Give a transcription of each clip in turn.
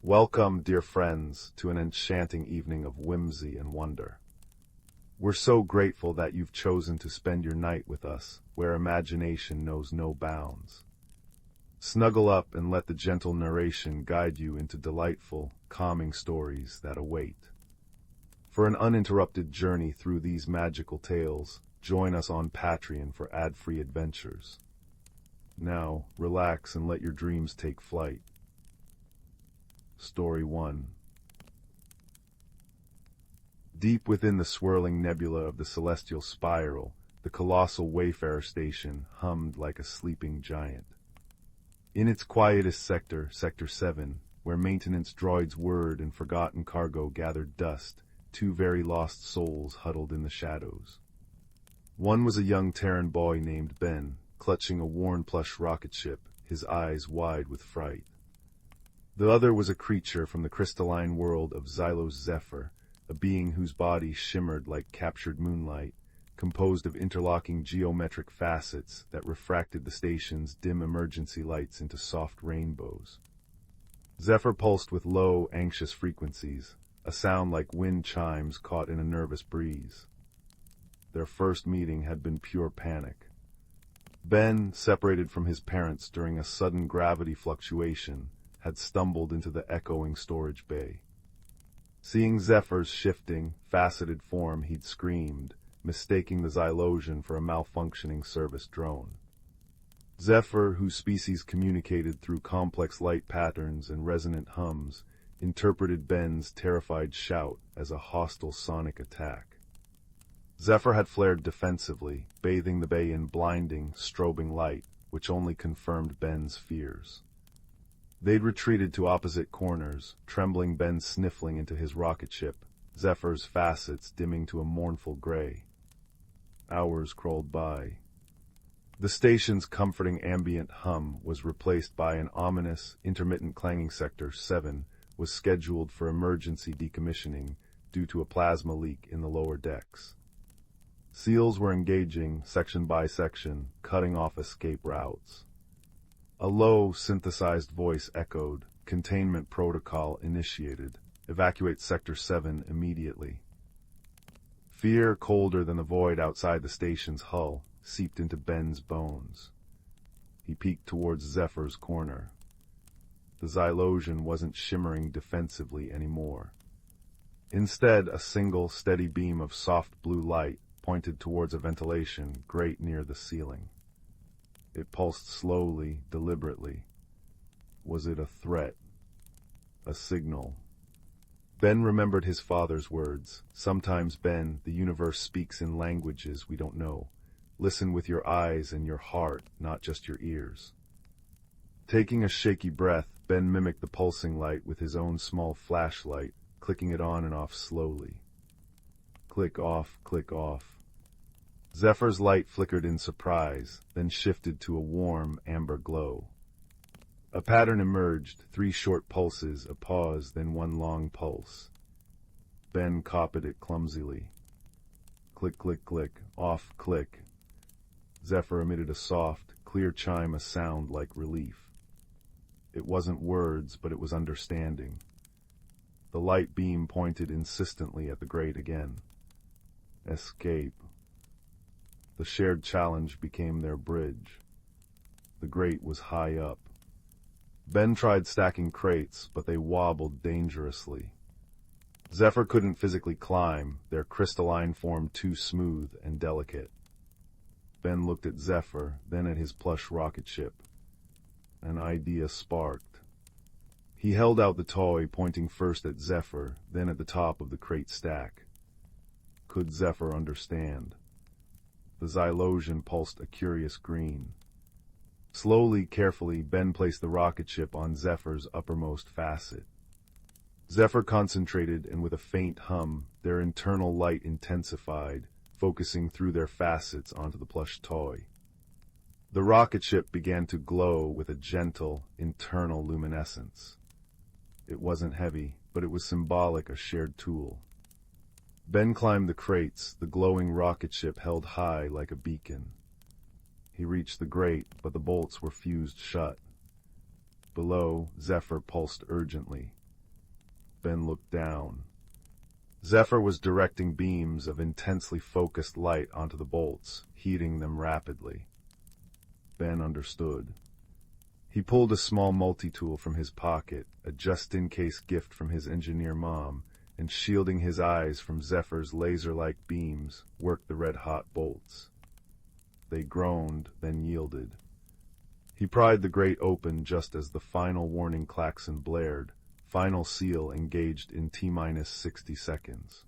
Welcome, dear friends, to an enchanting evening of whimsy and wonder. We're so grateful that you've chosen to spend your night with us, where imagination knows no bounds. Snuggle up and let the gentle narration guide you into delightful, calming stories that await. For an uninterrupted journey through these magical tales, join us on Patreon for ad-free adventures. Now, relax and let your dreams take flight. Story 1. Deep within the swirling nebula of the celestial spiral, the colossal Wayfarer Station hummed like a sleeping giant. In its quietest sector, Sector 7, where maintenance droids whirred and forgotten cargo gathered dust, two very lost souls huddled in the shadows. One was a young Terran boy named Ben, clutching a worn plush rocket ship, his eyes wide with fright. The other was a creature from the crystalline world of Zephyr, a being whose body shimmered like captured moonlight, composed of interlocking geometric facets that refracted the station's dim emergency lights into soft rainbows. Zephyr pulsed with low, anxious frequencies, a sound like wind chimes caught in a nervous breeze. Their first meeting had been pure panic. Ben, separated from his parents during a sudden gravity fluctuation, had stumbled into the echoing storage bay. Seeing Zephyr's shifting, faceted form, he'd screamed, mistaking the Xylosian for a malfunctioning service drone. Zephyr, whose species communicated through complex light patterns and resonant hums, interpreted Ben's terrified shout as a hostile sonic attack. Zephyr had flared defensively, bathing the bay in blinding, strobing light, which only confirmed Ben's fears. They'd retreated to opposite corners, trembling Ben sniffling into his rocket ship, Zephyr's facets dimming to a mournful gray. Hours crawled by. The station's comforting ambient hum was replaced by an ominous, intermittent clanging. Sector 7 was scheduled for emergency decommissioning due to a plasma leak in the lower decks. SEALs were engaging, section by section, cutting off escape routes. A low, synthesized voice echoed, "Containment protocol initiated. Evacuate Sector 7 immediately." Fear, colder than the void outside the station's hull, seeped into Ben's bones. He peeked towards Zephyr's corner. The Xylosian wasn't shimmering defensively anymore. Instead, a single, steady beam of soft blue light pointed towards a ventilation grate near the ceiling. It pulsed slowly, deliberately. Was it a threat? A signal? Ben remembered his father's words. "Sometimes, Ben, the universe speaks in languages we don't know. Listen with your eyes and your heart, not just your ears." Taking a shaky breath, Ben mimicked the pulsing light with his own small flashlight, clicking it on and off slowly. Click off, click off. Zephyr's light flickered in surprise, then shifted to a warm, amber glow. A pattern emerged, 3 short pulses, a pause, then 1 long pulse. Ben copied it clumsily. Click, click, click, off, click. Zephyr emitted a soft, clear chime, a sound like relief. It wasn't words, but it was understanding. The light beam pointed insistently at the grate again. Escape. The shared challenge became their bridge. The grate was high up. Ben tried stacking crates, but they wobbled dangerously. Zephyr couldn't physically climb, their crystalline form too smooth and delicate. Ben looked at Zephyr, then at his plush rocket ship. An idea sparked. He held out the toy, pointing first at Zephyr, then at the top of the crate stack. Could Zephyr understand? The Xylosian pulsed a curious green. Slowly, carefully, Ben placed the rocket ship on Zephyr's uppermost facet. Zephyr concentrated, and with a faint hum, their internal light intensified, focusing through their facets onto the plush toy. The rocket ship began to glow with a gentle, internal luminescence. It wasn't heavy, but it was symbolic, a shared tool. Ben climbed the crates, the glowing rocket ship held high like a beacon. He reached the grate, but the bolts were fused shut. Below, Zephyr pulsed urgently. Ben looked down. Zephyr was directing beams of intensely focused light onto the bolts, heating them rapidly. Ben understood. He pulled a small multi-tool from his pocket, a just-in-case gift from his engineer mom, and shielding his eyes from Zephyr's laser-like beams, worked the red-hot bolts. They groaned, then yielded. He pried the grate open just as the final warning klaxon blared. Final seal engaged in T-minus 60 seconds.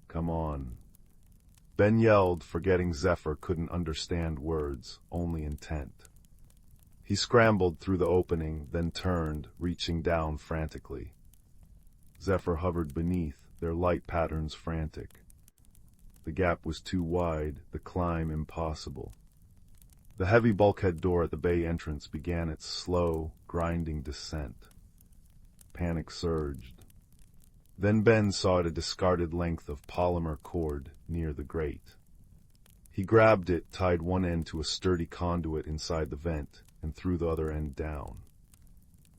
Come on. Ben yelled, forgetting Zephyr couldn't understand words, only intent. He scrambled through the opening, then turned, reaching down frantically. Zephyr hovered beneath, their light patterns frantic. The gap was too wide, the climb impossible. The heavy bulkhead door at the bay entrance began its slow, grinding descent. Panic surged. Then Ben saw a discarded length of polymer cord near the grate. He grabbed it, tied one end to a sturdy conduit inside the vent, and threw the other end down.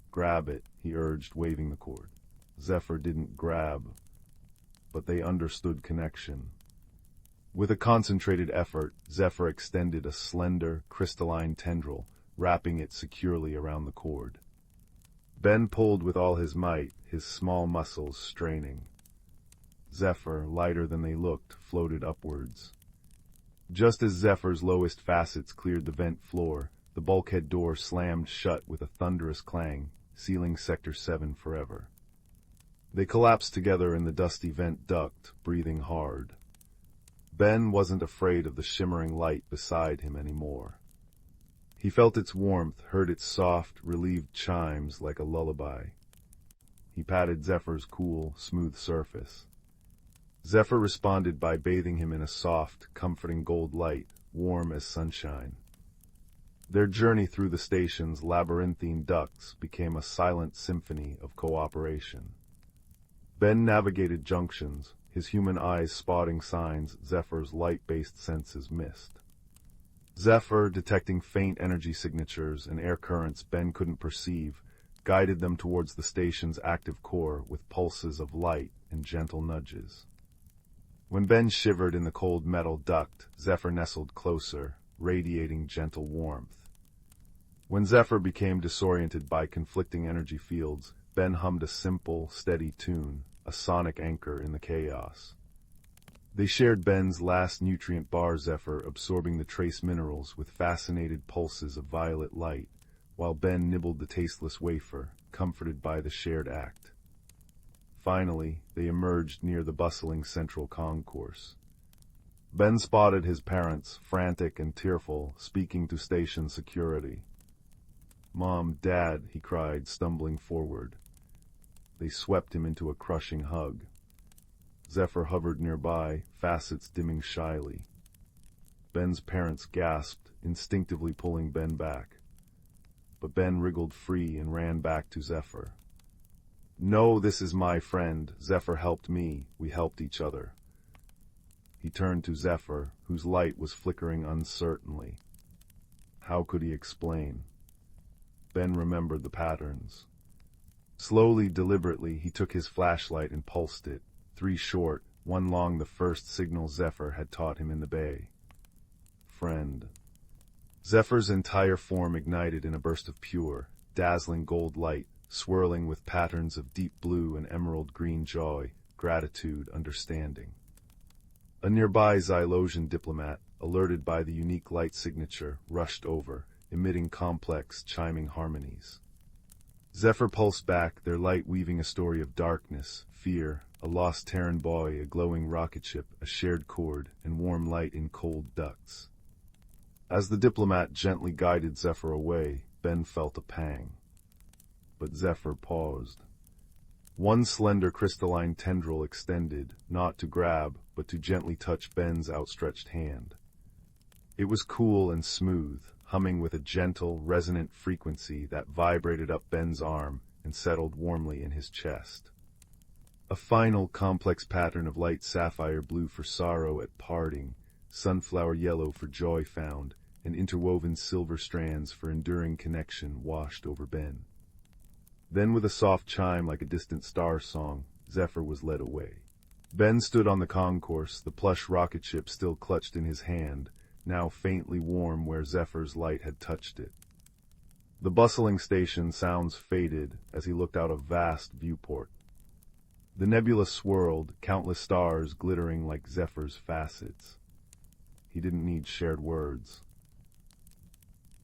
Grab it, he urged, waving the cord. Zephyr didn't grab, but they understood connection. With a concentrated effort, Zephyr extended a slender, crystalline tendril, wrapping it securely around the cord. Ben pulled with all his might, his small muscles straining. Zephyr, lighter than they looked, floated upwards. Just as Zephyr's lowest facets cleared the vent floor, the bulkhead door slammed shut with a thunderous clang, sealing Sector 7 forever. They collapsed together in the dusty vent duct, breathing hard. Ben wasn't afraid of the shimmering light beside him anymore. He felt its warmth, heard its soft, relieved chimes like a lullaby. He patted Zephyr's cool, smooth surface. Zephyr responded by bathing him in a soft, comforting gold light, warm as sunshine. Their journey through the station's labyrinthine ducts became a silent symphony of cooperation. Ben navigated junctions, his human eyes spotting signs Zephyr's light-based senses missed. Zephyr, detecting faint energy signatures and air currents Ben couldn't perceive, guided them towards the station's active core with pulses of light and gentle nudges. When Ben shivered in the cold metal duct, Zephyr nestled closer, radiating gentle warmth. When Zephyr became disoriented by conflicting energy fields, Ben hummed a simple, steady tune, a sonic anchor in the chaos. They shared Ben's last nutrient bar, Zephyr absorbing the trace minerals with fascinated pulses of violet light, while Ben nibbled the tasteless wafer, comforted by the shared act. Finally, they emerged near the bustling central concourse. Ben spotted his parents, frantic and tearful, speaking to station security. "Mom, Dad," he cried, stumbling forward. They swept him into a crushing hug. Zephyr hovered nearby, facets dimming shyly. Ben's parents gasped, instinctively pulling Ben back. But Ben wriggled free and ran back to Zephyr. "No, this is my friend. Zephyr helped me. We helped each other." He turned to Zephyr, whose light was flickering uncertainly. How could he explain? Ben remembered the patterns. Slowly, deliberately, he took his flashlight and pulsed it, 3 short, 1 long, the first signal Zephyr had taught him in the bay. Friend. Zephyr's entire form ignited in a burst of pure, dazzling gold light, swirling with patterns of deep blue and emerald green joy, gratitude, understanding. A nearby Xylosian diplomat, alerted by the unique light signature, rushed over, emitting complex, chiming harmonies. Zephyr pulsed back, their light weaving a story of darkness, fear, a lost Terran boy, a glowing rocket ship, a shared cord, and warm light in cold ducts. As the diplomat gently guided Zephyr away, Ben felt a pang. But Zephyr paused. One slender crystalline tendril extended, not to grab, but to gently touch Ben's outstretched hand. It was cool and smooth, humming with a gentle, resonant frequency that vibrated up Ben's arm and settled warmly in his chest. A final, complex pattern of light sapphire blue for sorrow at parting, sunflower yellow for joy found, and interwoven silver strands for enduring connection washed over Ben. Then with a soft chime like a distant star song, Zephyr was led away. Ben stood on the concourse, the plush rocket ship still clutched in his hand, now faintly warm where Zephyr's light had touched it. The bustling station sounds faded as he looked out a vast viewport. The nebula swirled, countless stars glittering like Zephyr's facets. He didn't need shared words.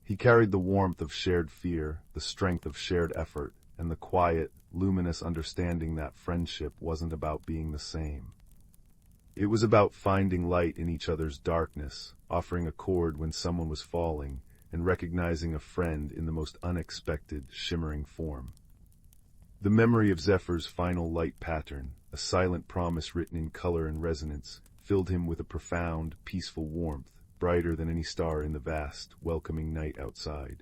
He carried the warmth of shared fear, the strength of shared effort, and the quiet, luminous understanding that friendship wasn't about being the same. It was about finding light in each other's darkness, offering a cord when someone was falling, and recognizing a friend in the most unexpected, shimmering form. The memory of Zephyr's final light pattern, a silent promise written in color and resonance, filled him with a profound, peaceful warmth, brighter than any star in the vast, welcoming night outside.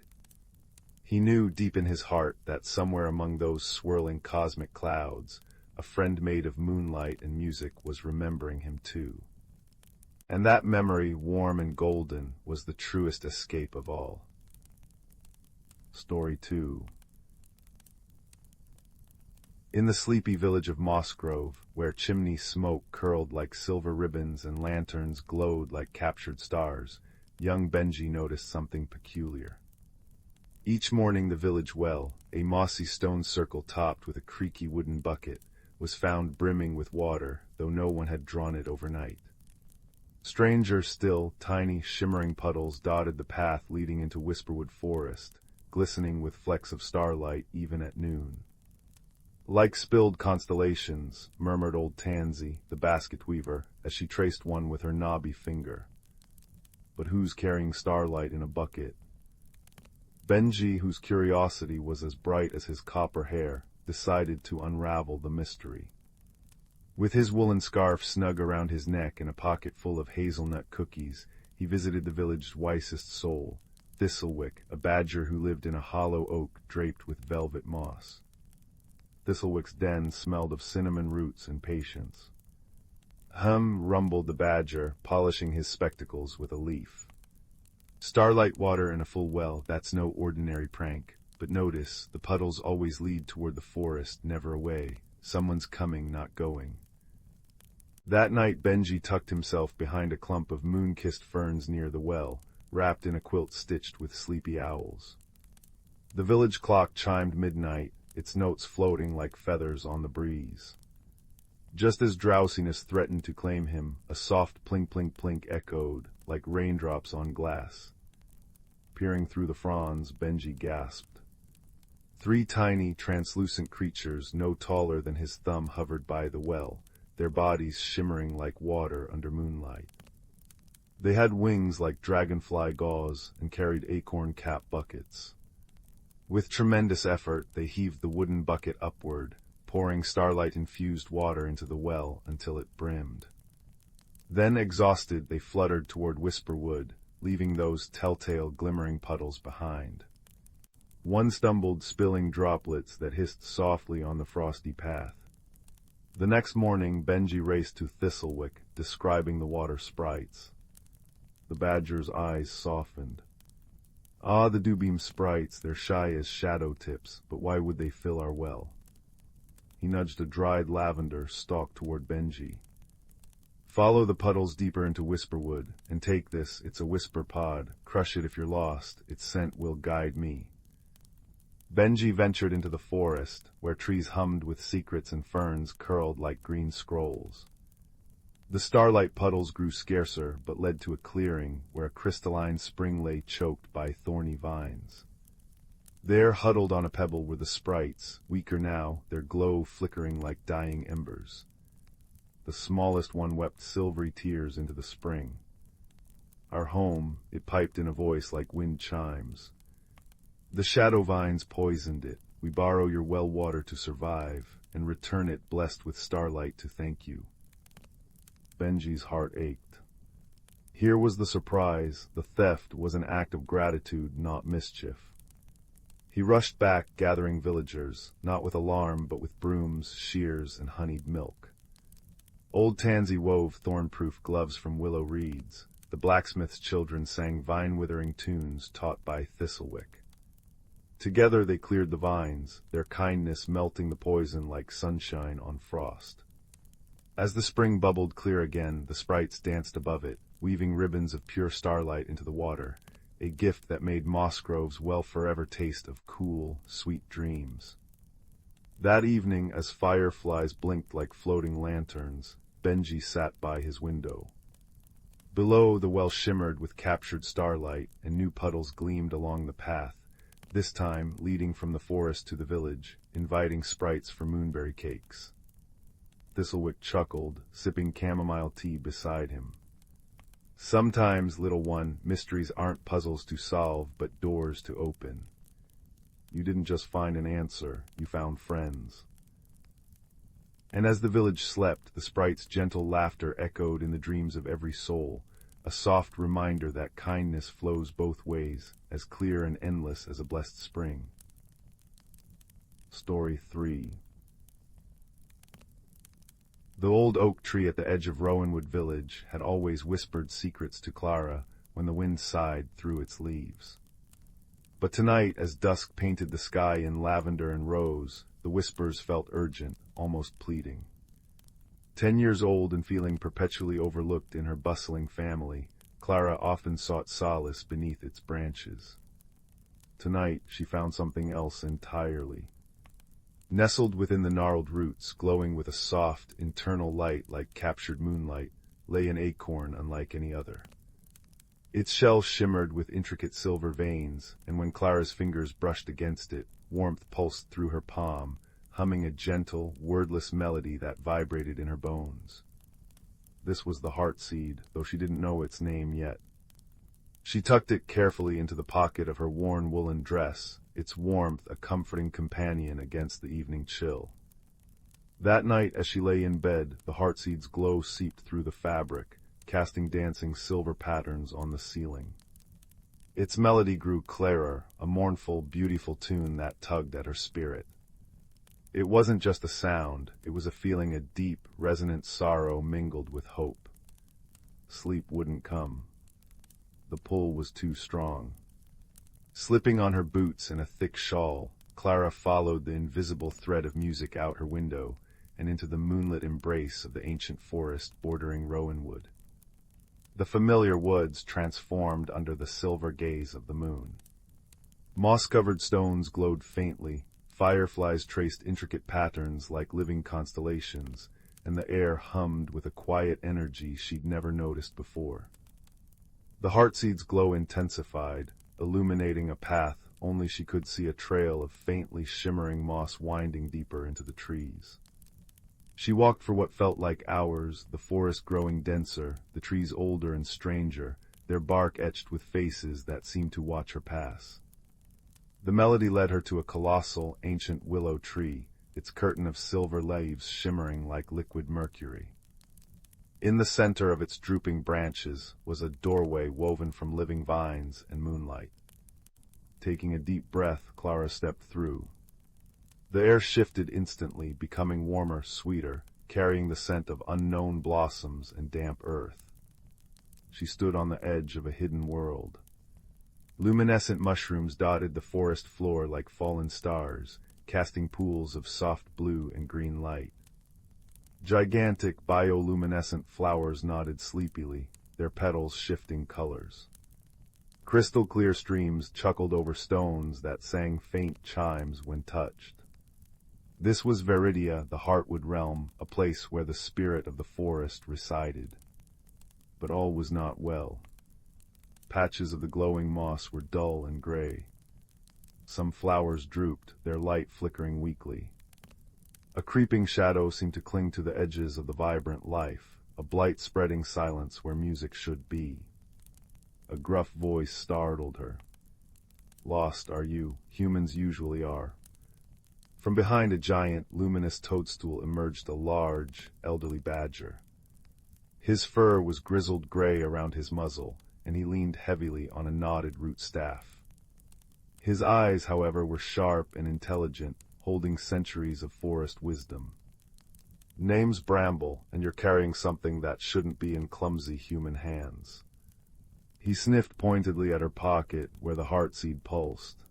He knew deep in his heart that somewhere among those swirling cosmic clouds, a friend made of moonlight and music was remembering him too. And that memory, warm and golden, was the truest escape of all. Story 2. In the sleepy village of Mossgrove, where chimney smoke curled like silver ribbons and lanterns glowed like captured stars, young Benji noticed something peculiar. Each morning the village well, a mossy stone circle topped with a creaky wooden bucket, was found brimming with water, though no one had drawn it overnight. Stranger still, tiny, shimmering puddles dotted the path leading into Whisperwood Forest, glistening with flecks of starlight even at noon. Like spilled constellations, murmured old Tansy, the basket weaver, as she traced one with her knobby finger. But who's carrying starlight in a bucket? Benji, whose curiosity was as bright as his copper hair, decided to unravel the mystery. With his woolen scarf snug around his neck and a pocket full of hazelnut cookies, he visited the village's wisest soul, Thistlewick, a badger who lived in a hollow oak draped with velvet moss. Thistlewick's den smelled of cinnamon roots and patience. Hum, rumbled the badger, polishing his spectacles with a leaf. Starlight water in a full well, that's no ordinary prank. But notice, the puddles always lead toward the forest, never away. Someone's coming, not going. That night Benji tucked himself behind a clump of moon-kissed ferns near the well, wrapped in a quilt stitched with sleepy owls. The village clock chimed midnight, its notes floating like feathers on the breeze. Just as drowsiness threatened to claim him, a soft plink-plink-plink echoed, like raindrops on glass. Peering through the fronds, Benji gasped. 3 tiny, translucent creatures no taller than his thumb hovered by the well, their bodies shimmering like water under moonlight. They had wings like dragonfly gauze and carried acorn-cap buckets. With tremendous effort, they heaved the wooden bucket upward, pouring starlight-infused water into the well until it brimmed. Then, exhausted, they fluttered toward Whisperwood, leaving those telltale glimmering puddles behind. One stumbled, spilling droplets that hissed softly on the frosty path. The next morning, Benji raced to Thistlewick, describing the water sprites. The badger's eyes softened. Ah, the dewbeam sprites, they're shy as shadow tips, but why would they fill our well? He nudged a dried lavender stalk toward Benji. Follow the puddles deeper into Whisperwood, and take this, it's a whisper pod. Crush it if you're lost, its scent will guide me. Benji ventured into the forest, where trees hummed with secrets and ferns curled like green scrolls. The starlight puddles grew scarcer, but led to a clearing where a crystalline spring lay choked by thorny vines. There, huddled on a pebble, were the sprites, weaker now, their glow flickering like dying embers. The smallest one wept silvery tears into the spring. Our home, it piped in a voice like wind chimes. The shadow vines poisoned it. We borrow your well water to survive, and return it blessed with starlight to thank you. Benji's heart ached. Here was the surprise. The theft was an act of gratitude, not mischief. He rushed back, gathering villagers, not with alarm, but with brooms, shears, and honeyed milk. Old Tansy wove thorn-proof gloves from willow reeds. The blacksmith's children sang vine-withering tunes taught by Thistlewick. Together they cleared the vines, their kindness melting the poison like sunshine on frost. As the spring bubbled clear again, the sprites danced above it, weaving ribbons of pure starlight into the water, a gift that made moss groves well forever taste of cool, sweet dreams. That evening, as fireflies blinked like floating lanterns, Benji sat by his window. Below, the well shimmered with captured starlight, and new puddles gleamed along the path, this time leading from the forest to the village, inviting sprites for moonberry cakes. Thistlewick chuckled, sipping chamomile tea beside him. Sometimes, little one, mysteries aren't puzzles to solve, but doors to open. You didn't just find an answer, you found friends. And as the village slept, the sprites' gentle laughter echoed in the dreams of every soul, a soft reminder that kindness flows both ways, as clear and endless as a blessed spring. Story 3. The old oak tree at the edge of Rowanwood village had always whispered secrets to Clara when the wind sighed through its leaves. But tonight, as dusk painted the sky in lavender and rose, the whispers felt urgent, almost pleading. 10 years old and feeling perpetually overlooked in her bustling family, Clara often sought solace beneath its branches. Tonight, she found something else entirely. Nestled within the gnarled roots, glowing with a soft, internal light like captured moonlight, lay an acorn unlike any other. Its shell shimmered with intricate silver veins, and when Clara's fingers brushed against it, warmth pulsed through her palm, humming a gentle, wordless melody that vibrated in her bones. This was the heartseed, though she didn't know its name yet. She tucked it carefully into the pocket of her worn woolen dress, its warmth a comforting companion against the evening chill. That night, as she lay in bed, the heartseed's glow seeped through the fabric, casting dancing silver patterns on the ceiling. Its melody grew clearer, a mournful, beautiful tune that tugged at her spirit. It wasn't just a sound, it was a feeling of deep, resonant sorrow mingled with hope. Sleep wouldn't come. The pull was too strong. Slipping on her boots and a thick shawl, Clara followed the invisible thread of music out her window and into the moonlit embrace of the ancient forest bordering Rowanwood. The familiar woods transformed under the silver gaze of the moon. Moss-covered stones glowed faintly, fireflies traced intricate patterns like living constellations, and the air hummed with a quiet energy she'd never noticed before. The heartseed's glow intensified, illuminating a path only she could see, a trail of faintly shimmering moss winding deeper into the trees. She walked for what felt like hours, the forest growing denser, the trees older and stranger, their bark etched with faces that seemed to watch her pass. The melody led her to a colossal, ancient willow tree, its curtain of silver leaves shimmering like liquid mercury. In the center of its drooping branches was a doorway woven from living vines and moonlight. Taking a deep breath, Clara stepped through. The air shifted instantly, becoming warmer, sweeter, carrying the scent of unknown blossoms and damp earth. She stood on the edge of a hidden world. Luminescent mushrooms dotted the forest floor like fallen stars, casting pools of soft blue and green light. Gigantic bioluminescent flowers nodded sleepily, their petals shifting colors. Crystal-clear streams chuckled over stones that sang faint chimes when touched. This was Veridia, the Heartwood realm, a place where the spirit of the forest resided. But all was not well. Patches of the glowing moss were dull and gray. Some flowers drooped, their light flickering weakly. A creeping shadow seemed to cling to the edges of the vibrant life, a blight-spreading silence where music should be. A gruff voice startled her. Lost are you, humans usually are. From behind a giant, luminous toadstool emerged a large, elderly badger. His fur was grizzled gray around his muzzle, and he leaned heavily on a knotted root staff. His eyes, however, were sharp and intelligent, holding centuries of forest wisdom. Name's Bramble, and you're carrying something that shouldn't be in clumsy human hands. He sniffed pointedly at her pocket where the heartseed pulsed.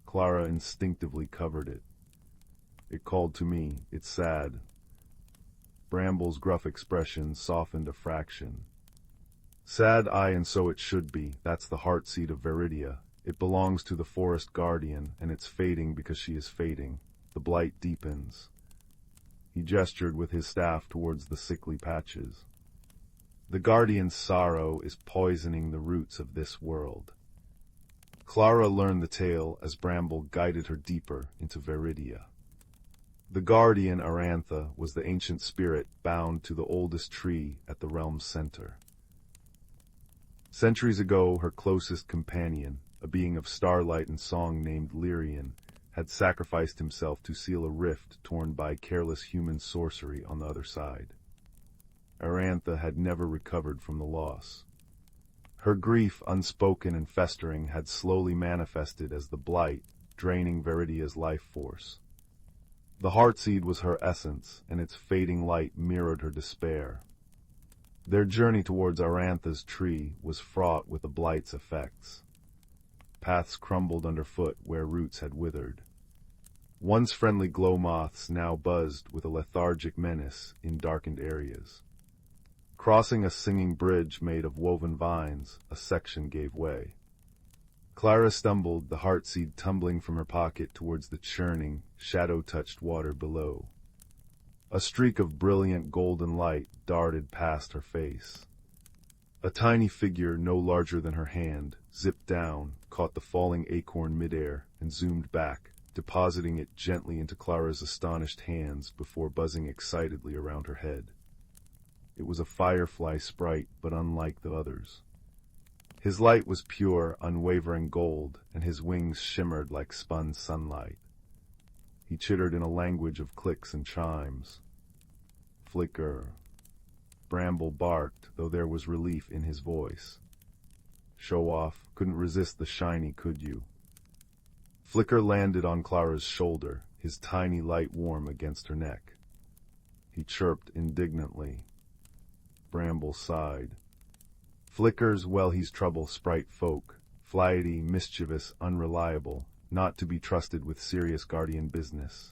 Clara instinctively covered it. It called to me, it's sad. Bramble's gruff expression softened a fraction. Sad, aye, and so it should be. That's the heartseed of Veridia. It belongs to the forest guardian, and it's fading because she is fading. The blight deepens. He gestured with his staff towards the sickly patches. The guardian's sorrow is poisoning the roots of this world. Clara learned the tale as Bramble guided her deeper into Veridia. The guardian, Arantha, was the ancient spirit bound to the oldest tree at the realm's center. Centuries ago, her closest companion, a being of starlight and song named Lyrian, had sacrificed himself to seal a rift torn by careless human sorcery on the other side. Arantha had never recovered from the loss. Her grief, unspoken and festering, had slowly manifested as the blight, draining Veridia's life force. The heartseed was her essence, and its fading light mirrored her despair. Their journey towards Arantha's tree was fraught with the blight's effects. Paths crumbled underfoot where roots had withered. Once friendly glow moths now buzzed with a lethargic menace in darkened areas. Crossing a singing bridge made of woven vines, a section gave way. Clara stumbled, the heartseed tumbling from her pocket towards the churning, shadow-touched water below. A streak of brilliant golden light darted past her face. A tiny figure no larger than her hand zipped down, caught the falling acorn midair, and zoomed back, depositing it gently into Clara's astonished hands before buzzing excitedly around her head. It was a firefly sprite, but unlike the others. His light was pure, unwavering gold, and his wings shimmered like spun sunlight. He chittered in a language of clicks and chimes. Flicker. Bramble barked, though there was relief in his voice. Show off, couldn't resist the shiny, could you? Flicker landed on Clara's shoulder, his tiny light warm against her neck. He chirped indignantly. Bramble sighed. Flicker's, well, he's trouble sprite folk, flighty, mischievous, unreliable, not to be trusted with serious guardian business.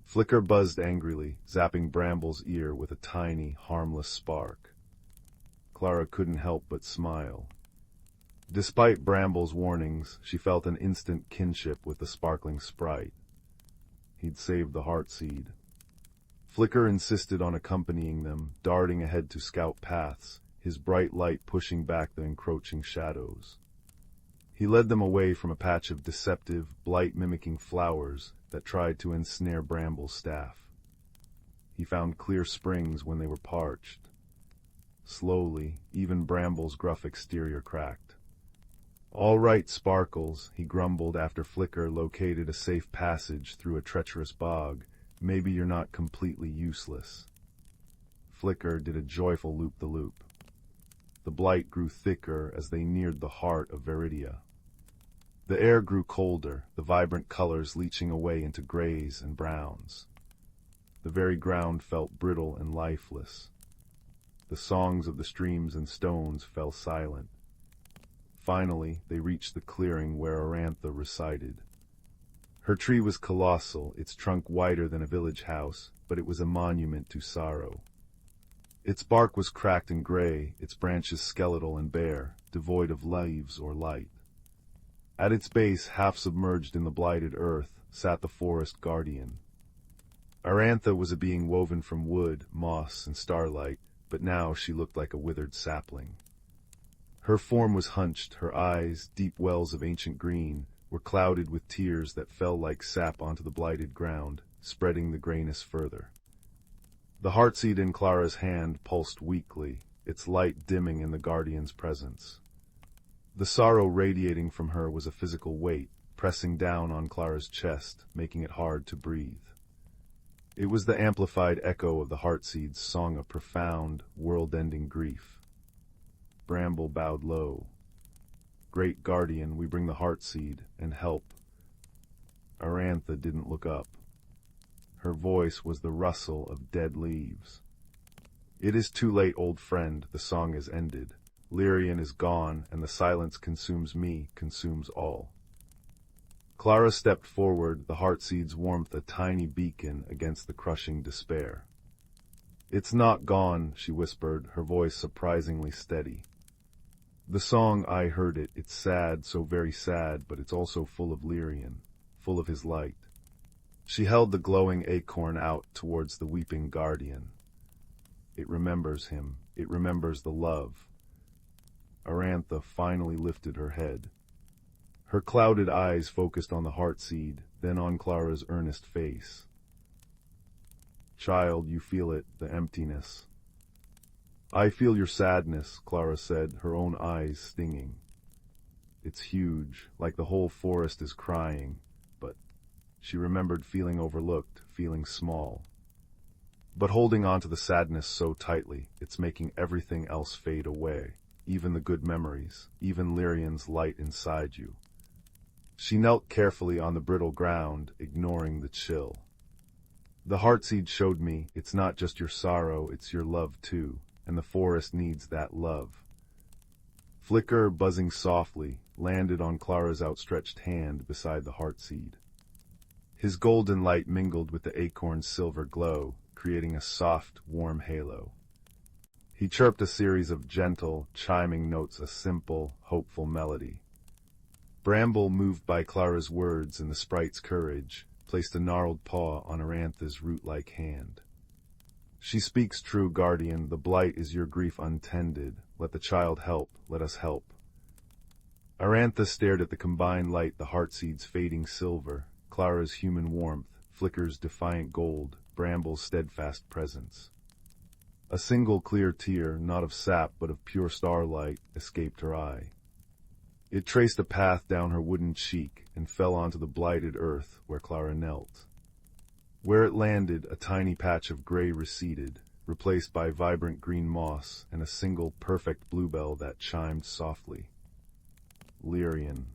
Flicker buzzed angrily, zapping Bramble's ear with a tiny, harmless spark. Clara couldn't help but smile. Despite Bramble's warnings, she felt an instant kinship with the sparkling sprite. He'd saved the heartseed. Flicker insisted on accompanying them, darting ahead to scout paths, his bright light pushing back the encroaching shadows. He led them away from a patch of deceptive, blight-mimicking flowers that tried to ensnare Bramble's staff. He found clear springs when they were parched. Slowly, even Bramble's gruff exterior cracked. "All right, Sparkles," he grumbled after Flicker located a safe passage through a treacherous bog. "Maybe you're not completely useless." Flicker did a joyful loop-the-loop. The blight grew thicker as they neared the heart of Veridia. The air grew colder, the vibrant colors leaching away into grays and browns. The very ground felt brittle and lifeless. The songs of the streams and stones fell silent. Finally, they reached the clearing where Arantha resided. Her tree was colossal, its trunk wider than a village house, but it was a monument to sorrow. Its bark was cracked and gray, its branches skeletal and bare, devoid of leaves or light. At its base, half submerged in the blighted earth, sat the forest guardian. Arantha was a being woven from wood, moss, and starlight, but now she looked like a withered sapling. Her form was hunched, her eyes, deep wells of ancient green, were clouded with tears that fell like sap onto the blighted ground, spreading the grayness further. The heartseed in Clara's hand pulsed weakly, its light dimming in the guardian's presence. The sorrow radiating from her was a physical weight, pressing down on Clara's chest, making it hard to breathe. It was the amplified echo of the heartseed's song of profound, world-ending grief. Bramble bowed low. "Great guardian, we bring the heartseed, and help." Arantha didn't look up. Her voice was the rustle of dead leaves. "It is too late, old friend, the song is ended. Lyrian is gone, and the silence consumes me, consumes all." Clara stepped forward, the heartseed's warmth a tiny beacon against the crushing despair. "It's not gone," she whispered, her voice surprisingly steady. "The song, I heard it. It's sad, so very sad, but it's also full of Lyrian, full of his light." She held the glowing acorn out towards the weeping guardian. "It remembers him. It remembers the love." Arantha finally lifted her head. Her clouded eyes focused on the heartseed, then on Clara's earnest face. "Child, you feel it, the emptiness." "I feel your sadness," Clara said, her own eyes stinging. "It's huge, like the whole forest is crying, but..." She remembered feeling overlooked, feeling small. "But holding on to the sadness so tightly, it's making everything else fade away, even the good memories, even Lyrian's light inside you." She knelt carefully on the brittle ground, ignoring the chill. "The heartseed showed me it's not just your sorrow, it's your love too, and the forest needs that love." Flicker, buzzing softly, landed on Clara's outstretched hand beside the heartseed. His golden light mingled with the acorn's silver glow, creating a soft, warm halo. He chirped a series of gentle, chiming notes, a simple, hopeful melody. Bramble, moved by Clara's words and the sprite's courage, placed a gnarled paw on Arantha's root-like hand. "She speaks true, guardian. The blight is your grief untended. Let the child help. Let us help." Arantha stared at the combined light, the heartseed's fading silver, Clara's human warmth, Flicker's defiant gold, Bramble's steadfast presence. A single clear tear, not of sap but of pure starlight, escaped her eye. It traced a path down her wooden cheek and fell onto the blighted earth where Clara knelt. Where it landed, a tiny patch of gray receded, replaced by vibrant green moss and a single perfect bluebell that chimed softly. Lyrian.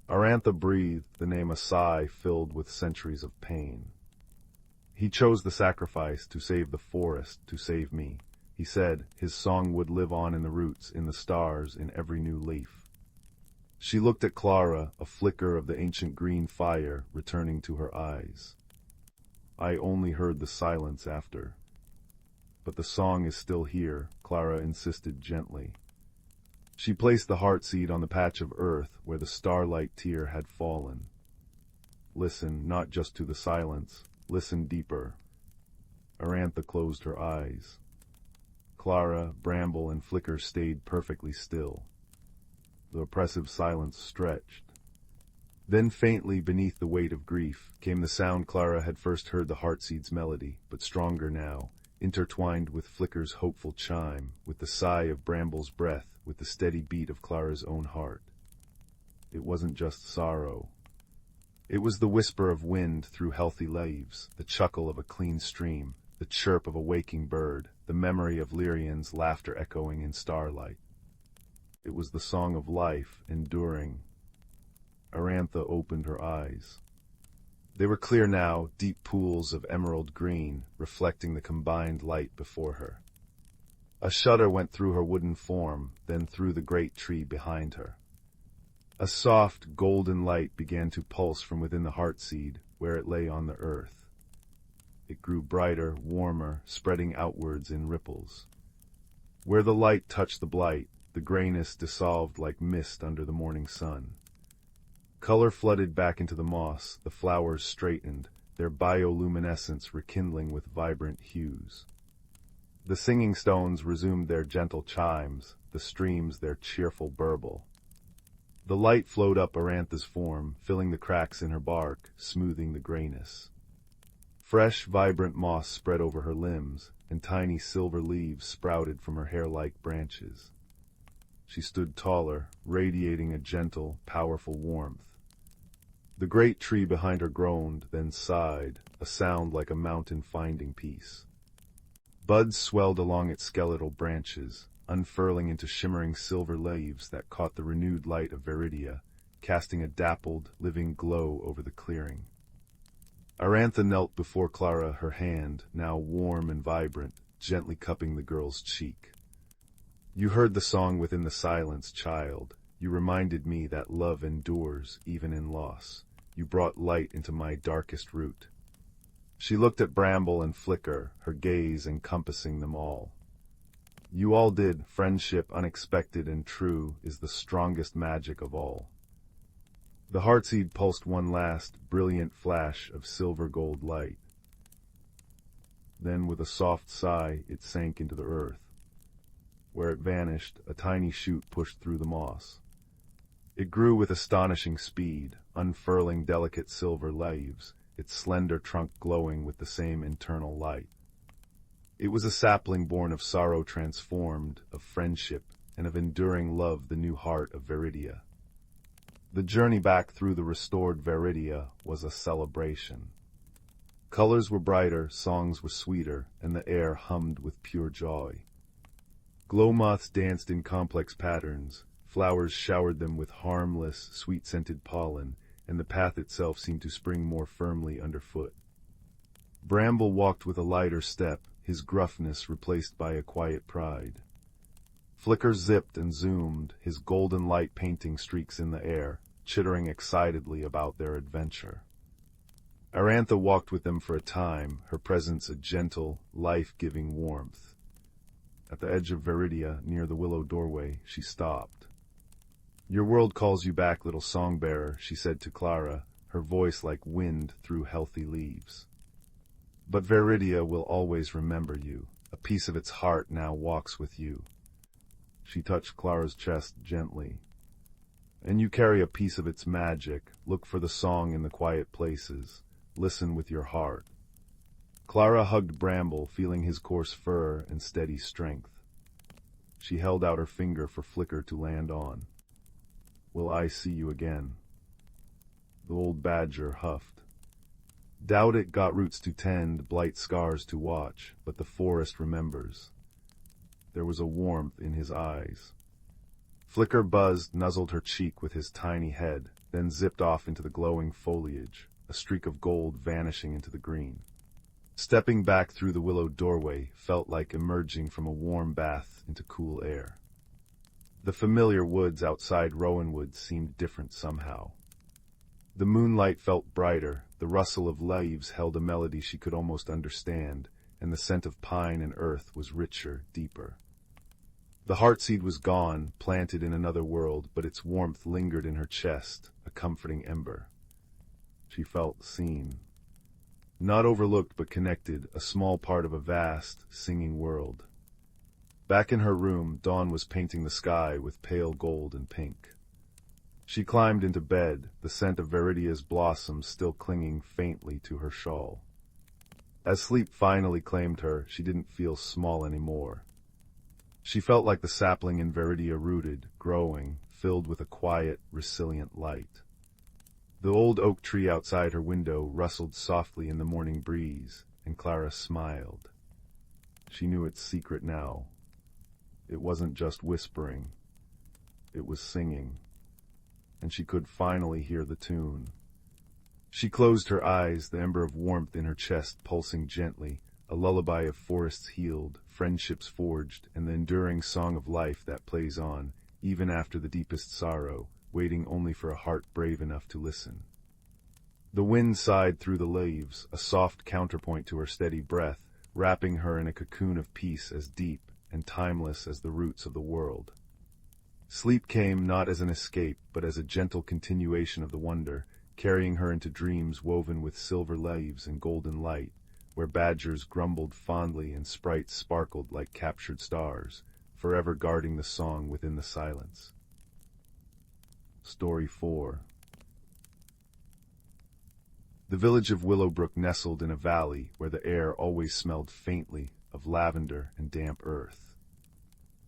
Arantha breathed, the name a sigh filled with centuries of pain. "He chose the sacrifice to save the forest, to save me," he said. His song would live on in the roots, in the stars, in every new leaf. She looked at Clara, a flicker of the ancient green fire returning to her eyes. "I only heard the silence after." "But the song is still here," Clara insisted gently. She placed the heartseed on the patch of earth where the starlight tear had fallen. "Listen, not just to the silence. Listen deeper." Arantha closed her eyes. Clara, Bramble, and Flicker stayed perfectly still. The oppressive silence stretched. Then faintly beneath the weight of grief came the sound Clara had first heard, the heartseed's melody, but stronger now, intertwined with Flicker's hopeful chime, with the sigh of Bramble's breath, with the steady beat of Clara's own heart. It wasn't just sorrow. It was the whisper of wind through healthy leaves, the chuckle of a clean stream, the chirp of a waking bird, the memory of Lyrian's laughter echoing in starlight. It was the song of life, enduring. Arantha opened her eyes. They were clear now, deep pools of emerald green, reflecting the combined light before her. A shudder went through her wooden form, then through the great tree behind her. A soft, golden light began to pulse from within the heartseed, where it lay on the earth. It grew brighter, warmer, spreading outwards in ripples. Where the light touched the blight, the grayness dissolved like mist under the morning sun. Color flooded back into the moss, the flowers straightened, their bioluminescence rekindling with vibrant hues. The singing stones resumed their gentle chimes, the streams their cheerful burble. The light flowed up Arantha's form, filling the cracks in her bark, smoothing the grayness. Fresh, vibrant moss spread over her limbs, and tiny silver leaves sprouted from her hair-like branches. She stood taller, radiating a gentle, powerful warmth. The great tree behind her groaned, then sighed, a sound like a mountain finding peace. Buds swelled along its skeletal branches, unfurling into shimmering silver leaves that caught the renewed light of Viridia, casting a dappled, living glow over the clearing. Arantha knelt before Clara, her hand, now warm and vibrant, gently cupping the girl's cheek. "You heard the song within the silence, child. You reminded me that love endures, even in loss. you brought light into my darkest route. She looked at Bramble and Flicker, her gaze encompassing them all. You all did. Friendship, unexpected and true, is the strongest magic of all. The heartseed pulsed one last, brilliant flash of silver-gold light. Then, with a soft sigh, it sank into the earth. Where it vanished, a tiny shoot pushed through the moss. It grew with astonishing speed, unfurling delicate silver leaves, its slender trunk glowing with the same internal light. It was a sapling born of sorrow transformed, of friendship, and of enduring love, the new heart of Viridia. The journey back through the restored Viridia was a celebration. Colors were brighter, songs were sweeter, and the air hummed with pure joy. Glow moths danced in complex patterns, flowers showered them with harmless, sweet-scented pollen, and the path itself seemed to spring more firmly underfoot. Bramble walked with a lighter step, his gruffness replaced by a quiet pride. Flicker zipped and zoomed, his golden light painting streaks in the air, chittering excitedly about their adventure. Arantha walked with them for a time, her presence a gentle, life-giving warmth. At the edge of Viridia, near the willow doorway, she stopped. "Your world calls you back, little song-bearer," she said to Clara, her voice like wind through healthy leaves. "But Viridia will always remember you. A piece of its heart now walks with you." She touched Clara's chest gently. "And you carry a piece of its magic. Look for the song in the quiet places. Listen with your heart." Clara hugged Bramble, feeling his coarse fur and steady strength. She held out her finger for Flicker to land on. "Will I see you again?" The old badger huffed. "Doubt it. Got roots to tend, blight scars to watch, but the forest remembers." There was a warmth in his eyes. Flicker buzzed, nuzzled her cheek with his tiny head, then zipped off into the glowing foliage, a streak of gold vanishing into the green. Stepping back through the willow doorway felt like emerging from a warm bath into cool air. The familiar woods outside Rowanwood seemed different somehow. The moonlight felt brighter, the rustle of leaves held a melody she could almost understand, and the scent of pine and earth was richer, deeper. The heartseed was gone, planted in another world, but its warmth lingered in her chest, a comforting ember. She felt seen. Not overlooked but connected, a small part of a vast, singing world. Back in her room, Dawn was painting the sky with pale gold and pink. She climbed into bed, the scent of Viridia's blossoms still clinging faintly to her shawl. As sleep finally claimed her, she didn't feel small anymore. She felt like the sapling in Viridia, rooted, growing, filled with a quiet, resilient light. The old oak tree outside her window rustled softly in the morning breeze, and Clara smiled. She knew its secret now. It wasn't just whispering. It was singing. And she could finally hear the tune. She closed her eyes, the ember of warmth in her chest pulsing gently, a lullaby of forests healed, friendships forged, and the enduring song of life that plays on, even after the deepest sorrow, waiting only for a heart brave enough to listen. The wind sighed through the leaves, a soft counterpoint to her steady breath, wrapping her in a cocoon of peace as deep and timeless as the roots of the world. Sleep came not as an escape, but as a gentle continuation of the wonder, carrying her into dreams woven with silver leaves and golden light, where badgers grumbled fondly and sprites sparkled like captured stars, forever guarding the song within the silence. Story 4. The village of Willowbrook nestled in a valley where the air always smelled faintly of lavender and damp earth.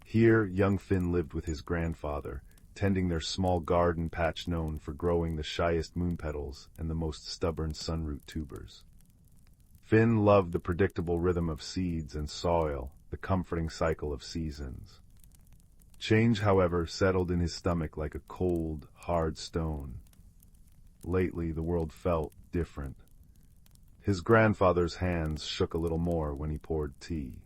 Here, young Finn lived with his grandfather, tending their small garden patch known for growing the shyest moon petals and the most stubborn sunroot tubers. Finn loved the predictable rhythm of seeds and soil, the comforting cycle of seasons. Change, however, settled in his stomach like a cold, hard stone. Lately, the world felt different. His grandfather's hands shook a little more when he poured tea.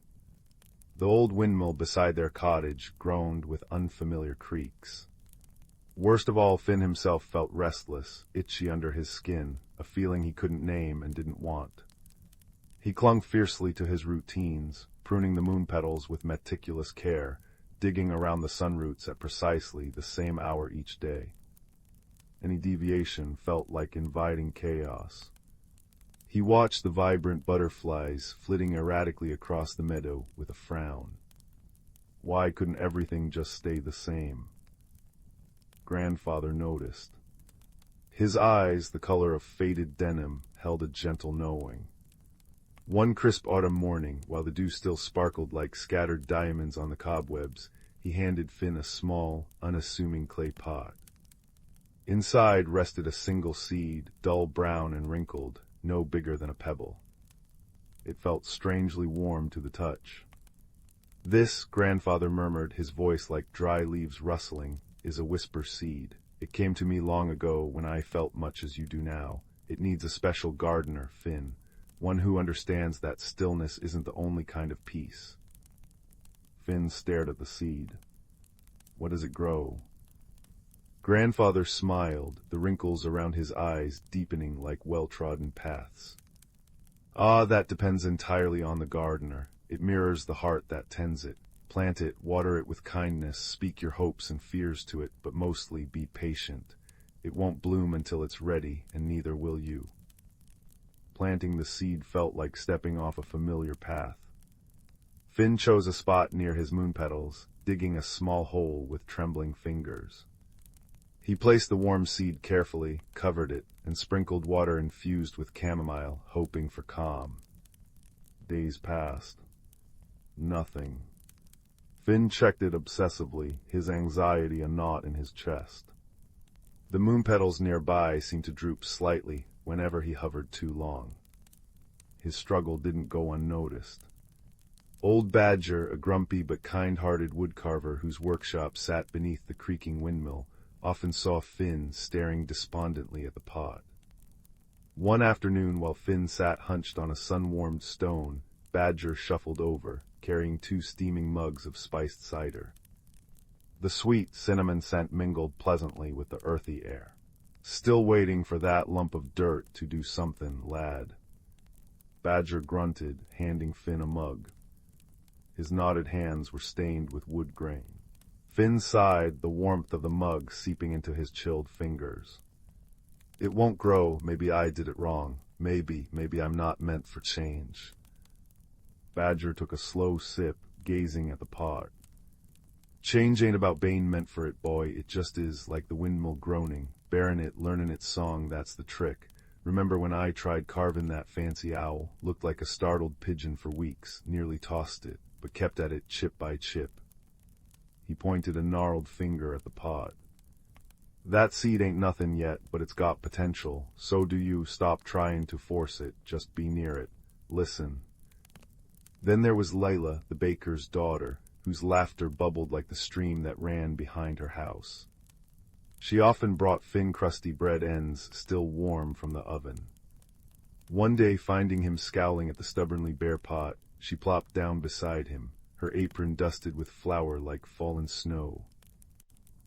The old windmill beside their cottage groaned with unfamiliar creaks. Worst of all, Finn himself felt restless, itchy under his skin, a feeling he couldn't name and didn't want. He clung fiercely to his routines, pruning the moon petals with meticulous care, digging around the sun roots at precisely the same hour each day. Any deviation felt like inviting chaos. He watched the vibrant butterflies flitting erratically across the meadow with a frown. Why couldn't everything just stay the same? Grandfather noticed. His eyes, the color of faded denim, held a gentle knowing. One crisp autumn morning, while the dew still sparkled like scattered diamonds on the cobwebs, he handed Finn a small, unassuming clay pot. Inside rested a single seed, dull brown and wrinkled, no bigger than a pebble. It felt strangely warm to the touch. "This," grandfather murmured, his voice like dry leaves rustling, "is a whisper seed. It came to me long ago when I felt much as you do now. It needs a special gardener, Finn, one who understands that stillness isn't the only kind of peace." Finn stared at the seed. "What does it grow?" Grandfather smiled, the wrinkles around his eyes deepening like well-trodden paths. "Ah, that depends entirely on the gardener. It mirrors the heart that tends it. Plant it, water it with kindness, speak your hopes and fears to it, but mostly be patient. It won't bloom until it's ready, and neither will you." Planting the seed felt like stepping off a familiar path. Finn chose a spot near his moon petals, digging a small hole with trembling fingers. He placed the warm seed carefully, covered it, and sprinkled water infused with chamomile, hoping for calm. Days passed. Nothing. Finn checked it obsessively, his anxiety a knot in his chest. The moon petals nearby seemed to droop slightly whenever he hovered too long. His struggle didn't go unnoticed. Old Badger, a grumpy but kind-hearted woodcarver whose workshop sat beneath the creaking windmill, often saw Finn staring despondently at the pot. One afternoon, while Finn sat hunched on a sun-warmed stone, Badger shuffled over, carrying 2 steaming mugs of spiced cider. The sweet cinnamon scent mingled pleasantly with the earthy air. "Still waiting for that lump of dirt to do something, lad." Badger grunted, handing Finn a mug. His knotted hands were stained with wood grain. Finn sighed, the warmth of the mug seeping into his chilled fingers. "It won't grow. Maybe I did it wrong. Maybe I'm not meant for change." Badger took a slow sip, gazing at the pot. "Change ain't about being meant for it, boy. It just is, like the windmill groaning. Bearing it, learning its song, that's the trick. Remember when I tried carving that fancy owl? Looked like a startled pigeon for weeks, nearly tossed it, but kept at it chip by chip." He pointed a gnarled finger at the pot. "That seed ain't nothing yet, but it's got potential. So do you. Stop trying to force it. Just be near it. Listen." Then there was Layla, the baker's daughter, whose laughter bubbled like the stream that ran behind her house. She often brought Finn crusty bread ends still warm from the oven. One day, finding him scowling at the stubbornly bare pot, she plopped down beside him, her apron dusted with flour like fallen snow.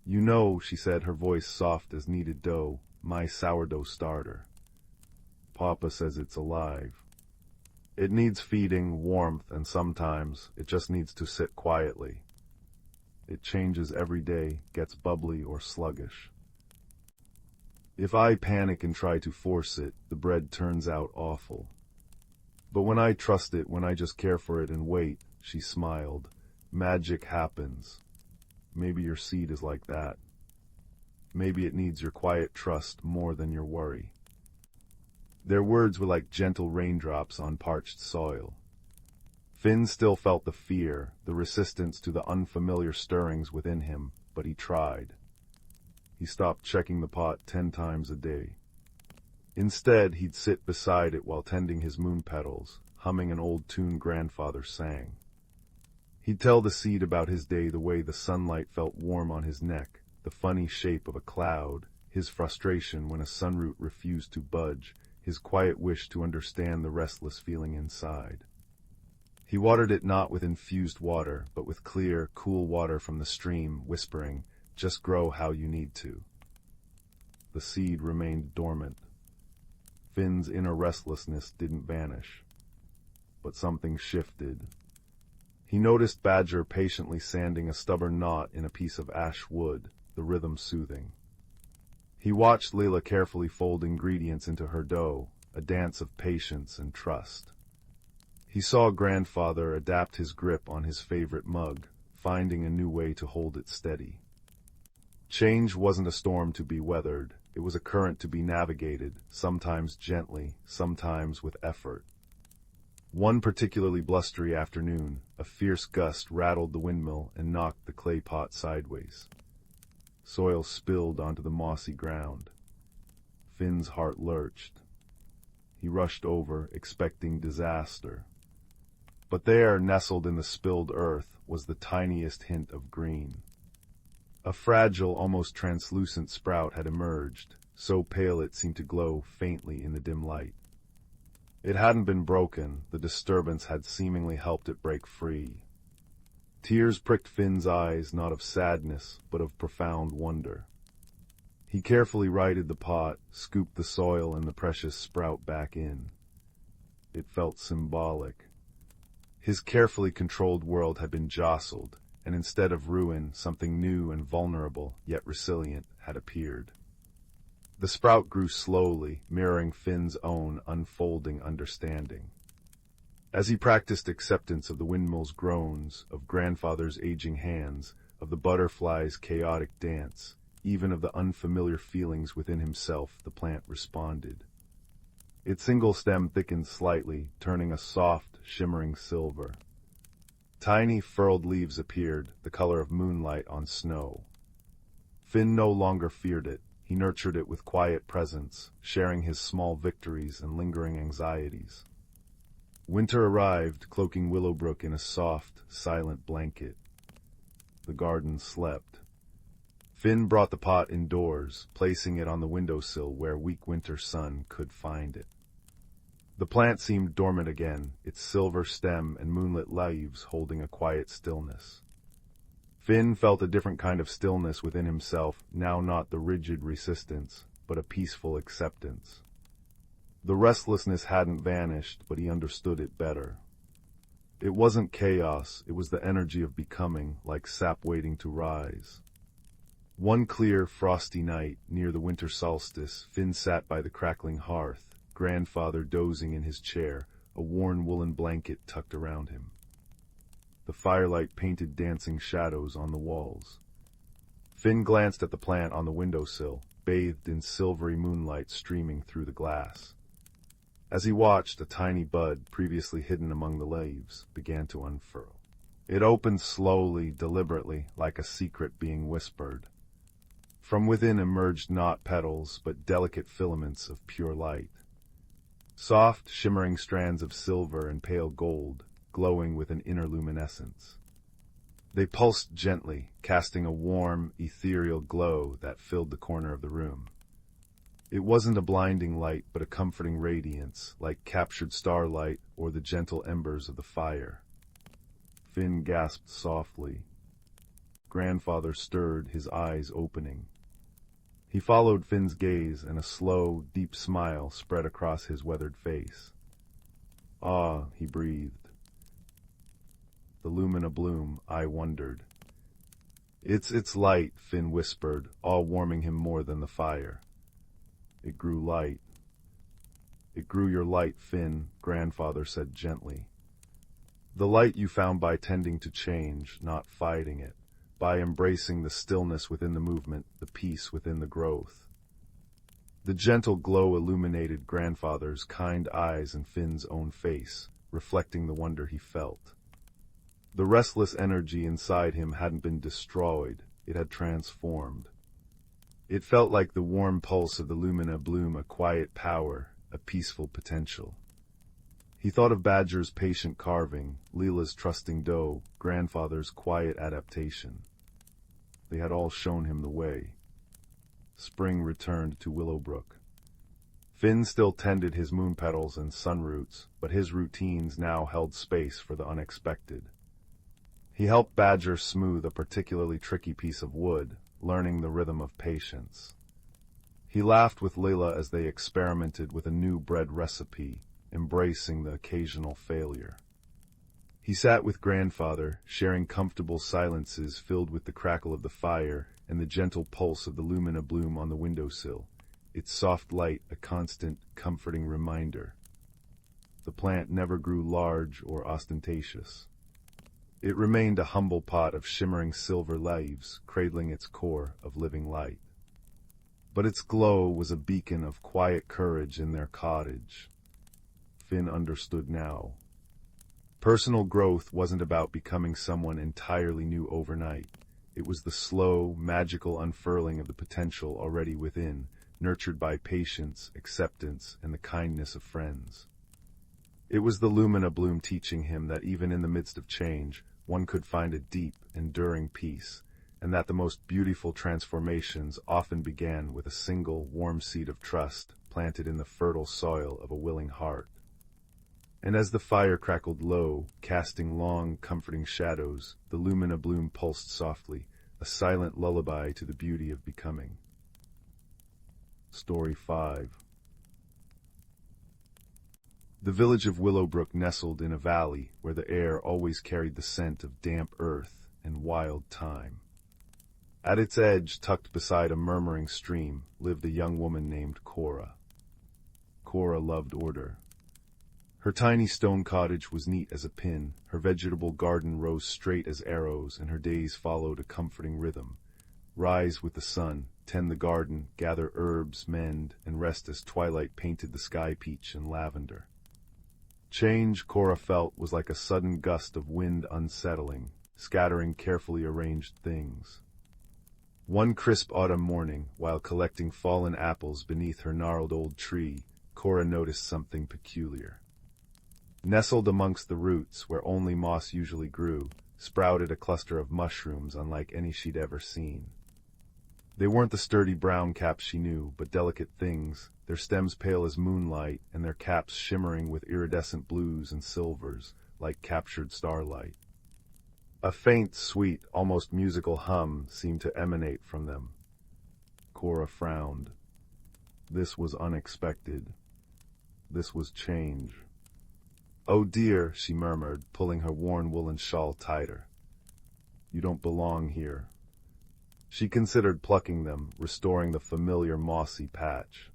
"You know," she said, her voice soft as kneaded dough, "my sourdough starter. Papa says it's alive. It needs feeding, warmth, and sometimes it just needs to sit quietly. It changes every day, gets bubbly or sluggish. If I panic and try to force it, the bread turns out awful. But when I trust it, when I just care for it and wait," she smiled, "magic happens. Maybe your seed is like that. Maybe it needs your quiet trust more than your worry." Their words were like gentle raindrops on parched soil. Finn still felt the fear, the resistance to the unfamiliar stirrings within him, but he tried. He stopped checking the pot 10 times a day. Instead, he'd sit beside it while tending his moon petals, humming an old tune grandfather sang. He'd tell the seed about his day, the way the sunlight felt warm on his neck, the funny shape of a cloud, his frustration when a sunroot refused to budge, his quiet wish to understand the restless feeling inside. He watered it not with infused water, but with clear, cool water from the stream, whispering, Just grow how you need to. The seed remained dormant. Finn's inner restlessness didn't vanish. But something shifted. He noticed Badger patiently sanding a stubborn knot in a piece of ash wood, the rhythm soothing. He watched Leela carefully fold ingredients into her dough, a dance of patience and trust. He saw Grandfather adapt his grip on his favorite mug, finding a new way to hold it steady. Change wasn't a storm to be weathered, it was a current to be navigated, sometimes gently, sometimes with effort. One particularly blustery afternoon, a fierce gust rattled the windmill and knocked the clay pot sideways. Soil spilled onto the mossy ground. Finn's heart lurched. He rushed over, expecting disaster. But there, nestled in the spilled earth, was the tiniest hint of green. A fragile, almost translucent sprout had emerged, so pale it seemed to glow faintly in the dim light. It hadn't been broken, the disturbance had seemingly helped it break free. Tears pricked Finn's eyes, not of sadness, but of profound wonder. He carefully righted the pot, scooped the soil and the precious sprout back in. It felt symbolic. His carefully controlled world had been jostled, and instead of ruin, something new and vulnerable, yet resilient, had appeared. The sprout grew slowly, mirroring Finn's own unfolding understanding. As he practiced acceptance of the windmill's groans, of Grandfather's aging hands, of the butterfly's chaotic dance, even of the unfamiliar feelings within himself, the plant responded. Its single stem thickened slightly, turning a soft, shimmering silver. Tiny, furled leaves appeared, the color of moonlight on snow. Finn no longer feared it. He nurtured it with quiet presence, sharing his small victories and lingering anxieties. Winter arrived, cloaking Willowbrook in a soft, silent blanket. The garden slept. Finn brought the pot indoors, placing it on the windowsill where weak winter sun could find it. The plant seemed dormant again, its silver stem and moonlit leaves holding a quiet stillness. Finn felt a different kind of stillness within himself, now not the rigid resistance, but a peaceful acceptance. The restlessness hadn't vanished, but he understood it better. It wasn't chaos, it was the energy of becoming, like sap waiting to rise. One clear, frosty night, near the winter solstice, Finn sat by the crackling hearth, Grandfather dozing in his chair, a worn woolen blanket tucked around him. The firelight painted dancing shadows on the walls. Finn glanced at the plant on the windowsill, bathed in silvery moonlight streaming through the glass. As he watched, a tiny bud, previously hidden among the leaves, began to unfurl. It opened slowly, deliberately, like a secret being whispered. From within emerged not petals, but delicate filaments of pure light. Soft, shimmering strands of silver and pale gold, glowing with an inner luminescence. They pulsed gently, casting a warm, ethereal glow that filled the corner of the room. It wasn't a blinding light, but a comforting radiance, like captured starlight or the gentle embers of the fire. Finn gasped softly. Grandfather stirred, his eyes opening. He followed Finn's gaze, and a slow, deep smile spread across his weathered face. "Ah," he breathed. The lumina bloom, I wondered. It's light," Finn whispered, all warming him more than the fire. It grew light. "It grew your light, Finn," Grandfather said gently. "The light you found by tending to change, not fighting it, by embracing the stillness within the movement, the peace within the growth." The gentle glow illuminated Grandfather's kind eyes and Finn's own face, reflecting the wonder he felt. The restless energy inside him hadn't been destroyed, it had transformed. It felt like the warm pulse of the lumina bloom, a quiet power, a peaceful potential. He thought of Badger's patient carving, Leela's trusting dough, Grandfather's quiet adaptation. They had all shown him the way. Spring returned to Willowbrook. Finn still tended his moon petals and sun roots, but his routines now held space for the unexpected. He helped Badger smooth a particularly tricky piece of wood, learning the rhythm of patience. He laughed with Layla as they experimented with a new bread recipe, embracing the occasional failure. He sat with grandfather, sharing comfortable silences filled with the crackle of the fire and the gentle pulse of the lumina bloom on the windowsill, its soft light a constant, comforting reminder. The plant never grew large or ostentatious. It remained a humble pot of shimmering silver leaves, cradling its core of living light. But its glow was a beacon of quiet courage in their cottage. Finn understood now. Personal growth wasn't about becoming someone entirely new overnight. It was the slow, magical unfurling of the potential already within, nurtured by patience, acceptance, and the kindness of friends. It was the lumina bloom teaching him that even in the midst of change, one could find a deep, enduring peace, and that the most beautiful transformations often began with a single, warm seed of trust planted in the fertile soil of a willing heart. And as the fire crackled low, casting long, comforting shadows, the lumina bloom pulsed softly, a silent lullaby to the beauty of becoming. Story 5. The village of Willowbrook nestled in a valley where the air always carried the scent of damp earth and wild thyme. At its edge, tucked beside a murmuring stream, lived a young woman named Cora. Cora loved order. Her tiny stone cottage was neat as a pin, her vegetable garden rose straight as arrows, and her days followed a comforting rhythm. Rise with the sun, tend the garden, gather herbs, mend, and rest as twilight painted the sky peach and lavender. Change, Cora felt, was like a sudden gust of wind unsettling, scattering carefully arranged things. One crisp autumn morning, while collecting fallen apples beneath her gnarled old tree, Cora noticed something peculiar. Nestled amongst the roots, where only moss usually grew, sprouted a cluster of mushrooms unlike any she'd ever seen. They weren't the sturdy brown caps she knew, but delicate things, their stems pale as moonlight, and their caps shimmering with iridescent blues and silvers, like captured starlight. A faint, sweet, almost musical hum seemed to emanate from them. Cora frowned. This was unexpected. This was change. "Oh dear," she murmured, pulling her worn woolen shawl tighter. "You don't belong here." She considered plucking them, restoring the familiar mossy patch.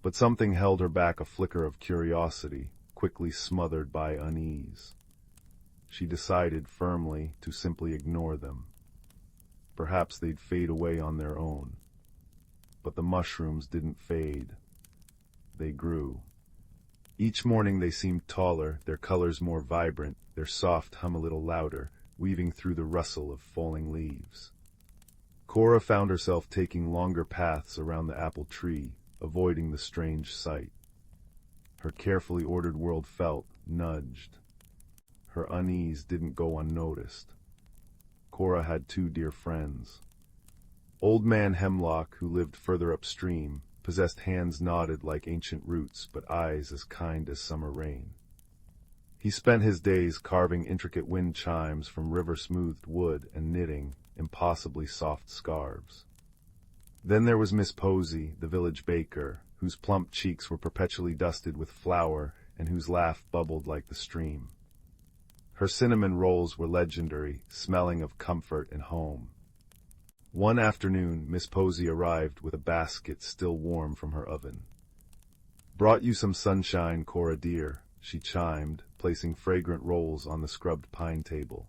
But something held her back, a flicker of curiosity, quickly smothered by unease. She decided firmly to simply ignore them. Perhaps they'd fade away on their own. But the mushrooms didn't fade. They grew. Each morning they seemed taller, their colors more vibrant, their soft hum a little louder, weaving through the rustle of falling leaves. Cora found herself taking longer paths around the apple tree, avoiding the strange sight. Her carefully ordered world felt, nudged. Her unease didn't go unnoticed. Cora had two dear friends. Old Man Hemlock, who lived further upstream, possessed hands knotted like ancient roots, but eyes as kind as summer rain. He spent his days carving intricate wind chimes from river-smoothed wood and knitting impossibly soft scarves. Then there was Miss Posy, the village baker, whose plump cheeks were perpetually dusted with flour and whose laugh bubbled like the stream. Her cinnamon rolls were legendary, smelling of comfort and home. One afternoon, Miss Posy arrived with a basket still warm from her oven. "Brought you some sunshine, Cora dear," she chimed, placing fragrant rolls on the scrubbed pine table.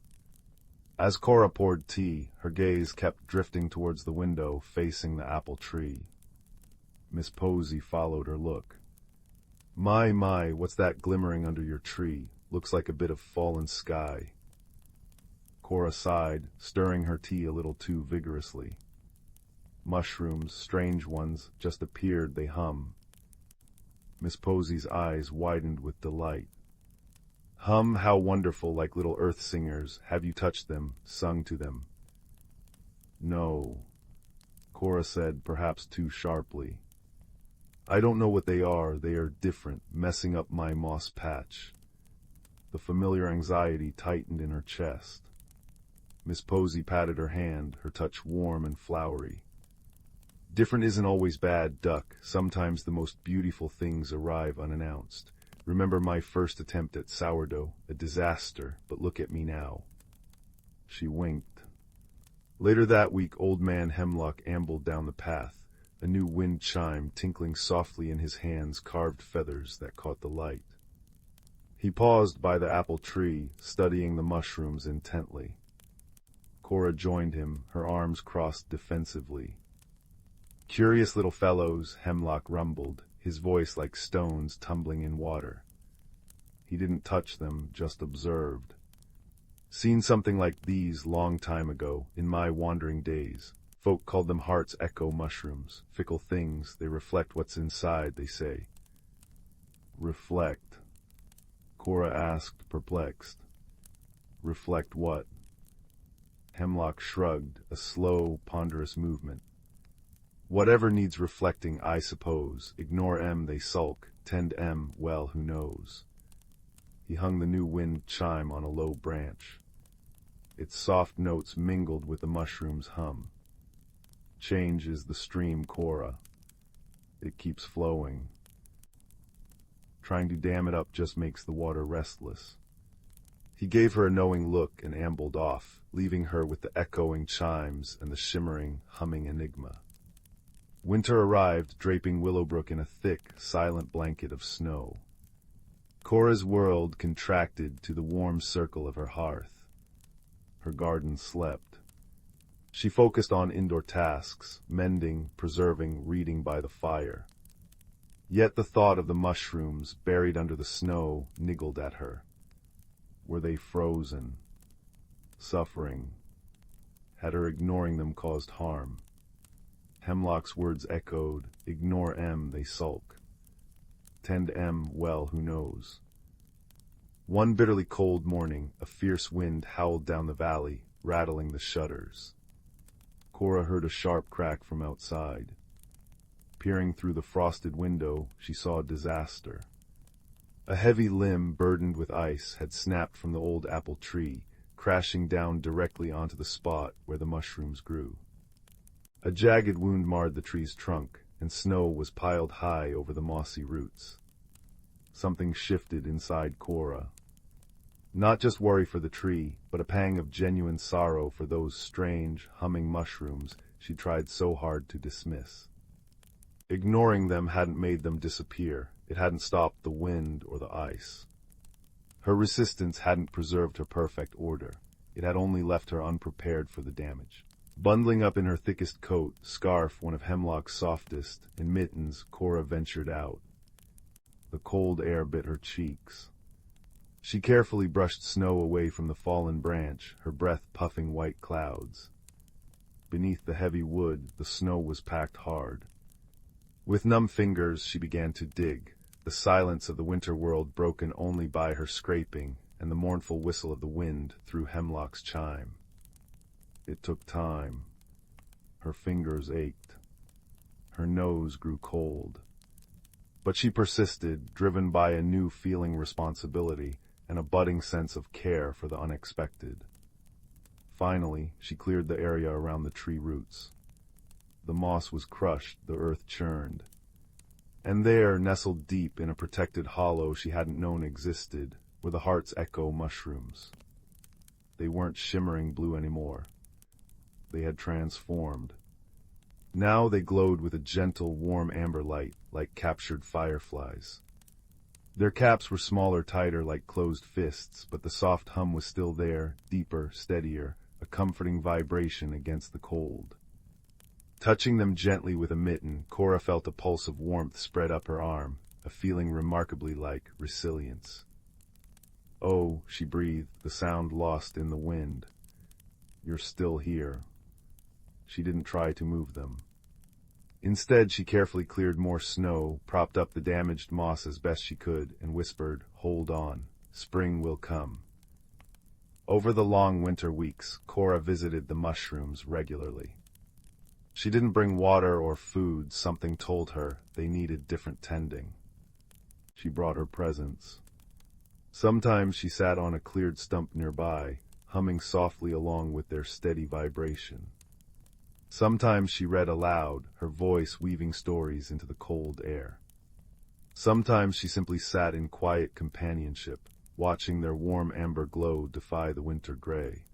As Cora poured tea, her gaze kept drifting towards the window facing the apple tree. Miss Posy followed her look. My, what's that glimmering under your tree? Looks like a bit of fallen sky." Cora sighed, stirring her tea a little too vigorously. "Mushrooms, strange ones, just appeared, they hum." Miss Posy's eyes widened with delight. "Hum, how wonderful, like little earth singers. Have you touched them, sung to them?" "No," Cora said, perhaps too sharply. "I don't know what they are different, messing up my moss patch." The familiar anxiety tightened in her chest. Miss Posy patted her hand, her touch warm and flowery. Different isn't always bad, Duck. Sometimes the most beautiful things arrive unannounced. Remember my first attempt at sourdough? A disaster, but look at me now. She winked. Later that week, Old Man Hemlock ambled down the path, a new wind chime tinkling softly in his hands, carved feathers that caught the light. He paused by the apple tree, studying the mushrooms intently. Cora joined him, her arms crossed defensively. "Curious little fellows," Hemlock rumbled, his voice like stones tumbling in water. He didn't touch them, just observed. "Seen something like these long time ago, in my wandering days. Folk called them heart's echo mushrooms. Fickle things, they reflect what's inside, they say." "Reflect?" Cora asked, perplexed. "Reflect what?" Hemlock shrugged, a slow, ponderous movement. "Whatever needs reflecting, I suppose. Ignore em, they sulk. Tend em, well, who knows?" He hung the new wind chime on a low branch. Its soft notes mingled with the mushroom's hum. "Change is the stream, Cora. It keeps flowing. Trying to dam it up just makes the water restless." He gave her a knowing look and ambled off, leaving her with the echoing chimes and the shimmering, humming enigma. Winter arrived, draping Willowbrook in a thick, silent blanket of snow. Cora's world contracted to the warm circle of her hearth. Her garden slept. She focused on indoor tasks, mending, preserving, reading by the fire. Yet the thought of the mushrooms, buried under the snow, niggled at her. Were they frozen? Suffering? Had her ignoring them caused harm? Hemlock's words echoed, "Ignore em, they sulk. Tend em, well, who knows?" One bitterly cold morning, a fierce wind howled down the valley, rattling the shutters. Cora heard a sharp crack from outside. Peering through the frosted window, she saw disaster. A heavy limb burdened with ice had snapped from the old apple tree, crashing down directly onto the spot where the mushrooms grew. A jagged wound marred the tree's trunk, and snow was piled high over the mossy roots. Something shifted inside Cora. Not just worry for the tree, but a pang of genuine sorrow for those strange, humming mushrooms she tried so hard to dismiss. Ignoring them hadn't made them disappear. It hadn't stopped the wind or the ice. Her resistance hadn't preserved her perfect order. It had only left her unprepared for the damage. Bundling up in her thickest coat, scarf, one of Hemlock's softest, and mittens, Cora ventured out. The cold air bit her cheeks. She carefully brushed snow away from the fallen branch, her breath puffing white clouds. Beneath the heavy wood, the snow was packed hard. With numb fingers, she began to dig, the silence of the winter world broken only by her scraping and the mournful whistle of the wind through Hemlock's chime. It took time. Her fingers ached. Her nose grew cold. But she persisted, driven by a new feeling responsibility and a budding sense of care for the unexpected. Finally, she cleared the area around the tree roots. The moss was crushed, the earth churned. And there, nestled deep in a protected hollow she hadn't known existed, were the heart's echo mushrooms. They weren't shimmering blue anymore. They had transformed. Now they glowed with a gentle, warm amber light, like captured fireflies. Their caps were smaller, tighter, like closed fists, but the soft hum was still there, deeper, steadier, a comforting vibration against the cold. Touching them gently with a mitten, Cora felt a pulse of warmth spread up her arm, a feeling remarkably like resilience. "Oh," she breathed, the sound lost in the wind. "You're still here." She didn't try to move them. Instead, she carefully cleared more snow, propped up the damaged moss as best she could, and whispered, "Hold on. Spring will come." Over the long winter weeks, Cora visited the mushrooms regularly. She didn't bring water or food. Something told her they needed different tending. She brought her presents. Sometimes she sat on a cleared stump nearby, humming softly along with their steady vibration. Sometimes she read aloud, her voice weaving stories into the cold air. Sometimes she simply sat in quiet companionship, watching their warm amber glow defy the winter gray.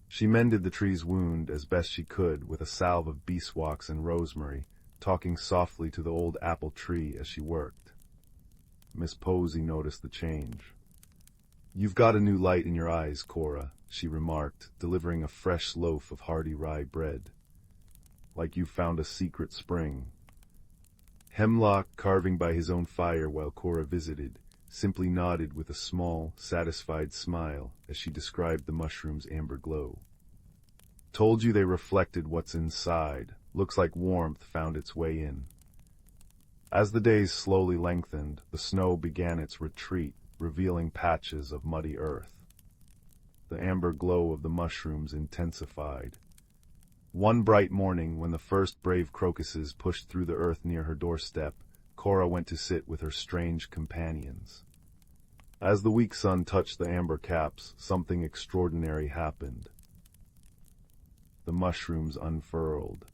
She mended the tree's wound as best she could with a salve of beeswax and rosemary, talking softly to the old apple tree as she worked. Miss Posey noticed the change. "You've got a new light in your eyes, Cora," she remarked, delivering a fresh loaf of hearty rye bread. "Like you've found a secret spring." Hemlock, carving by his own fire while Cora visited, simply nodded with a small, satisfied smile as she described the mushroom's amber glow. "Told you they reflected what's inside. Looks like warmth found its way in." As the days slowly lengthened, the snow began its retreat, revealing patches of muddy earth. The amber glow of the mushrooms intensified. One bright morning, when the first brave crocuses pushed through the earth near her doorstep, Cora went to sit with her strange companions. As the weak sun touched the amber caps, something extraordinary happened. The mushrooms unfurled.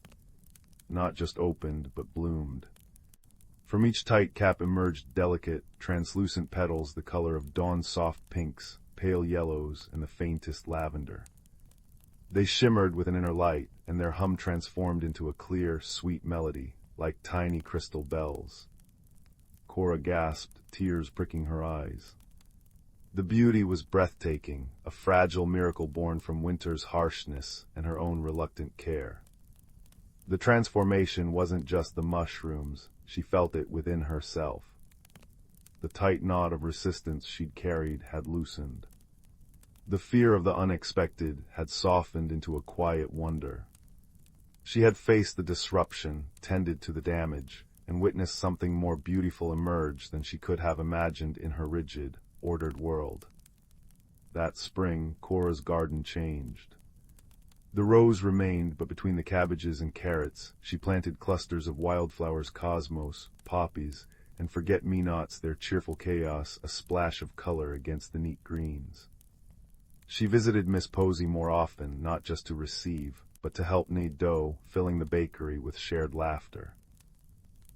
Not just opened, but bloomed. From each tight cap emerged delicate, translucent petals the color of dawn's soft pinks, pale yellows, and the faintest lavender. They shimmered with an inner light, and their hum transformed into a clear, sweet melody, like tiny crystal bells. Cora gasped, tears pricking her eyes. The beauty was breathtaking, a fragile miracle born from winter's harshness and her own reluctant care. The transformation wasn't just the mushrooms, she felt it within herself. The tight knot of resistance she'd carried had loosened. The fear of the unexpected had softened into a quiet wonder. She had faced the disruption, tended to the damage, and witnessed something more beautiful emerge than she could have imagined in her rigid, ordered world. That spring, Cora's garden changed. The rose remained, but between the cabbages and carrots, she planted clusters of wildflowers, cosmos, poppies, and forget-me-nots, their cheerful chaos a splash of color against the neat greens. She visited Miss Posey more often, not just to receive, but to help knead dough, filling the bakery with shared laughter.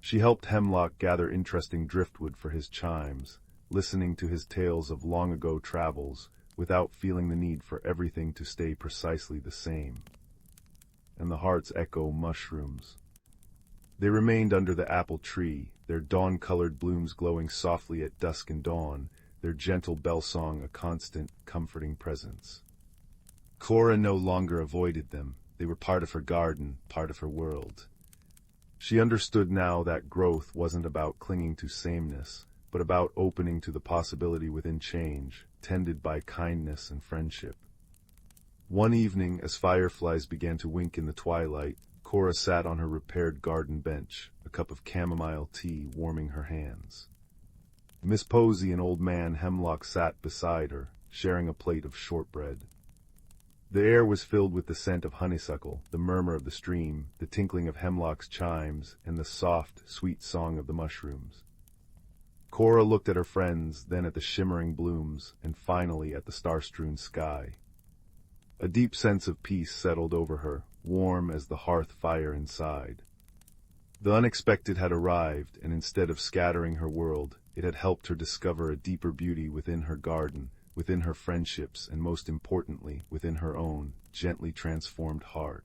She helped Hemlock gather interesting driftwood for his chimes, listening to his tales of long-ago travels, without feeling the need for everything to stay precisely the same. And the heart's echo mushrooms. They remained under the apple tree, their dawn-colored blooms glowing softly at dusk and dawn, their gentle bell song a constant, comforting presence. Cora no longer avoided them. They were part of her garden, part of her world. She understood now that growth wasn't about clinging to sameness, but about opening to the possibility within change, tended by kindness and friendship. One evening, as fireflies began to wink in the twilight, Cora sat on her repaired garden bench, a cup of chamomile tea warming her hands. Miss Posey and old man Hemlock sat beside her, sharing a plate of shortbread. The air was filled with the scent of honeysuckle, the murmur of the stream, the tinkling of Hemlock's chimes, and the soft, sweet song of the mushrooms. Cora looked at her friends, then at the shimmering blooms, and finally at the star-strewn sky. A deep sense of peace settled over her, warm as the hearth fire inside. The unexpected had arrived, and instead of scattering her world, it had helped her discover a deeper beauty within her garden, within her friendships, and most importantly, within her own, gently transformed heart.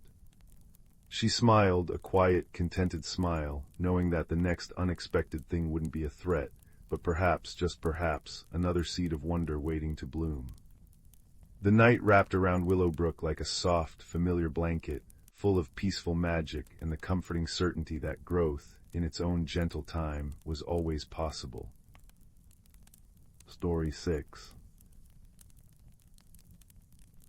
She smiled, a quiet, contented smile, knowing that the next unexpected thing wouldn't be a threat, but perhaps, just perhaps, another seed of wonder waiting to bloom. The night wrapped around Willowbrook like a soft, familiar blanket, full of peaceful magic and the comforting certainty that growth, in its own gentle time, was always possible. Story 6.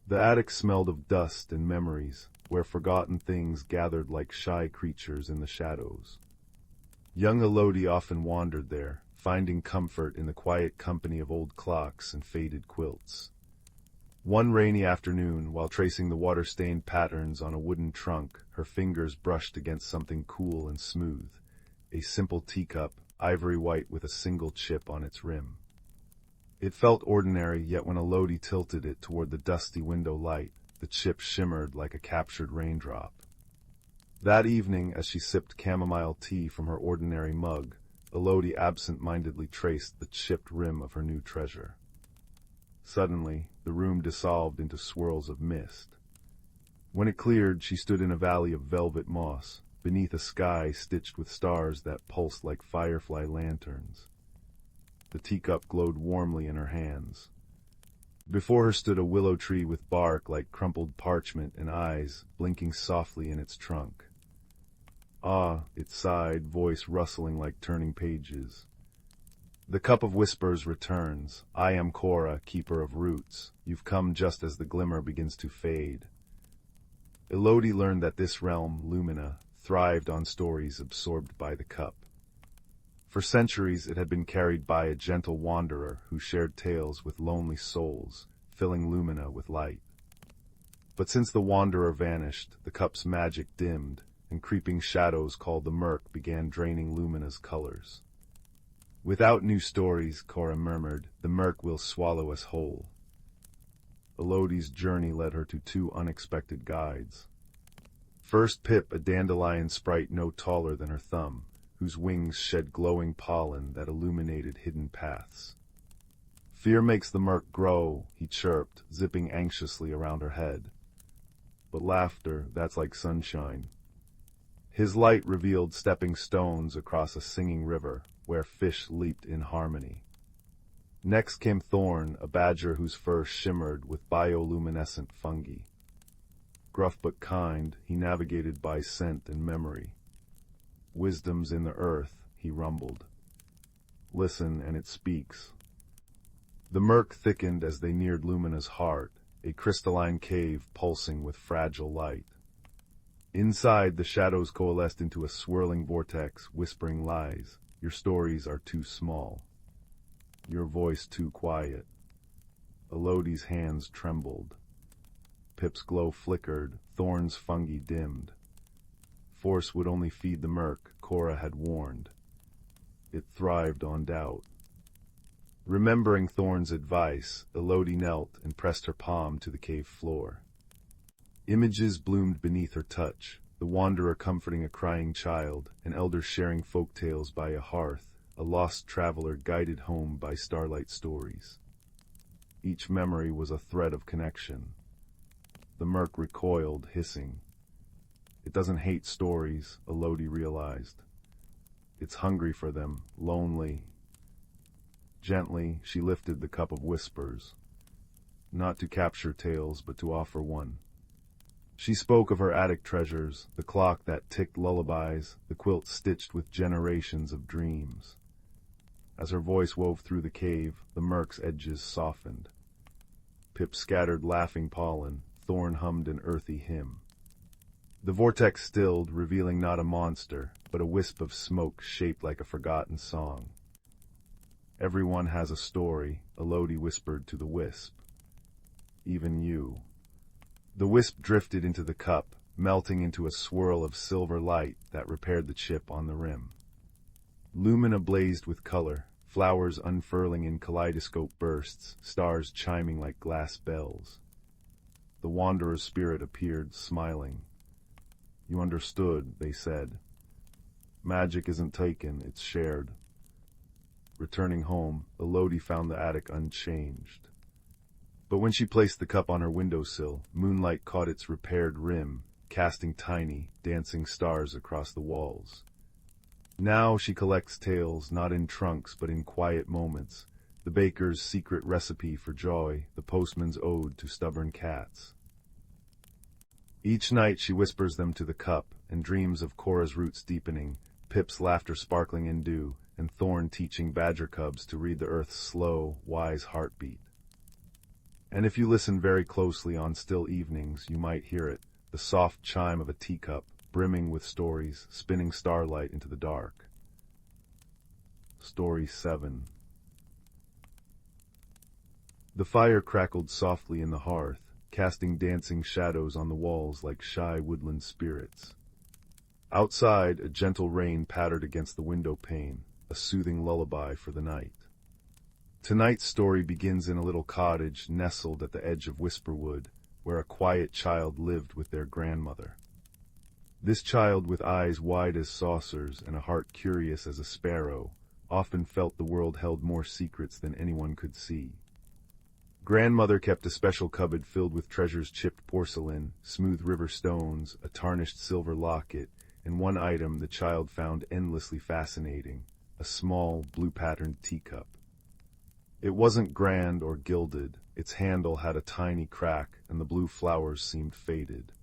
The attic smelled of dust and memories, where forgotten things gathered like shy creatures in the shadows. Young Elodie often wandered there, finding comfort in the quiet company of old clocks and faded quilts. One rainy afternoon, while tracing the water-stained patterns on a wooden trunk, her fingers brushed against something cool and smooth, a simple teacup, ivory white with a single chip on its rim. It felt ordinary, yet when Elodie tilted it toward the dusty window light, the chip shimmered like a captured raindrop. That evening, as she sipped chamomile tea from her ordinary mug, Elodie absent-mindedly traced the chipped rim of her new treasure. Suddenly, the room dissolved into swirls of mist. When it cleared, she stood in a valley of velvet moss, beneath a sky stitched with stars that pulsed like firefly lanterns. The teacup glowed warmly in her hands. Before her stood a willow tree with bark like crumpled parchment and eyes blinking softly in its trunk. "Ah," it sighed, voice rustling like turning pages. "The cup of whispers returns. I am Cora, keeper of roots. You've come just as the glimmer begins to fade." Elodie learned that this realm, Lumina, thrived on stories absorbed by the cup. For centuries it had been carried by a gentle wanderer who shared tales with lonely souls, filling Lumina with light. But since the wanderer vanished, the cup's magic dimmed, and creeping shadows called the murk began draining Lumina's colors. "Without new stories," Cora murmured, "the murk will swallow us whole." Elodie's journey led her to two unexpected guides. First Pip, a dandelion sprite no taller than her thumb, whose wings shed glowing pollen that illuminated hidden paths. "Fear makes the murk grow," he chirped, zipping anxiously around her head. "But laughter, that's like sunshine." His light revealed stepping stones across a singing river, where fish leaped in harmony. Next came Thorn, a badger whose fur shimmered with bioluminescent fungi. Gruff but kind, he navigated by scent and memory. "Wisdom's in the earth," he rumbled. "Listen, and it speaks." The murk thickened as they neared Lumina's heart, a crystalline cave pulsing with fragile light. Inside, the shadows coalesced into a swirling vortex, whispering lies. "Your stories are too small. Your voice too quiet." Elodie's hands trembled. Pip's glow flickered, Thorn's fungi dimmed. Force would only feed the murk, Cora had warned. It thrived on doubt. Remembering Thorn's advice, Elodie knelt and pressed her palm to the cave floor. Images bloomed beneath her touch, the wanderer comforting a crying child, an elder sharing folk tales by a hearth, a lost traveler guided home by starlight stories. Each memory was a thread of connection. The murk recoiled, hissing. It doesn't hate stories, Elodie realized. It's hungry for them, lonely. Gently, she lifted the cup of whispers. Not to capture tales, but to offer one. She spoke of her attic treasures, the clock that ticked lullabies, the quilt stitched with generations of dreams. As her voice wove through the cave, the murk's edges softened. Pip scattered laughing pollen, Thorn hummed an earthy hymn. The vortex stilled, revealing not a monster, but a wisp of smoke shaped like a forgotten song. "Everyone has a story," Elodie whispered to the wisp. "Even you." The wisp drifted into the cup, melting into a swirl of silver light that repaired the chip on the rim. Lumina blazed with color, flowers unfurling in kaleidoscope bursts, stars chiming like glass bells. The wanderer's spirit appeared, smiling. "You understood," they said. "Magic isn't taken, it's shared." Returning home, Elodie found the attic unchanged. But when she placed the cup on her windowsill, moonlight caught its repaired rim, casting tiny, dancing stars across the walls. Now she collects tales, not in trunks but in quiet moments, the baker's secret recipe for joy, the postman's ode to stubborn cats. Each night she whispers them to the cup, and dreams of Cora's roots deepening, Pip's laughter sparkling in dew, and Thorn teaching badger cubs to read the earth's slow, wise heartbeat. And if you listen very closely on still evenings, you might hear it, the soft chime of a teacup, brimming with stories, spinning starlight into the dark. Story 7. The fire crackled softly in the hearth, casting dancing shadows on the walls like shy woodland spirits. Outside, a gentle rain pattered against the window pane, a soothing lullaby for the night. Tonight's story begins in a little cottage nestled at the edge of Whisperwood, where a quiet child lived with their grandmother. This child, with eyes wide as saucers and a heart curious as a sparrow, often felt the world held more secrets than anyone could see. Grandmother kept a special cupboard filled with treasures: chipped porcelain, smooth river stones, a tarnished silver locket, and one item the child found endlessly fascinating: a small, blue-patterned teacup. It wasn't grand or gilded. Its handle had a tiny crack, and the blue flowers seemed faded.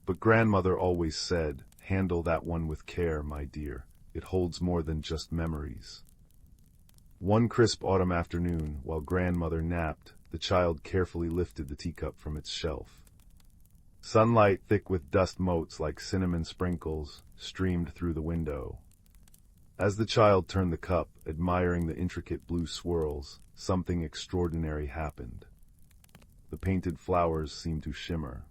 But grandmother always said, "Handle that one with care, my dear. It holds more than just memories." One crisp autumn afternoon, while grandmother napped, the child carefully lifted the teacup from its shelf. Sunlight, thick with dust motes like cinnamon sprinkles, streamed through the window. As the child turned the cup, admiring the intricate blue swirls, something extraordinary happened. The painted flowers seemed to shimmer.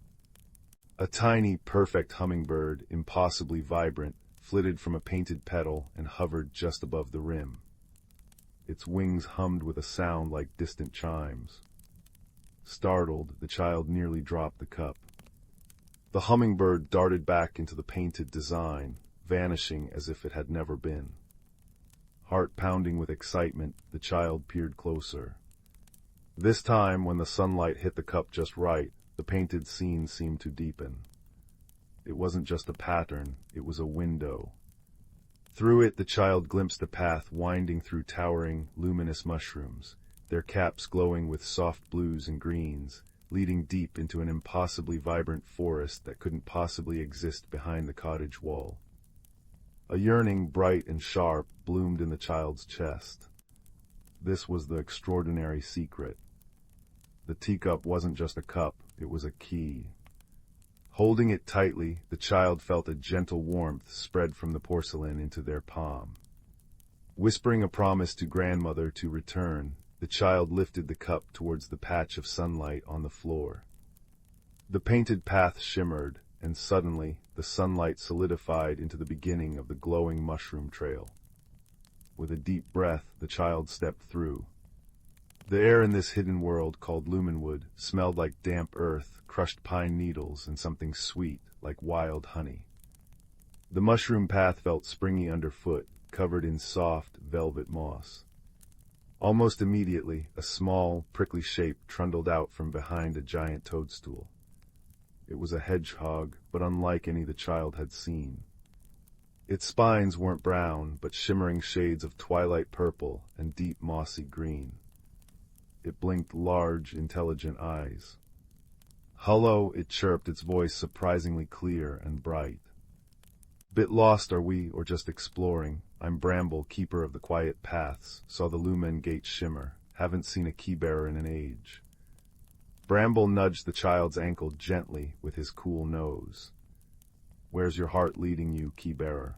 A tiny, perfect hummingbird, impossibly vibrant, flitted from a painted petal and hovered just above the rim. Its wings hummed with a sound like distant chimes. Startled, the child nearly dropped the cup. The hummingbird darted back into the painted design, vanishing as if it had never been. Heart pounding with excitement, the child peered closer. This time, when the sunlight hit the cup just right, the painted scene seemed to deepen. It wasn't just a pattern, it was a window. Through it, the child glimpsed a path winding through towering, luminous mushrooms, their caps glowing with soft blues and greens, leading deep into an impossibly vibrant forest that couldn't possibly exist behind the cottage wall. A yearning, bright and sharp, bloomed in the child's chest. This was the extraordinary secret. The teacup wasn't just a cup, it was a key. Holding it tightly, the child felt a gentle warmth spread from the porcelain into their palm. Whispering a promise to grandmother to return, the child lifted the cup towards the patch of sunlight on the floor. The painted path shimmered, and suddenly the sunlight solidified into the beginning of the glowing mushroom trail. With a deep breath, the child stepped through. The air in this hidden world, called Lumenwood, smelled like damp earth, crushed pine needles, and something sweet, like wild honey. The mushroom path felt springy underfoot, covered in soft, velvet moss. Almost immediately, a small, prickly shape trundled out from behind a giant toadstool. It was a hedgehog, but unlike any the child had seen. Its spines weren't brown, but shimmering shades of twilight purple and deep mossy green. It blinked large, intelligent eyes. "Hello," it chirped, its voice surprisingly clear and bright. "Bit lost, are we, or just exploring? I'm Bramble, keeper of the quiet paths, saw the lumen gate shimmer, haven't seen a key-bearer in an age." Bramble nudged the child's ankle gently with his cool nose. "Where's your heart leading you, key-bearer?"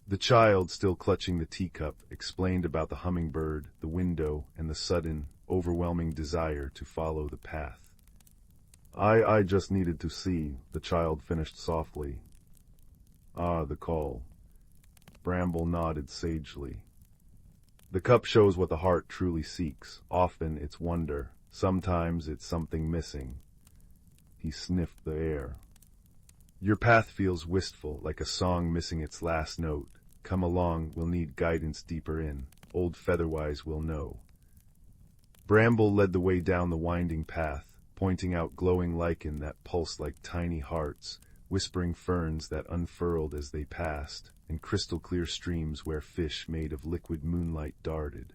The child, still clutching the teacup, explained about the hummingbird, the window, and the sudden, overwhelming desire to follow the path. I just needed to see," the child finished softly. "Ah, the call." Bramble nodded sagely. "The cup shows what the heart truly seeks. Often it's wonder, sometimes it's something missing." He sniffed the air. "Your path feels wistful, like a song missing its last note. Come along, we'll need guidance deeper in. Old Featherwise will know." Bramble led the way down the winding path, pointing out glowing lichen that pulsed like tiny hearts, whispering ferns that unfurled as they passed, and crystal-clear streams where fish made of liquid moonlight darted.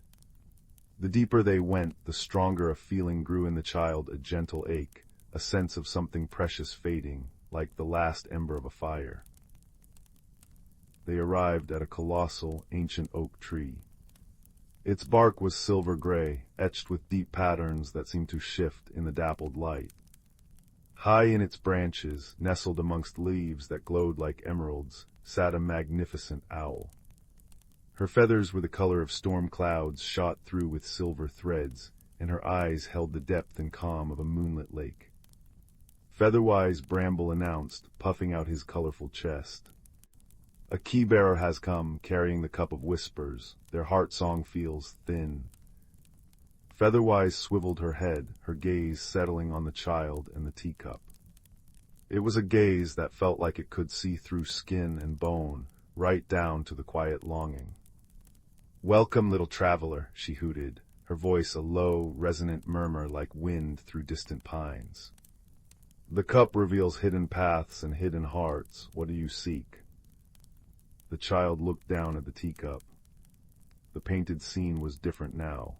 The deeper they went, the stronger a feeling grew in the child, a gentle ache, a sense of something precious fading, like the last ember of a fire. They arrived at a colossal, ancient oak tree. Its bark was silver gray, etched with deep patterns that seemed to shift in the dappled light. High in its branches, nestled amongst leaves that glowed like emeralds, sat a magnificent owl. Her feathers were the color of storm clouds shot through with silver threads, and her eyes held the depth and calm of a moonlit lake. "Featherwise," Bramble announced, puffing out his colorful chest. "A key-bearer has come, carrying the cup of whispers. Their heart song feels thin, Featherwise swiveled her head, her gaze settling on the child and the teacup. It was a gaze that felt like it could see through skin and bone, right down to the quiet longing. "Welcome, little traveler," she hooted, her voice a low, resonant murmur like wind through distant pines. "The cup reveals hidden paths and hidden hearts. What do you seek?" The child looked down at the teacup. The painted scene was different now.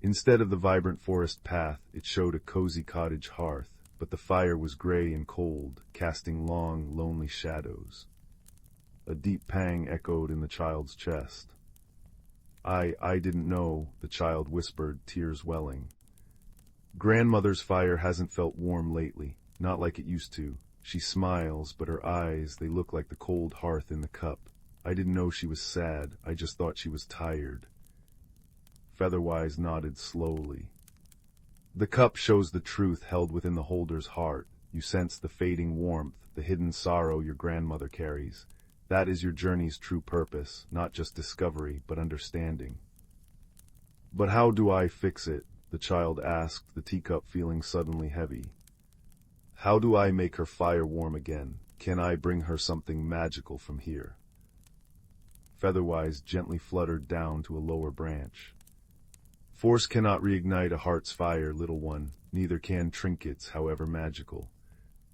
Instead of the vibrant forest path, it showed a cozy cottage hearth, but the fire was gray and cold, casting long, lonely shadows. A deep pang echoed in the child's chest. I didn't know," the child whispered, tears welling. "Grandmother's fire hasn't felt warm lately, not like it used to. She smiles, but her eyes, they look like the cold hearth in the cup. I didn't know she was sad, I just thought she was tired." Featherwise nodded slowly. "The cup shows the truth held within the holder's heart. You sense the fading warmth, the hidden sorrow your grandmother carries. That is your journey's true purpose, not just discovery, but understanding." "But how do I fix it?" the child asked, the teacup feeling suddenly heavy. "How do I make her fire warm again? Can I bring her something magical from here?" Featherwise gently fluttered down to a lower branch. "Force cannot reignite a heart's fire, little one, neither can trinkets, however magical.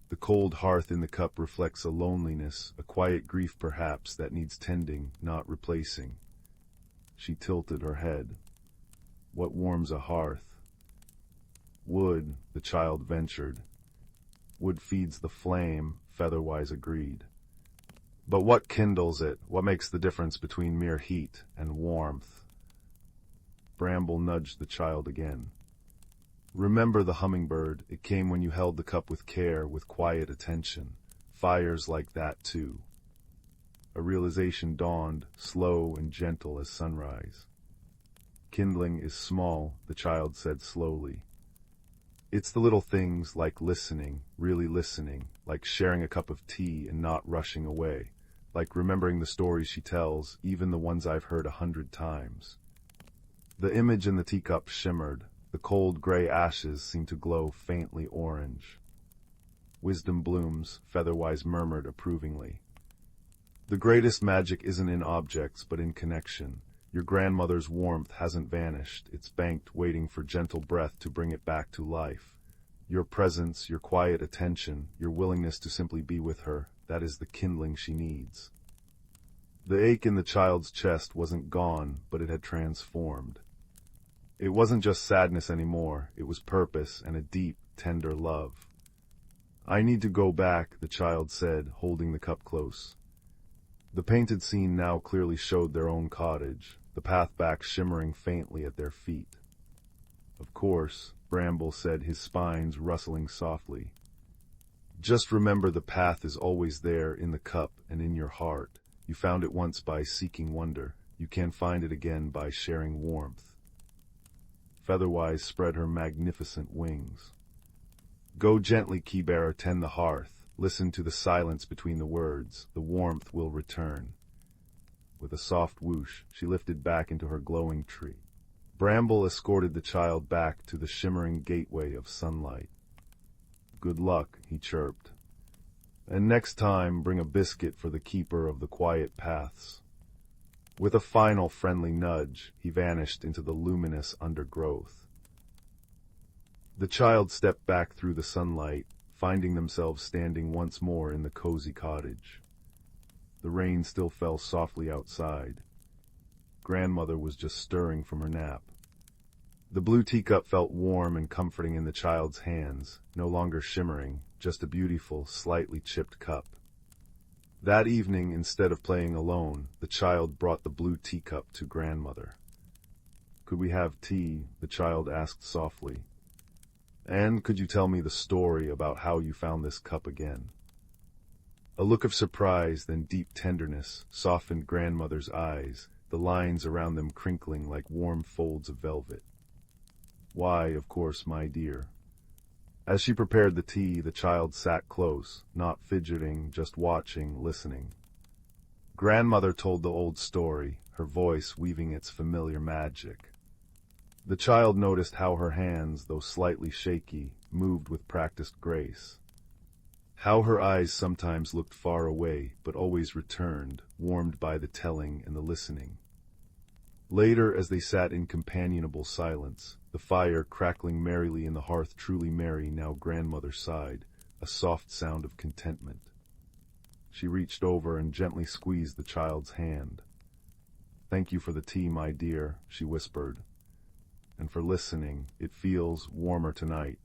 The cold hearth in the cup reflects a loneliness, a quiet grief perhaps, that needs tending, not replacing." She tilted her head. "What warms a hearth?" "Wood," the child ventured. "Wood feeds the flame," Featherwise agreed. "But what kindles it? What makes the difference between mere heat and warmth?" Bramble nudged the child again. "Remember the hummingbird. It came when you held the cup with care, with quiet attention. Fires like that, too." A realization dawned, slow and gentle as sunrise. "Kindling is small," the child said slowly. "It's the little things, like listening, really listening, like sharing a cup of tea and not rushing away, like remembering the stories she tells, even the ones I've heard 100 times." The image in the teacup shimmered. The cold gray ashes seemed to glow faintly orange. "Wisdom blooms," Featherwise murmured approvingly. "The greatest magic isn't in objects, but in connection. Your grandmother's warmth hasn't vanished. It's banked, waiting for gentle breath to bring it back to life. Your presence, your quiet attention, your willingness to simply be with her, that is the kindling she needs." The ache in the child's chest wasn't gone, but it had transformed. It wasn't just sadness anymore, it was purpose and a deep, tender love. "I need to go back," the child said, holding the cup close. The painted scene now clearly showed their own cottage, the path back shimmering faintly at their feet. "Of course," Bramble said, his spines rustling softly. "Just remember the path is always there, in the cup and in your heart. You found it once by seeking wonder. You can find it again by sharing warmth." Featherwise spread her magnificent wings. "Go gently, key-bearer, tend the hearth. Listen to the silence between the words. The warmth will return." With a soft whoosh, she lifted back into her glowing tree. Bramble escorted the child back to the shimmering gateway of sunlight. "Good luck," he chirped. "And next time, bring a biscuit for the keeper of the quiet paths." With a final friendly nudge, he vanished into the luminous undergrowth. The child stepped back through the sunlight, finding themselves standing once more in the cozy cottage. The rain still fell softly outside. Grandmother was just stirring from her nap. The blue teacup felt warm and comforting in the child's hands, no longer shimmering, just a beautiful, slightly chipped cup. That evening, instead of playing alone, the child brought the blue teacup to grandmother. "Could we have tea?" the child asked softly. "And could you tell me the story about how you found this cup again?" A look of surprise, then deep tenderness, softened grandmother's eyes, the lines around them crinkling like warm folds of velvet. "Why, of course, my dear." As she prepared the tea, the child sat close, not fidgeting, just watching, listening. Grandmother told the old story, her voice weaving its familiar magic. The child noticed how her hands, though slightly shaky, moved with practiced grace. How her eyes sometimes looked far away, but always returned, warmed by the telling and the listening. Later, as they sat in companionable silence, the fire crackling merrily in the hearth, truly merry now, grandmother sighed, a soft sound of contentment. She reached over and gently squeezed the child's hand. "Thank you for the tea, my dear," she whispered. "And for listening. It feels warmer tonight."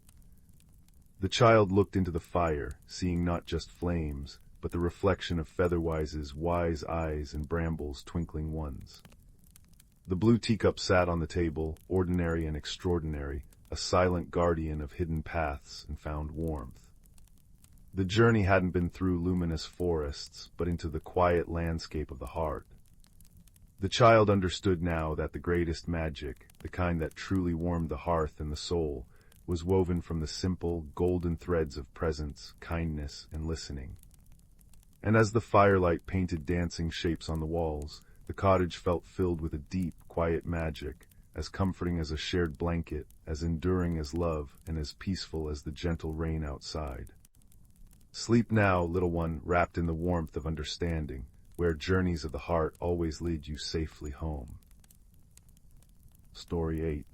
The child looked into the fire, seeing not just flames, but the reflection of Featherwise's wise eyes and Bramble's twinkling ones. The blue teacup sat on the table, ordinary and extraordinary, a silent guardian of hidden paths and found warmth. The journey hadn't been through luminous forests, but into the quiet landscape of the heart. The child understood now that the greatest magic, the kind that truly warmed the hearth and the soul, was woven from the simple, golden threads of presence, kindness, and listening. And as the firelight painted dancing shapes on the walls, the cottage felt filled with a deep, quiet magic, as comforting as a shared blanket, as enduring as love, and as peaceful as the gentle rain outside. Sleep now, little one, wrapped in the warmth of understanding, where journeys of the heart always lead you safely home. Story 8.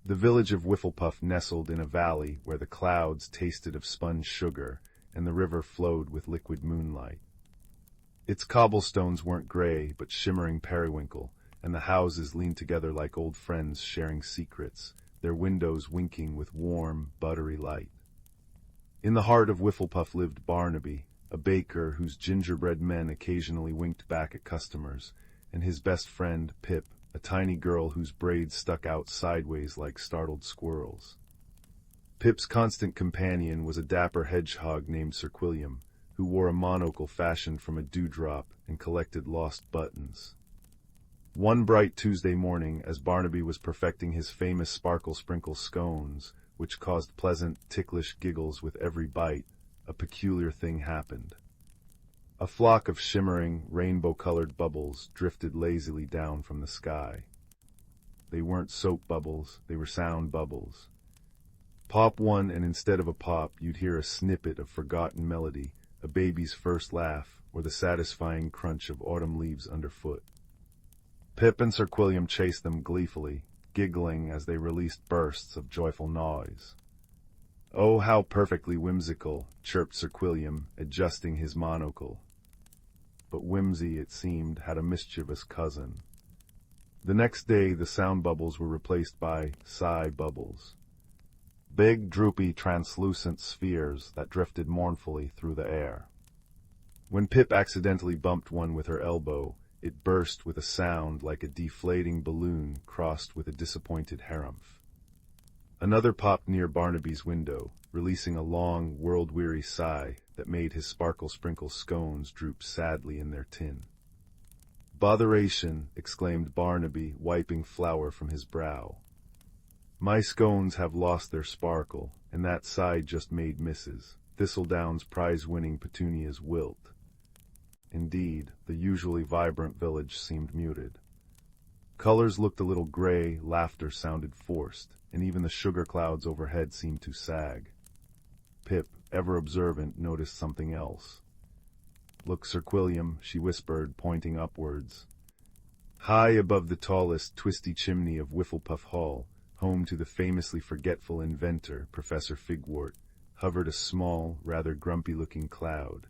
The village of Whifflepuff nestled in a valley where the clouds tasted of spun sugar and the river flowed with liquid moonlight. Its cobblestones weren't gray, but shimmering periwinkle, and the houses leaned together like old friends sharing secrets, their windows winking with warm, buttery light. In the heart of Whifflepuff lived Barnaby, a baker whose gingerbread men occasionally winked back at customers, and his best friend, Pip, a tiny girl whose braids stuck out sideways like startled squirrels. Pip's constant companion was a dapper hedgehog named Sir Quilliam, who wore a monocle fashioned from a dewdrop and collected lost buttons. One bright Tuesday morning, as Barnaby was perfecting his famous sparkle sprinkle scones, which caused pleasant, ticklish giggles with every bite, a peculiar thing happened. A flock of shimmering, rainbow-colored bubbles drifted lazily down from the sky. They weren't soap bubbles, they were sound bubbles. Pop one, and instead of a pop, you'd hear a snippet of forgotten melody, a baby's first laugh, or the satisfying crunch of autumn leaves underfoot. Pip and Sir Quilliam chased them gleefully, giggling as they released bursts of joyful noise. "Oh, how perfectly whimsical," chirped Sir Quilliam, adjusting his monocle. But whimsy, it seemed, had a mischievous cousin. The next day the sound bubbles were replaced by sigh bubbles. Big, droopy, translucent spheres that drifted mournfully through the air. When Pip accidentally bumped one with her elbow, it burst with a sound like a deflating balloon crossed with a disappointed harumph. Another popped near Barnaby's window, releasing a long, world-weary sigh that made his sparkle-sprinkle scones droop sadly in their tin. "Botheration!" exclaimed Barnaby, wiping flour from his brow. "My scones have lost their sparkle, and that sigh just made Mrs. Thistledown's prize-winning petunias wilt." Indeed, the usually vibrant village seemed muted. Colors looked a little gray, laughter sounded forced, and even the sugar clouds overhead seemed to sag. Pip, ever observant, noticed something else. "Look, Sir Quilliam," she whispered, pointing upwards. High above the tallest, twisty chimney of Whifflepuff Hall, home to the famously forgetful inventor, Professor Figwort, hovered a small, rather grumpy-looking cloud.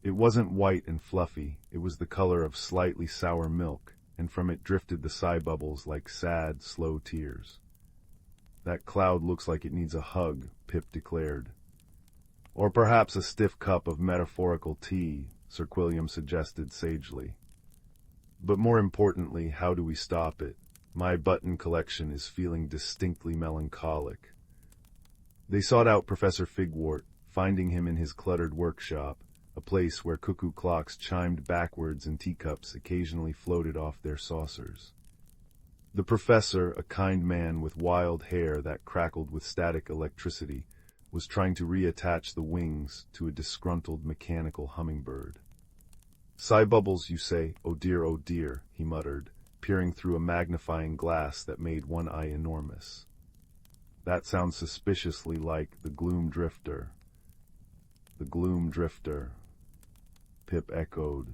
It wasn't white and fluffy, it was the color of slightly sour milk, and from it drifted the sigh bubbles like sad, slow tears. "That cloud looks like it needs a hug," Pip declared. "Or perhaps a stiff cup of metaphorical tea," Sir Quilliam suggested sagely. "But more importantly, how do we stop it? My button collection is feeling distinctly melancholic." They sought out Professor Figwort, finding him in his cluttered workshop, a place where cuckoo clocks chimed backwards and teacups occasionally floated off their saucers. The professor, a kind man with wild hair that crackled with static electricity, was trying to reattach the wings to a disgruntled mechanical hummingbird. "Sigh bubbles, you say? Oh dear, he muttered, peering through a magnifying glass that made one eye enormous. That sounds suspiciously like the gloom drifter. The gloom drifter, Pip echoed.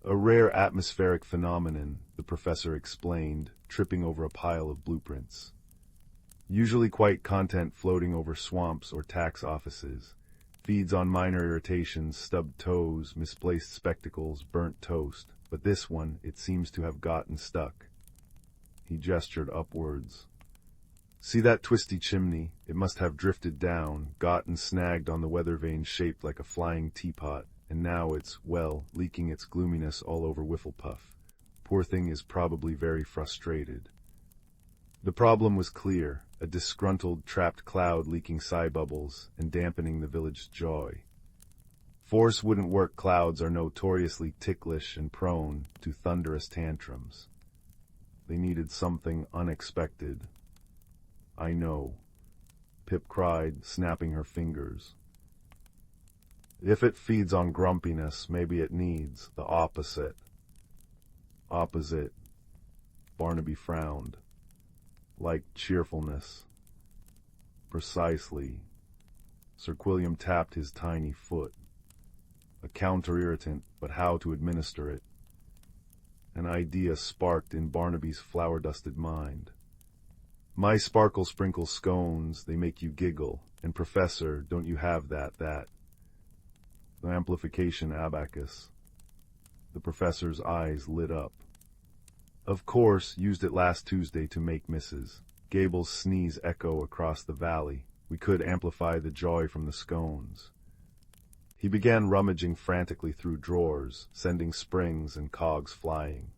A rare atmospheric phenomenon, the professor explained, tripping over a pile of blueprints. Usually quite content floating over swamps or tax offices. Feeds on minor irritations, stubbed toes, misplaced spectacles, burnt toast. But this one, it seems to have gotten stuck. He gestured upwards. See that twisty chimney? It must have drifted down, gotten snagged on the weather vane shaped like a flying teapot, and now it's, well, leaking its gloominess all over Whifflepuff. Poor thing is probably very frustrated. The problem was clear, a disgruntled, trapped cloud leaking sigh bubbles and dampening the village's joy. Force wouldn't work. Clouds are notoriously ticklish and prone to thunderous tantrums. They needed something unexpected. I know, Pip cried, snapping her fingers. If it feeds on grumpiness, maybe it needs the opposite. Opposite, Barnaby frowned. Like cheerfulness. Precisely. Sir Quilliam tapped his tiny foot. A counter-irritant, but how to administer it? An idea sparked in Barnaby's flour-dusted mind. My sparkle sprinkle scones, they make you giggle, and Professor, don't you have that. The amplification abacus. The professor's eyes lit up. Of course, used it last Tuesday to make Mrs. Gable's sneeze echo across the valley. We could amplify the joy from the scones. He began rummaging frantically through drawers, sending springs and cogs flying.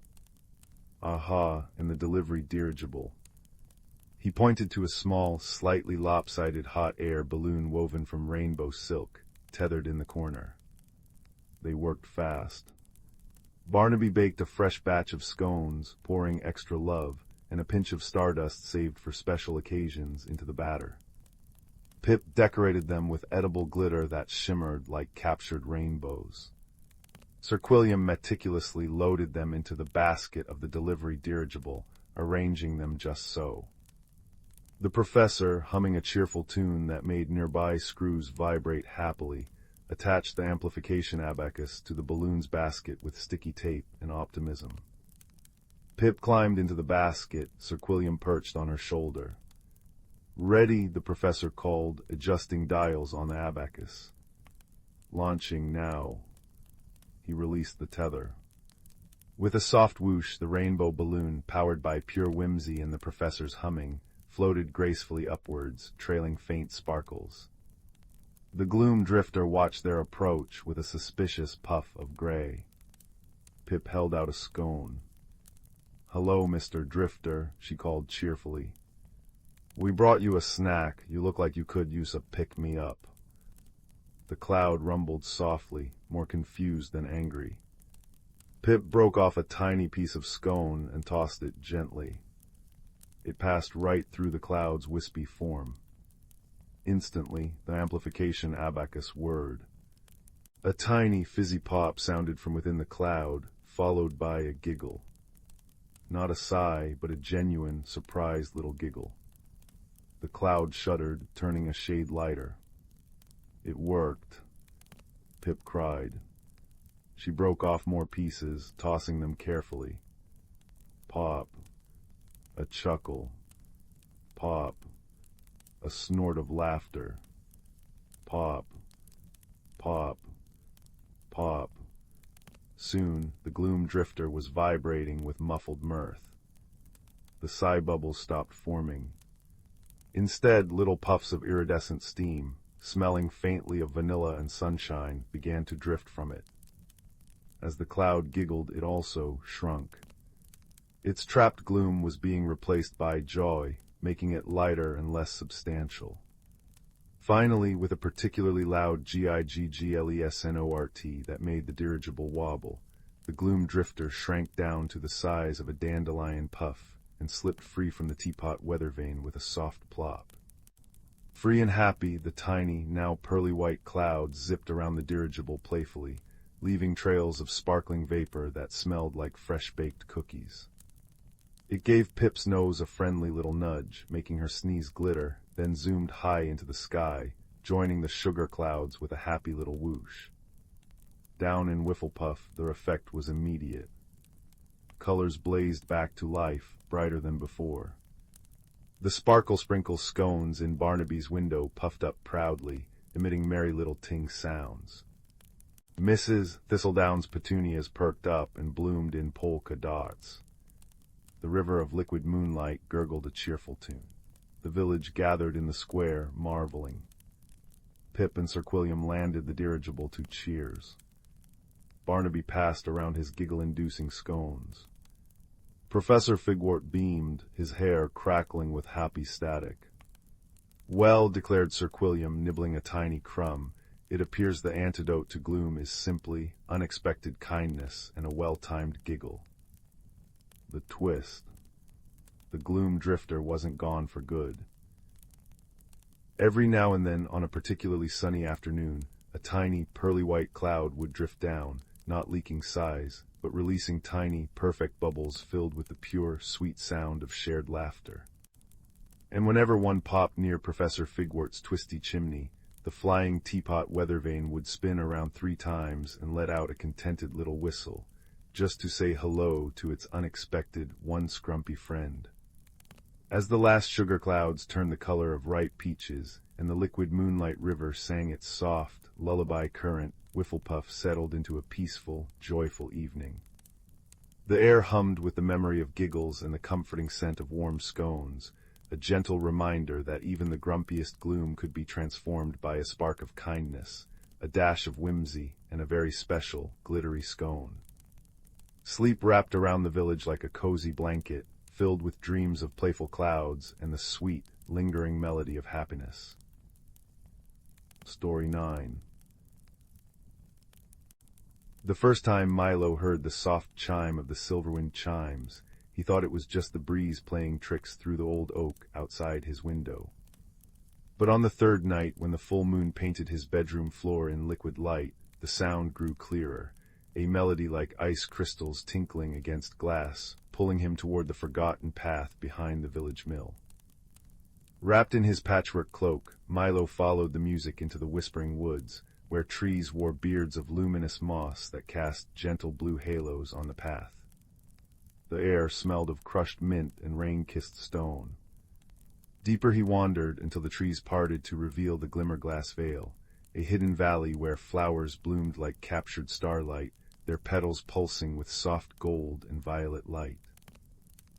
Aha, and the delivery dirigible. He pointed to a small, slightly lopsided hot air balloon woven from rainbow silk, tethered in the corner. They worked fast. Barnaby baked a fresh batch of scones, pouring extra love, and a pinch of stardust saved for special occasions into the batter. Pip decorated them with edible glitter that shimmered like captured rainbows. Sir Quilliam meticulously loaded them into the basket of the delivery dirigible, arranging them just so. The professor, humming a cheerful tune that made nearby screws vibrate happily, attached the amplification abacus to the balloon's basket with sticky tape and optimism. Pip climbed into the basket, Sir Quilliam perched on her shoulder. Ready, the professor called, adjusting dials on the abacus. Launching now. He released the tether. With a soft whoosh, the rainbow balloon, powered by pure whimsy and the professor's humming, floated gracefully upwards, trailing faint sparkles. The gloom drifter watched their approach with a suspicious puff of gray. Pip held out a scone. "Hello, Mr. Drifter," she called cheerfully. "We brought you a snack. You look like you could use a pick-me-up." The cloud rumbled softly, more confused than angry. Pip broke off a tiny piece of scone and tossed it gently. It passed right through the cloud's wispy form. Instantly, the amplification abacus whirred. A tiny fizzy pop sounded from within the cloud, followed by a giggle. Not a sigh, but a genuine, surprised little giggle. The cloud shuddered, turning a shade lighter. It worked. Pip cried. She broke off more pieces, tossing them carefully. Pop. A chuckle. Pop. A snort of laughter. Pop. Pop. Pop. Soon, the gloom drifter was vibrating with muffled mirth. The sigh bubbles stopped forming. Instead, little puffs of iridescent steam, smelling faintly of vanilla and sunshine, began to drift from it. As the cloud giggled, it also shrunk. Its trapped gloom was being replaced by joy, making it lighter and less substantial. Finally, with a particularly loud giggglesnort that made the dirigible wobble, the gloom drifter shrank down to the size of a dandelion puff and slipped free from the teapot weather vane with a soft plop. Free and happy, the tiny, now pearly-white clouds zipped around the dirigible playfully, leaving trails of sparkling vapor that smelled like fresh-baked cookies. It gave Pip's nose a friendly little nudge, making her sneeze glitter, then zoomed high into the sky, joining the sugar clouds with a happy little whoosh. Down in Whifflepuff, the effect was immediate. Colors blazed back to life, brighter than before. The sparkle-sprinkle scones in Barnaby's window puffed up proudly, emitting merry little ting sounds. Mrs. Thistledown's petunias perked up and bloomed in polka dots. The river of liquid moonlight gurgled a cheerful tune. The village gathered in the square, marveling. Pip and Sir Quilliam landed the dirigible to cheers. Barnaby passed around his giggle-inducing scones. Professor Figwort beamed, his hair crackling with happy static. "Well," declared Sir Quilliam, nibbling a tiny crumb, "it appears the antidote to gloom is simply unexpected kindness and a well-timed giggle." The twist. The gloom drifter wasn't gone for good. Every now and then, on a particularly sunny afternoon, a tiny, pearly-white cloud would drift down, not leaking sighs, but releasing tiny, perfect bubbles filled with the pure, sweet sound of shared laughter. And whenever one popped near Professor Figwort's twisty chimney, the flying teapot weather vane would spin around 3 times and let out a contented little whistle, just to say hello to its unexpected, one-scrumpy friend. As the last sugar clouds turned the color of ripe peaches, and the liquid moonlight river sang its soft, lullaby current, Whifflepuff settled into a peaceful, joyful evening. The air hummed with the memory of giggles and the comforting scent of warm scones, a gentle reminder that even the grumpiest gloom could be transformed by a spark of kindness, a dash of whimsy, and a very special, glittery scone. Sleep wrapped around the village like a cozy blanket, filled with dreams of playful clouds and the sweet, lingering melody of happiness. Story 9. The first time Milo heard the soft chime of the Silverwind chimes, he thought it was just the breeze playing tricks through the old oak outside his window. But on the 3rd night, when the full moon painted his bedroom floor in liquid light, the sound grew clearer, a melody like ice crystals tinkling against glass, pulling him toward the forgotten path behind the village mill. Wrapped in his patchwork cloak, Milo followed the music into the whispering woods, where trees wore beards of luminous moss that cast gentle blue halos on the path. The air smelled of crushed mint and rain-kissed stone. Deeper he wandered until the trees parted to reveal the Glimmerglass Vale, a hidden valley where flowers bloomed like captured starlight, their petals pulsing with soft gold and violet light.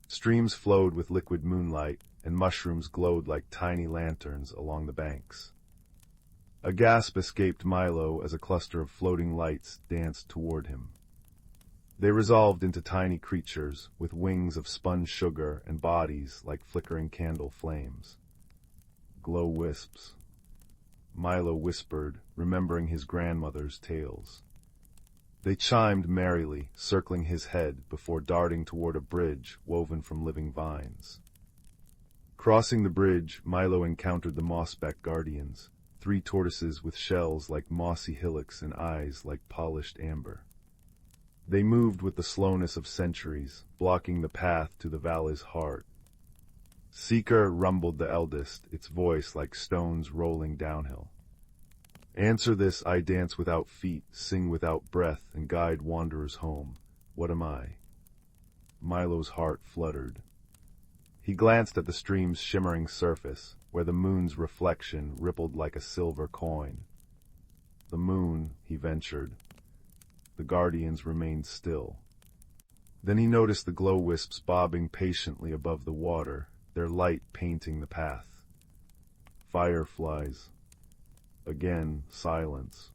Streams flowed with liquid moonlight, and mushrooms glowed like tiny lanterns along the banks. A gasp escaped Milo as a cluster of floating lights danced toward him. They resolved into tiny creatures, with wings of spun sugar and bodies like flickering candle flames. Glow wisps. Milo whispered, remembering his grandmother's tales. They chimed merrily, circling his head before darting toward a bridge woven from living vines. Crossing the bridge, Milo encountered the mossback guardians, 3 tortoises with shells like mossy hillocks and eyes like polished amber. They moved with the slowness of centuries, blocking the path to the valley's heart. "Seeker," rumbled the eldest, its voice like stones rolling downhill. "Answer this: I dance without feet, sing without breath, and guide wanderers home. What am I?" Milo's heart fluttered. He glanced at the stream's shimmering surface, where the moon's reflection rippled like a silver coin. "The moon," he ventured. The guardians remained still. Then he noticed the glow-wisps bobbing patiently above the water, their light painting the path. Fireflies. Again, silence.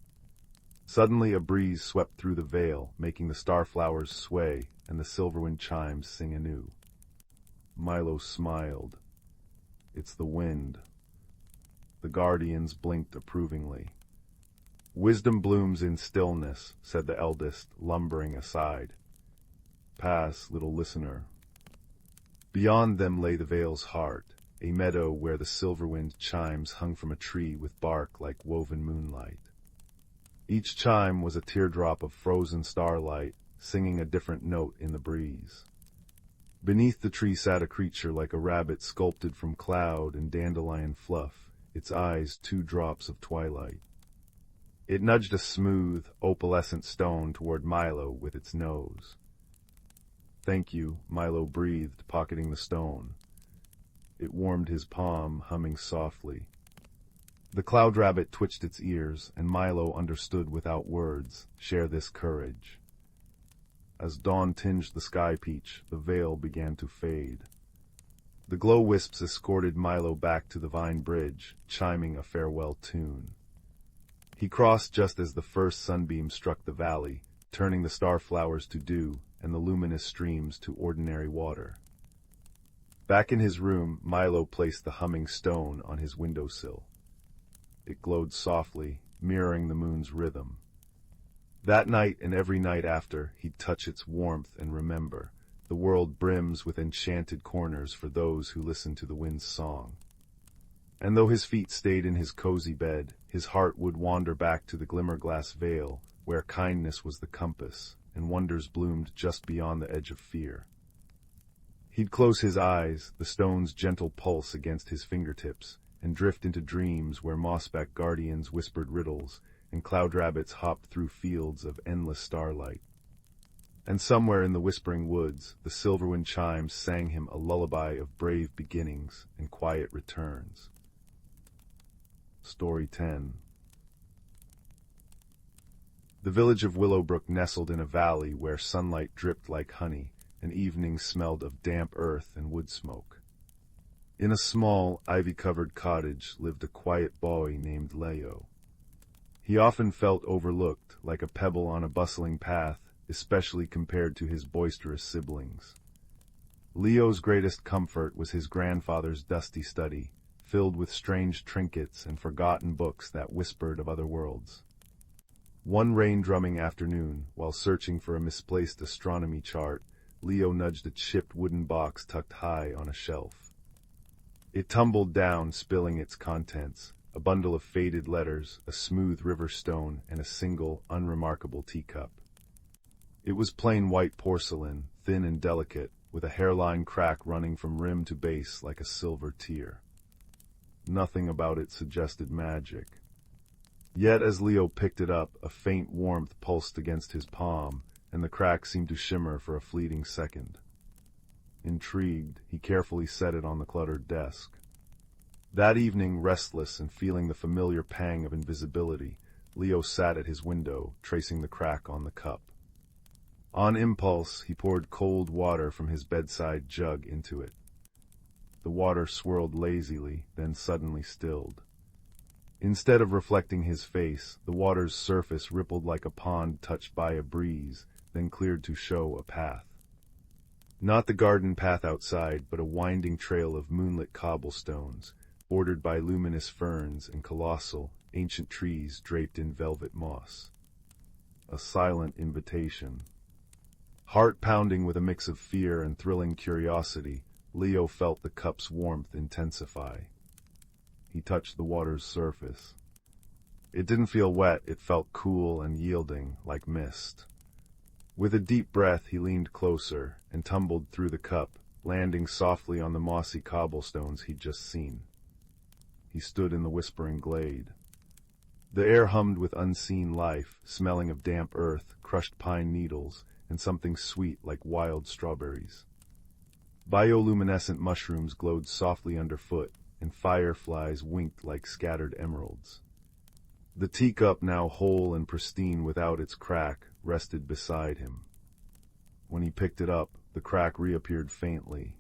Suddenly a breeze swept through the vale, making the starflowers sway and the Silverwind chimes sing anew. Milo smiled. "It's the wind." The guardians blinked approvingly. "Wisdom blooms in stillness," said the eldest, lumbering aside. "Pass, little listener." Beyond them lay the vale's heart, a meadow where the Silverwind chimes hung from a tree with bark like woven moonlight. Each chime was a teardrop of frozen starlight, singing a different note in the breeze. Beneath the tree sat a creature like a rabbit sculpted from cloud and dandelion fluff, its eyes 2 drops of twilight. It nudged a smooth, opalescent stone toward Milo with its nose. "Thank you," Milo breathed, pocketing the stone. It warmed his palm, humming softly. The cloud rabbit twitched its ears, and Milo understood without words, "Share this courage." As dawn tinged the sky peach, the veil began to fade. The glow wisps escorted Milo back to the vine bridge, chiming a farewell tune. He crossed just as the first sunbeam struck the valley, turning the starflowers to dew and the luminous streams to ordinary water. Back in his room, Milo placed the humming stone on his windowsill. It glowed softly, mirroring the moon's rhythm. That night and every night after, he'd touch its warmth and remember, the world brims with enchanted corners for those who listen to the wind's song. And though his feet stayed in his cozy bed, his heart would wander back to the glimmer-glass vale, where kindness was the compass, and wonders bloomed just beyond the edge of fear. He'd close his eyes, the stone's gentle pulse against his fingertips, and drift into dreams where mossback guardians whispered riddles, and cloud rabbits hopped through fields of endless starlight. And somewhere in the whispering woods, the silverwind chimes sang him a lullaby of brave beginnings and quiet returns. Story 10. The village of Willowbrook nestled in a valley where sunlight dripped like honey, and evenings smelled of damp earth and wood smoke. In a small, ivy-covered cottage lived a quiet boy named Leo. He often felt overlooked, like a pebble on a bustling path, especially compared to his boisterous siblings. Leo's greatest comfort was his grandfather's dusty study, filled with strange trinkets and forgotten books that whispered of other worlds. One rain-drumming afternoon, while searching for a misplaced astronomy chart, Leo nudged a chipped wooden box tucked high on a shelf. It tumbled down, spilling its contents, a bundle of faded letters, a smooth river stone, and a single, unremarkable teacup. It was plain white porcelain, thin and delicate, with a hairline crack running from rim to base like a silver tear. Nothing about it suggested magic. Yet as Leo picked it up, a faint warmth pulsed against his palm, and the crack seemed to shimmer for a fleeting second. Intrigued, he carefully set it on the cluttered desk. That evening, restless and feeling the familiar pang of invisibility, Leo sat at his window, tracing the crack on the cup. On impulse, he poured cold water from his bedside jug into it. The water swirled lazily, then suddenly stilled. Instead of reflecting his face, the water's surface rippled like a pond touched by a breeze, then cleared to show a path. Not the garden path outside, but a winding trail of moonlit cobblestones, bordered by luminous ferns and colossal, ancient trees draped in velvet moss. A silent invitation. Heart pounding with a mix of fear and thrilling curiosity, Leo felt the cup's warmth intensify. He touched the water's surface. It didn't feel wet, it felt cool and yielding, like mist. With a deep breath, he leaned closer and tumbled through the cup, landing softly on the mossy cobblestones he'd just seen. He stood in the whispering glade. The air hummed with unseen life, smelling of damp earth, crushed pine needles, and something sweet like wild strawberries. Bioluminescent mushrooms glowed softly underfoot, and fireflies winked like scattered emeralds. The teacup, now whole and pristine without its crack, rested beside him. When he picked it up, the crack reappeared faintly.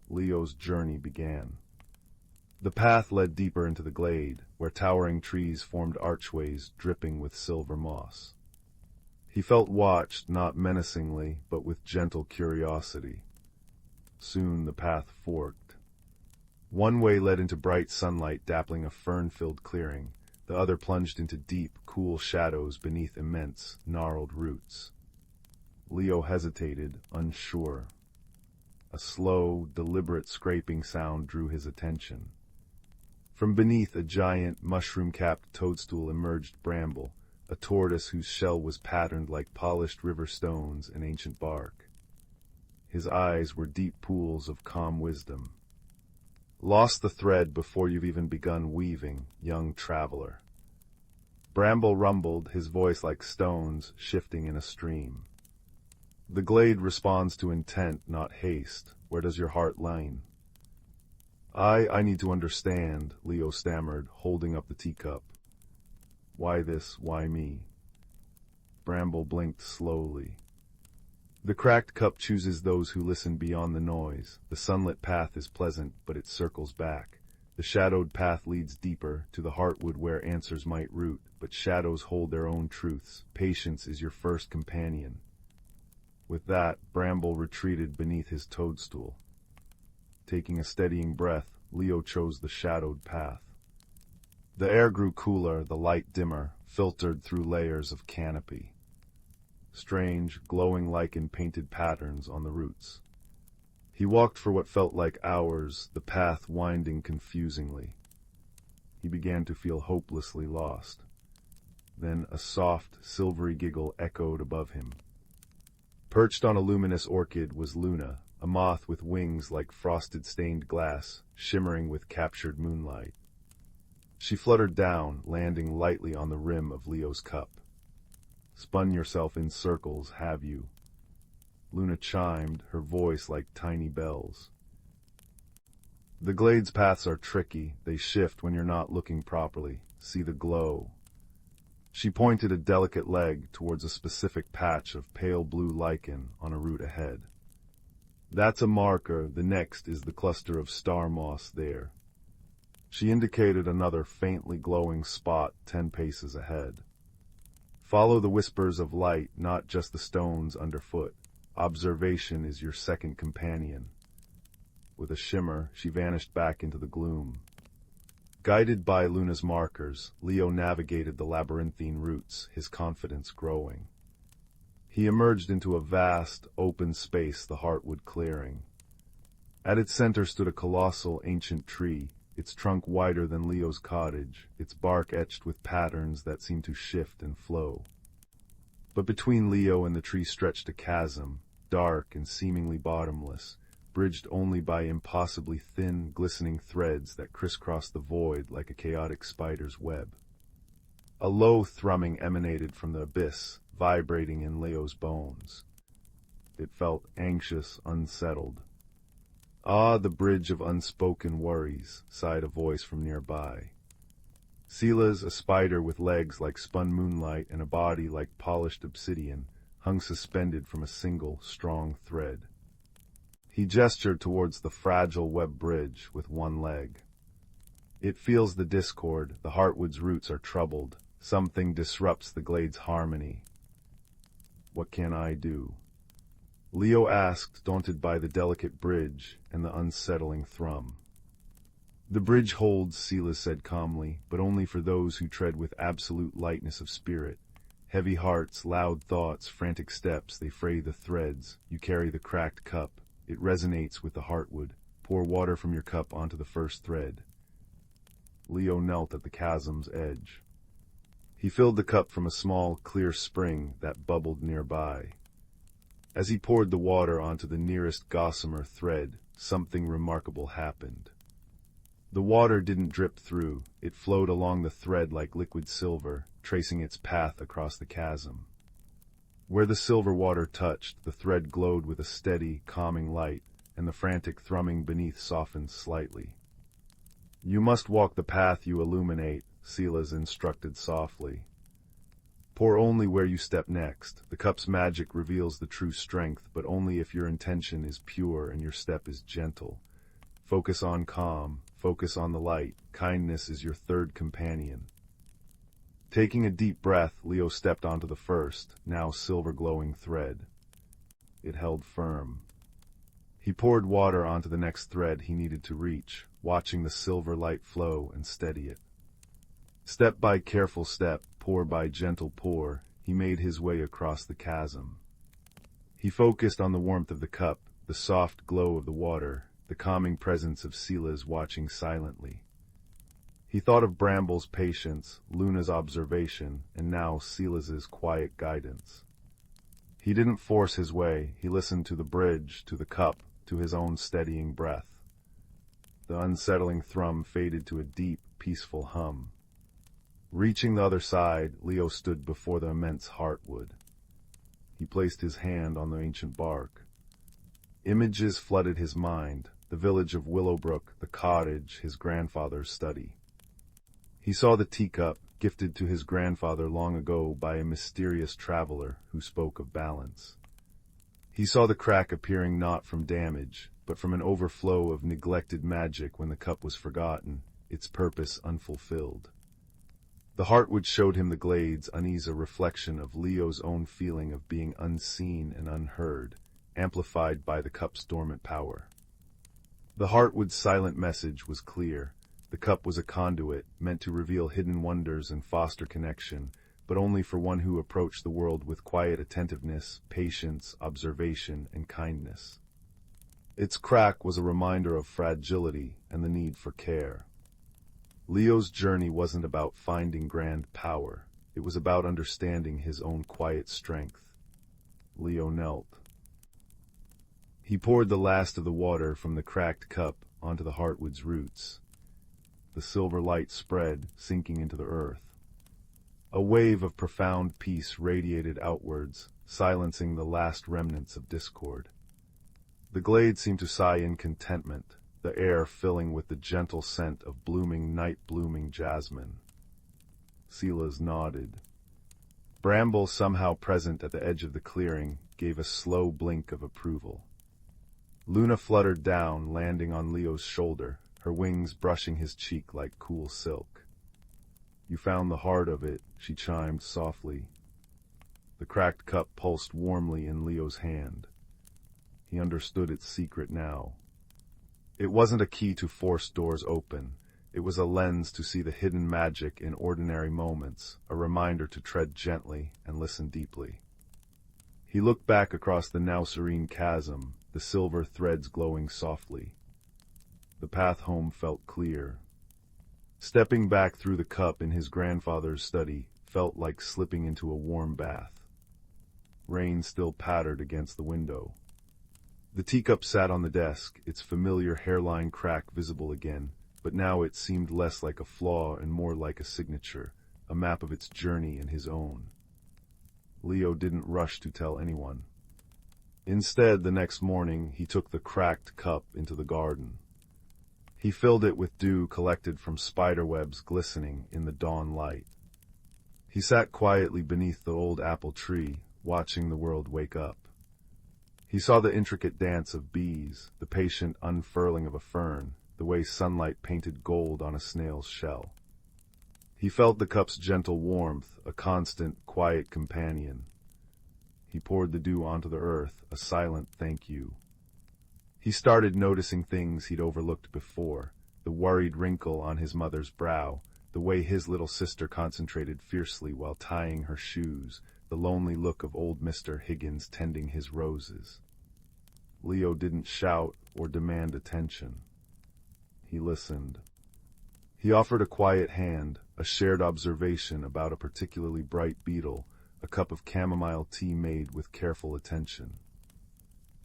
Leo's journey began. The path led deeper into the glade, where towering trees formed archways dripping with silver moss. He felt watched, not menacingly, but with gentle curiosity. Soon the path forked. One way led into bright sunlight dappling a fern-filled clearing. The other plunged into deep, cool shadows beneath immense, gnarled roots. Leo hesitated, unsure. A slow, deliberate scraping sound drew his attention. From beneath a giant, mushroom-capped toadstool emerged Bramble, a tortoise whose shell was patterned like polished river stones and ancient bark. his eyes were deep pools of calm wisdom. Lost the thread before you've even begun weaving, young traveler. Bramble rumbled, his voice like stones shifting in a stream. The glade responds to intent, not haste. Where does your heart lie? I need to understand, Leo stammered, holding up the teacup. Why this, why me? Bramble blinked slowly. The cracked cup chooses those who listen beyond the noise. The sunlit path is pleasant, but it circles back. The shadowed path leads deeper, to the heartwood where answers might root, but shadows hold their own truths. Patience is your first companion. With that, Bramble retreated beneath his toadstool. Taking a steadying breath, Leo chose the shadowed path. The air grew cooler, the light dimmer, filtered through layers of canopy. Strange, glowing lichen painted patterns on the roots. He walked for what felt like hours, the path winding confusingly. He began to feel hopelessly lost. Then a soft, silvery giggle echoed above him. Perched on a luminous orchid was Luna, a moth with wings like frosted stained glass, shimmering with captured moonlight. She fluttered down, landing lightly on the rim of Leo's cup. Spun yourself in circles, have you? Luna chimed, her voice like tiny bells. The glade's paths are tricky, they shift when you're not looking properly. See the glow. She pointed a delicate leg towards a specific patch of pale blue lichen on a root ahead. That's a marker, the next is the cluster of star moss there. She indicated another faintly glowing spot 10 paces ahead. Follow the whispers of light, not just the stones underfoot. Observation is your second companion. With a shimmer, she vanished back into the gloom. Guided by Luna's markers, Leo navigated the labyrinthine roots, his confidence growing. He emerged into a vast, open space, the heartwood clearing. At its center stood a colossal, ancient tree, its trunk wider than Leo's cottage, its bark etched with patterns that seemed to shift and flow. But between Leo and the tree stretched a chasm, dark and seemingly bottomless, bridged only by impossibly thin, glistening threads that crisscrossed the void like a chaotic spider's web. A low thrumming emanated from the abyss, vibrating in Leo's bones. It felt anxious, unsettled. Ah, the bridge of unspoken worries, sighed a voice from nearby. Silas, a spider with legs like spun moonlight and a body like polished obsidian, hung suspended from a single, strong thread. He gestured towards the fragile web bridge with one leg. It feels the discord, the heartwood's roots are troubled. Something disrupts the glade's harmony. What can I do? Leo asked, daunted by the delicate bridge and the unsettling thrum. The bridge holds, Silas said calmly, but only for those who tread with absolute lightness of spirit. Heavy hearts, loud thoughts, frantic steps, they fray the threads. You carry the cracked cup. It resonates with the heartwood. Pour water from your cup onto the first thread. Leo knelt at the chasm's edge. He filled the cup from a small, clear spring that bubbled nearby. As he poured the water onto the nearest gossamer thread, something remarkable happened. The water didn't drip through, it flowed along the thread like liquid silver, tracing its path across the chasm. Where the silver water touched, the thread glowed with a steady, calming light, and the frantic thrumming beneath softened slightly. You must walk the path you illuminate, Silas instructed softly. Pour only where you step next. The cup's magic reveals the true strength, but only if your intention is pure and your step is gentle. Focus on calm, focus on the light. Kindness is your third companion. Taking a deep breath, Leo stepped onto the first, now silver-glowing thread. It held firm. He poured water onto the next thread he needed to reach, watching the silver light flow and steady it. Step by careful step, pour by gentle pour, he made his way across the chasm. He focused on the warmth of the cup, the soft glow of the water, the calming presence of Silas watching silently. He thought of Bramble's patience, Luna's observation, and now Silas's quiet guidance. He didn't force his way. He listened to the bridge, to the cup, to his own steadying breath. The unsettling thrum faded to a deep, peaceful hum. Reaching the other side, Leo stood before the immense heartwood. He placed his hand on the ancient bark. Images flooded his mind, the village of Willowbrook, the cottage, his grandfather's study. He saw the teacup, gifted to his grandfather long ago by a mysterious traveler who spoke of balance. He saw the crack appearing not from damage, but from an overflow of neglected magic when the cup was forgotten, its purpose unfulfilled. The heartwood showed him the glade's uneasy reflection of Leo's own feeling of being unseen and unheard, amplified by the cup's dormant power. The heartwood's silent message was clear. The cup was a conduit, meant to reveal hidden wonders and foster connection, but only for one who approached the world with quiet attentiveness, patience, observation, and kindness. Its crack was a reminder of fragility and the need for care. Leo's journey wasn't about finding grand power. It was about understanding his own quiet strength. Leo knelt. He poured the last of the water from the cracked cup onto the heartwood's roots. The silver light spread, sinking into the earth. A wave of profound peace radiated outwards, silencing the last remnants of discord. The glade seemed to sigh in contentment, the air filling with the gentle scent of blooming night-blooming jasmine. Silas nodded. Bramble, somehow present at the edge of the clearing, gave a slow blink of approval. Luna fluttered down, landing on Leo's shoulder, her wings brushing his cheek like cool silk. "You found the heart of it," she chimed softly. The cracked cup pulsed warmly in Leo's hand. He understood its secret now. It wasn't a key to force doors open. It was a lens to see the hidden magic in ordinary moments, a reminder to tread gently and listen deeply. He looked back across the now serene chasm, the silver threads glowing softly. The path home felt clear. Stepping back through the cup in his grandfather's study felt like slipping into a warm bath. Rain still pattered against the window. The teacup sat on the desk, its familiar hairline crack visible again, but now it seemed less like a flaw and more like a signature, a map of its journey and his own. Leo didn't rush to tell anyone. Instead, the next morning, he took the cracked cup into the garden. He filled it with dew collected from spiderwebs glistening in the dawn light. He sat quietly beneath the old apple tree, watching the world wake up. He saw the intricate dance of bees, the patient unfurling of a fern, the way sunlight painted gold on a snail's shell. He felt the cup's gentle warmth, a constant, quiet companion. He poured the dew onto the earth, a silent thank you. He started noticing things he'd overlooked before, the worried wrinkle on his mother's brow, the way his little sister concentrated fiercely while tying her shoes, the lonely look of old Mr. Higgins tending his roses. Leo didn't shout or demand attention. He listened. He offered a quiet hand, a shared observation about a particularly bright beetle, a cup of chamomile tea made with careful attention.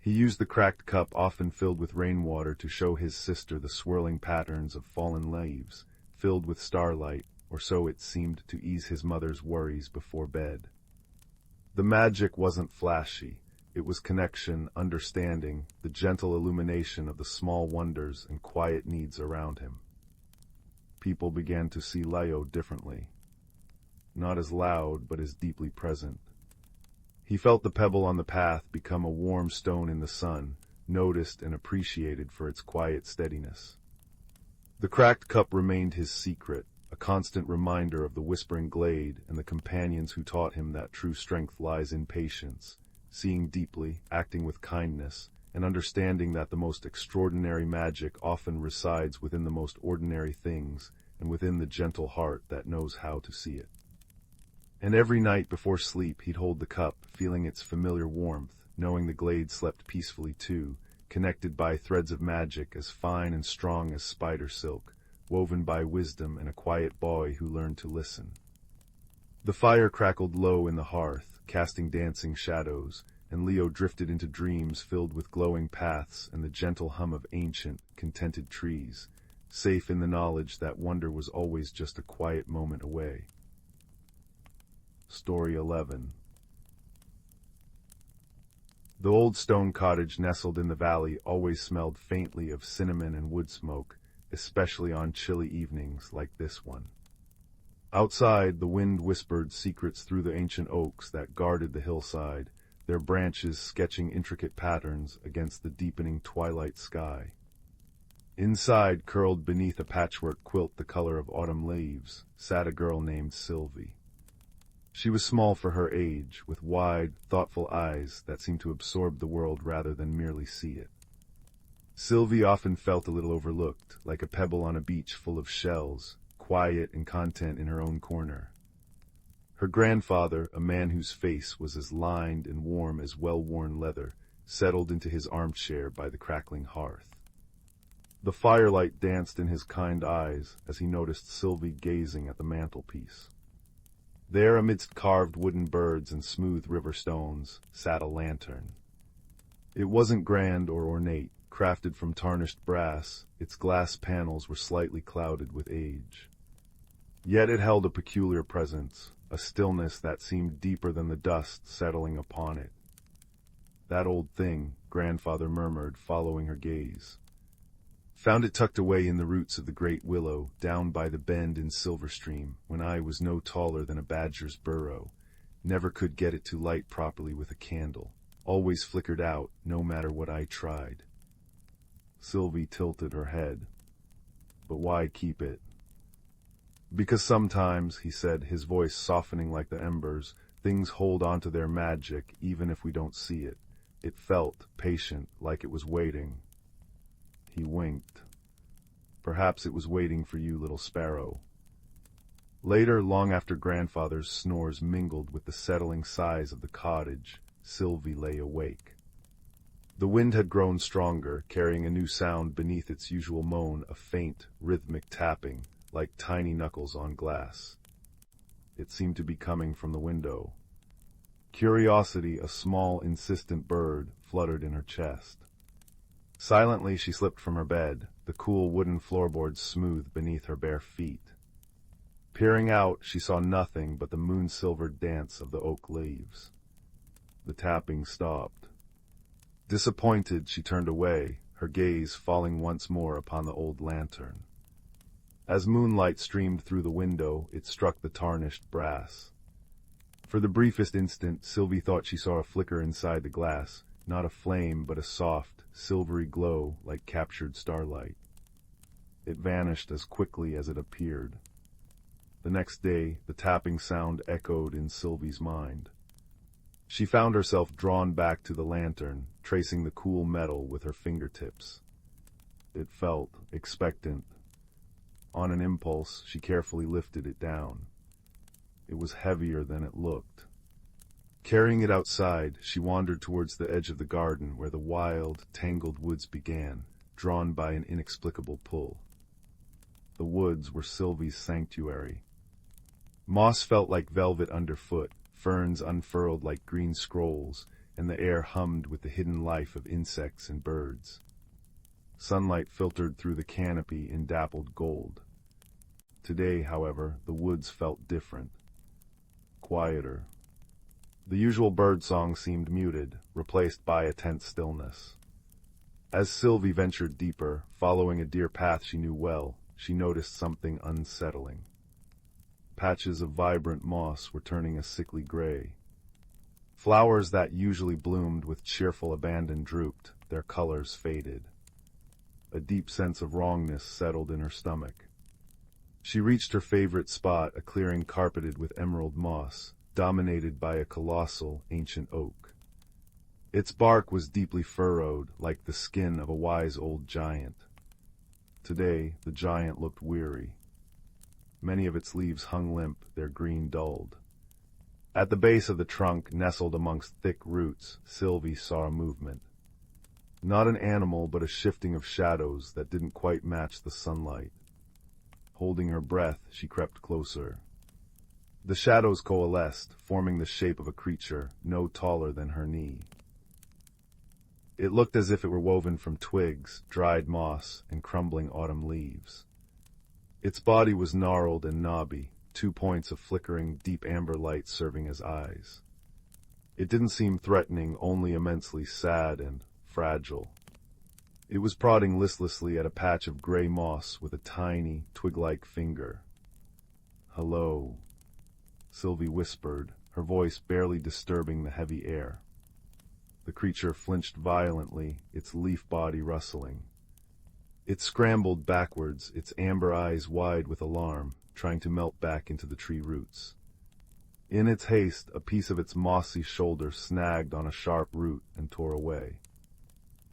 He used the cracked cup often filled with rainwater to show his sister the swirling patterns of fallen leaves, filled with starlight, or so it seemed to ease his mother's worries before bed. The magic wasn't flashy. It was connection, understanding, the gentle illumination of the small wonders and quiet needs around him. People began to see Leo differently. Not as loud, but as deeply present. He felt the pebble on the path become a warm stone in the sun, noticed and appreciated for its quiet steadiness. The cracked cup remained his secret, a constant reminder of the whispering glade and the companions who taught him that true strength lies in patience, seeing deeply, acting with kindness, and understanding that the most extraordinary magic often resides within the most ordinary things and within the gentle heart that knows how to see it. And every night before sleep he'd hold the cup, feeling its familiar warmth, knowing the glade slept peacefully too, connected by threads of magic as fine and strong as spider silk, woven by wisdom and a quiet boy who learned to listen. The fire crackled low in the hearth, casting dancing shadows, and Leo drifted into dreams filled with glowing paths and the gentle hum of ancient, contented trees, safe in the knowledge that wonder was always just a quiet moment away. Story 11. The old stone cottage nestled in the valley always smelled faintly of cinnamon and wood smoke, especially on chilly evenings like this one. Outside, the wind whispered secrets through the ancient oaks that guarded the hillside, their branches sketching intricate patterns against the deepening twilight sky. Inside, curled beneath a patchwork quilt the color of autumn leaves, sat a girl named Sylvie. She was small for her age, with wide, thoughtful eyes that seemed to absorb the world rather than merely see it. Sylvie often felt a little overlooked, like a pebble on a beach full of shells, quiet and content in her own corner. Her grandfather, a man whose face was as lined and warm as well-worn leather, settled into his armchair by the crackling hearth. The firelight danced in his kind eyes as he noticed Sylvie gazing at the mantelpiece. There, amidst carved wooden birds and smooth river stones, sat a lantern. It wasn't grand or ornate, crafted from tarnished brass, its glass panels were slightly clouded with age. Yet it held a peculiar presence, a stillness that seemed deeper than the dust settling upon it. "That old thing," grandfather murmured, following her gaze. "Found it tucked away in the roots of the great willow, down by the bend in Silver Stream, when I was no taller than a badger's burrow. Never could get it to light properly with a candle. Always flickered out, no matter what I tried." Sylvie tilted her head. "But why keep it?" "Because sometimes," he said, his voice softening like the embers, "things hold on to their magic, even if we don't see it." It felt patient, like it was waiting. He winked. "Perhaps it was waiting for you, little sparrow." Later, long after grandfather's snores mingled with the settling sighs of the cottage, Sylvie lay awake. The wind had grown stronger, carrying a new sound beneath its usual moan, a faint, rhythmic tapping, like tiny knuckles on glass. It seemed to be coming from the window. Curiosity, a small, insistent bird, fluttered in her chest. Silently she slipped from her bed, the cool wooden floorboards smooth beneath her bare feet. Peering out, she saw nothing but the moon-silvered dance of the oak leaves. The tapping stopped. Disappointed, she turned away, her gaze falling once more upon the old lantern. As moonlight streamed through the window, it struck the tarnished brass. For the briefest instant, Sylvie thought she saw a flicker inside the glass, not a flame but a soft, silvery glow like captured starlight. It vanished as quickly as it appeared. The next day, the tapping sound echoed in Sylvie's mind. She found herself drawn back to the lantern, tracing the cool metal with her fingertips. It felt expectant. On an impulse, she carefully lifted it down. It was heavier than it looked. Carrying it outside, she wandered towards the edge of the garden where the wild, tangled woods began, drawn by an inexplicable pull. The woods were Sylvie's sanctuary. Moss felt like velvet underfoot, ferns unfurled like green scrolls, and the air hummed with the hidden life of insects and birds. Sunlight filtered through the canopy in dappled gold. Today, however, the woods felt different. Quieter. The usual birdsong seemed muted, replaced by a tense stillness. As Sylvie ventured deeper, following a deer path she knew well, she noticed something unsettling. Patches of vibrant moss were turning a sickly gray. Flowers that usually bloomed with cheerful abandon drooped, their colors faded. A deep sense of wrongness settled in her stomach. She reached her favorite spot, a clearing carpeted with emerald moss, dominated by a colossal, ancient oak. Its bark was deeply furrowed, like the skin of a wise old giant. Today, the giant looked weary. Many of its leaves hung limp, their green dulled. At the base of the trunk, nestled amongst thick roots, Sylvie saw a movement. Not an animal, but a shifting of shadows that didn't quite match the sunlight. Holding her breath, she crept closer. The shadows coalesced, forming the shape of a creature no taller than her knee. It looked as if it were woven from twigs, dried moss, and crumbling autumn leaves. Its body was gnarled and knobby, 2 points of flickering, deep amber light serving as eyes. It didn't seem threatening, only immensely sad and fragile. It was prodding listlessly at a patch of gray moss with a tiny, twig-like finger. "Hello," Sylvie whispered, her voice barely disturbing the heavy air. The creature flinched violently, its leaf body rustling. It scrambled backwards, its amber eyes wide with alarm, trying to melt back into the tree roots. In its haste, a piece of its mossy shoulder snagged on a sharp root and tore away.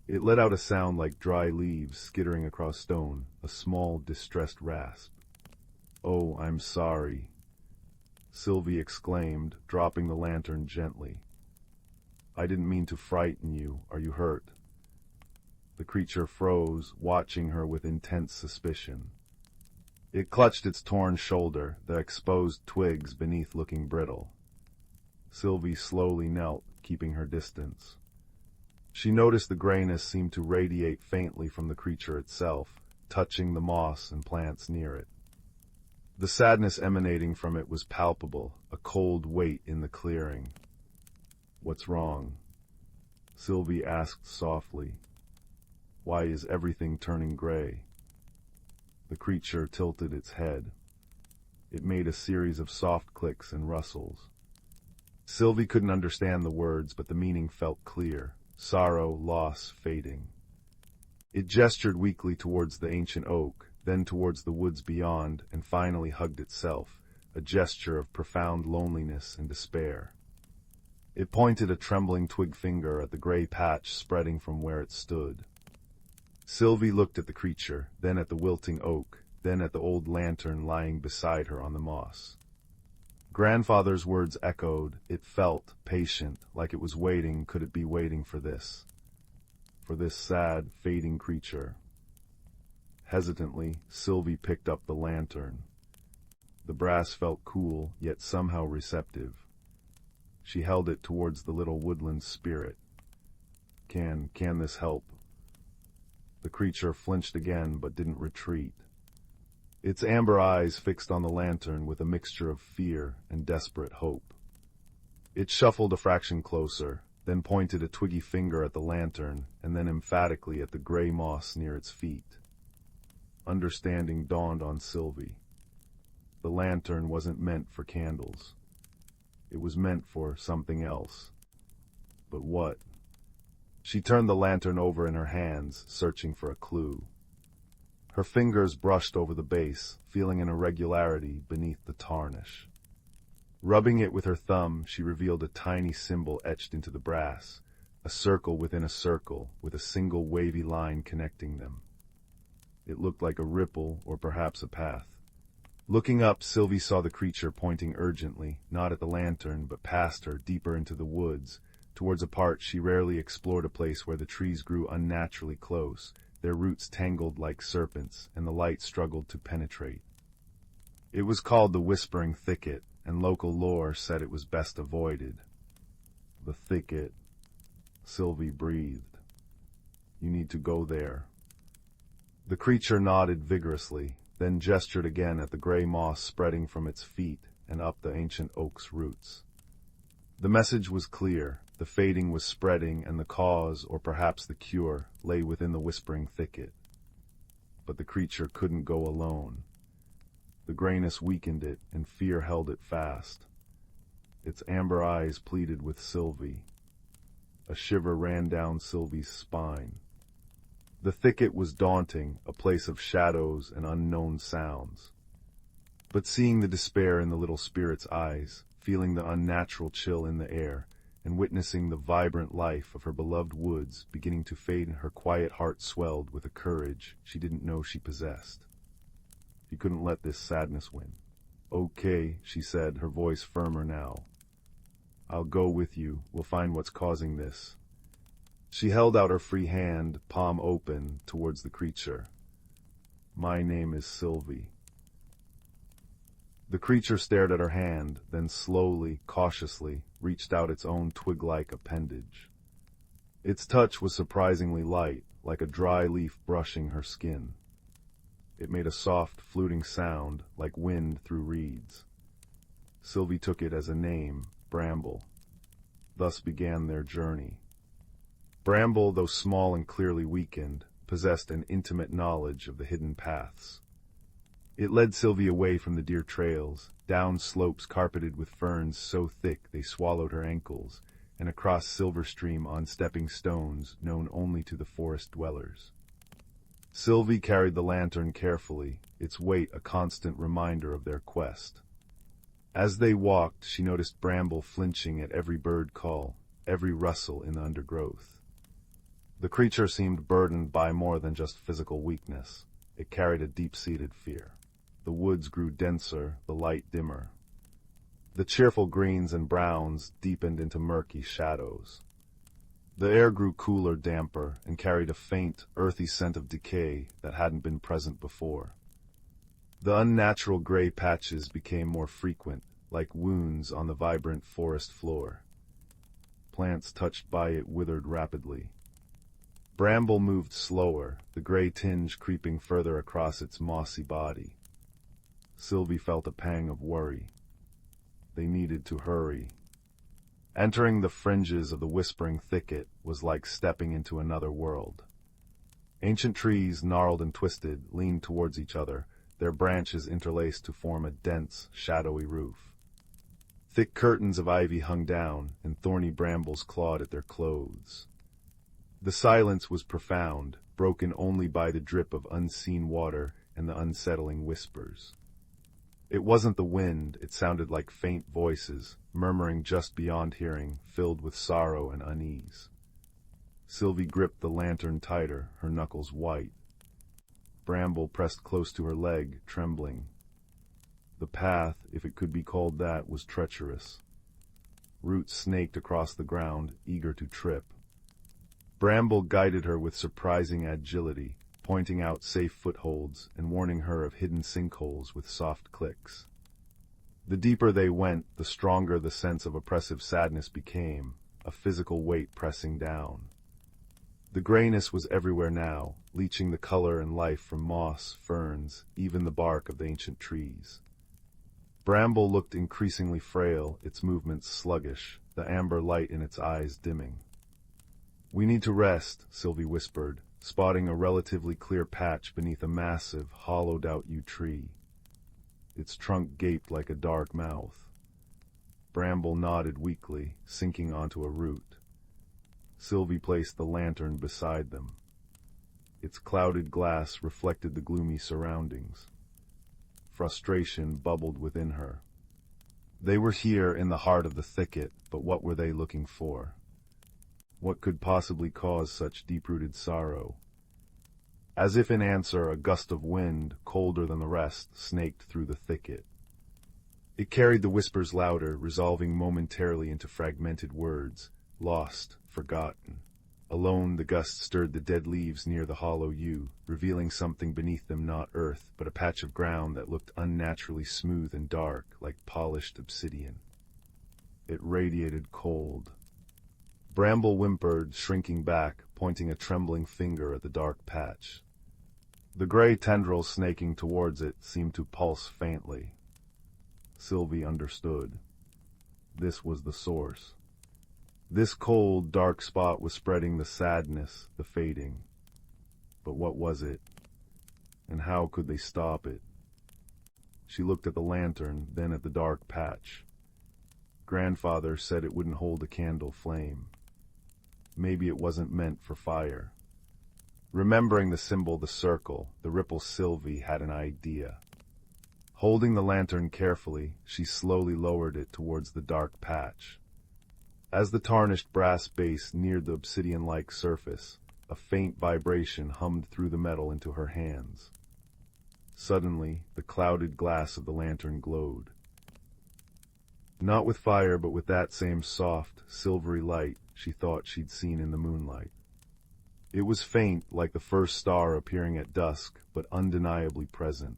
It let out a sound like dry leaves skittering across stone, a small, distressed rasp. "Oh, I'm sorry," Sylvie exclaimed, dropping the lantern gently. "I didn't mean to frighten you. Are you hurt?" The creature froze, watching her with intense suspicion. It clutched its torn shoulder, the exposed twigs beneath looking brittle. Sylvie slowly knelt, keeping her distance. She noticed the grayness seemed to radiate faintly from the creature itself, touching the moss and plants near it. The sadness emanating from it was palpable, a cold weight in the clearing. "What's wrong?" Sylvie asked softly. "Why is everything turning gray?" The creature tilted its head. It made a series of soft clicks and rustles. Sylvie couldn't understand the words, but the meaning felt clear. Sorrow, loss, fading. It gestured weakly towards the ancient oak, then towards the woods beyond, and finally hugged itself, a gesture of profound loneliness and despair. It pointed a trembling twig finger at the gray patch spreading from where it stood. Sylvie looked at the creature, then at the wilting oak, then at the old lantern lying beside her on the moss. Grandfather's words echoed. It felt patient, like it was waiting. Could it be waiting for this? For this sad, fading creature? Hesitantly, Sylvie picked up the lantern. The brass felt cool, yet somehow receptive. She held it towards the little woodland spirit. Can this help? The creature flinched again, but didn't retreat. Its amber eyes fixed on the lantern with a mixture of fear and desperate hope. It shuffled a fraction closer, then pointed a twiggy finger at the lantern, and then emphatically at the gray moss near its feet. Understanding dawned on Sylvie. The lantern wasn't meant for candles. It was meant for something else. But what? She turned the lantern over in her hands, searching for a clue. Her fingers brushed over the base, feeling an irregularity beneath the tarnish. Rubbing it with her thumb, she revealed a tiny symbol etched into the brass, a circle within a circle, with a single wavy line connecting them. It looked like a ripple, or perhaps a path. Looking up, Sylvie saw the creature pointing urgently, not at the lantern, but past her, deeper into the woods, towards a part she rarely explored, a place where the trees grew unnaturally close, their roots tangled like serpents, and the light struggled to penetrate. It was called the Whispering Thicket, and local lore said it was best avoided. The thicket, Sylvie breathed. You need to go there. The creature nodded vigorously, then gestured again at the gray moss spreading from its feet and up the ancient oak's roots. The message was clear. The fading was spreading, and the cause, or perhaps the cure, lay within the Whispering Thicket. But the creature couldn't go alone. The grayness weakened it, and fear held it fast. Its amber eyes pleaded with Sylvie. A shiver ran down Sylvie's spine. The thicket was daunting, a place of shadows and unknown sounds. But seeing the despair in the little spirit's eyes, feeling the unnatural chill in the air, and witnessing the vibrant life of her beloved woods beginning to fade, her quiet heart swelled with a courage she didn't know she possessed. She couldn't let this sadness win. "Okay," she said, her voice firmer now. "I'll go with you. We'll find what's causing this." She held out her free hand, palm open, towards the creature. "My name is Sylvie." The creature stared at her hand, then slowly, cautiously, reached out its own twig-like appendage. Its touch was surprisingly light, like a dry leaf brushing her skin. It made a soft, fluting sound, like wind through reeds. Sylvie took it as a name, Bramble. Thus began their journey. Bramble, though small and clearly weakened, possessed an intimate knowledge of the hidden paths. It led Sylvie away from the deer trails, down slopes carpeted with ferns so thick they swallowed her ankles, and across silver stream on stepping stones known only to the forest dwellers. Sylvie carried the lantern carefully, its weight a constant reminder of their quest. As they walked, she noticed Bramble flinching at every bird call, every rustle in the undergrowth. The creature seemed burdened by more than just physical weakness. It carried a deep-seated fear. The woods grew denser, the light dimmer. The cheerful greens and browns deepened into murky shadows. The air grew cooler, damper, and carried a faint, earthy scent of decay that hadn't been present before. The unnatural gray patches became more frequent, like wounds on the vibrant forest floor. Plants touched by it withered rapidly. Bramble moved slower, the gray tinge creeping further across its mossy body. Sylvie felt a pang of worry. They needed to hurry. Entering the fringes of the whispering thicket was like stepping into another world. Ancient trees, gnarled and twisted, leaned towards each other, their branches interlaced to form a dense, shadowy roof. Thick curtains of ivy hung down, and thorny brambles clawed at their clothes. The silence was profound, broken only by the drip of unseen water and the unsettling whispers. It wasn't the wind, it sounded like faint voices, murmuring just beyond hearing, filled with sorrow and unease. Sylvie gripped the lantern tighter, her knuckles white. Bramble pressed close to her leg, trembling. The path, if it could be called that, was treacherous. Roots snaked across the ground, eager to trip. Bramble guided her with surprising agility, pointing out safe footholds and warning her of hidden sinkholes with soft clicks. The deeper they went, the stronger the sense of oppressive sadness became, a physical weight pressing down. The grayness was everywhere now, leaching the color and life from moss, ferns, even the bark of the ancient trees. Bramble looked increasingly frail, its movements sluggish, the amber light in its eyes dimming. "We need to rest," Sylvie whispered, spotting a relatively clear patch beneath a massive, hollowed-out yew tree. Its trunk gaped like a dark mouth. Bramble nodded weakly, sinking onto a root. Sylvie placed the lantern beside them. Its clouded glass reflected the gloomy surroundings. Frustration bubbled within her. They were here in the heart of the thicket, but what were they looking for? What could possibly cause such deep-rooted sorrow? As if in answer, a gust of wind, colder than the rest, snaked through the thicket. It carried the whispers louder, resolving momentarily into fragmented words, lost, forgotten. Alone, the gust stirred the dead leaves near the hollow yew, revealing something beneath them not earth, but a patch of ground that looked unnaturally smooth and dark, like polished obsidian. It radiated cold. Bramble whimpered, shrinking back, pointing a trembling finger at the dark patch. The gray tendrils snaking towards it seemed to pulse faintly. Sylvie understood. This was the source. This cold, dark spot was spreading the sadness, the fading. But what was it? And how could they stop it? She looked at the lantern, then at the dark patch. Grandfather said it wouldn't hold a candle flame. Maybe it wasn't meant for fire. Remembering the symbol, the circle, the ripple, Sylvie had an idea. Holding the lantern carefully, she slowly lowered it towards the dark patch. As the tarnished brass base neared the obsidian-like surface, a faint vibration hummed through the metal into her hands. Suddenly, the clouded glass of the lantern glowed. Not with fire, but with that same soft, silvery light she thought she'd seen in the moonlight. It was faint, like the first star appearing at dusk, but undeniably present.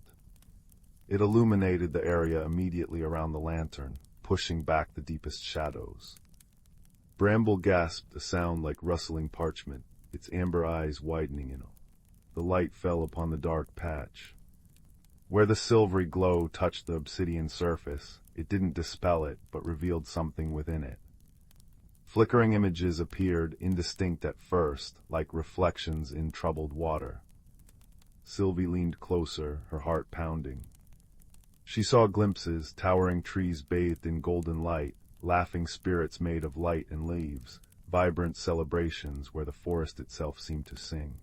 It illuminated the area immediately around the lantern, pushing back the deepest shadows. Bramble gasped a sound like rustling parchment, its amber eyes widening in. The light fell upon the dark patch. Where the silvery glow touched the obsidian surface, it didn't dispel it, but revealed something within it. Flickering images appeared, indistinct at first, like reflections in troubled water. Sylvie leaned closer, her heart pounding. She saw glimpses, towering trees bathed in golden light, laughing spirits made of light and leaves, vibrant celebrations where the forest itself seemed to sing.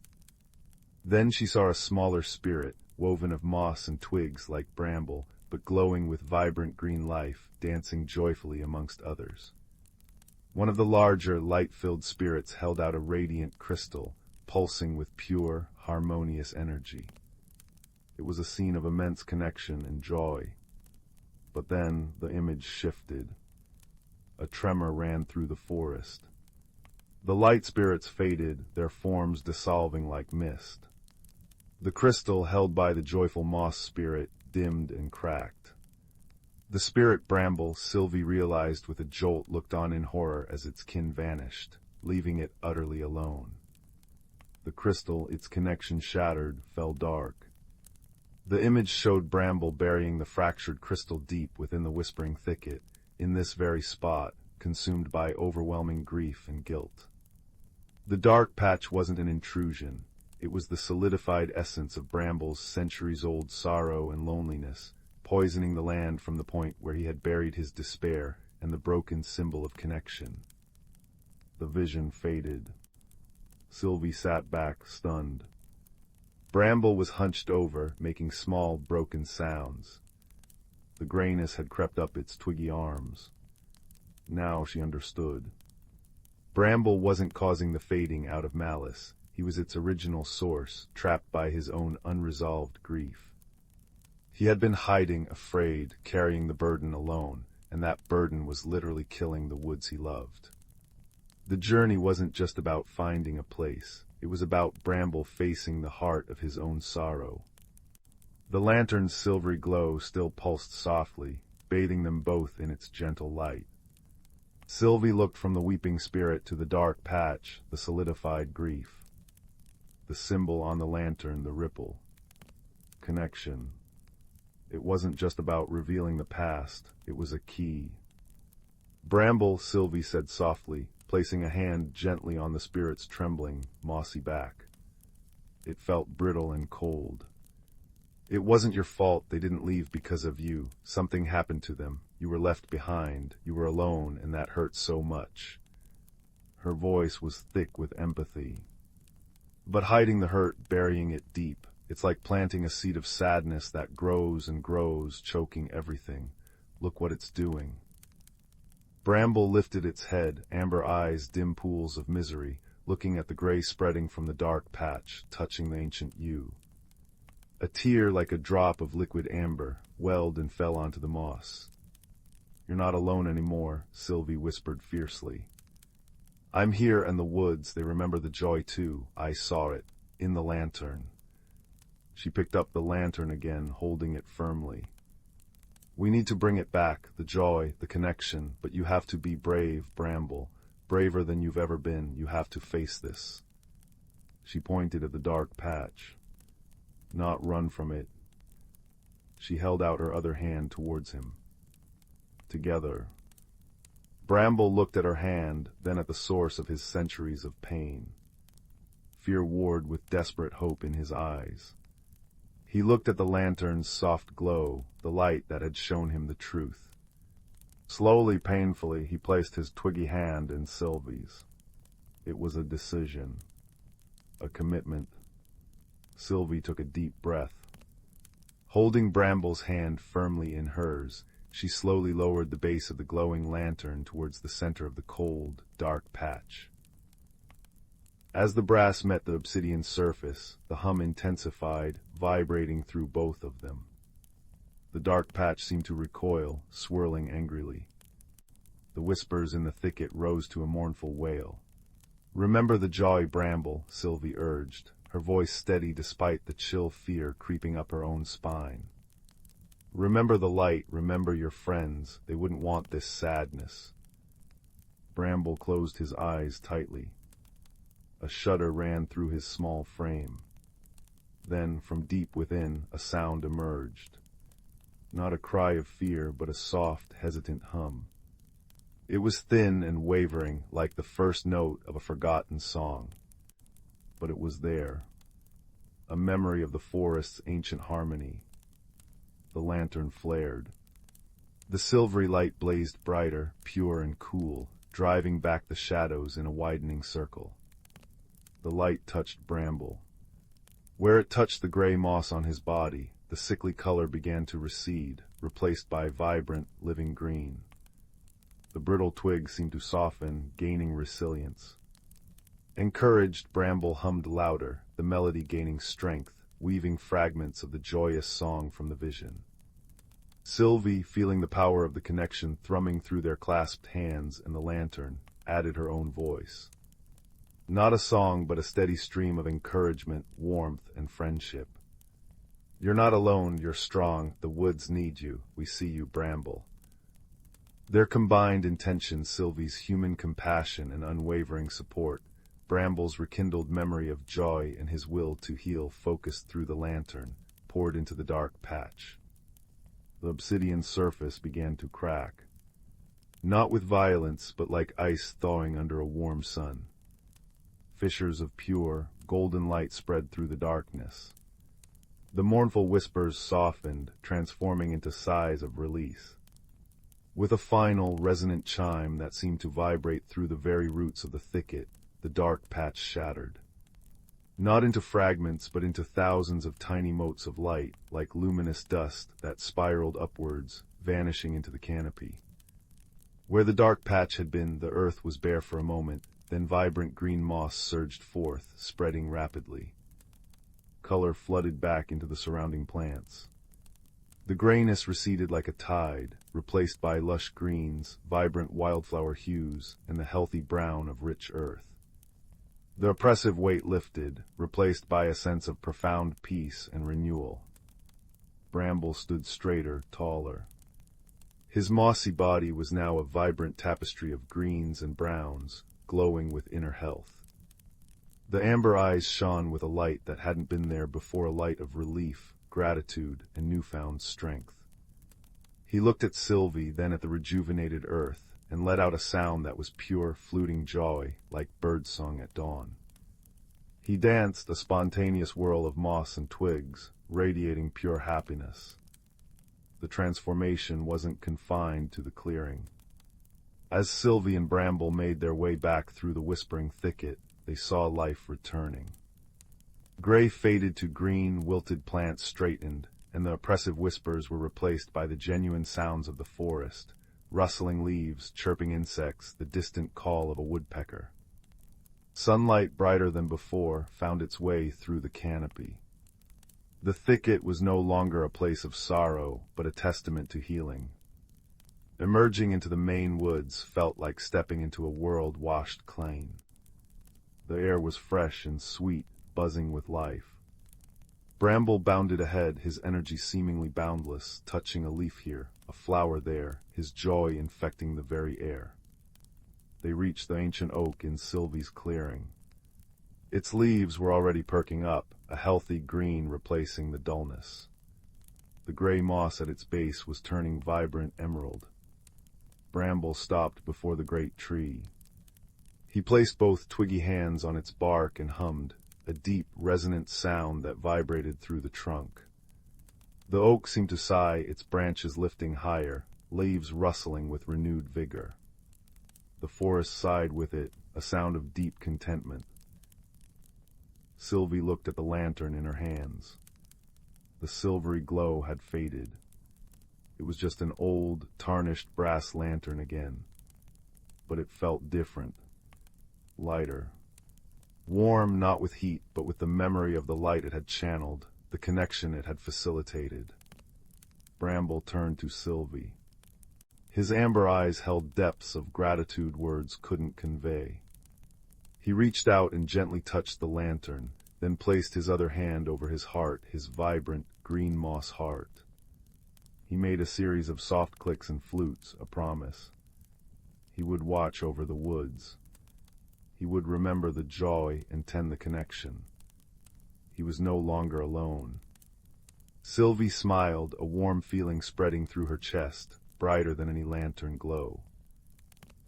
Then she saw a smaller spirit, woven of moss and twigs like bramble, but glowing with vibrant green life, dancing joyfully amongst others. One of the larger, light-filled spirits held out a radiant crystal, pulsing with pure, harmonious energy. It was a scene of immense connection and joy. But then the image shifted. A tremor ran through the forest. The light spirits faded, their forms dissolving like mist. The crystal held by the joyful moss spirit dimmed and cracked. The spirit bramble, Sylvie realized with a jolt, looked on in horror as its kin vanished, leaving it utterly alone. The crystal, its connection shattered, fell dark. The image showed Bramble burying the fractured crystal deep within the whispering thicket, in this very spot, consumed by overwhelming grief and guilt. The dark patch wasn't an intrusion. It was the solidified essence of Bramble's centuries-old sorrow and loneliness, poisoning the land from the point where he had buried his despair and the broken symbol of connection. The vision faded. Sylvie sat back, stunned. Bramble was hunched over, making small, broken sounds. The grayness had crept up its twiggy arms. Now she understood. Bramble wasn't causing the fading out of malice. He was its original source, trapped by his own unresolved grief. He had been hiding, afraid, carrying the burden alone, and that burden was literally killing the woods he loved. The journey wasn't just about finding a place. It was about Bramble facing the heart of his own sorrow. The lantern's silvery glow still pulsed softly, bathing them both in its gentle light. Sylvie looked from the weeping spirit to the dark patch, the solidified grief. The symbol on the lantern, the ripple. Connection. It wasn't just about revealing the past, it was a key. Bramble, Sylvie said softly, placing a hand gently on the spirit's trembling, mossy back. It felt brittle and cold. It wasn't your fault they didn't leave because of you. Something happened to them. You were left behind. You were alone, and that hurt so much. Her voice was thick with empathy. But hiding the hurt, burying it deep, it's like planting a seed of sadness that grows and grows, choking everything. Look what it's doing. Bramble lifted its head, amber eyes dim pools of misery, looking at the gray spreading from the dark patch, touching the ancient yew. A tear, like a drop of liquid amber, welled and fell onto the moss. You're not alone anymore, Sylvie whispered fiercely. I'm here, and the woods, they remember the joy too. I saw it, in the lantern. She picked up the lantern again, holding it firmly. We need to bring it back, the joy, the connection, but you have to be brave, Bramble. Braver than you've ever been. You have to face this. She pointed at the dark patch. Not run from it. She held out her other hand towards him. Together. Bramble looked at her hand, then at the source of his centuries of pain. Fear warred with desperate hope in his eyes. He looked at the lantern's soft glow, the light that had shown him the truth. Slowly, painfully, he placed his twiggy hand in Sylvie's. It was a decision. A commitment. Sylvie took a deep breath. Holding Bramble's hand firmly in hers, she slowly lowered the base of the glowing lantern towards the center of the cold, dark patch. As the brass met the obsidian surface, the hum intensified, vibrating through both of them. The dark patch seemed to recoil, swirling angrily. The whispers in the thicket rose to a mournful wail. Remember the joy, Bramble, Sylvie urged, her voice steady despite the chill fear creeping up her own spine. Remember the light, remember your friends, they wouldn't want this sadness. Bramble closed his eyes tightly. A shudder ran through his small frame. Then, from deep within, a sound emerged. Not a cry of fear, but a soft, hesitant hum. It was thin and wavering, like the first note of a forgotten song. But it was there. A memory of the forest's ancient harmony. The lantern flared. The silvery light blazed brighter, pure and cool, driving back the shadows in a widening circle. The light touched Bramble. Where it touched the gray moss on his body, the sickly color began to recede, replaced by vibrant, living green. The brittle twigs seemed to soften, gaining resilience. Encouraged, Bramble hummed louder, the melody gaining strength, weaving fragments of the joyous song from the vision. Sylvie, feeling the power of the connection thrumming through their clasped hands and the lantern, added her own voice. Not a song, but a steady stream of encouragement, warmth, and friendship. You're not alone, you're strong, the woods need you, we see you, Bramble. Their combined intention, Sylvie's human compassion and unwavering support, Bramble's rekindled memory of joy and his will to heal focused through the lantern, poured into the dark patch. The obsidian surface began to crack. Not with violence, but like ice thawing under a warm sun. Fissures of pure, golden light spread through the darkness. The mournful whispers softened, transforming into sighs of release. With a final, resonant chime that seemed to vibrate through the very roots of the thicket, the dark patch shattered. Not into fragments, but into thousands of tiny motes of light, like luminous dust that spiraled upwards, vanishing into the canopy. Where the dark patch had been, the earth was bare for a moment, then vibrant green moss surged forth, spreading rapidly. Color flooded back into the surrounding plants. The grayness receded like a tide, replaced by lush greens, vibrant wildflower hues, and the healthy brown of rich earth. The oppressive weight lifted, replaced by a sense of profound peace and renewal. Bramble stood straighter, taller. His mossy body was now a vibrant tapestry of greens and browns, glowing with inner health. The amber eyes shone with a light that hadn't been there before, a light of relief, gratitude, and newfound strength. He looked at Sylvie, then at the rejuvenated earth, and let out a sound that was pure, fluting joy, like birdsong at dawn. He danced, a spontaneous whirl of moss and twigs, radiating pure happiness. The transformation wasn't confined to the clearing. As Sylvie and Bramble made their way back through the whispering thicket, they saw life returning. Gray faded to green, wilted plants straightened, and the oppressive whispers were replaced by the genuine sounds of the forest, rustling leaves, chirping insects, the distant call of a woodpecker. Sunlight, brighter than before, found its way through the canopy. The thicket was no longer a place of sorrow, but a testament to healing. Emerging into the main woods felt like stepping into a world washed clean. The air was fresh and sweet, buzzing with life. Bramble bounded ahead, his energy seemingly boundless, touching a leaf here, a flower there, his joy infecting the very air. They reached the ancient oak in Sylvie's clearing. Its leaves were already perking up, a healthy green replacing the dullness. The gray moss at its base was turning vibrant emerald. Bramble stopped before the great tree. He placed both twiggy hands on its bark and hummed, a deep, resonant sound that vibrated through the trunk. The oak seemed to sigh, its branches lifting higher, leaves rustling with renewed vigor. The forest sighed with it, a sound of deep contentment. Sylvie looked at the lantern in her hands. The silvery glow had faded. It was just an old, tarnished brass lantern again. But it felt different. Lighter. Warm not with heat, but with the memory of the light it had channeled, the connection it had facilitated. Bramble turned to Sylvie. His amber eyes held depths of gratitude words couldn't convey. He reached out and gently touched the lantern, then placed his other hand over his heart, his vibrant, green moss heart. He made a series of soft clicks and flutes, a promise. He would watch over the woods. He would remember the joy and tend the connection. He was no longer alone. Sylvie smiled, a warm feeling spreading through her chest, brighter than any lantern glow.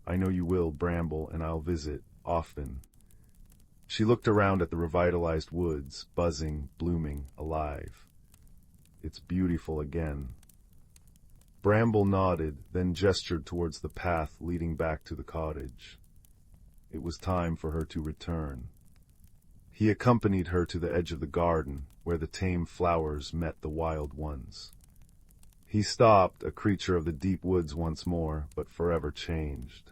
I know you will, Bramble, and I'll visit, often. She looked around at the revitalized woods, buzzing, blooming, alive. It's beautiful again. Bramble nodded, then gestured towards the path leading back to the cottage. It was time for her to return. He accompanied her to the edge of the garden, where the tame flowers met the wild ones. He stopped, a creature of the deep woods once more, but forever changed.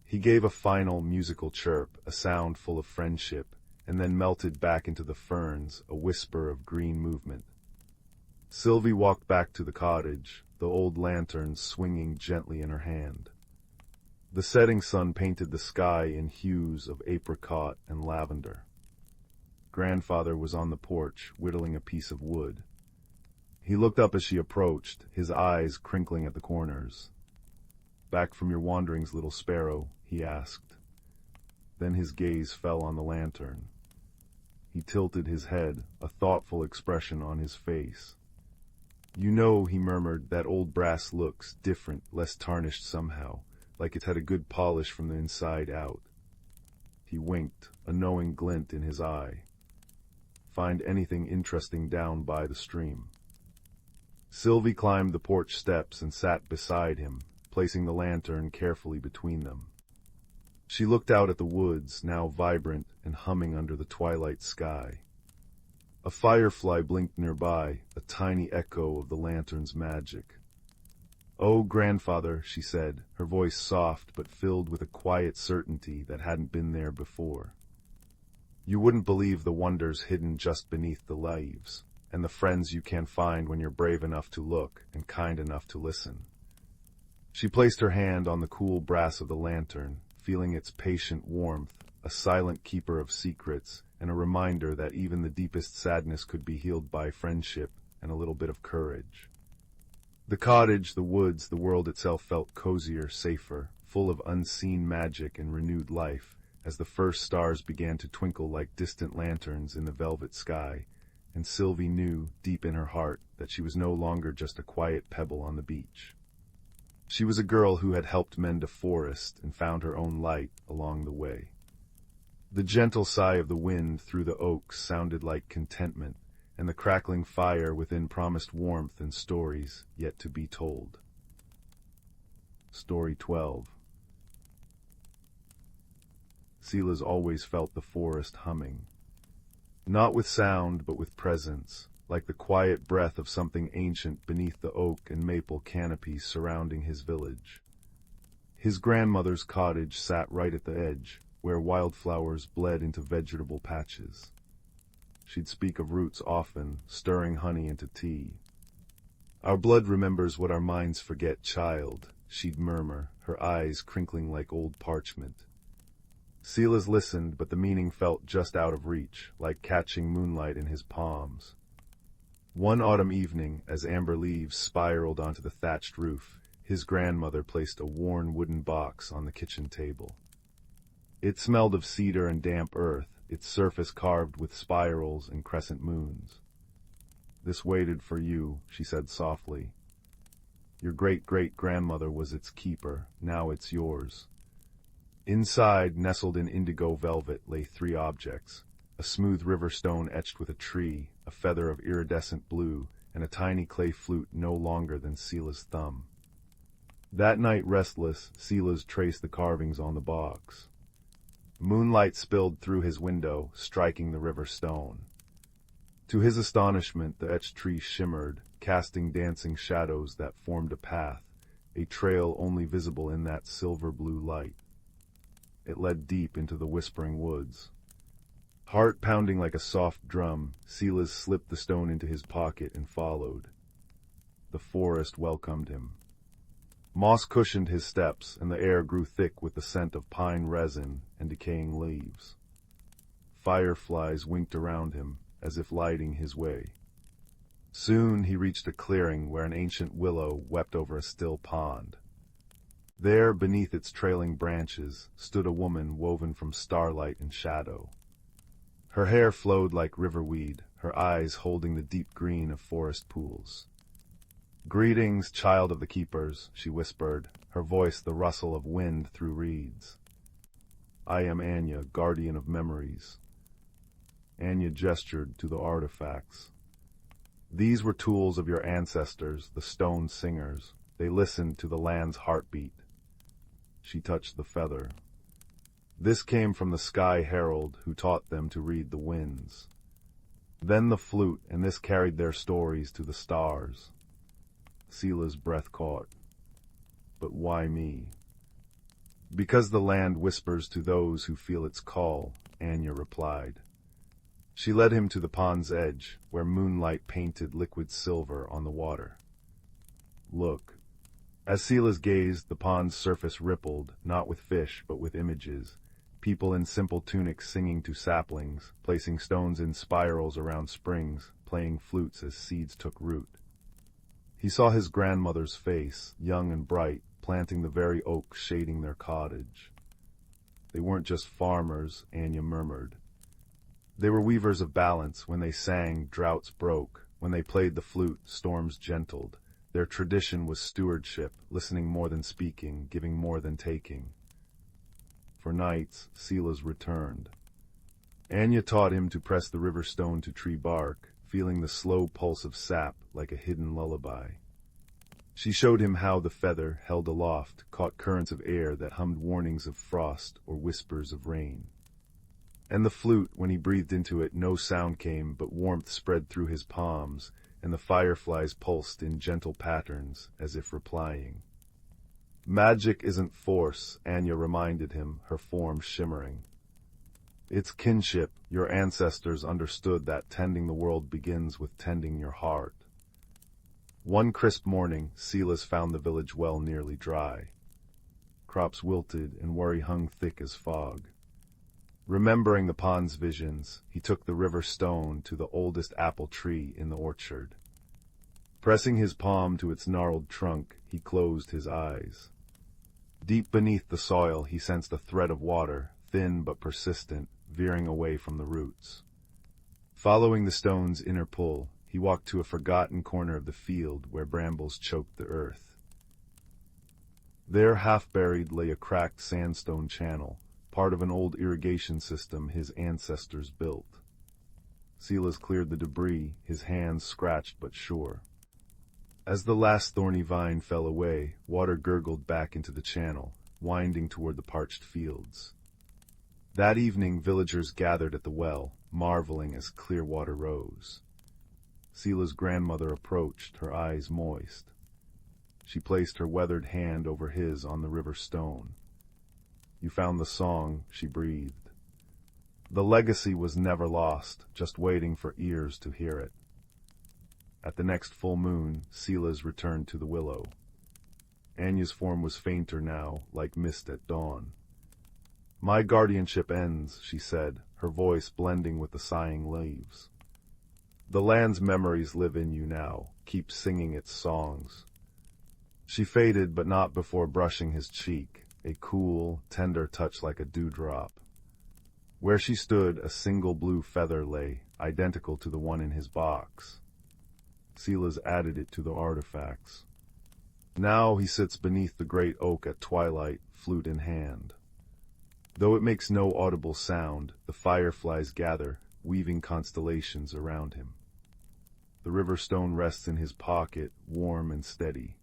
He gave a final musical chirp, a sound full of friendship, and then melted back into the ferns, a whisper of green movement. Sylvie walked back to the cottage, the old lantern swinging gently in her hand. The setting sun painted the sky in hues of apricot and lavender. Grandfather was on the porch, whittling a piece of wood. He looked up as she approached, his eyes crinkling at the corners. "Back from your wanderings, little sparrow?" he asked. Then his gaze fell on the lantern. He tilted his head, a thoughtful expression on his face. "You know," he murmured, "that old brass looks different, less tarnished somehow, like it's had a good polish from the inside out." He winked, a knowing glint in his eye. "Find anything interesting down by the stream?" Sylvie climbed the porch steps and sat beside him, placing the lantern carefully between them. She looked out at the woods, now vibrant and humming under the twilight sky. A firefly blinked nearby, a tiny echo of the lantern's magic. "Oh, Grandfather," she said, her voice soft but filled with a quiet certainty that hadn't been there before. "You wouldn't believe the wonders hidden just beneath the leaves, and the friends you can find when you're brave enough to look and kind enough to listen." She placed her hand on the cool brass of the lantern, feeling its patient warmth, a silent keeper of secrets, and a reminder that even the deepest sadness could be healed by friendship and a little bit of courage. The cottage, the woods, the world itself felt cozier, safer, full of unseen magic and renewed life, as the first stars began to twinkle like distant lanterns in the velvet sky, and Sylvie knew, deep in her heart, that she was no longer just a quiet pebble on the beach. She was a girl who had helped mend a forest and found her own light along the way. The gentle sigh of the wind through the oaks sounded like contentment, and the crackling fire within promised warmth and stories yet to be told. Story 12. Sila's always felt the forest humming. Not with sound, but with presence, like the quiet breath of something ancient beneath the oak and maple canopies surrounding his village. His grandmother's cottage sat right at the edge, where wildflowers bled into vegetable patches. She'd speak of roots often, stirring honey into tea. "Our blood remembers what our minds forget, child," she'd murmur, her eyes crinkling like old parchment. Silas listened, but the meaning felt just out of reach, like catching moonlight in his palms. One autumn evening, as amber leaves spiraled onto the thatched roof, his grandmother placed a worn wooden box on the kitchen table. It smelled of cedar and damp earth, its surface carved with spirals and crescent moons. "This waited for you," she said softly. "Your great-great-grandmother was its keeper, now it's yours." Inside, nestled in indigo velvet, lay 3 objects: a smooth river stone etched with a tree, a feather of iridescent blue, and a tiny clay flute no longer than Sila's thumb. That night, restless, Silas traced the carvings on the box. Moonlight spilled through his window, striking the river stone. To his astonishment, the etched tree shimmered, casting dancing shadows that formed a path, a trail only visible in that silver-blue light. It led deep into the whispering woods. Heart pounding like a soft drum, Silas slipped the stone into his pocket and followed. The forest welcomed him. Moss cushioned his steps, and the air grew thick with the scent of pine resin and decaying leaves. Fireflies winked around him, as if lighting his way. Soon he reached a clearing where an ancient willow wept over a still pond. There, beneath its trailing branches, stood a woman woven from starlight and shadow. Her hair flowed like riverweed, her eyes holding the deep green of forest pools. "Greetings, child of the keepers," she whispered, her voice the rustle of wind through reeds. "I am Anya, guardian of memories." Anya gestured to the artifacts. "These were tools of your ancestors, the stone singers. They listened to the land's heartbeat." She touched the feather. "This came from the Sky Herald, who taught them to read the winds. Then the flute, and this carried their stories to the stars." Sela's breath caught. "But why me?" "Because the land whispers to those who feel its call," Anya replied. She led him to the pond's edge, where moonlight painted liquid silver on the water. "Look." As Silas gazed, the pond's surface rippled, not with fish, but with images. People in simple tunics singing to saplings, placing stones in spirals around springs, playing flutes as seeds took root. He saw his grandmother's face, young and bright, planting the very oak shading their cottage. "They weren't just farmers," Anya murmured. "They were weavers of balance. When they sang, droughts broke. When they played the flute, storms gentled. Their tradition was stewardship, listening more than speaking, giving more than taking." For nights, Silas returned. Anya taught him to press the river stone to tree bark, feeling the slow pulse of sap like a hidden lullaby. She showed him how the feather, held aloft, caught currents of air that hummed warnings of frost or whispers of rain. And the flute, when he breathed into it, no sound came, but warmth spread through his palms, and the fireflies pulsed in gentle patterns, as if replying. "Magic isn't force," Anya reminded him, her form shimmering. "It's kinship. Your ancestors understood that tending the world begins with tending your heart." One crisp morning, Silas found the village well nearly dry. Crops wilted and worry hung thick as fog. Remembering the pond's visions, he took the river stone to the oldest apple tree in the orchard. Pressing his palm to its gnarled trunk, he closed his eyes. Deep beneath the soil, he sensed a thread of water, thin but persistent, veering away from the roots. Following the stone's inner pull, he walked to a forgotten corner of the field where brambles choked the earth. There, half-buried, lay a cracked sandstone channel, part of an old irrigation system his ancestors built. Silas cleared the debris, his hands scratched but sure. As the last thorny vine fell away, water gurgled back into the channel, winding toward the parched fields. That evening, villagers gathered at the well, marveling as clear water rose. Sila's grandmother approached, her eyes moist. She placed her weathered hand over his on the river stone. "You found the song," she breathed. The legacy was never lost, just waiting for ears to hear it. At the next full moon, Silas returned to the willow. Anya's form was fainter now, like mist at dawn. "My guardianship ends," she said, her voice blending with the sighing leaves. "The land's memories live in you now. Keep singing its songs." She faded, but not before brushing his cheek, a cool, tender touch like a dewdrop. Where she stood, a single blue feather lay, identical to the one in his box. Silas added it to the artifacts. Now he sits beneath the great oak at twilight, flute in hand. Though it makes no audible sound, the fireflies gather, weaving constellations around him. The river stone rests in his pocket, warm and steady.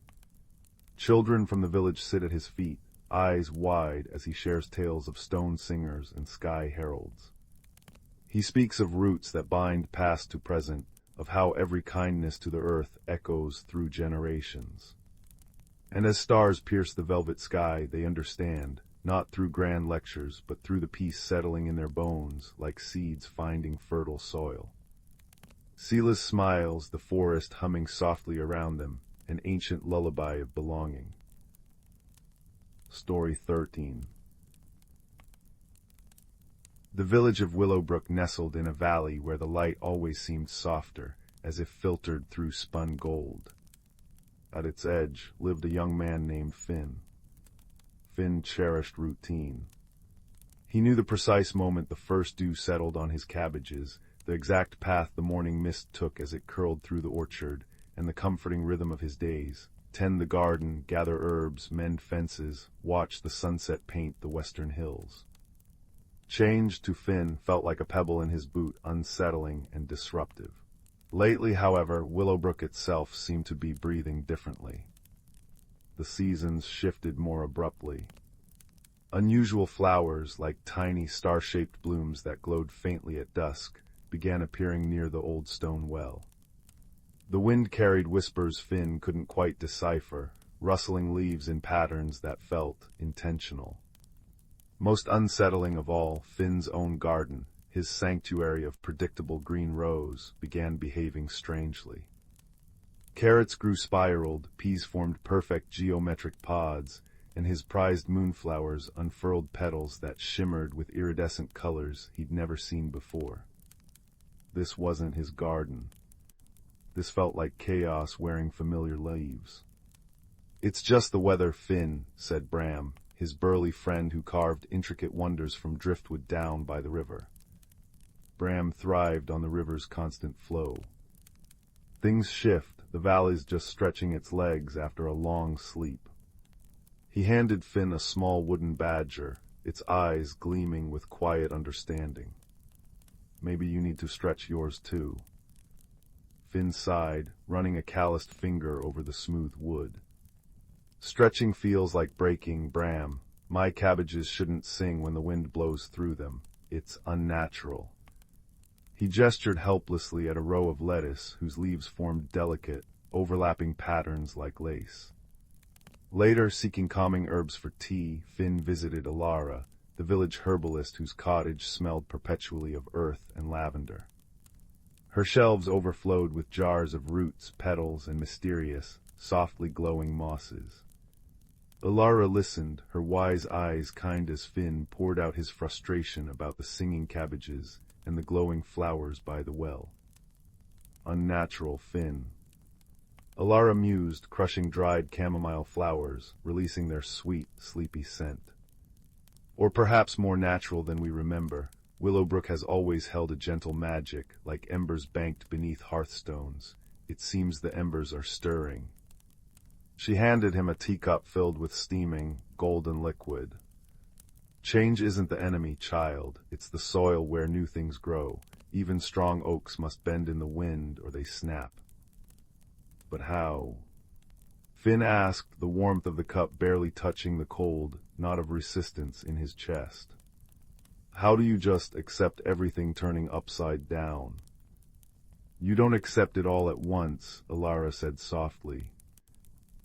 Children from the village sit at his feet, eyes wide as he shares tales of stone singers and sky heralds. He speaks of roots that bind past to present, of how every kindness to the earth echoes through generations. And as stars pierce the velvet sky, they understand, not through grand lectures, but through the peace settling in their bones, like seeds finding fertile soil. Silas smiles, the forest humming softly around them, an ancient lullaby of belonging. Story 13. The village of Willowbrook nestled in a valley where the light always seemed softer, as if filtered through spun gold. At its edge lived a young man named Finn. Finn cherished routine. He knew the precise moment the first dew settled on his cabbages, the exact path the morning mist took as it curled through the orchard, and the comforting rhythm of his days. Tend the garden, gather herbs, mend fences, watch the sunset paint the western hills. Change to Finn felt like a pebble in his boot, unsettling and disruptive. Lately, however, Willowbrook itself seemed to be breathing differently. The seasons shifted more abruptly. Unusual flowers, like tiny star-shaped blooms that glowed faintly at dusk, began appearing near the old stone well. The wind carried whispers Finn couldn't quite decipher, rustling leaves in patterns that felt intentional. Most unsettling of all, Finn's own garden, his sanctuary of predictable green rows, began behaving strangely. Carrots grew spiraled, peas formed perfect geometric pods, and his prized moonflowers unfurled petals that shimmered with iridescent colors he'd never seen before. This wasn't his garden. This felt like chaos wearing familiar leaves. "It's just the weather, Finn," said Bram, his burly friend who carved intricate wonders from driftwood down by the river. Bram thrived on the river's constant flow. Things shift, the valley's just stretching its legs after a long sleep. He handed Finn a small wooden badger, its eyes gleaming with quiet understanding. "Maybe you need to stretch yours too." Finn sighed, running a calloused finger over the smooth wood. "Stretching feels like breaking, Bram. My cabbages shouldn't sing when the wind blows through them. It's unnatural." He gestured helplessly at a row of lettuce whose leaves formed delicate, overlapping patterns like lace. Later, seeking calming herbs for tea, Finn visited Alara, the village herbalist whose cottage smelled perpetually of earth and lavender. Her shelves overflowed with jars of roots, petals, and mysterious, softly glowing mosses. Alara listened, her wise eyes kind as Finn poured out his frustration about the singing cabbages and the glowing flowers by the well. Unnatural, Finn. Alara mused, crushing dried chamomile flowers, releasing their sweet, sleepy scent. Or perhaps more natural than we remember. Willowbrook has always held a gentle magic, like embers banked beneath hearthstones. It seems the embers are stirring. She handed him a teacup filled with steaming, golden liquid. "Change isn't the enemy, child. It's the soil where new things grow. Even strong oaks must bend in the wind or they snap." "But how?" Finn asked, the warmth of the cup barely touching the cold, knot of resistance in his chest. "How do you just accept everything turning upside down?" "You don't accept it all at once," Alara said softly.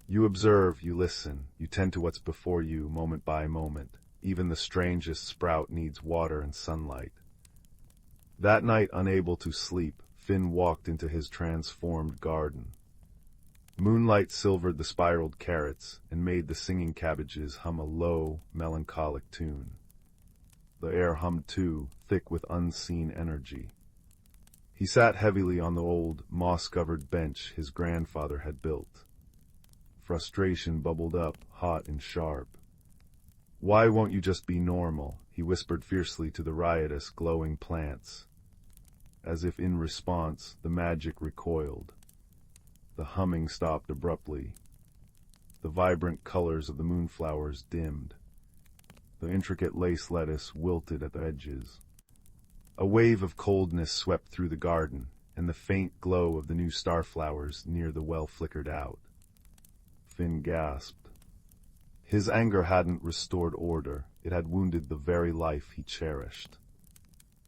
"You observe, you listen, you tend to what's before you, moment by moment. Even the strangest sprout needs water and sunlight." That night, unable to sleep, Finn walked into his transformed garden. Moonlight silvered the spiraled carrots and made the singing cabbages hum a low, melancholic tune. The air hummed too, thick with unseen energy. He sat heavily on the old, moss-covered bench his grandfather had built. Frustration bubbled up, hot and sharp. "Why won't you just be normal?" he whispered fiercely to the riotous, glowing plants. As if in response, the magic recoiled. The humming stopped abruptly. The vibrant colors of the moonflowers dimmed. The intricate lace lettuce wilted at the edges. A wave of coldness swept through the garden, and the faint glow of the new starflowers near the well flickered out. Finn gasped. His anger hadn't restored order, it had wounded the very life he cherished.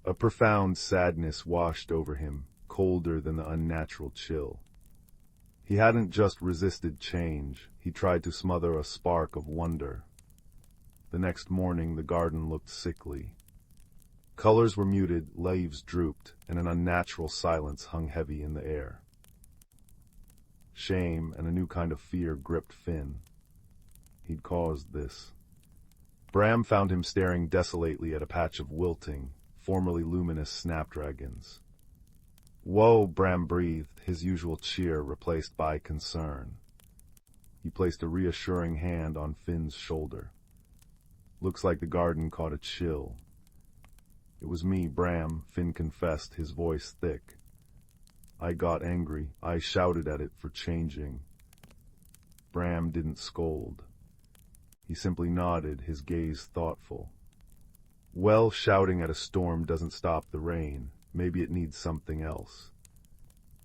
A profound sadness washed over him, colder than the unnatural chill. He hadn't just resisted change, he tried to smother a spark of wonder. The next morning the garden looked sickly. Colors were muted, leaves drooped, and an unnatural silence hung heavy in the air. Shame and a new kind of fear gripped Finn. He'd caused this. Bram found him staring desolately at a patch of wilting, formerly luminous snapdragons. "Whoa," Bram breathed, his usual cheer replaced by concern. He placed a reassuring hand on Finn's shoulder. Looks like the garden caught a chill. It was me, Bram, Finn confessed, his voice thick. I got angry. I shouted at it for changing. Bram didn't scold. He simply nodded, his gaze thoughtful. Well, shouting at a storm doesn't stop the rain. Maybe it needs something else.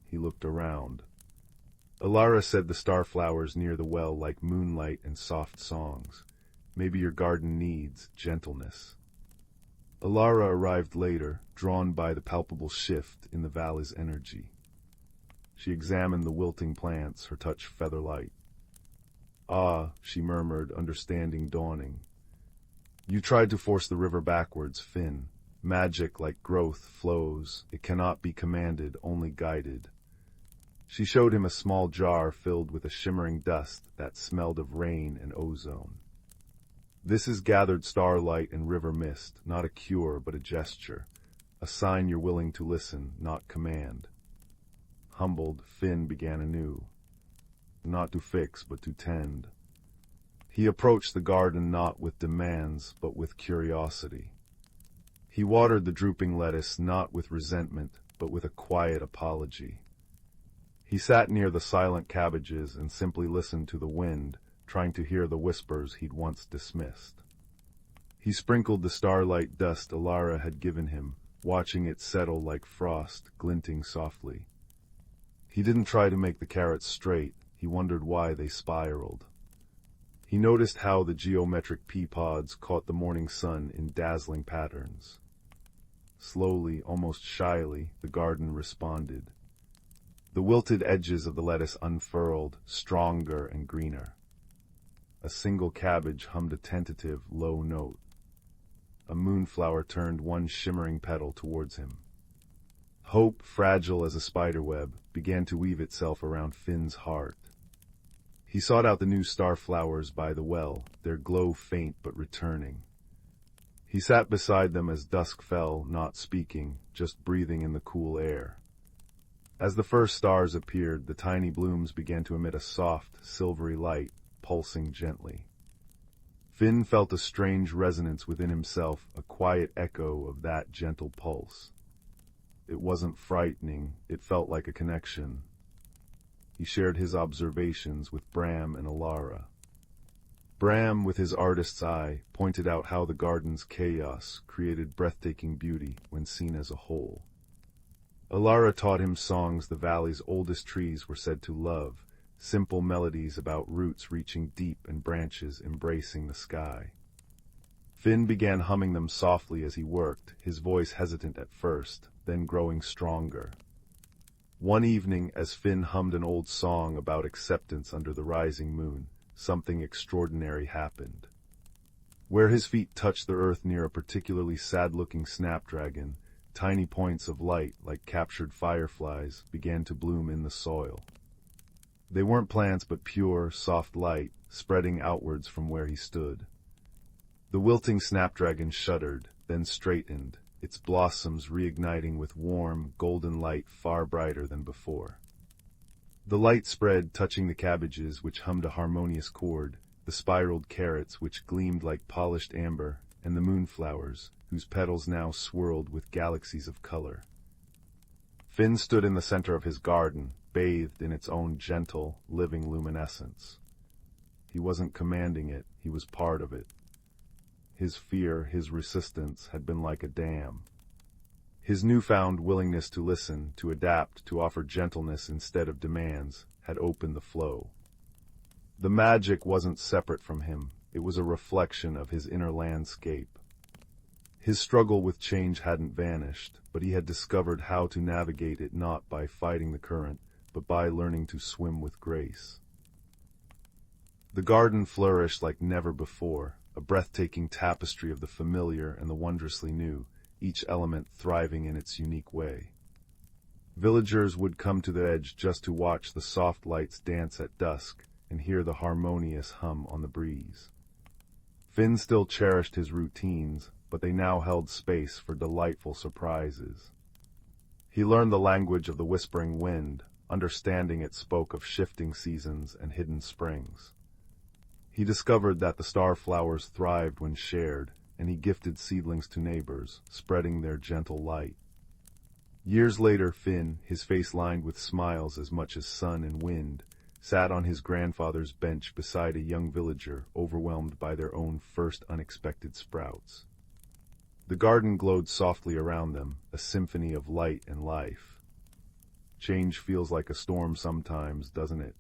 He looked around. Alara said the starflowers near the well like moonlight and soft songs. Maybe your garden needs gentleness. Alara arrived later, drawn by the palpable shift in the valley's energy. She examined the wilting plants, her touch feather-light. Ah, she murmured, understanding dawning. You tried to force the river backwards, Finn. Magic, like growth, flows. It cannot be commanded, only guided. She showed him a small jar filled with a shimmering dust that smelled of rain and ozone. This is gathered starlight and river mist, not a cure but a gesture, a sign you're willing to listen, not command. Humbled, Finn began anew. Not to fix, but to tend. He approached the garden not with demands, but with curiosity. He watered the drooping lettuce not with resentment, but with a quiet apology. He sat near the silent cabbages and simply listened to the wind, trying to hear the whispers he'd once dismissed. He sprinkled the starlight dust Alara had given him, watching it settle like frost, glinting softly. He didn't try to make the carrots straight, he wondered why they spiraled. He noticed how the geometric pea pods caught the morning sun in dazzling patterns. Slowly, almost shyly, the garden responded. The wilted edges of the lettuce unfurled, stronger and greener. A single cabbage hummed a tentative, low note. A moonflower turned one shimmering petal towards him. Hope, fragile as a spiderweb, began to weave itself around Finn's heart. He sought out the new starflowers by the well, their glow faint but returning. He sat beside them as dusk fell, not speaking, just breathing in the cool air. As the first stars appeared, the tiny blooms began to emit a soft, silvery light, pulsing gently. Finn felt a strange resonance within himself, a quiet echo of that gentle pulse. It wasn't frightening, it felt like a connection. He shared his observations with Bram and Alara. Bram, with his artist's eye, pointed out how the garden's chaos created breathtaking beauty when seen as a whole. Alara taught him songs the valley's oldest trees were said to love, simple melodies about roots reaching deep and branches embracing the sky. Finn began humming them softly as he worked, his voice hesitant at first, then growing stronger. One evening, as Finn hummed an old song about acceptance under the rising moon, something extraordinary happened. Where his feet touched the earth near a particularly sad-looking snapdragon, tiny points of light, like captured fireflies, began to bloom in the soil. They weren't plants but pure, soft light, spreading outwards from where he stood. The wilting snapdragon shuddered, then straightened, its blossoms reigniting with warm, golden light far brighter than before. The light spread, touching the cabbages, which hummed a harmonious chord, the spiraled carrots, which gleamed like polished amber, and the moonflowers, whose petals now swirled with galaxies of color. Finn stood in the center of his garden, bathed in its own gentle, living luminescence. He wasn't commanding it, he was part of it. His fear, his resistance, had been like a dam. His newfound willingness to listen, to adapt, to offer gentleness instead of demands, had opened the flow. The magic wasn't separate from him, it was a reflection of his inner landscape. His struggle with change hadn't vanished, but he had discovered how to navigate it not by fighting the current, but by learning to swim with grace. The garden flourished like never before, a breathtaking tapestry of the familiar and the wondrously new, each element thriving in its unique way. Villagers would come to the edge just to watch the soft lights dance at dusk and hear the harmonious hum on the breeze. Finn still cherished his routines, but they now held space for delightful surprises. He learned the language of the whispering wind, understanding it spoke of shifting seasons and hidden springs. He discovered that the star flowers thrived when shared, and he gifted seedlings to neighbors, spreading their gentle light. Years later, Finn, his face lined with smiles as much as sun and wind, sat on his grandfather's bench beside a young villager overwhelmed by their own first unexpected sprouts. The garden glowed softly around them, a symphony of light and life. Change feels like a storm sometimes, doesn't it?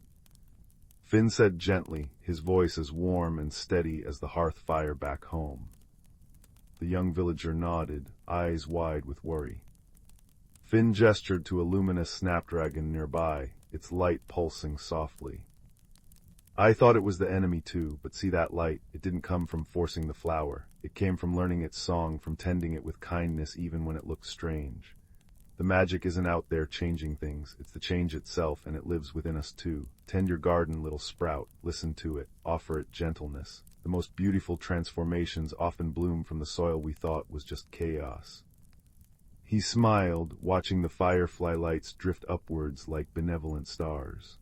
Finn said gently, his voice as warm and steady as the hearth fire back home. The young villager nodded, eyes wide with worry. Finn gestured to a luminous snapdragon nearby, its light pulsing softly. I thought it was the enemy too, but see that light, it didn't come from forcing the flower. It came from learning its song, from tending it with kindness even when it looked strange. The magic isn't out there changing things, it's the change itself, and it lives within us too. Tend your garden, little sprout, listen to it, offer it gentleness. The most beautiful transformations often bloom from the soil we thought was just chaos. He smiled, watching the firefly lights drift upwards like benevolent stars.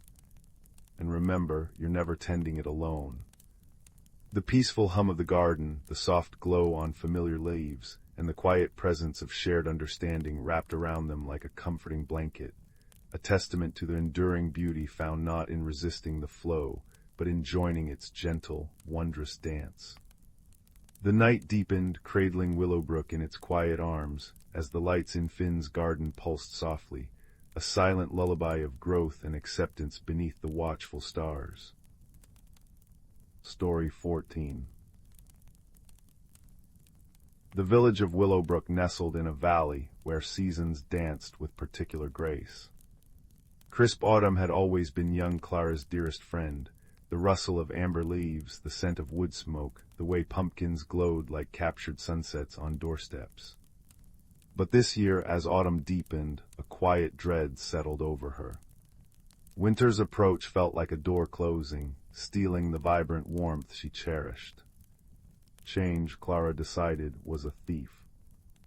And remember, you're never tending it alone. The peaceful hum of the garden, the soft glow on familiar leaves, and the quiet presence of shared understanding wrapped around them like a comforting blanket, a testament to the enduring beauty found not in resisting the flow, but in joining its gentle, wondrous dance. The night deepened, cradling Willowbrook in its quiet arms, as the lights in Finn's garden pulsed softly, a silent lullaby of growth and acceptance beneath the watchful stars. Story 14. The village of Willowbrook nestled in a valley where seasons danced with particular grace. Crisp autumn had always been young Clara's dearest friend, the rustle of amber leaves, the scent of wood smoke, the way pumpkins glowed like captured sunsets on doorsteps. But this year, as autumn deepened, a quiet dread settled over her. Winter's approach felt like a door closing, stealing the vibrant warmth she cherished. Change, Clara decided, was a thief.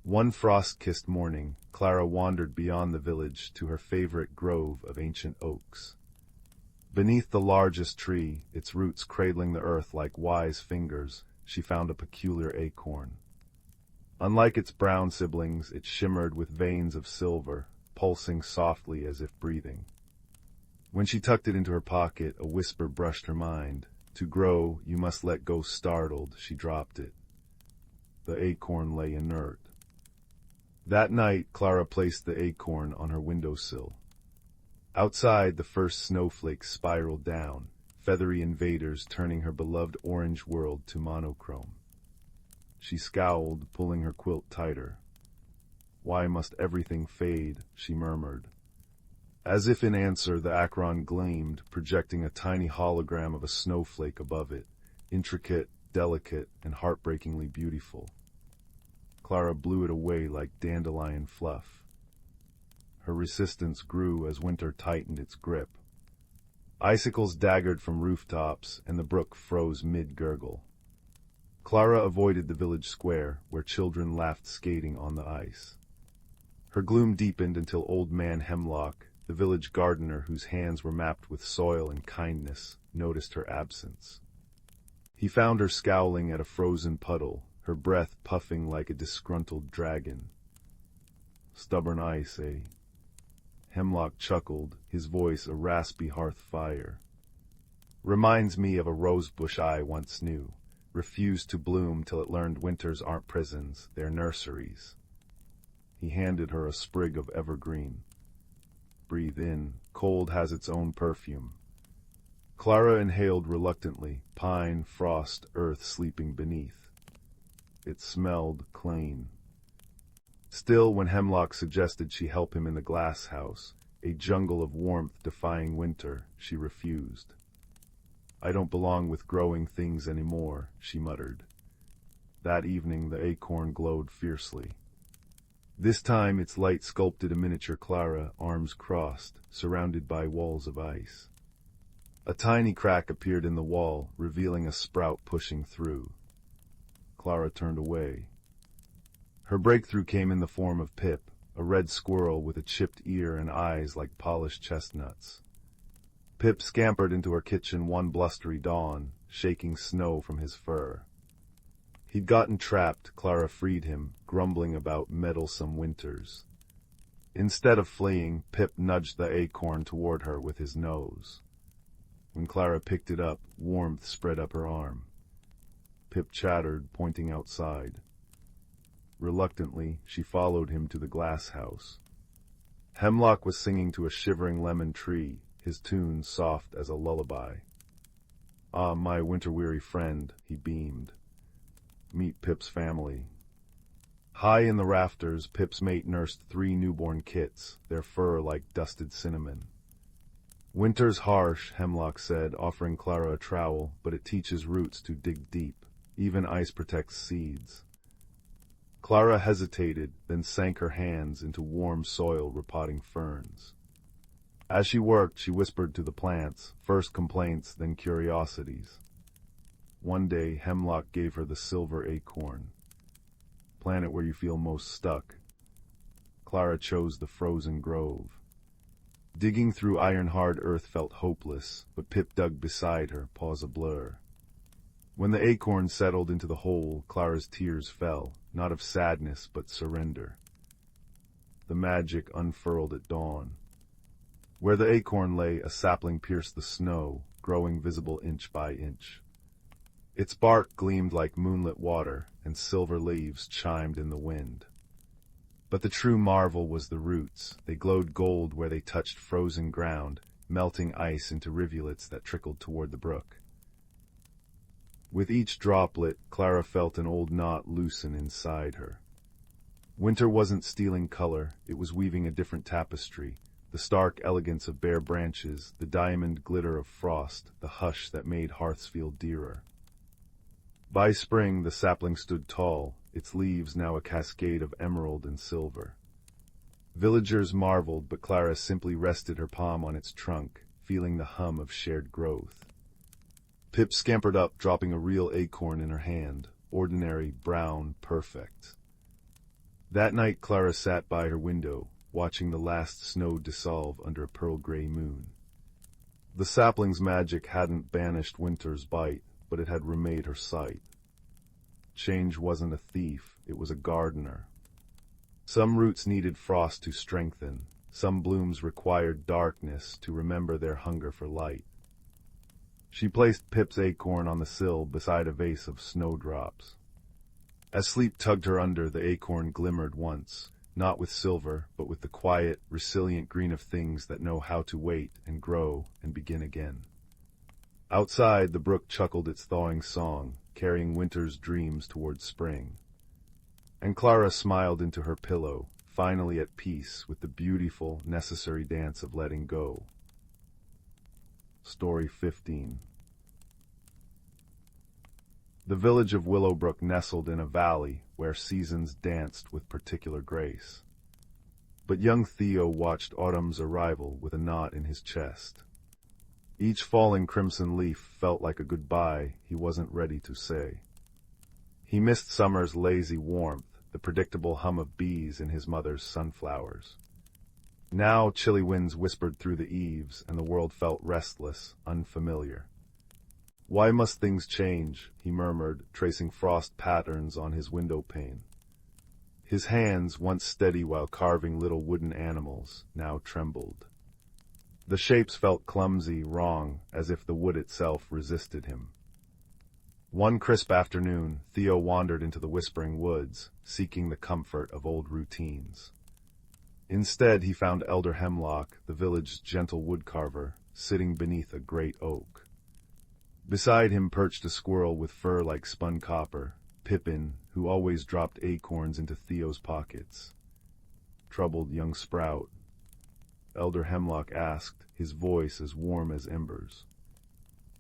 One frost-kissed morning, Clara wandered beyond the village to her favorite grove of ancient oaks. Beneath the largest tree, its roots cradling the earth like wise fingers, she found a peculiar acorn. Unlike its brown siblings, it shimmered with veins of silver, pulsing softly as if breathing. When she tucked it into her pocket, a whisper brushed her mind. To grow, you must let go. Startled, she dropped it. The acorn lay inert. That night, Clara placed the acorn on her windowsill. Outside, the first snowflakes spiraled down, feathery invaders turning her beloved orange world to monochrome. She scowled, pulling her quilt tighter. Why must everything fade? She murmured. As if in answer, the acorn gleamed, projecting a tiny hologram of a snowflake above it, intricate, delicate, and heartbreakingly beautiful. Clara blew it away like dandelion fluff. Her resistance grew as winter tightened its grip. Icicles daggered from rooftops, and the brook froze mid-gurgle. Clara avoided the village square, where children laughed skating on the ice. Her gloom deepened until Old Man Hemlock, the village gardener whose hands were mapped with soil and kindness, noticed her absence. He found her scowling at a frozen puddle, her breath puffing like a disgruntled dragon. Stubborn ice, eh? Hemlock chuckled, his voice a raspy hearth fire. Reminds me of a rosebush I once knew. Refused to bloom till it learned winters aren't prisons, they're nurseries. He handed her a sprig of evergreen. Breathe in, cold has its own perfume. Clara inhaled reluctantly, pine, frost, earth sleeping beneath. It smelled clean. Still, when Hemlock suggested she help him in the glass house, a jungle of warmth defying winter, she refused. I don't belong with growing things anymore, she muttered. That evening the acorn glowed fiercely. This time its light sculpted a miniature Clara, arms crossed, surrounded by walls of ice. A tiny crack appeared in the wall, revealing a sprout pushing through. Clara turned away. Her breakthrough came in the form of Pip, a red squirrel with a chipped ear and eyes like polished chestnuts. Pip scampered into her kitchen one blustery dawn, shaking snow from his fur. He'd gotten trapped, Clara freed him, grumbling about meddlesome winters. Instead of fleeing, Pip nudged the acorn toward her with his nose. When Clara picked it up, warmth spread up her arm. Pip chattered, pointing outside. Reluctantly, she followed him to the glass house. Hemlock was singing to a shivering lemon tree, his tune soft as a lullaby. "Ah, my winter-weary friend," he beamed. "Meet Pip's family." High in the rafters, Pip's mate nursed 3 newborn kits, their fur like dusted cinnamon. "Winter's harsh," Hemlock said, offering Clara a trowel, "but it teaches roots to dig deep. Even ice protects seeds." Clara hesitated, then sank her hands into warm soil repotting ferns. As she worked, she whispered to the plants, first complaints, then curiosities. One day, Hemlock gave her the silver acorn. "Plant it where you feel most stuck." Clara chose the frozen grove. Digging through iron-hard earth felt hopeless, but Pip dug beside her, paws a blur. When the acorn settled into the hole, Clara's tears fell, not of sadness but surrender. The magic unfurled at dawn. Where the acorn lay, a sapling pierced the snow, growing visible inch by inch. Its bark gleamed like moonlit water, and silver leaves chimed in the wind. But the true marvel was the roots. They glowed gold where they touched frozen ground, melting ice into rivulets that trickled toward the brook. With each droplet, Clara felt an old knot loosen inside her. Winter wasn't stealing color, it was weaving a different tapestry, the stark elegance of bare branches, the diamond glitter of frost, the hush that made hearths feel dearer. By spring, the sapling stood tall, its leaves now a cascade of emerald and silver. Villagers marveled, but Clara simply rested her palm on its trunk, feeling the hum of shared growth. Pip scampered up, dropping a real acorn in her hand, ordinary, brown, perfect. That night Clara sat by her window, watching the last snow dissolve under a pearl-gray moon. The sapling's magic hadn't banished winter's bite, but it had remade her sight. Change wasn't a thief, it was a gardener. Some roots needed frost to strengthen, some blooms required darkness to remember their hunger for light. She placed Pip's acorn on the sill beside a vase of snowdrops. As sleep tugged her under, the acorn glimmered once, not with silver, but with the quiet, resilient green of things that know how to wait and grow and begin again. Outside, the brook chuckled its thawing song, carrying winter's dreams toward spring. And Clara smiled into her pillow, finally at peace with the beautiful, necessary dance of letting go. Story 15. The village of Willowbrook nestled in a valley where seasons danced with particular grace. But young Theo watched autumn's arrival with a knot in his chest. Each falling crimson leaf felt like a goodbye he wasn't ready to say. He missed summer's lazy warmth, the predictable hum of bees in his mother's sunflowers. Now chilly winds whispered through the eaves, and the world felt restless, unfamiliar. "Why must things change?" he murmured, tracing frost patterns on his window pane. His hands, once steady while carving little wooden animals, now trembled. The shapes felt clumsy, wrong, as if the wood itself resisted him. One crisp afternoon, Theo wandered into the whispering woods, seeking the comfort of old routines. Instead, he found Elder Hemlock, the village's gentle woodcarver, sitting beneath a great oak. Beside him perched a squirrel with fur like spun copper, Pippin, who always dropped acorns into Theo's pockets. "Troubled young sprout?" Elder Hemlock asked, his voice as warm as embers.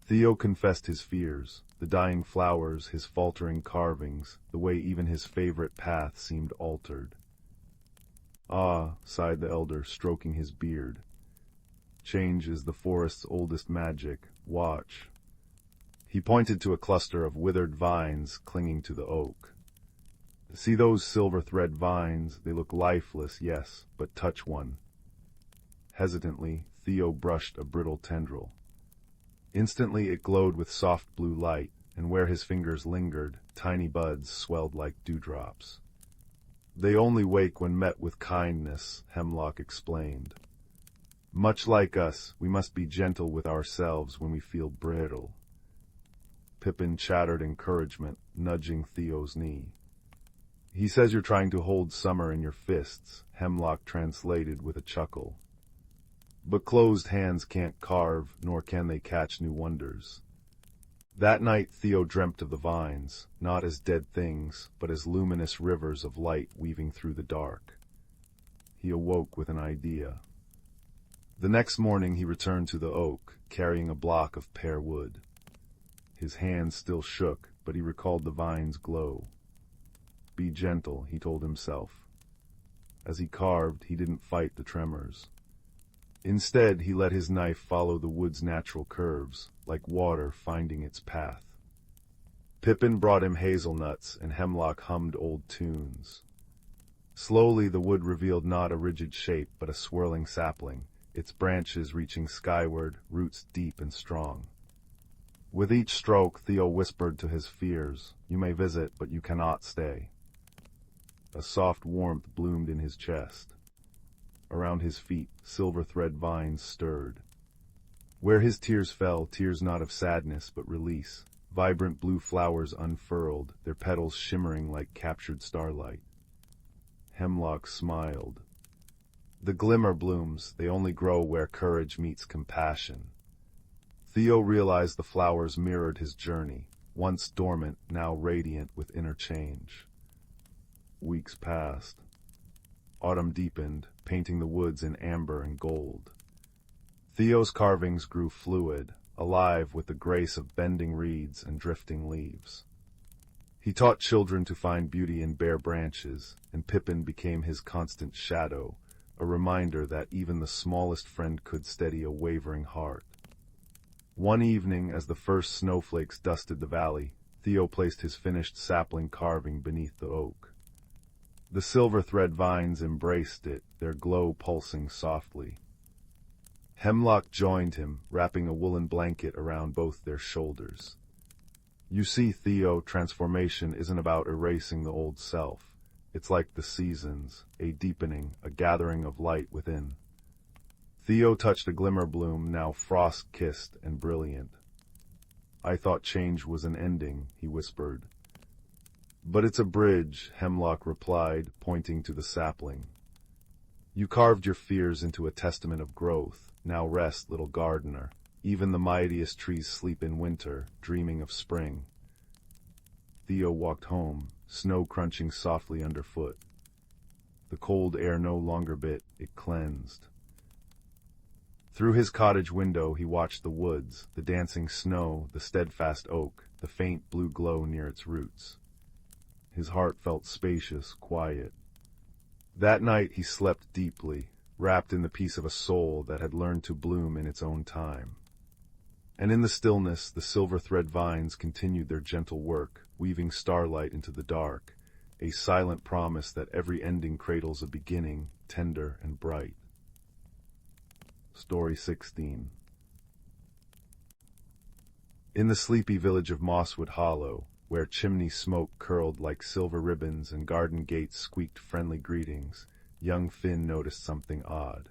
Theo confessed his fears, the dying flowers, his faltering carvings, the way even his favorite path seemed altered. "Ah," sighed the elder, stroking his beard. "Change is the forest's oldest magic. Watch." He pointed to a cluster of withered vines clinging to the oak. "See those silver thread vines? They look lifeless, yes, but touch one." Hesitantly, Theo brushed a brittle tendril. Instantly it glowed with soft blue light, and where his fingers lingered, tiny buds swelled like dewdrops. They only wake when met with kindness, Hemlock explained. Much like us, we must be gentle with ourselves when we feel brittle. Pippin chattered encouragement, nudging Theo's knee. He says you're trying to hold summer in your fists, Hemlock translated with a chuckle. But closed hands can't carve, nor can they catch new wonders. That night Theo dreamt of the vines, not as dead things, but as luminous rivers of light weaving through the dark. He awoke with an idea. The next morning he returned to the oak, carrying a block of pear wood. His hands still shook, but he recalled the vine's glow. Be gentle, he told himself. As he carved, he didn't fight the tremors. Instead, he let his knife follow the wood's natural curves, like water finding its path. Pippin brought him hazelnuts, and Hemlock hummed old tunes. Slowly the wood revealed not a rigid shape, but a swirling sapling, its branches reaching skyward, roots deep and strong. With each stroke, Theo whispered to his fears, "You may visit, but you cannot stay." A soft warmth bloomed in his chest. Around his feet, silver thread vines stirred. Where his tears fell, tears not of sadness but release. Vibrant blue flowers unfurled, their petals shimmering like captured starlight. Hemlock smiled. The glimmer blooms, they only grow where courage meets compassion. Theo realized the flowers mirrored his journey, once dormant, now radiant with inner change. Weeks passed. Autumn deepened, painting the woods in amber and gold. Theo's carvings grew fluid, alive with the grace of bending reeds and drifting leaves. He taught children to find beauty in bare branches, and Pippin became his constant shadow, a reminder that even the smallest friend could steady a wavering heart. One evening, as the first snowflakes dusted the valley, Theo placed his finished sapling carving beneath the oak. The silver thread vines embraced it, their glow pulsing softly. Hemlock joined him, wrapping a woolen blanket around both their shoulders. You see, Theo, transformation isn't about erasing the old self. It's like the seasons, a deepening, a gathering of light within. Theo touched a glimmer bloom, now frost-kissed and brilliant. I thought change was an ending, he whispered. But it's a bridge, Hemlock replied, pointing to the sapling. You carved your fears into a testament of growth. Now rest, little gardener. Even the mightiest trees sleep in winter, dreaming of spring. Theo walked home, snow crunching softly underfoot. The cold air no longer bit, it cleansed. Through his cottage window he watched the woods, the dancing snow, the steadfast oak, the faint blue glow near its roots. His heart felt spacious, quiet. That night he slept deeply, wrapped in the peace of a soul that had learned to bloom in its own time. And in the stillness, the silver thread vines continued their gentle work, weaving starlight into the dark, a silent promise that every ending cradles a beginning, tender and bright. Story 16. In the sleepy village of Mosswood Hollow, where chimney smoke curled like silver ribbons and garden gates squeaked friendly greetings, young Finn noticed something odd.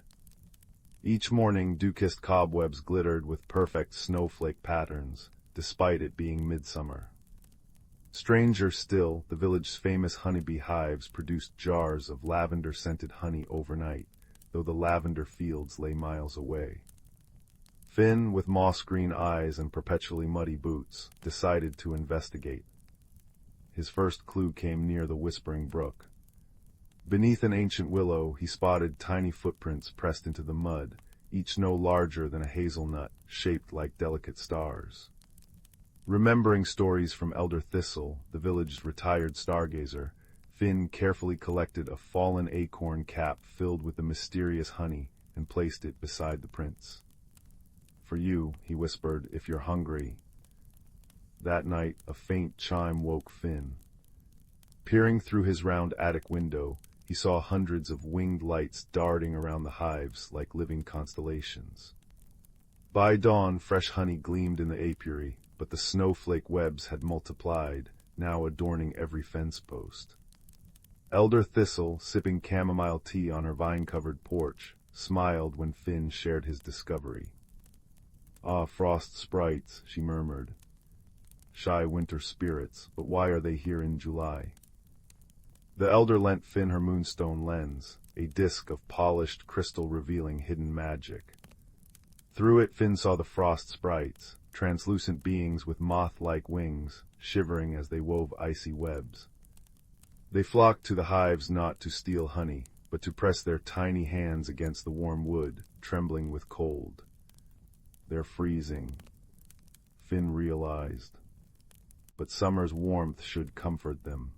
Each morning, dew-kissed cobwebs glittered with perfect snowflake patterns, despite it being midsummer. Stranger still, the village's famous honeybee hives produced jars of lavender-scented honey overnight, though the lavender fields lay miles away. Finn, with moss-green eyes and perpetually muddy boots, decided to investigate. His first clue came near the Whispering Brook. Beneath an ancient willow, he spotted tiny footprints pressed into the mud, each no larger than a hazelnut, shaped like delicate stars. Remembering stories from Elder Thistle, the village's retired stargazer, Finn carefully collected a fallen acorn cap filled with the mysterious honey and placed it beside the prints. For you, he whispered, if you're hungry. That night, a faint chime woke Finn. Peering through his round attic window, he saw hundreds of winged lights darting around the hives like living constellations. By dawn, fresh honey gleamed in the apiary, but the snowflake webs had multiplied, now adorning every fence post. Elder Thistle, sipping chamomile tea on her vine-covered porch, smiled when Finn shared his discovery. "Ah, frost sprites," she murmured. "Shy winter spirits, but why are they here in July?" The elder lent Finn her moonstone lens, a disk of polished crystal revealing hidden magic. Through it Finn saw the frost sprites, translucent beings with moth-like wings, shivering as they wove icy webs. They flocked to the hives not to steal honey, but to press their tiny hands against the warm wood, trembling with cold. "They're freezing," Finn realized. But summer's warmth should comfort them.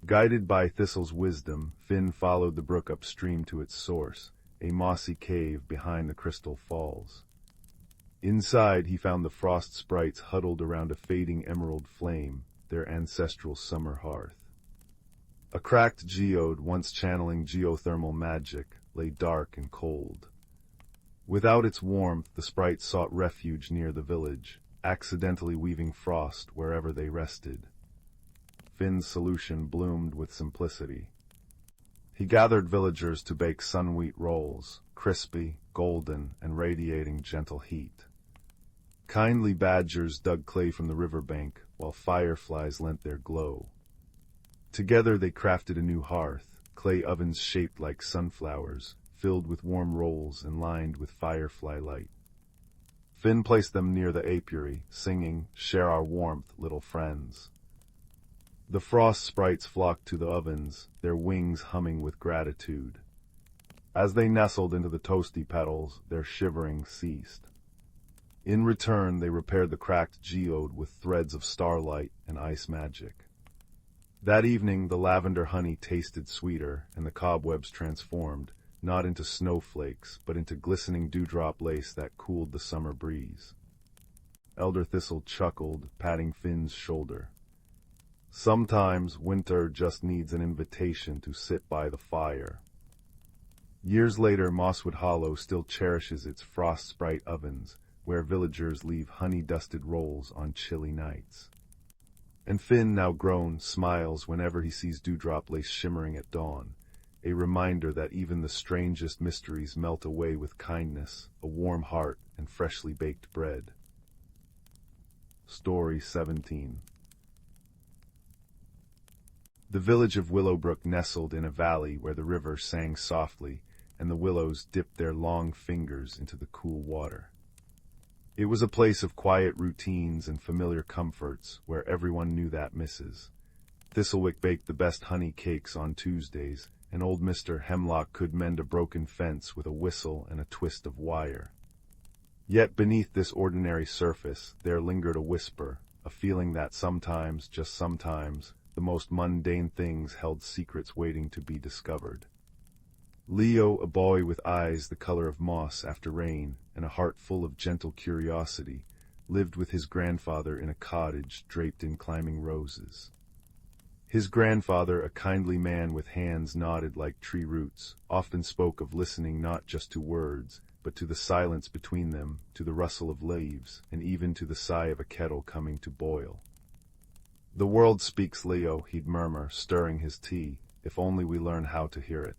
Guided by Thistle's wisdom, Finn followed the brook upstream to its source, a mossy cave behind the crystal falls. Inside he found the frost sprites huddled around a fading emerald flame, their ancestral summer hearth. A cracked geode, once channeling geothermal magic, lay dark and cold. Without its warmth, the sprites sought refuge near the village, accidentally weaving frost wherever they rested. Finn's solution bloomed with simplicity. He gathered villagers to bake sun-wheat rolls, crispy, golden, and radiating gentle heat. Kindly badgers dug clay from the riverbank, while fireflies lent their glow. Together they crafted a new hearth, clay ovens shaped like sunflowers, filled with warm rolls and lined with firefly light. Finn placed them near the apiary, singing, "Share our warmth, little friends." The frost sprites flocked to the ovens, their wings humming with gratitude. As they nestled into the toasty petals, their shivering ceased. In return, they repaired the cracked geode with threads of starlight and ice magic. That evening, the lavender honey tasted sweeter, and the cobwebs transformed, not into snowflakes, but into glistening dewdrop lace that cooled the summer breeze. Elder Thistle chuckled, patting Finn's shoulder. Sometimes winter just needs an invitation to sit by the fire. Years later, Mosswood Hollow still cherishes its frost sprite ovens, where villagers leave honey-dusted rolls on chilly nights. And Finn, now grown, smiles whenever he sees dewdrop lace shimmering at dawn, a reminder that even the strangest mysteries melt away with kindness, a warm heart, and freshly baked bread. Story 17. The village of Willowbrook nestled in a valley where the river sang softly, and the willows dipped their long fingers into the cool water. It was a place of quiet routines and familiar comforts, where everyone knew that Mrs. Thistlewick baked the best honey cakes on Tuesdays, and old Mr. Hemlock could mend a broken fence with a whistle and a twist of wire. Yet beneath this ordinary surface there lingered a whisper, a feeling that sometimes, just sometimes, the most mundane things held secrets waiting to be discovered. Leo, a boy with eyes the color of moss after rain and a heart full of gentle curiosity, lived with his grandfather in a cottage draped in climbing roses. His grandfather, a kindly man with hands knotted like tree roots, often spoke of listening not just to words, but to the silence between them, to the rustle of leaves, and even to the sigh of a kettle coming to boil. "The world speaks, Leo," he'd murmur, stirring his tea, "if only we learn how to hear it."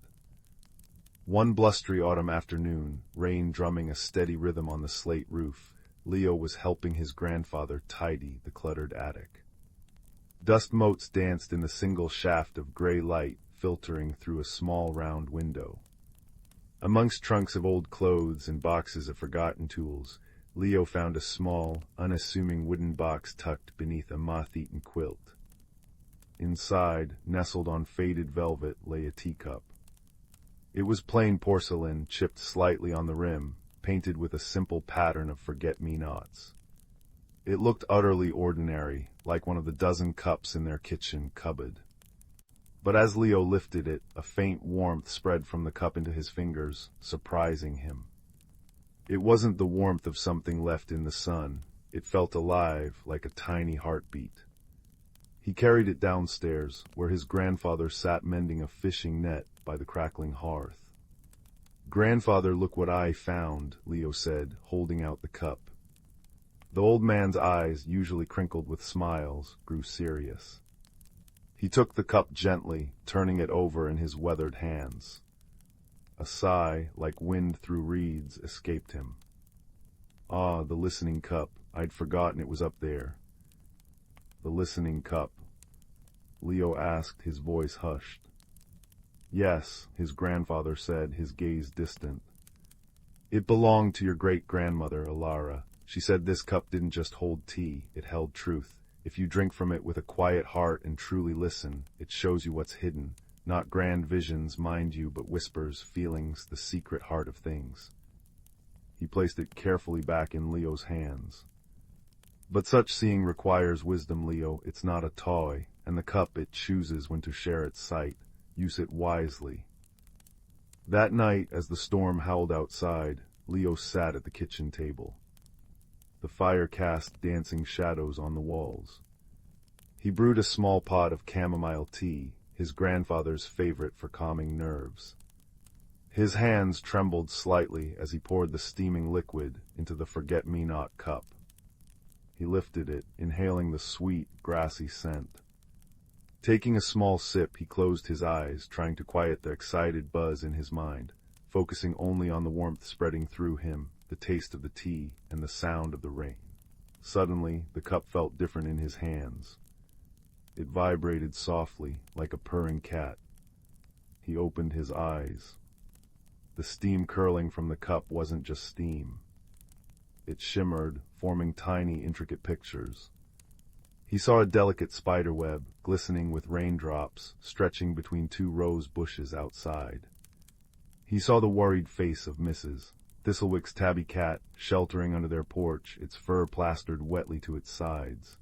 One blustery autumn afternoon, rain drumming a steady rhythm on the slate roof, Leo was helping his grandfather tidy the cluttered attic. Dust motes danced in the single shaft of gray light filtering through a small round window. Amongst trunks of old clothes and boxes of forgotten tools, Leo found a small, unassuming wooden box tucked beneath a moth-eaten quilt. Inside, nestled on faded velvet, lay a teacup. It was plain porcelain, chipped slightly on the rim, painted with a simple pattern of forget-me-nots. It looked utterly ordinary, like one of the dozen cups in their kitchen cupboard. But as Leo lifted it, a faint warmth spread from the cup into his fingers, surprising him. It wasn't the warmth of something left in the sun. It felt alive, like a tiny heartbeat. He carried it downstairs, where his grandfather sat mending a fishing net by the crackling hearth. Grandfather, look what I found, Leo said, holding out the cup. The old man's eyes, usually crinkled with smiles, grew serious. He took the cup gently, turning it over in his weathered hands. A sigh, like wind through reeds, escaped him. Ah, the listening cup. I'd forgotten it was up there. The listening cup. Leo asked, his voice hushed. Yes, his grandfather said, his gaze distant. It belonged to your great-grandmother, Alara. She said this cup didn't just hold tea, it held truth. If you drink from it with a quiet heart and truly listen, it shows you what's hidden. Not grand visions, mind you, but whispers, feelings, the secret heart of things. He placed it carefully back in Leo's hands. But such seeing requires wisdom, Leo. It's not a toy, and the cup it chooses when to share its sight. Use it wisely. That night, as the storm howled outside, Leo sat at the kitchen table. The fire cast dancing shadows on the walls. He brewed a small pot of chamomile tea, his grandfather's favorite for calming nerves. His hands trembled slightly as he poured the steaming liquid into the forget-me-not cup. He lifted it, inhaling the sweet, grassy scent. Taking a small sip, he closed his eyes, trying to quiet the excited buzz in his mind, focusing only on the warmth spreading through him, the taste of the tea, and the sound of the rain. Suddenly, the cup felt different in his hands. It vibrated softly, like a purring cat. He opened his eyes. The steam curling from the cup wasn't just steam. It shimmered, forming tiny, intricate pictures. He saw a delicate spiderweb, glistening with raindrops, stretching between two rose bushes outside. He saw the worried face of Mrs. Thistlewick's tabby cat, sheltering under their porch, its fur plastered wetly to its sides.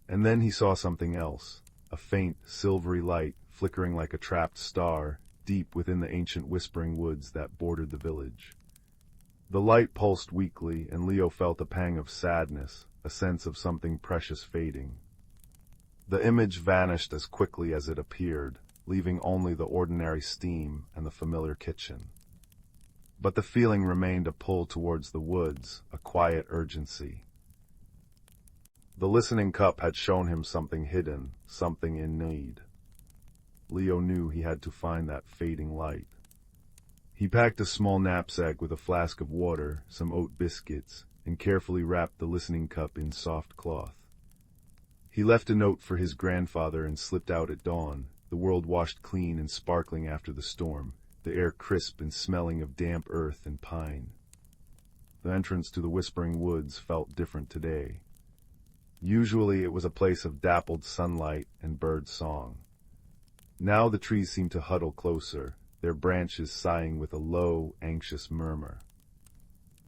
And then he saw something else, a faint, silvery light, flickering like a trapped star, deep within the ancient whispering woods that bordered the village. The light pulsed weakly, and Leo felt a pang of sadness, a sense of something precious fading. The image vanished as quickly as it appeared, leaving only the ordinary steam and the familiar kitchen. But the feeling remained a pull towards the woods, a quiet urgency. The listening cup had shown him something hidden, something in need. Leo knew he had to find that fading light. He packed a small knapsack with a flask of water, some oat biscuits, and carefully wrapped the listening cup in soft cloth. He left a note for his grandfather and slipped out at dawn, the world washed clean and sparkling after the storm, the air crisp and smelling of damp earth and pine. The entrance to the whispering woods felt different today. Usually it was a place of dappled sunlight and bird song. Now the trees seemed to huddle closer, their branches sighing with a low, anxious murmur.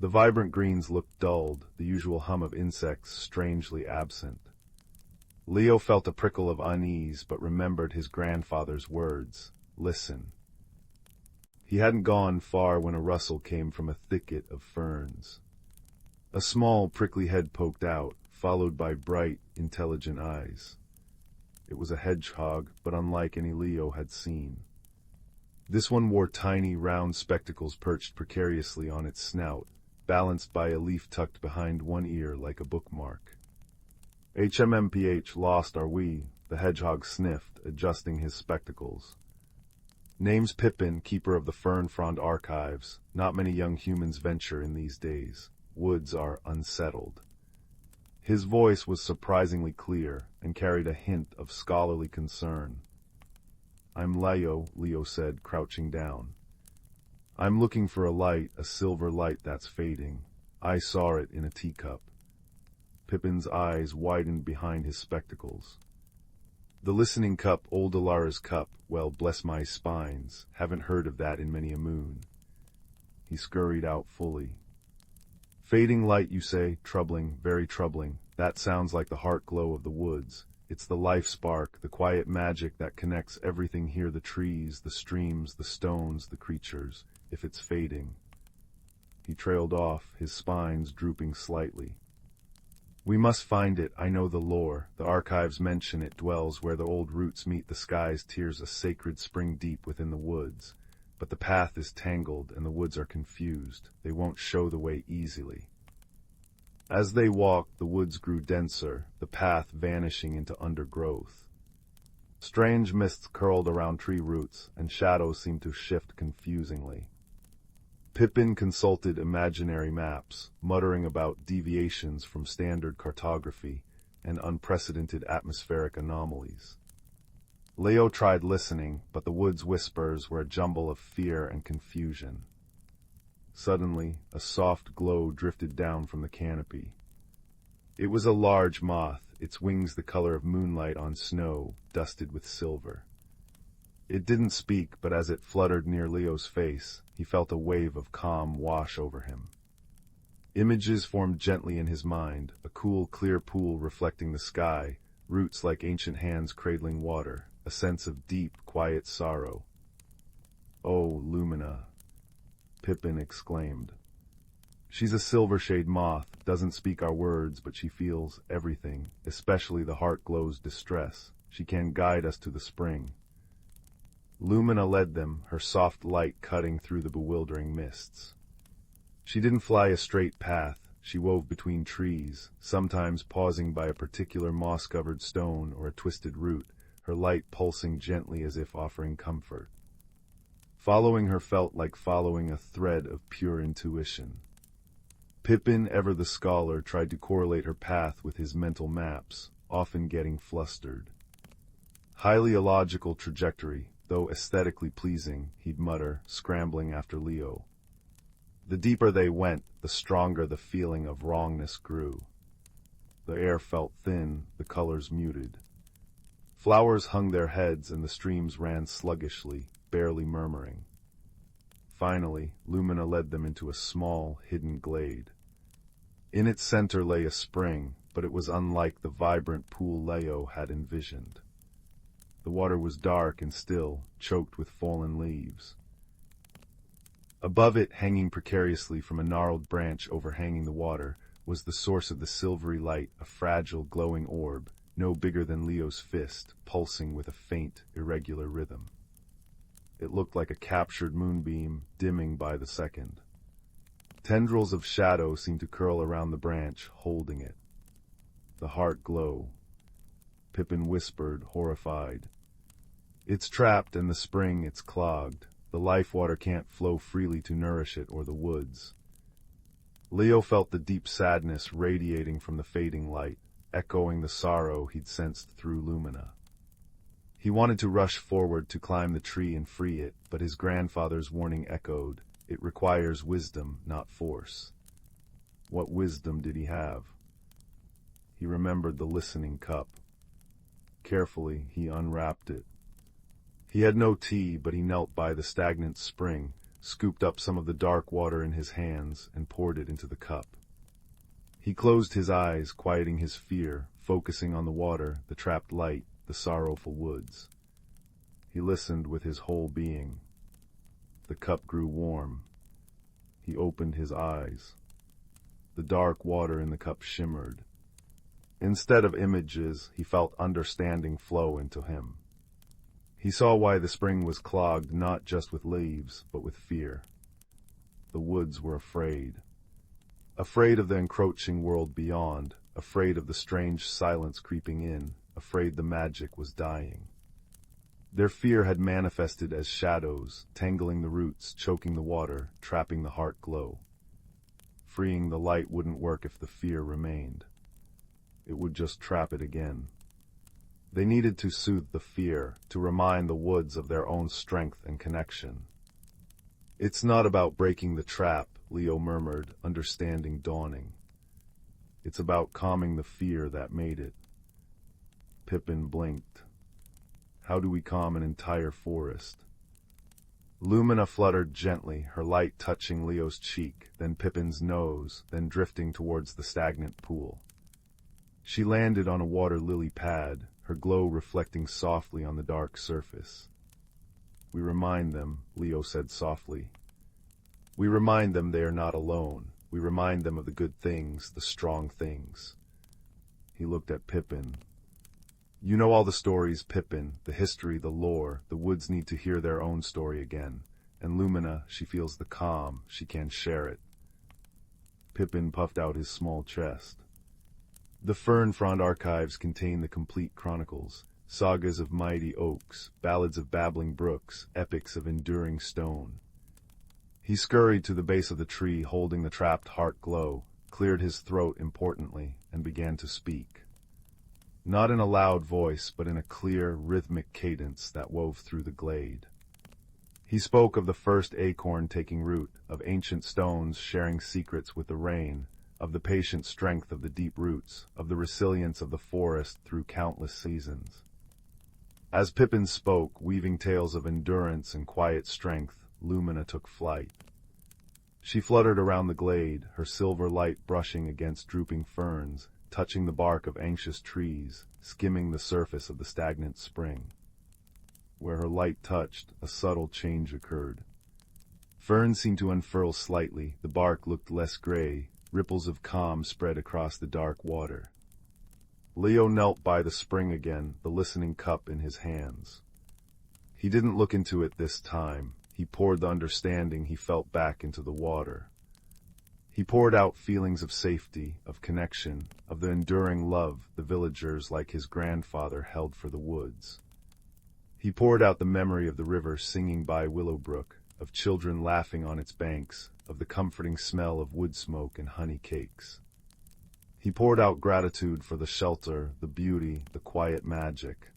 The vibrant greens looked dulled, the usual hum of insects strangely absent. Leo felt a prickle of unease, but remembered his grandfather's words, "Listen." He hadn't gone far when a rustle came from a thicket of ferns. A small, prickly head poked out, followed by bright, intelligent eyes. It was a hedgehog, but unlike any Leo had seen. This one wore tiny, round spectacles perched precariously on its snout, balanced by a leaf tucked behind one ear like a bookmark. "HMMPH, lost are we," the hedgehog sniffed, adjusting his spectacles. "Name's Pippin, keeper of the Fern Frond archives. Not many young humans venture in these days. Woods are unsettled." His voice was surprisingly clear, and carried a hint of scholarly concern. "I'm Leo said, crouching down. "I'm looking for a light, a silver light that's fading. I saw it in a teacup." Pippin's eyes widened behind his spectacles. "The listening cup, old Alara's cup, well, bless my spines, haven't heard of that in many a moon." He scurried out fully. "Fading light, you say? Troubling, very troubling. That sounds like the heart glow of the woods. It's the life spark, the quiet magic that connects everything here, the trees, the streams, the stones, the creatures. If it's fading." He trailed off, his spines drooping slightly. "We must find it, I know the lore. The archives mention it dwells where the old roots meet the sky's tears, a sacred spring deep within the woods. but the path is tangled and the woods are confused. They won't show the way easily. As they walked, the woods grew denser, the path vanishing into undergrowth. Strange mists curled around tree roots, and shadows seemed to shift confusingly. Pippin consulted imaginary maps, muttering about deviations from standard cartography and unprecedented atmospheric anomalies. Leo tried listening, but the woods' whispers were a jumble of fear and confusion. Suddenly, a soft glow drifted down from the canopy. It was a large moth, its wings the color of moonlight on snow, dusted with silver. It didn't speak, but as it fluttered near Leo's face, he felt a wave of calm wash over him. Images formed gently in his mind, a cool, clear pool reflecting the sky, roots like ancient hands cradling water, a sense of deep, quiet sorrow. "Oh, Lumina," Pippin exclaimed. "She's a silver-shade moth, doesn't speak our words, but she feels everything, especially the heart-glow's distress. She can guide us to the spring." Lumina led them, her soft light cutting through the bewildering mists. She didn't fly a straight path, she wove between trees, sometimes pausing by a particular moss-covered stone or a twisted root, her light pulsing gently as if offering comfort. Following her felt like following a thread of pure intuition. Pippin, ever the scholar, tried to correlate her path with his mental maps, often getting flustered. "Highly illogical trajectory, though aesthetically pleasing," he'd mutter, scrambling after Leo. The deeper they went, the stronger the feeling of wrongness grew. The air felt thin, the colors muted. Flowers hung their heads and the streams ran sluggishly, barely murmuring. Finally, Lumina led them into a small, hidden glade. In its center lay a spring, but it was unlike the vibrant pool Leo had envisioned. The water was dark and still, choked with fallen leaves. Above it, hanging precariously from a gnarled branch overhanging the water, was the source of the silvery light, a fragile, glowing orb, no bigger than Leo's fist, pulsing with a faint, irregular rhythm. It looked like a captured moonbeam, dimming by the second. Tendrils of shadow seemed to curl around the branch, holding it. "The heart glow," Pippin whispered, horrified. "It's trapped, and the spring, it's clogged. The life water can't flow freely to nourish it or the woods." Leo felt the deep sadness radiating from the fading light, echoing the sorrow he'd sensed through Lumina. He wanted to rush forward to climb the tree and free it, but his grandfather's warning echoed, "It requires wisdom, not force." What wisdom did he have? He remembered the listening cup. Carefully, he unwrapped it. He had no tea, but he knelt by the stagnant spring, scooped up some of the dark water in his hands, and poured it into the cup. He closed his eyes, quieting his fear, focusing on the water, the trapped light, the sorrowful woods. He listened with his whole being. The cup grew warm. He opened his eyes. The dark water in the cup shimmered. Instead of images, he felt understanding flow into him. He saw why the spring was clogged not just with leaves, but with fear. The woods were afraid. Afraid of the encroaching world beyond, afraid of the strange silence creeping in, afraid the magic was dying. Their fear had manifested as shadows, tangling the roots, choking the water, trapping the heart glow. Freeing the light wouldn't work if the fear remained. It would just trap it again. They needed to soothe the fear, to remind the woods of their own strength and connection. "It's not about breaking the trap," Leo murmured, understanding dawning. "It's about calming the fear that made it." Pippin blinked. How do we calm an entire forest? Lumina fluttered gently, her light touching Leo's cheek, then Pippin's nose, then drifting towards the stagnant pool. She landed on a water lily pad, her glow reflecting softly on the dark surface. "We remind them," Leo said softly. "We remind them they are not alone. We remind them of the good things, the strong things." He looked at Pippin. "You know all the stories, Pippin, the history, the lore. The woods need to hear their own story again. and Lumina, she feels the calm, she can share it. Pippin puffed out his small chest. The Fern Frond archives contain the complete chronicles, sagas of mighty oaks, ballads of babbling brooks, epics of enduring stone. He scurried to the base of the tree holding the trapped heart glow, cleared his throat importantly, and began to speak. Not in a loud voice, but in a clear, rhythmic cadence that wove through the glade. He spoke of the first acorn taking root, of ancient stones sharing secrets with the rain, of the patient strength of the deep roots, of the resilience of the forest through countless seasons. As Pippin spoke, weaving tales of endurance and quiet strength, Lumina took flight. She fluttered around the glade, her silver light brushing against drooping ferns, touching the bark of anxious trees, skimming the surface of the stagnant spring. Where her light touched, a subtle change occurred. Ferns seemed to unfurl slightly, the bark looked less gray, ripples of calm spread across the dark water. Leo knelt by the spring again, the listening cup in his hands. He didn't look into it this time. He poured the understanding he felt back into the water. He poured out feelings of safety, of connection, of the enduring love the villagers like his grandfather held for the woods. He poured out the memory of the river singing by Willowbrook, of children laughing on its banks, of the comforting smell of wood smoke and honey cakes. He poured out gratitude for the shelter, the beauty, the quiet magic.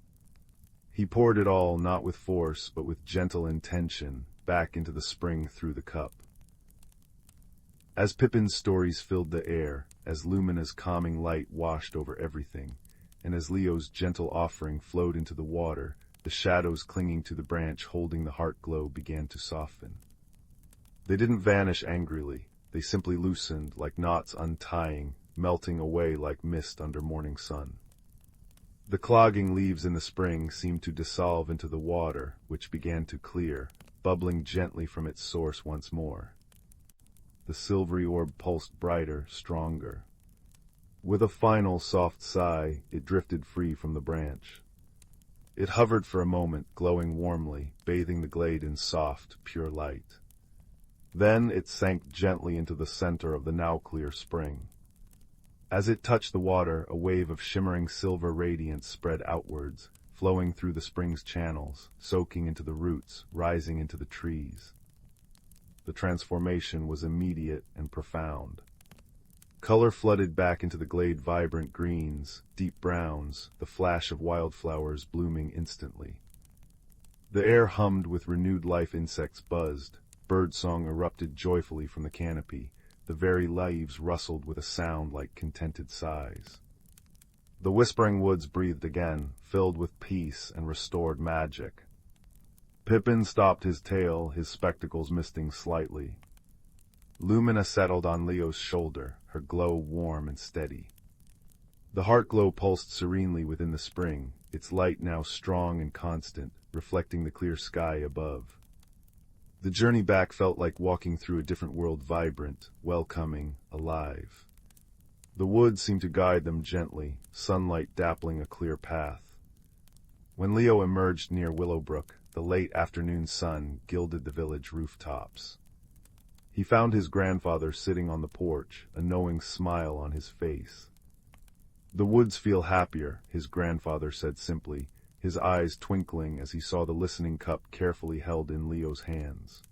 He poured it all, not with force, but with gentle intention, back into the spring through the cup. As Pippin's stories filled the air, as Lumina's calming light washed over everything, and as Leo's gentle offering flowed into the water, the shadows clinging to the branch holding the heart glow began to soften. They didn't vanish angrily, they simply loosened like knots untying, melting away like mist under morning sun. The clogging leaves in the spring seemed to dissolve into the water, which began to clear, bubbling gently from its source once more. The silvery orb pulsed brighter, stronger. With a final soft sigh, it drifted free from the branch. It hovered for a moment, glowing warmly, bathing the glade in soft, pure light. Then it sank gently into the center of the now clear spring. As it touched the water, a wave of shimmering silver radiance spread outwards, flowing through the spring's channels, soaking into the roots, rising into the trees. The transformation was immediate and profound. Color flooded back into the glade, vibrant greens, deep browns, the flash of wildflowers blooming instantly. The air hummed with renewed life, insects buzzed, birdsong erupted joyfully from the canopy, the very leaves rustled with a sound like contented sighs. The whispering woods breathed again, filled with peace and restored magic. Pippin stopped his tail, his spectacles misting slightly. Lumina settled on Leo's shoulder, her glow warm and steady. The heart glow pulsed serenely within the spring, its light now strong and constant, reflecting the clear sky above. The journey back felt like walking through a different world, vibrant, welcoming, alive. The woods seemed to guide them gently, sunlight dappling a clear path. When Leo emerged near Willowbrook, the late afternoon sun gilded the village rooftops. He found his grandfather sitting on the porch, a knowing smile on his face. "The woods feel happier," his grandfather said simply, his eyes twinkling as he saw the listening cup carefully held in Leo's hands.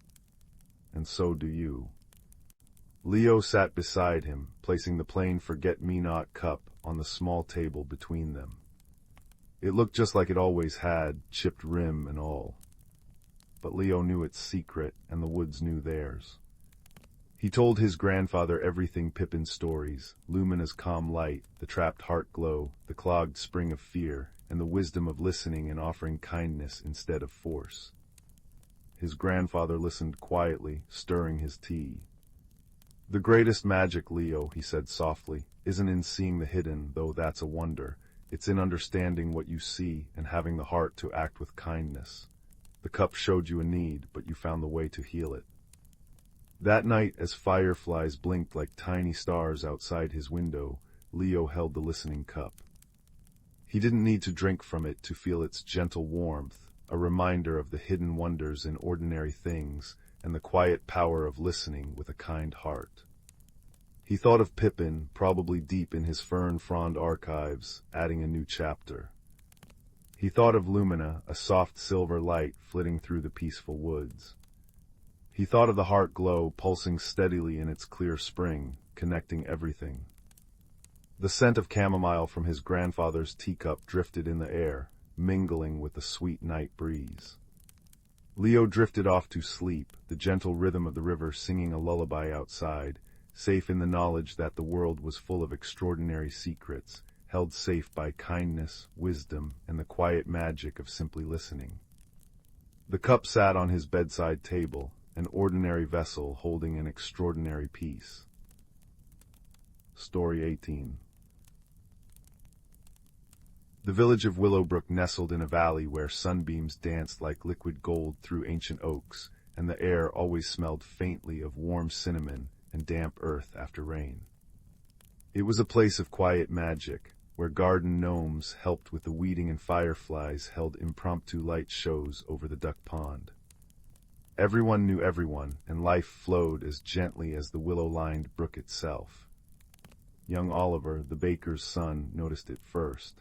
"And so do you." Leo sat beside him, placing the plain forget-me-not cup on the small table between them. It looked just like it always had, chipped rim and all. But Leo knew its secret, and the woods knew theirs. He told his grandfather everything: Pippin's stories, Lumina's calm light, the trapped heart glow, the clogged spring of fear, and the wisdom of listening and offering kindness instead of force. His grandfather listened quietly, stirring his tea. "The greatest magic, Leo," he said softly, "isn't in seeing the hidden, though that's a wonder. It's in understanding what you see and having the heart to act with kindness. The cup showed you a need, but you found the way to heal it." That night, as fireflies blinked like tiny stars outside his window, Leo held the listening cup. He didn't need to drink from it to feel its gentle warmth, a reminder of the hidden wonders in ordinary things, and the quiet power of listening with a kind heart. He thought of Pippin, probably deep in his fern-frond archives, adding a new chapter. He thought of Lumina, a soft silver light flitting through the peaceful woods. He thought of the heart glow pulsing steadily in its clear spring, connecting everything. The scent of chamomile from his grandfather's teacup drifted in the air, mingling with the sweet night breeze. Leo drifted off to sleep, the gentle rhythm of the river singing a lullaby outside, safe in the knowledge that the world was full of extraordinary secrets, held safe by kindness, wisdom, and the quiet magic of simply listening. The cup sat on his bedside table, an ordinary vessel holding an extraordinary peace. Story 18. The village of Willowbrook nestled in a valley where sunbeams danced like liquid gold through ancient oaks, and the air always smelled faintly of warm cinnamon and damp earth after rain. It was a place of quiet magic, where garden gnomes helped with the weeding and fireflies held impromptu light shows over the duck pond. Everyone knew everyone, and life flowed as gently as the willow-lined brook itself. Young Oliver, the baker's son, noticed it first.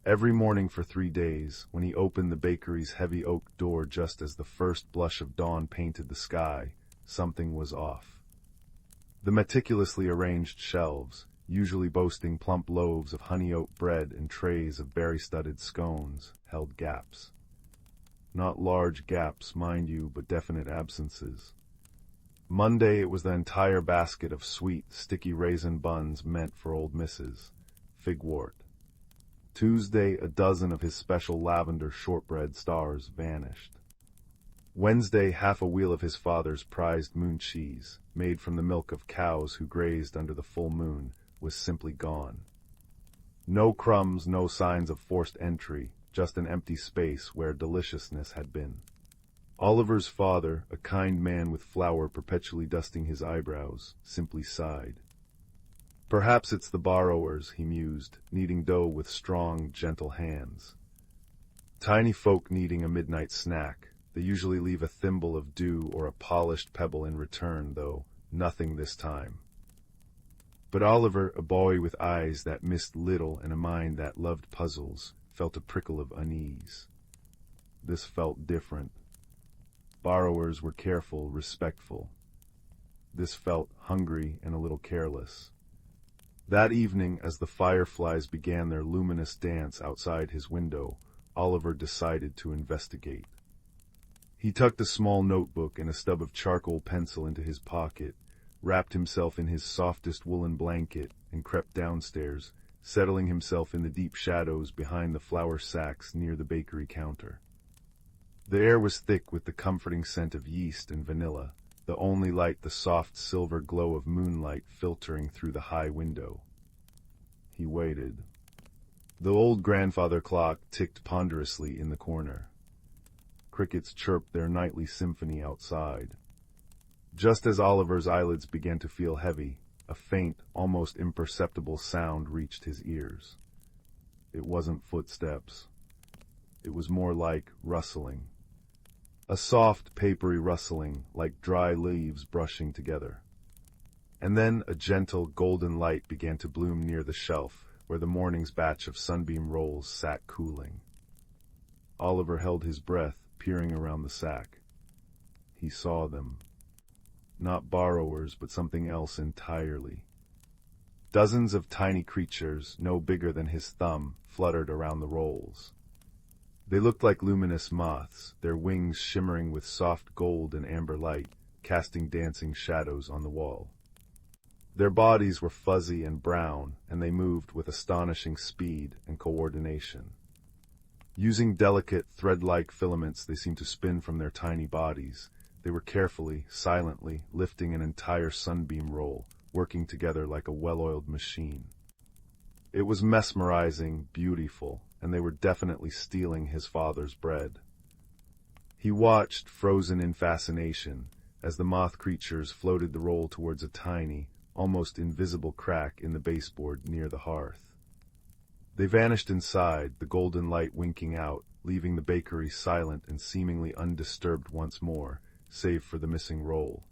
Every morning for 3 days, when he opened the bakery's heavy oak door just as the first blush of dawn painted the sky, something was off. The meticulously arranged shelves, usually boasting plump loaves of honey oat bread and trays of berry-studded scones, held gaps. Not large gaps, mind you, but definite absences. Monday it was the entire basket of sweet, sticky raisin buns meant for old Mrs. Figwort. Tuesday, a dozen of his special lavender shortbread stars vanished. Wednesday, half a wheel of his father's prized moon cheese, made from the milk of cows who grazed under the full moon, was simply gone. No crumbs, no signs of forced entry, just an empty space where deliciousness had been. Oliver's father, a kind man with flour perpetually dusting his eyebrows, simply sighed. Perhaps it's the borrowers, he mused, kneading dough with strong, gentle hands. Tiny folk needing a midnight snack. They usually leave a thimble of dew or a polished pebble in return, though nothing this time. But Oliver, a boy with eyes that missed little and a mind that loved puzzles, felt a prickle of unease. This felt different. Borrowers were careful, respectful. This felt hungry and a little careless. That evening, as the fireflies began their luminous dance outside his window, Oliver decided to investigate. He tucked a small notebook and a stub of charcoal pencil into his pocket, wrapped himself in his softest woolen blanket, and crept downstairs, settling himself in the deep shadows behind the flour sacks near the bakery counter. The air was thick with the comforting scent of yeast and vanilla, the only light the soft silver glow of moonlight filtering through the high window. He waited. The old grandfather clock ticked ponderously in the corner. Crickets chirped their nightly symphony outside. Just as Oliver's eyelids began to feel heavy, a faint, almost imperceptible sound reached his ears. It wasn't footsteps. It was more like rustling. A soft, papery rustling, like dry leaves brushing together. And then a gentle, golden light began to bloom near the shelf, where the morning's batch of sunbeam rolls sat cooling. Oliver held his breath, peering around the sack. He saw them. Not borrowers, but something else entirely. Dozens of tiny creatures, no bigger than his thumb, fluttered around the rolls. They looked like luminous moths, their wings shimmering with soft gold and amber light, casting dancing shadows on the wall. Their bodies were fuzzy and brown, and they moved with astonishing speed and coordination. Using delicate, thread-like filaments they seemed to spin from their tiny bodies, they were carefully, silently, lifting an entire sunbeam roll, working together like a well-oiled machine. It was mesmerizing, beautiful, and they were definitely stealing his father's bread. He watched, frozen in fascination, as the moth creatures floated the roll towards a tiny, almost invisible crack in the baseboard near the hearth. They vanished inside, the golden light winking out, leaving the bakery silent and seemingly undisturbed once more, save for the missing roll.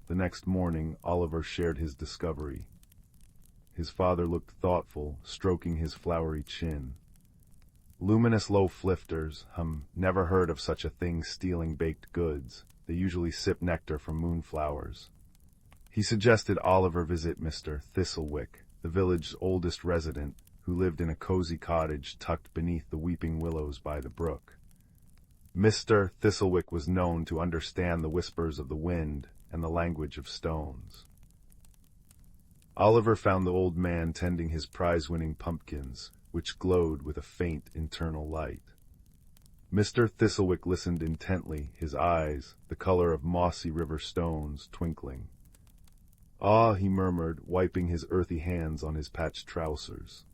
The next morning, Oliver shared his discovery. His father looked thoughtful, stroking his flowery chin. Luminous loaf lifters, never heard of such a thing stealing baked goods. They usually sip nectar from moonflowers. He suggested Oliver visit Mr. Thistlewick, the village's oldest resident, who lived in a cozy cottage tucked beneath the weeping willows by the brook. Mr. Thistlewick was known to understand the whispers of the wind and the language of stones. Oliver found the old man tending his prize-winning pumpkins, which glowed with a faint internal light. Mr. Thistlewick listened intently, his eyes, the color of mossy river stones, twinkling. "Ah," he murmured, wiping his earthy hands on his patched trousers.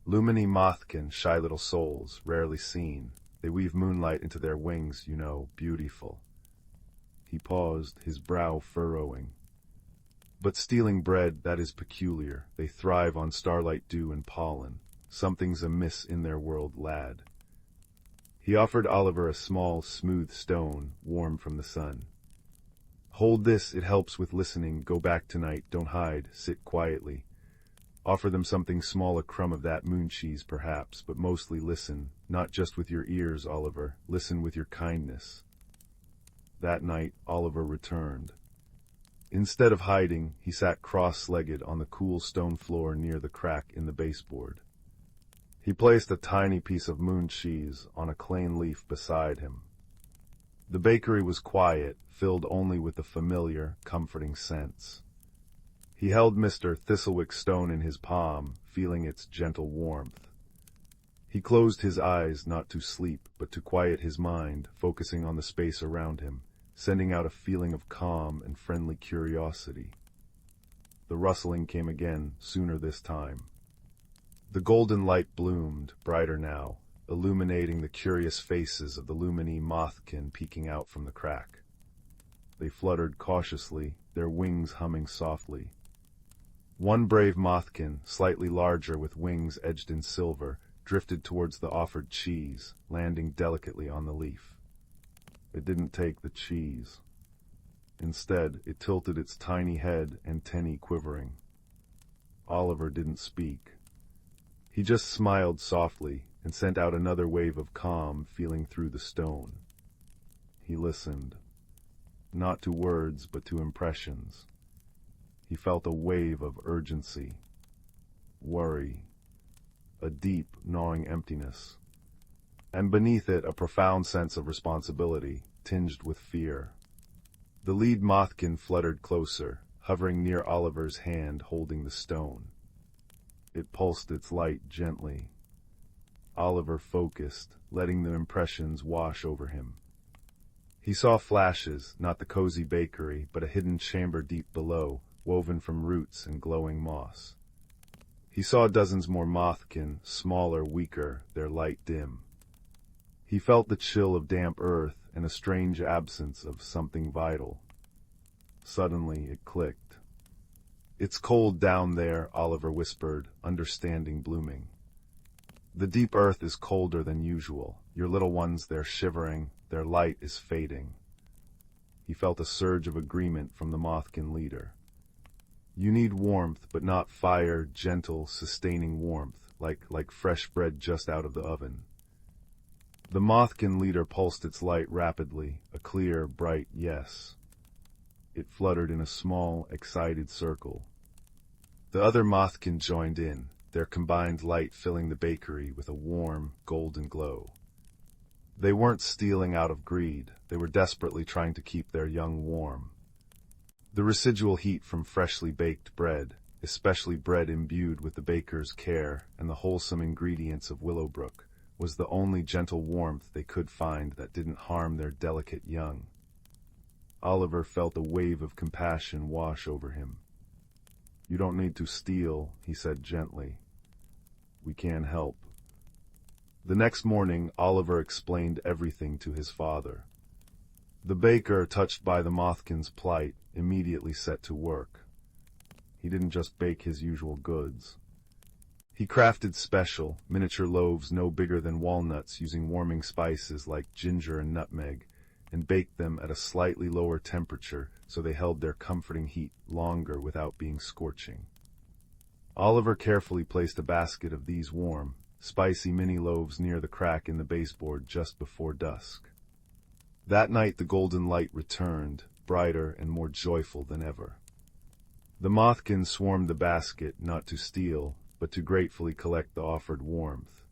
"Lumini mothkin, shy little souls, rarely seen. They weave moonlight into their wings, you know, beautiful." He paused, his brow furrowing. "But stealing bread, that is peculiar. They thrive on starlight dew and pollen. Something's amiss in their world, lad." He offered Oliver a small, smooth stone, warm from the sun. "Hold this, it helps with listening. Go back tonight, don't hide, sit quietly. Offer them something small, a crumb of that moon cheese perhaps, but mostly listen, not just with your ears, Oliver, listen with your kindness." That night, Oliver returned. Instead of hiding, he sat cross-legged on the cool stone floor near the crack in the baseboard. He placed a tiny piece of moon cheese on a clay leaf beside him. The bakery was quiet, filled only with the familiar, comforting scents. He held Mr. Thistlewick's stone in his palm, feeling its gentle warmth. He closed his eyes not to sleep, but to quiet his mind, focusing on the space around him, sending out a feeling of calm and friendly curiosity. The rustling came again, sooner this time. The golden light bloomed, brighter now, illuminating the curious faces of the lumini mothkin peeking out from the crack. They fluttered cautiously, their wings humming softly. One brave mothkin, slightly larger with wings edged in silver, drifted towards the offered cheese, landing delicately on the leaf. It didn't take the cheese. Instead, it tilted its tiny head, antennae quivering. Oliver didn't speak. He just smiled softly and sent out another wave of calm feeling through the stone. He listened, not to words but to impressions. He felt a wave of urgency, worry, a deep, gnawing emptiness, and beneath it a profound sense of responsibility, tinged with fear. The lead mothkin fluttered closer, hovering near Oliver's hand holding the stone. It pulsed its light gently. Oliver focused, letting the impressions wash over him. He saw flashes, not the cozy bakery, but a hidden chamber deep below, woven from roots and glowing moss. He saw dozens more mothkin, smaller, weaker, their light dim. He felt the chill of damp earth and a strange absence of something vital. Suddenly it clicked. "It's cold down there," Oliver whispered, understanding blooming. "The deep earth is colder than usual. Your little ones, they're shivering, their light is fading." He felt a surge of agreement from the mothkin leader. "You need warmth, but not fire, gentle, sustaining warmth, like fresh bread just out of the oven." The mothkin leader pulsed its light rapidly, a clear, bright yes. It fluttered in a small, excited circle. The other mothkin joined in, their combined light filling the bakery with a warm, golden glow. They weren't stealing out of greed, they were desperately trying to keep their young warm. The residual heat from freshly baked bread, especially bread imbued with the baker's care and the wholesome ingredients of Willowbrook, was the only gentle warmth they could find that didn't harm their delicate young. Oliver felt a wave of compassion wash over him. "You don't need to steal," he said gently. "We can help." The next morning, Oliver explained everything to his father. The baker, touched by the mothkin's plight, immediately set to work. He didn't just bake his usual goods. He crafted special, miniature loaves no bigger than walnuts using warming spices like ginger and nutmeg, and baked them at a slightly lower temperature so they held their comforting heat longer without being scorching. Oliver carefully placed a basket of these warm, spicy mini loaves near the crack in the baseboard just before dusk. That night the golden light returned, brighter and more joyful than ever. The mothkin swarmed the basket, not to steal, but to gratefully collect the offered warmth.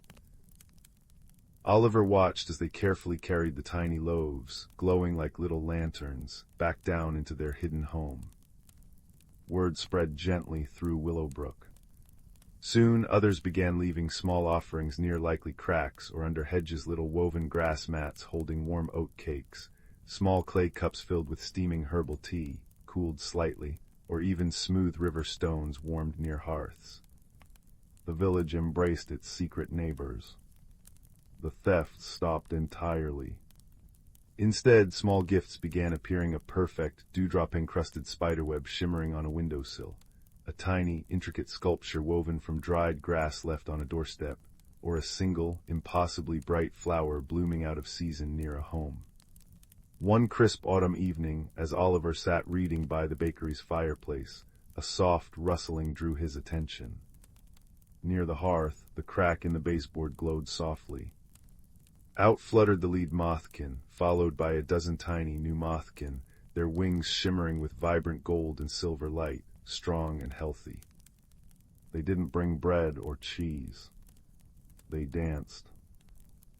Oliver watched as they carefully carried the tiny loaves, glowing like little lanterns, back down into their hidden home. Word spread gently through Willowbrook. Soon others began leaving small offerings near likely cracks or under hedges, little woven grass mats holding warm oat cakes, small clay cups filled with steaming herbal tea, cooled slightly, or even smooth river stones warmed near hearths. The village embraced its secret neighbors. The theft stopped entirely. Instead, small gifts began appearing, a perfect, dewdrop-encrusted spiderweb shimmering on a windowsill, a tiny, intricate sculpture woven from dried grass left on a doorstep, or a single, impossibly bright flower blooming out of season near a home. One crisp autumn evening, as Oliver sat reading by the bakery's fireplace, a soft rustling drew his attention. Near the hearth, the crack in the baseboard glowed softly. Out fluttered the lead mothkin, followed by a dozen tiny new mothkin, their wings shimmering with vibrant gold and silver light, strong and healthy. They didn't bring bread or cheese. They danced.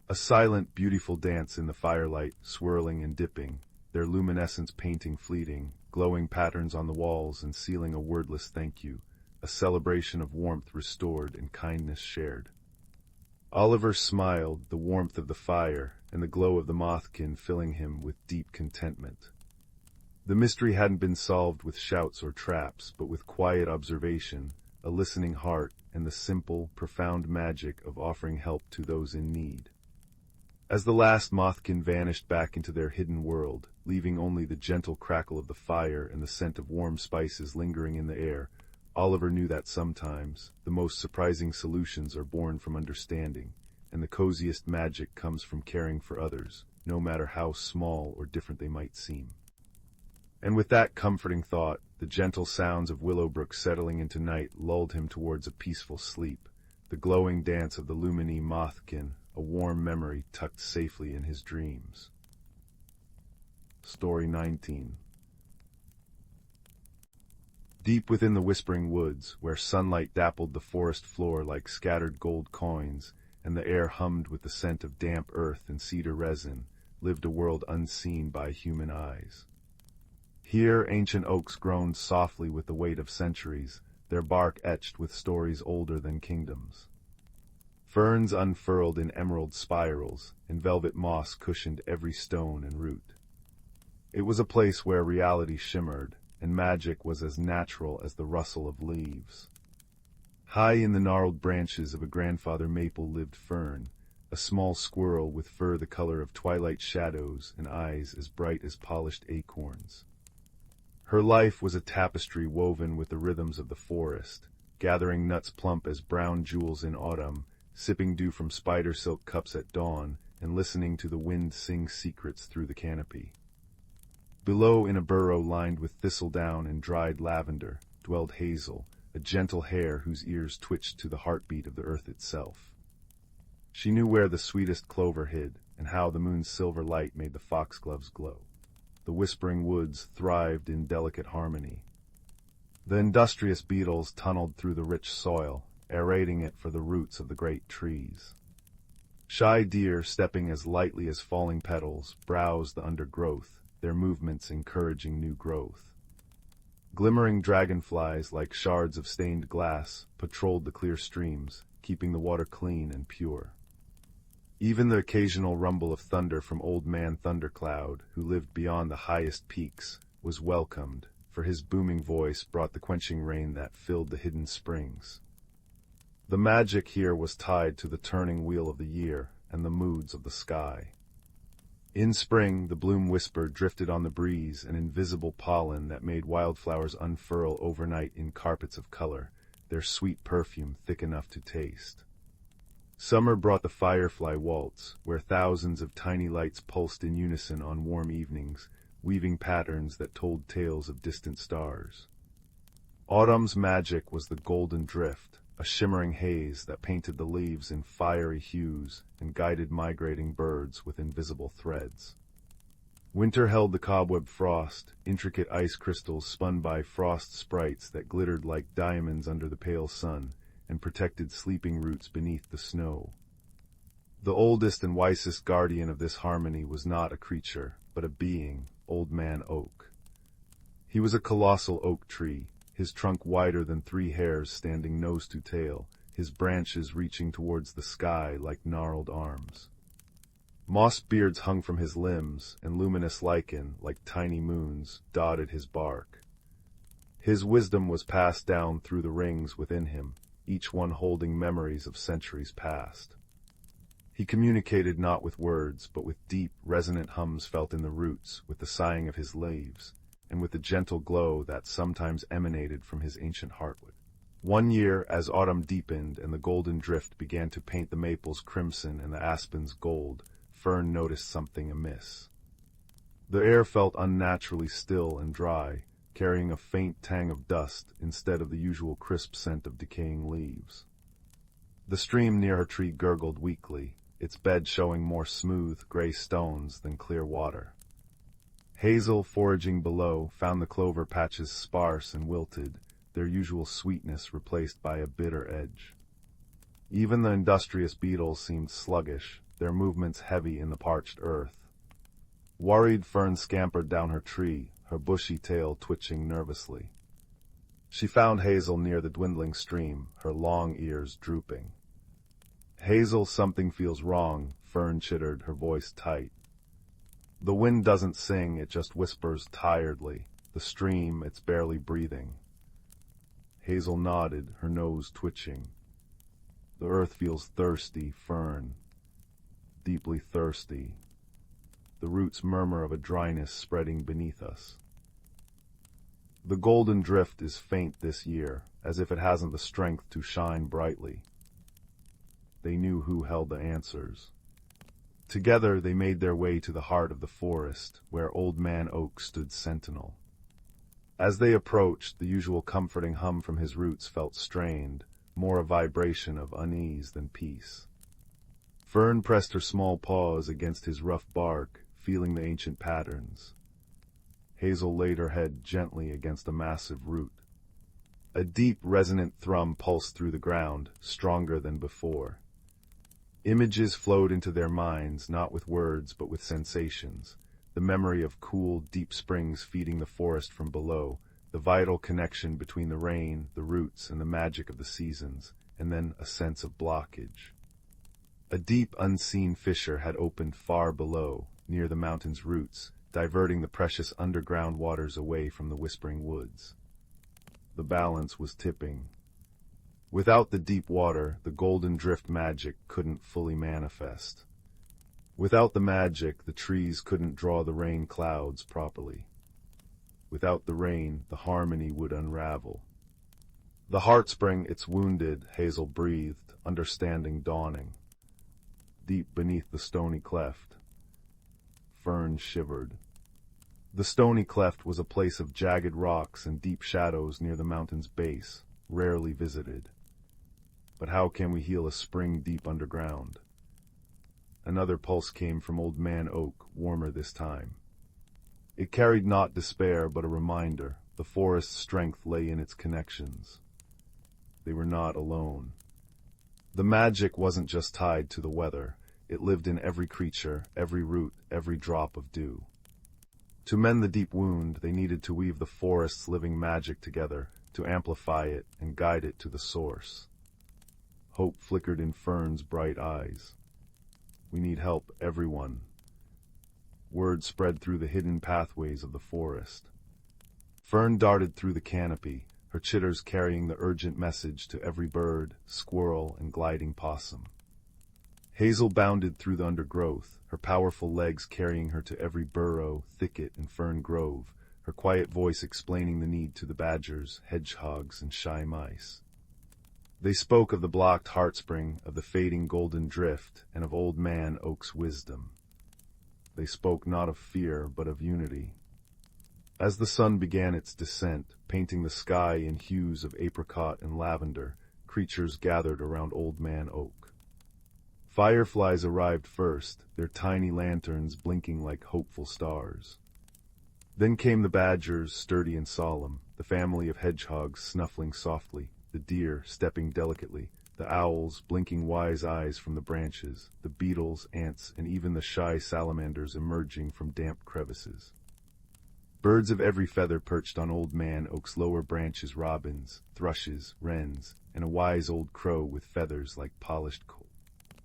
A silent, beautiful dance in the firelight, swirling and dipping, their luminescence painting fleeting, glowing patterns on the walls and sealing a wordless thank you, a celebration of warmth restored and kindness shared. Oliver smiled, the warmth of the fire and the glow of the mothkin filling him with deep contentment. The mystery hadn't been solved with shouts or traps, but with quiet observation, a listening heart, and the simple, profound magic of offering help to those in need. As the last mothkin vanished back into their hidden world, leaving only the gentle crackle of the fire and the scent of warm spices lingering in the air, Oliver knew that sometimes the most surprising solutions are born from understanding, and the coziest magic comes from caring for others, no matter how small or different they might seem. And with that comforting thought, the gentle sounds of Willowbrook settling into night lulled him towards a peaceful sleep, the glowing dance of the lumini mothkin, a warm memory tucked safely in his dreams. Story 19. Deep within the whispering woods, where sunlight dappled the forest floor like scattered gold coins, and the air hummed with the scent of damp earth and cedar resin, lived a world unseen by human eyes. Here ancient oaks groaned softly with the weight of centuries, their bark etched with stories older than kingdoms. Ferns unfurled in emerald spirals, and velvet moss cushioned every stone and root. It was a place where reality shimmered, and magic was as natural as the rustle of leaves. High in the gnarled branches of a grandfather maple lived Fern, a small squirrel with fur the color of twilight shadows and eyes as bright as polished acorns. Her life was a tapestry woven with the rhythms of the forest, gathering nuts plump as brown jewels in autumn, sipping dew from spider silk cups at dawn, and listening to the wind sing secrets through the canopy. Below, in a burrow lined with thistledown and dried lavender, dwelled Hazel, a gentle hare whose ears twitched to the heartbeat of the earth itself. She knew where the sweetest clover hid, and how the moon's silver light made the foxgloves glow. The whispering woods thrived in delicate harmony. The industrious beetles tunneled through the rich soil, aerating it for the roots of the great trees. Shy deer, stepping as lightly as falling petals, browsed the undergrowth, their movements encouraging new growth. Glimmering dragonflies, like shards of stained glass, patrolled the clear streams, keeping the water clean and pure. Even the occasional rumble of thunder from Old Man Thundercloud, who lived beyond the highest peaks, was welcomed, for his booming voice brought the quenching rain that filled the hidden springs. The magic here was tied to the turning wheel of the year and the moods of the sky. In spring, the bloom whisper drifted on the breeze, an invisible pollen that made wildflowers unfurl overnight in carpets of color, their sweet perfume thick enough to taste. Summer brought the firefly waltz, where thousands of tiny lights pulsed in unison on warm evenings, weaving patterns that told tales of distant stars. Autumn's magic was the golden drift, a shimmering haze that painted the leaves in fiery hues and guided migrating birds with invisible threads. Winter held the cobweb frost, intricate ice crystals spun by frost sprites that glittered like diamonds under the pale sun, and protected sleeping roots beneath the snow. The oldest and wisest guardian of this harmony was not a creature, but a being, Old Man Oak. He was a colossal oak tree, his trunk wider than 3 hairs standing nose to tail, his branches reaching towards the sky like gnarled arms. Moss beards hung from his limbs, and luminous lichen, like tiny moons, dotted his bark. His wisdom was passed down through the rings within him, each one holding memories of centuries past. He communicated not with words, but with deep, resonant hums felt in the roots, with the sighing of his leaves, and with the gentle glow that sometimes emanated from his ancient heartwood. One year, as autumn deepened and the golden drift began to paint the maples crimson and the aspens gold, Fern noticed something amiss. The air felt unnaturally still and dry, carrying a faint tang of dust instead of the usual crisp scent of decaying leaves. The stream near her tree gurgled weakly, its bed showing more smooth, gray stones than clear water. Hazel, foraging below, found the clover patches sparse and wilted, their usual sweetness replaced by a bitter edge. Even the industrious beetles seemed sluggish, their movements heavy in the parched earth. Worried, Fern scampered down her tree, her bushy tail twitching nervously. She found Hazel near the dwindling stream, her long ears drooping. "Hazel, something feels wrong," Fern chittered, her voice tight. "The wind doesn't sing, it just whispers tiredly. The stream, it's barely breathing." Hazel nodded, her nose twitching. "The earth feels thirsty, Fern. Deeply thirsty. The roots murmur of a dryness spreading beneath us. The golden drift is faint this year, as if it hasn't the strength to shine brightly." They knew who held the answers. Together they made their way to the heart of the forest, where Old Man Oak stood sentinel. As they approached, the usual comforting hum from his roots felt strained, more a vibration of unease than peace. Fern pressed her small paws against his rough bark, feeling the ancient patterns. Hazel laid her head gently against a massive root. A deep, resonant thrum pulsed through the ground, stronger than before. Images flowed into their minds, not with words but with sensations, the memory of cool, deep springs feeding the forest from below, the vital connection between the rain, the roots, and the magic of the seasons, and then a sense of blockage. A deep, unseen fissure had opened far below, near the mountain's roots, diverting the precious underground waters away from the whispering woods. The balance was tipping. Without the deep water, the golden drift magic couldn't fully manifest. Without the magic, the trees couldn't draw the rain clouds properly. Without the rain, the harmony would unravel. "The heartspring, it's wounded," Hazel breathed, understanding dawning. Deep beneath the stony cleft. Fern shivered. The stony cleft was a place of jagged rocks and deep shadows near the mountain's base, rarely visited. But how can we heal a spring deep underground? Another pulse came from Old Man Oak, warmer this time. It carried not despair, but a reminder. The forest's strength lay in its connections. They were not alone. The magic wasn't just tied to the weather. It lived in every creature, every root, every drop of dew. To mend the deep wound, they needed to weave the forest's living magic together, to amplify it and guide it to the source. Hope flickered in Fern's bright eyes. "We need help, everyone." Word spread through the hidden pathways of the forest. Fern darted through the canopy, her chitters carrying the urgent message to every bird, squirrel, and gliding possum. Hazel bounded through the undergrowth, her powerful legs carrying her to every burrow, thicket, and fern grove, her quiet voice explaining the need to the badgers, hedgehogs, and shy mice. They spoke of the blocked heartspring, of the fading golden drift, and of old man Oak's wisdom. They spoke not of fear, but of unity. As the sun began its descent, painting the sky in hues of apricot and lavender, creatures gathered around Old Man Oak. Fireflies arrived first, their tiny lanterns blinking like hopeful stars. Then came the badgers, sturdy and solemn, the family of hedgehogs snuffling softly, the deer stepping delicately, the owls blinking wise eyes from the branches, the beetles, ants, and even the shy salamanders emerging from damp crevices. Birds of every feather perched on Old Man Oak's lower branches, robins, thrushes, wrens, and a wise old crow with feathers like polished coal.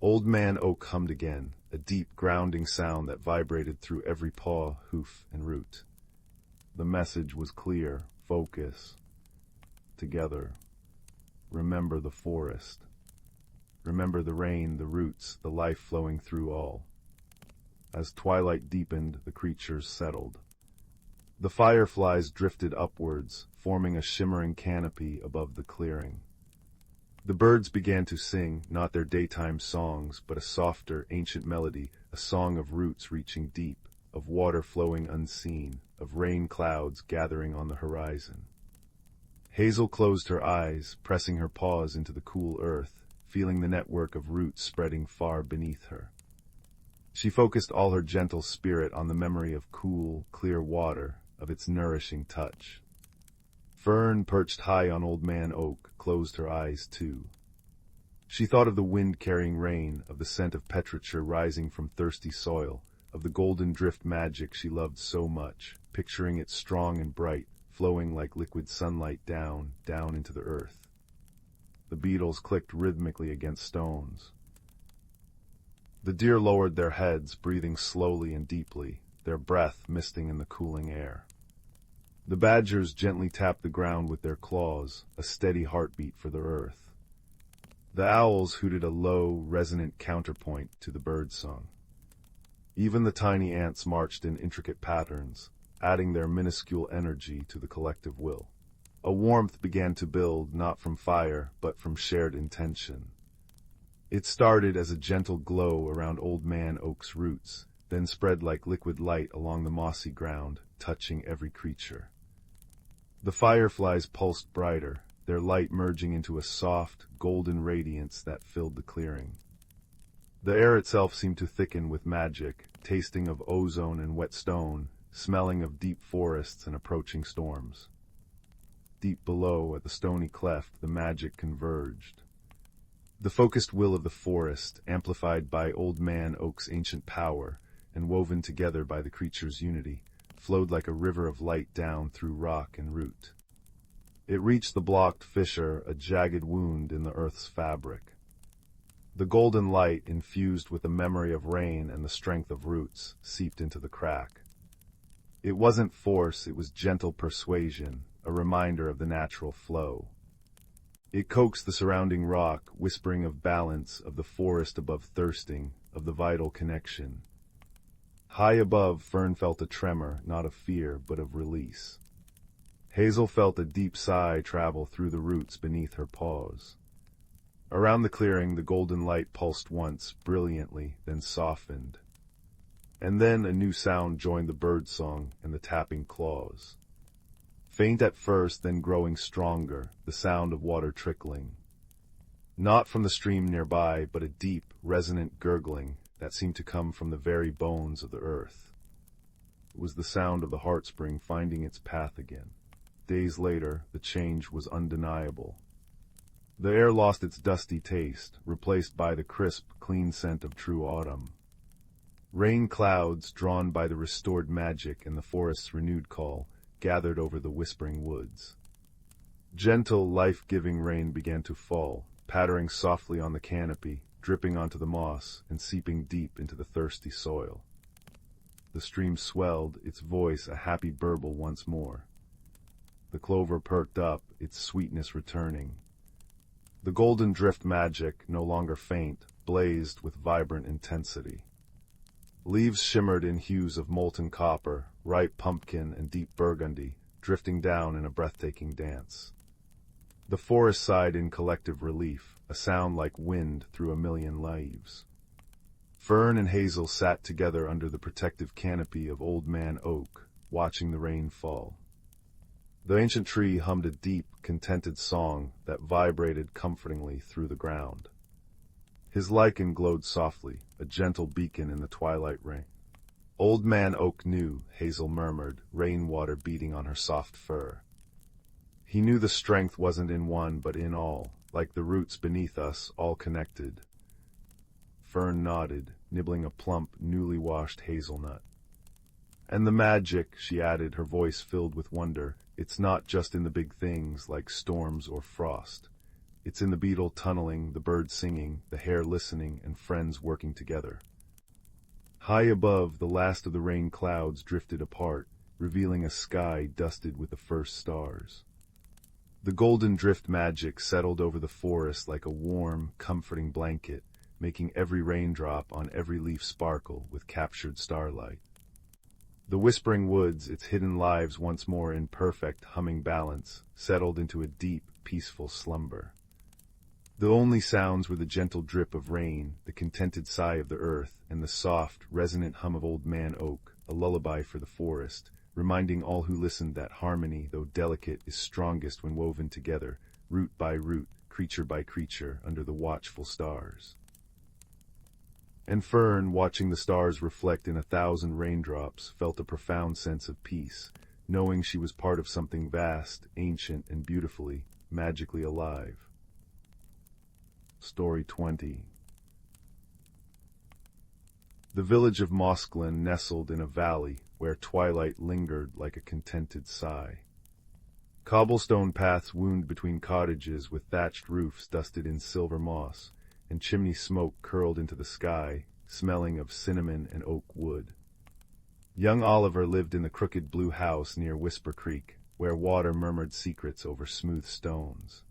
Old Man Oak hummed again, a deep, grounding sound that vibrated through every paw, hoof, and root. The message was clear: focus. Together. Remember the forest. Remember the rain, the roots, the life flowing through all. As twilight deepened, the creatures settled. The fireflies drifted upwards, forming a shimmering canopy above the clearing. The birds began to sing, not their daytime songs, but a softer, ancient melody, a song of roots reaching deep, of water flowing unseen, of rain clouds gathering on the horizon. Hazel closed her eyes, pressing her paws into the cool earth, feeling the network of roots spreading far beneath her. She focused all her gentle spirit on the memory of cool, clear water, of its nourishing touch. Fern, perched high on Old Man Oak, closed her eyes too. She thought of the wind carrying rain, of the scent of petrichor rising from thirsty soil, of the golden drift magic she loved so much, picturing it strong and bright, flowing like liquid sunlight down into the earth. The beetles clicked rhythmically against stones. The deer lowered their heads, breathing slowly and deeply, their breath misting in the cooling air. The badgers gently tapped the ground with their claws, a steady heartbeat for the earth. The owls hooted a low, resonant counterpoint to the birdsong. Even the tiny ants marched in intricate patterns, adding their minuscule energy to the collective will. A warmth began to build, not from fire, but from shared intention. It started as a gentle glow around Old Man Oak's roots, then spread like liquid light along the mossy ground, touching every creature. The fireflies pulsed brighter, their light merging into a soft, golden radiance that filled the clearing. The air itself seemed to thicken with magic, tasting of ozone and wet stone, smelling of deep forests and approaching storms. Deep below, at the stony cleft, the magic converged. The focused will of the forest, amplified by Old Man Oak's ancient power, and woven together by the creature's unity, flowed like a river of light down through rock and root. It reached the blocked fissure, a jagged wound in the earth's fabric. The golden light, infused with the memory of rain and the strength of roots, seeped into the crack. It wasn't force, it was gentle persuasion, a reminder of the natural flow. It coaxed the surrounding rock, whispering of balance, of the forest above thirsting, of the vital connection. High above, Fern felt a tremor, not of fear, but of release. Hazel felt a deep sigh travel through the roots beneath her paws. Around the clearing, the golden light pulsed once, brilliantly, then softened. And then a new sound joined the birdsong and the tapping claws. Faint at first, then growing stronger, the sound of water trickling. Not from the stream nearby, but a deep, resonant gurgling that seemed to come from the very bones of the earth. It was the sound of the heartspring finding its path again. Days later, the change was undeniable. The air lost its dusty taste, replaced by the crisp, clean scent of true autumn. Rain clouds, drawn by the restored magic and the forest's renewed call, gathered over the whispering woods. Gentle, life-giving rain began to fall, pattering softly on the canopy, dripping onto the moss, and seeping deep into the thirsty soil. The stream swelled, its voice a happy burble once more. The clover perked up, its sweetness returning. The golden drift magic, no longer faint, blazed with vibrant intensity. Leaves shimmered in hues of molten copper, ripe pumpkin, and deep burgundy, drifting down in a breathtaking dance. The forest sighed in collective relief, a sound like wind through a million leaves. Fern and Hazel sat together under the protective canopy of Old Man Oak, watching the rain fall. The ancient tree hummed a deep, contented song that vibrated comfortingly through the ground. His lichen glowed softly, a gentle beacon in the twilight rain. Old Man Oak knew, Hazel murmured, rainwater beating on her soft fur. He knew the strength wasn't in one but in all, like the roots beneath us, all connected. Fern nodded, nibbling a plump, newly washed hazelnut. And the magic, she added, her voice filled with wonder, it's not just in the big things like storms or frost. It's in the beetle tunneling, the bird singing, the hare listening, and friends working together. High above, the last of the rain clouds drifted apart, revealing a sky dusted with the first stars. The golden drift magic settled over the forest like a warm, comforting blanket, making every raindrop on every leaf sparkle with captured starlight. The whispering woods, its hidden lives once more in perfect, humming balance, settled into a deep, peaceful slumber. The only sounds were the gentle drip of rain, the contented sigh of the earth, and the soft, resonant hum of Old Man Oak, a lullaby for the forest, reminding all who listened that harmony, though delicate, is strongest when woven together, root by root, creature by creature, under the watchful stars. And Fern, watching the stars reflect in 1,000 raindrops, felt a profound sense of peace, knowing she was part of something vast, ancient, and beautifully, magically alive. Story 20. The village of Mosclin nestled in a valley where twilight lingered like a contented sigh. Cobblestone paths wound between cottages with thatched roofs dusted in silver moss, and chimney smoke curled into the sky, smelling of cinnamon and oak wood. Young Oliver lived in the crooked blue house near Whisper Creek, where water murmured secrets over smooth stones.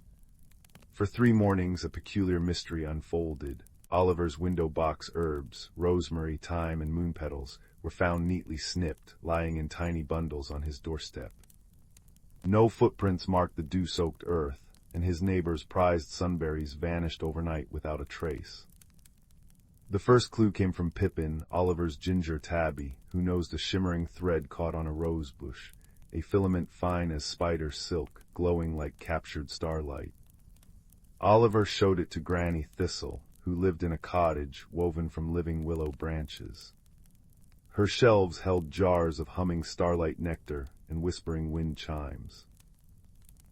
For 3 mornings a peculiar mystery unfolded. Oliver's window box herbs, rosemary, thyme, and moon petals, were found neatly snipped, lying in tiny bundles on his doorstep. No footprints marked the dew-soaked earth, and his neighbor's prized sunberries vanished overnight without a trace. The first clue came from Pippin, Oliver's ginger tabby, who nosed a shimmering thread caught on a rose bush, a filament fine as spider silk, glowing like captured starlight. Oliver showed it to Granny Thistle, who lived in a cottage woven from living willow branches. Her shelves held jars of humming starlight nectar and whispering wind chimes.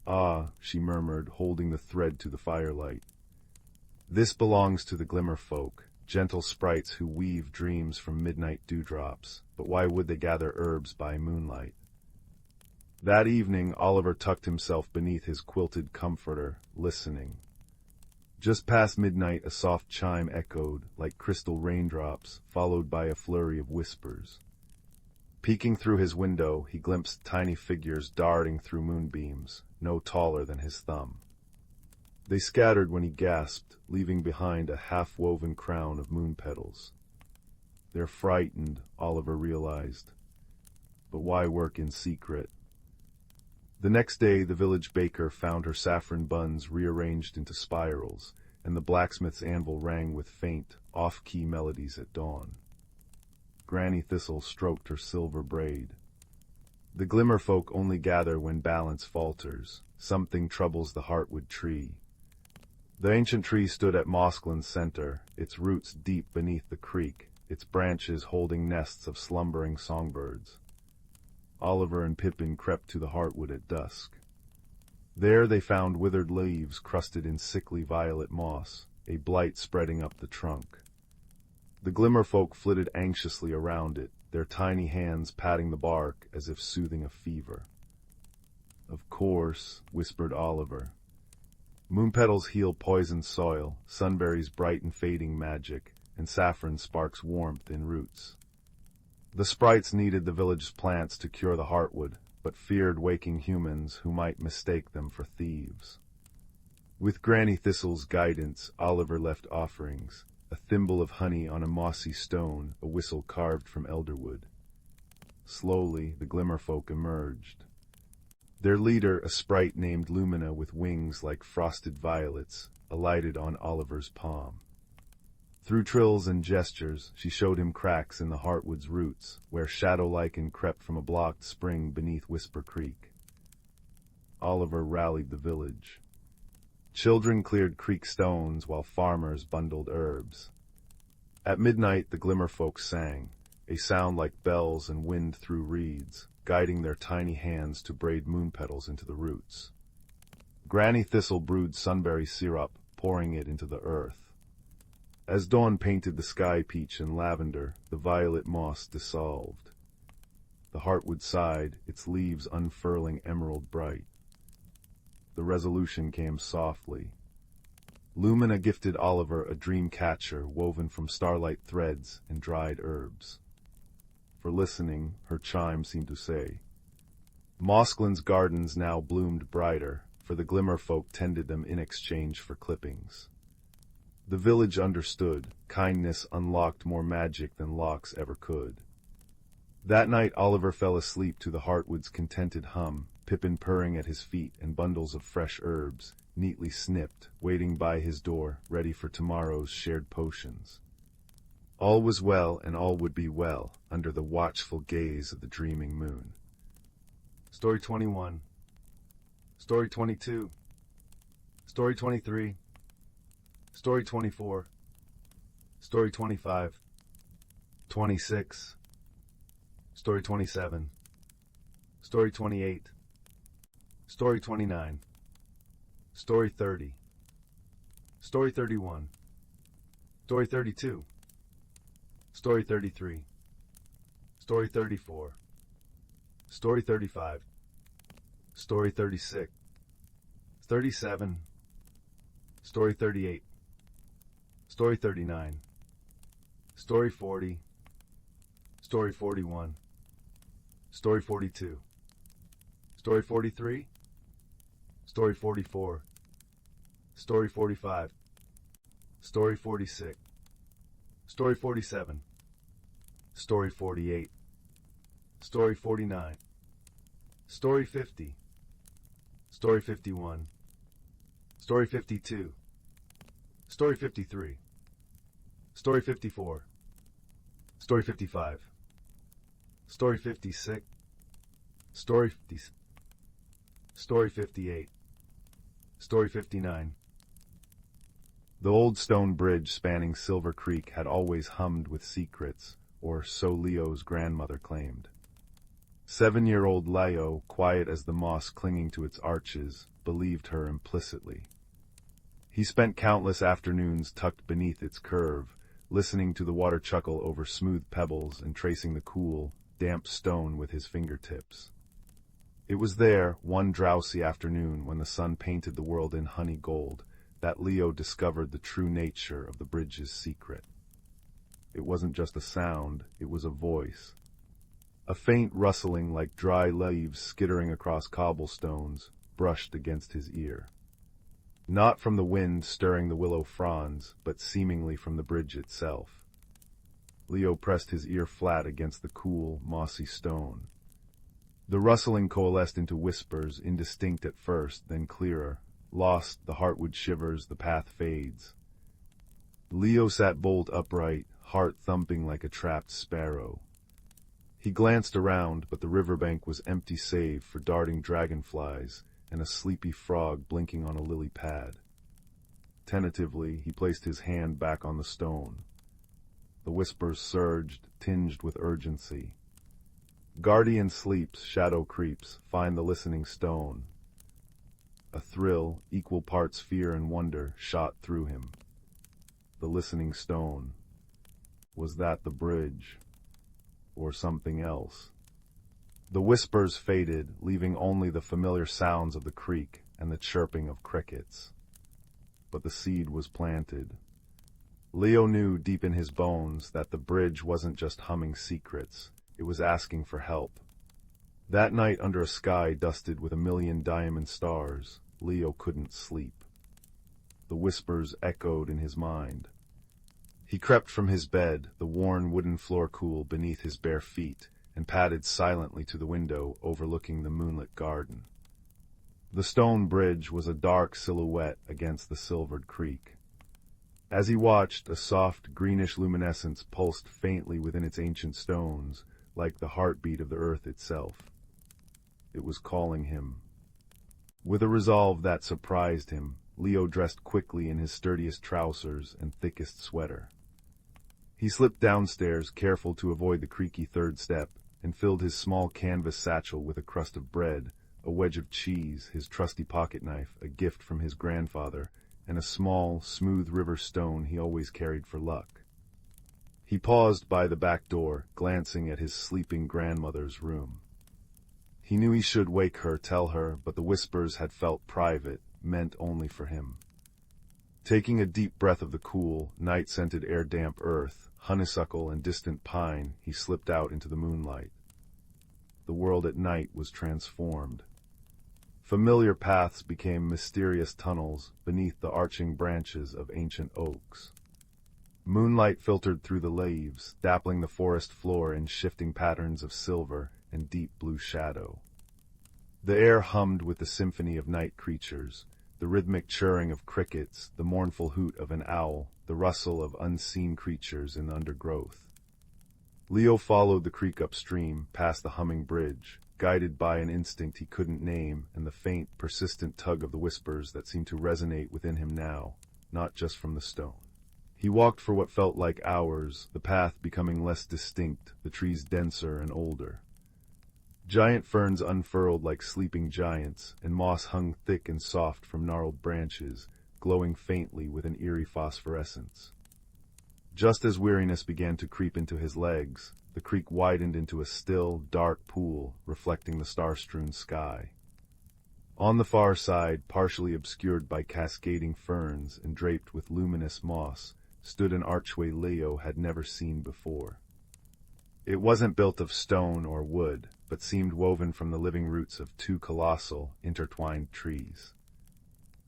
"Ah," she murmured, holding the thread to the firelight. "This belongs to the Glimmer folk, gentle sprites who weave dreams from midnight dewdrops, but why would they gather herbs by moonlight?" That evening Oliver tucked himself beneath his quilted comforter, listening. Just past midnight a soft chime echoed, like crystal raindrops, followed by a flurry of whispers. Peeking through his window, he glimpsed tiny figures darting through moonbeams, no taller than his thumb. They scattered when he gasped, leaving behind a half-woven crown of moon petals. "They're frightened," Oliver realized. But why work in secret? The next day the village baker found her saffron buns rearranged into spirals, and the blacksmith's anvil rang with faint, off-key melodies at dawn. Granny Thistle stroked her silver braid. The Glimmer folk only gather when balance falters. Something troubles the heartwood tree. The ancient tree stood at Mosclin's center, its roots deep beneath the creek, its branches holding nests of slumbering songbirds. Oliver and Pippin crept to the heartwood at dusk. There they found withered leaves crusted in sickly violet moss, a blight spreading up the trunk. The Glimmer folk flitted anxiously around it, their tiny hands patting the bark as if soothing a fever. "Of course," whispered Oliver. "Moon petals heal poisoned soil, sunberries brighten fading magic, and saffron sparks warmth in roots." The sprites needed the village's plants to cure the heartwood, but feared waking humans who might mistake them for thieves. With Granny Thistle's guidance, Oliver left offerings, a thimble of honey on a mossy stone, a whistle carved from elderwood. Slowly, the Glimmer folk emerged. Their leader, a sprite named Lumina with wings like frosted violets, alighted on Oliver's palm. Through trills and gestures, she showed him cracks in the heartwood's roots, where shadow lichen crept from a blocked spring beneath Whisper Creek. Oliver rallied the village. Children cleared creek stones while farmers bundled herbs. At midnight the Glimmerfolk sang, a sound like bells and wind through reeds, guiding their tiny hands to braid moon petals into the roots. Granny Thistle brewed sunberry syrup, pouring it into the earth. As dawn painted the sky peach and lavender, the violet moss dissolved. The heartwood sighed, its leaves unfurling emerald bright. The resolution came softly. Lumina gifted Oliver a dream catcher woven from starlight threads and dried herbs. For listening, her chime seemed to say, Mosklin's gardens now bloomed brighter, for the Glimmerfolk tended them in exchange for clippings. The village understood, kindness unlocked more magic than locks ever could. That night Oliver fell asleep to the heartwood's contented hum, Pippin purring at his feet and bundles of fresh herbs, neatly snipped, waiting by his door, ready for tomorrow's shared potions. All was well, and all would be well, under the watchful gaze of the dreaming moon. Story 21. Story 22. Story 23. Story 24. Story 25. 26. Story 27. Story 28. Story 29. Story 30. Story 31. Story 32. Story 33. Story 34. Story 35. Story 36. 37. Story 38. Story 39. Story 40. Story 41. Story 42. Story 43. Story 44. Story 45. Story 46. Story 47. Story 48. Story 49. Story 50. Story 51. Story 52. Story 53. Story 54. Story 55. Story 56. Story 50. Story 58. Story 59. The old stone bridge spanning Silver Creek had always hummed with secrets, or so Leo's grandmother claimed. 7-year-old Leo, quiet as the moss clinging to its arches, believed her implicitly. He spent countless afternoons tucked beneath its curve, listening to the water chuckle over smooth pebbles and tracing the cool, damp stone with his fingertips. It was there, one drowsy afternoon when the sun painted the world in honey gold, that Leo discovered the true nature of the bridge's secret. It wasn't just a sound, it was a voice. A faint rustling like dry leaves skittering across cobblestones brushed against his ear. Not from the wind stirring the willow fronds, but seemingly from the bridge itself. Leo pressed his ear flat against the cool, mossy stone. The rustling coalesced into whispers, indistinct at first, then clearer. Lost, the heartwood shivers, the path fades. Leo sat bolt upright, heart thumping like a trapped sparrow. He glanced around, but the riverbank was empty save for darting dragonflies and a sleepy frog blinking on a lily pad. Tentatively, he placed his hand back on the stone. The whispers surged, tinged with urgency. Guardian sleeps, shadow creeps, find the listening stone. A thrill, equal parts fear and wonder, shot through him. The listening stone. Was that the bridge? Or something else? The whispers faded, leaving only the familiar sounds of the creek and the chirping of crickets. But the seed was planted. Leo knew deep in his bones that the bridge wasn't just humming secrets, it was asking for help. That night under a sky dusted with 1,000,000 diamond stars, Leo couldn't sleep. The whispers echoed in his mind. He crept from his bed, the worn wooden floor cool beneath his bare feet, and padded silently to the window overlooking the moonlit garden. The stone bridge was a dark silhouette against the silvered creek. As he watched, a soft, greenish luminescence pulsed faintly within its ancient stones, like the heartbeat of the earth itself. It was calling him. With a resolve that surprised him, Leo dressed quickly in his sturdiest trousers and thickest sweater. He slipped downstairs, careful to avoid the creaky third step, and filled his small canvas satchel with a crust of bread, a wedge of cheese, his trusty pocket-knife, a gift from his grandfather, and a small, smooth river stone he always carried for luck. He paused by the back door, glancing at his sleeping grandmother's room. He knew he should wake her, tell her, but the whispers had felt private, meant only for him. Taking a deep breath of the cool, night-scented air-damp earth, honeysuckle and distant pine, he slipped out into the moonlight. The world at night was transformed. Familiar paths became mysterious tunnels beneath the arching branches of ancient oaks. Moonlight filtered through the leaves, dappling the forest floor in shifting patterns of silver and deep blue shadow. The air hummed with the symphony of night creatures, the rhythmic chirring of crickets, the mournful hoot of an owl, the rustle of unseen creatures in the undergrowth. Leo followed the creek upstream, past the humming bridge, guided by an instinct he couldn't name and the faint, persistent tug of the whispers that seemed to resonate within him now, not just from the stone. He walked for what felt like hours, the path becoming less distinct, the trees denser and older. Giant ferns unfurled like sleeping giants, and moss hung thick and soft from gnarled branches, glowing faintly with an eerie phosphorescence. Just as weariness began to creep into his legs, the creek widened into a still, dark pool, reflecting the star-strewn sky. On the far side, partially obscured by cascading ferns and draped with luminous moss, stood an archway Leo had never seen before. It wasn't built of stone or wood, but seemed woven from the living roots of two colossal, intertwined trees.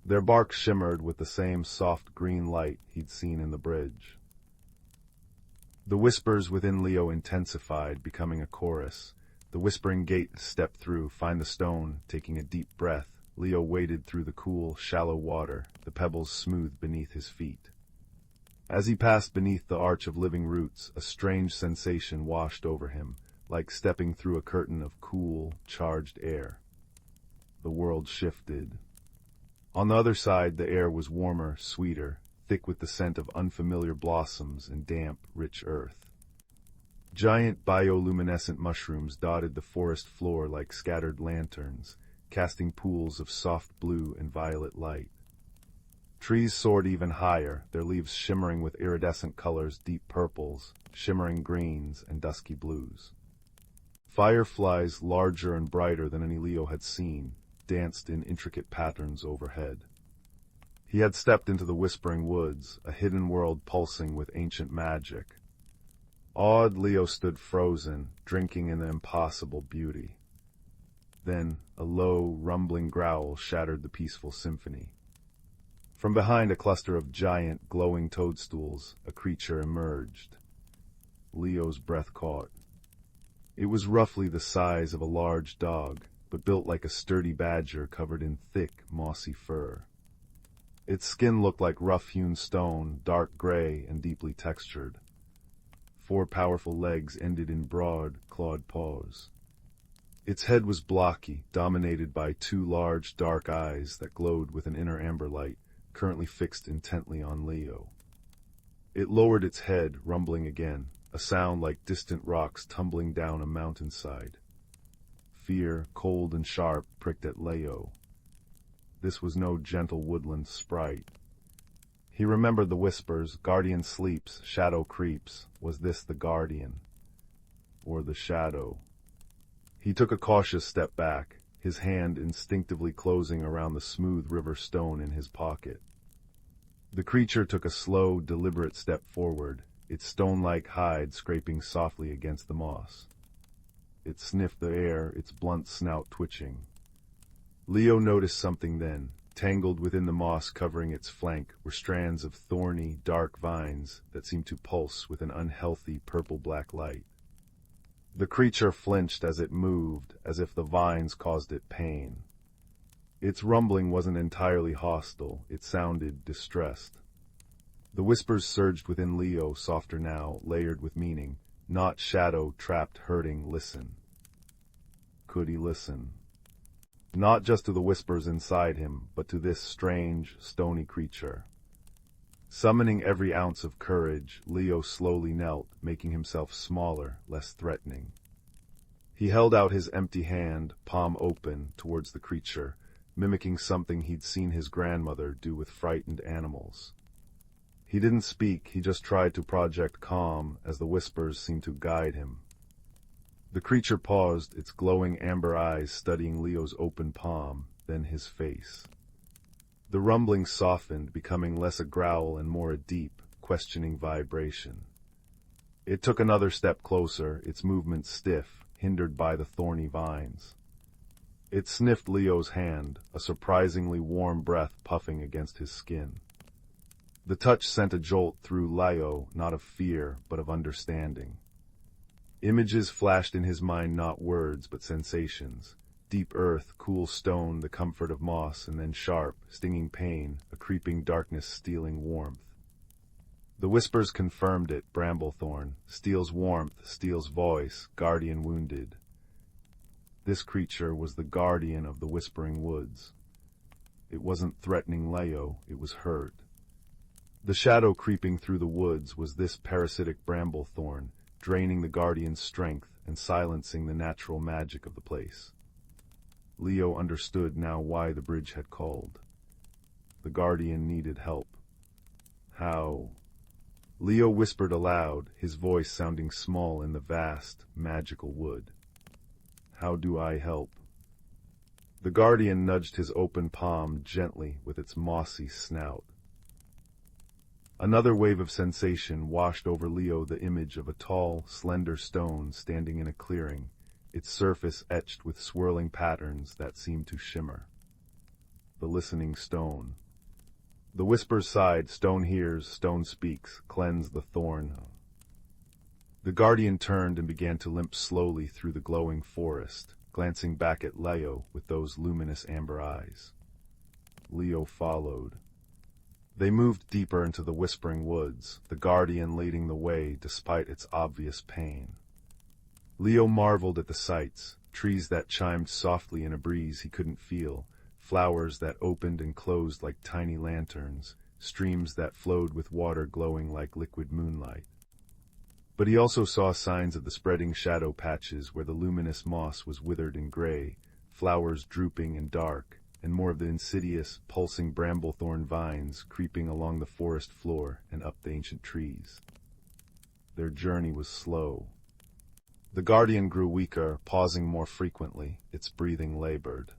Their bark shimmered with the same soft green light he'd seen in the bridge. The whispers within Leo intensified, becoming a chorus. The whispering gate stepped through, find the stone, taking a deep breath. Leo waded through the cool, shallow water, the pebbles smooth beneath his feet. As he passed beneath the arch of living roots, a strange sensation washed over him, like stepping through a curtain of cool, charged air. The world shifted. On the other side, the air was warmer, sweeter, thick with the scent of unfamiliar blossoms and damp, rich earth. Giant bioluminescent mushrooms dotted the forest floor like scattered lanterns, casting pools of soft blue and violet light. Trees soared even higher, their leaves shimmering with iridescent colors, deep purples, shimmering greens, and dusky blues. Fireflies, larger and brighter than any Leo had seen, danced in intricate patterns overhead. He had stepped into the whispering woods, a hidden world pulsing with ancient magic. Awed, Leo stood frozen, drinking in the impossible beauty. Then, a low, rumbling growl shattered the peaceful symphony. From behind a cluster of giant, glowing toadstools, a creature emerged. Leo's breath caught. It was roughly the size of a large dog, but built like a sturdy badger covered in thick, mossy fur. Its skin looked like rough-hewn stone, dark gray and deeply textured. 4 powerful legs ended in broad, clawed paws. Its head was blocky, dominated by 2 large, dark eyes that glowed with an inner amber light, currently fixed intently on Leo. It lowered its head, rumbling again, a sound like distant rocks tumbling down a mountainside. Fear, cold and sharp, pricked at Leo. This was no gentle woodland sprite. He remembered the whispers, guardian sleeps, shadow creeps. Was this the guardian? Or the shadow? He took a cautious step back, his hand instinctively closing around the smooth river stone in his pocket. The creature took a slow, deliberate step forward, its stone-like hide scraping softly against the moss. It sniffed the air, its blunt snout twitching. Leo noticed something then. Tangled within the moss covering its flank were strands of thorny, dark vines that seemed to pulse with an unhealthy purple-black light. The creature flinched as it moved, as if the vines caused it pain. Its rumbling wasn't entirely hostile, it sounded distressed. The whispers surged within Leo, softer now, layered with meaning. Not shadow, trapped, hurting, listen. Could he listen? Not just to the whispers inside him, but to this strange, stony creature. Summoning every ounce of courage, Leo slowly knelt, making himself smaller, less threatening. He held out his empty hand, palm open, towards the creature, mimicking something he'd seen his grandmother do with frightened animals. He didn't speak, he just tried to project calm as the whispers seemed to guide him. The creature paused, its glowing amber eyes studying Leo's open palm, then his face. The rumbling softened, becoming less a growl and more a deep, questioning vibration. It took another step closer, its movements stiff, hindered by the thorny vines. It sniffed Leo's hand, a surprisingly warm breath puffing against his skin. The touch sent a jolt through Leo, not of fear, but of understanding. Images flashed in his mind, not words, but sensations. Deep earth, cool stone, the comfort of moss, and then sharp, stinging pain, a creeping darkness stealing warmth. The whispers confirmed it, bramblethorn, steals warmth, steals voice, guardian wounded. This creature was the guardian of the whispering woods. It wasn't threatening Leo, it was hurt. The shadow creeping through the woods was this parasitic bramblethorn, draining the guardian's strength and silencing the natural magic of the place. Leo understood now why the bridge had called. The guardian needed help. How? Leo whispered aloud, his voice sounding small in the vast, magical wood. How do I help? The guardian nudged his open palm gently with its mossy snout. Another wave of sensation washed over Leo, the image of a tall, slender stone standing in a clearing, its surface etched with swirling patterns that seemed to shimmer. The listening stone. The whispers sighed, stone hears, stone speaks, cleanse the thorn. The guardian turned and began to limp slowly through the glowing forest, glancing back at Leo with those luminous amber eyes. Leo followed. They moved deeper into the whispering woods, the guardian leading the way despite its obvious pain. Leo marveled at the sights, trees that chimed softly in a breeze he couldn't feel, flowers that opened and closed like tiny lanterns, streams that flowed with water glowing like liquid moonlight. But he also saw signs of the spreading shadow patches where the luminous moss was withered and gray, flowers drooping and dark, and more of the insidious, pulsing bramblethorn vines creeping along the forest floor and up the ancient trees. Their journey was slow. The guardian grew weaker, pausing more frequently, its breathing labored.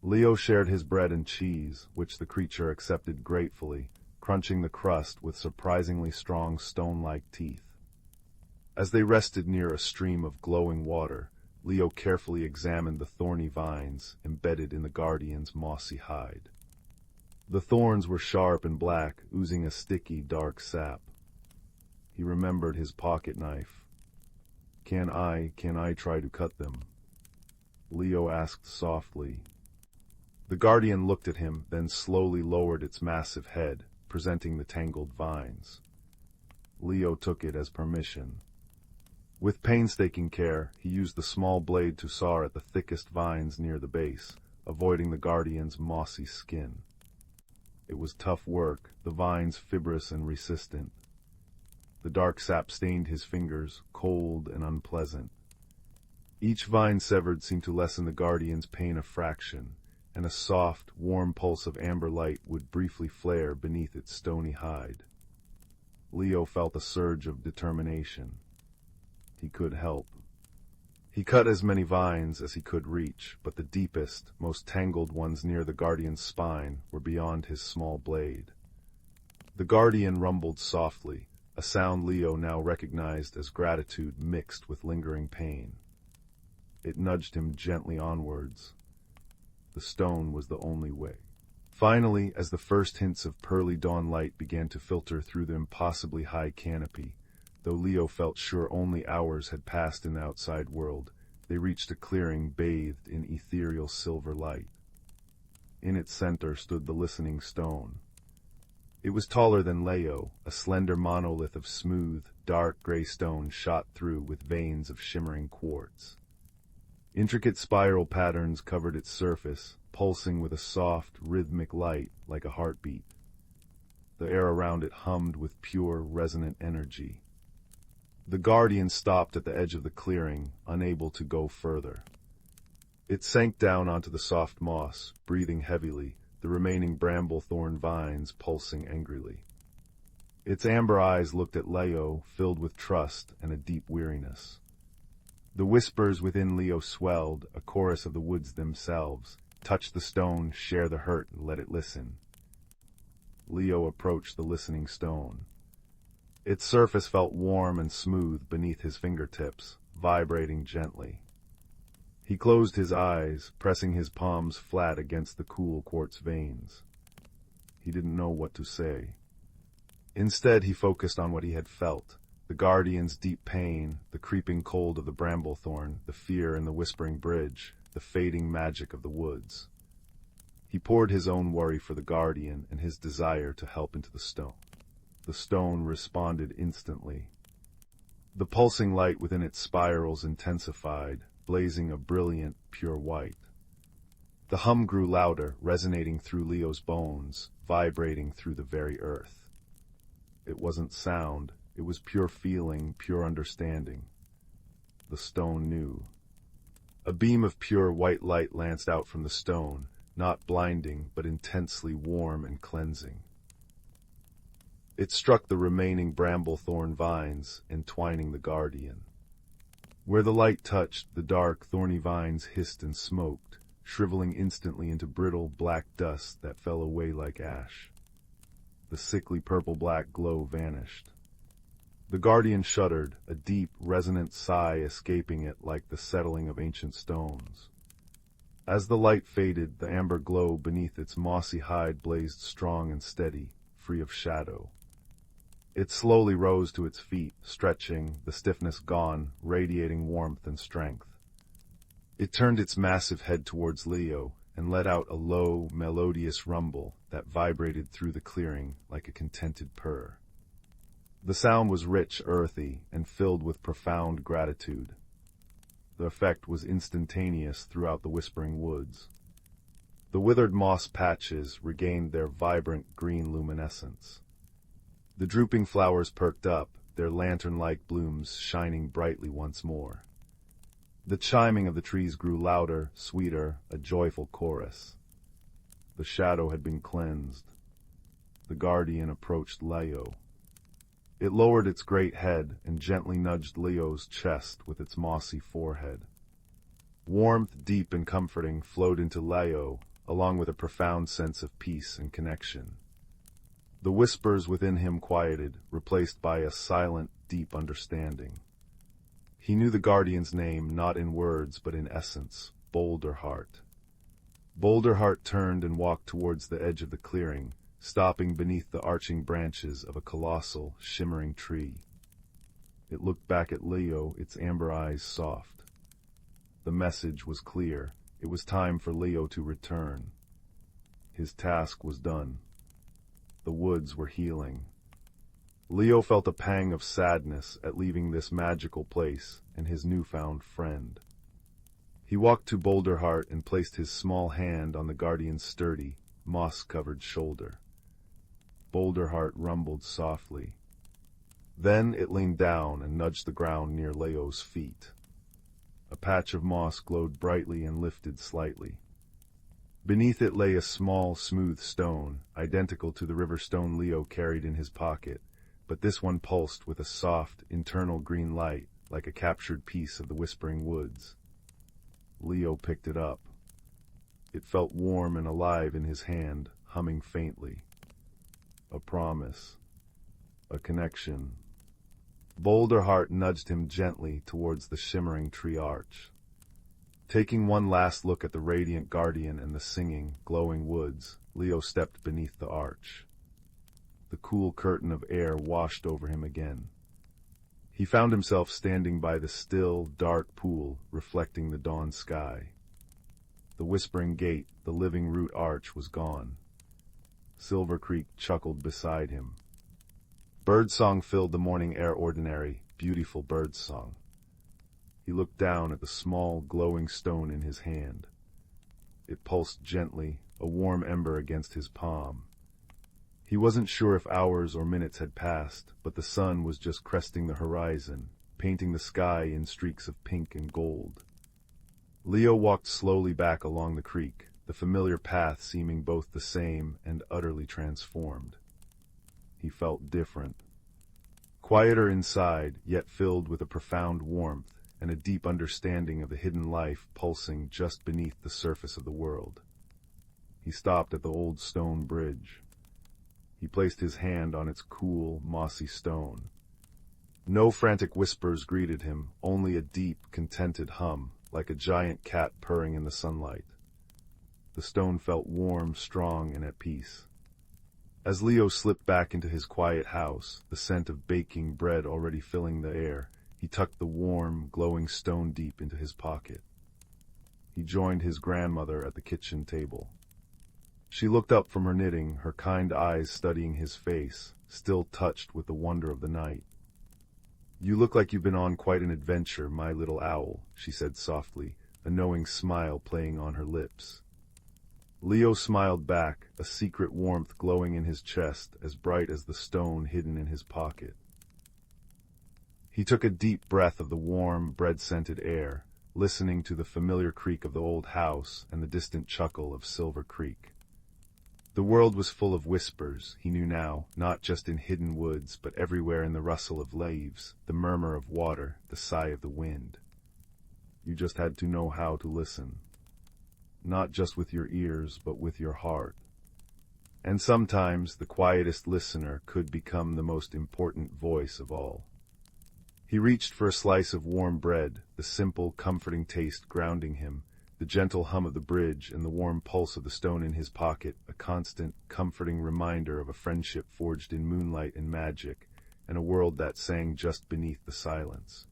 Leo shared his bread and cheese, which the creature accepted gratefully, crunching the crust with surprisingly strong stone-like teeth. As they rested near a stream of glowing water, Leo carefully examined the thorny vines embedded in the guardian's mossy hide. The thorns were sharp and black, oozing a sticky, dark sap. He remembered his pocket knife. Can I try to cut them? Leo asked softly. The guardian looked at him, then slowly lowered its massive head, presenting the tangled vines. Leo took it as permission. With painstaking care, he used the small blade to saw at the thickest vines near the base, avoiding the guardian's mossy skin. It was tough work, the vines fibrous and resistant. The dark sap stained his fingers, cold and unpleasant. Each vine severed seemed to lessen the guardian's pain a fraction, and a soft, warm pulse of amber light would briefly flare beneath its stony hide. Leo felt a surge of determination. He could help. He cut as many vines as he could reach, but the deepest, most tangled ones near the guardian's spine were beyond his small blade. The guardian rumbled softly, a sound Leo now recognized as gratitude mixed with lingering pain. It nudged him gently onwards. The stone was the only way. Finally, as the first hints of pearly dawn light began to filter through the impossibly high canopy, though Leo felt sure only hours had passed in the outside world, they reached a clearing bathed in ethereal silver light. In its center stood the listening stone. It was taller than Leo, a slender monolith of smooth, dark gray stone shot through with veins of shimmering quartz. Intricate spiral patterns covered its surface, pulsing with a soft, rhythmic light like a heartbeat. The air around it hummed with pure, resonant energy. The Guardian stopped at the edge of the clearing, unable to go further. It sank down onto the soft moss, breathing heavily, the remaining bramble thorn vines pulsing angrily. Its amber eyes looked at Leo, filled with trust and a deep weariness. The whispers within Leo swelled, a chorus of the woods themselves. Touch the stone, share the hurt, and let it listen. Leo approached the listening stone. Its surface felt warm and smooth beneath his fingertips, vibrating gently. He closed his eyes, pressing his palms flat against the cool quartz veins. He didn't know what to say. Instead, he focused on what he had felt. The Guardian's deep pain, the creeping cold of the bramblethorn, the fear in the whispering bridge, the fading magic of the woods. He poured his own worry for the Guardian and his desire to help into the stone. The stone responded instantly. The pulsing light within its spirals intensified, blazing a brilliant, pure white. The hum grew louder, resonating through Leo's bones, vibrating through the very earth. It wasn't sound, it was pure feeling, pure understanding. The stone knew. A beam of pure white light lanced out from the stone, not blinding, but intensely warm and cleansing. It struck the remaining bramble-thorn vines, entwining the Guardian. Where the light touched, the dark, thorny vines hissed and smoked, shriveling instantly into brittle, black dust that fell away like ash. The sickly purple-black glow vanished. The Guardian shuddered, a deep, resonant sigh escaping it like the settling of ancient stones. As the light faded, the amber glow beneath its mossy hide blazed strong and steady, free of shadow. It slowly rose to its feet, stretching, the stiffness gone, radiating warmth and strength. It turned its massive head towards Leo and let out a low, melodious rumble that vibrated through the clearing like a contented purr. The sound was rich, earthy, and filled with profound gratitude. The effect was instantaneous throughout the whispering woods. The withered moss patches regained their vibrant green luminescence. The drooping flowers perked up, their lantern-like blooms shining brightly once more. The chiming of the trees grew louder, sweeter, a joyful chorus. The shadow had been cleansed. The Guardian approached Leo. It lowered its great head and gently nudged Leo's chest with its mossy forehead. Warmth, deep and comforting, flowed into Leo, along with a profound sense of peace and connection. The whispers within him quieted, replaced by a silent, deep understanding. He knew the Guardian's name not in words but in essence, Boulderheart. Boulderheart turned and walked towards the edge of the clearing, stopping beneath the arching branches of a colossal, shimmering tree. It looked back at Leo, its amber eyes soft. The message was clear. It was time for Leo to return. His task was done. The woods were healing. Leo felt a pang of sadness at leaving this magical place and his newfound friend. He walked to Boulderheart and placed his small hand on the Guardian's sturdy, moss-covered shoulder. Boulderheart rumbled softly. Then it leaned down and nudged the ground near Leo's feet. A patch of moss glowed brightly and lifted slightly. Beneath it lay a small, smooth stone, identical to the river stone Leo carried in his pocket, but this one pulsed with a soft, internal green light, like a captured piece of the whispering woods. Leo picked it up. It felt warm and alive in his hand, humming faintly. A promise. A connection. Boulderheart nudged him gently towards the shimmering tree arch. Taking one last look at the radiant Guardian and the singing, glowing woods, Leo stepped beneath the arch. The cool curtain of air washed over him again. He found himself standing by the still, dark pool, reflecting the dawn sky. The whispering gate, the living root arch was gone. Silver Creek chuckled beside him. Birdsong filled the morning air, ordinary, beautiful birdsong. He looked down at the small, glowing stone in his hand. It pulsed gently, a warm ember against his palm. He wasn't sure if hours or minutes had passed, but the sun was just cresting the horizon, painting the sky in streaks of pink and gold. Leo walked slowly back along the creek, the familiar path seeming both the same and utterly transformed. He felt different. Quieter inside, yet filled with a profound warmth and a deep understanding of the hidden life pulsing just beneath the surface of the world. He stopped at the old stone bridge. He placed his hand on its cool, mossy stone. No frantic whispers greeted him, only a deep, contented hum, like a giant cat purring in the sunlight. The stone felt warm, strong, and at peace. As Leo slipped back into his quiet house, the scent of baking bread already filling the air, he tucked the warm, glowing stone deep into his pocket. He joined his grandmother at the kitchen table. She looked up from her knitting, her kind eyes studying his face, still touched with the wonder of the night. "You look like you've been on quite an adventure, my little owl," she said softly, a knowing smile playing on her lips. Leo smiled back, a secret warmth glowing in his chest, as bright as the stone hidden in his pocket. He took a deep breath of the warm, bread-scented air, listening to the familiar creak of the old house and the distant chuckle of Silver Creek. The world was full of whispers, he knew now, not just in hidden woods, but everywhere in the rustle of leaves, the murmur of water, the sigh of the wind. You just had to know how to listen. Not just with your ears, but with your heart. And sometimes the quietest listener could become the most important voice of all. He reached for a slice of warm bread, the simple, comforting taste grounding him, the gentle hum of the bridge and the warm pulse of the stone in his pocket, a constant, comforting reminder of a friendship forged in moonlight and magic, and a world that sang just beneath the silence.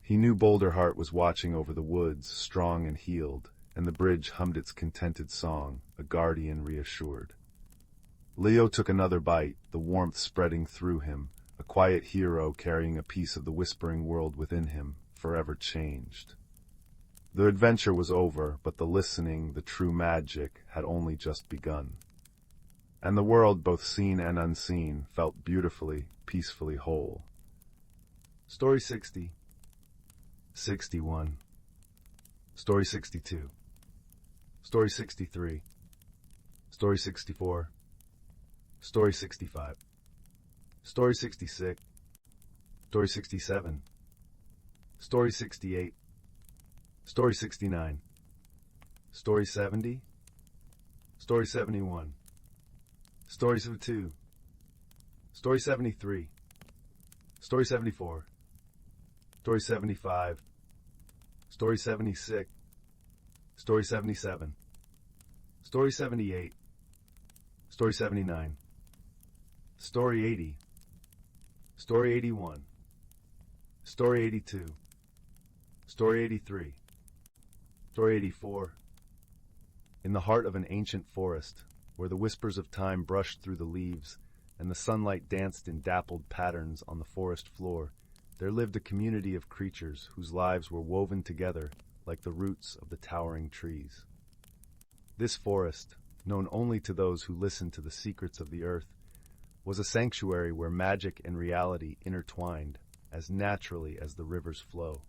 He knew Boulder Heart was watching over the woods, strong and healed, and the bridge hummed its contented song, a guardian reassured. Leo took another bite, the warmth spreading through him, a quiet hero carrying a piece of the whispering world within him, forever changed. The adventure was over, but the listening, the true magic, had only just begun. And the world, both seen and unseen, felt beautifully, peacefully whole. Story 60. 61. Story 62. Story 63. Story 64. Story 65. Story 66. Story 67. Story 68. Story 69. Story 70. Story 71. Story 72. Story 73. Story 74. Story 75. Story 76. Story 77. Story 78. Story 79. Story 80. Story 81. Story 82. Story 83. Story 84. In the heart of an ancient forest, where the whispers of time brushed through the leaves and the sunlight danced in dappled patterns on the forest floor, there lived a community of creatures whose lives were woven together like the roots of the towering trees. This forest, known only to those who listened to the secrets of the earth, was a sanctuary where magic and reality intertwined as naturally as the rivers flow.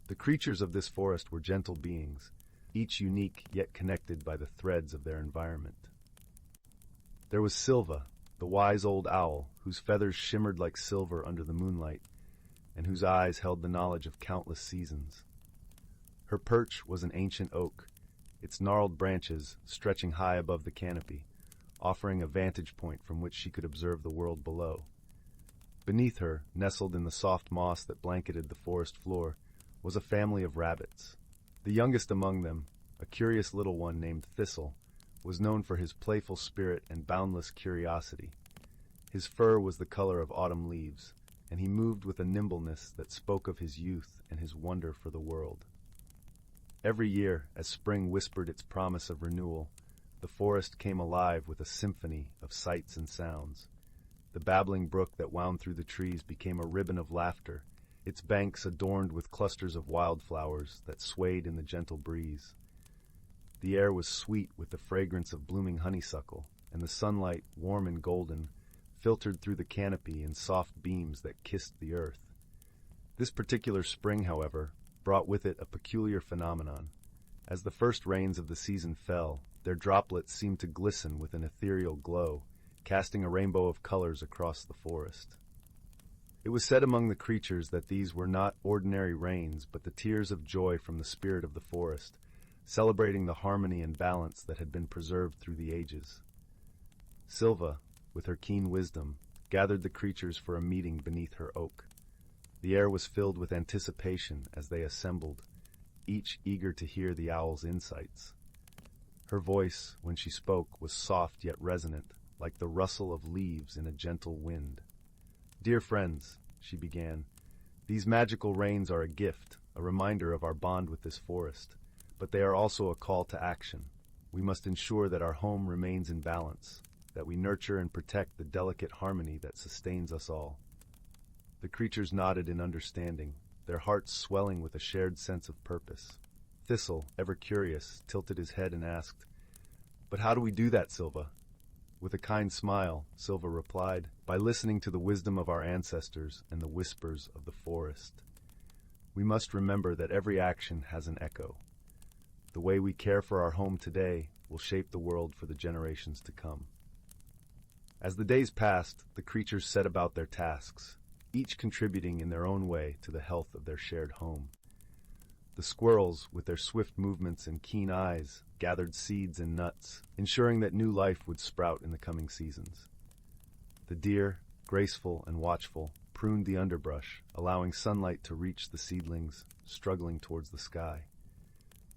The creatures of this forest were gentle beings, each unique yet connected by the threads of their environment. There was Silva, the wise old owl, whose feathers shimmered like silver under the moonlight, and whose eyes held the knowledge of countless seasons. Her perch was an ancient oak, its gnarled branches stretching high above the canopy, offering a vantage point from which she could observe the world below. Beneath her, nestled in the soft moss that blanketed the forest floor, was a family of rabbits. The youngest among them, a curious little one named Thistle, was known for his playful spirit and boundless curiosity. His fur was the color of autumn leaves, and he moved with a nimbleness that spoke of his youth and his wonder for the world. Every year, as spring whispered its promise of renewal, the forest came alive with a symphony of sights and sounds. The babbling brook that wound through the trees became a ribbon of laughter, its banks adorned with clusters of wildflowers that swayed in the gentle breeze. The air was sweet with the fragrance of blooming honeysuckle, and the sunlight, warm and golden, filtered through the canopy in soft beams that kissed the earth. This particular spring, however, brought with it a peculiar phenomenon. As the first rains of the season fell, their droplets seemed to glisten with an ethereal glow, casting a rainbow of colors across the forest. It was said among the creatures that these were not ordinary rains, but the tears of joy from the spirit of the forest, celebrating the harmony and balance that had been preserved through the ages. Silva, with her keen wisdom, gathered the creatures for a meeting beneath her oak. The air was filled with anticipation as they assembled, each eager to hear the owl's insights. Her voice, when she spoke, was soft yet resonant, like the rustle of leaves in a gentle wind. "Dear friends," she began, "these magical rains are a gift, a reminder of our bond with this forest, but they are also a call to action. We must ensure that our home remains in balance, that we nurture and protect the delicate harmony that sustains us all." The creatures nodded in understanding, their hearts swelling with a shared sense of purpose. Thistle, ever curious, tilted his head and asked, "But how do we do that, Silva?" With a kind smile, Silva replied, "By listening to the wisdom of our ancestors and the whispers of the forest. We must remember that every action has an echo. The way we care for our home today will shape the world for the generations to come." As the days passed, the creatures set about their tasks, each contributing in their own way to the health of their shared home. The squirrels, with their swift movements and keen eyes, gathered seeds and nuts, ensuring that new life would sprout in the coming seasons. The deer, graceful and watchful, pruned the underbrush, allowing sunlight to reach the seedlings, struggling towards the sky.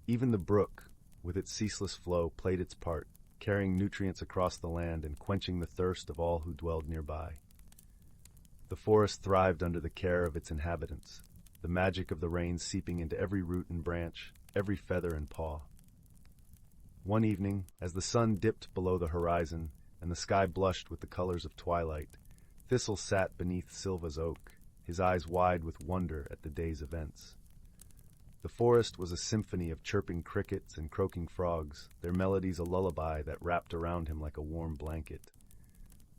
Even the brook, with its ceaseless flow, played its part, carrying nutrients across the land and quenching the thirst of all who dwelled nearby. The forest thrived under the care of its inhabitants, the magic of the rains seeping into every root and branch, every feather and paw. One evening, as the sun dipped below the horizon and the sky blushed with the colors of twilight, Thistle sat beneath Silva's oak, his eyes wide with wonder at the day's events. The forest was a symphony of chirping crickets and croaking frogs, their melodies a lullaby that wrapped around him like a warm blanket.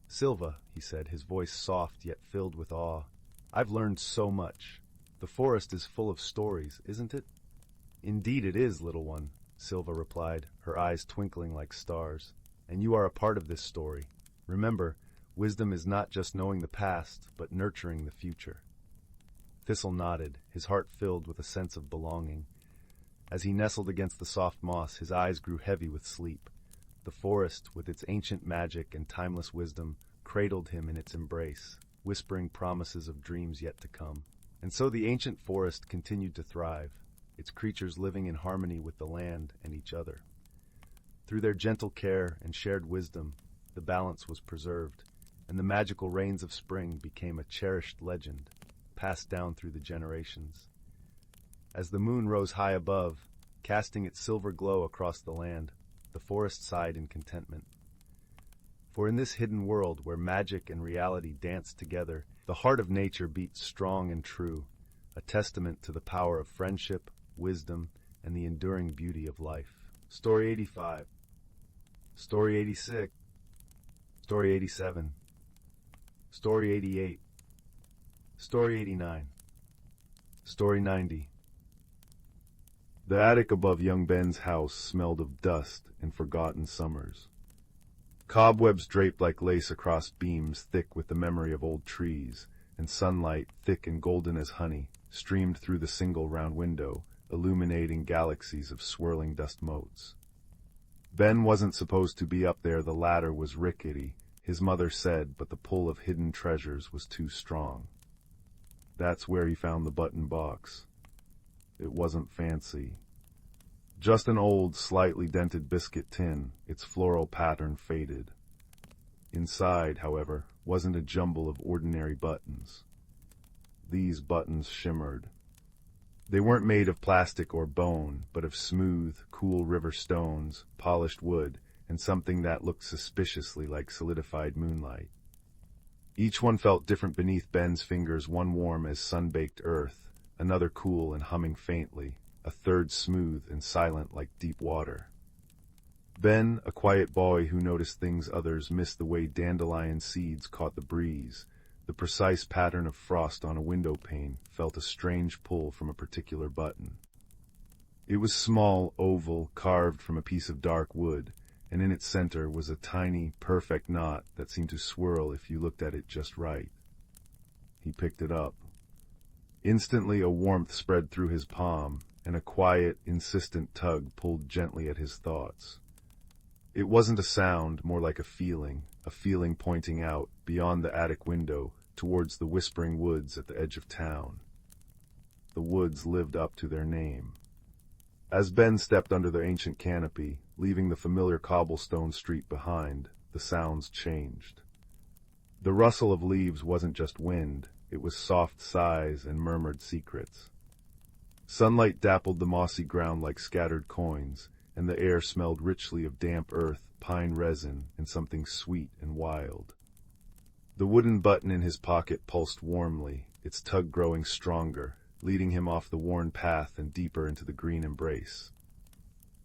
"Silva," he said, his voice soft yet filled with awe, "I've learned so much. The forest is full of stories, isn't it?" "Indeed it is, little one," Silva replied, her eyes twinkling like stars. "And you are a part of this story. Remember, wisdom is not just knowing the past, but nurturing the future." Thistle nodded, his heart filled with a sense of belonging. As he nestled against the soft moss, his eyes grew heavy with sleep. The forest, with its ancient magic and timeless wisdom, cradled him in its embrace, whispering promises of dreams yet to come. And so the ancient forest continued to thrive, its creatures living in harmony with the land and each other. Through their gentle care and shared wisdom, the balance was preserved, and the magical rains of spring became a cherished legend, passed down through the generations. As the moon rose high above, casting its silver glow across the land, the forest sighed in contentment. For in this hidden world where magic and reality danced together, the heart of nature beat strong and true, a testament to the power of friendship, wisdom, and the enduring beauty of life. Story 85. Story 86. Story 87. Story 88. Story 89. Story 90. The attic above young Ben's house smelled of dust and forgotten summers. Cobwebs draped like lace across beams thick with the memory of old trees, and sunlight, thick and golden as honey, streamed through the single round window, illuminating galaxies of swirling dust motes. Ben wasn't supposed to be up there. The ladder was rickety, his mother said, but the pull of hidden treasures was too strong. That's where he found the button box. It wasn't fancy. Just an old, slightly dented biscuit tin, its floral pattern faded. Inside, however, wasn't a jumble of ordinary buttons. These buttons shimmered. They weren't made of plastic or bone, but of smooth, cool river stones, polished wood, and something that looked suspiciously like solidified moonlight. Each one felt different beneath Ben's fingers, one warm as sun-baked earth, another cool and humming faintly, a third smooth and silent like deep water. Ben, a quiet boy who noticed things others missed, the way dandelion seeds caught the breeze, the precise pattern of frost on a window pane, felt a strange pull from a particular button. It was small, oval, carved from a piece of dark wood, and in its center was a tiny, perfect knot that seemed to swirl if you looked at it just right. He picked it up. Instantly a warmth spread through his palm, and a quiet, insistent tug pulled gently at his thoughts. It wasn't a sound, more like a feeling pointing out, beyond the attic window, towards the whispering woods at the edge of town. The woods lived up to their name. As Ben stepped under the ancient canopy, leaving the familiar cobblestone street behind, the sounds changed. The rustle of leaves wasn't just wind, it was soft sighs and murmured secrets. Sunlight dappled the mossy ground like scattered coins, and the air smelled richly of damp earth, pine resin, and something sweet and wild. The wooden button in his pocket pulsed warmly, its tug growing stronger, leading him off the worn path and deeper into the green embrace.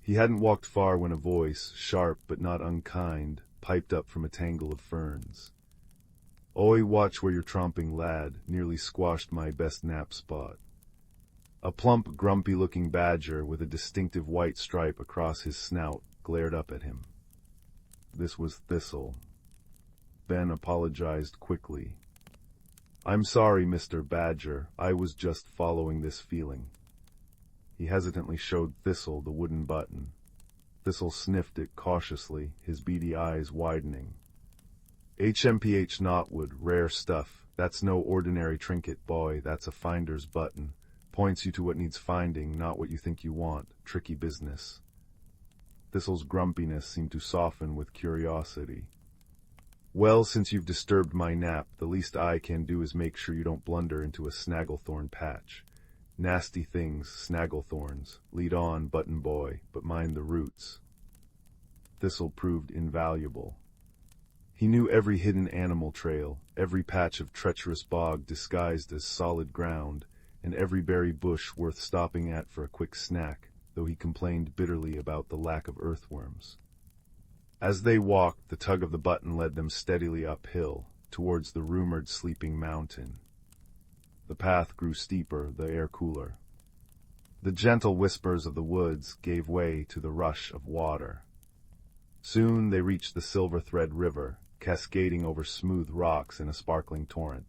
He hadn't walked far when a voice, sharp but not unkind, piped up from a tangle of ferns. "Oi, watch where you're tromping, lad, nearly squashed my best nap spot." A plump, grumpy-looking badger with a distinctive white stripe across his snout glared up at him. This was Thistle. Ben apologized quickly. "I'm sorry, Mr. Badger, I was just following this feeling." He hesitantly showed Thistle the wooden button. Thistle sniffed it cautiously, his beady eyes widening. "HMPH knotwood, rare stuff. That's no ordinary trinket, boy, that's a finder's button. Points you to what needs finding, not what you think you want. Tricky business." Thistle's grumpiness seemed to soften with curiosity. "Well, since you've disturbed my nap, the least I can do is make sure you don't blunder into a snagglethorn patch. Nasty things, snagglethorns. Lead on, button boy, but mind the roots." Thistle proved invaluable. He knew every hidden animal trail, every patch of treacherous bog disguised as solid ground, and every berry bush worth stopping at for a quick snack, though he complained bitterly about the lack of earthworms. As they walked, the tug of the button led them steadily uphill, towards the rumored sleeping mountain. The path grew steeper, the air cooler. The gentle whispers of the woods gave way to the rush of water. Soon they reached the Silver Thread River, cascading over smooth rocks in a sparkling torrent.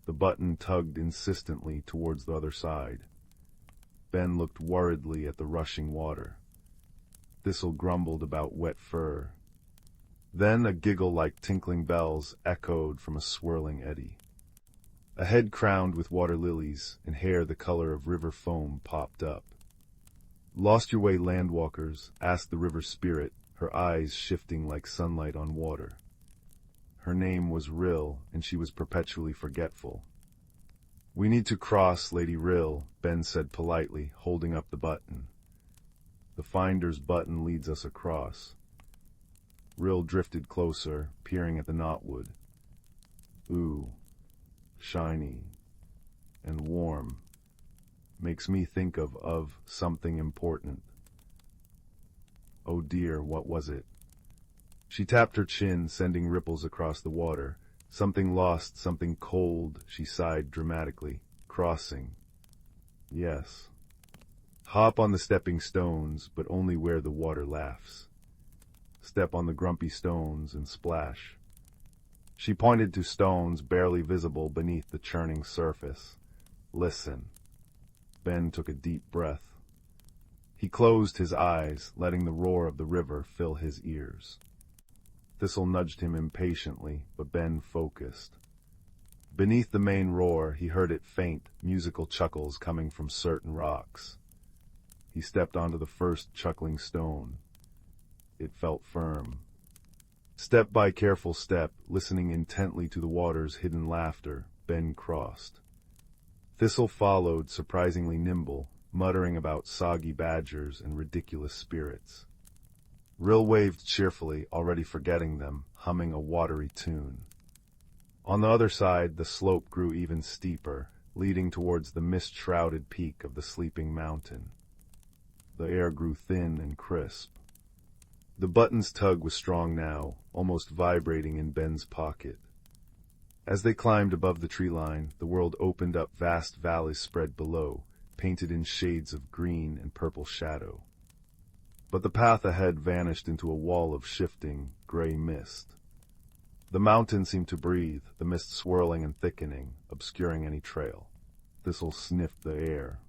The button tugged insistently towards the other side. Ben looked worriedly at the rushing water. Thistle grumbled about wet fur. Then a giggle like tinkling bells echoed from a swirling eddy. A head crowned with water lilies and hair the color of river foam popped up. "Lost your way, landwalkers?" asked the river spirit, her eyes shifting like sunlight on water. Her name was Rill, and she was perpetually forgetful. "We need to cross, Lady Rill," Ben said politely, holding up the button. "The finder's button leads us across." Rill drifted closer, peering at the knotwood. "Ooh, shiny and warm. Makes me think of something important." Oh dear, what was it? She tapped her chin, sending ripples across the water. "Something lost, something cold," she sighed dramatically. "Crossing. Yes. Hop on the stepping stones, but only where the water laughs. Step on the grumpy stones and splash." She pointed to stones barely visible beneath the churning surface. "Listen." Ben took a deep breath. He closed his eyes, letting the roar of the river fill his ears. Thistle nudged him impatiently, but Ben focused. Beneath the main roar, he heard it faint, musical chuckles coming from certain rocks. He stepped onto the first chuckling stone. It felt firm. Step by careful step, listening intently to the water's hidden laughter, Ben crossed. Thistle followed, surprisingly nimble, muttering about soggy badgers and ridiculous spirits. Rill waved cheerfully, already forgetting them, humming a watery tune. On the other side, the slope grew even steeper, leading towards the mist-shrouded peak of the sleeping mountain. The air grew thin and crisp. The button's tug was strong now, almost vibrating in Ben's pocket. As they climbed above the tree line, the world opened up. Vast valleys spread below, painted in shades of green and purple shadow. But the path ahead vanished into a wall of shifting, gray mist. The mountain seemed to breathe, the mist swirling and thickening, obscuring any trail. Thistle sniffed the air.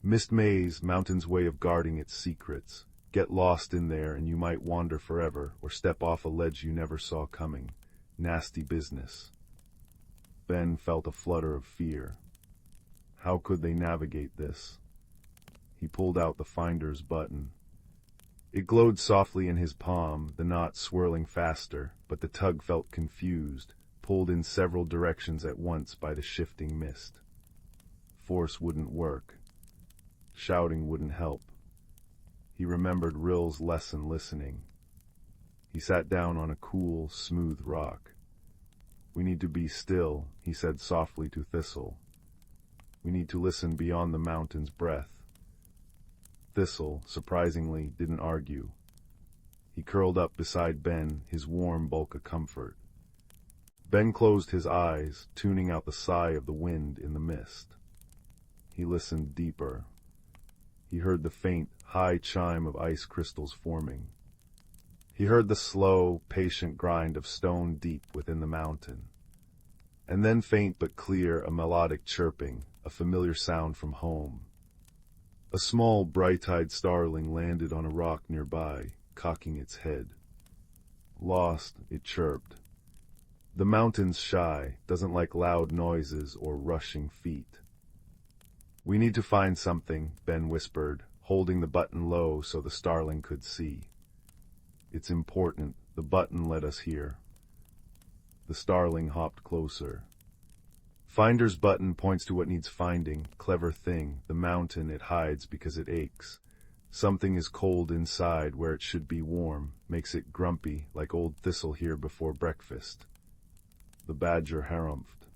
Mist maze, mountain's way of guarding its secrets. Get lost in there and you might wander forever, or step off a ledge you never saw coming. Nasty business. Ben felt a flutter of fear. How could they navigate this? He pulled out the finder's button. It glowed softly in his palm, the knot swirling faster, but the tug felt confused, pulled in several directions at once by the shifting mist. Force wouldn't work. Shouting wouldn't help. He remembered Rill's lesson listening. He sat down on a cool, smooth rock. "We need to be still," he said softly to Thistle. "We need to listen beyond the mountain's breath." Thistle, surprisingly, didn't argue. He curled up beside Ben, his warm bulk a comfort. Ben closed his eyes, tuning out the sigh of the wind in the mist. He listened deeper. He heard the faint, high chime of ice crystals forming. He heard the slow, patient grind of stone deep within the mountain. And then faint but clear, a melodic chirping, a familiar sound from home. A small, bright-eyed starling landed on a rock nearby, cocking its head. Lost, it chirped. The mountain's shy, doesn't like loud noises or rushing feet. "We need to find something," Ben whispered, holding the button low so the starling could see. "It's important. The button led us here." The starling hopped closer. Finder's button points to what needs finding. Clever thing, the mountain it hides because it aches. Something is cold inside where it should be warm, makes it grumpy, like old Thistle here before breakfast. The badger harumphed.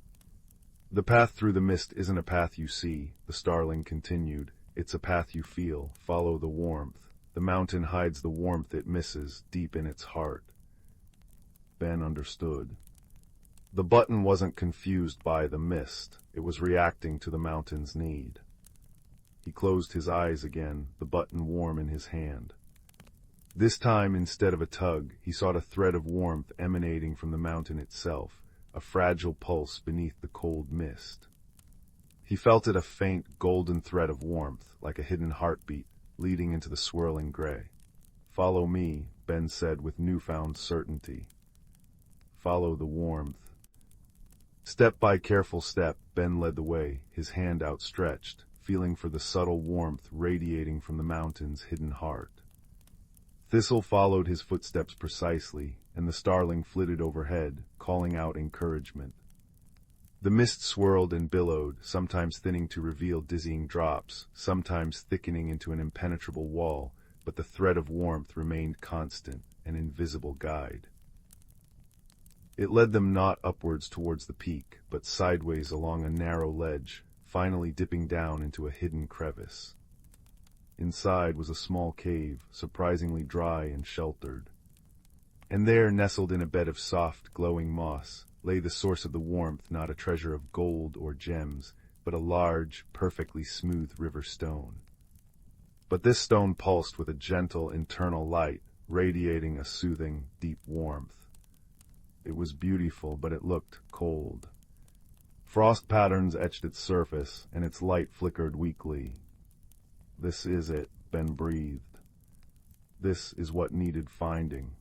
"The path through the mist isn't a path you see," the starling continued. "It's a path you feel. Follow the warmth. The mountain hides the warmth it misses, deep in its heart." Ben understood. The button wasn't confused by the mist. It was reacting to the mountain's need. He closed his eyes again, the button warm in his hand. This time, instead of a tug, he sought a thread of warmth emanating from the mountain itself, a fragile pulse beneath the cold mist. He felt it, a faint, golden thread of warmth, like a hidden heartbeat, leading into the swirling gray. "Follow me," Ben said with newfound certainty. Follow the warmth. Step by careful step, Ben led the way, his hand outstretched, feeling for the subtle warmth radiating from the mountain's hidden heart. Thistle followed his footsteps precisely, and the starling flitted overhead, calling out encouragement. The mist swirled and billowed, sometimes thinning to reveal dizzying drops, sometimes thickening into an impenetrable wall, but the thread of warmth remained constant, an invisible guide. It led them not upwards towards the peak, but sideways along a narrow ledge, finally dipping down into a hidden crevice. Inside was a small cave, surprisingly dry and sheltered. And there, nestled in a bed of soft, glowing moss, lay the source of the warmth, not a treasure of gold or gems, but a large, perfectly smooth river stone. But this stone pulsed with a gentle internal light, radiating a soothing, deep warmth. It was beautiful, but it looked cold. Frost patterns etched its surface, and its light flickered weakly. "This is it," Ben breathed. "This is what needed finding."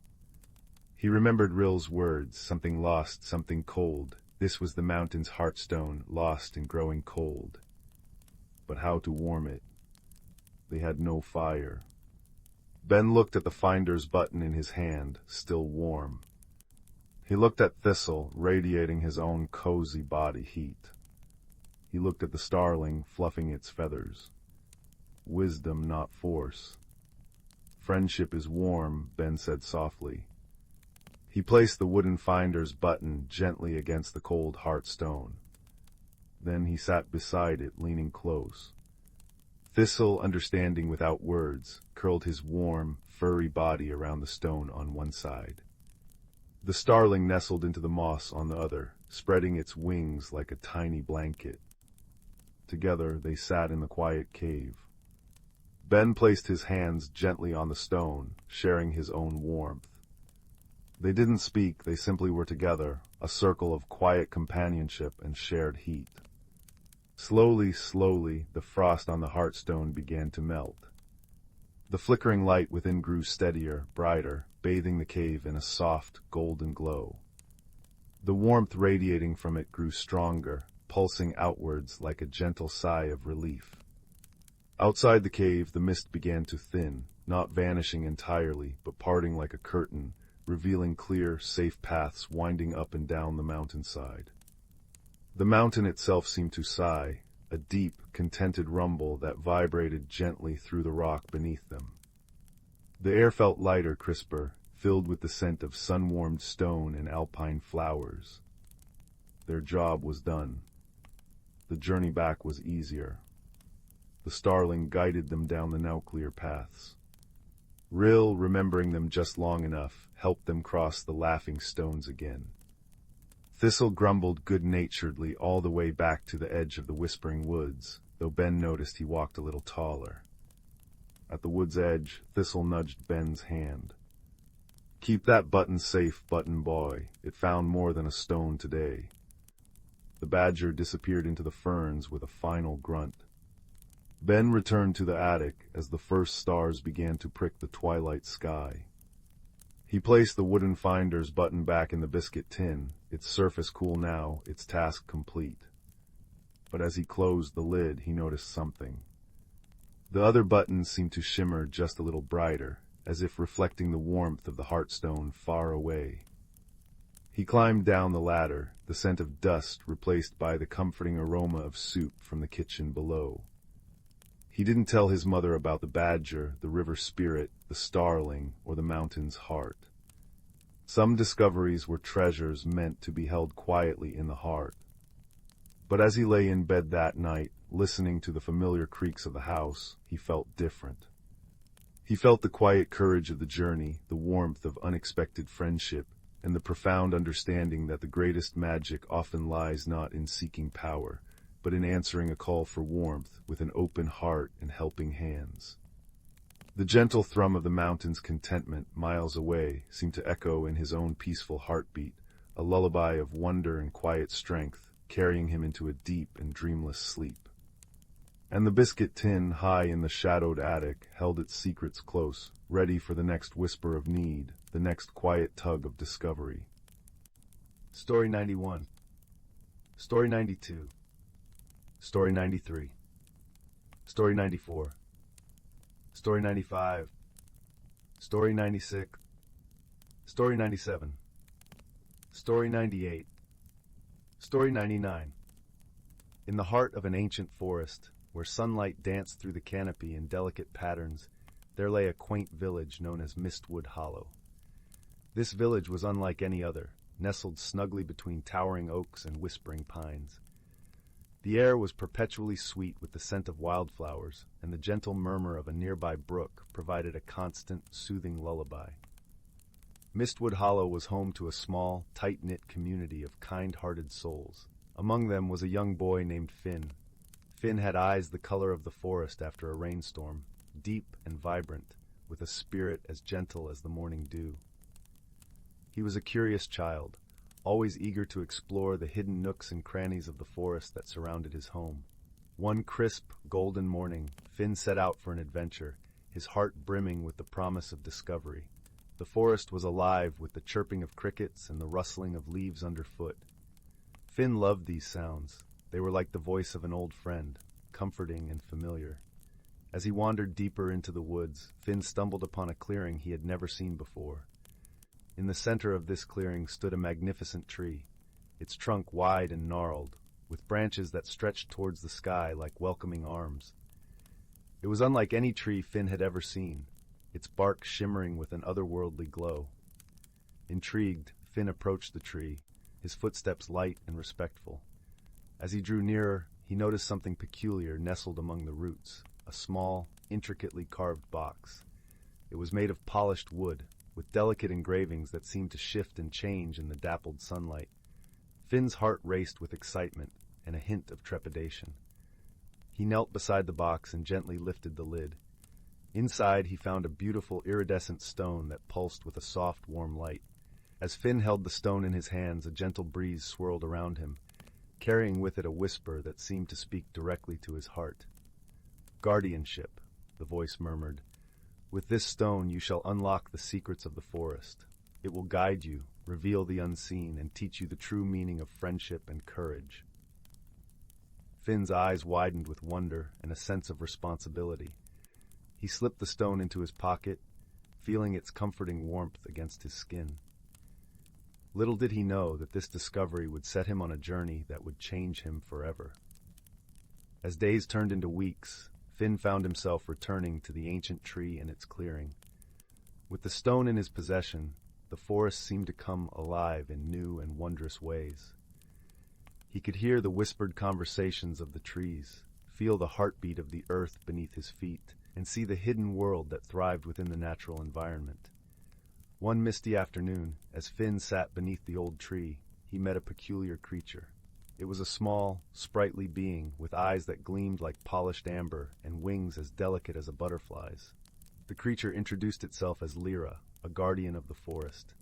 He remembered Rill's words, something lost, something cold. This was the mountain's heartstone, lost and growing cold. But how to warm it? They had no fire. Ben looked at the finder's button in his hand, still warm. He looked at Thistle, radiating his own cozy body heat. He looked at the starling, fluffing its feathers. Wisdom, not force. Friendship is warm, Ben said softly. He placed the wooden finder's button gently against the cold heart stone. Then he sat beside it, leaning close. Thistle, understanding without words, curled his warm, furry body around the stone on one side. The starling nestled into the moss on the other, spreading its wings like a tiny blanket. Together they sat in the quiet cave. Ben placed his hands gently on the stone, sharing his own warmth. They didn't speak, they simply were together, a circle of quiet companionship and shared heat. Slowly, slowly, the frost on the heartstone began to melt. The flickering light within grew steadier, brighter, bathing the cave in a soft, golden glow. The warmth radiating from it grew stronger, pulsing outwards like a gentle sigh of relief. Outside the cave, the mist began to thin, not vanishing entirely, but parting like a curtain, revealing clear, safe paths winding up and down the mountainside. The mountain itself seemed to sigh, a deep, contented rumble that vibrated gently through the rock beneath them. The air felt lighter, crisper, filled with the scent of sun-warmed stone and alpine flowers. Their job was done. The journey back was easier. The starling guided them down the now clear paths. Rill, remembering them just long enough, helped them cross the laughing stones again. Thistle grumbled good-naturedly all the way back to the edge of the whispering woods, though Ben noticed he walked a little taller. At the wood's edge, Thistle nudged Ben's hand. "Keep that button safe, button boy. It found more than a stone today." The badger disappeared into the ferns with a final grunt. Ben returned to the attic as the first stars began to prick the twilight sky. He placed the wooden finder's button back in the biscuit tin, its surface cool now, its task complete. But as he closed the lid, he noticed something. The other buttons seemed to shimmer just a little brighter, as if reflecting the warmth of the heartstone far away. He climbed down the ladder, the scent of dust replaced by the comforting aroma of soup from the kitchen below. He didn't tell his mother about the badger, the river spirit, the starling, or the mountain's heart. Some discoveries were treasures meant to be held quietly in the heart. But as he lay in bed that night, listening to the familiar creaks of the house, he felt different. He felt the quiet courage of the journey, the warmth of unexpected friendship, and the profound understanding that the greatest magic often lies not in seeking power, but in answering a call for warmth with an open heart and helping hands. The gentle thrum of the mountain's contentment miles away seemed to echo in his own peaceful heartbeat, a lullaby of wonder and quiet strength, carrying him into a deep and dreamless sleep. And the biscuit tin high in the shadowed attic held its secrets close, ready for the next whisper of need, the next quiet tug of discovery. Story 91. Story 92. Story 93. Story 94. Story 95. Story 96. Story 97. Story 98. Story 99. In the heart of an ancient forest, where sunlight danced through the canopy in delicate patterns, there lay a quaint village known as Mistwood Hollow. This village was unlike any other, nestled snugly between towering oaks and whispering pines. The air was perpetually sweet with the scent of wildflowers, and the gentle murmur of a nearby brook provided a constant, soothing lullaby. Mistwood Hollow was home to a small, tight-knit community of kind-hearted souls. Among them was a young boy named Finn. Finn had eyes the color of the forest after a rainstorm, deep and vibrant, with a spirit as gentle as the morning dew. He was a curious child, always eager to explore the hidden nooks and crannies of the forest that surrounded his home. One crisp, golden morning, Finn set out for an adventure, his heart brimming with the promise of discovery. The forest was alive with the chirping of crickets and the rustling of leaves underfoot. Finn loved these sounds. They were like the voice of an old friend, comforting and familiar. As he wandered deeper into the woods, Finn stumbled upon a clearing he had never seen before. In the center of this clearing stood a magnificent tree, its trunk wide and gnarled, with branches that stretched towards the sky like welcoming arms. It was unlike any tree Finn had ever seen, its bark shimmering with an otherworldly glow. Intrigued, Finn approached the tree, his footsteps light and respectful. As he drew nearer, he noticed something peculiar nestled among the roots, a small, intricately carved box. It was made of polished wood, with delicate engravings that seemed to shift and change in the dappled sunlight. Finn's heart raced with excitement and a hint of trepidation. He knelt beside the box and gently lifted the lid. Inside, he found a beautiful iridescent stone that pulsed with a soft, warm light. As Finn held the stone in his hands, a gentle breeze swirled around him, carrying with it a whisper that seemed to speak directly to his heart. "Guardianship," the voice murmured. "With this stone you shall unlock the secrets of the forest. It will guide you, reveal the unseen, and teach you the true meaning of friendship and courage." Finn's eyes widened with wonder and a sense of responsibility. He slipped the stone into his pocket, feeling its comforting warmth against his skin. Little did he know that this discovery would set him on a journey that would change him forever. As days turned into weeks, Finn found himself returning to the ancient tree and its clearing. With the stone in his possession, the forest seemed to come alive in new and wondrous ways. He could hear the whispered conversations of the trees, feel the heartbeat of the earth beneath his feet, and see the hidden world that thrived within the natural environment. One misty afternoon, as Finn sat beneath the old tree, he met a peculiar creature. It was a small, sprightly being with eyes that gleamed like polished amber and wings as delicate as a butterfly's. The creature introduced itself as Lyra, a guardian of the forest.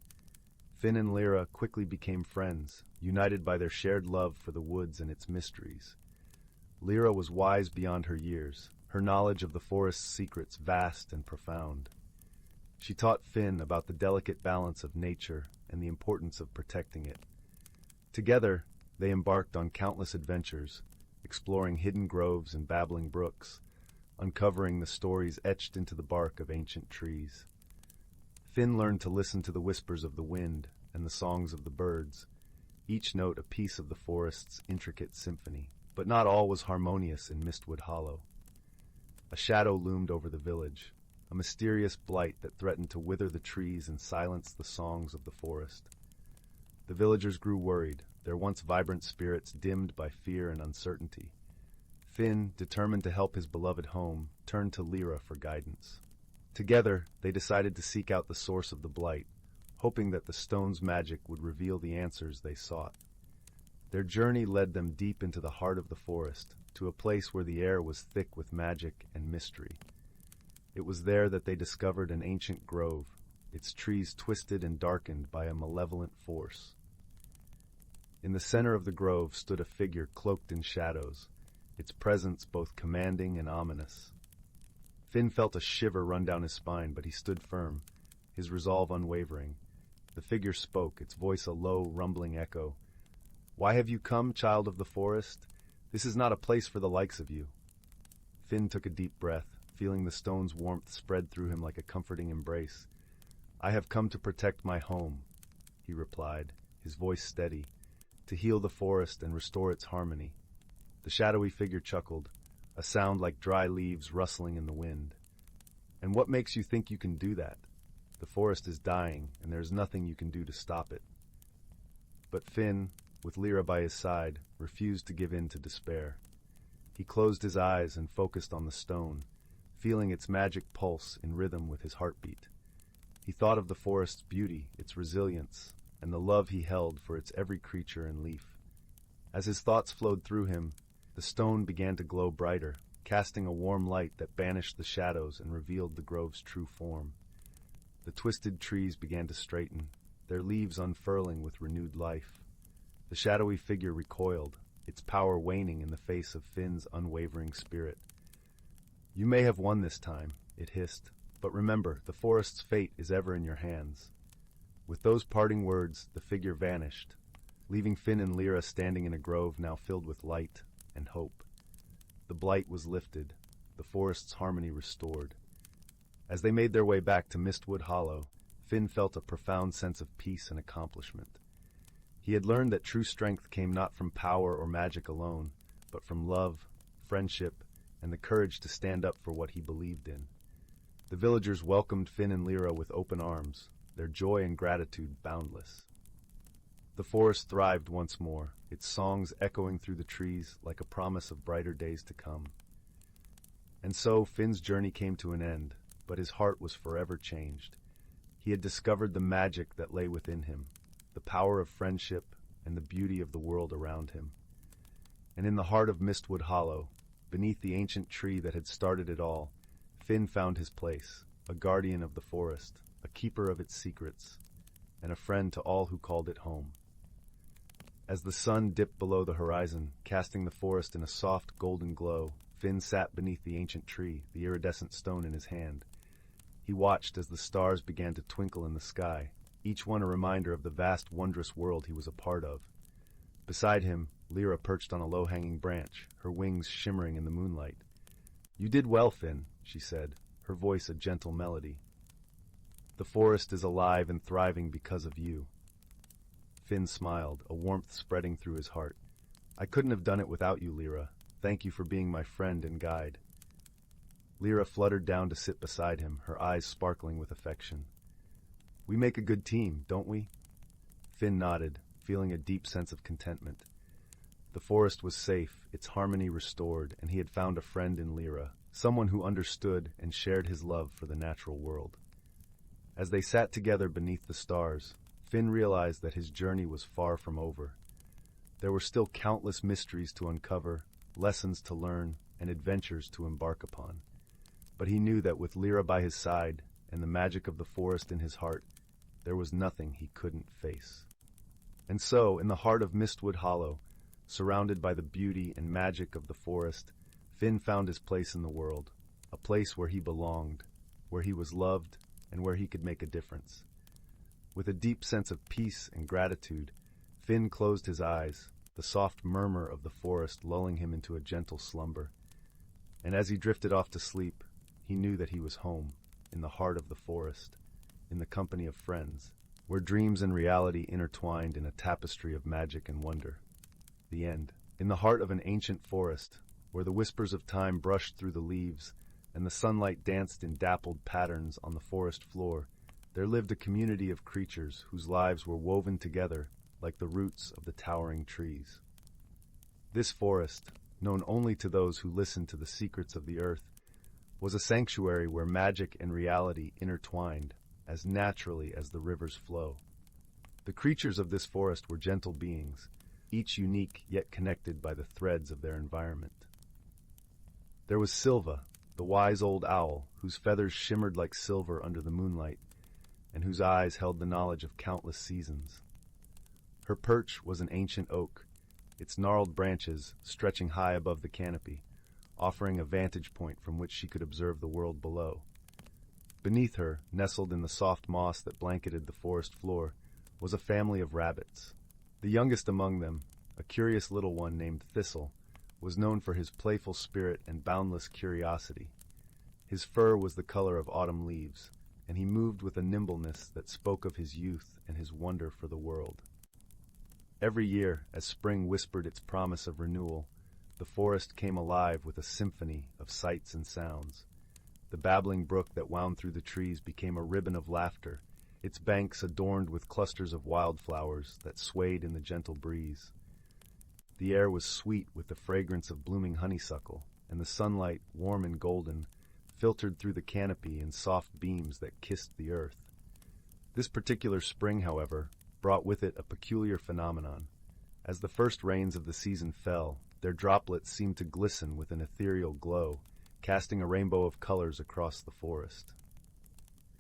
Finn and Lyra quickly became friends, united by their shared love for the woods and its mysteries. Lyra was wise beyond her years, her knowledge of the forest's secrets vast and profound. She taught Finn about the delicate balance of nature and the importance of protecting it. Together, they embarked on countless adventures, exploring hidden groves and babbling brooks, uncovering the stories etched into the bark of ancient trees. Finn learned to listen to the whispers of the wind and the songs of the birds, each note a piece of the forest's intricate symphony. But not all was harmonious in Mistwood Hollow. A shadow loomed over the village, a mysterious blight that threatened to wither the trees and silence the songs of the forest. The villagers grew worried, their once vibrant spirits dimmed by fear and uncertainty. Finn, determined to help his beloved home, turned to Lyra for guidance. Together, they decided to seek out the source of the blight, hoping that the stone's magic would reveal the answers they sought. Their journey led them deep into the heart of the forest, to a place where the air was thick with magic and mystery. It was there that they discovered an ancient grove, its trees twisted and darkened by a malevolent force. In the center of the grove stood a figure cloaked in shadows, its presence both commanding and ominous. Finn felt a shiver run down his spine, but he stood firm, his resolve unwavering. The figure spoke, its voice a low, rumbling echo. "Why have you come, child of the forest? This is not a place for the likes of you." Finn took a deep breath, feeling the stone's warmth spread through him like a comforting embrace. "I have come to protect my home," he replied, his voice steady, "to heal the forest and restore its harmony." The shadowy figure chuckled, a sound like dry leaves rustling in the wind. "And what makes you think you can do that? The forest is dying, and there is nothing you can do to stop it." But Finn, with Lyra by his side, refused to give in to despair. He closed his eyes and focused on the stone, feeling its magic pulse in rhythm with his heartbeat. He thought of the forest's beauty, its resilience, and the love he held for its every creature and leaf. As his thoughts flowed through him, the stone began to glow brighter, casting a warm light that banished the shadows and revealed the grove's true form. The twisted trees began to straighten, their leaves unfurling with renewed life. The shadowy figure recoiled, its power waning in the face of Finn's unwavering spirit. "You may have won this time," it hissed, "but remember, the forest's fate is ever in your hands." With those parting words, the figure vanished, leaving Finn and Lyra standing in a grove now filled with light and hope. The blight was lifted, the forest's harmony restored. As they made their way back to Mistwood Hollow, Finn felt a profound sense of peace and accomplishment. He had learned that true strength came not from power or magic alone, but from love, friendship, and the courage to stand up for what he believed in. The villagers welcomed Finn and Lyra with open arms, their joy and gratitude boundless. The forest thrived once more, its songs echoing through the trees like a promise of brighter days to come. And so Finn's journey came to an end, but his heart was forever changed. He had discovered the magic that lay within him, the power of friendship and the beauty of the world around him. And in the heart of Mistwood Hollow, beneath the ancient tree that had started it all, Finn found his place, a guardian of the forest, a keeper of its secrets, and a friend to all who called it home. As the sun dipped below the horizon, casting the forest in a soft golden glow, Finn sat beneath the ancient tree, the iridescent stone in his hand. He watched as the stars began to twinkle in the sky, each one a reminder of the vast, wondrous world he was a part of. Beside him, Lyra perched on a low-hanging branch, her wings shimmering in the moonlight. "You did well, Finn," she said, her voice a gentle melody. "The forest is alive and thriving because of you." Finn smiled, a warmth spreading through his heart. "I couldn't have done it without you, Lyra. Thank you for being my friend and guide." Lyra fluttered down to sit beside him, her eyes sparkling with affection. "We make a good team, don't we?" Finn nodded, feeling a deep sense of contentment. The forest was safe, its harmony restored, and he had found a friend in Lyra, someone who understood and shared his love for the natural world. As they sat together beneath the stars, Finn realized that his journey was far from over. There were still countless mysteries to uncover, lessons to learn, and adventures to embark upon. But he knew that with Lyra by his side and the magic of the forest in his heart, there was nothing he couldn't face. And so, in the heart of Mistwood Hollow, surrounded by the beauty and magic of the forest, Finn found his place in the world, a place where he belonged, where he was loved, and where he could make a difference. With a deep sense of peace and gratitude, Finn closed his eyes, the soft murmur of the forest lulling him into a gentle slumber. And as he drifted off to sleep, he knew that he was home, in the heart of the forest, in the company of friends, where dreams and reality intertwined in a tapestry of magic and wonder. The end. In the heart of an ancient forest, where the whispers of time brushed through the leaves and the sunlight danced in dappled patterns on the forest floor, there lived a community of creatures whose lives were woven together like the roots of the towering trees. This forest, known only to those who listened to the secrets of the earth, was a sanctuary where magic and reality intertwined as naturally as the rivers flow. The creatures of this forest were gentle beings, each unique yet connected by the threads of their environment. There was Silva, the wise old owl, whose feathers shimmered like silver under the moonlight, and whose eyes held the knowledge of countless seasons. Her perch was an ancient oak, its gnarled branches stretching high above the canopy, offering a vantage point from which she could observe the world below. Beneath her, nestled in the soft moss that blanketed the forest floor, was a family of rabbits. The youngest among them, a curious little one named Thistle, was known for his playful spirit and boundless curiosity. His fur was the color of autumn leaves, and he moved with a nimbleness that spoke of his youth and his wonder for the world. Every year, as spring whispered its promise of renewal, the forest came alive with a symphony of sights and sounds. The babbling brook that wound through the trees became a ribbon of laughter, its banks adorned with clusters of wildflowers that swayed in the gentle breeze. The air was sweet with the fragrance of blooming honeysuckle, and the sunlight, warm and golden, filtered through the canopy in soft beams that kissed the earth. This particular spring, however, brought with it a peculiar phenomenon. As the first rains of the season fell, their droplets seemed to glisten with an ethereal glow, casting a rainbow of colors across the forest.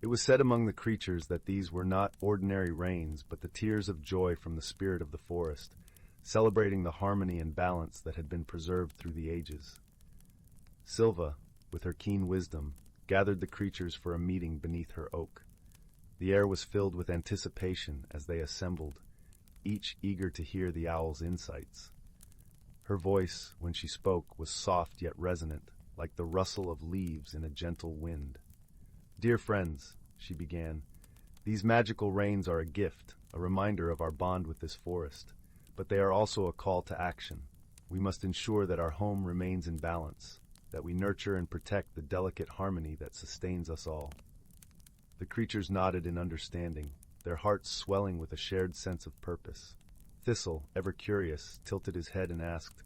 It was said among the creatures that these were not ordinary rains, but the tears of joy from the spirit of the forest, celebrating the harmony and balance that had been preserved through the ages. Silva, with her keen wisdom, gathered the creatures for a meeting beneath her oak. The air was filled with anticipation as they assembled, each eager to hear the owl's insights. Her voice, when she spoke, was soft yet resonant, like the rustle of leaves in a gentle wind. "Dear friends," she began, "these magical rains are a gift, a reminder of our bond with this forest, but they are also a call to action. We must ensure that our home remains in balance, that we nurture and protect the delicate harmony that sustains us all. The creatures nodded in understanding, their hearts swelling with a shared sense of purpose. Thistle, ever curious, tilted his head and asked,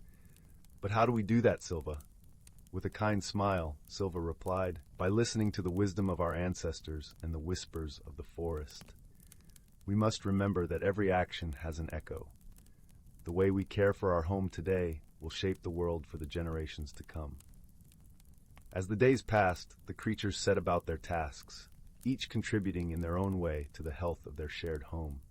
"But how do we do that, Silva?" With a kind smile, Silva replied, "By listening to the wisdom of our ancestors and the whispers of the forest. We must remember that every action has an echo. The way we care for our home today will shape the world for the generations to come." As the days passed, the creatures set about their tasks, each contributing in their own way to the health of their shared home.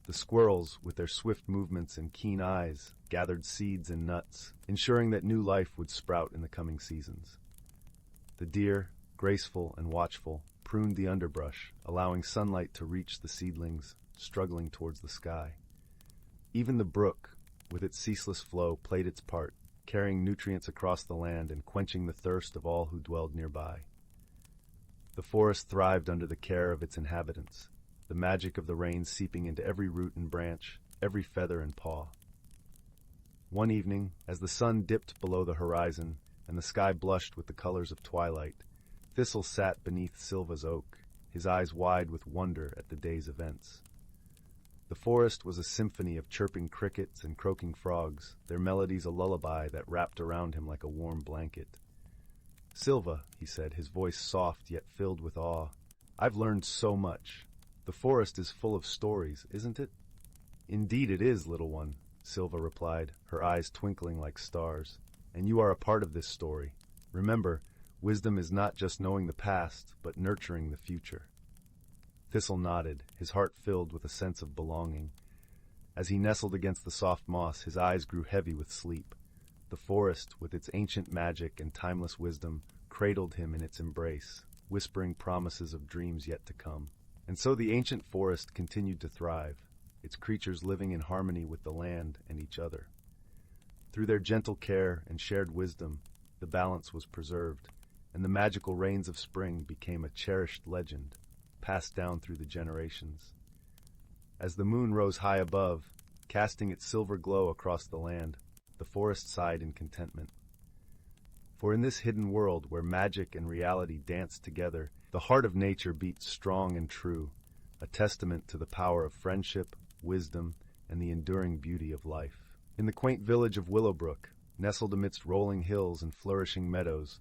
The squirrels, with their swift movements and keen eyes, gathered seeds and nuts, ensuring that new life would sprout in the coming seasons. The deer, graceful and watchful, pruned the underbrush, allowing sunlight to reach the seedlings, struggling towards the sky. Even the brook, with its ceaseless flow, played its part, carrying nutrients across the land and quenching the thirst of all who dwelled nearby. The forest thrived under the care of its inhabitants, the magic of the rain seeping into every root and branch, every feather and paw. One evening, as the sun dipped below the horizon and the sky blushed with the colors of twilight, Thistle sat beneath Silva's oak, his eyes wide with wonder at the day's events. The forest was a symphony of chirping crickets and croaking frogs, their melodies a lullaby that wrapped around him like a warm blanket. "Silva," he said, his voice soft yet filled with awe, "I've learned so much. The forest is full of stories, isn't it?" "Indeed it is, little one," Silva replied, her eyes twinkling like stars. "And you are a part of this story. Remember, wisdom is not just knowing the past, but nurturing the future." Thistle nodded, his heart filled with a sense of belonging. As he nestled against the soft moss, his eyes grew heavy with sleep. The forest, with its ancient magic and timeless wisdom, cradled him in its embrace, whispering promises of dreams yet to come. And so the ancient forest continued to thrive, its creatures living in harmony with the land and each other. Through their gentle care and shared wisdom, the balance was preserved, and the magical rains of spring became a cherished legend, passed down through the generations. As the moon rose high above, casting its silver glow across the land, the forest sighed in contentment. For in this hidden world where magic and reality danced together, the heart of nature beat strong and true, a testament to the power of friendship, wisdom, and the enduring beauty of life. In the quaint village of Willowbrook, nestled amidst rolling hills and flourishing meadows,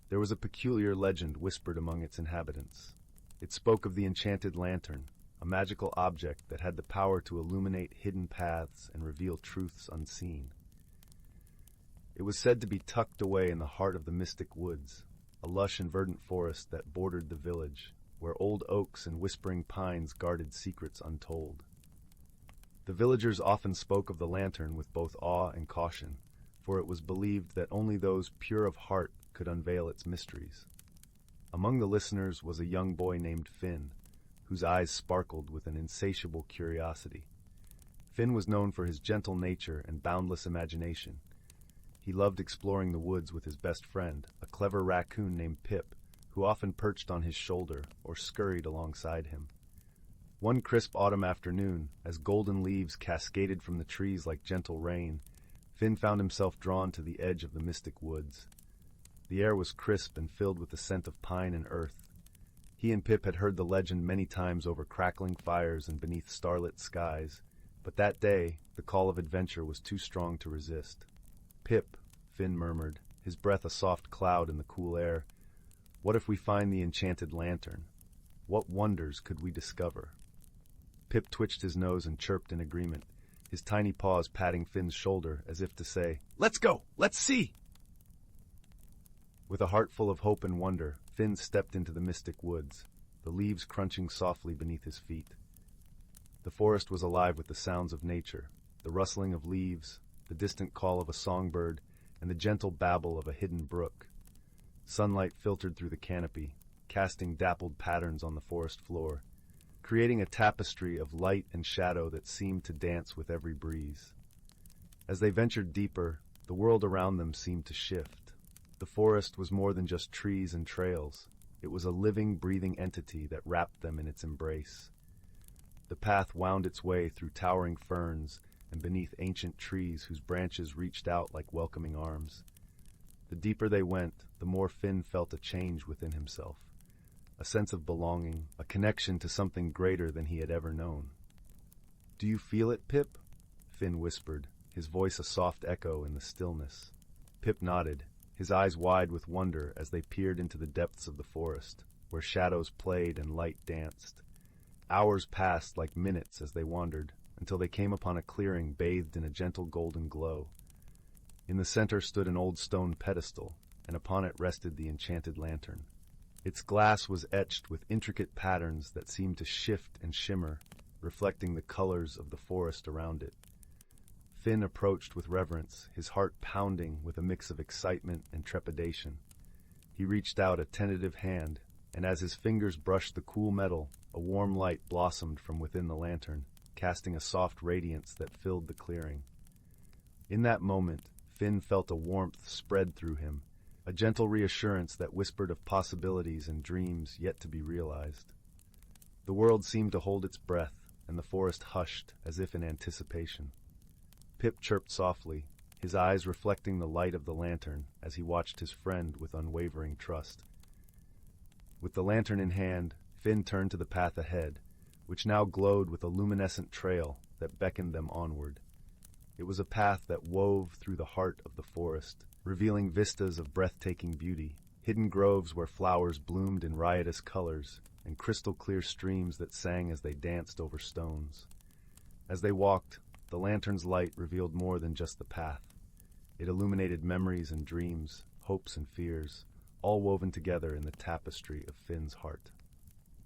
there was a peculiar legend whispered among its inhabitants. It spoke of the enchanted lantern, a magical object that had the power to illuminate hidden paths and reveal truths unseen. It was said to be tucked away in the heart of the mystic woods, a lush and verdant forest that bordered the village, where old oaks and whispering pines guarded secrets untold. The villagers often spoke of the lantern with both awe and caution, for it was believed that only those pure of heart could unveil its mysteries. Among the listeners was a young boy named Finn, whose eyes sparkled with an insatiable curiosity. Finn was known for his gentle nature and boundless imagination. He loved exploring the woods with his best friend, a clever raccoon named Pip, who often perched on his shoulder or scurried alongside him. One crisp autumn afternoon, as golden leaves cascaded from the trees like gentle rain, Finn found himself drawn to the edge of the mystic woods. The air was crisp and filled with the scent of pine and earth. He and Pip had heard the legend many times over crackling fires and beneath starlit skies, but that day the call of adventure was too strong to resist. "Pip," Finn murmured, his breath a soft cloud in the cool air, "what if we find the enchanted lantern? What wonders could we discover?" Pip twitched his nose and chirped in agreement, his tiny paws patting Finn's shoulder as if to say, "Let's go! Let's see!" With a heart full of hope and wonder, Finn stepped into the mystic woods, the leaves crunching softly beneath his feet. The forest was alive with the sounds of nature, the rustling of leaves, the distant call of a songbird, and the gentle babble of a hidden brook. Sunlight filtered through the canopy, casting dappled patterns on the forest floor, creating a tapestry of light and shadow that seemed to dance with every breeze. As they ventured deeper, the world around them seemed to shift. The forest was more than just trees and trails. It was a living, breathing entity that wrapped them in its embrace. The path wound its way through towering ferns and beneath ancient trees whose branches reached out like welcoming arms. The deeper they went, the more Finn felt a change within himself, a sense of belonging, a connection to something greater than he had ever known. "Do you feel it, Pip?" Finn whispered, his voice a soft echo in the stillness. Pip nodded, his eyes wide with wonder as they peered into the depths of the forest, where shadows played and light danced. Hours passed like minutes as they wandered, until they came upon a clearing bathed in a gentle golden glow. In the center stood an old stone pedestal, and upon it rested the enchanted lantern. Its glass was etched with intricate patterns that seemed to shift and shimmer, reflecting the colors of the forest around it. Finn approached with reverence, his heart pounding with a mix of excitement and trepidation. He reached out a tentative hand, and as his fingers brushed the cool metal, a warm light blossomed from within the lantern, casting a soft radiance that filled the clearing. In that moment, Finn felt a warmth spread through him, a gentle reassurance that whispered of possibilities and dreams yet to be realized. The world seemed to hold its breath, and the forest hushed as if in anticipation. Pip chirped softly, his eyes reflecting the light of the lantern as he watched his friend with unwavering trust. With the lantern in hand, Finn turned to the path ahead, which now glowed with a luminescent trail that beckoned them onward. It was a path that wove through the heart of the forest, revealing vistas of breathtaking beauty, hidden groves where flowers bloomed in riotous colors, and crystal-clear streams that sang as they danced over stones. As they walked, the lantern's light revealed more than just the path. It illuminated memories and dreams, hopes and fears, all woven together in the tapestry of Finn's heart.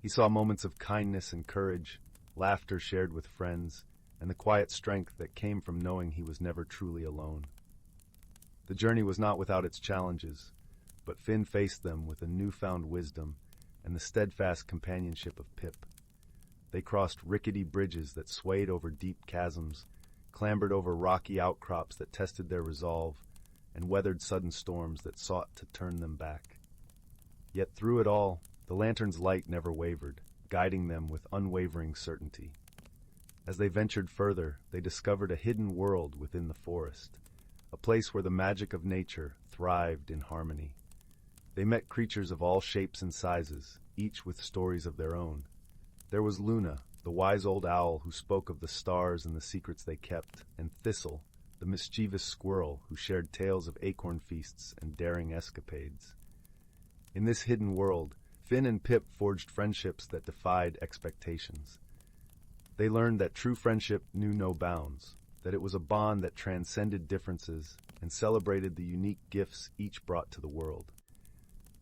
He saw moments of kindness and courage, laughter shared with friends, and the quiet strength that came from knowing he was never truly alone. The journey was not without its challenges, but Finn faced them with a newfound wisdom and the steadfast companionship of Pip. They crossed rickety bridges that swayed over deep chasms, clambered over rocky outcrops that tested their resolve, and weathered sudden storms that sought to turn them back. Yet through it all, the lantern's light never wavered, guiding them with unwavering certainty. As they ventured further, they discovered a hidden world within the forest, a place where the magic of nature thrived in harmony. They met creatures of all shapes and sizes, each with stories of their own. There was Luna, the wise old owl who spoke of the stars and the secrets they kept, and Thistle, the mischievous squirrel who shared tales of acorn feasts and daring escapades. In this hidden world, Finn and Pip forged friendships that defied expectations. They learned that true friendship knew no bounds, that it was a bond that transcended differences and celebrated the unique gifts each brought to the world.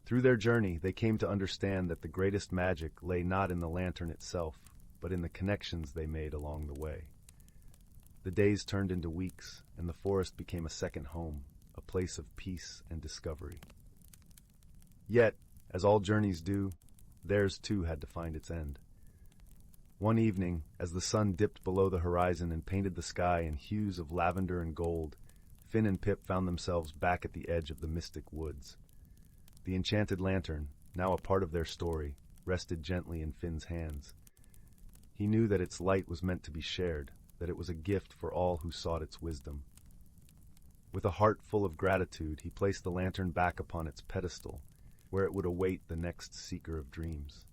Through their journey, they came to understand that the greatest magic lay not in the lantern itself, but in the connections they made along the way. The days turned into weeks, and the forest became a second home, a place of peace and discovery. Yet, as all journeys do, theirs too had to find its end. One evening, as the sun dipped below the horizon and painted the sky in hues of lavender and gold, Finn and Pip found themselves back at the edge of the mystic woods. The enchanted lantern, now a part of their story, rested gently in Finn's hands. He knew that its light was meant to be shared, that it was a gift for all who sought its wisdom. With a heart full of gratitude, he placed the lantern back upon its pedestal, where it would await the next seeker of dreams.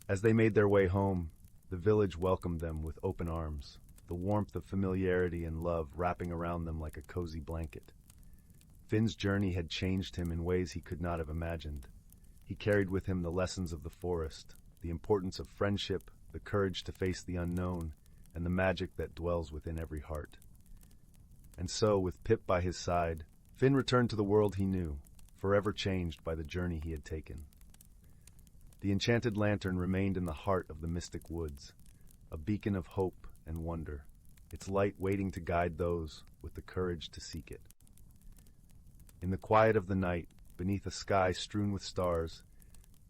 As they made their way home, the village welcomed them with open arms, the warmth of familiarity and love wrapping around them like a cozy blanket. Finn's journey had changed him in ways he could not have imagined. He carried with him the lessons of the forest, the importance of friendship, the courage to face the unknown, and the magic that dwells within every heart. And so, with Pip by his side, Finn returned to the world he knew, forever changed by the journey he had taken. The enchanted lantern remained in the heart of the mystic woods, a beacon of hope and wonder, its light waiting to guide those with the courage to seek it. In the quiet of the night, beneath a sky strewn with stars,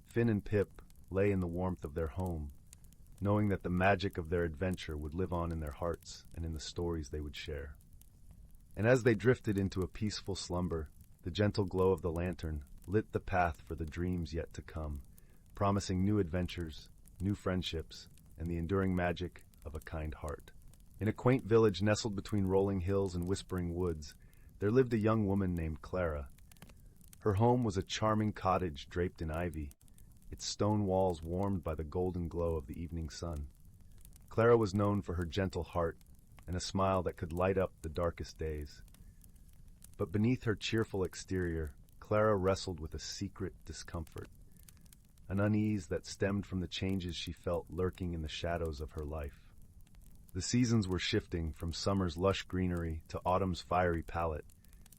Finn and Pip lay in the warmth of their home, knowing that the magic of their adventure would live on in their hearts and in the stories they would share. And as they drifted into a peaceful slumber, the gentle glow of the lantern lit the path for the dreams yet to come, promising new adventures, new friendships, and the enduring magic of a kind heart. In a quaint village nestled between rolling hills and whispering woods, there lived a young woman named Clara. Her home was a charming cottage draped in ivy, its stone walls warmed by the golden glow of the evening sun. Clara was known for her gentle heart and a smile that could light up the darkest days. But beneath her cheerful exterior, Clara wrestled with a secret discomfort, an unease that stemmed from the changes she felt lurking in the shadows of her life. The seasons were shifting from summer's lush greenery to autumn's fiery palette,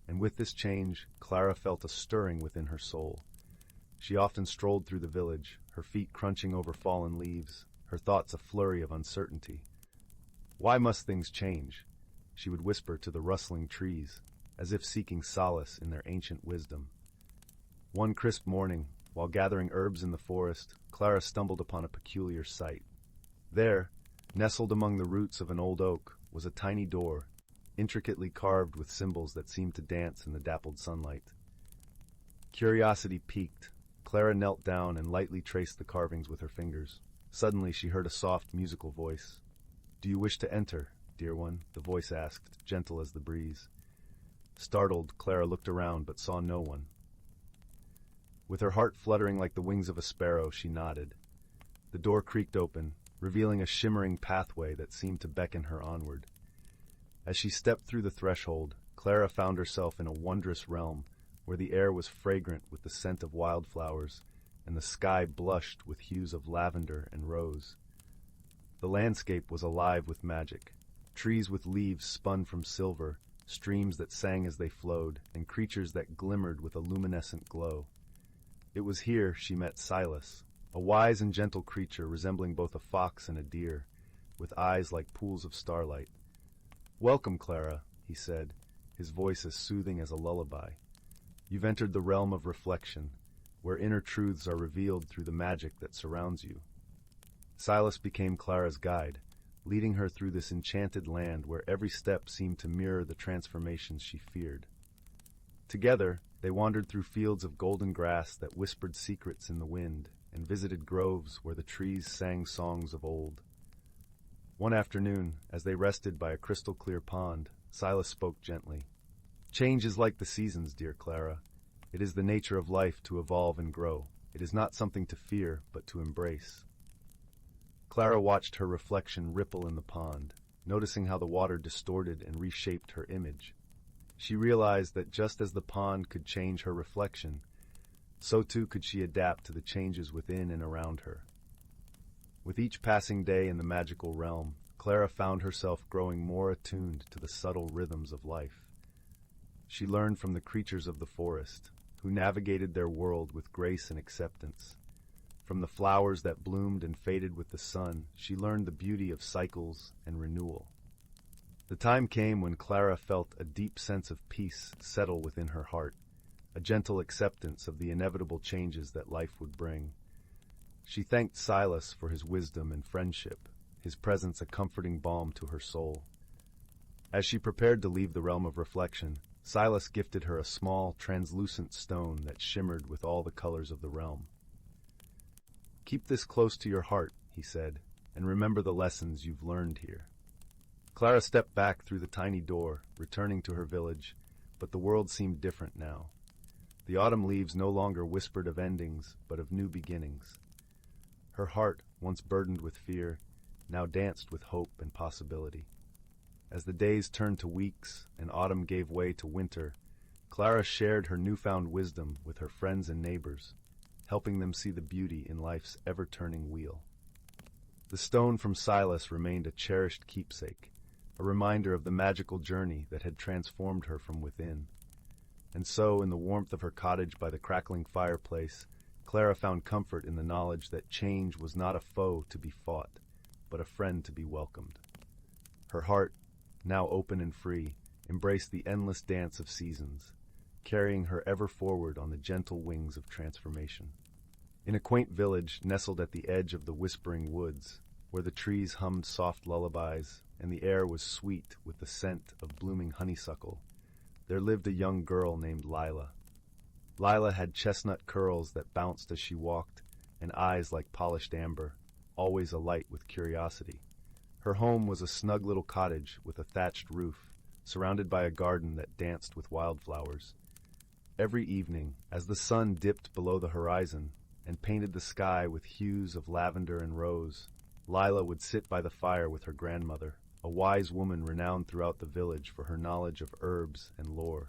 and with this change, Clara felt a stirring within her soul. She often strolled through the village, her feet crunching over fallen leaves, her thoughts a flurry of uncertainty. Why must things change? She would whisper to the rustling trees, as if seeking solace in their ancient wisdom. One crisp morning, while gathering herbs in the forest, Clara stumbled upon a peculiar sight. There, nestled among the roots of an old oak, was a tiny door, intricately carved with symbols that seemed to dance in the dappled sunlight. Curiosity piqued, Clara knelt down and lightly traced the carvings with her fingers. Suddenly she heard a soft, musical voice. "Do you wish to enter, dear one?" the voice asked, gentle as the breeze. Startled, Clara looked around but saw no one. With her heart fluttering like the wings of a sparrow, she nodded. The door creaked open, revealing a shimmering pathway that seemed to beckon her onward. As she stepped through the threshold, Clara found herself in a wondrous realm where the air was fragrant with the scent of wildflowers and the sky blushed with hues of lavender and rose. The landscape was alive with magic. Trees with leaves spun from silver, streams that sang as they flowed, and creatures that glimmered with a luminescent glow. It was here she met Silas, a wise and gentle creature resembling both a fox and a deer, with eyes like pools of starlight. "Welcome, Clara," he said, his voice as soothing as a lullaby. "You've entered the realm of reflection, where inner truths are revealed through the magic that surrounds you." Silas became Clara's guide, leading her through this enchanted land where every step seemed to mirror the transformations she feared. Together, they wandered through fields of golden grass that whispered secrets in the wind, and visited groves where the trees sang songs of old. One afternoon, as they rested by a crystal-clear pond, Silas spoke gently. "Change is like the seasons, dear Clara. It is the nature of life to evolve and grow. It is not something to fear, but to embrace." Clara watched her reflection ripple in the pond, noticing how the water distorted and reshaped her image. She realized that just as the pond could change her reflection, so too could she adapt to the changes within and around her. With each passing day in the magical realm, Clara found herself growing more attuned to the subtle rhythms of life. She learned from the creatures of the forest, who navigated their world with grace and acceptance. From the flowers that bloomed and faded with the sun, she learned the beauty of cycles and renewal. The time came when Clara felt a deep sense of peace settle within her heart, a gentle acceptance of the inevitable changes that life would bring. She thanked Silas for his wisdom and friendship, his presence a comforting balm to her soul. As she prepared to leave the realm of reflection, Silas gifted her a small, translucent stone that shimmered with all the colors of the realm. "Keep this close to your heart," he said, "and remember the lessons you've learned here." Clara stepped back through the tiny door, returning to her village, but the world seemed different now. The autumn leaves no longer whispered of endings, but of new beginnings. Her heart, once burdened with fear, now danced with hope and possibility. As the days turned to weeks and autumn gave way to winter, Clara shared her newfound wisdom with her friends and neighbors, helping them see the beauty in life's ever-turning wheel. The stone from Silas remained a cherished keepsake, a reminder of the magical journey that had transformed her from within. And so, in the warmth of her cottage by the crackling fireplace, Clara found comfort in the knowledge that change was not a foe to be fought, but a friend to be welcomed. Her heart, now open and free, embraced the endless dance of seasons, carrying her ever forward on the gentle wings of transformation. In a quaint village nestled at the edge of the whispering woods, where the trees hummed soft lullabies and the air was sweet with the scent of blooming honeysuckle, there lived a young girl named Lila. Lila had chestnut curls that bounced as she walked, and eyes like polished amber, always alight with curiosity. Her home was a snug little cottage with a thatched roof, surrounded by a garden that danced with wildflowers. Every evening, as the sun dipped below the horizon and painted the sky with hues of lavender and rose, Lila would sit by the fire with her grandmother, a wise woman renowned throughout the village for her knowledge of herbs and lore.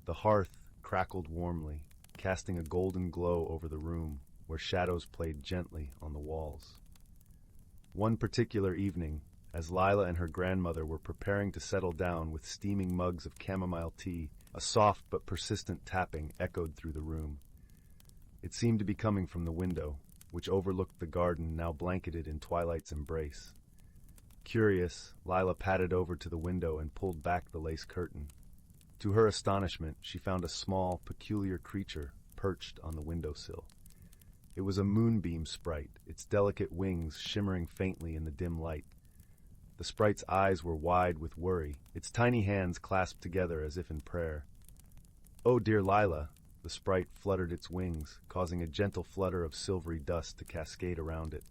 The hearth crackled warmly, casting a golden glow over the room, where shadows played gently on the walls. One particular evening, as Lila and her grandmother were preparing to settle down with steaming mugs of chamomile tea, a soft but persistent tapping echoed through the room. It seemed to be coming from the window, which overlooked the garden now blanketed in twilight's embrace. Curious, Lila padded over to the window and pulled back the lace curtain. To her astonishment, she found a small, peculiar creature perched on the windowsill. It was a moonbeam sprite, its delicate wings shimmering faintly in the dim light. The sprite's eyes were wide with worry, its tiny hands clasped together as if in prayer. "Oh, dear Lila," the sprite fluttered its wings, causing a gentle flutter of silvery dust to cascade around it.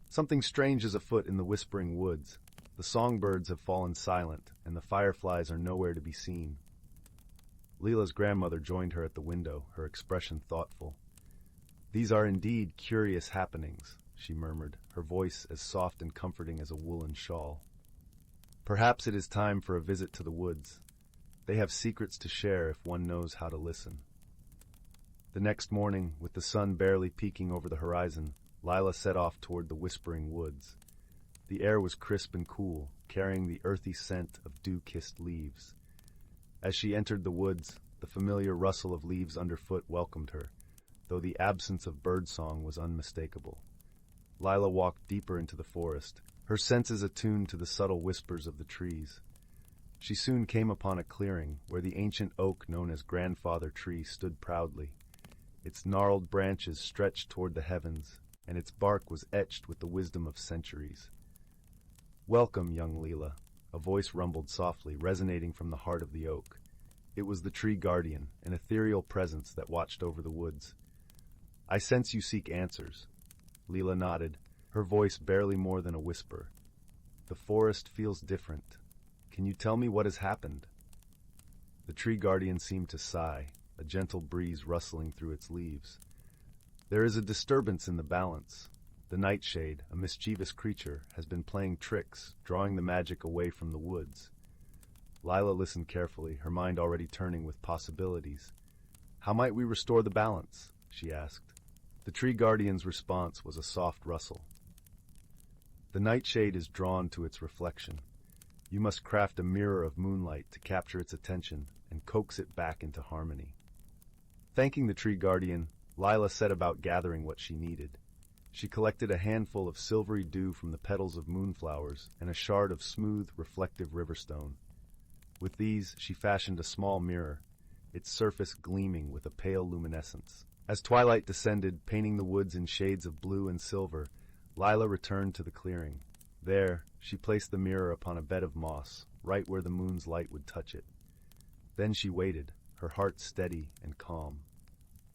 "Something strange is afoot in the whispering woods. The songbirds have fallen silent, and the fireflies are nowhere to be seen." Lila's grandmother joined her at the window, her expression thoughtful. "These are indeed curious happenings," she murmured, her voice as soft and comforting as a woolen shawl. "Perhaps it is time for a visit to the woods. They have secrets to share if one knows how to listen." The next morning, with the sun barely peeking over the horizon, Lila set off toward the whispering woods. The air was crisp and cool, carrying the earthy scent of dew-kissed leaves. As she entered the woods, the familiar rustle of leaves underfoot welcomed her, though the absence of birdsong was unmistakable. Lila walked deeper into the forest, her senses attuned to the subtle whispers of the trees. She soon came upon a clearing where the ancient oak known as Grandfather Tree stood proudly. Its gnarled branches stretched toward the heavens, and its bark was etched with the wisdom of centuries. "Welcome, young Lila," a voice rumbled softly, resonating from the heart of the oak. It was the tree guardian, an ethereal presence that watched over the woods. "I sense you seek answers." Lila nodded, her voice barely more than a whisper. "The forest feels different. Can you tell me what has happened?" The tree guardian seemed to sigh, a gentle breeze rustling through its leaves. "There is a disturbance in the balance. The nightshade, a mischievous creature, has been playing tricks, drawing the magic away from the woods." Lila listened carefully, her mind already turning with possibilities. "How might we restore the balance?" she asked. The tree guardian's response was a soft rustle. "The nightshade is drawn to its reflection. You must craft a mirror of moonlight to capture its attention and coax it back into harmony." Thanking the tree guardian, Lila set about gathering what she needed. She collected a handful of silvery dew from the petals of moonflowers and a shard of smooth, reflective riverstone. With these, she fashioned a small mirror, its surface gleaming with a pale luminescence. As twilight descended, painting the woods in shades of blue and silver, Lila returned to the clearing. There, she placed the mirror upon a bed of moss, right where the moon's light would touch it. Then she waited, her heart steady and calm.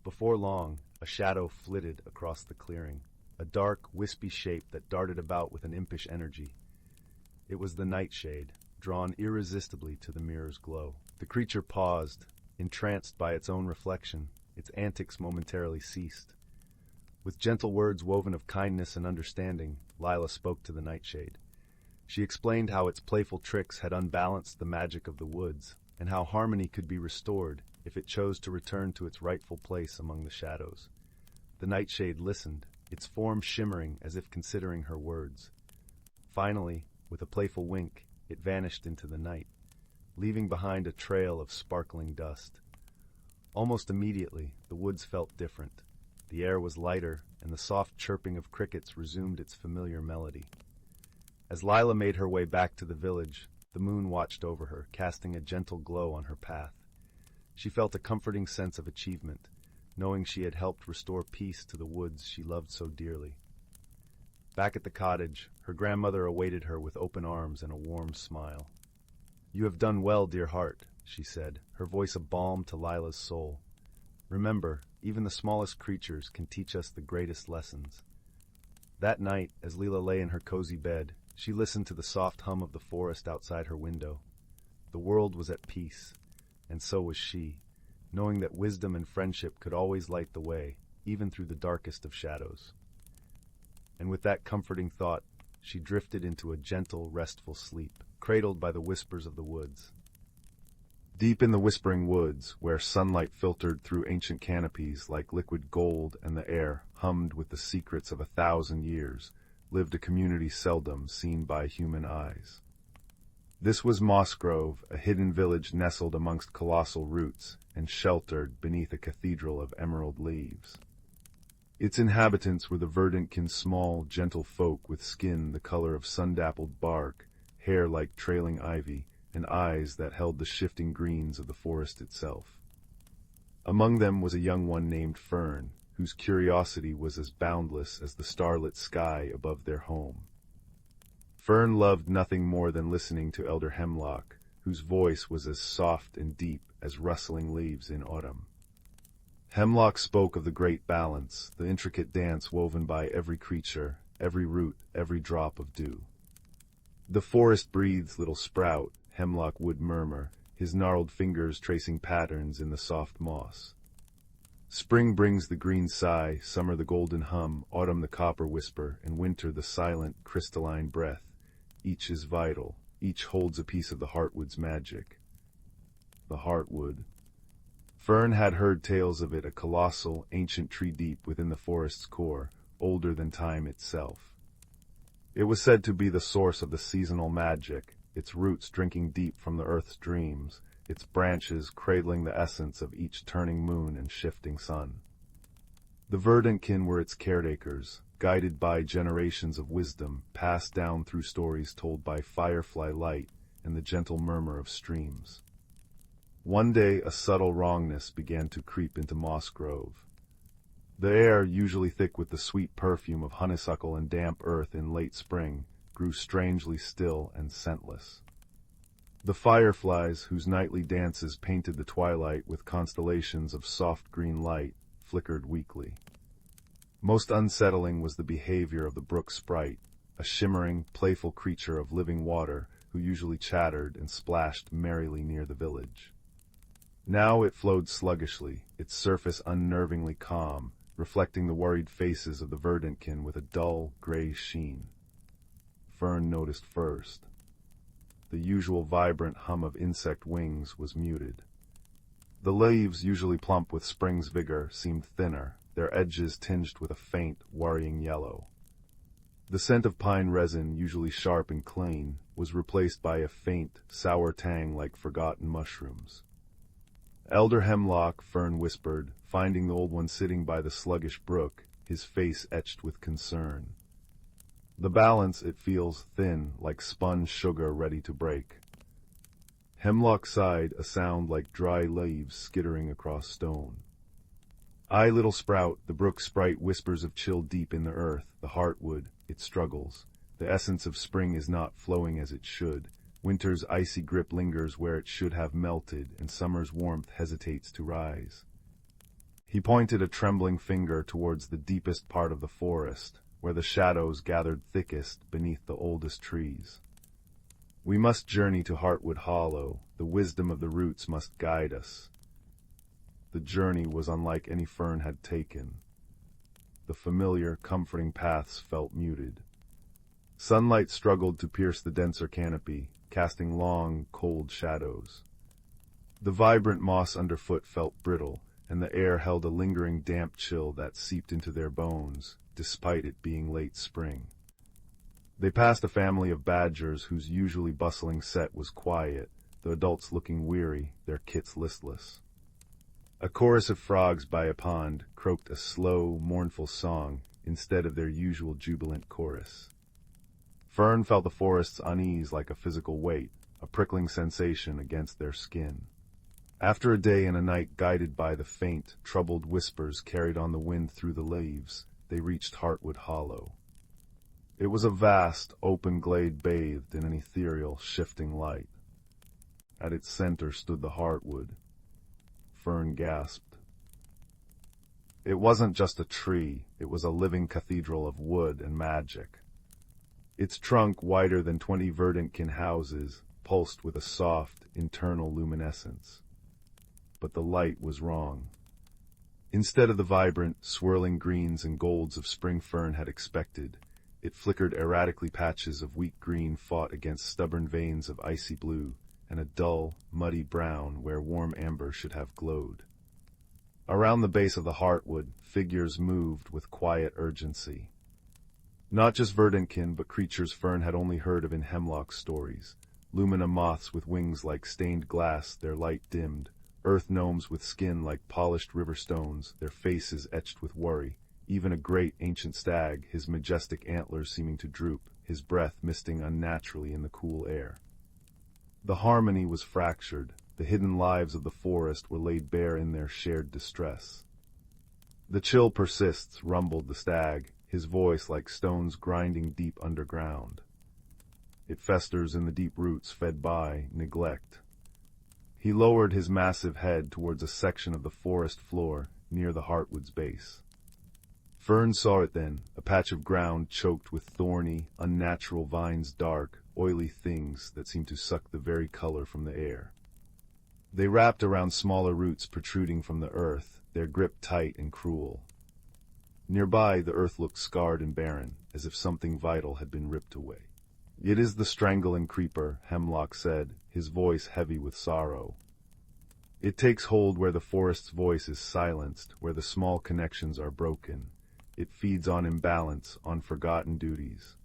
Before long, a shadow flitted across the clearing, a dark, wispy shape that darted about with an impish energy. It was the nightshade, drawn irresistibly to the mirror's glow. The creature paused, entranced by its own reflection. Its antics momentarily ceased. With gentle words woven of kindness and understanding, Lila spoke to the nightshade. She explained how its playful tricks had unbalanced the magic of the woods, and how harmony could be restored if it chose to return to its rightful place among the shadows. The nightshade listened, its form shimmering as if considering her words. Finally, with a playful wink, it vanished into the night, leaving behind a trail of sparkling dust. Almost immediately, the woods felt different. The air was lighter, and the soft chirping of crickets resumed its familiar melody. As Lila made her way back to the village, the moon watched over her, casting a gentle glow on her path. She felt a comforting sense of achievement, knowing she had helped restore peace to the woods she loved so dearly. Back at the cottage, her grandmother awaited her with open arms and a warm smile. "You have done well, dear heart," she said, her voice a balm to Lila's soul. "Remember, even the smallest creatures can teach us the greatest lessons." That night, as Leela lay in her cozy bed, she listened to the soft hum of the forest outside her window. The world was at peace, and so was she, knowing that wisdom and friendship could always light the way, even through the darkest of shadows. And with that comforting thought, she drifted into a gentle, restful sleep, cradled by the whispers of the woods. Deep in the whispering woods, where sunlight filtered through ancient canopies like liquid gold and the air hummed with the secrets of 1,000 years, lived a community seldom seen by human eyes. This was Moss Grove, a hidden village nestled amongst colossal roots and sheltered beneath a cathedral of emerald leaves. Its inhabitants were the Verdantkin, small, gentle folk with skin the color of sun-dappled bark, hair like trailing ivy, and eyes that held the shifting greens of the forest itself. Among them was a young one named Fern, whose curiosity was as boundless as the starlit sky above their home. Fern loved nothing more than listening to Elder Hemlock, whose voice was as soft and deep as rustling leaves in autumn. Hemlock spoke of the great balance, the intricate dance woven by every creature, every root, every drop of dew. "The forest breathes, little sprout," Hemlock would murmur, his gnarled fingers tracing patterns in the soft moss. "Spring brings the green sigh, summer the golden hum, autumn the copper whisper, and winter the silent, crystalline breath. Each is vital, each holds a piece of the heartwood's magic." The heartwood. Fern had heard tales of it, a colossal, ancient tree deep within the forest's core, older than time itself. It was said to be the source of the seasonal magic, its roots drinking deep from the earth's dreams, its branches cradling the essence of each turning moon and shifting sun. The Verdantkin were its caretakers, guided by generations of wisdom passed down through stories told by firefly light and the gentle murmur of streams. One day a subtle wrongness began to creep into Moss Grove. The air, usually thick with the sweet perfume of honeysuckle and damp earth in late spring, grew strangely still and scentless. The fireflies, whose nightly dances painted the twilight with constellations of soft green light, flickered weakly. Most unsettling was the behavior of the brook sprite, a shimmering, playful creature of living water who usually chattered and splashed merrily near the village. Now it flowed sluggishly, its surface unnervingly calm, reflecting the worried faces of the Verdantkin with a dull, gray sheen. Fern noticed first. The usual vibrant hum of insect wings was muted. The leaves, usually plump with spring's vigor, seemed thinner, their edges tinged with a faint, worrying yellow. The scent of pine resin, usually sharp and clean, was replaced by a faint, sour tang like forgotten mushrooms. "Elder Hemlock," Fern whispered, finding the old one sitting by the sluggish brook, his face etched with concern. "The balance, it feels thin, like spun sugar ready to break." Hemlock sighed, a sound like dry leaves skittering across stone. "Aye, little sprout," the brook sprite whispers of chill deep in the earth, the heartwood, it struggles. The essence of spring is not flowing as it should. Winter's icy grip lingers where it should have melted, and summer's warmth hesitates to rise. He pointed a trembling finger towards the deepest part of the forest, where the shadows gathered thickest beneath the oldest trees. "We must journey to Heartwood Hollow. The wisdom of the roots must guide us." The journey was unlike any Fern had taken. The familiar, comforting paths felt muted. Sunlight struggled to pierce the denser canopy, casting long, cold shadows. The vibrant moss underfoot felt brittle, and the air held a lingering damp chill that seeped into their bones, despite it being late spring. They passed a family of badgers whose usually bustling set was quiet, the adults looking weary, their kits listless. A chorus of frogs by a pond croaked a slow, mournful song instead of their usual jubilant chorus. Fern felt the forest's unease like a physical weight, a prickling sensation against their skin. After a day and a night guided by the faint, troubled whispers carried on the wind through the leaves, they reached Heartwood Hollow. It was a vast, open glade bathed in an ethereal, shifting light. At its center stood the heartwood. Fern gasped. It wasn't just a tree, it was a living cathedral of wood and magic. Its trunk, wider than 20 Verdantkin houses, pulsed with a soft, internal luminescence. But the light was wrong. Instead of the vibrant, swirling greens and golds of spring fern had expected, it flickered erratically. Patches of weak green fought against stubborn veins of icy blue, and a dull, muddy brown where warm amber should have glowed. Around the base of the heartwood, figures moved with quiet urgency. Not just Verdantkin, but creatures Fern had only heard of in hemlock stories. Lumina moths with wings like stained glass, their light dimmed. Earth gnomes with skin like polished river stones, their faces etched with worry. Even a great ancient stag, his majestic antlers seeming to droop, his breath misting unnaturally in the cool air. The harmony was fractured. The hidden lives of the forest were laid bare in their shared distress. "The chill persists," rumbled the stag, his voice like stones grinding deep underground. "It festers in the deep roots fed by neglect." He lowered his massive head towards a section of the forest floor near the heartwood's base. Fern saw it then, a patch of ground choked with thorny, unnatural vines, dark, oily things that seemed to suck the very color from the air. They wrapped around smaller roots protruding from the earth, their grip tight and cruel. Nearby, the earth looked scarred and barren, as if something vital had been ripped away. "It is the strangling creeper," Hemlock said, his voice heavy with sorrow. "It takes hold where the forest's voice is silenced, where the small connections are broken. It feeds on imbalance, on forgotten duties."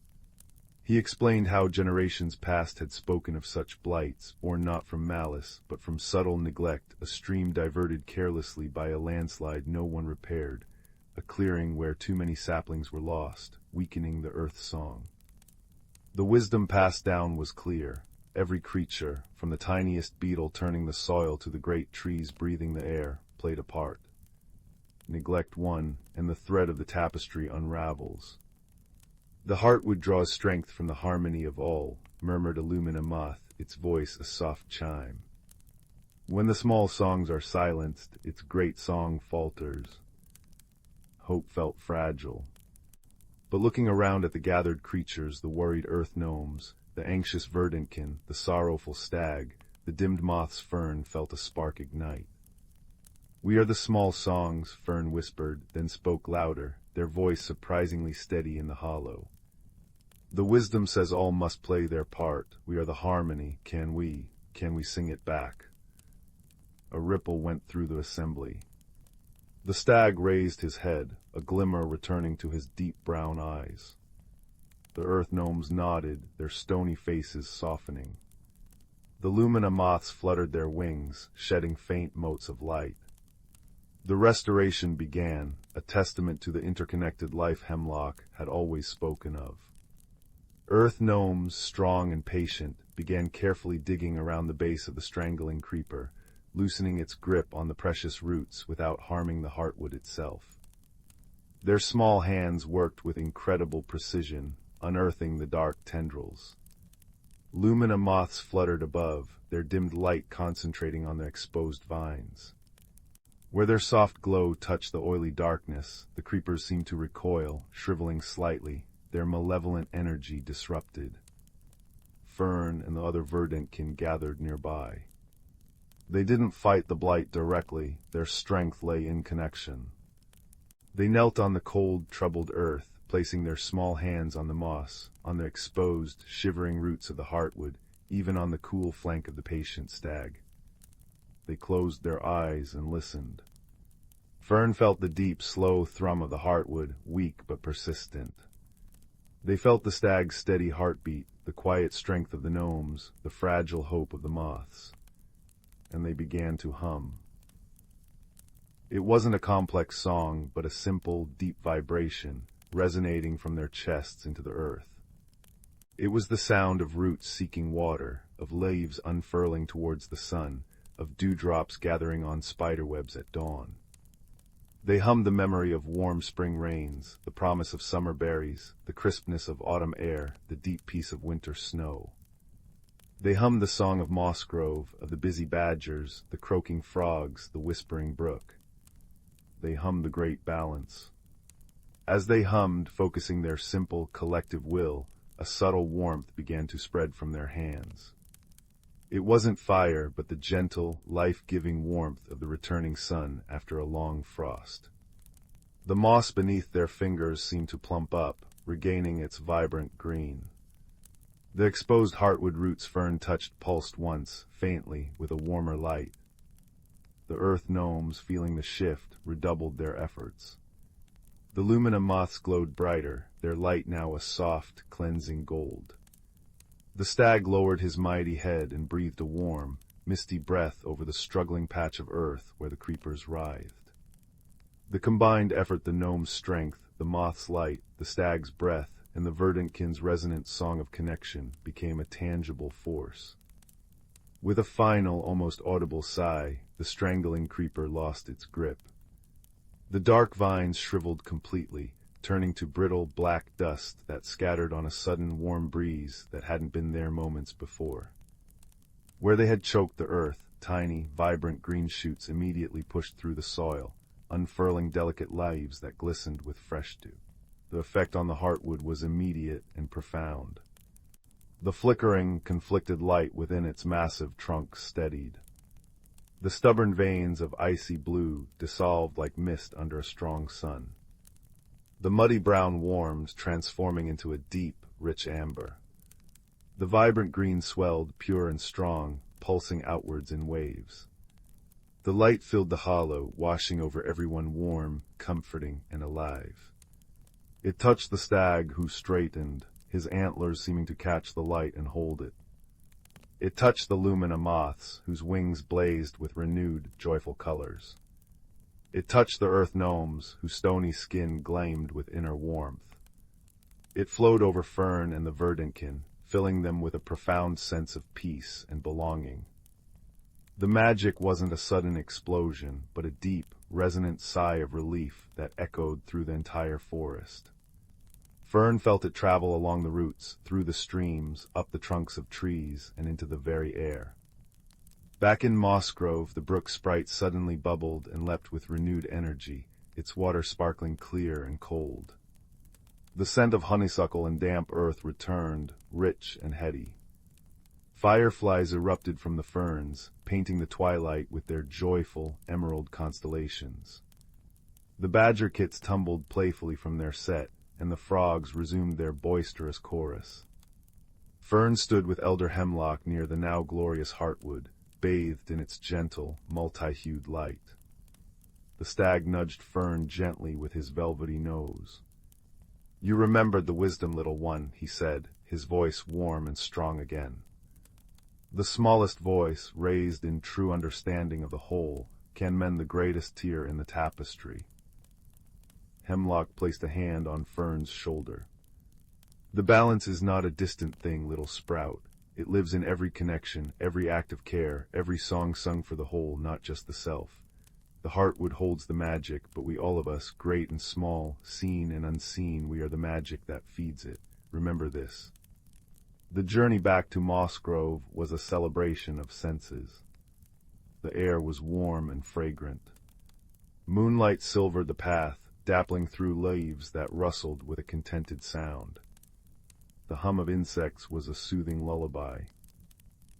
He explained how generations past had spoken of such blights, born not from malice, but from subtle neglect, a stream diverted carelessly by a landslide no one repaired, a clearing where too many saplings were lost, weakening the earth's song. The wisdom passed down was clear. Every creature, from the tiniest beetle turning the soil to the great trees breathing the air, played a part. Neglect one, and the thread of the tapestry unravels. "The heartwood draws strength from the harmony of all," murmured a lumina moth, its voice a soft chime. "When the small songs are silenced, its great song falters." Hope felt fragile. But looking around at the gathered creatures, the worried earth gnomes, the anxious Verdantkin, the sorrowful stag, the dimmed moth's Fern felt a spark ignite. "We are the small songs," Fern whispered, then spoke louder, their voice surprisingly steady in the hollow. "The wisdom says all must play their part. We are the harmony. Can we sing it back?" A ripple went through the assembly. The stag raised his head, a glimmer returning to his deep brown eyes. The earth gnomes nodded, their stony faces softening. The lumina moths fluttered their wings, shedding faint motes of light. The restoration began, a testament to the interconnected life Hemlock had always spoken of. Earth gnomes, strong and patient, began carefully digging around the base of the strangling creeper, loosening its grip on the precious roots without harming the heartwood itself. Their small hands worked with incredible precision, unearthing the dark tendrils. Lumina moths fluttered above, their dimmed light concentrating on the exposed vines. Where their soft glow touched the oily darkness, the creepers seemed to recoil, shriveling slightly, their malevolent energy disrupted. Fern and the other Verdantkin gathered nearby. They didn't fight the blight directly, their strength lay in connection. They knelt on the cold, troubled earth, placing their small hands on the moss, on the exposed, shivering roots of the heartwood, even on the cool flank of the patient stag. They closed their eyes and listened. Fern felt the deep, slow thrum of the heartwood, weak but persistent. They felt the stag's steady heartbeat, the quiet strength of the gnomes, the fragile hope of the moths. And they began to hum. It wasn't a complex song, but a simple, deep vibration, resonating from their chests into the earth. It was the sound of roots seeking water, of leaves unfurling towards the sun, of dewdrops gathering on spiderwebs at dawn. They hummed the memory of warm spring rains, the promise of summer berries, the crispness of autumn air, the deep peace of winter snow. They hummed the song of moss grove, of the busy badgers, the croaking frogs, the whispering brook. they hummed the great balance. As they hummed, focusing their simple, collective will, a subtle warmth began to spread from their hands. It wasn't fire, but the gentle, life-giving warmth of the returning sun after a long frost. The moss beneath their fingers seemed to plump up, regaining its vibrant green. The exposed heartwood roots Fern touched pulsed once, faintly, with a warmer light. The earth gnomes, feeling the shift, redoubled their efforts. The lumina moths glowed brighter, their light now a soft, cleansing gold. The stag lowered his mighty head and breathed a warm, misty breath over the struggling patch of earth where the creepers writhed. The combined effort, the gnome's strength, the moth's light, the stag's breath, and the verdantkin's resonant song of connection became a tangible force. With a final, almost audible sigh, the strangling creeper lost its grip. The dark vines shriveled completely, turning to brittle black dust that scattered on a sudden warm breeze that hadn't been there moments before. Where they had choked the earth, tiny, vibrant green shoots immediately pushed through the soil, unfurling delicate leaves that glistened with fresh dew. The effect on the heartwood was immediate and profound. The flickering, conflicted light within its massive trunk steadied. The stubborn veins of icy blue dissolved like mist under a strong sun. The muddy brown warmed, transforming into a deep, rich amber. The vibrant green swelled, pure and strong, pulsing outwards in waves. The light filled the hollow, washing over everyone warm, comforting, and alive. It touched the stag, who straightened, his antlers seeming to catch the light and hold it. It touched the lumina moths, whose wings blazed with renewed, joyful colors. It touched the earth gnomes, whose stony skin gleamed with inner warmth. It flowed over Fern and the verdantkin, filling them with a profound sense of peace and belonging. The magic wasn't a sudden explosion, but a deep, resonant sigh of relief that echoed through the entire forest. Fern felt it travel along the roots, through the streams, up the trunks of trees, and into the very air. Back in Moss Grove, the brook sprite suddenly bubbled and leapt with renewed energy, its water sparkling clear and cold. The scent of honeysuckle and damp earth returned, rich and heady. Fireflies erupted from the ferns, painting the twilight with their joyful, emerald constellations. The badger kits tumbled playfully from their set, and the frogs resumed their boisterous chorus. Fern stood with elder hemlock near the now glorious heartwood, bathed in its gentle, multi-hued light. The stag nudged Fern gently with his velvety nose. "You remembered the wisdom, little one," he said, his voice warm and strong again. The smallest voice, raised in true understanding of the whole, can mend the greatest tear in the tapestry. Hemlock placed a hand on Fern's shoulder. "The balance is not a distant thing, little sprout. It lives in every connection, every act of care, every song sung for the whole, not just the self. The heartwood holds the magic, but we all of us, great and small, seen and unseen, we are the magic that feeds it. Remember this." The journey back to Moss Grove was a celebration of senses. The air was warm and fragrant. Moonlight silvered the path, dappling through leaves that rustled with a contented sound. The hum of insects was a soothing lullaby.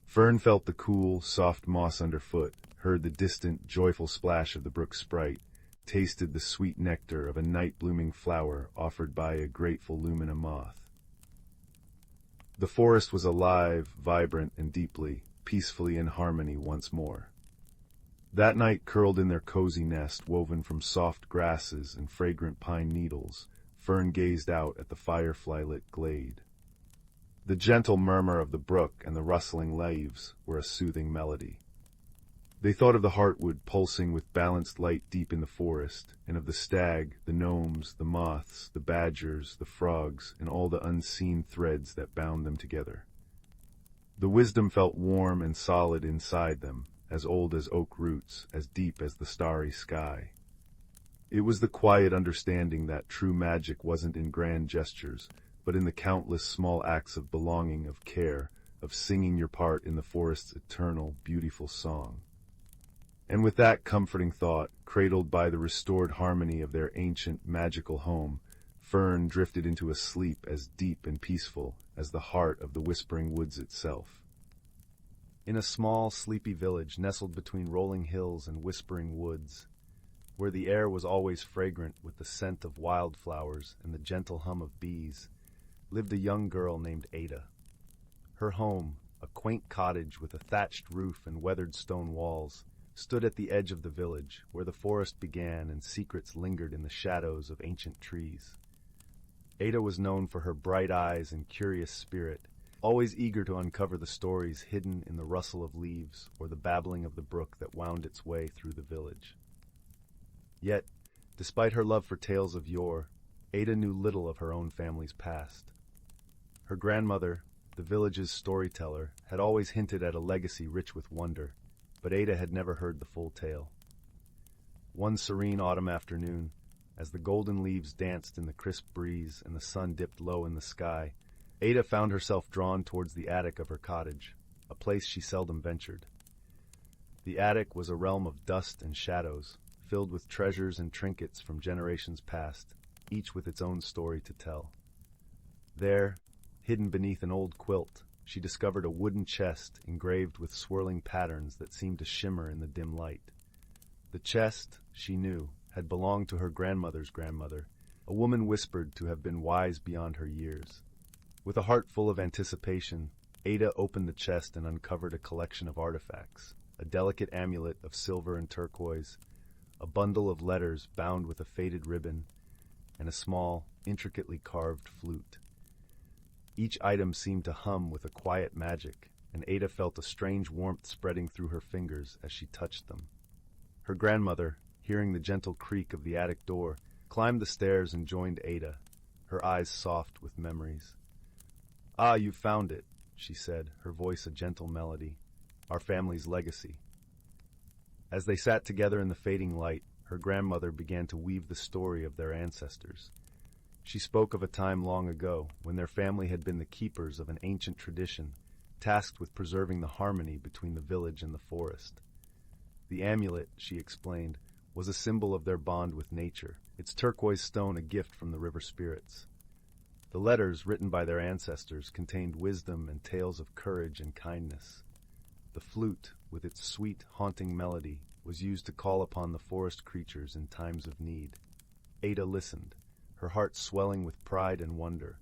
Fern felt the cool, soft moss underfoot, heard the distant, joyful splash of the brook sprite, tasted the sweet nectar of a night-blooming flower offered by a grateful lumina moth. The forest was alive, vibrant, and deeply, peacefully in harmony once more. That night, curled in their cozy nest, woven from soft grasses and fragrant pine needles, Fern gazed out at the firefly-lit glade. The gentle murmur of the brook and the rustling leaves were a soothing melody. They thought of the heartwood pulsing with balanced light deep in the forest, and of the stag, the gnomes, the moths, the badgers, the frogs, and all the unseen threads that bound them together. The wisdom felt warm and solid inside them, as old as oak roots, as deep as the starry sky. It was the quiet understanding that true magic wasn't in grand gestures, but in the countless small acts of belonging, of care, of singing your part in the forest's eternal, beautiful song. And with that comforting thought, Cradled by the restored harmony of their ancient, magical home, Fern drifted into a sleep as deep and peaceful as the heart of the Whispering Woods itself. In a small, sleepy village nestled between rolling hills and whispering woods, where the air was always fragrant with the scent of wildflowers and the gentle hum of bees, lived a young girl named Ada. Her home, a quaint cottage with a thatched roof and weathered stone walls, stood at the edge of the village, where the forest began and secrets lingered in the shadows of ancient trees. Ada was known for her bright eyes and curious spirit, always eager to uncover the stories hidden in the rustle of leaves or the babbling of the brook that wound its way through the village. Yet, despite her love for tales of yore, Ada knew little of her own family's past. Her grandmother, the village's storyteller, had always hinted at a legacy rich with wonder, but Ada had never heard the full tale. One serene autumn afternoon, as the golden leaves danced in the crisp breeze and the sun dipped low in the sky, Ada found herself drawn towards the attic of her cottage, a place she seldom ventured. The attic was a realm of dust and shadows, filled with treasures and trinkets from generations past, each with its own story to tell. There, hidden beneath an old quilt, she discovered a wooden chest engraved with swirling patterns that seemed to shimmer in the dim light. The chest, she knew, had belonged to her grandmother's grandmother, a woman whispered to have been wise beyond her years. With a heart full of anticipation, Ada opened the chest and uncovered a collection of artifacts, a delicate amulet of silver and turquoise, a bundle of letters bound with a faded ribbon, and a small, intricately carved flute. Each item seemed to hum with a quiet magic, and Ada felt a strange warmth spreading through her fingers as she touched them. Her grandmother, hearing the gentle creak of the attic door, climbed the stairs and joined Ada, her eyes soft with memories. "Ah, you've found it," she said, her voice a gentle melody. "Our family's legacy." As they sat together in the fading light, her grandmother began to weave the story of their ancestors. She spoke of a time long ago when their family had been the keepers of an ancient tradition, tasked with preserving the harmony between the village and the forest. The amulet, she explained, was a symbol of their bond with nature, its turquoise stone a gift from the river spirits. The letters written by their ancestors contained wisdom and tales of courage and kindness. The flute, with its sweet, haunting melody, was used to call upon the forest creatures in times of need. Ada listened, her heart swelling with pride and wonder.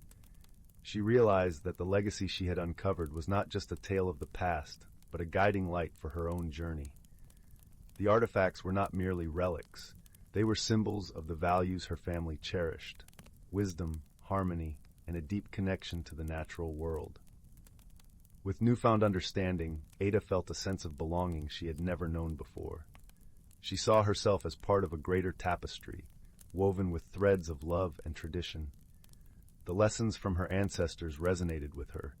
She realized that the legacy she had uncovered was not just a tale of the past, but a guiding light for her own journey. The artifacts were not merely relics. They were symbols of the values her family cherished: wisdom, harmony, and a deep connection to the natural world. With newfound understanding, Ada felt a sense of belonging she had never known before. She saw herself as part of a greater tapestry, woven with threads of love and tradition. The lessons from her ancestors resonated with her,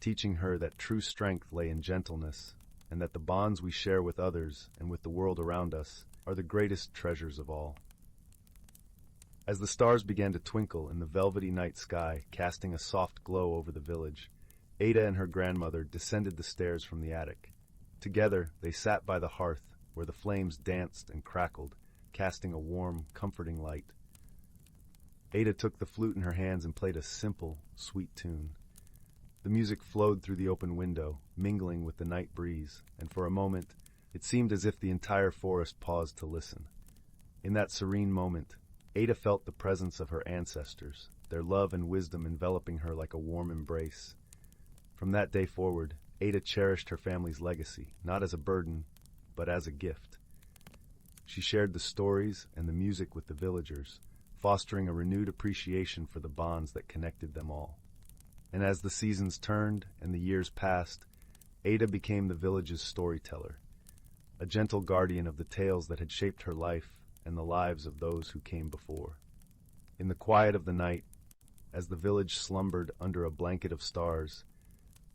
teaching her that true strength lay in gentleness, and that the bonds we share with others and with the world around us are the greatest treasures of all. As the stars began to twinkle in the velvety night sky, casting a soft glow over the village, Ada and her grandmother descended the stairs from the attic. Together, they sat by the hearth, where the flames danced and crackled, casting a warm, comforting light. Ada took the flute in her hands and played a simple, sweet tune. The music flowed through the open window, mingling with the night breeze, and for a moment, it seemed as if the entire forest paused to listen. In that serene moment, Ada felt the presence of her ancestors, their love and wisdom enveloping her like a warm embrace. From that day forward, Ada cherished her family's legacy, not as a burden, but as a gift. She shared the stories and the music with the villagers, fostering a renewed appreciation for the bonds that connected them all. And as the seasons turned and the years passed, Ada became the village's storyteller, a gentle guardian of the tales that had shaped her life and the lives of those who came before. In the quiet of the night, as the village slumbered under a blanket of stars,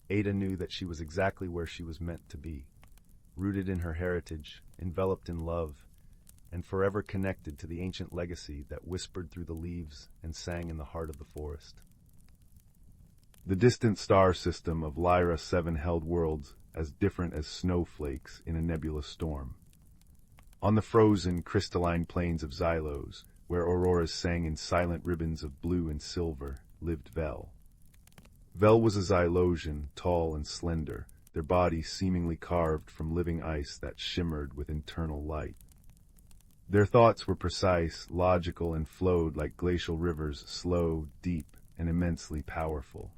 Ada knew that she was exactly where she was meant to be, rooted in her heritage, enveloped in love, and forever connected to the ancient legacy that whispered through the leaves and sang in the heart of the forest. The distant star system of Lyra 7 held worlds as different as snowflakes in a nebulous storm. On the frozen, crystalline plains of Xylos, where auroras sang in silent ribbons of blue and silver, lived Vel. Vel was a Xylosian, tall and slender, their bodies seemingly carved from living ice that shimmered with internal light. Their thoughts were precise, logical, and flowed like glacial rivers, slow, deep, and immensely powerful.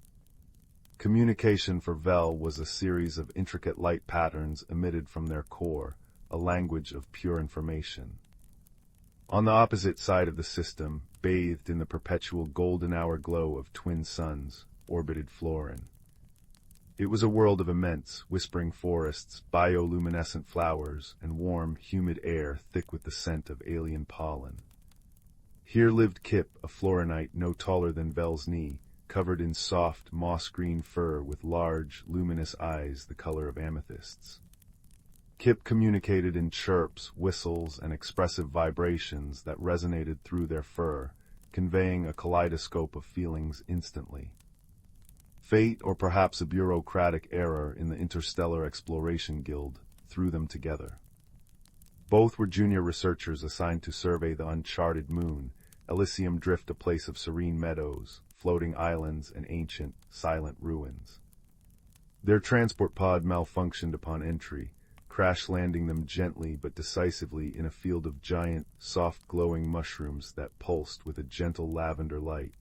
Communication for Vel was a series of intricate light patterns emitted from their core, a language of pure information. On the opposite side of the system, bathed in the perpetual golden hour glow of twin suns, orbited Florin. It was a world of immense, whispering forests, bioluminescent flowers, and warm, humid air thick with the scent of alien pollen. Here lived Kip, a Florinite no taller than Vel's knee, covered in soft, moss-green fur with large, luminous eyes the color of amethysts. Kip communicated in chirps, whistles, and expressive vibrations that resonated through their fur, conveying a kaleidoscope of feelings instantly. Fate, or perhaps a bureaucratic error in the Interstellar Exploration Guild, threw them together. Both were junior researchers assigned to survey the uncharted moon, Elysium Drift, a place of serene meadows, floating islands, and ancient, silent ruins. Their transport pod malfunctioned upon entry, crash-landing them gently but decisively in a field of giant, soft-glowing mushrooms that pulsed with a gentle lavender light.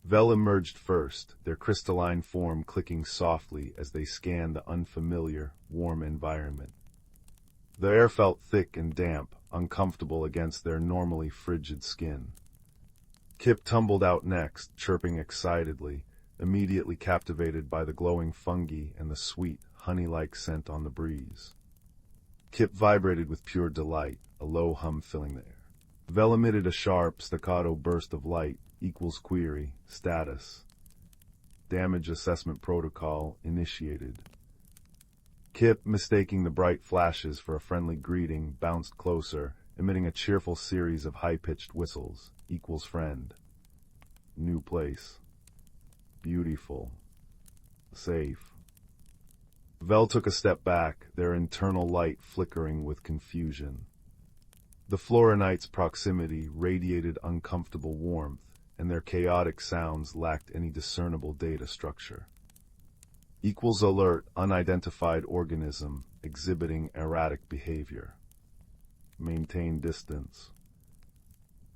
Vel emerged first, their crystalline form clicking softly as they scanned the unfamiliar, warm environment. The air felt thick and damp, uncomfortable against their normally frigid skin. Kip tumbled out next, chirping excitedly, immediately captivated by the glowing fungi and the sweet, honey-like scent on the breeze. Kip vibrated with pure delight, a low hum filling the air. Vel emitted a sharp, staccato burst of light, equals query, status. Damage assessment protocol initiated. Kip, mistaking the bright flashes for a friendly greeting, bounced closer, emitting a cheerful series of high-pitched whistles, equals friend. New place. Beautiful. Safe. Vel took a step back, their internal light flickering with confusion. The Florinite's proximity radiated uncomfortable warmth, and their chaotic sounds lacked any discernible data structure. Equals alert, unidentified organism, exhibiting erratic behavior. Maintain distance.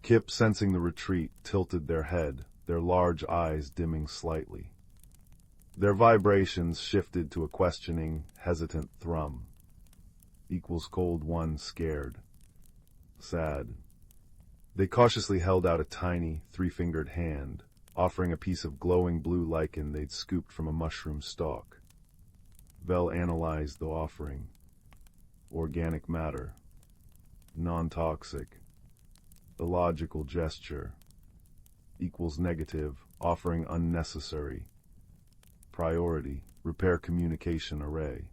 Kip, sensing the retreat, tilted their head, their large eyes dimming slightly. Their vibrations shifted to a questioning, hesitant thrum. Equals cold one, scared. Sad. They cautiously held out a tiny, three-fingered hand, offering a piece of glowing blue lichen they'd scooped from a mushroom stalk. Vel analyzed the offering. Organic matter. Non-toxic. Illogical gesture. Equals negative, offering unnecessary. Priority, repair communication array.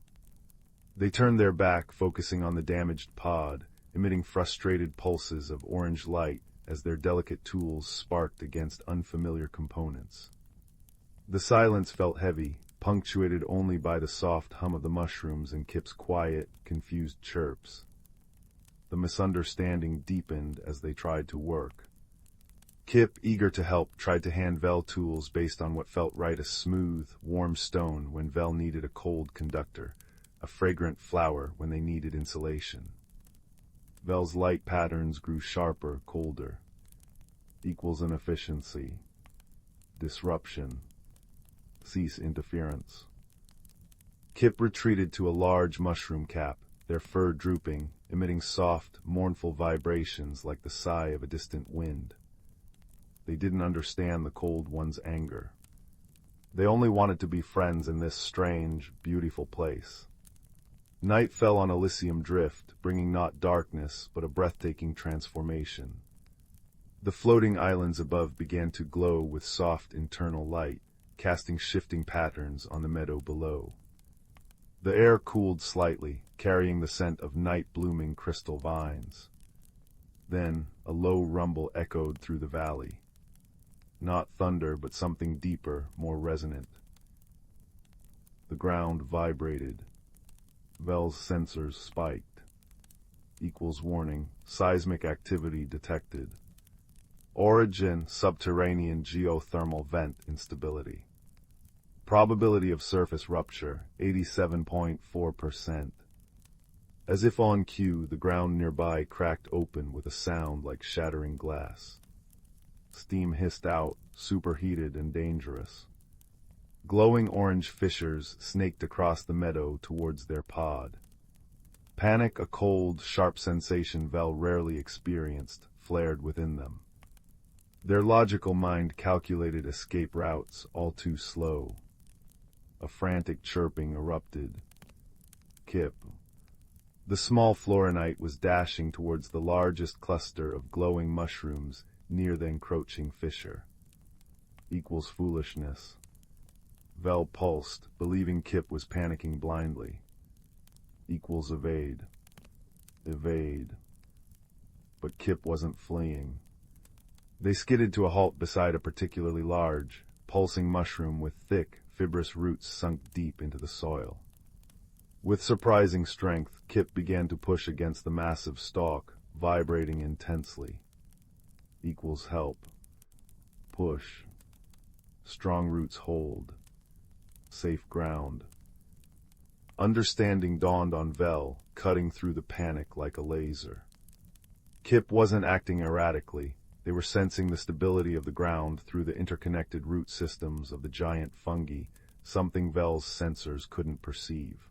They turned their back, focusing on the damaged pod, emitting frustrated pulses of orange light as their delicate tools sparked against unfamiliar components. The silence felt heavy, punctuated only by the soft hum of the mushrooms and Kip's quiet, confused chirps. The misunderstanding deepened as they tried to work. Kip, eager to help, tried to hand Vel tools based on what felt right: a smooth, warm stone when Vel needed a cold conductor, a fragrant flower when they needed insulation. Vel's light patterns grew sharper, colder. Equals inefficiency. Disruption. Cease interference. Kip retreated to a large mushroom cap, their fur drooping, emitting soft, mournful vibrations like the sigh of a distant wind. They didn't understand the cold one's anger. They only wanted to be friends in this strange, beautiful place. Night fell on Elysium Drift, bringing not darkness, but a breathtaking transformation. The floating islands above began to glow with soft internal light, casting shifting patterns on the meadow below. The air cooled slightly, carrying the scent of night-blooming crystal vines. Then, a low rumble echoed through the valley. Not thunder, but something deeper, more resonant. The ground vibrated. Vel's sensors spiked. equals warning, seismic activity detected. Origin, subterranean geothermal vent instability. Probability of surface rupture, 87.4%. As if on cue, the ground nearby cracked open with a sound like shattering glass. Steam hissed out, superheated and dangerous. Glowing orange fissures snaked across the meadow towards their pod. Panic, a cold, sharp sensation Vel rarely experienced, flared within them. Their logical mind calculated escape routes, all too slow. A frantic chirping erupted. Kip. The small florinite was dashing towards the largest cluster of glowing mushrooms near the encroaching fissure. Equals foolishness. Vel pulsed, believing Kip was panicking blindly. Equals evade. Evade. But Kip wasn't fleeing. They skidded to a halt beside a particularly large, pulsing mushroom with thick, fibrous roots sunk deep into the soil. With surprising strength, Kip began to push against the massive stalk, vibrating intensely. Equals help. Push. Strong roots hold. Safe ground. Understanding dawned on Vel, cutting through the panic like a laser. Kip wasn't acting erratically. They were sensing the stability of the ground through the interconnected root systems of the giant fungi, something Vel's sensors couldn't perceive.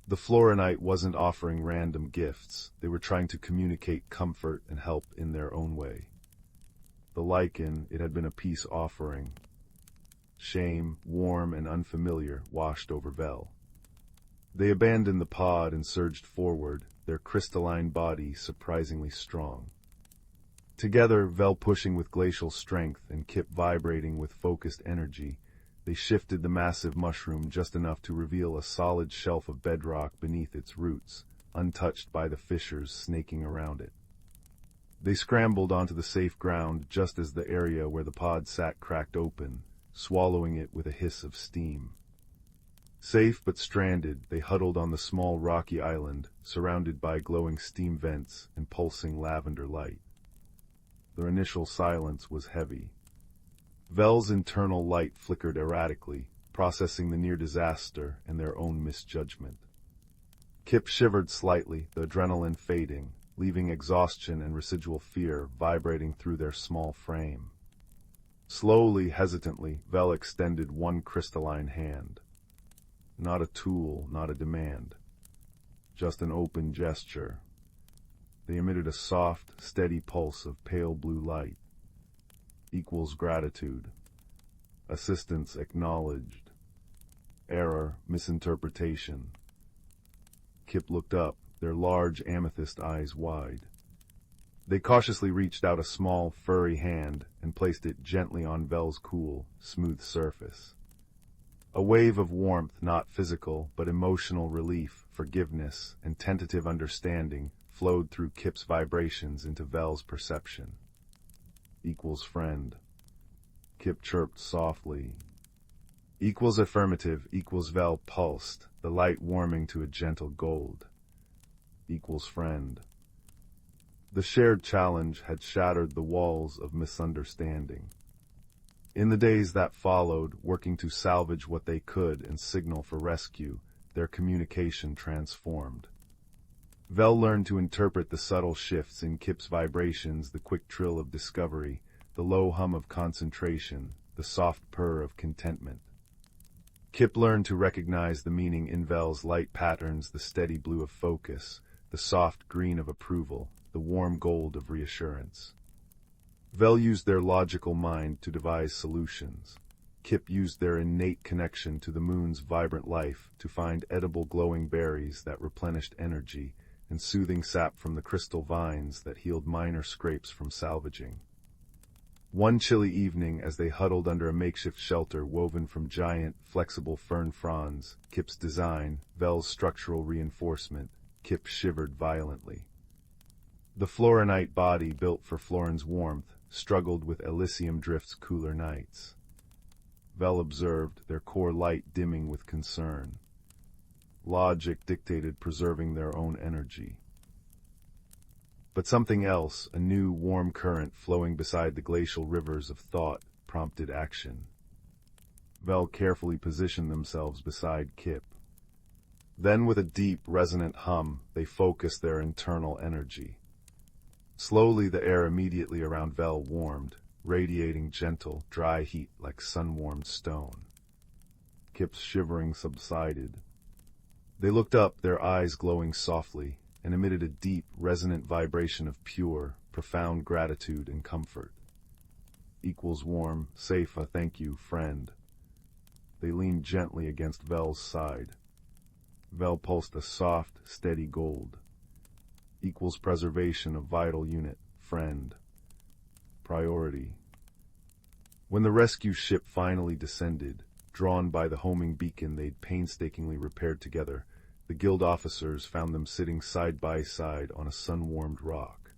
The florinite wasn't offering random gifts. They were trying to communicate comfort and help in their own way. The lichen, it had been a peace offering. Shame, warm and unfamiliar, washed over Vel. They abandoned the pod and surged forward, their crystalline body surprisingly strong. Together, Vel pushing with glacial strength and Kip vibrating with focused energy, they shifted the massive mushroom just enough to reveal a solid shelf of bedrock beneath its roots, untouched by the fissures snaking around it. They scrambled onto the safe ground just as the area where the pod sat cracked open, swallowing it with a hiss of steam. Safe but stranded, they huddled on the small rocky island, surrounded by glowing steam vents and pulsing lavender light. Their initial silence was heavy. Vel's internal light flickered erratically, processing the near disaster and their own misjudgment. Kip shivered slightly, the adrenaline fading, leaving exhaustion and residual fear vibrating through their small frame. Slowly, hesitantly, Vel extended one crystalline hand. Not a tool, not a demand. Just an open gesture. They emitted a soft, steady pulse of pale blue light. Equals gratitude. Assistance acknowledged. Error, misinterpretation. Kip looked up, their large amethyst eyes wide. They cautiously reached out a small, furry hand and placed it gently on Vel's cool, smooth surface. A wave of warmth, not physical, but emotional relief, forgiveness, and tentative understanding flowed through Kip's vibrations into Vel's perception. Equals friend. Kip chirped softly. Equals affirmative, equals Vel pulsed, the light warming to a gentle gold. Equals friend. The shared challenge had shattered the walls of misunderstanding. In the days that followed, working to salvage what they could and signal for rescue, their communication transformed. Vel learned to interpret the subtle shifts in Kip's vibrations, the quick trill of discovery, the low hum of concentration, the soft purr of contentment. Kip learned to recognize the meaning in Vel's light patterns, the steady blue of focus, the soft green of approval, the warm gold of reassurance. Vel used their logical mind to devise solutions. Kip used their innate connection to the moon's vibrant life to find edible glowing berries that replenished energy and soothing sap from the crystal vines that healed minor scrapes from salvaging. One chilly evening, as they huddled under a makeshift shelter woven from giant, flexible fern fronds, Kip's design, Vel's structural reinforcement, Kip shivered violently. The florinite body, built for Florin's warmth, struggled with Elysium Drift's cooler nights. Vel observed, their core light dimming with concern. Logic dictated preserving their own energy. But something else, a new, warm current flowing beside the glacial rivers of thought, prompted action. Vel carefully positioned themselves beside Kip. Then with a deep, resonant hum, they focused their internal energy. Slowly the air immediately around Vel warmed, radiating gentle, dry heat like sun-warmed stone. Kip's shivering subsided. They looked up, their eyes glowing softly, and emitted a deep, resonant vibration of pure, profound gratitude and comfort. Equals warm, safe, a thank you, friend. They leaned gently against Vel's side. Vel pulsed a soft, steady gold. Equals preservation of vital unit, friend. Priority. When the rescue ship finally descended, drawn by the homing beacon they'd painstakingly repaired together, the guild officers found them sitting side by side on a sun-warmed rock.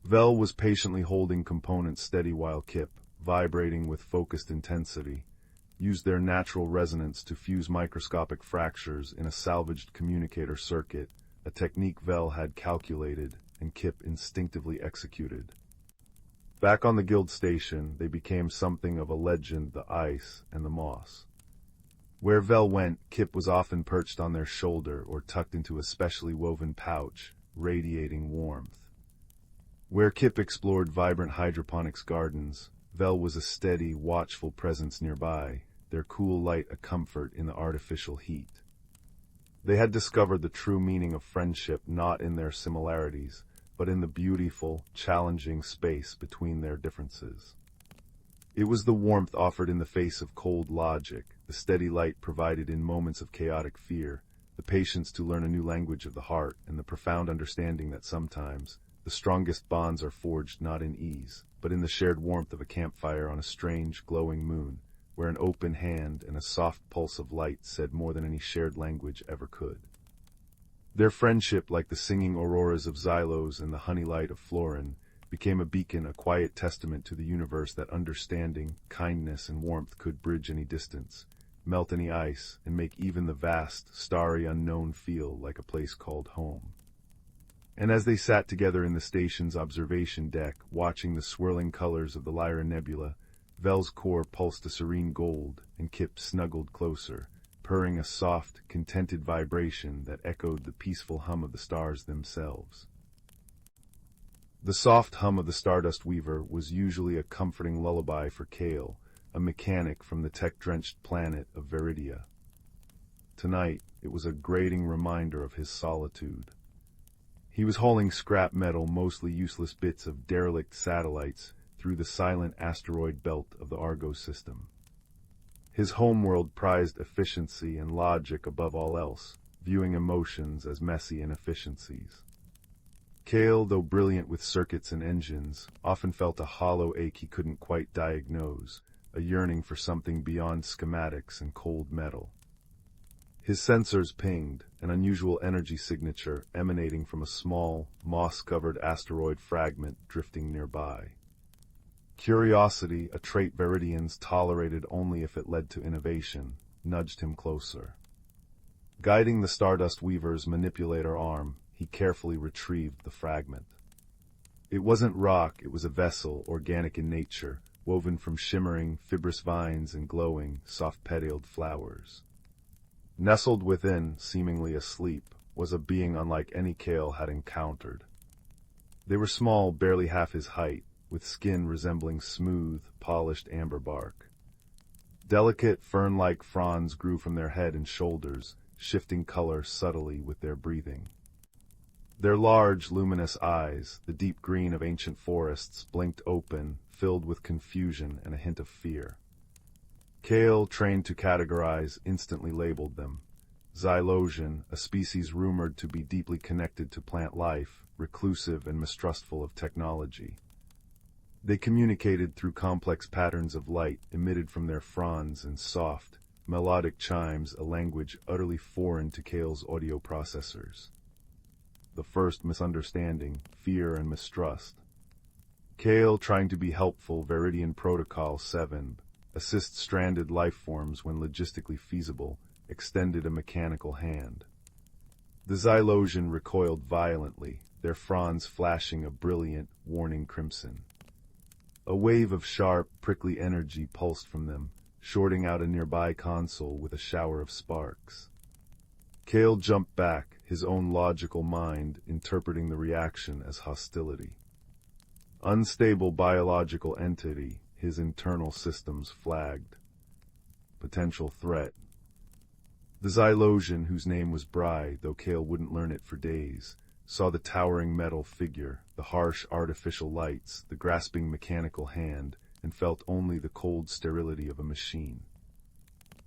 Vel was patiently holding components steady while Kip, vibrating with focused intensity, used their natural resonance to fuse microscopic fractures in a salvaged communicator circuit, a technique Vel had calculated and Kip instinctively executed. Back on the guild station, they became something of a legend, the ice and the moss. Where Vel went, Kip was often perched on their shoulder or tucked into a specially woven pouch, radiating warmth. Where Kip explored vibrant hydroponics gardens, Vel was a steady, watchful presence nearby, their cool light a comfort in the artificial heat. They had discovered the true meaning of friendship not in their similarities, but in the beautiful, challenging space between their differences. It was the warmth offered in the face of cold logic, the steady light provided in moments of chaotic fear, the patience to learn a new language of the heart, and the profound understanding that sometimes the strongest bonds are forged not in ease, but in the shared warmth of a campfire on a strange, glowing moon, where an open hand and a soft pulse of light said more than any shared language ever could. Their friendship, like the singing auroras of Xylos and the honey light of Florin, became a beacon, a quiet testament to the universe that understanding, kindness, and warmth could bridge any distance, melt any ice, and make even the vast, starry unknown feel like a place called home. And as they sat together in the station's observation deck, watching the swirling colors of the Lyra Nebula, Vel's core pulsed a serene gold, and Kip snuggled closer, purring a soft, contented vibration that echoed the peaceful hum of the stars themselves. The soft hum of the Stardust Weaver was usually a comforting lullaby for Kale, a mechanic from the tech-drenched planet of Veridia. Tonight, it was a grating reminder of his solitude. He was hauling scrap metal, mostly useless bits of derelict satellites, through the silent asteroid belt of the Argo system. His homeworld prized efficiency and logic above all else, viewing emotions as messy inefficiencies. Kale, though brilliant with circuits and engines, often felt a hollow ache he couldn't quite diagnose, a yearning for something beyond schematics and cold metal. His sensors pinged, an unusual energy signature emanating from a small, moss-covered asteroid fragment drifting nearby. Curiosity, a trait Veridians tolerated only if it led to innovation, nudged him closer. Guiding the Stardust Weaver's manipulator arm, he carefully retrieved the fragment. It wasn't rock, it was a vessel, organic in nature, woven from shimmering, fibrous vines and glowing, soft-petaled flowers. Nestled within, seemingly asleep, was a being unlike any Kale had encountered. They were small, barely half his height, with skin resembling smooth, polished amber bark. Delicate, fern-like fronds grew from their head and shoulders, shifting color subtly with their breathing. Their large, luminous eyes, the deep green of ancient forests, blinked open, filled with confusion and a hint of fear. Kale, trained to categorize, instantly labeled them. Xylosian, a species rumored to be deeply connected to plant life, reclusive and mistrustful of technology. They communicated through complex patterns of light emitted from their fronds and soft, melodic chimes, a language utterly foreign to Kale's audio processors. The first misunderstanding, fear and mistrust. Kale, trying to be helpful, Veridian Protocol 7, assist stranded life forms when logistically feasible, extended a mechanical hand. The Xylosian recoiled violently, their fronds flashing a brilliant, warning crimson. A wave of sharp, prickly energy pulsed from them, shorting out a nearby console with a shower of sparks. Kale jumped back, his own logical mind interpreting the reaction as hostility. Unstable biological entity, his internal systems flagged. Potential threat. The Xylosian, whose name was Bry, though Kale wouldn't learn it for days, saw the towering metal figure, the harsh artificial lights, the grasping mechanical hand, and felt only the cold sterility of a machine.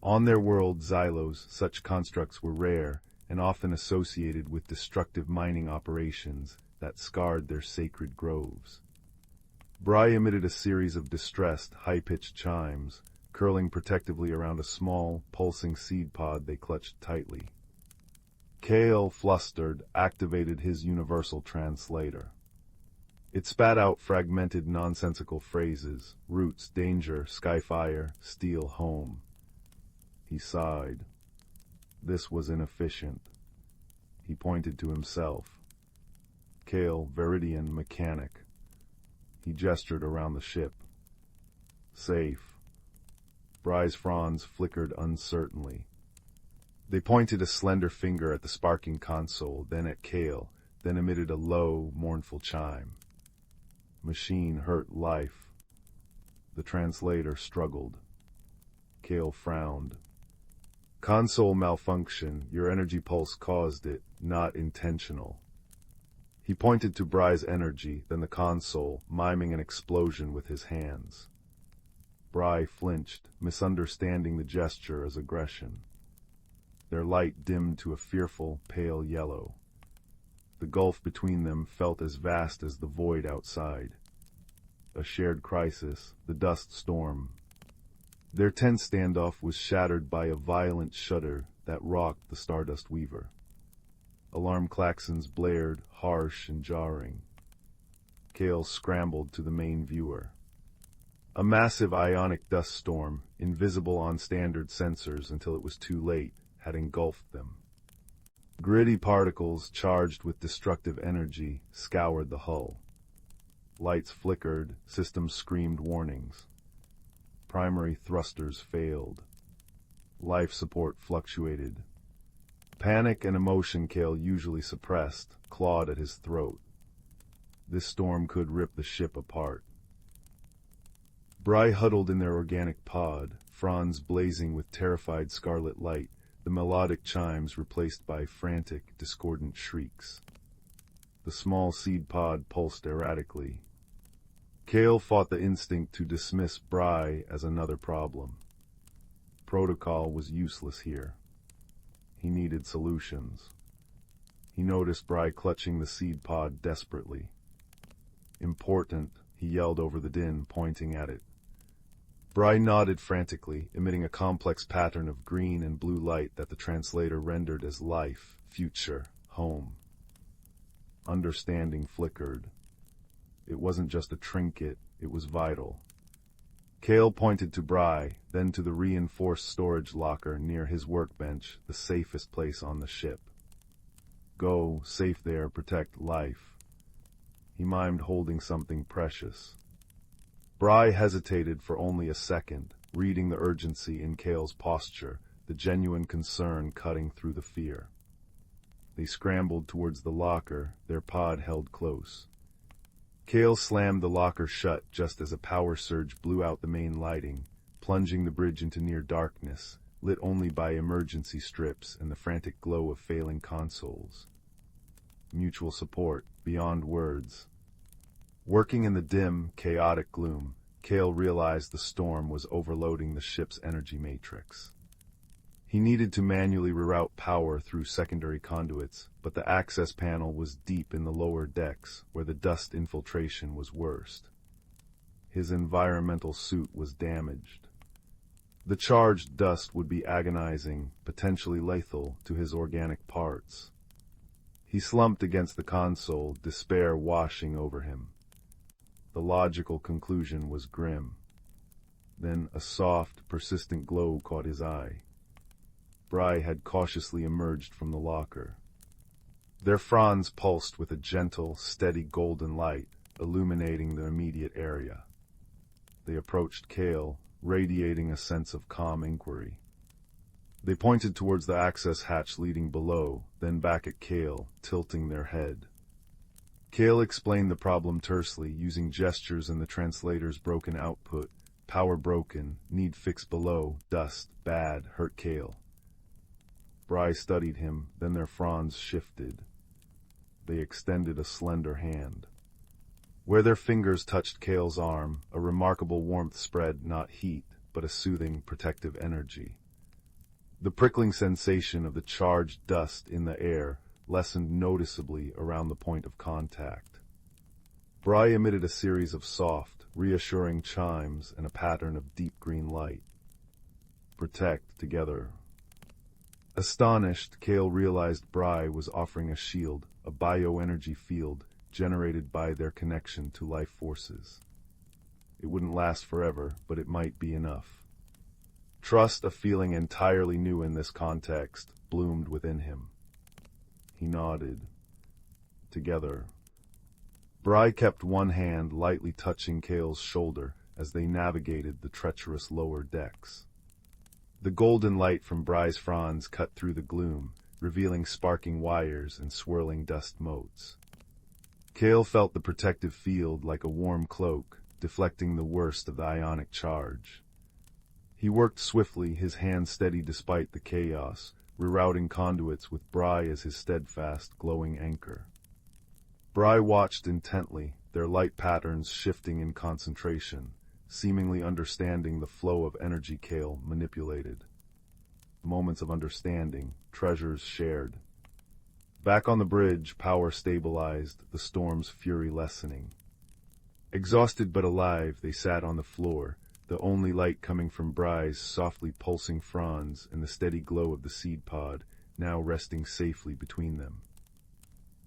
On their world, Xylos, such constructs were rare and often associated with destructive mining operations that scarred their sacred groves. Bry emitted a series of distressed, high-pitched chimes, curling protectively around a small, pulsing seed pod they clutched tightly. Kale, flustered, activated his universal translator. It spat out fragmented, nonsensical phrases: roots, danger, skyfire, steel, home. He sighed. This was inefficient. He pointed to himself. Kale, Viridian, mechanic. He gestured around the ship. Safe. Bry's fronds flickered uncertainly. They pointed a slender finger at the sparking console, then at Kale, then emitted a low, mournful chime. Machine hurt life. The translator struggled. Kale frowned. Console malfunction. Your energy pulse caused it, not intentional. He pointed to Bry's energy, then the console, miming an explosion with his hands. Bry flinched, misunderstanding the gesture as aggression. Their light dimmed to a fearful, pale yellow. The gulf between them felt as vast as the void outside. A shared crisis, the dust storm. Their tense standoff was shattered by a violent shudder that rocked the Stardust Weaver. Alarm klaxons blared, harsh and jarring. Kale scrambled to the main viewer. A massive ionic dust storm, invisible on standard sensors until it was too late, had engulfed them. Gritty particles charged with destructive energy scoured the hull. Lights flickered, systems screamed warnings. Primary thrusters failed. Life support fluctuated. Panic and emotion Kale usually suppressed clawed at his throat. This storm could rip the ship apart. Bry huddled in their organic pod, fronds blazing with terrified scarlet light, the melodic chimes replaced by frantic, discordant shrieks. The small seed pod pulsed erratically. Kale fought the instinct to dismiss Bry as another problem. Protocol was useless here. He needed solutions. He noticed Bry clutching the seed pod desperately. Important, he yelled over the din, pointing at it. Bry nodded frantically, emitting a complex pattern of green and blue light that the translator rendered as life, future, home. Understanding flickered. It wasn't just a trinket, it was vital. Kale pointed to Bry, then to the reinforced storage locker near his workbench, the safest place on the ship. Go, safe there, protect life. He mimed holding something precious. Bry hesitated for only a second, reading the urgency in Kale's posture, the genuine concern cutting through the fear. They scrambled towards the locker, their pod held close. Kale slammed the locker shut just as a power surge blew out the main lighting, plunging the bridge into near darkness, lit only by emergency strips and the frantic glow of failing consoles. Mutual support, beyond words. Working in the dim, chaotic gloom, Kale realized the storm was overloading the ship's energy matrix. He needed to manually reroute power through secondary conduits, but the access panel was deep in the lower decks, where the dust infiltration was worst. His environmental suit was damaged. The charged dust would be agonizing, potentially lethal, to his organic parts. He slumped against the console, despair washing over him. The logical conclusion was grim. Then a soft, persistent glow caught his eye. Bry had cautiously emerged from the locker. Their fronds pulsed with a gentle, steady golden light, illuminating the immediate area. They approached Kale, radiating a sense of calm inquiry. They pointed towards the access hatch leading below, then back at Kale, tilting their head. Kale explained the problem tersely, using gestures and the translator's broken output. Power broken, need fix below, dust, bad, hurt Kale. Bry studied him, then their fronds shifted. They extended a slender hand. Where their fingers touched Kale's arm, a remarkable warmth spread, not heat, but a soothing, protective energy. The prickling sensation of the charged dust in the air lessened noticeably around the point of contact. Bry emitted a series of soft, reassuring chimes and a pattern of deep green light. Protect together. Astonished, Kale realized Bry was offering a shield, a bioenergy field, generated by their connection to life forces. It wouldn't last forever, but it might be enough. Trust, a feeling entirely new in this context, bloomed within him. He nodded. Together. Bry kept one hand lightly touching Kale's shoulder as they navigated the treacherous lower decks. The golden light from Bry's fronds cut through the gloom, revealing sparking wires and swirling dust motes. Kale felt the protective field like a warm cloak, deflecting the worst of the ionic charge. He worked swiftly, his hands steady despite the chaos, rerouting conduits with Bry as his steadfast, glowing anchor. Bry watched intently, their light patterns shifting in concentration, seemingly understanding the flow of energy Kale manipulated. Moments of understanding, treasures shared. Back on the bridge, power stabilized, the storm's fury lessening. Exhausted but alive, they sat on the floor, the only light coming from Bry's softly pulsing fronds and the steady glow of the seed pod, now resting safely between them.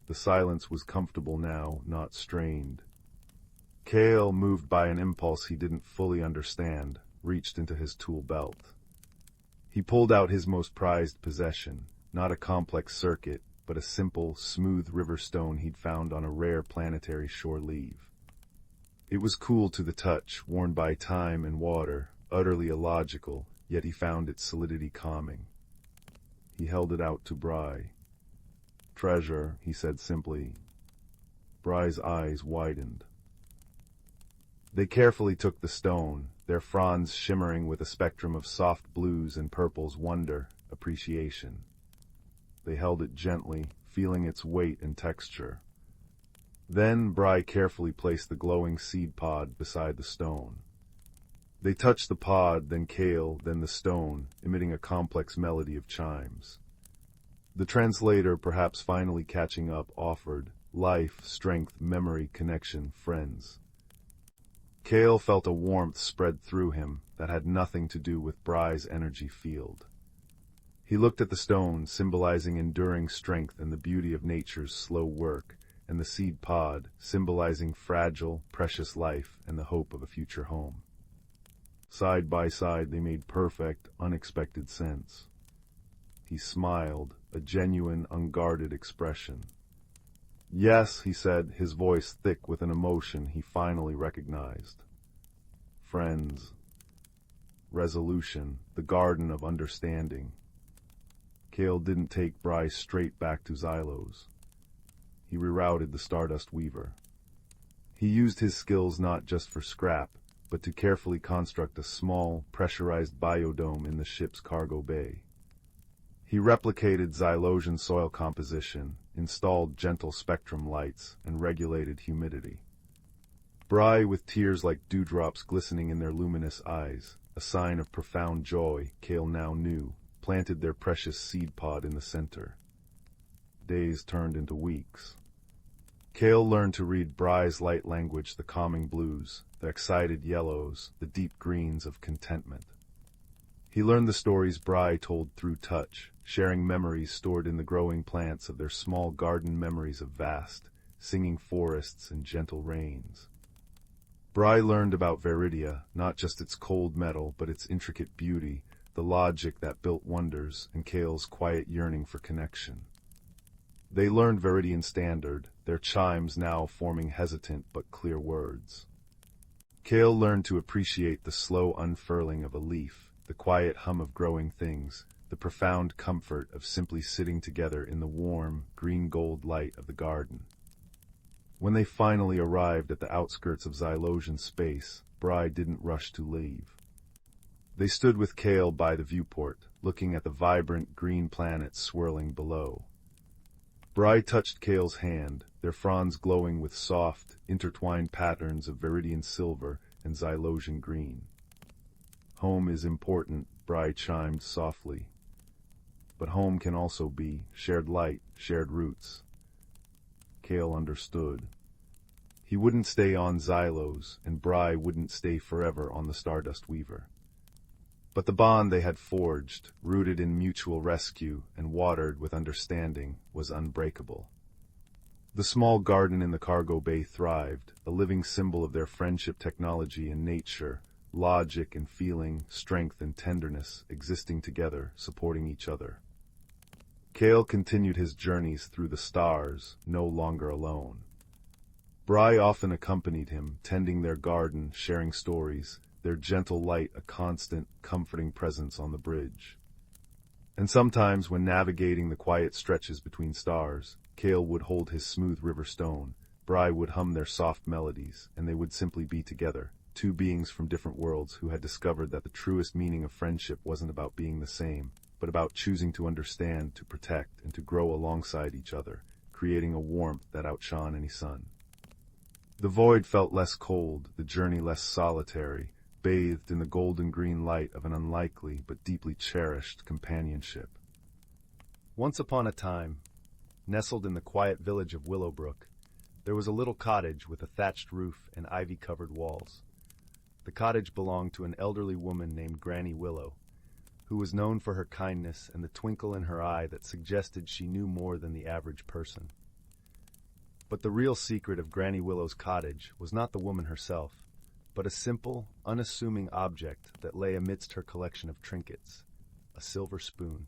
The silence was comfortable now, not strained. Kale, moved by an impulse he didn't fully understand, reached into his tool belt. He pulled out his most prized possession, not a complex circuit, but a simple, smooth river stone he'd found on a rare planetary shore leave. It was cool to the touch, worn by time and water, utterly illogical, yet he found its solidity calming. He held it out to Bry. "Treasure," he said simply. Bry's eyes widened. They carefully took the stone, their fronds shimmering with a spectrum of soft blues and purples, wonder, appreciation. They held it gently, feeling its weight and texture. Then Bry carefully placed the glowing seed pod beside the stone. They touched the pod, then Kale, then the stone, emitting a complex melody of chimes. The translator, perhaps finally catching up, offered life, strength, memory, connection, friends. Kale felt a warmth spread through him that had nothing to do with Bry's energy field. He looked at the stone, symbolizing enduring strength and the beauty of nature's slow work, and the seed pod, symbolizing fragile, precious life and the hope of a future home. Side by side, they made perfect, unexpected sense. He smiled, a genuine, unguarded expression. "Yes," he said, his voice thick with an emotion he finally recognized. "Friends. Resolution, the garden of understanding." Kale didn't take Bry straight back to Xylos. He rerouted the Stardust Weaver. He used his skills not just for scrap, but to carefully construct a small, pressurized biodome in the ship's cargo bay. He replicated Xylosian soil composition, installed gentle spectrum lights, and regulated humidity. Bry, with tears like dewdrops glistening in their luminous eyes, a sign of profound joy, Kale now knew, planted their precious seed pod in the center. Days turned into weeks. Kale learned to read Bry's light language, the calming blues, the excited yellows, the deep greens of contentment. He learned the stories Bry told through touch, sharing memories stored in the growing plants of their small garden, memories of vast, singing forests and gentle rains. Bry learned about Veridia, not just its cold metal, but its intricate beauty, the logic that built wonders, and Kale's quiet yearning for connection. They learned Viridian Standard, their chimes now forming hesitant but clear words. Kale learned to appreciate the slow unfurling of a leaf, the quiet hum of growing things, the profound comfort of simply sitting together in the warm, green-gold light of the garden. When they finally arrived at the outskirts of Xylosian space, Bry didn't rush to leave. They stood with Kale by the viewport, looking at the vibrant green planets swirling below. Bry touched Kale's hand, their fronds glowing with soft, intertwined patterns of Viridian silver and Xylosian green. Home is important, Bry chimed softly. But home can also be shared light, shared roots. Kale understood. He wouldn't stay on Xylos, and Bry wouldn't stay forever on the Stardust Weaver. But the bond they had forged, rooted in mutual rescue and watered with understanding, was unbreakable. The small garden in the cargo bay thrived, a living symbol of their friendship, technology and nature, logic and feeling, strength and tenderness, existing together, supporting each other. Kale continued his journeys through the stars, no longer alone. Bry often accompanied him, tending their garden, sharing stories, their gentle light a constant, comforting presence on the bridge. And sometimes, when navigating the quiet stretches between stars, Kale would hold his smooth river stone, Bry would hum their soft melodies, and they would simply be together, two beings from different worlds who had discovered that the truest meaning of friendship wasn't about being the same, but about choosing to understand, to protect, and to grow alongside each other, creating a warmth that outshone any sun. The void felt less cold, the journey less solitary, bathed in the golden green light of an unlikely but deeply cherished companionship. Once upon a time, nestled in the quiet village of Willowbrook, there was a little cottage with a thatched roof and ivy-covered walls. The cottage belonged to an elderly woman named Granny Willow, who was known for her kindness and the twinkle in her eye that suggested she knew more than the average person. But the real secret of Granny Willow's cottage was not the woman herself, but a simple, unassuming object that lay amidst her collection of trinkets, a silver spoon.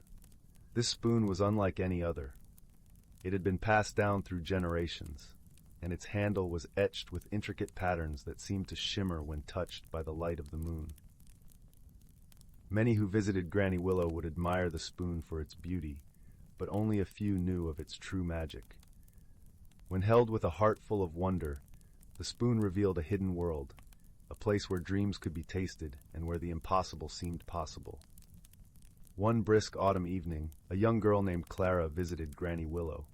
This spoon was unlike any other. It had been passed down through generations, and its handle was etched with intricate patterns that seemed to shimmer when touched by the light of the moon. Many who visited Granny Willow would admire the spoon for its beauty, but only a few knew of its true magic. When held with a heart full of wonder, the spoon revealed a hidden world, a place where dreams could be tasted and where the impossible seemed possible. One brisk autumn evening, a young girl named Clara visited Granny Willow.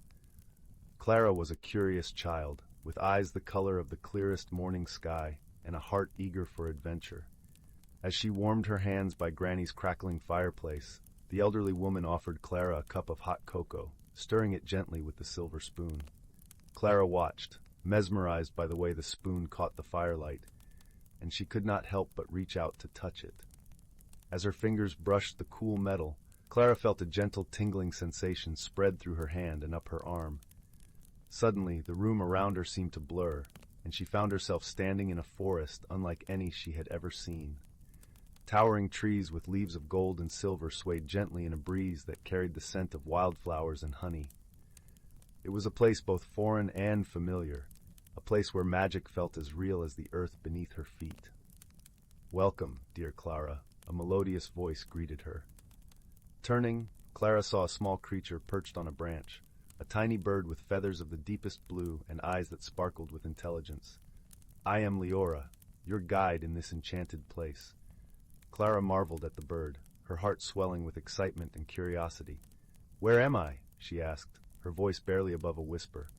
Clara was a curious child, with eyes the color of the clearest morning sky and a heart eager for adventure. As she warmed her hands by Granny's crackling fireplace, the elderly woman offered Clara a cup of hot cocoa, stirring it gently with the silver spoon. Clara watched, mesmerized by the way the spoon caught the firelight, and she could not help but reach out to touch it. As her fingers brushed the cool metal, Clara felt a gentle tingling sensation spread through her hand and up her arm. Suddenly, the room around her seemed to blur, and she found herself standing in a forest unlike any she had ever seen. Towering trees with leaves of gold and silver swayed gently in a breeze that carried the scent of wildflowers and honey. It was a place both foreign and familiar, a place where magic felt as real as the earth beneath her feet. "Welcome, dear Clara," a melodious voice greeted her. Turning, Clara saw a small creature perched on a branch, a tiny bird with feathers of the deepest blue and eyes that sparkled with intelligence. "I am Leora, your guide in this enchanted place." Clara marveled at the bird, her heart swelling with excitement and curiosity. "Where am I?" she asked, her voice barely above a whisper.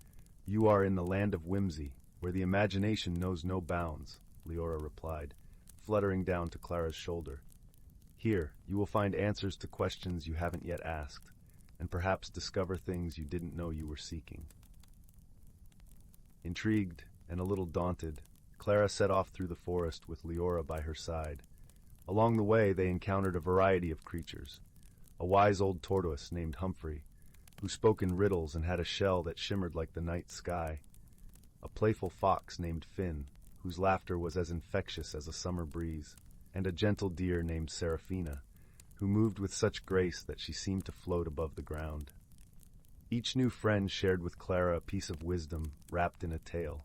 "You are in the land of whimsy, where the imagination knows no bounds," Leora replied, fluttering down to Clara's shoulder. "Here, you will find answers to questions you haven't yet asked, and perhaps discover things you didn't know you were seeking." Intrigued and a little daunted, Clara set off through the forest with Leora by her side. Along the way, they encountered a variety of creatures. A wise old tortoise named Humphrey, who spoke in riddles and had a shell that shimmered like the night sky. A playful fox named Finn, whose laughter was as infectious as a summer breeze. And a gentle deer named Seraphina, who moved with such grace that she seemed to float above the ground. Each new friend shared with Clara a piece of wisdom wrapped in a tale,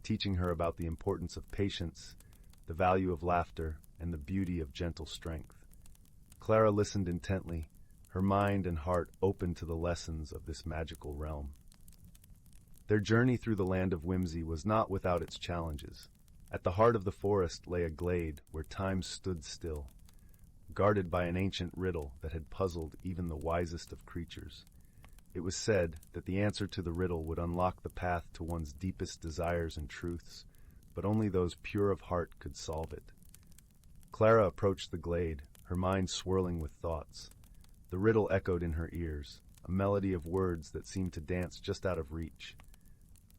teaching her about the importance of patience, the value of laughter, and the beauty of gentle strength. Clara listened intently, her mind and heart open to the lessons of this magical realm. Their journey through the land of whimsy was not without its challenges. At the heart of the forest lay a glade where time stood still, guarded by an ancient riddle that had puzzled even the wisest of creatures. It was said that the answer to the riddle would unlock the path to one's deepest desires and truths, but only those pure of heart could solve it. Clara approached the glade, her mind swirling with thoughts. The riddle echoed in her ears, a melody of words that seemed to dance just out of reach.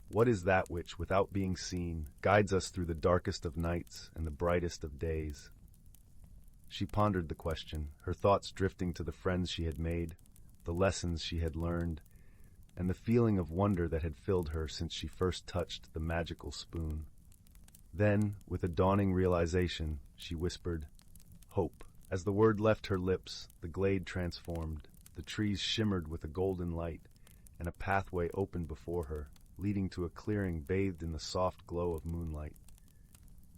What is that which, without being seen, guides us through the darkest of nights and the brightest of days? She pondered the question, her thoughts drifting to the friends she had made, the lessons she had learned, and the feeling of wonder that had filled her since she first touched the magical spoon. Then, with a dawning realization, she whispered, "Hope." As the word left her lips, the glade transformed, the trees shimmered with a golden light, and a pathway opened before her, leading to a clearing bathed in the soft glow of moonlight.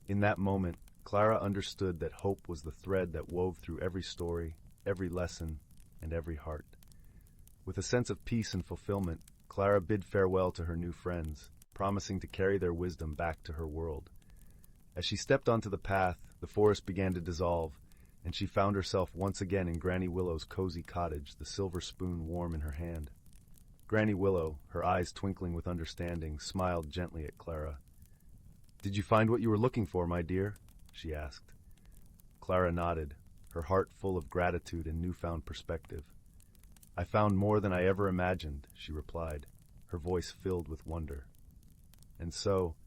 In that moment, Clara understood that hope was the thread that wove through every story, every lesson, and every heart. With a sense of peace and fulfillment, Clara bid farewell to her new friends, promising to carry their wisdom back to her world. As she stepped onto the path, the forest began to dissolve, and she found herself once again in Granny Willow's cozy cottage, the silver spoon warm in her hand. Granny Willow, her eyes twinkling with understanding, smiled gently at Clara. "Did you find what you were looking for, my dear?" she asked. Clara nodded, her heart full of gratitude and newfound perspective. "I found more than I ever imagined," she replied, her voice filled with wonder. And so,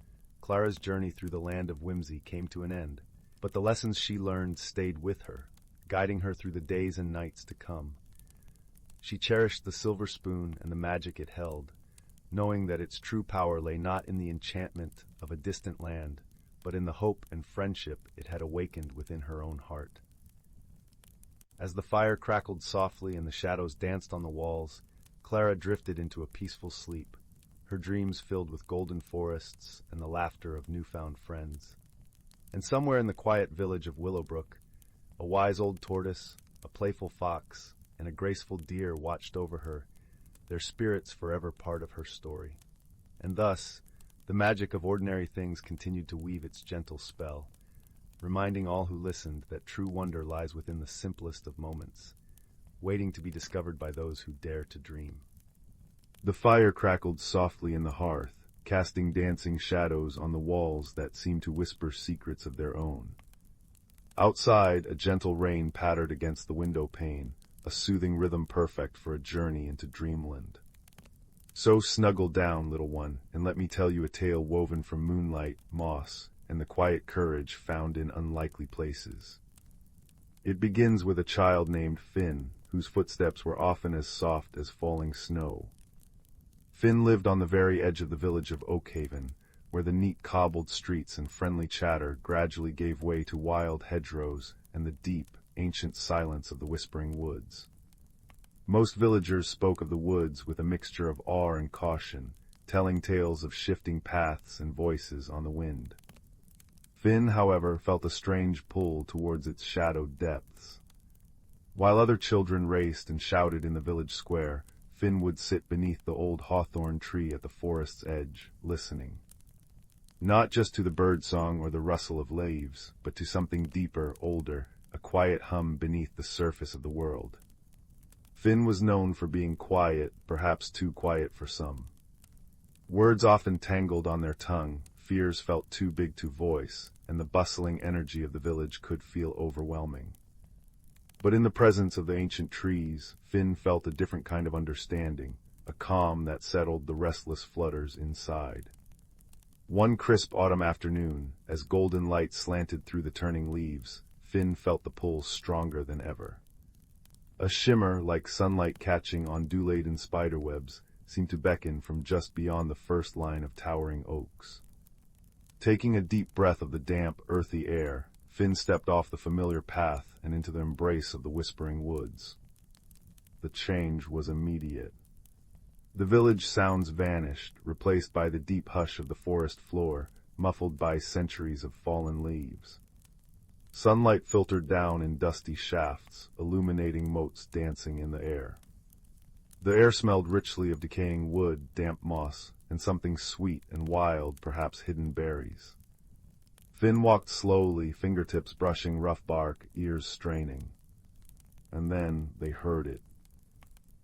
Clara's journey through the land of whimsy came to an end, but the lessons she learned stayed with her, guiding her through the days and nights to come. She cherished the silver spoon and the magic it held, knowing that its true power lay not in the enchantment of a distant land, but in the hope and friendship it had awakened within her own heart. As the fire crackled softly and the shadows danced on the walls, Clara drifted into a peaceful sleep, her dreams filled with golden forests and the laughter of newfound friends. And somewhere in the quiet village of Willowbrook, a wise old tortoise, a playful fox, and a graceful deer watched over her, their spirits forever part of her story. And thus, the magic of ordinary things continued to weave its gentle spell, reminding all who listened that true wonder lies within the simplest of moments, waiting to be discovered by those who dare to dream. The fire crackled softly in the hearth, casting dancing shadows on the walls that seemed to whisper secrets of their own. Outside, a gentle rain pattered against the window pane, a soothing rhythm perfect for a journey into dreamland. So snuggle down, little one, and let me tell you a tale woven from moonlight, moss, and the quiet courage found in unlikely places. It begins with a child named Finn, whose footsteps were often as soft as falling snow. Finn lived on the very edge of the village of Oakhaven, where the neat cobbled streets and friendly chatter gradually gave way to wild hedgerows and the deep, ancient silence of the whispering woods. Most villagers spoke of the woods with a mixture of awe and caution, telling tales of shifting paths and voices on the wind. Finn, however, felt a strange pull towards its shadowed depths. While other children raced and shouted in the village square, Finn would sit beneath the old hawthorn tree at the forest's edge, listening. Not just to the birdsong or the rustle of leaves, but to something deeper, older, a quiet hum beneath the surface of the world. Finn was known for being quiet, perhaps too quiet for some. Words often tangled on their tongue, fears felt too big to voice, and the bustling energy of the village could feel overwhelming. But in the presence of the ancient trees, Finn felt a different kind of understanding, a calm that settled the restless flutters inside. One crisp autumn afternoon, as golden light slanted through the turning leaves, Finn felt the pull stronger than ever. A shimmer like sunlight catching on dew-laden spiderwebs seemed to beckon from just beyond the first line of towering oaks. Taking a deep breath of the damp, earthy air, Finn stepped off the familiar path and into the embrace of the whispering woods. The change was immediate. The village sounds vanished, replaced by the deep hush of the forest floor, muffled by centuries of fallen leaves. Sunlight filtered down in dusty shafts, illuminating motes dancing in the air. The air smelled richly of decaying wood, damp moss, and something sweet and wild, perhaps hidden berries. Finn walked slowly, fingertips brushing rough bark, ears straining. And then they heard it.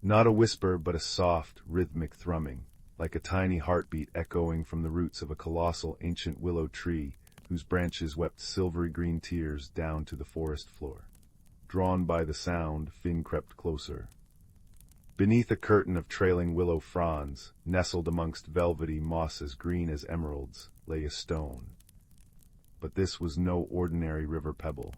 Not a whisper, but a soft, rhythmic thrumming, like a tiny heartbeat echoing from the roots of a colossal ancient willow tree whose branches wept silvery green tears down to the forest floor. Drawn by the sound, Finn crept closer. Beneath a curtain of trailing willow fronds, nestled amongst velvety mosses green as emeralds, lay a stone. But this was no ordinary river pebble.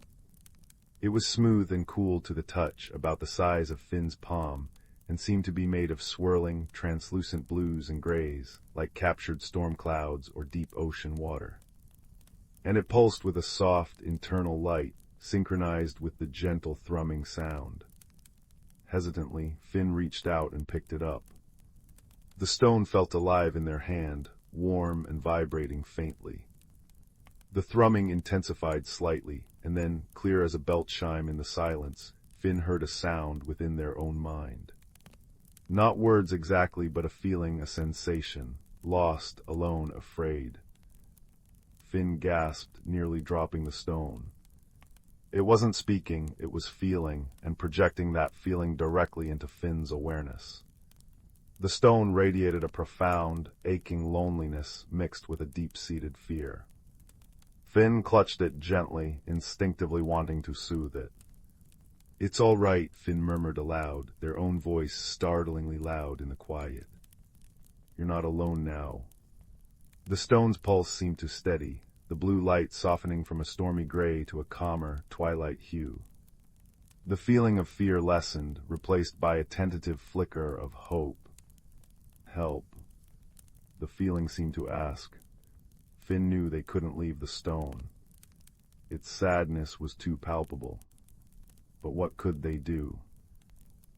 It was smooth and cool to the touch, about the size of Finn's palm, and seemed to be made of swirling, translucent blues and grays, like captured storm clouds or deep ocean water. And it pulsed with a soft, internal light, synchronized with the gentle thrumming sound. Hesitantly, Finn reached out and picked it up. The stone felt alive in their hand, warm and vibrating faintly. The thrumming intensified slightly, and then, clear as a belt chime in the silence, Finn heard a sound within their own mind. Not words exactly, but a feeling, a sensation, lost, alone, afraid. Finn gasped, nearly dropping the stone. It wasn't speaking, it was feeling, and projecting that feeling directly into Finn's awareness. The stone radiated a profound, aching loneliness mixed with a deep-seated fear. Finn clutched it gently, instinctively wanting to soothe it. "It's all right," Finn murmured aloud, their own voice startlingly loud in the quiet. "You're not alone now." The stone's pulse seemed to steady, the blue light softening from a stormy gray to a calmer, twilight hue. The feeling of fear lessened, replaced by a tentative flicker of hope. Help. The feeling seemed to ask. Finn knew they couldn't leave the stone. Its sadness was too palpable. But what could they do?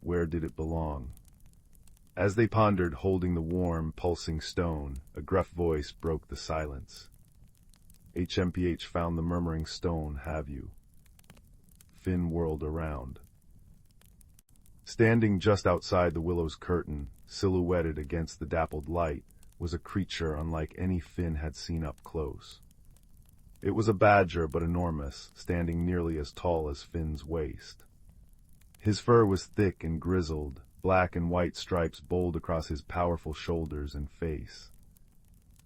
Where did it belong? As they pondered, holding the warm, pulsing stone, a gruff voice broke the silence. "HMPH found the murmuring stone, have you?" Finn whirled around. Standing just outside the willow's curtain, silhouetted against the dappled light, was a creature unlike any Finn had seen up close. It was a badger, but enormous, standing nearly as tall as Finn's waist. His fur was thick and grizzled, black and white stripes bowled across his powerful shoulders and face.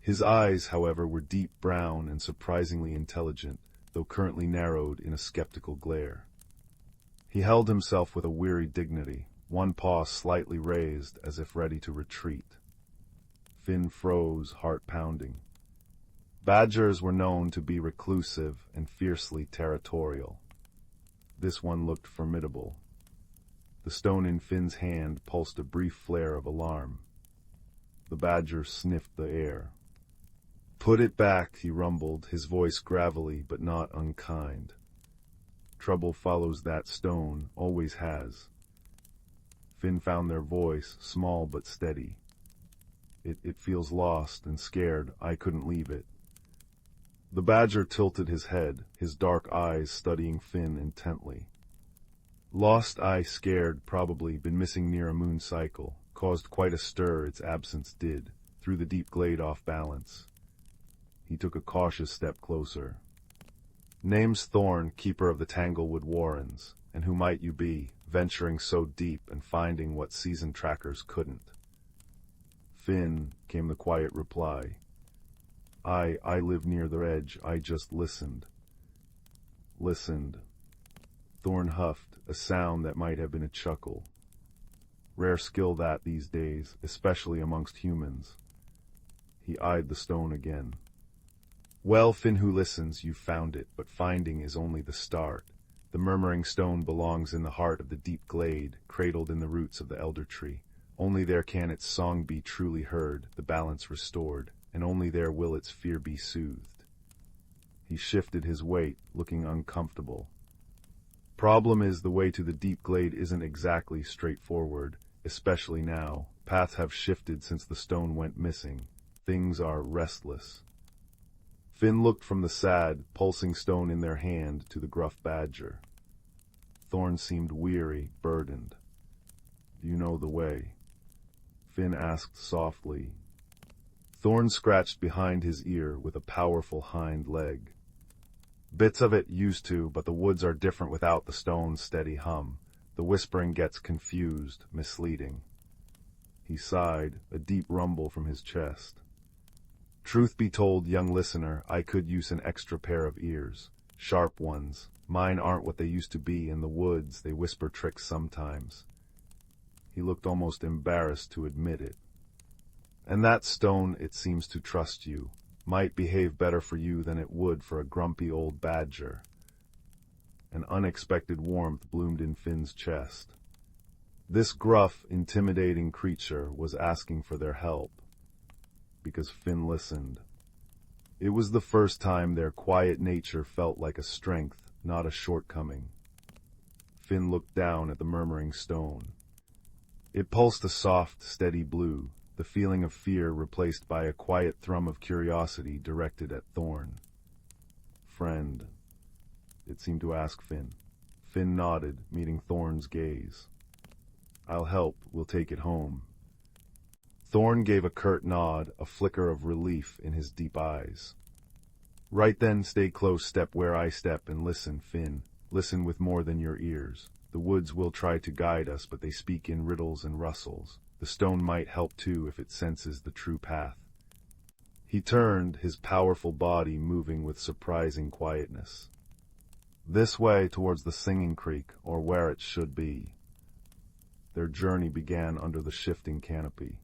His eyes, however, were deep brown and surprisingly intelligent, though currently narrowed in a skeptical glare. He held himself with a weary dignity, one paw slightly raised as if ready to retreat. Finn froze, heart pounding. Badgers were known to be reclusive and fiercely territorial. This one looked formidable. The stone in Finn's hand pulsed a brief flare of alarm. The badger sniffed the air. "Put it back," he rumbled, his voice gravelly but not unkind. "Trouble follows that stone, always has." Finn found their voice, small but steady. It feels lost and scared. I couldn't leave it." The badger tilted his head, his dark eyes studying Finn intently. "Lost, scared, probably, been missing near a moon cycle. Caused quite a stir, its absence did, through the deep glade off balance." He took a cautious step closer. "Name's Thorn, keeper of the Tanglewood Warrens. And who might you be, venturing so deep and finding what season trackers couldn't?" "Finn," came the quiet reply. I live near the edge. I just listened." "Listened." Thorn huffed, a sound that might have been a chuckle. Rare skill that these days, especially amongst humans. He eyed the stone again. "Well, Finn who listens, you've found it, but finding is only the start. The murmuring stone belongs in the heart of the deep glade, cradled in the roots of the elder tree. Only there can its song be truly heard, the balance restored, and only there will its fear be soothed." He shifted his weight, looking uncomfortable. "Problem is the way to the deep glade isn't exactly straightforward. especially now. Paths have shifted since the stone went missing. Things are restless. Finn looked from the sad, pulsing stone in their hand to the gruff badger. Thorn seemed weary, burdened. "Do you know the way?" Finn asked softly. Thorn scratched behind his ear with a powerful hind leg. "Bits of it used to, but the woods are different without the stone's steady hum. The whispering gets confused, misleading." He sighed, a deep rumble from his chest. "Truth be told, young listener, I could use an extra pair of ears. Sharp ones. Mine aren't what they used to be. In the woods, they whisper tricks sometimes." He looked almost embarrassed to admit it. "And that stone, it seems to trust you. Might behave better for you than it would for a grumpy old badger." An unexpected warmth bloomed in Finn's chest. This gruff, intimidating creature was asking for their help. Because Finn listened. It was the first time their quiet nature felt like a strength, not a shortcoming. Finn looked down at the murmuring stone. It pulsed a soft, steady blue, the feeling of fear replaced by a quiet thrum of curiosity directed at Thorn. "Friend," it seemed to ask Finn. Finn nodded, meeting Thorn's gaze. "I'll help. We'll take it home." Thorn gave a curt nod, a flicker of relief in his deep eyes. "Right then, stay close, step where I step, and listen, Finn. Listen with more than your ears. The woods will try to guide us, but they speak in riddles and rustles. The stone might help too if it senses the true path." He turned, his powerful body moving with surprising quietness. "This way towards the Singing Creek, or where it should be." Their journey began under the shifting canopy.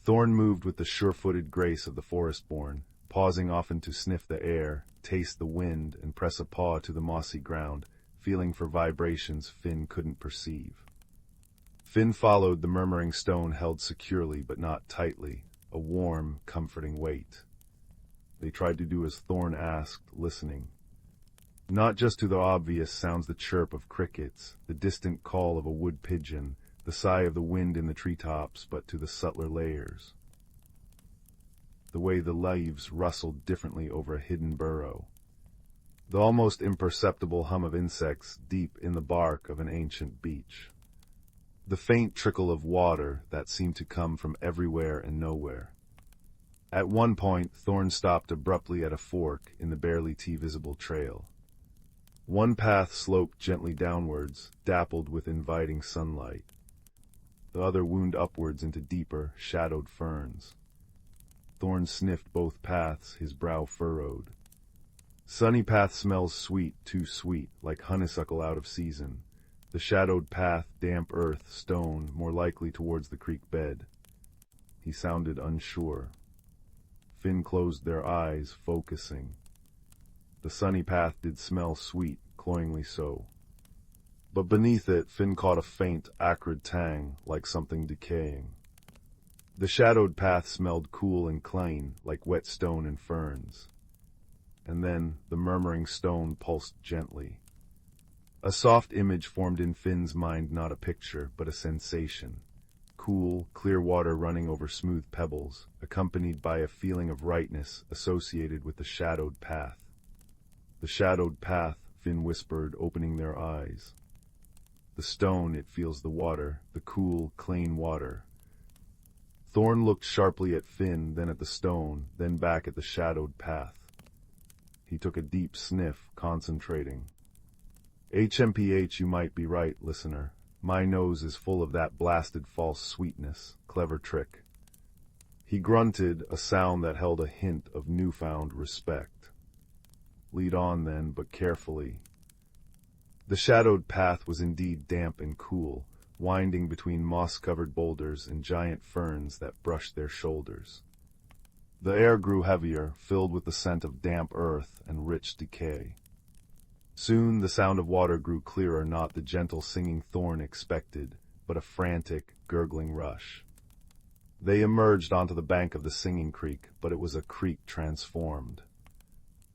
Thorn moved with the sure-footed grace of the forest-born, pausing often to sniff the air, taste the wind, and press a paw to the mossy ground, feeling for vibrations Finn couldn't perceive. Finn followed the murmuring stone held securely but not tightly, a warm, comforting weight. They tried to do as Thorn asked, listening. Not just to the obvious sounds, the chirp of crickets, the distant call of a wood pigeon, the sigh of the wind in the treetops, but to the subtler layers. The way the leaves rustled differently over a hidden burrow. The almost imperceptible hum of insects deep in the bark of an ancient beech. The faint trickle of water that seemed to come from everywhere and nowhere. At one point, Thorn stopped abruptly at a fork in the barely visible trail. One path sloped gently downwards, dappled with inviting sunlight. The other wound upwards into deeper, shadowed ferns. Thorn sniffed both paths, his brow furrowed. Sunny path smells sweet, too sweet, like honeysuckle out of season. The shadowed path, damp earth, stone, more likely towards the creek bed. He sounded unsure. Finn closed their eyes, focusing. The sunny path did smell sweet, cloyingly so. But beneath it, Finn caught a faint, acrid tang, like something decaying. The shadowed path smelled cool and clean, like wet stone and ferns. And then the murmuring stone pulsed gently. A soft image formed in Finn's mind, not a picture, but a sensation. Cool, clear water running over smooth pebbles, accompanied by a feeling of rightness associated with the shadowed path. "The shadowed path," Finn whispered, opening their eyes. "The stone, it feels the water, the cool, clean water." Thorn looked sharply at Finn, then at the stone, then back at the shadowed path. He took a deep sniff, concentrating. "HMPH, you might be right, listener. My nose is full of that blasted false sweetness. Clever trick." He grunted, a sound that held a hint of newfound respect. "Lead on then, but carefully." The shadowed path was indeed damp and cool, winding between moss-covered boulders and giant ferns that brushed their shoulders. The air grew heavier, filled with the scent of damp earth and rich decay. Soon the sound of water grew clearer, not the gentle singing Thorn expected, but a frantic, gurgling rush. They emerged onto the bank of the Singing Creek, but it was a creek transformed.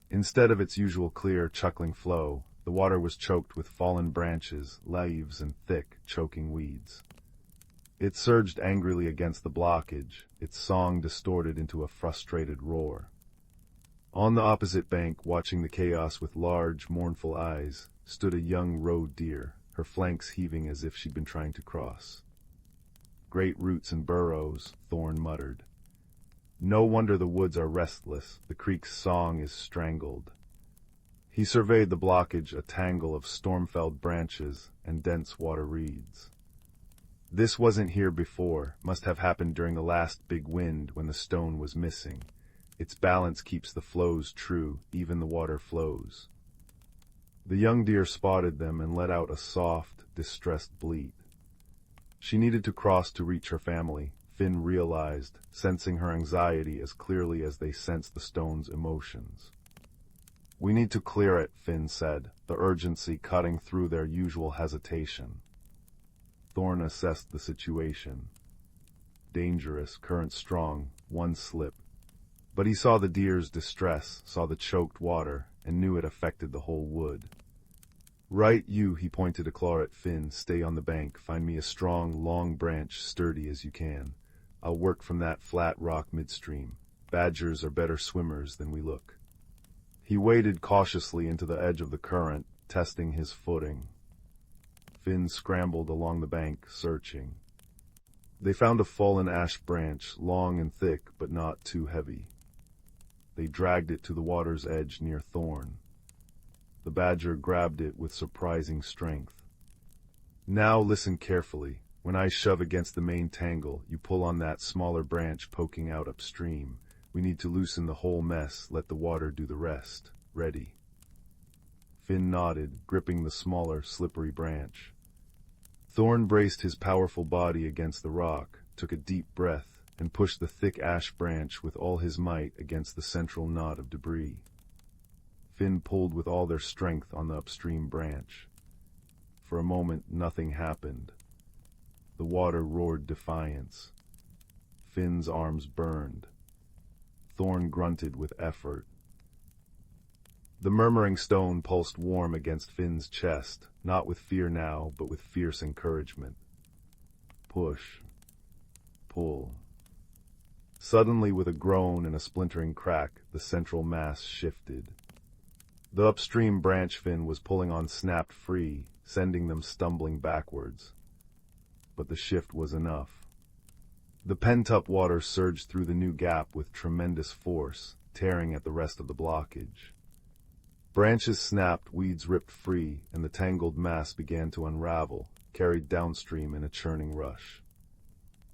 Instead of its usual clear, chuckling flow, the water was choked with fallen branches, leaves, and thick, choking weeds. It surged angrily against the blockage, its song distorted into a frustrated roar. On the opposite bank, watching the chaos with large, mournful eyes, stood a young roe deer, her flanks heaving as if she'd been trying to cross. Great roots and burrows, Thorn muttered. No wonder the woods are restless, the creek's song is strangled. He surveyed the blockage, a tangle of storm-felled branches and dense water reeds. This wasn't here before, must have happened during the last big wind when the stone was missing. Its balance keeps the flows true, even the water flows. The young deer spotted them and let out a soft, distressed bleat. She needed to cross to reach her family, Finn realized, sensing her anxiety as clearly as they sensed the stone's emotions. We need to clear it, Finn said, the urgency cutting through their usual hesitation. Thorn assessed the situation. Dangerous, current strong, one slip. But he saw the deer's distress, saw the choked water, and knew it affected the whole wood. Right you, he pointed a claw at Finn, stay on the bank, find me a strong, long branch, sturdy as you can. I'll work from that flat rock midstream. Badgers are better swimmers than we look. He waded cautiously into the edge of the current, testing his footing. Finn scrambled along the bank, searching. They found a fallen ash branch, long and thick, but not too heavy. They dragged it to the water's edge near Thorn. The badger grabbed it with surprising strength. Now listen carefully. When I shove against the main tangle, you pull on that smaller branch poking out upstream. We need to loosen the whole mess, let the water do the rest. Ready? Finn nodded, gripping the smaller, slippery branch. Thorn braced his powerful body against the rock, took a deep breath, and pushed the thick ash branch with all his might against the central knot of debris. Finn pulled with all their strength on the upstream branch. For a moment, nothing happened. The water roared defiance. Finn's arms burned. Thorn grunted with effort. The murmuring stone pulsed warm against Finn's chest, not with fear now, but with fierce encouragement. Push. Pull. Suddenly, with a groan and a splintering crack, the central mass shifted. The upstream branch Finn was pulling on snapped free, sending them stumbling backwards. But the shift was enough. The pent-up water surged through the new gap with tremendous force, tearing at the rest of the blockage. Branches snapped, weeds ripped free, and the tangled mass began to unravel, carried downstream in a churning rush.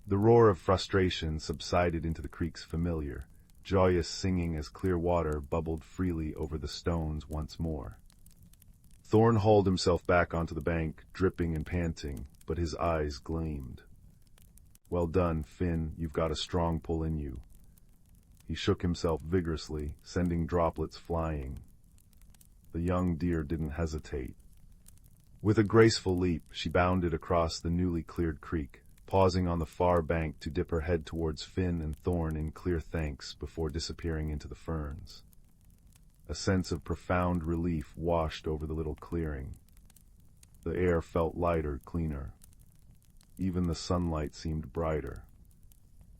The roar of frustration subsided into the creek's familiar, joyous singing as clear water bubbled freely over the stones once more. Thorn hauled himself back onto the bank, dripping and panting, but his eyes gleamed. Well done, Finn, you've got a strong pull in you. He shook himself vigorously, sending droplets flying. The young deer didn't hesitate. With a graceful leap, she bounded across the newly cleared creek, pausing on the far bank to dip her head towards Finn and Thorn in clear thanks before disappearing into the ferns. A sense of profound relief washed over the little clearing. The air felt lighter, cleaner. Even the sunlight seemed brighter.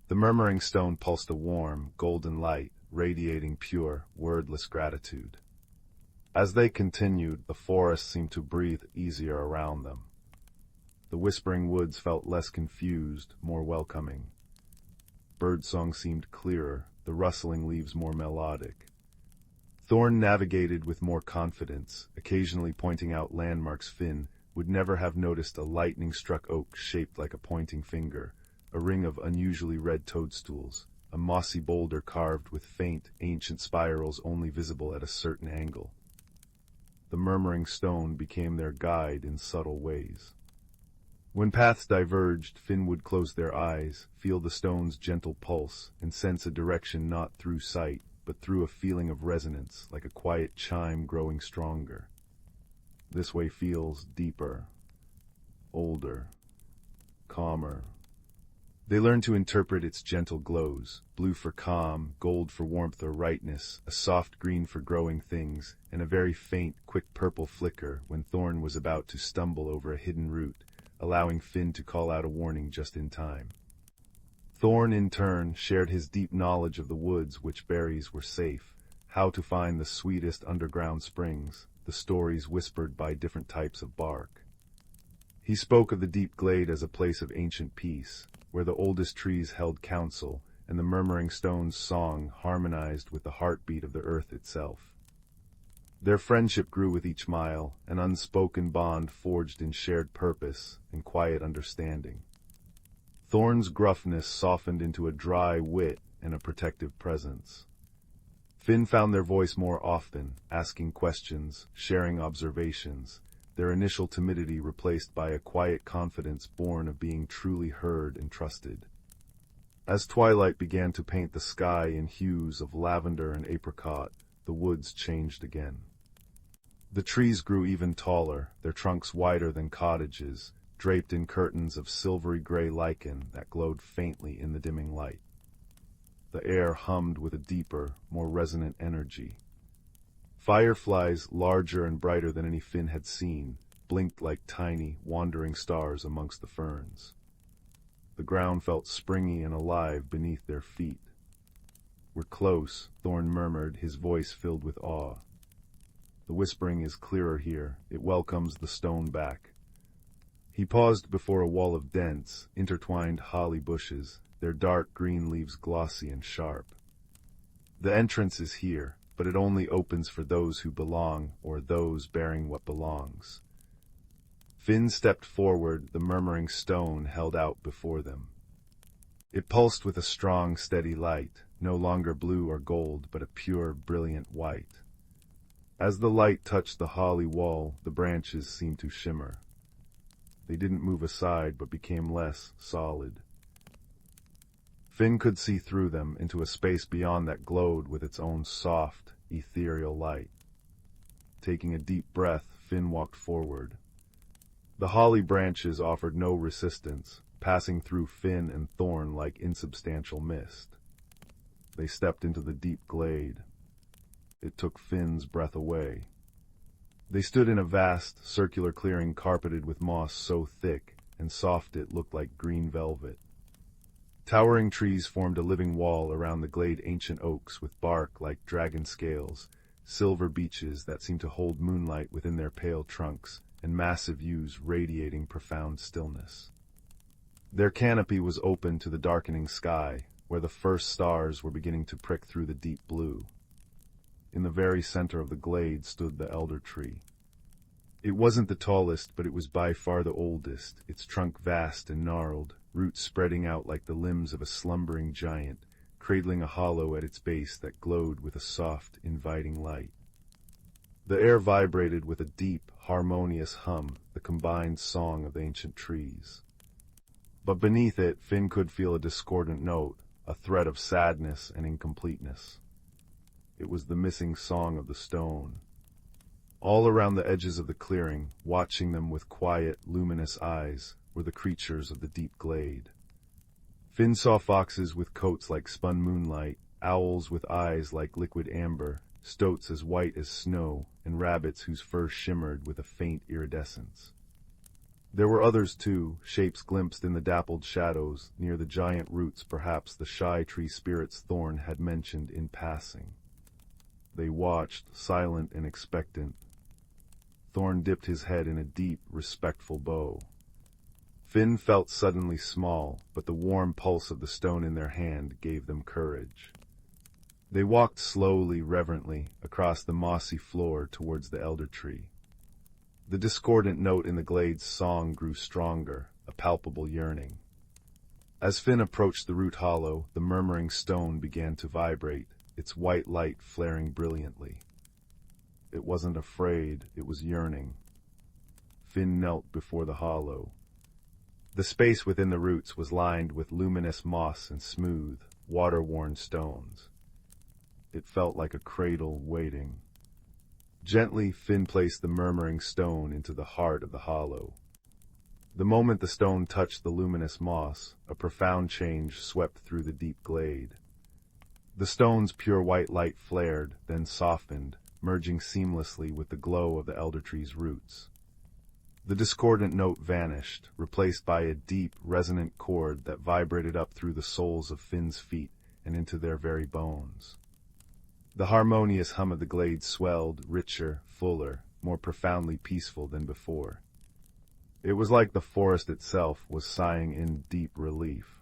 The murmuring stone pulsed a warm, golden light, radiating pure, wordless gratitude. As they continued, the forest seemed to breathe easier around them. The whispering woods felt less confused, more welcoming. Birdsong seemed clearer, the rustling leaves more melodic. Thorn navigated with more confidence, occasionally pointing out landmarks Finn would never have noticed: a lightning-struck oak shaped like a pointing finger, a ring of unusually red toadstools, a mossy boulder carved with faint, ancient spirals only visible at a certain angle. The murmuring stone became their guide in subtle ways. When paths diverged, Finn would close their eyes, feel the stone's gentle pulse, and sense a direction not through sight, but through a feeling of resonance, like a quiet chime growing stronger. This way feels deeper, older, calmer. They learned to interpret its gentle glows, blue for calm, gold for warmth or rightness, a soft green for growing things, and a very faint, quick purple flicker when Thorn was about to stumble over a hidden root, allowing Finn to call out a warning just in time. Thorn, in turn, shared his deep knowledge of the woods, which berries were safe, how to find the sweetest underground springs, the stories whispered by different types of bark. He spoke of the deep glade as a place of ancient peace, where the oldest trees held counsel, and the murmuring stone's song harmonized with the heartbeat of the earth itself. Their friendship grew with each mile, an unspoken bond forged in shared purpose and quiet understanding. Thorn's gruffness softened into a dry wit and a protective presence. Finn found their voice more often, asking questions, sharing observations, their initial timidity replaced by a quiet confidence born of being truly heard and trusted. As twilight began to paint the sky in hues of lavender and apricot, the woods changed again. The trees grew even taller, their trunks wider than cottages, draped in curtains of silvery gray lichen that glowed faintly in the dimming light. The air hummed with a deeper, more resonant energy. Fireflies, larger and brighter than any Finn had seen, blinked like tiny, wandering stars amongst the ferns. The ground felt springy and alive beneath their feet. "We're close," Thorn murmured, his voice filled with awe. "The whispering is clearer here. It welcomes the stone back." He paused before a wall of dense, intertwined holly bushes, their dark green leaves glossy and sharp. "The entrance is here, but it only opens for those who belong, or those bearing what belongs." Finn stepped forward, the murmuring stone held out before them. It pulsed with a strong, steady light, no longer blue or gold, but a pure, brilliant white. As the light touched the holly wall, the branches seemed to shimmer. They didn't move aside, but became less solid. Finn could see through them into a space beyond that glowed with its own soft, ethereal light. Taking a deep breath, Finn walked forward. The holly branches offered no resistance, passing through Finn and Thorn like insubstantial mist. They stepped into the deep glade. It took Finn's breath away. They stood in a vast, circular clearing carpeted with moss so thick and soft it looked like green velvet. Towering trees formed a living wall around the glade, ancient oaks with bark like dragon scales, silver beeches that seemed to hold moonlight within their pale trunks, and massive yews radiating profound stillness. Their canopy was open to the darkening sky, where the first stars were beginning to prick through the deep blue. In the very center of the glade stood the elder tree. It wasn't the tallest, but it was by far the oldest, its trunk vast and gnarled, roots spreading out like the limbs of a slumbering giant, cradling a hollow at its base that glowed with a soft, inviting light. The air vibrated with a deep, harmonious hum, the combined song of ancient trees. But beneath it, Finn could feel a discordant note, a thread of sadness and incompleteness. It was the missing song of the stone. All around the edges of the clearing, watching them with quiet, luminous eyes, were the creatures of the deep glade. Finn saw foxes with coats like spun moonlight, owls with eyes like liquid amber, stoats as white as snow, and rabbits whose fur shimmered with a faint iridescence. There were others too, shapes glimpsed in the dappled shadows, near the giant roots perhaps the shy tree spirits Thorn had mentioned in passing. They watched, silent and expectant. Thorn dipped his head in a deep, respectful bow. Finn felt suddenly small, but the warm pulse of the stone in their hand gave them courage. They walked slowly, reverently, across the mossy floor towards the elder tree. The discordant note in the glade's song grew stronger, a palpable yearning. As Finn approached the root hollow, the murmuring stone began to vibrate, its white light flaring brilliantly. It wasn't afraid, it was yearning. Finn knelt before the hollow. The space within the roots was lined with luminous moss and smooth, water-worn stones. It felt like a cradle waiting. Gently, Finn placed the murmuring stone into the heart of the hollow. The moment the stone touched the luminous moss, a profound change swept through the deep glade. The stone's pure white light flared, then softened, merging seamlessly with the glow of the elder tree's roots. The discordant note vanished, replaced by a deep, resonant chord that vibrated up through the soles of Finn's feet and into their very bones. The harmonious hum of the glade swelled, richer, fuller, more profoundly peaceful than before. It was like the forest itself was sighing in deep relief.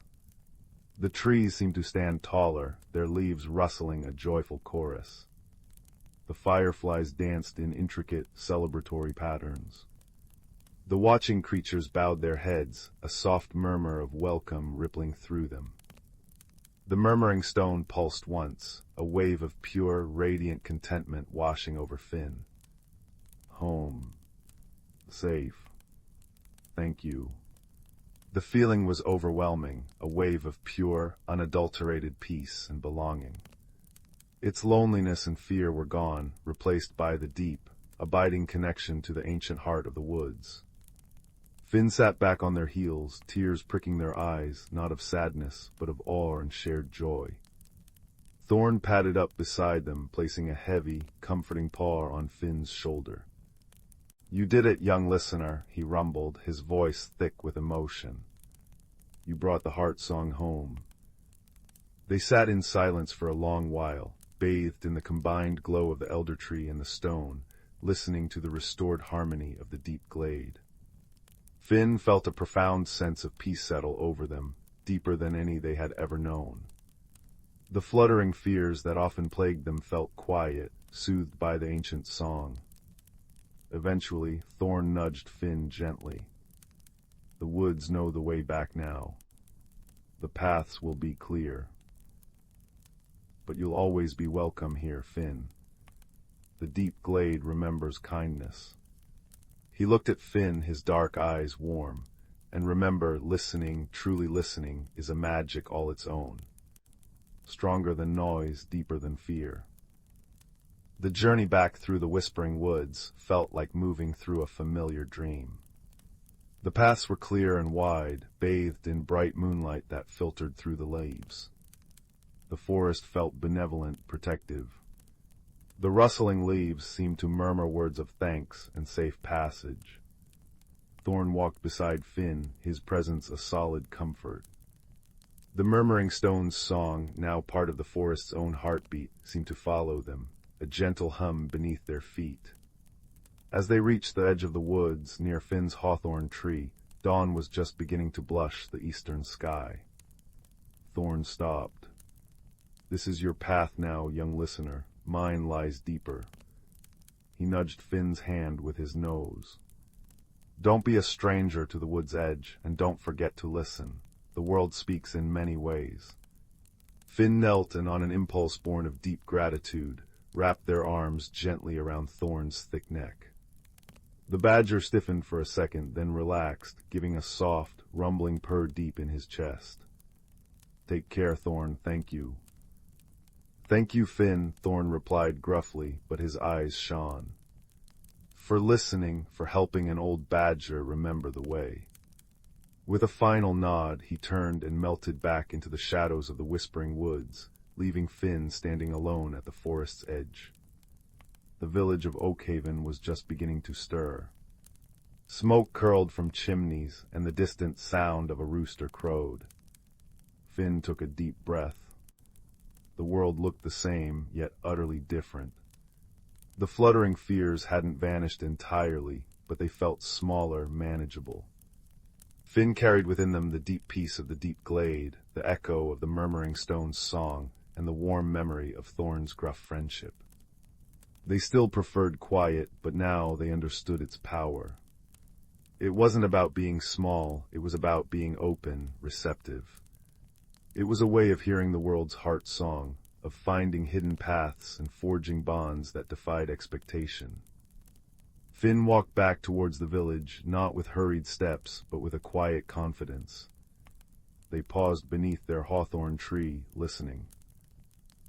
The trees seemed to stand taller, their leaves rustling a joyful chorus. The fireflies danced in intricate, celebratory patterns. The watching creatures bowed their heads, a soft murmur of welcome rippling through them. The murmuring stone pulsed once, a wave of pure, radiant contentment washing over Finn. Home. Safe. Thank you. The feeling was overwhelming, a wave of pure, unadulterated peace and belonging. Its loneliness and fear were gone, replaced by the deep, abiding connection to the ancient heart of the woods. Finn sat back on their heels, tears pricking their eyes, not of sadness, but of awe and shared joy. Thorn padded up beside them, placing a heavy, comforting paw on Finn's shoulder. "You did it, young listener," he rumbled, his voice thick with emotion. "You brought the heart song home." They sat in silence for a long while, bathed in the combined glow of the elder tree and the stone, listening to the restored harmony of the deep glade. Finn felt a profound sense of peace settle over them, deeper than any they had ever known. The fluttering fears that often plagued them felt quiet, soothed by the ancient song. Eventually, Thorn nudged Finn gently. "The woods know the way back now. The paths will be clear. But you'll always be welcome here, Finn. The deep glade remembers kindness." He looked at Finn, his dark eyes warm. And remember, listening, truly listening, is a magic all its own. Stronger than noise, deeper than fear. The journey back through the whispering woods felt like moving through a familiar dream. The paths were clear and wide, bathed in bright moonlight that filtered through the leaves. The forest felt benevolent, protective. The rustling leaves seemed to murmur words of thanks and safe passage. Thorn walked beside Finn, his presence a solid comfort. The murmuring stone's song, now part of the forest's own heartbeat, seemed to follow them, a gentle hum beneath their feet. As they reached the edge of the woods, near Finn's hawthorn tree, dawn was just beginning to blush the eastern sky. Thorn stopped. "This is your path now, young listener. Mine lies deeper." He nudged Finn's hand with his nose. "Don't be a stranger to the wood's edge, and don't forget to listen. The world speaks in many ways." Finn knelt and, on an impulse born of deep gratitude, wrapped their arms gently around Thorn's thick neck. The badger stiffened for a second, then relaxed, giving a soft, rumbling purr deep in his chest. "Take care, Thorn, thank you." "Thank you, Finn," Thorn replied gruffly, but his eyes shone. "For listening, for helping an old badger remember the way." With a final nod, he turned and melted back into the shadows of the whispering woods, leaving Finn standing alone at the forest's edge. The village of Oakhaven was just beginning to stir. Smoke curled from chimneys, and the distant sound of a rooster crowed. Finn took a deep breath. The world looked the same, yet utterly different. The fluttering fears hadn't vanished entirely, but they felt smaller, manageable. Finn carried within them the deep peace of the deep glade, the echo of the murmuring stone's song, and the warm memory of Thorn's gruff friendship. They still preferred quiet, but now they understood its power. It wasn't about being small, it was about being open, receptive. It was a way of hearing the world's heart song, of finding hidden paths and forging bonds that defied expectation. Finn walked back towards the village, not with hurried steps, but with a quiet confidence. They paused beneath their hawthorn tree, listening.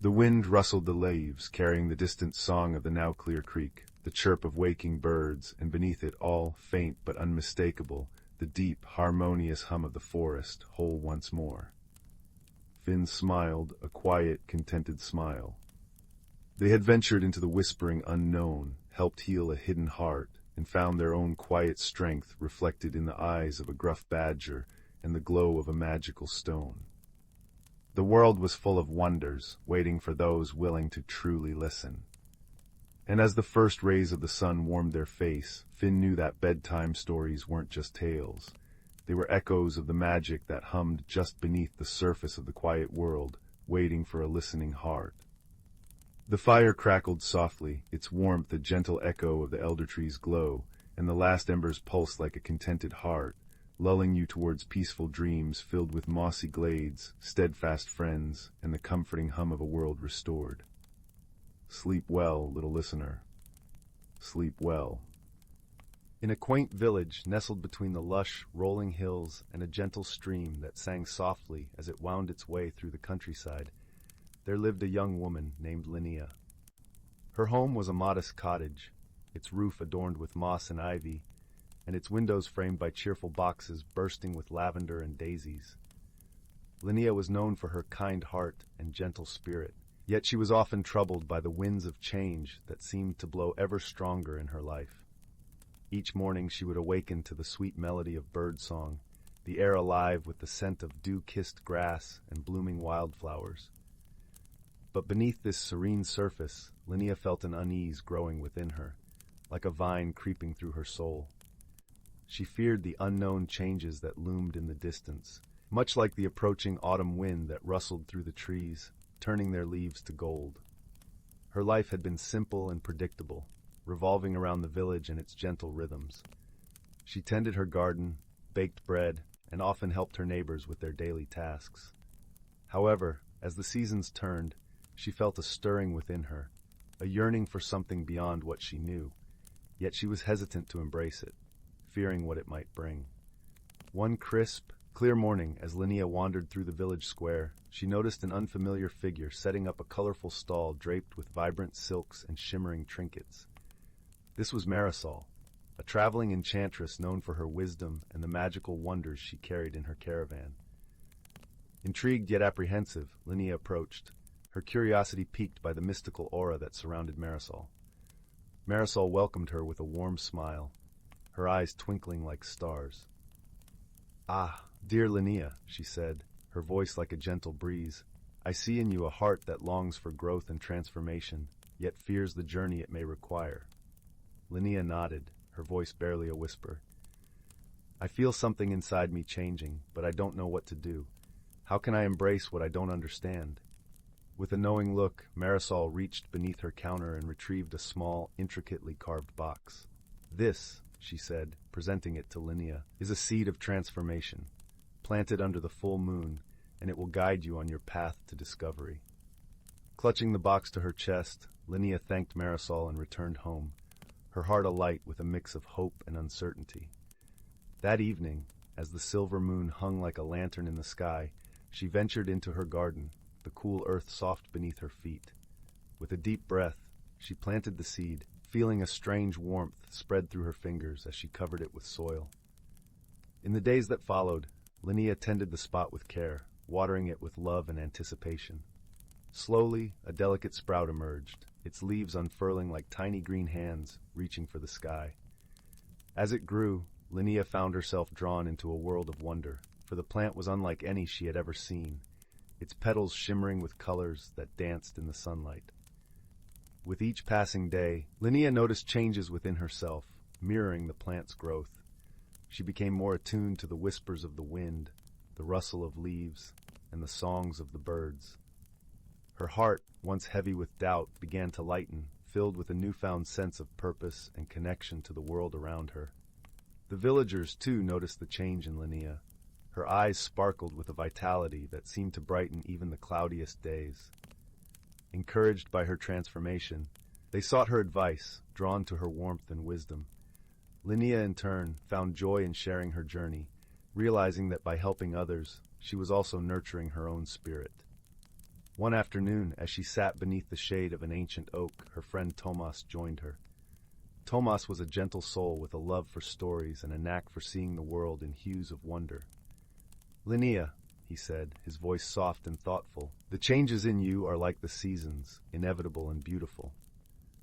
The wind rustled the leaves, carrying the distant song of the now clear creek, the chirp of waking birds, and beneath it all, faint but unmistakable, the deep, harmonious hum of the forest, whole once more. Finn smiled, a quiet, contented smile. They had ventured into the whispering unknown, helped heal a hidden heart, and found their own quiet strength reflected in the eyes of a gruff badger and the glow of a magical stone. The world was full of wonders, waiting for those willing to truly listen. And as the first rays of the sun warmed their face, Finn knew that bedtime stories weren't just tales. They were echoes of the magic that hummed just beneath the surface of the quiet world, waiting for a listening heart. The fire crackled softly, its warmth a gentle echo of the elder tree's glow, and the last embers pulsed like a contented heart, lulling you towards peaceful dreams filled with mossy glades, steadfast friends, and the comforting hum of a world restored. Sleep well, little listener. Sleep well. In a quaint village nestled between the lush, rolling hills and a gentle stream that sang softly as it wound its way through the countryside, there lived a young woman named Linnea. Her home was a modest cottage, its roof adorned with moss and ivy, and its windows framed by cheerful boxes bursting with lavender and daisies. Linnea was known for her kind heart and gentle spirit, yet she was often troubled by the winds of change that seemed to blow ever stronger in her life. Each morning she would awaken to the sweet melody of birdsong, the air alive with the scent of dew-kissed grass and blooming wildflowers. But beneath this serene surface, Linnea felt an unease growing within her, like a vine creeping through her soul. She feared the unknown changes that loomed in the distance, much like the approaching autumn wind that rustled through the trees, turning their leaves to gold. Her life had been simple and predictable, revolving around the village and its gentle rhythms. She tended her garden, baked bread, and often helped her neighbors with their daily tasks. However, as the seasons turned, she felt a stirring within her, a yearning for something beyond what she knew, yet she was hesitant to embrace it, fearing what it might bring. One crisp, clear morning, as Linnea wandered through the village square, she noticed an unfamiliar figure setting up a colorful stall draped with vibrant silks and shimmering trinkets. This was Marisol, a traveling enchantress known for her wisdom and the magical wonders she carried in her caravan. Intrigued yet apprehensive, Linnea approached, her curiosity piqued by the mystical aura that surrounded Marisol. Marisol welcomed her with a warm smile, her eyes twinkling like stars. "Ah, dear Linnea," she said, her voice like a gentle breeze, "I see in you a heart that longs for growth and transformation, yet fears the journey it may require." Linnea nodded, her voice barely a whisper. "I feel something inside me changing, but I don't know what to do. How can I embrace what I don't understand?" With a knowing look, Marisol reached beneath her counter and retrieved a small, intricately carved box. "This," she said, presenting it to Linnea, "is a seed of transformation. Plant it under the full moon, and it will guide you on your path to discovery." Clutching the box to her chest, Linnea thanked Marisol and returned home, her heart alight with a mix of hope and uncertainty. That evening, as the silver moon hung like a lantern in the sky, she ventured into her garden, the cool earth soft beneath her feet. With a deep breath, she planted the seed, feeling a strange warmth spread through her fingers as she covered it with soil. In the days that followed, Linnea tended the spot with care, watering it with love and anticipation. Slowly, a delicate sprout emerged, its leaves unfurling like tiny green hands reaching for the sky. As it grew, Linnea found herself drawn into a world of wonder, for the plant was unlike any she had ever seen, its petals shimmering with colors that danced in the sunlight. With each passing day, Linnea noticed changes within herself, mirroring the plant's growth. She became more attuned to the whispers of the wind, the rustle of leaves, and the songs of the birds. Her heart, once heavy with doubt, began to lighten, filled with a newfound sense of purpose and connection to the world around her. The villagers, too, noticed the change in Linnea. Her eyes sparkled with a vitality that seemed to brighten even the cloudiest days. Encouraged by her transformation, they sought her advice, drawn to her warmth and wisdom. Linnea, in turn, found joy in sharing her journey, realizing that by helping others, she was also nurturing her own spirit. One afternoon, as she sat beneath the shade of an ancient oak, her friend Tomas joined her. Tomas was a gentle soul with a love for stories and a knack for seeing the world in hues of wonder. "Linnea," he said, his voice soft and thoughtful, "the changes in you are like the seasons, inevitable and beautiful.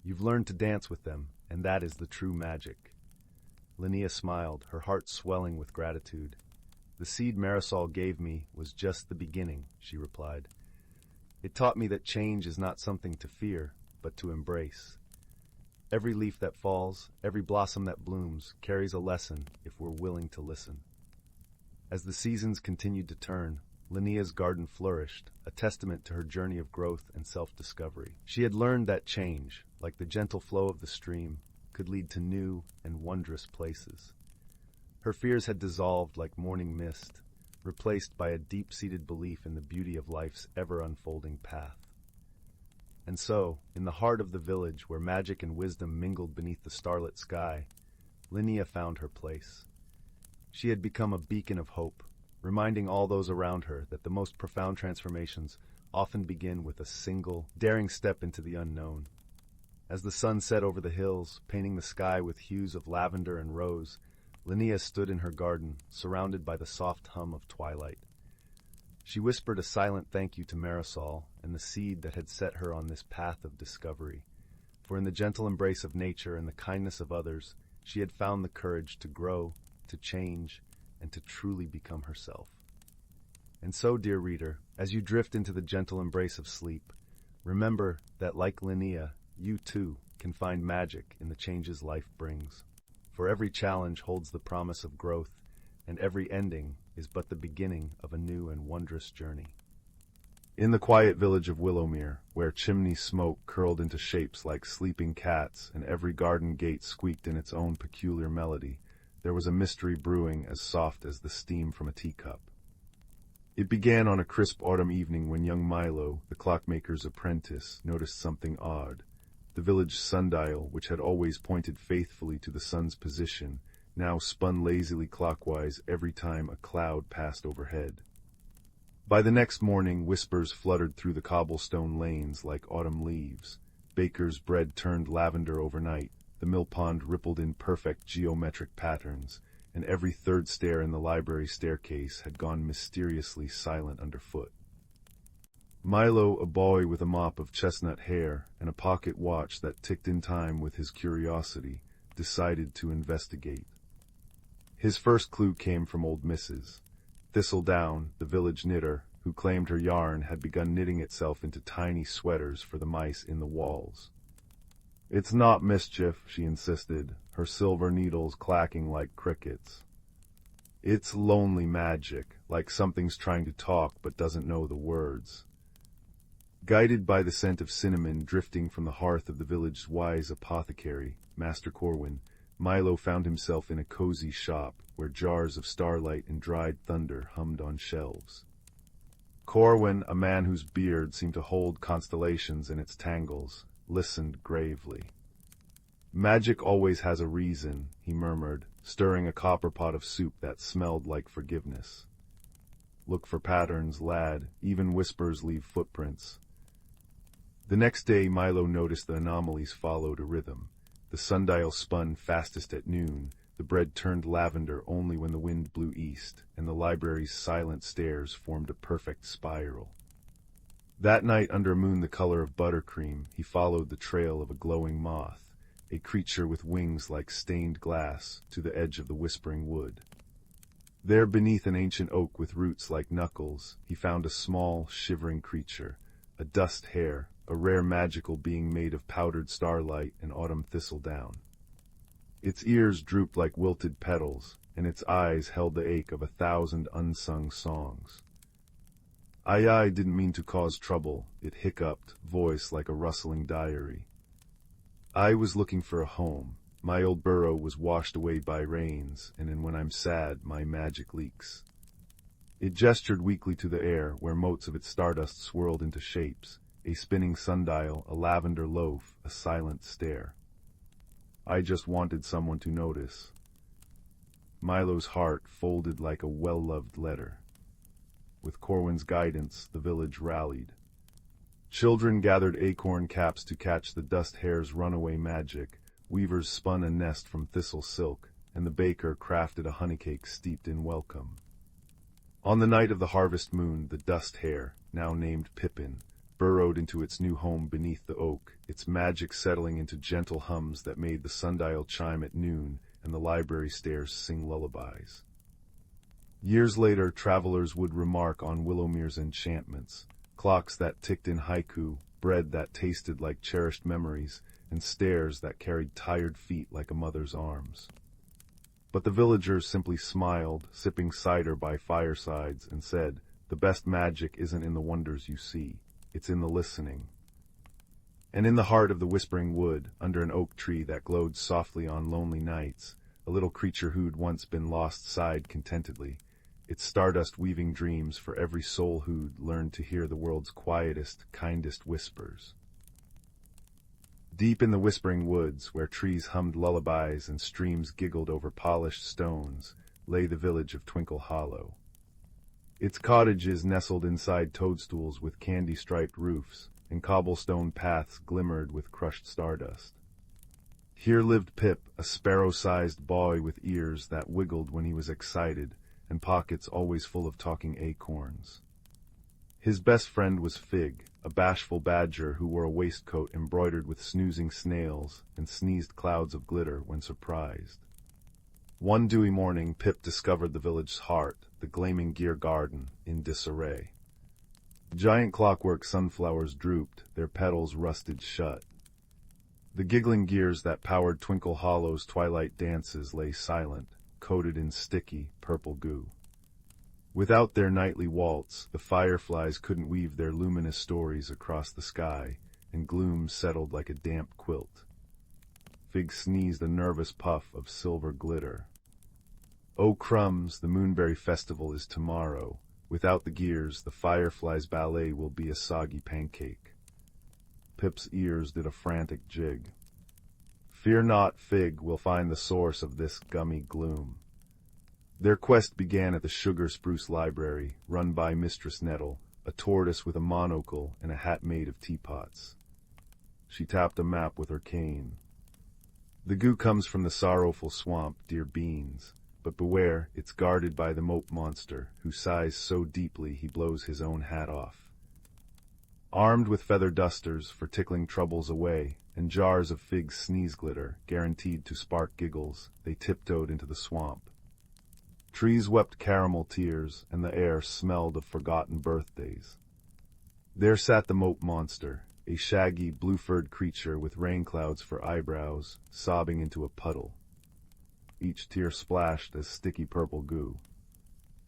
You've learned to dance with them, and that is the true magic. Linnea smiled, her heart swelling with gratitude. "The seed Marisol gave me was just the beginning," she replied. "It taught me that change is not something to fear, but to embrace. Every leaf that falls, every blossom that blooms, carries a lesson if we're willing to listen." As the seasons continued to turn, Linnea's garden flourished, a testament to her journey of growth and self-discovery. She had learned that change, like the gentle flow of the stream, could lead to new and wondrous places. Her fears had dissolved like morning mist, replaced by a deep-seated belief in the beauty of life's ever-unfolding path. And so, in the heart of the village where magic and wisdom mingled beneath the starlit sky, Linnea found her place. She had become a beacon of hope, reminding all those around her that the most profound transformations often begin with a single, daring step into the unknown. As the sun set over the hills, painting the sky with hues of lavender and rose, Linnea stood in her garden, surrounded by the soft hum of twilight. She whispered a silent thank you to Marisol and the seed that had set her on this path of discovery, for in the gentle embrace of nature and the kindness of others, she had found the courage to grow, to change, and to truly become herself. And so, dear reader, as you drift into the gentle embrace of sleep, remember that, like Linnea, you too can find magic in the changes life brings. For every challenge holds the promise of growth, and every ending is but the beginning of a new and wondrous journey. In the quiet village of Willowmere, where chimney smoke curled into shapes like sleeping cats and every garden gate squeaked in its own peculiar melody, there was a mystery brewing as soft as the steam from a teacup. It began on a crisp autumn evening when young Milo, the clockmaker's apprentice, noticed something odd. The village sundial, which had always pointed faithfully to the sun's position, now spun lazily clockwise every time a cloud passed overhead. By the next morning, whispers fluttered through the cobblestone lanes like autumn leaves. Baker's bread turned lavender overnight, the mill pond rippled in perfect geometric patterns, and every third stair in the library staircase had gone mysteriously silent underfoot. Milo, a boy with a mop of chestnut hair and a pocket watch that ticked in time with his curiosity, decided to investigate. His first clue came from old Mrs. Thistledown, the village knitter, who claimed her yarn had begun knitting itself into tiny sweaters for the mice in the walls. "It's not mischief," she insisted, her silver needles clacking like crickets. "It's lonely magic, like something's trying to talk but doesn't know the words." Guided by the scent of cinnamon drifting from the hearth of the village's wise apothecary, Master Corwin, Milo found himself in a cozy shop where jars of starlight and dried thunder hummed on shelves. Corwin, a man whose beard seemed to hold constellations in its tangles, listened gravely. "Magic always has a reason," he murmured, stirring a copper pot of soup that smelled like forgiveness. "Look for patterns, lad. Even whispers leave footprints." The next day Milo noticed the anomalies followed a rhythm. The sundial spun fastest at noon, the bread turned lavender only when the wind blew east, and the library's silent stairs formed a perfect spiral. That night, under a moon the color of buttercream, he followed the trail of a glowing moth, a creature with wings like stained glass, to the edge of the whispering wood. There, beneath an ancient oak with roots like knuckles, he found a small, shivering creature, a dust hare, a rare magical being made of powdered starlight and autumn thistledown. Its ears drooped like wilted petals, and its eyes held the ache of 1,000 unsung songs. "I didn't mean to cause trouble," it hiccuped, voice like a rustling diary. "I was looking for a home. My old burrow was washed away by rains, and when I'm sad, my magic leaks." It gestured weakly to the air, where motes of its stardust swirled into shapes, a spinning sundial, a lavender loaf, a silent stare. "I just wanted someone to notice." Milo's heart folded like a well-loved letter. With Corwin's guidance, the village rallied. Children gathered acorn caps to catch the dust hare's runaway magic, weavers spun a nest from thistle silk, and the baker crafted a honeycake steeped in welcome. On the night of the harvest moon, the dust hare, now named Pippin, burrowed into its new home beneath the oak, its magic settling into gentle hums that made the sundial chime at noon and the library stairs sing lullabies. Years later, travelers would remark on Willowmere's enchantments, clocks that ticked in haiku, bread that tasted like cherished memories, and stairs that carried tired feet like a mother's arms. But the villagers simply smiled, sipping cider by firesides, and said, "The best magic isn't in the wonders you see, it's in the listening." And in the heart of the whispering wood, under an oak tree that glowed softly on lonely nights, a little creature who'd once been lost sighed contentedly, its stardust weaving dreams for every soul who'd learned to hear the world's quietest, kindest whispers. Deep in the whispering woods, where trees hummed lullabies and streams giggled over polished stones, lay the village of Twinkle Hollow. Its cottages nestled inside toadstools with candy-striped roofs, and cobblestone paths glimmered with crushed stardust. Here lived Pip, a sparrow-sized boy with ears that wiggled when he was excited, and pockets always full of talking acorns. His best friend was Fig, a bashful badger who wore a waistcoat embroidered with snoozing snails and sneezed clouds of glitter when surprised. One dewy morning, Pip discovered the village's heart, the gleaming gear garden, in disarray. Giant clockwork sunflowers drooped, their petals rusted shut. The giggling gears that powered Twinkle Hollow's twilight dances lay silent, coated in sticky, purple goo. Without their nightly waltz, the fireflies couldn't weave their luminous stories across the sky, and gloom settled like a damp quilt. Fig sneezed a nervous puff of silver glitter. "Oh crumbs, the Moonberry Festival is tomorrow. Without the gears, the fireflies' ballet will be a soggy pancake." Pip's ears did a frantic jig. "Fear not, Fig, we'll find the source of this gummy gloom." Their quest began at the Sugar Spruce Library, run by Mistress Nettle, a tortoise with a monocle and a hat made of teapots. She tapped a map with her cane. "The goo comes from the sorrowful swamp, dear beans, but beware, it's guarded by the moat monster, who sighs so deeply he blows his own hat off." Armed with feather dusters for tickling troubles away, and jars of Fig's sneeze glitter, guaranteed to spark giggles, they tiptoed into the swamp. Trees wept caramel tears, and the air smelled of forgotten birthdays. There sat the moat monster, a shaggy, blue-furred creature with rain clouds for eyebrows, sobbing into a puddle. Each tear splashed as sticky purple goo.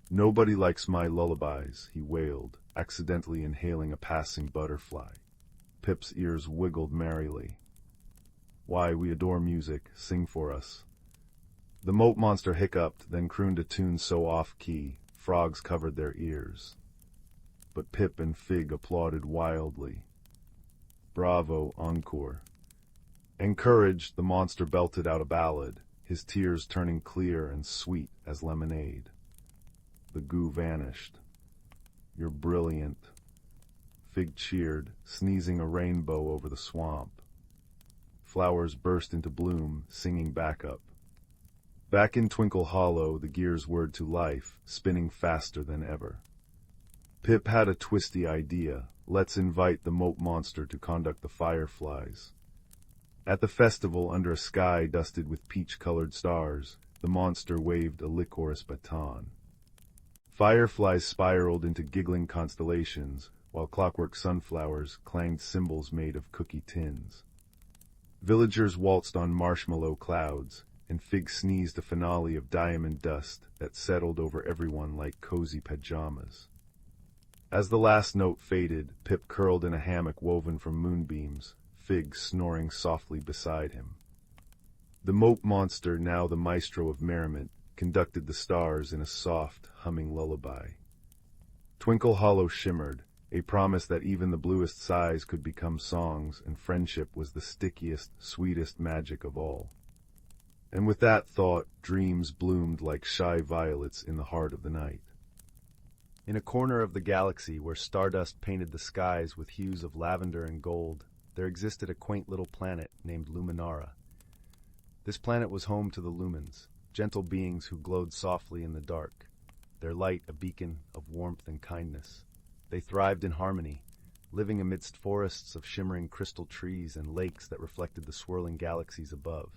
"Nobody likes my lullabies," he wailed, accidentally inhaling a passing butterfly. Pip's ears wiggled merrily. "Why, we adore music. Sing for us." The moat monster hiccuped, then crooned a tune so off-key, frogs covered their ears. But Pip and Fig applauded wildly. "Bravo, encore." Encouraged, the monster belted out a ballad, his tears turning clear and sweet as lemonade. The goo vanished. "You're brilliant." Fig cheered, sneezing a rainbow over the swamp. Flowers burst into bloom, singing backup. Back in Twinkle Hollow, the gears whirred to life, spinning faster than ever. Pip had a twisty idea. Let's invite the moat monster to conduct the fireflies. At the festival, under a sky dusted with peach-colored stars, the monster waved a licorice baton. Fireflies spiraled into giggling constellations, while clockwork sunflowers clanged cymbals made of cookie tins. Villagers waltzed on marshmallow clouds, and Fig sneezed a finale of diamond dust that settled over everyone like cozy pajamas. As the last note faded, Pip curled in a hammock woven from moonbeams, Fig snoring softly beside him. The moat monster, now the maestro of merriment, conducted the stars in a soft, humming lullaby. Twinkle Hollow shimmered, a promise that even the bluest sighs could become songs, and friendship was the stickiest, sweetest magic of all. And with that thought, dreams bloomed like shy violets in the heart of the night. In a corner of the galaxy where stardust painted the skies with hues of lavender and gold, there existed a quaint little planet named Luminara. This planet was home to the Lumens, gentle beings who glowed softly in the dark, their light a beacon of warmth and kindness. They thrived in harmony, living amidst forests of shimmering crystal trees and lakes that reflected the swirling galaxies above.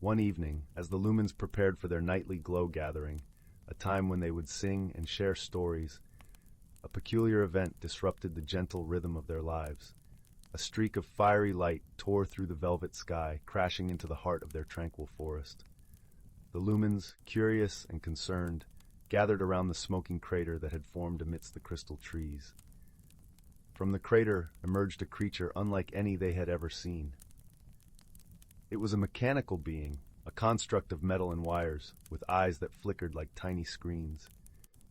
One evening, as the lumens prepared for their nightly glow gathering, a time when they would sing and share stories, a peculiar event disrupted the gentle rhythm of their lives. A streak of fiery light tore through the velvet sky, crashing into the heart of their tranquil forest. The lumens, curious and concerned, gathered around the smoking crater that had formed amidst the crystal trees. From the crater emerged a creature unlike any they had ever seen. It was a mechanical being, a construct of metal and wires, with eyes that flickered like tiny screens.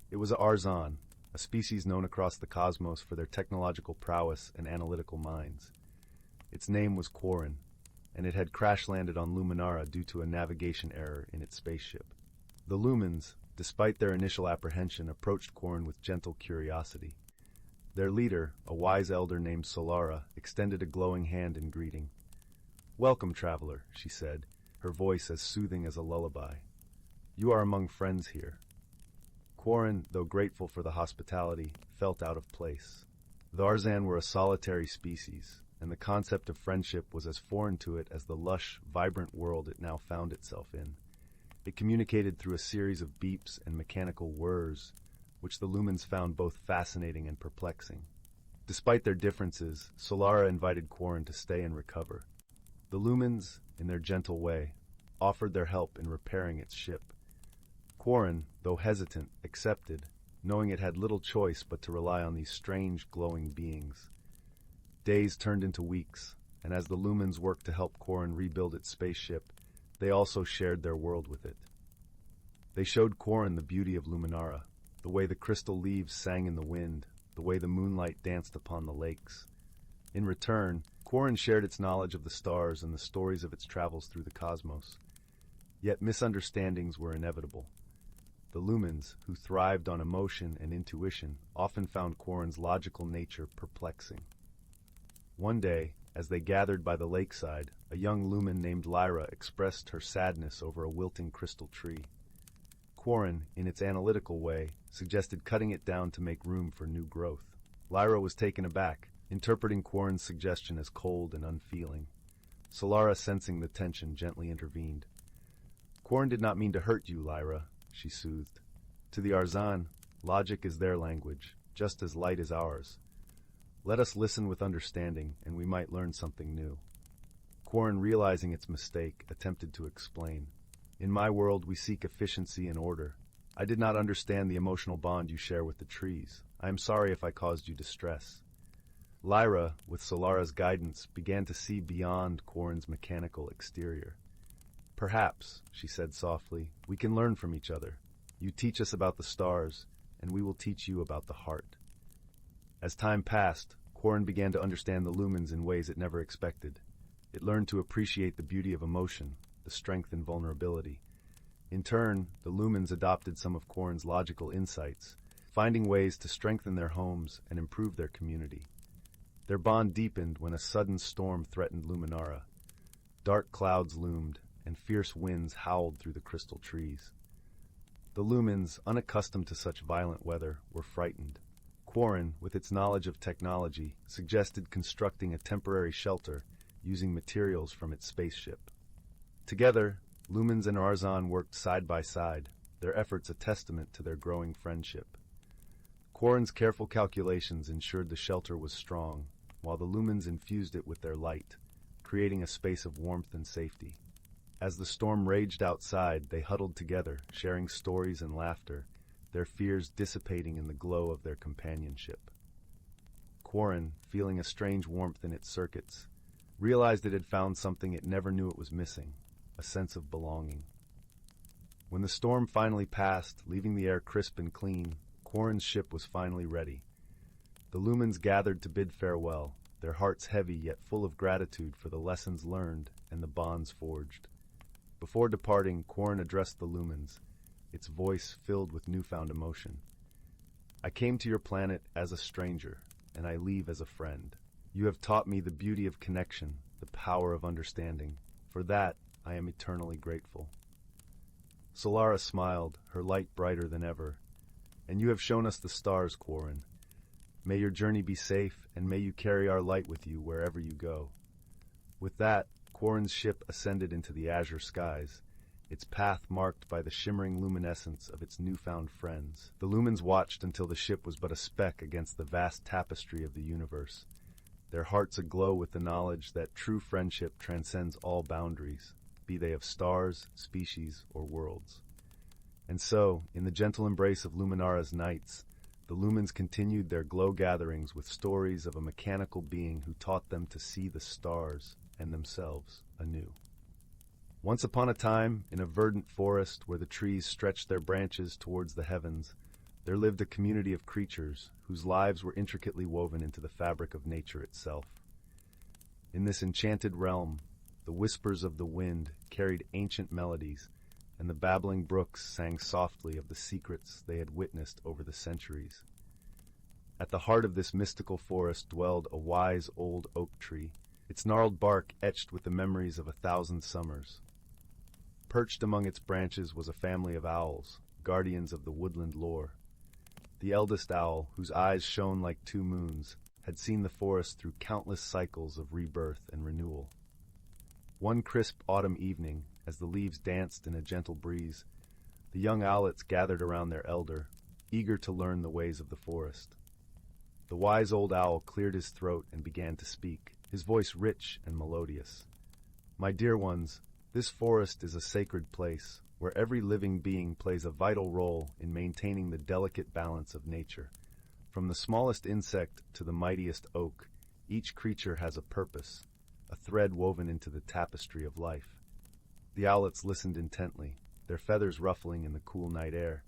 It was a Arzan, a species known across the cosmos for their technological prowess and analytical minds. Its name was Quarren, and it had crash-landed on Luminara due to a navigation error in its spaceship. The lumens, despite their initial apprehension, approached Quarren with gentle curiosity. Their leader, a wise elder named Solara, extended a glowing hand in greeting. "Welcome, traveler," she said, her voice as soothing as a lullaby. "You are among friends here." Quarren, though grateful for the hospitality, felt out of place. The Arzan were a solitary species, and the concept of friendship was as foreign to it as the lush, vibrant world it now found itself in. It communicated through a series of beeps and mechanical whirs, which the lumens found both fascinating and perplexing. Despite their differences, Solara invited Quarren to stay and recover. The lumens, in their gentle way, offered their help in repairing its ship. Quarren, though hesitant, accepted, knowing it had little choice but to rely on these strange, glowing beings. Days turned into weeks, and as the lumens worked to help Quarren rebuild its spaceship, they also shared their world with it. They showed Quarren the beauty of Luminara, the way the crystal leaves sang in the wind, the way the moonlight danced upon the lakes. In return, Quarren shared its knowledge of the stars and the stories of its travels through the cosmos. Yet misunderstandings were inevitable. The lumens, who thrived on emotion and intuition, often found Quarren's logical nature perplexing. One day, as they gathered by the lakeside, a young lumen named Lyra expressed her sadness over a wilting crystal tree. Quarren, in its analytical way, suggested cutting it down to make room for new growth. Lyra was taken aback, interpreting Quarren's suggestion as cold and unfeeling. Solara, sensing the tension, gently intervened. "Quarren did not mean to hurt you, Lyra," she soothed. "To the Arzan, logic is their language, just as light is ours. Let us listen with understanding, and we might learn something new." Quarren, realizing its mistake, attempted to explain. "In my world, we seek efficiency and order. I did not understand the emotional bond you share with the trees. I am sorry if I caused you distress." Lyra, with Solara's guidance, began to see beyond Quarren's mechanical exterior. "Perhaps," she said softly, "we can learn from each other. You teach us about the stars, and we will teach you about the heart." As time passed, Quarren began to understand the lumens in ways it never expected. It learned to appreciate the beauty of emotion, the strength in vulnerability. In turn, the lumens adopted some of Quarren's logical insights, finding ways to strengthen their homes and improve their community. Their bond deepened when a sudden storm threatened Luminara. Dark clouds loomed, and fierce winds howled through the crystal trees. The lumens, unaccustomed to such violent weather, were frightened. Quarren, with its knowledge of technology, suggested constructing a temporary shelter using materials from its spaceship. Together, lumens and Arzan worked side by side, their efforts a testament to their growing friendship. Quarren's careful calculations ensured the shelter was strong, while the lumens infused it with their light, creating a space of warmth and safety. As the storm raged outside, they huddled together, sharing stories and laughter, their fears dissipating in the glow of their companionship. Quarren, feeling a strange warmth in its circuits, realized it had found something it never knew it was missing, a sense of belonging. When the storm finally passed, leaving the air crisp and clean, Quarren's ship was finally ready. The lumens gathered to bid farewell, their hearts heavy yet full of gratitude for the lessons learned and the bonds forged. Before departing, Quarren addressed the lumens, its voice filled with newfound emotion. "I came to your planet as a stranger, and I leave as a friend. You have taught me the beauty of connection, the power of understanding. For that, I am eternally grateful." Solara smiled, her light brighter than ever. "And you have shown us the stars, Quarren. May your journey be safe, and may you carry our light with you wherever you go." With that, Quarren's ship ascended into the azure skies, its path marked by the shimmering luminescence of its newfound friends. The lumens watched until the ship was but a speck against the vast tapestry of the universe, their hearts aglow with the knowledge that true friendship transcends all boundaries, be they of stars, species, or worlds. And so, in the gentle embrace of Luminara's nights, the lumens continued their glow gatherings with stories of a mechanical being who taught them to see the stars and themselves anew. Once upon a time, in a verdant forest where the trees stretched their branches towards the heavens, there lived a community of creatures whose lives were intricately woven into the fabric of nature itself. In this enchanted realm, the whispers of the wind carried ancient melodies, and the babbling brooks sang softly of the secrets they had witnessed over the centuries. At the heart of this mystical forest dwelled a wise old oak tree, its gnarled bark etched with the memories of 1,000 summers. Perched among its branches was a family of owls, guardians of the woodland lore. The eldest owl, whose eyes shone like 2 moons, had seen the forest through countless cycles of rebirth and renewal. One crisp autumn evening, as the leaves danced in a gentle breeze, the young owlets gathered around their elder, eager to learn the ways of the forest. The wise old owl cleared his throat and began to speak, his voice rich and melodious. "My dear ones, this forest is a sacred place, where every living being plays a vital role in maintaining the delicate balance of nature. From the smallest insect to the mightiest oak, each creature has a purpose, a thread woven into the tapestry of life." The owlets listened intently, their feathers ruffling in the cool night air.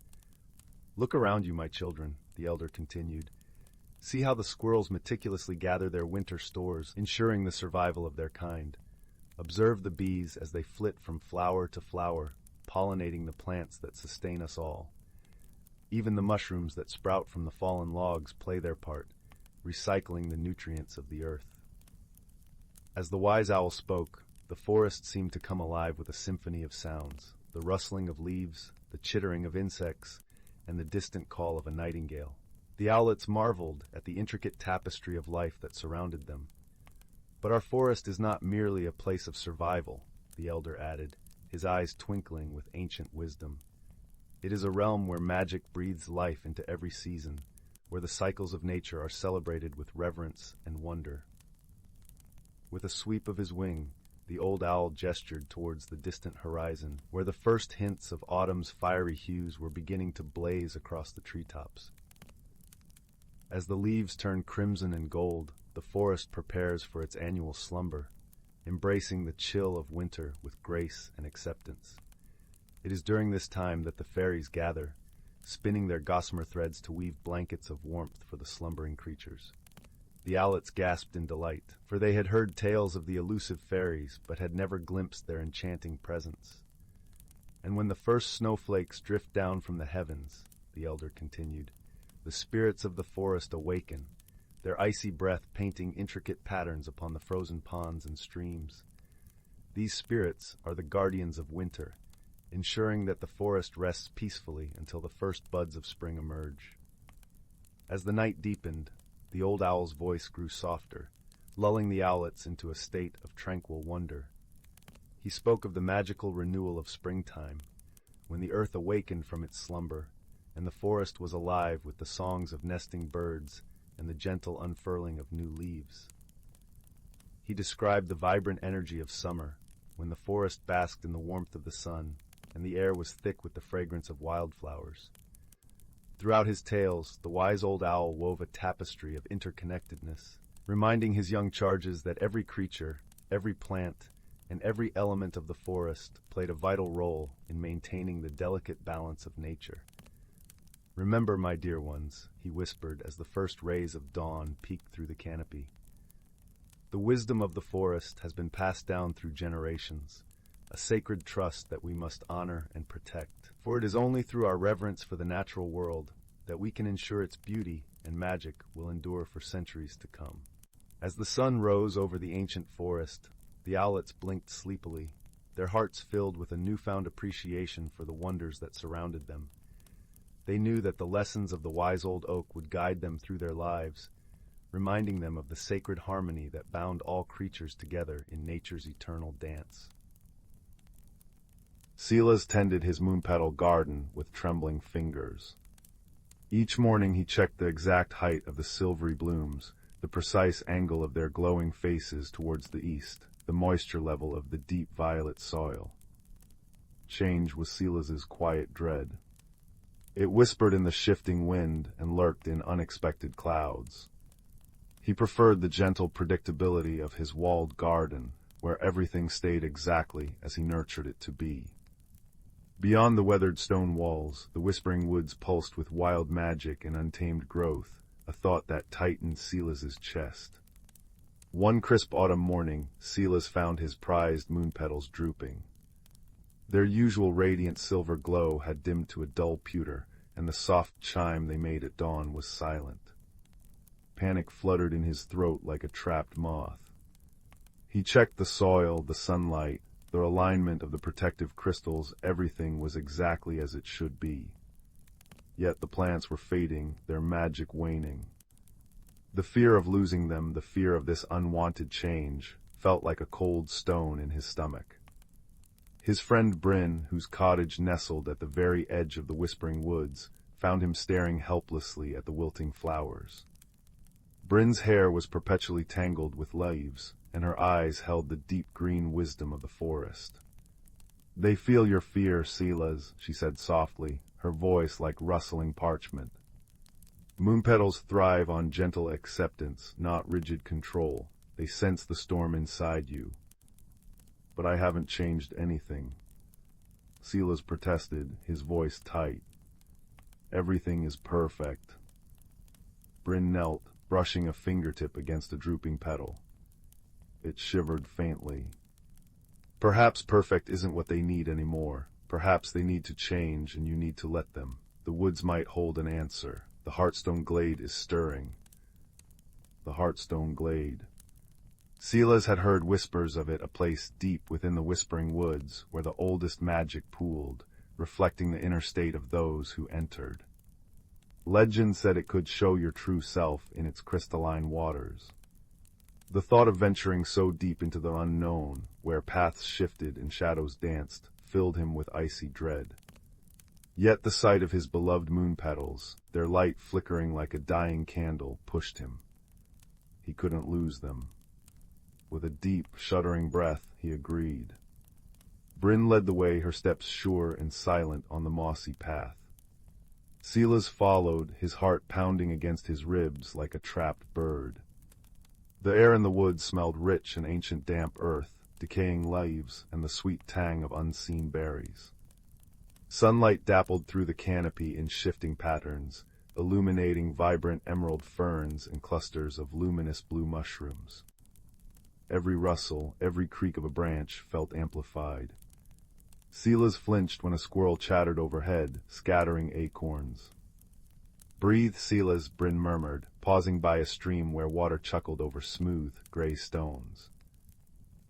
"Look around you, my children," the elder continued. "See how the squirrels meticulously gather their winter stores, ensuring the survival of their kind. Observe the bees as they flit from flower to flower, pollinating the plants that sustain us all. Even the mushrooms that sprout from the fallen logs play their part, recycling the nutrients of the earth." As the wise owl spoke, the forest seemed to come alive with a symphony of sounds, the rustling of leaves, the chittering of insects, and the distant call of a nightingale. The owlets marveled at the intricate tapestry of life that surrounded them. "But our forest is not merely a place of survival," the elder added, his eyes twinkling with ancient wisdom. "It is a realm where magic breathes life into every season, where the cycles of nature are celebrated with reverence and wonder." With a sweep of his wing, the old owl gestured towards the distant horizon, where the first hints of autumn's fiery hues were beginning to blaze across the treetops. As the leaves turn crimson and gold, the forest prepares for its annual slumber, embracing the chill of winter with grace and acceptance. It is during this time that the fairies gather, spinning their gossamer threads to weave blankets of warmth for the slumbering creatures. The owlets gasped in delight, for they had heard tales of the elusive fairies, but had never glimpsed their enchanting presence. "And when the first snowflakes drift down from the heavens," the elder continued, "the spirits of the forest awaken, their icy breath painting intricate patterns upon the frozen ponds and streams. These spirits are the guardians of winter, ensuring that the forest rests peacefully until the first buds of spring emerge." As the night deepened, the old owl's voice grew softer, lulling the owlets into a state of tranquil wonder. He spoke of the magical renewal of springtime, when the earth awakened from its slumber, and the forest was alive with the songs of nesting birds and the gentle unfurling of new leaves. He described the vibrant energy of summer, when the forest basked in the warmth of the sun, and the air was thick with the fragrance of wildflowers. Throughout his tales, the wise old owl wove a tapestry of interconnectedness, reminding his young charges that every creature, every plant, and every element of the forest played a vital role in maintaining the delicate balance of nature. "Remember, my dear ones," he whispered as the first rays of dawn peeked through the canopy. "The wisdom of the forest has been passed down through generations, a sacred trust that we must honor and protect. For it is only through our reverence for the natural world that we can ensure its beauty and magic will endure for centuries to come." As the sun rose over the ancient forest, the owlets blinked sleepily, their hearts filled with a newfound appreciation for the wonders that surrounded them. They knew that the lessons of the wise old oak would guide them through their lives, reminding them of the sacred harmony that bound all creatures together in nature's eternal dance. Silas tended his moon-petal garden with trembling fingers. Each morning he checked the exact height of the silvery blooms, the precise angle of their glowing faces towards the east, the moisture level of the deep violet soil. Change was Silas's quiet dread. It whispered in the shifting wind and lurked in unexpected clouds. He preferred the gentle predictability of his walled garden, where everything stayed exactly as he nurtured it to be. Beyond the weathered stone walls, the whispering woods pulsed with wild magic and untamed growth, a thought that tightened Silas's chest. One crisp autumn morning, Silas found his prized moon petals drooping. Their usual radiant silver glow had dimmed to a dull pewter, and the soft chime they made at dawn was silent. Panic fluttered in his throat like a trapped moth. He checked the soil, the sunlight, the alignment of the protective crystals. Everything was exactly as it should be. Yet the plants were fading, their magic waning. The fear of losing them, the fear of this unwanted change, felt like a cold stone in his stomach. His friend Bryn, whose cottage nestled at the very edge of the whispering woods, found him staring helplessly at the wilting flowers. Bryn's hair was perpetually tangled with leaves, and her eyes held the deep green wisdom of the forest. "They feel your fear, Silas," she said softly, her voice like rustling parchment. "Moon petals thrive on gentle acceptance, not rigid control. They sense the storm inside you." "But I haven't changed anything," Silas protested, his voice tight. "Everything is perfect." Bryn knelt, brushing a fingertip against a drooping petal. It shivered faintly. "Perhaps perfect isn't what they need anymore. Perhaps they need to change, and you need to let them. The woods might hold an answer. The Heartstone Glade is stirring." The Heartstone Glade. Silas had heard whispers of it, a place deep within the whispering woods where the oldest magic pooled, reflecting the inner state of those who entered. Legend said it could show your true self in its crystalline waters. The thought of venturing so deep into the unknown, where paths shifted and shadows danced, filled him with icy dread. Yet the sight of his beloved moon petals, their light flickering like a dying candle, pushed him. He couldn't lose them. With a deep, shuddering breath, he agreed. Bryn led the way, her steps sure and silent on the mossy path. Silas followed, his heart pounding against his ribs like a trapped bird. The air in the woods smelled rich and ancient damp earth, decaying leaves, and the sweet tang of unseen berries. Sunlight dappled through the canopy in shifting patterns, illuminating vibrant emerald ferns and clusters of luminous blue mushrooms. Every rustle, every creak of a branch felt amplified. Silas flinched when a squirrel chattered overhead, scattering acorns. "Breathe, Silas," Bryn murmured, pausing by a stream where water chuckled over smooth, gray stones.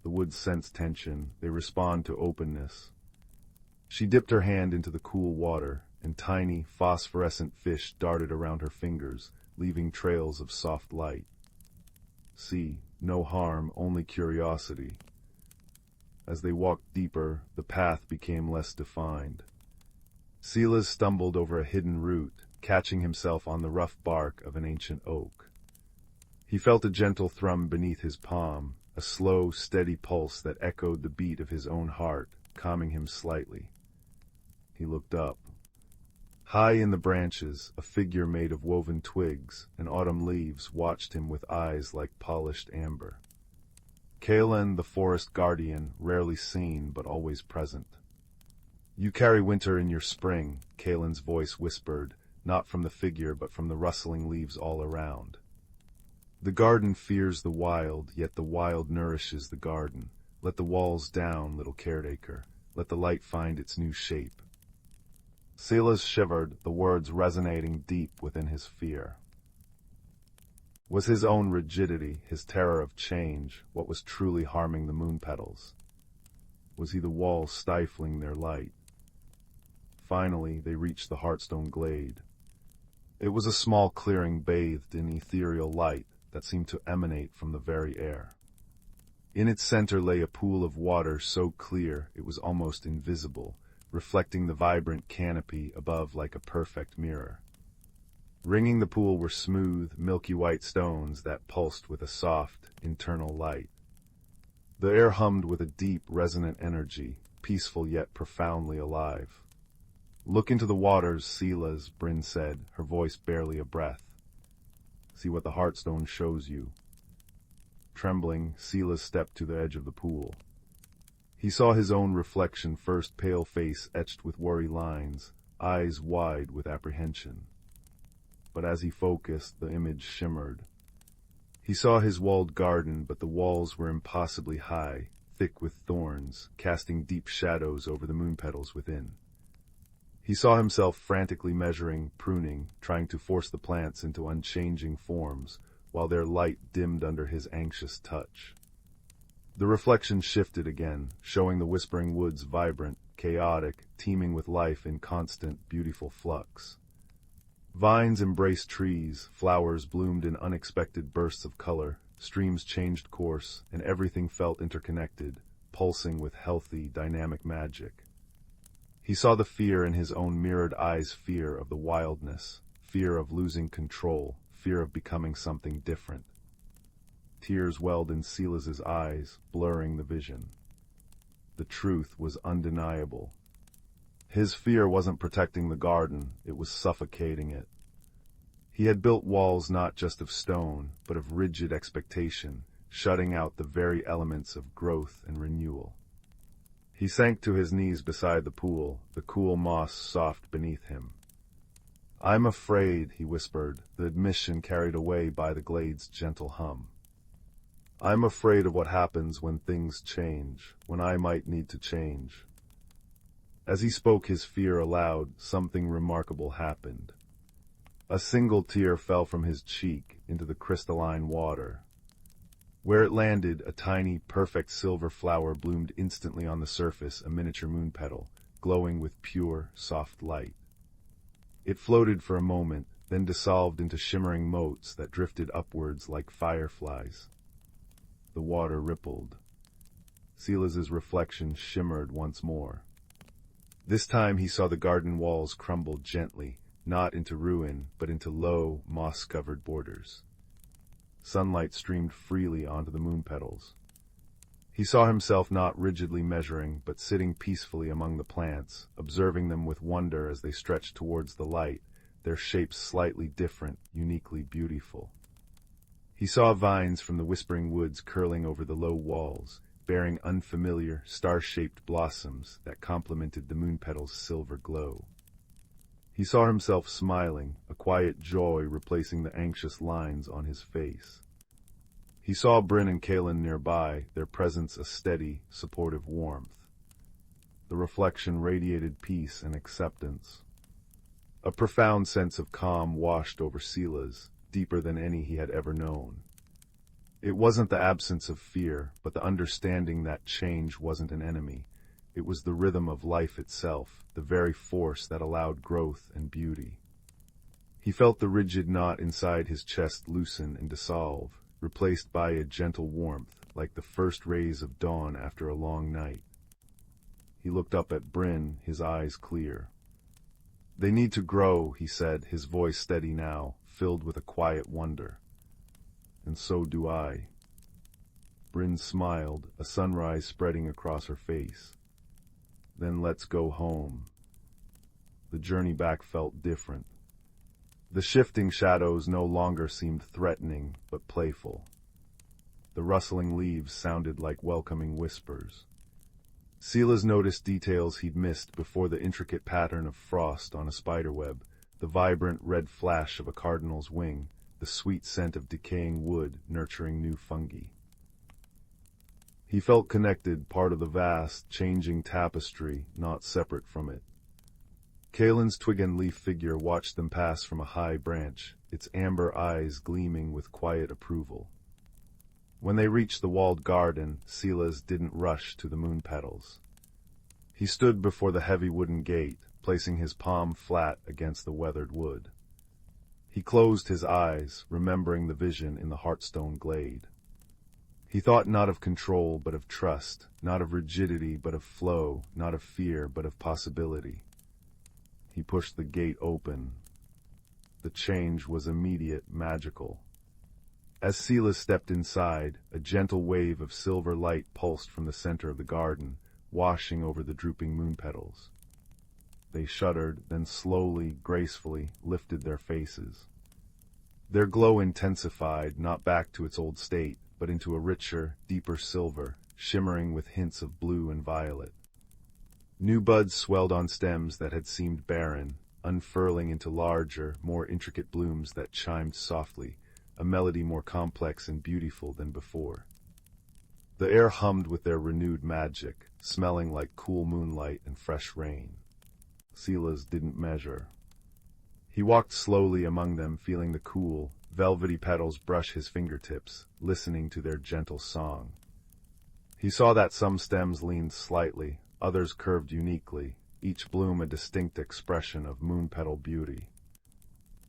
The woods sense tension, they respond to openness. She dipped her hand into the cool water, and tiny, phosphorescent fish darted around her fingers, leaving trails of soft light. See, no harm, only curiosity. As they walked deeper, the path became less defined. Silas stumbled over a hidden root, catching himself on the rough bark of an ancient oak. He felt a gentle thrum beneath his palm, a slow, steady pulse that echoed the beat of his own heart, calming him slightly. He looked up. High in the branches, a figure made of woven twigs and autumn leaves watched him with eyes like polished amber. Kalen, the forest guardian, rarely seen but always present. "You carry winter in your spring," Kalen's voice whispered, not from the figure but from the rustling leaves all around. "The garden fears the wild, yet the wild nourishes the garden. Let the walls down, little caretaker. Let the light find its new shape." Silas shivered, the words resonating deep within his fear. Was his own rigidity, his terror of change, what was truly harming the moon petals? Was he the wall stifling their light? Finally, they reached the Heartstone Glade. It was a small clearing bathed in ethereal light, that seemed to emanate from the very air. In its center lay a pool of water so clear it was almost invisible, reflecting the vibrant canopy above like a perfect mirror. Ringing the pool were smooth, milky white stones that pulsed with a soft, internal light. The air hummed with a deep, resonant energy, peaceful yet profoundly alive. "Look into the waters, Silas," Bryn said, her voice barely a breath. "See what the Heartstone shows you." Trembling, Silas stepped to the edge of the pool. He saw his own reflection first, pale face etched with worry lines, eyes wide with apprehension. But as he focused, the image shimmered. He saw his walled garden, but the walls were impossibly high, thick with thorns, casting deep shadows over the moon petals within. He saw himself frantically measuring, pruning, trying to force the plants into unchanging forms, while their light dimmed under his anxious touch. The reflection shifted again, showing the whispering woods vibrant, chaotic, teeming with life in constant, beautiful flux. Vines embraced trees, flowers bloomed in unexpected bursts of color, streams changed course, and everything felt interconnected, pulsing with healthy, dynamic magic. He saw the fear in his own mirrored eyes, fear of the wildness, fear of losing control, fear of becoming something different. Tears welled in Silas's eyes, blurring the vision. The truth was undeniable. His fear wasn't protecting the garden, it was suffocating it. He had built walls not just of stone, but of rigid expectation, shutting out the very elements of growth and renewal. He sank to his knees beside the pool, the cool moss soft beneath him. "I'm afraid," he whispered, the admission carried away by the glade's gentle hum. "I'm afraid of what happens when things change, when I might need to change." As he spoke his fear aloud, something remarkable happened. A single tear fell from his cheek into the crystalline water. Where it landed, a tiny, perfect silver flower bloomed instantly on the surface, a miniature moon petal, glowing with pure, soft light. It floated for a moment, then dissolved into shimmering motes that drifted upwards like fireflies. The water rippled. Silas's reflection shimmered once more. This time he saw the garden walls crumble gently, not into ruin, but into low, moss-covered borders. Sunlight streamed freely onto the moon petals. He saw himself not rigidly measuring, but sitting peacefully among the plants, observing them with wonder as they stretched towards the light, their shapes slightly different, uniquely beautiful. He saw vines from the whispering woods curling over the low walls, bearing unfamiliar, star-shaped blossoms that complemented the moon petals' silver glow. He saw himself smiling, a quiet joy replacing the anxious lines on his face. He saw Bryn and Kaelin nearby, their presence a steady, supportive warmth. The reflection radiated peace and acceptance. A profound sense of calm washed over Silas, deeper than any he had ever known. It wasn't the absence of fear, but the understanding that change wasn't an enemy. It was the rhythm of life itself, the very force that allowed growth and beauty. He felt the rigid knot inside his chest loosen and dissolve, replaced by a gentle warmth, like the first rays of dawn after a long night. He looked up at Bryn, his eyes clear. "They need to grow," he said, his voice steady now, filled with a quiet wonder. "And so do I." Bryn smiled, a sunrise spreading across her face. "Then let's go home." The journey back felt different. The shifting shadows no longer seemed threatening, but playful. The rustling leaves sounded like welcoming whispers. Silas noticed details he'd missed before: the intricate pattern of frost on a spiderweb, the vibrant red flash of a cardinal's wing, the sweet scent of decaying wood nurturing new fungi. He felt connected, part of the vast, changing tapestry, not separate from it. Kaelin's twig and leaf figure watched them pass from a high branch, its amber eyes gleaming with quiet approval. When they reached the walled garden, Silas didn't rush to the moon petals. He stood before the heavy wooden gate, placing his palm flat against the weathered wood. He closed his eyes, remembering the vision in the Heartstone glade. He thought not of control but of trust, not of rigidity but of flow, not of fear but of possibility. He pushed the gate open. The change was immediate, magical. As Silas stepped inside, a gentle wave of silver light pulsed from the center of the garden, washing over the drooping moon petals. They shuddered, then slowly, gracefully, lifted their faces. Their glow intensified, not back to its old state, but into a richer, deeper silver, shimmering with hints of blue and violet. New buds swelled on stems that had seemed barren, unfurling into larger, more intricate blooms that chimed softly, a melody more complex and beautiful than before. The air hummed with their renewed magic, smelling like cool moonlight and fresh rain. Silas didn't measure. He walked slowly among them, feeling the cool, velvety petals brush his fingertips, listening to their gentle song. He saw that some stems leaned slightly, others curved uniquely, each bloom a distinct expression of moon-petal beauty.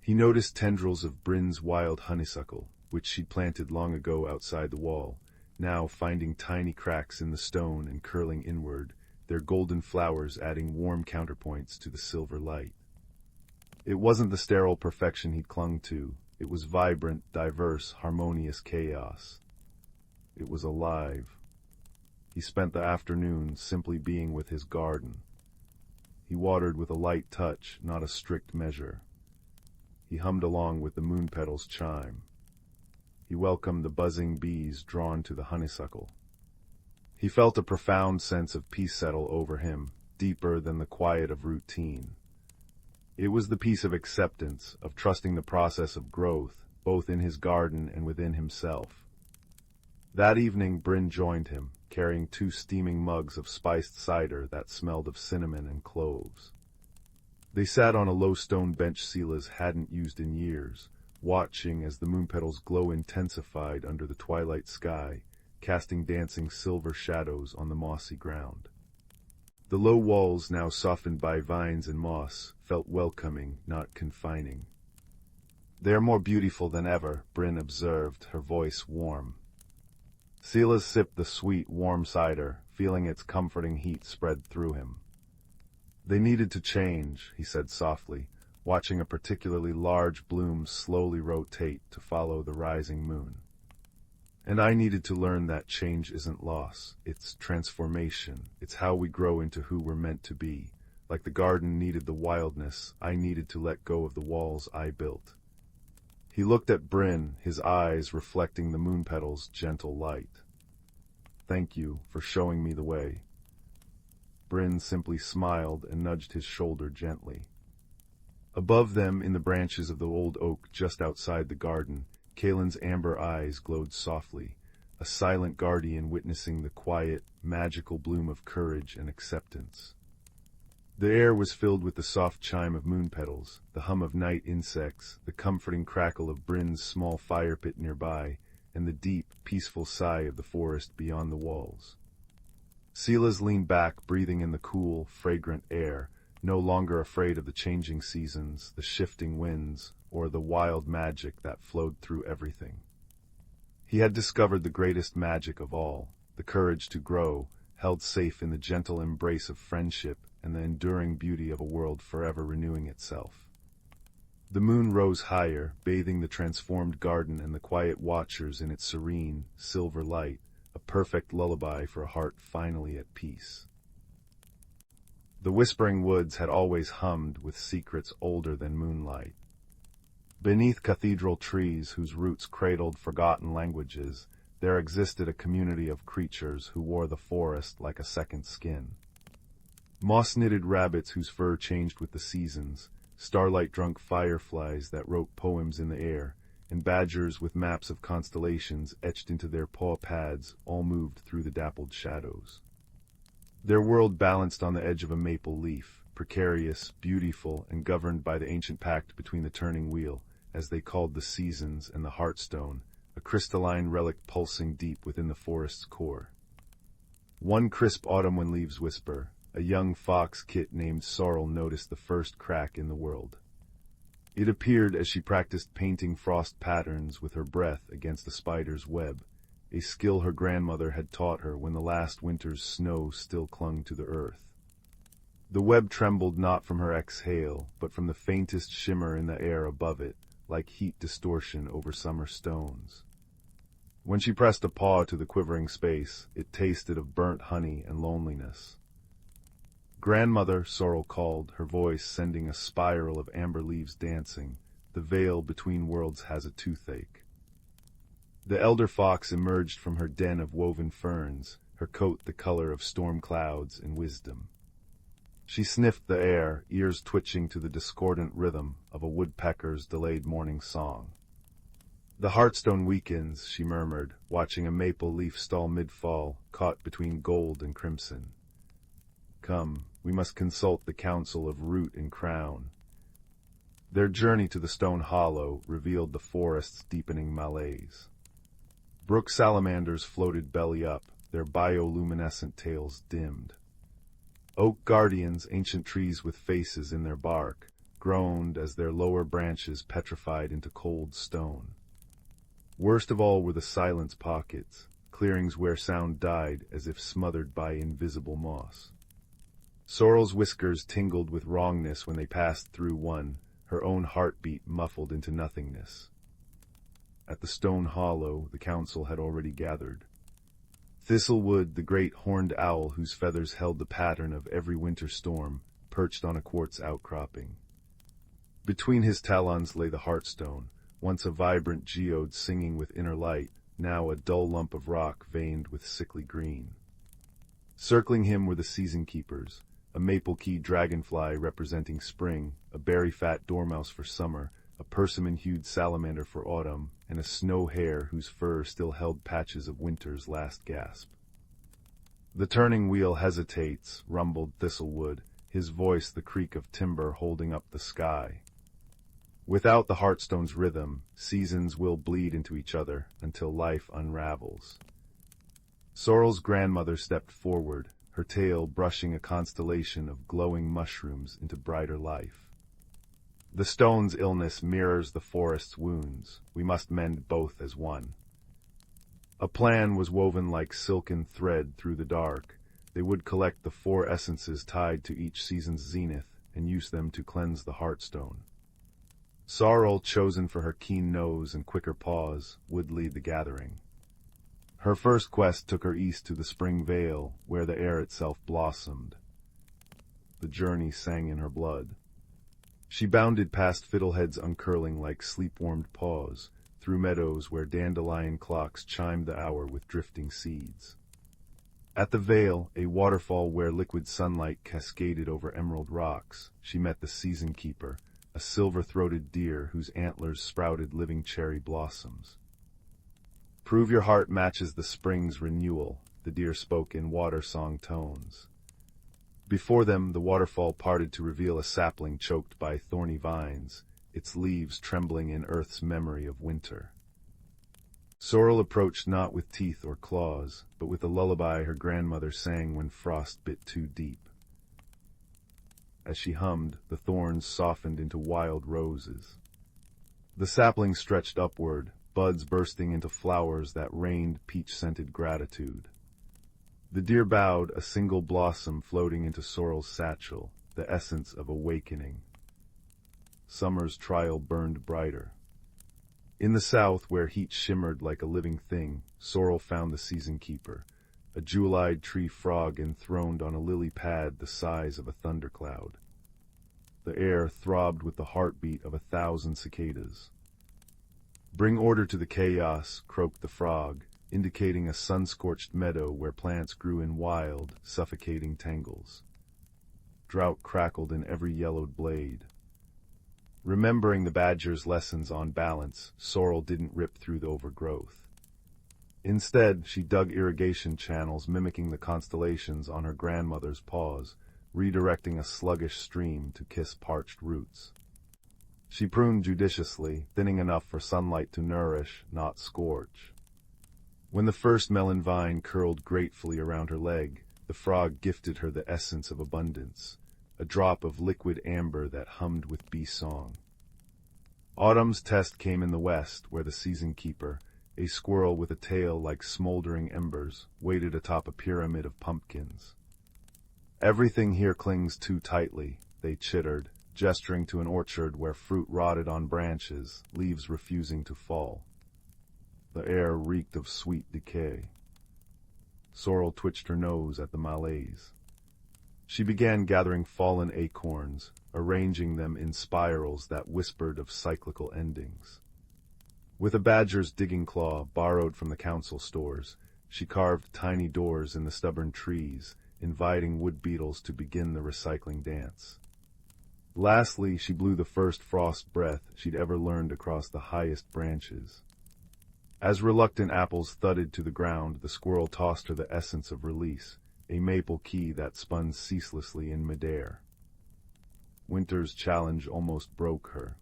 He noticed tendrils of Bryn's wild honeysuckle, which she'd planted long ago outside the wall, now finding tiny cracks in the stone and curling inward, their golden flowers adding warm counterpoints to the silver light. It wasn't the sterile perfection he'd clung to. It was vibrant, diverse, harmonious chaos. It was alive. He spent the afternoon simply being with his garden. He watered with a light touch, not a strict measure. He hummed along with the moon petals' chime. He welcomed the buzzing bees drawn to the honeysuckle. He felt a profound sense of peace settle over him, deeper than the quiet of routine. It was the peace of acceptance, of trusting the process of growth, both in his garden and within himself. That evening Bryn joined him, carrying 2 steaming mugs of spiced cider that smelled of cinnamon and cloves. They sat on a low stone bench Silas hadn't used in years, watching as the moon petals' glow intensified under the twilight sky, casting dancing silver shadows on the mossy ground. The low walls, now softened by vines and moss, felt welcoming, not confining. "They're more beautiful than ever," Bryn observed, her voice warm. Silas sipped the sweet, warm cider, feeling its comforting heat spread through him. "They needed to change," he said softly, watching a particularly large bloom slowly rotate to follow the rising moon. "And I needed to learn that change isn't loss, it's transformation. It's how we grow into who we're meant to be. Like the garden needed the wildness, I needed to let go of the walls I built." He looked at Bryn, his eyes reflecting the moon petals' gentle light. "Thank you for showing me the way." Bryn simply smiled and nudged his shoulder gently. Above them, in the branches of the old oak just outside the garden, Kaelin's amber eyes glowed softly, a silent guardian witnessing the quiet, magical bloom of courage and acceptance. The air was filled with the soft chime of moon petals, the hum of night insects, the comforting crackle of Bryn's small fire pit nearby, and the deep, peaceful sigh of the forest beyond the walls. Silas leaned back, breathing in the cool, fragrant air, no longer afraid of the changing seasons, the shifting winds, or the wild magic that flowed through everything. He had discovered the greatest magic of all, the courage to grow, held safe in the gentle embrace of friendship and the enduring beauty of a world forever renewing itself. The moon rose higher, bathing the transformed garden and the quiet watchers in its serene, silver light, a perfect lullaby for a heart finally at peace. The whispering woods had always hummed with secrets older than moonlight. Beneath cathedral trees whose roots cradled forgotten languages, there existed a community of creatures who wore the forest like a second skin. Moss-knitted rabbits whose fur changed with the seasons, starlight-drunk fireflies that wrote poems in the air, and badgers with maps of constellations etched into their paw pads all moved through the dappled shadows. Their world balanced on the edge of a maple leaf, precarious, beautiful, and governed by the ancient pact between the turning wheel, as they called the seasons, and the heartstone, a crystalline relic pulsing deep within the forest's core. One crisp autumn when leaves whisper, a young fox kit named Sorrel noticed the first crack in the world. It appeared as she practiced painting frost patterns with her breath against a spider's web, a skill her grandmother had taught her when the last winter's snow still clung to the earth. The web trembled not from her exhale, but from the faintest shimmer in the air above it, like heat distortion over summer stones. When she pressed a paw to the quivering space, it tasted of burnt honey and loneliness. "Grandmother," Sorrel called, her voice sending a spiral of amber leaves dancing. "The veil between worlds has a toothache." The elder fox emerged from her den of woven ferns, her coat the color of storm clouds and wisdom. She sniffed the air, ears twitching to the discordant rhythm of a woodpecker's delayed morning song. "The heartstone weakens," she murmured, watching a maple leaf stall mid-fall, caught between gold and crimson. "Come, we must consult the council of root and crown." Their journey to the stone hollow revealed the forest's deepening malaise. Brook salamanders floated belly up, their bioluminescent tails dimmed. Oak guardians, ancient trees with faces in their bark, groaned as their lower branches petrified into cold stone. Worst of all were the silence pockets, clearings where sound died as if smothered by invisible moss. Sorrel's whiskers tingled with wrongness when they passed through one, her own heartbeat muffled into nothingness. At the stone hollow, the council had already gathered. Thistlewood, the great horned owl whose feathers held the pattern of every winter storm, perched on a quartz outcropping. Between his talons lay the heartstone, once a vibrant geode singing with inner light, now a dull lump of rock veined with sickly green. Circling him were the season keepers, a maple-keyed dragonfly representing spring, a berry-fat dormouse for summer, a persimmon-hued salamander for autumn, and a snow hare whose fur still held patches of winter's last gasp. "The turning wheel hesitates," rumbled Thistlewood, his voice the creak of timber holding up the sky. "Without the heartstone's rhythm, seasons will bleed into each other until life unravels." Sorrel's grandmother stepped forward, her tail brushing a constellation of glowing mushrooms into brighter life. "The stone's illness mirrors the forest's wounds. We must mend both as one." A plan was woven like silken thread through the dark. They would collect the 4 essences tied to each season's zenith and use them to cleanse the heartstone. Sorrel, chosen for her keen nose and quicker paws, would lead the gathering. Her first quest took her east to the spring vale, where the air itself blossomed. The journey sang in her blood. She bounded past fiddleheads uncurling like sleep-warmed paws, through meadows where dandelion clocks chimed the hour with drifting seeds. At the vale, a waterfall where liquid sunlight cascaded over emerald rocks, she met the season keeper, a silver-throated deer whose antlers sprouted living cherry blossoms. "Prove your heart matches the spring's renewal," the deer spoke in water-song tones. Before them, the waterfall parted to reveal a sapling choked by thorny vines, its leaves trembling in Earth's memory of winter. Sorrel approached not with teeth or claws, but with the lullaby her grandmother sang when frost bit too deep. As she hummed, the thorns softened into wild roses. The sapling stretched upward, buds bursting into flowers that rained peach-scented gratitude. The deer bowed, a single blossom floating into Sorrel's satchel, the essence of awakening. Summer's trial burned brighter. In the south, where heat shimmered like a living thing, Sorrel found the season keeper, a jewel-eyed tree frog enthroned on a lily pad the size of a thundercloud. The air throbbed with the heartbeat of 1,000 cicadas. "Bring order to the chaos," croaked the frog, indicating a sun-scorched meadow where plants grew in wild, suffocating tangles. Drought crackled in every yellowed blade. Remembering the badger's lessons on balance, Sorrel didn't rip through the overgrowth. Instead, she dug irrigation channels mimicking the constellations on her grandmother's paws, redirecting a sluggish stream to kiss parched roots. She pruned judiciously, thinning enough for sunlight to nourish, not scorch. When the first melon vine curled gratefully around her leg, the frog gifted her the essence of abundance, a drop of liquid amber that hummed with bee song. Autumn's test came in the west, where the season keeper, a squirrel with a tail like smoldering embers, waited atop a pyramid of pumpkins. "Everything here clings too tightly," they chittered, gesturing to an orchard where fruit rotted on branches, leaves refusing to fall. The air reeked of sweet decay. Sorrel twitched her nose at the malaise. She began gathering fallen acorns, arranging them in spirals that whispered of cyclical endings. With a badger's digging claw borrowed from the council stores, she carved tiny doors in the stubborn trees, inviting wood beetles to begin the recycling dance. Lastly, she blew the first frost breath she'd ever learned across the highest branches. As reluctant apples thudded to the ground, the squirrel tossed her the essence of release, a maple key that spun ceaselessly in midair. Winter's challenge almost broke her.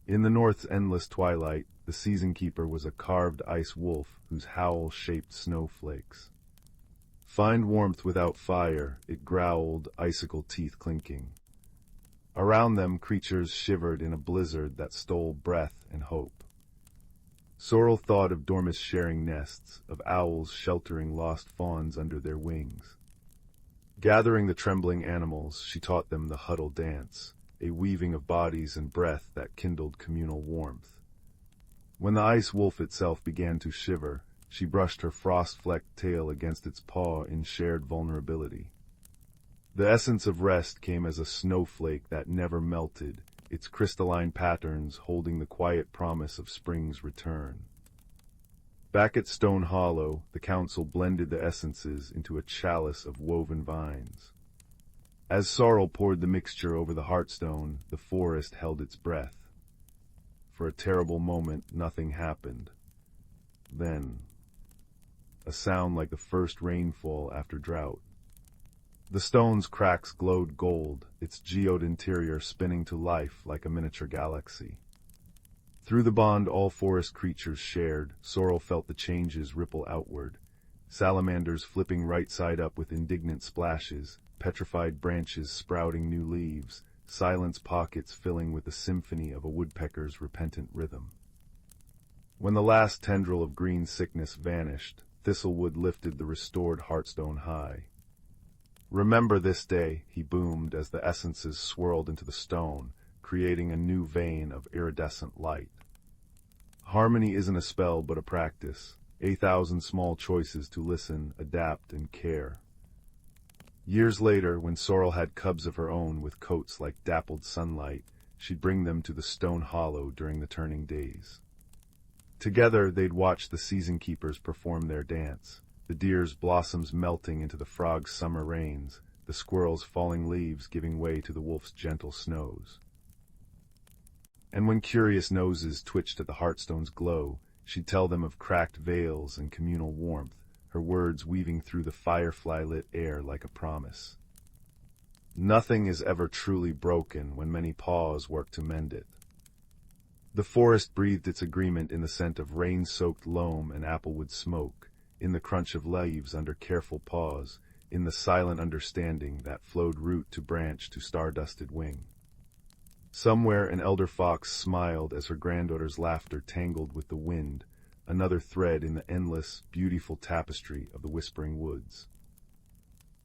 In the north's endless twilight, the season keeper was a carved ice wolf whose howl shaped snowflakes. Find warmth without fire, it growled, icicle teeth clinking. Around them, creatures shivered in a blizzard that stole breath and hope. Sorrel thought of dormice sharing nests, of owls sheltering lost fawns under their wings. Gathering the trembling animals, she taught them the huddle dance, a weaving of bodies and breath that kindled communal warmth. When the ice wolf itself began to shiver, she brushed her frost-flecked tail against its paw in shared vulnerability. The essence of rest came as a snowflake that never melted, its crystalline patterns holding the quiet promise of spring's return. Back at Stone Hollow, the council blended the essences into a chalice of woven vines. As sorrel poured the mixture over the heartstone, the forest held its breath. For a terrible moment, nothing happened. Then, a sound like the first rainfall after drought. The stone's cracks glowed gold, its geode interior spinning to life like a miniature galaxy. Through the bond all forest creatures shared, Sorrel felt the changes ripple outward. Salamanders flipping right side up with indignant splashes, petrified branches sprouting new leaves, silence pockets filling with the symphony of a woodpecker's repentant rhythm. When the last tendril of green sickness vanished, Thistlewood lifted the restored heartstone high. "Remember this day," he boomed as the essences swirled into the stone, creating a new vein of iridescent light. Harmony isn't a spell but a practice, 1,000 small choices to listen, adapt, and care. Years later, when Sorrel had cubs of her own with coats like dappled sunlight, she'd bring them to the stone hollow during the turning days. Together, they'd watch the season keepers perform their dance, the deer's blossoms melting into the frog's summer rains, the squirrel's falling leaves giving way to the wolf's gentle snows. And when curious noses twitched at the heartstone's glow, she'd tell them of cracked veils and communal warmth, her words weaving through the firefly-lit air like a promise. Nothing is ever truly broken when many paws work to mend it. The forest breathed its agreement in the scent of rain-soaked loam and applewood smoke, in the crunch of leaves under careful paws, in the silent understanding that flowed root to branch to star-dusted wing. Somewhere an elder fox smiled as her granddaughter's laughter tangled with the wind, another thread in the endless, beautiful tapestry of the whispering woods.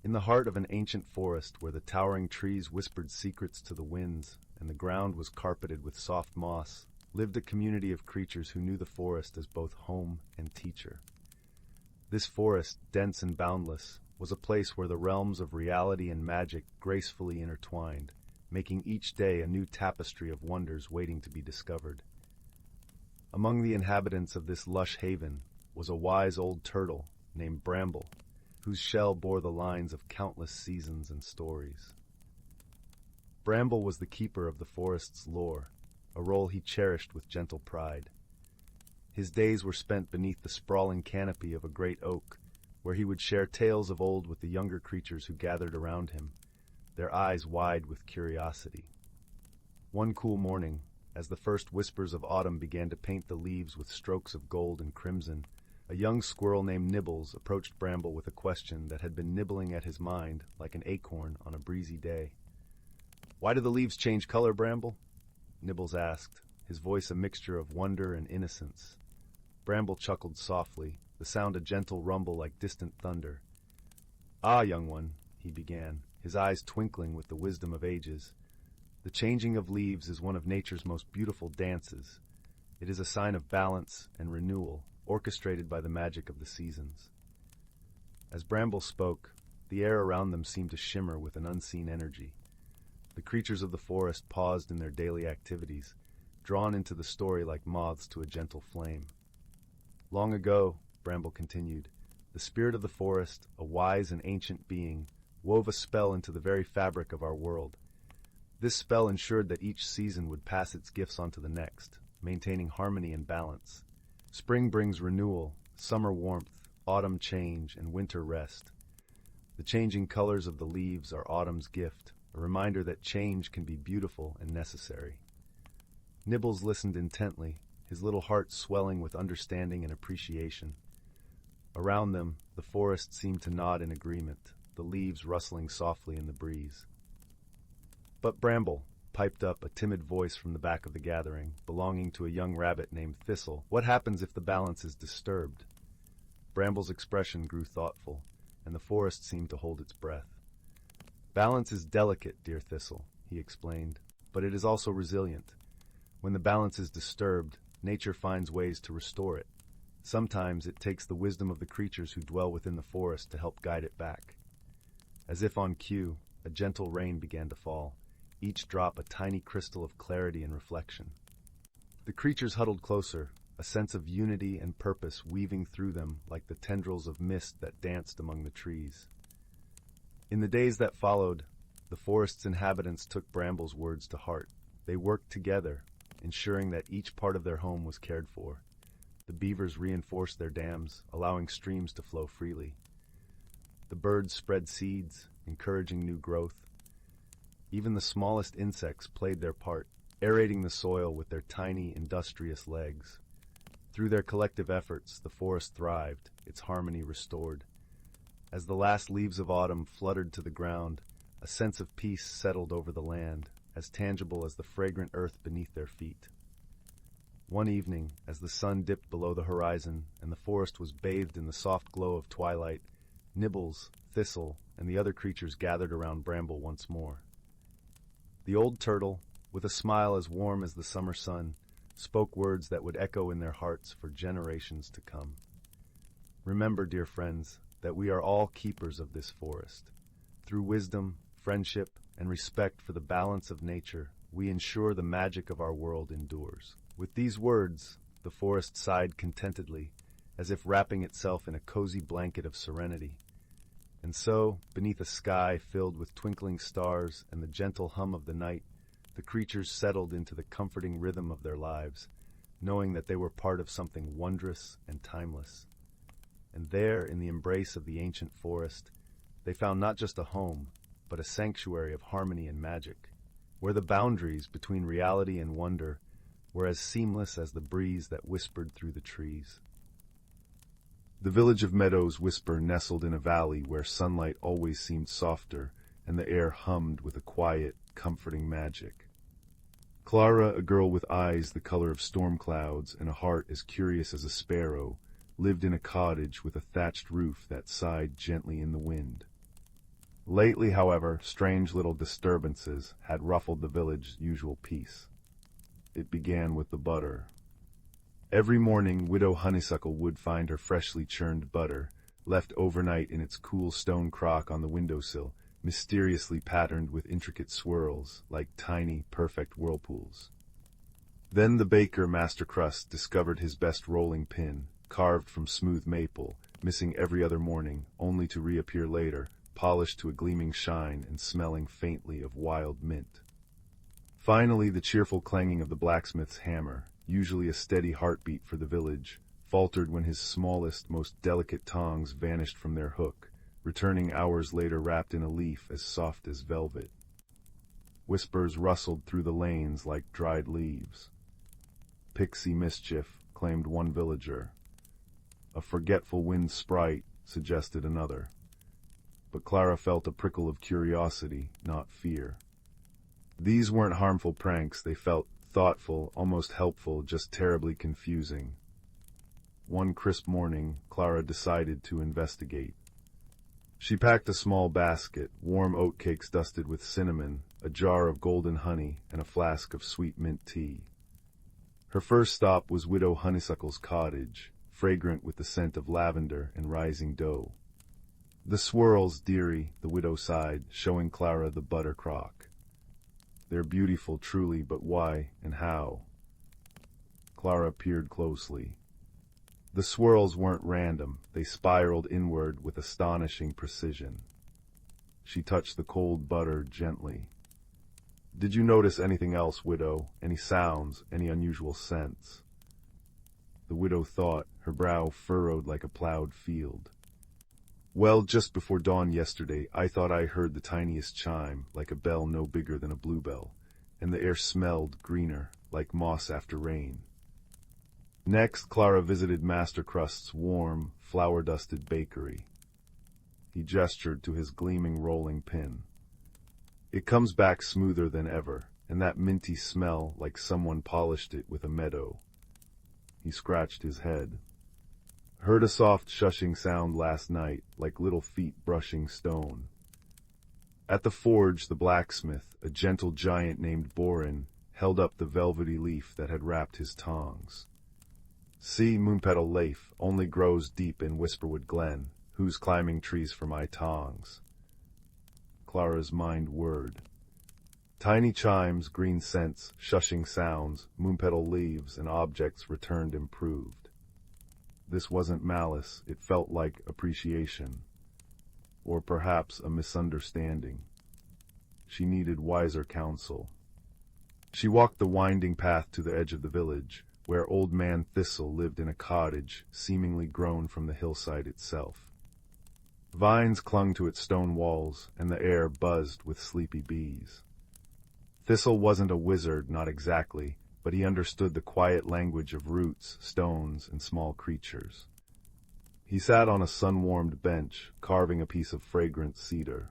In the heart of an ancient forest where the towering trees whispered secrets to the winds and the ground was carpeted with soft moss, lived a community of creatures who knew the forest as both home and teacher. This forest, dense and boundless, was a place where the realms of reality and magic gracefully intertwined, making each day a new tapestry of wonders waiting to be discovered. Among the inhabitants of this lush haven was a wise old turtle named Bramble, whose shell bore the lines of countless seasons and stories. Bramble was the keeper of the forest's lore, a role he cherished with gentle pride. His days were spent beneath the sprawling canopy of a great oak, where he would share tales of old with the younger creatures who gathered around him, their eyes wide with curiosity. One cool morning, as the first whispers of autumn began to paint the leaves with strokes of gold and crimson, a young squirrel named Nibbles approached Bramble with a question that had been nibbling at his mind like an acorn on a breezy day. "Why do the leaves change color, Bramble?" Nibbles asked, his voice a mixture of wonder and innocence. Bramble chuckled softly, the sound a gentle rumble like distant thunder. "Ah, young one," he began, his eyes twinkling with the wisdom of ages. "The changing of leaves is one of nature's most beautiful dances. It is a sign of balance and renewal, orchestrated by the magic of the seasons." As Bramble spoke, the air around them seemed to shimmer with an unseen energy. The creatures of the forest paused in their daily activities, drawn into the story like moths to a gentle flame. "Long ago," Bramble continued, "the spirit of the forest, a wise and ancient being, wove a spell into the very fabric of our world. This spell ensured that each season would pass its gifts on to the next, maintaining harmony and balance. Spring brings renewal, summer warmth, autumn change, and winter rest. The changing colors of the leaves are autumn's gift, a reminder that change can be beautiful and necessary." Nibbles listened intently, his little heart swelling with understanding and appreciation. Around them, the forest seemed to nod in agreement, the leaves rustling softly in the breeze. "But Bramble," piped up a timid voice from the back of the gathering, belonging to a young rabbit named Thistle, "what happens if the balance is disturbed?" Bramble's expression grew thoughtful, and the forest seemed to hold its breath. "Balance is delicate, dear Thistle," he explained, "but it is also resilient. When the balance is disturbed, nature finds ways to restore it. Sometimes it takes the wisdom of the creatures who dwell within the forest to help guide it back." As if on cue, a gentle rain began to fall, each drop a tiny crystal of clarity and reflection. The creatures huddled closer, a sense of unity and purpose weaving through them like the tendrils of mist that danced among the trees. In the days that followed, the forest's inhabitants took Bramble's words to heart. They worked together, ensuring that each part of their home was cared for. The beavers reinforced their dams, allowing streams to flow freely. The birds spread seeds, encouraging new growth. Even the smallest insects played their part, aerating the soil with their tiny, industrious legs. Through their collective efforts, the forest thrived, its harmony restored. As the last leaves of autumn fluttered to the ground, a sense of peace settled over the land, as tangible as the fragrant earth beneath their feet. One evening, as the sun dipped below the horizon and the forest was bathed in the soft glow of twilight, Nibbles, Thistle, and the other creatures gathered around Bramble once more. The old turtle, with a smile as warm as the summer sun, spoke words that would echo in their hearts for generations to come. "Remember, dear friends, that we are all keepers of this forest. Through wisdom, friendship, and respect for the balance of nature, we ensure the magic of our world endures." With these words, the forest sighed contentedly, as if wrapping itself in a cozy blanket of serenity. And so, beneath a sky filled with twinkling stars and the gentle hum of the night, the creatures settled into the comforting rhythm of their lives, knowing that they were part of something wondrous and timeless. And there, in the embrace of the ancient forest, they found not just a home, but a sanctuary of harmony and magic, where the boundaries between reality and wonder were as seamless as the breeze that whispered through the trees. The village of Meadows Whisper nestled in a valley where sunlight always seemed softer and the air hummed with a quiet, comforting magic. Clara, a girl with eyes the color of storm clouds and a heart as curious as a sparrow, lived in a cottage with a thatched roof that sighed gently in the wind. Lately, however, strange little disturbances had ruffled the village's usual peace. It began with the butter. Every morning, Widow Honeysuckle would find her freshly churned butter, left overnight in its cool stone crock on the windowsill, mysteriously patterned with intricate swirls, like tiny, perfect whirlpools. Then the baker, Master Crust, discovered his best rolling pin, carved from smooth maple, missing every other morning, only to reappear later, polished to a gleaming shine and smelling faintly of wild mint. Finally, the cheerful clanging of the blacksmith's hammer, usually a steady heartbeat for the village, faltered when his smallest, most delicate tongs vanished from their hook, returning hours later wrapped in a leaf as soft as velvet. Whispers rustled through the lanes like dried leaves. "Pixie mischief," claimed one villager. "A forgetful wind sprite," suggested another. But Clara felt a prickle of curiosity, not fear. These weren't harmful pranks, they felt thoughtful, almost helpful, just terribly confusing. One crisp morning, Clara decided to investigate. She packed a small basket, warm oatcakes dusted with cinnamon, a jar of golden honey, and a flask of sweet mint tea. Her first stop was Widow Honeysuckle's cottage, fragrant with the scent of lavender and rising dough. "The swirls, dearie," the widow sighed, showing Clara the butter crock. "They're beautiful, truly, but why and how?" Clara peered closely. The swirls weren't random, they spiraled inward with astonishing precision. She touched the cold butter gently. "Did you notice anything else, widow? Any sounds, any unusual scents?" The widow thought, her brow furrowed like a plowed field. "Well, just before dawn yesterday, I thought I heard the tiniest chime, like a bell no bigger than a bluebell, and the air smelled greener, like moss after rain." Next, Clara visited Master Crust's warm, flour-dusted bakery. He gestured to his gleaming rolling pin. "It comes back smoother than ever, and that minty smell like someone polished it with a meadow." He scratched his head. "Heard a soft shushing sound last night, like little feet brushing stone." At the forge, the blacksmith, a gentle giant named Borin, held up the velvety leaf that had wrapped his tongs. "See, Moonpetal Leaf only grows deep in Whisperwood Glen. Who's climbing trees for my tongs?" Clara's mind whirred. Tiny chimes, green scents, shushing sounds, moonpetal leaves, and objects returned improved. This wasn't malice, it felt like appreciation. Or perhaps a misunderstanding. She needed wiser counsel. She walked the winding path to the edge of the village, where Old Man Thistle lived in a cottage, seemingly grown from the hillside itself. Vines clung to its stone walls, and the air buzzed with sleepy bees. Thistle wasn't a wizard, not exactly, but he understood the quiet language of roots, stones, and small creatures. He sat on a sun-warmed bench, carving a piece of fragrant cedar.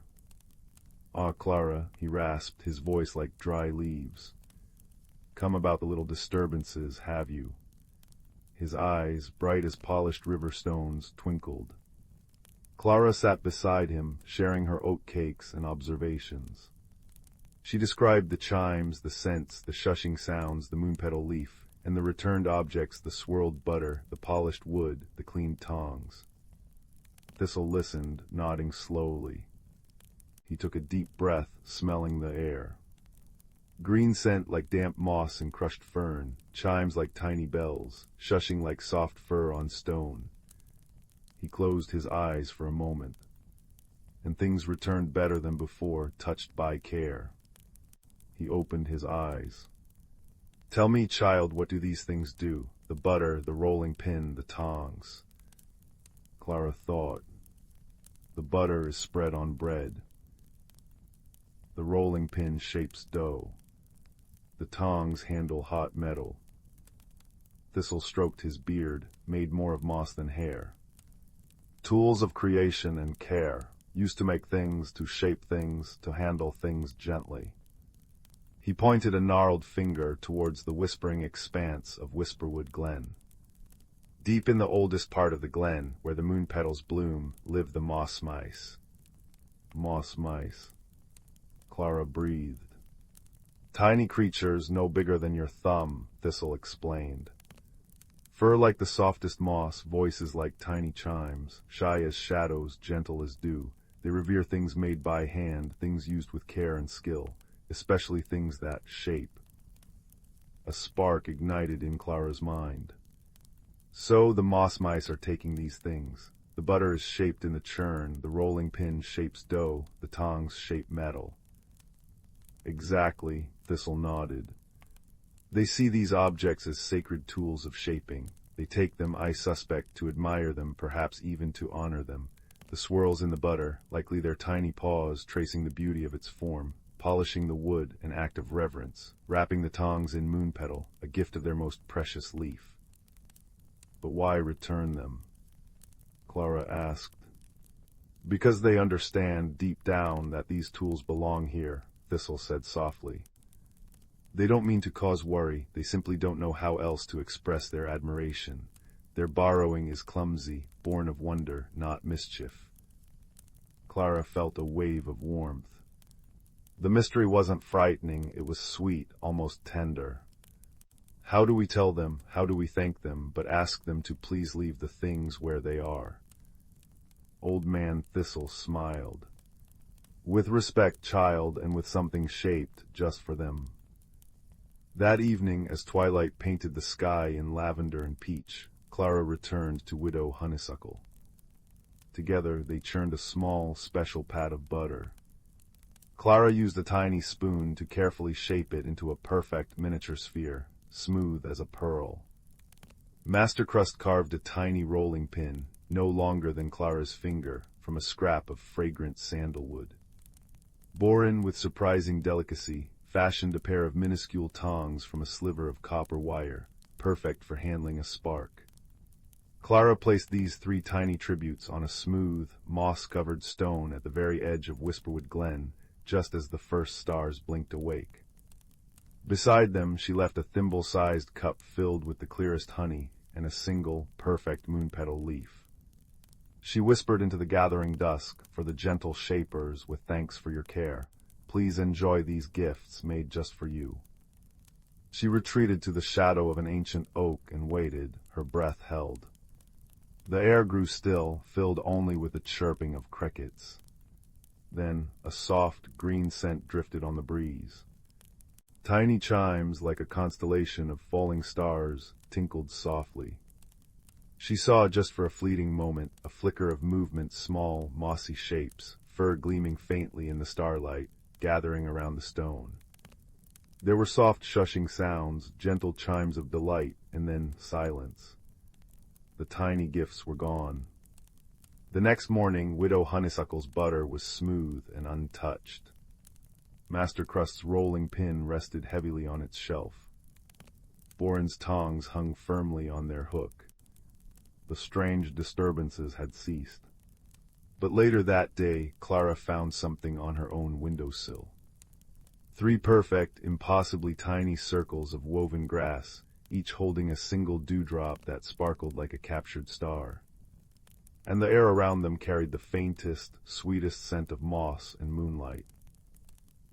"Ah, Clara," he rasped, his voice like dry leaves. "Come about the little disturbances, have you?" His eyes, bright as polished river stones, twinkled. Clara sat beside him, sharing her oat cakes and observations. She described the chimes, the scents, the shushing sounds, the moonpetal leaf, and the returned objects, the swirled butter, the polished wood, the clean tongs. Thistle listened, nodding slowly. He took a deep breath, smelling the air. Green scent like damp moss and crushed fern, chimes like tiny bells, shushing like soft fur on stone. He closed his eyes for a moment, and things returned better than before, touched by care. He opened his eyes. "Tell me, child, what do these things do? The butter, the rolling pin, the tongs." Clara thought. "The butter is spread on bread. The rolling pin shapes dough. The tongs handle hot metal." Thistle stroked his beard, made more of moss than hair. "Tools of creation and care, used to make things, to shape things, to handle things gently." He pointed a gnarled finger towards the whispering expanse of Whisperwood Glen. Deep in the oldest part of the glen, where the moon petals bloom, live the moss mice. Moss mice. Clara breathed. "Tiny creatures no bigger than your thumb," Thistle explained. "Fur like the softest moss, voices like tiny chimes, shy as shadows, gentle as dew. They revere things made by hand, things used with care and skill, especially things that shape." A spark ignited in Clara's mind. "So the moss mice are taking these things. The butter is shaped in the churn, the rolling pin shapes dough, the tongs shape metal." "Exactly," Thistle nodded. "They see these objects as sacred tools of shaping. They take them, I suspect, to admire them, perhaps even to honor them. The swirls in the butter, likely their tiny paws tracing the beauty of its form, polishing the wood, an act of reverence, wrapping the tongs in moonpetal, a gift of their most precious leaf." "But why return them?" Clara asked. "Because they understand deep down that these tools belong here," Thistle said softly. They don't mean to cause worry, they simply don't know how else to express their admiration. Their borrowing is clumsy, born of wonder, not mischief. Clara felt a wave of warmth. The mystery wasn't frightening, it was sweet, almost tender. How do we tell them, how do we thank them, but ask them to please leave the things where they are? Old Man Thistle smiled. With respect, child, and with something shaped just for them. That evening, as twilight painted the sky in lavender and peach, Clara returned to Widow Honeysuckle. Together, they churned a small, special pat of butter. Clara used a tiny spoon to carefully shape it into a perfect miniature sphere, smooth as a pearl. Master Crust carved a tiny rolling pin, no longer than Clara's finger, from a scrap of fragrant sandalwood. Borin, with surprising delicacy, fashioned a pair of minuscule tongs from a sliver of copper wire, perfect for handling a spark. Clara placed these 3 tiny tributes on a smooth, moss-covered stone at the very edge of Whisperwood Glen, just as the first stars blinked awake. Beside them, she left a thimble-sized cup filled with the clearest honey and a single, perfect moonpetal leaf. She whispered into the gathering dusk, for the gentle shapers, with thanks for your care. Please enjoy these gifts made just for you. She retreated to the shadow of an ancient oak and waited, her breath held. The air grew still, filled only with the chirping of crickets. Then a soft, green scent drifted on the breeze. Tiny chimes, like a constellation of falling stars, tinkled softly. She saw, just for a fleeting moment, a flicker of movement, small, mossy shapes, fur gleaming faintly in the starlight, gathering around the stone. There were soft shushing sounds, gentle chimes of delight, and then silence. The tiny gifts were gone. The next morning, Widow Honeysuckle's butter was smooth and untouched. Master Crust's rolling pin rested heavily on its shelf. Borin's tongs hung firmly on their hook. The strange disturbances had ceased. But later that day, Clara found something on her own windowsill. 3 perfect, impossibly tiny circles of woven grass, each holding a single dewdrop that sparkled like a captured star. And the air around them carried the faintest, sweetest scent of moss and moonlight.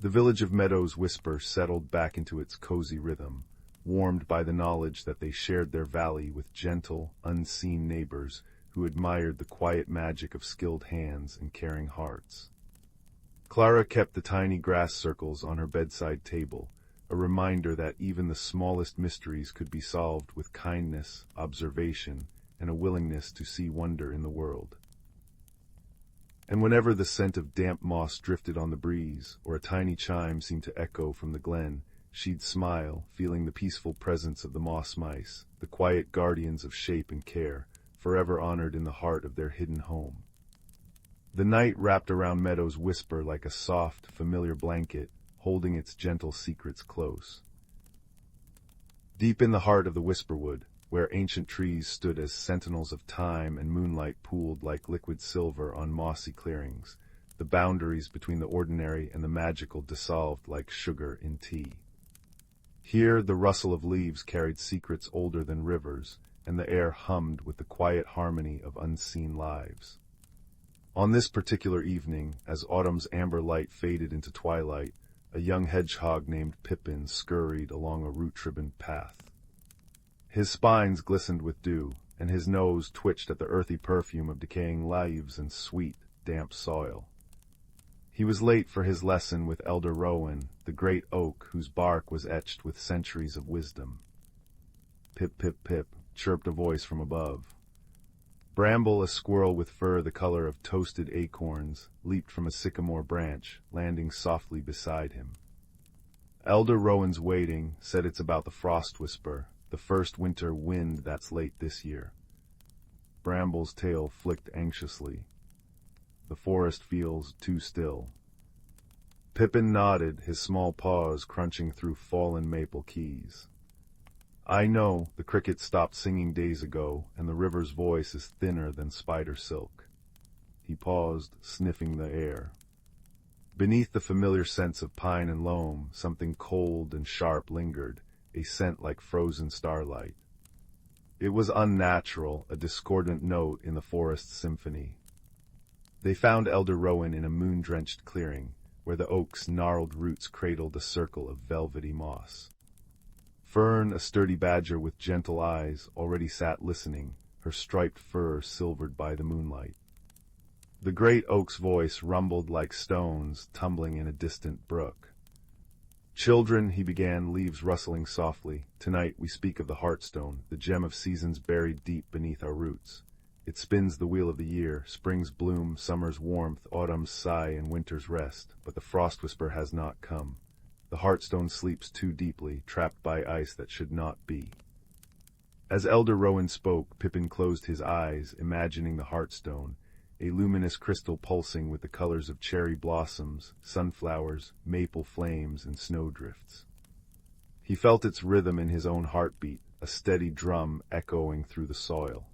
The village of Meadows Whisper settled back into its cozy rhythm, warmed by the knowledge that they shared their valley with gentle, unseen neighbors who admired the quiet magic of skilled hands and caring hearts. Clara kept the tiny grass circles on her bedside table, a reminder that even the smallest mysteries could be solved with kindness, observation, and a willingness to see wonder in the world. And whenever the scent of damp moss drifted on the breeze, or a tiny chime seemed to echo from the glen, she'd smile, feeling the peaceful presence of the moss mice, the quiet guardians of shape and care, forever honored in the heart of their hidden home. The night wrapped around Meadows Whisper like a soft, familiar blanket, holding its gentle secrets close. Deep in the heart of the Whisperwood, where ancient trees stood as sentinels of time and moonlight pooled like liquid silver on mossy clearings, the boundaries between the ordinary and the magical dissolved like sugar in tea. Here the rustle of leaves carried secrets older than rivers, and the air hummed with the quiet harmony of unseen lives. On this particular evening, as autumn's amber light faded into twilight, a young hedgehog named Pippin scurried along a root-ribboned path. His spines glistened with dew, and his nose twitched at the earthy perfume of decaying leaves and sweet, damp soil. He was late for his lesson with Elder Rowan, the great oak whose bark was etched with centuries of wisdom. Pip, pip, pip, chirped a voice from above. Bramble, a squirrel with fur the color of toasted acorns, leaped from a sycamore branch, landing softly beside him. Elder Rowan's waiting said it's about the frost whisper, the first winter wind that's late this year. Bramble's tail flicked anxiously. The forest feels too still. Pippin nodded, his small paws crunching through fallen maple keys. I know, the cricket stopped singing days ago, and the river's voice is thinner than spider silk. He paused, sniffing the air. Beneath the familiar scents of pine and loam, something cold and sharp lingered, a scent like frozen starlight. It was unnatural, a discordant note in the forest's symphony. They found Elder Rowan in a moon-drenched clearing, where the oak's gnarled roots cradled a circle of velvety moss. Fern, a sturdy badger with gentle eyes, already sat listening, her striped fur silvered by the moonlight. The great oak's voice rumbled like stones tumbling in a distant brook. "Children," he began, leaves rustling softly, "tonight we speak of the heartstone, the gem of seasons buried deep beneath our roots. It spins the wheel of the year, spring's bloom, summer's warmth, autumn's sigh, and winter's rest, but the frost whisper has not come. The heartstone sleeps too deeply, trapped by ice that should not be." As Elder Rowan spoke, Pippin closed his eyes, imagining the heartstone, a luminous crystal pulsing with the colors of cherry blossoms, sunflowers, maple flames, and snowdrifts. He felt its rhythm in his own heartbeat, a steady drum echoing through the soil.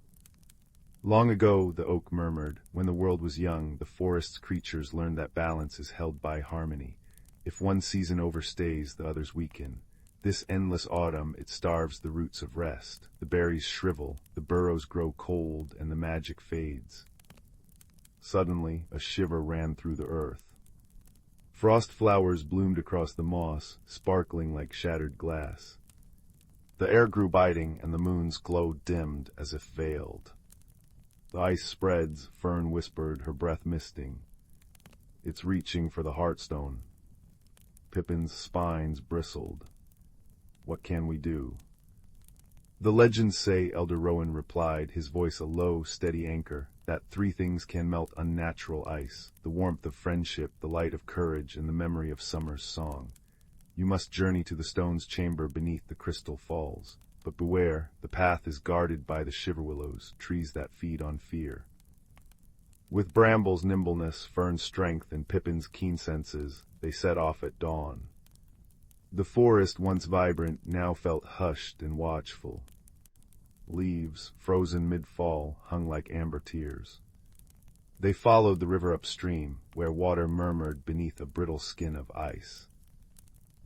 "Long ago," the oak murmured, "when the world was young, the forest's creatures learned that balance is held by harmony. If one season overstays, the others weaken. This endless autumn, it starves the roots of rest. The berries shrivel, the burrows grow cold, and the magic fades." Suddenly, a shiver ran through the earth. Frost flowers bloomed across the moss, sparkling like shattered glass. The air grew biting, and the moon's glow dimmed as if veiled. "The ice spreads," Fern whispered, her breath misting. "It's reaching for the heartstone." Pippin's spines bristled. "What can we do?" "The legends say," Elder Rowan replied, his voice a low, steady anchor, "that three things can melt unnatural ice: the warmth of friendship, the light of courage, and the memory of summer's song. You must journey to the stone's chamber beneath the crystal falls. But beware, the path is guarded by the shiverwillows, trees that feed on fear." With Bramble's nimbleness, Fern's strength, and Pippin's keen senses, they set off at dawn. The forest, once vibrant, now felt hushed and watchful. Leaves, frozen mid-fall, hung like amber tears. They followed the river upstream, where water murmured beneath a brittle skin of ice.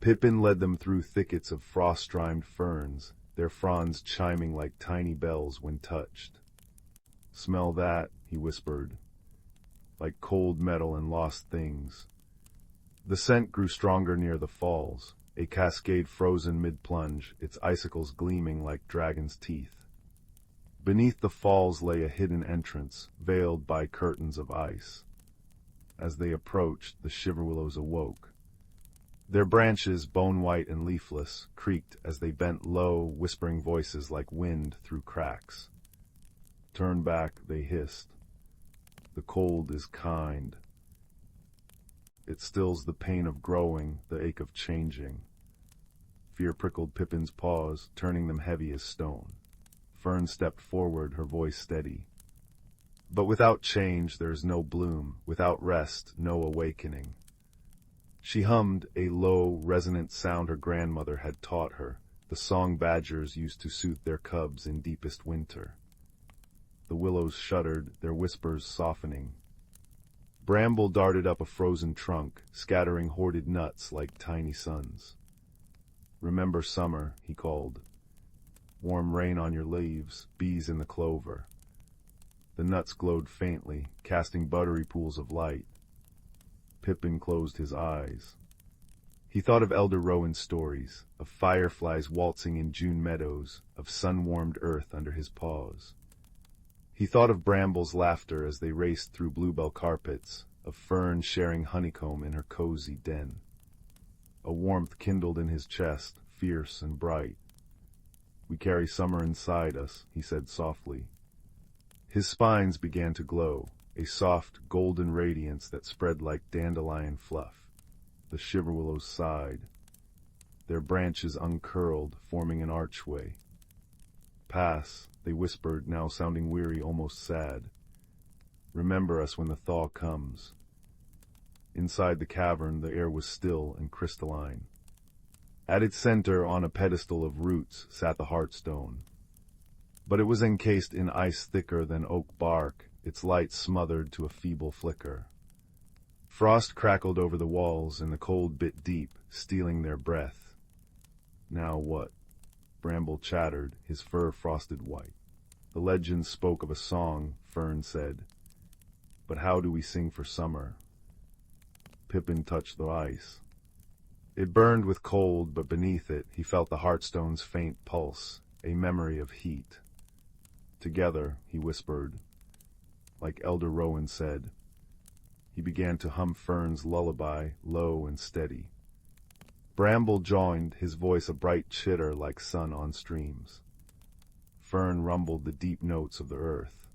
Pippin led them through thickets of frost-rimed ferns, their fronds chiming like tiny bells when touched. "Smell that," he whispered, "like cold metal and lost things." The scent grew stronger near the falls, a cascade frozen mid-plunge, its icicles gleaming like dragon's teeth. Beneath the falls lay a hidden entrance, veiled by curtains of ice. As they approached, the shiverwillows awoke. Their branches, bone-white and leafless, creaked as they bent low, whispering voices like wind through cracks. "Turn back," they hissed. "The cold is kind. It stills the pain of growing, the ache of changing." Fear prickled Pippin's paws, turning them heavy as stone. Fern stepped forward, her voice steady. "But without change there is no bloom, without rest, no awakening." She hummed, a low, resonant sound her grandmother had taught her, the song badgers used to soothe their cubs in deepest winter. The willows shuddered, their whispers softening. Bramble darted up a frozen trunk, scattering hoarded nuts like tiny suns. "Remember summer," he called. "Warm rain on your leaves, bees in the clover." The nuts glowed faintly, casting buttery pools of light. Pippin closed his eyes. He thought of Elder Rowan's stories, of fireflies waltzing in June meadows, of sun-warmed earth under his paws. He thought of Bramble's laughter as they raced through bluebell carpets, of Fern sharing honeycomb in her cozy den. A warmth kindled in his chest, fierce and bright. "We carry summer inside us," he said softly. His spines began to glow, a soft, golden radiance that spread like dandelion fluff. The shiverwillows sighed. Their branches uncurled, forming an archway. "Pass," they whispered, now sounding weary, almost sad. "Remember us when the thaw comes." Inside the cavern, the air was still and crystalline. At its center, on a pedestal of roots, sat the heartstone. But it was encased in ice thicker than oak bark, its light smothered to a feeble flicker. Frost crackled over the walls, and the cold bit deep, stealing their breath. "Now what?" Bramble chattered, his fur frosted white. "The legends spoke of a song," Fern said. "But how do we sing for summer?" Pippin touched the ice. It burned with cold, but beneath it he felt the Heartstone's faint pulse, a memory of heat. "Together," he whispered, like Elder Rowan said. He began to hum Fern's lullaby, low and steady. Bramble joined, his voice a bright chitter like sun on streams. Fern rumbled the deep notes of the earth.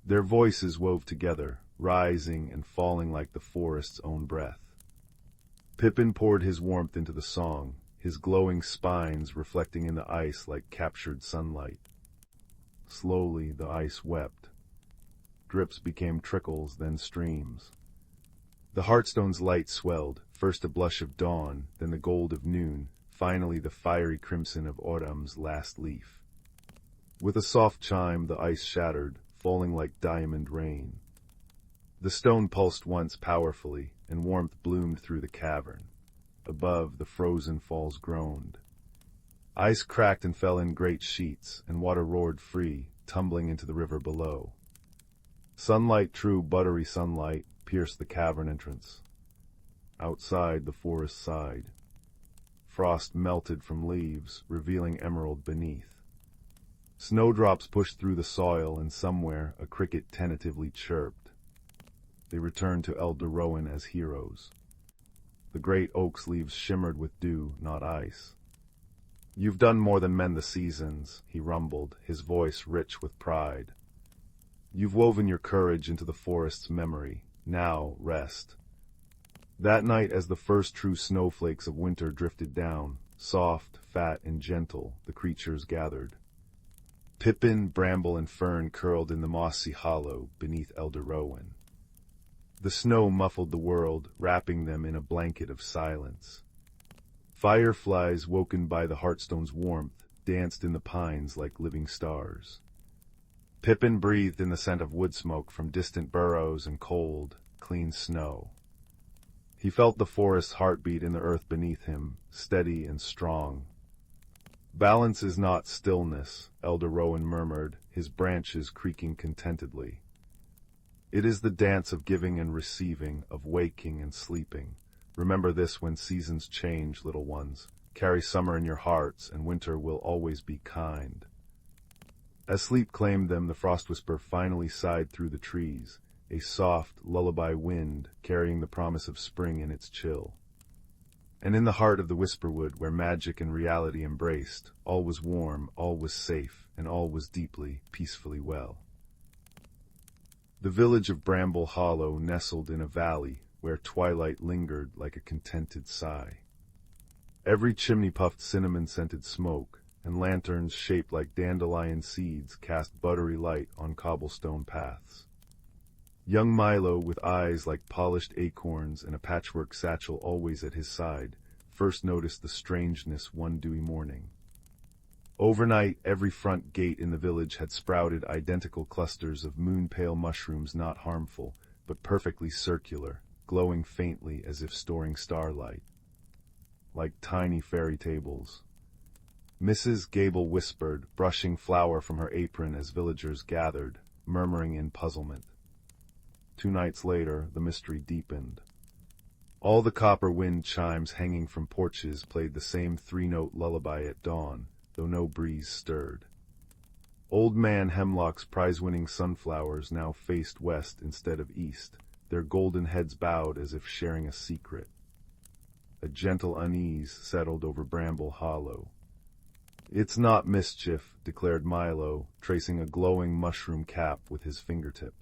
Their voices wove together, rising and falling like the forest's own breath. Pippin poured his warmth into the song, his glowing spines reflecting in the ice like captured sunlight. Slowly the ice wept. Drips became trickles, then streams. The Heartstone's light swelled, first a blush of dawn, then the gold of noon, finally the fiery crimson of autumn's last leaf. With a soft chime the ice shattered, falling like diamond rain. The stone pulsed once powerfully, and warmth bloomed through the cavern. Above, the frozen falls groaned. Ice cracked and fell in great sheets, and water roared free, tumbling into the river below. Sunlight, true buttery sunlight, pierced the cavern entrance. Outside, the forest sighed. Frost melted from leaves, revealing emerald beneath. Snowdrops pushed through the soil, and somewhere a cricket tentatively chirped. They returned to Elder Rowan as heroes. The great oak's leaves shimmered with dew, not ice. "You've done more than mend the seasons," he rumbled, his voice rich with pride. "You've woven your courage into the forest's memory. Now, rest." That night, as the first true snowflakes of winter drifted down, soft, fat, and gentle, the creatures gathered. Pippin, Bramble, and Fern curled in the mossy hollow beneath Elder Rowan. The snow muffled the world, wrapping them in a blanket of silence. Fireflies, woken by the Heartstone's warmth, danced in the pines like living stars. Pippin breathed in the scent of wood smoke from distant burrows and cold, clean snow. He felt the forest's heartbeat in the earth beneath him, steady and strong. "Balance is not stillness," Elder Rowan murmured, his branches creaking contentedly. "It is the dance of giving and receiving, of waking and sleeping. Remember this when seasons change, little ones. Carry summer in your hearts, and winter will always be kind." As sleep claimed them, the frost whisper finally sighed through the trees, a soft, lullaby wind carrying the promise of spring in its chill. And in the heart of the whisperwood, where magic and reality embraced, all was warm, all was safe, and all was deeply, peacefully well. The village of Bramble Hollow nestled in a valley where twilight lingered like a contented sigh. Every chimney puffed cinnamon-scented smoke, and lanterns shaped like dandelion seeds cast buttery light on cobblestone paths. Young Milo, with eyes like polished acorns and a patchwork satchel always at his side, first noticed the strangeness one dewy morning. Overnight, every front gate in the village had sprouted identical clusters of moon-pale mushrooms, not harmful, but perfectly circular, glowing faintly as if storing starlight. Like tiny fairy tables. Mrs. Gable whispered, brushing flour from her apron as villagers gathered, murmuring in puzzlement. 2 nights later, the mystery deepened. All the copper wind chimes hanging from porches played the same 3-note lullaby at dawn, though no breeze stirred. Old Man Hemlock's prize-winning sunflowers now faced west instead of east, their golden heads bowed as if sharing a secret. A gentle unease settled over Bramble Hollow. "It's not mischief," declared Milo, tracing a glowing mushroom cap with his fingertip.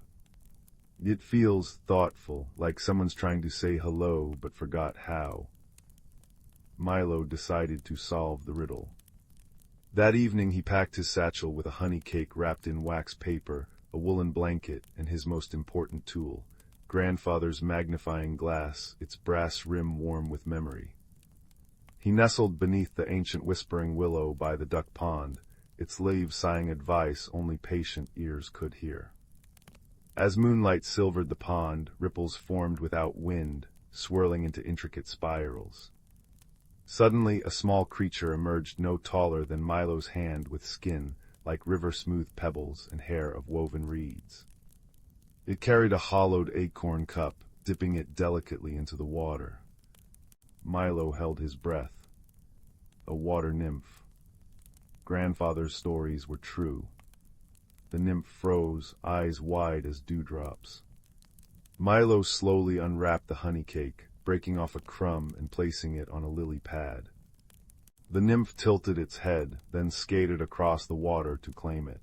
"It feels thoughtful, like someone's trying to say hello but forgot how." Milo decided to solve the riddle. That evening he packed his satchel with a honey cake wrapped in wax paper, a woolen blanket, and his most important tool, grandfather's magnifying glass, its brass rim warm with memory. He nestled beneath the ancient whispering willow by the duck pond, its leaves sighing advice only patient ears could hear. As moonlight silvered the pond, ripples formed without wind, swirling into intricate spirals. Suddenly, a small creature emerged no taller than Milo's hand, with skin like river-smooth pebbles and hair of woven reeds. It carried a hollowed acorn cup, dipping it delicately into the water. Milo held his breath. A water nymph. Grandfather's stories were true. The nymph froze, eyes wide as dewdrops. Milo slowly unwrapped the honey cake, breaking off a crumb and placing it on a lily pad. The nymph tilted its head, then skated across the water to claim it.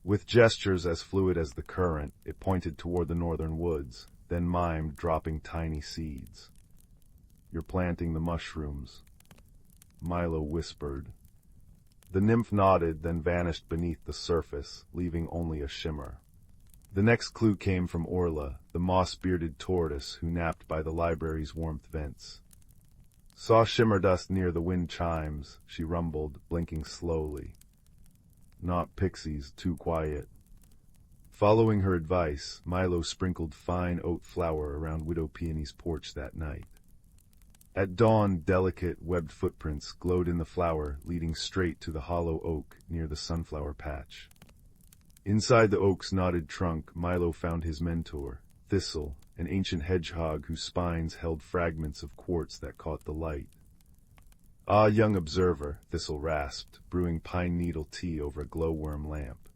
With gestures as fluid as the current, it pointed toward the northern woods, then mimed, dropping tiny seeds. "You're planting the mushrooms," Milo whispered. The nymph nodded, then vanished beneath the surface, leaving only a shimmer. The next clue came from Orla, the moss-bearded tortoise who napped by the library's warmth vents. "Saw shimmer dust near the wind chimes," she rumbled, blinking slowly. "Not pixies, too quiet." Following her advice, Milo sprinkled fine oat flour around Widow Peony's porch that night. At dawn, delicate, webbed footprints glowed in the flour, leading straight to the hollow oak near the sunflower patch. Inside the oak's knotted trunk, Milo found his mentor, Thistle, an ancient hedgehog whose spines held fragments of quartz that caught the light. "Ah, young observer," Thistle rasped, brewing pine needle tea over a glowworm lamp.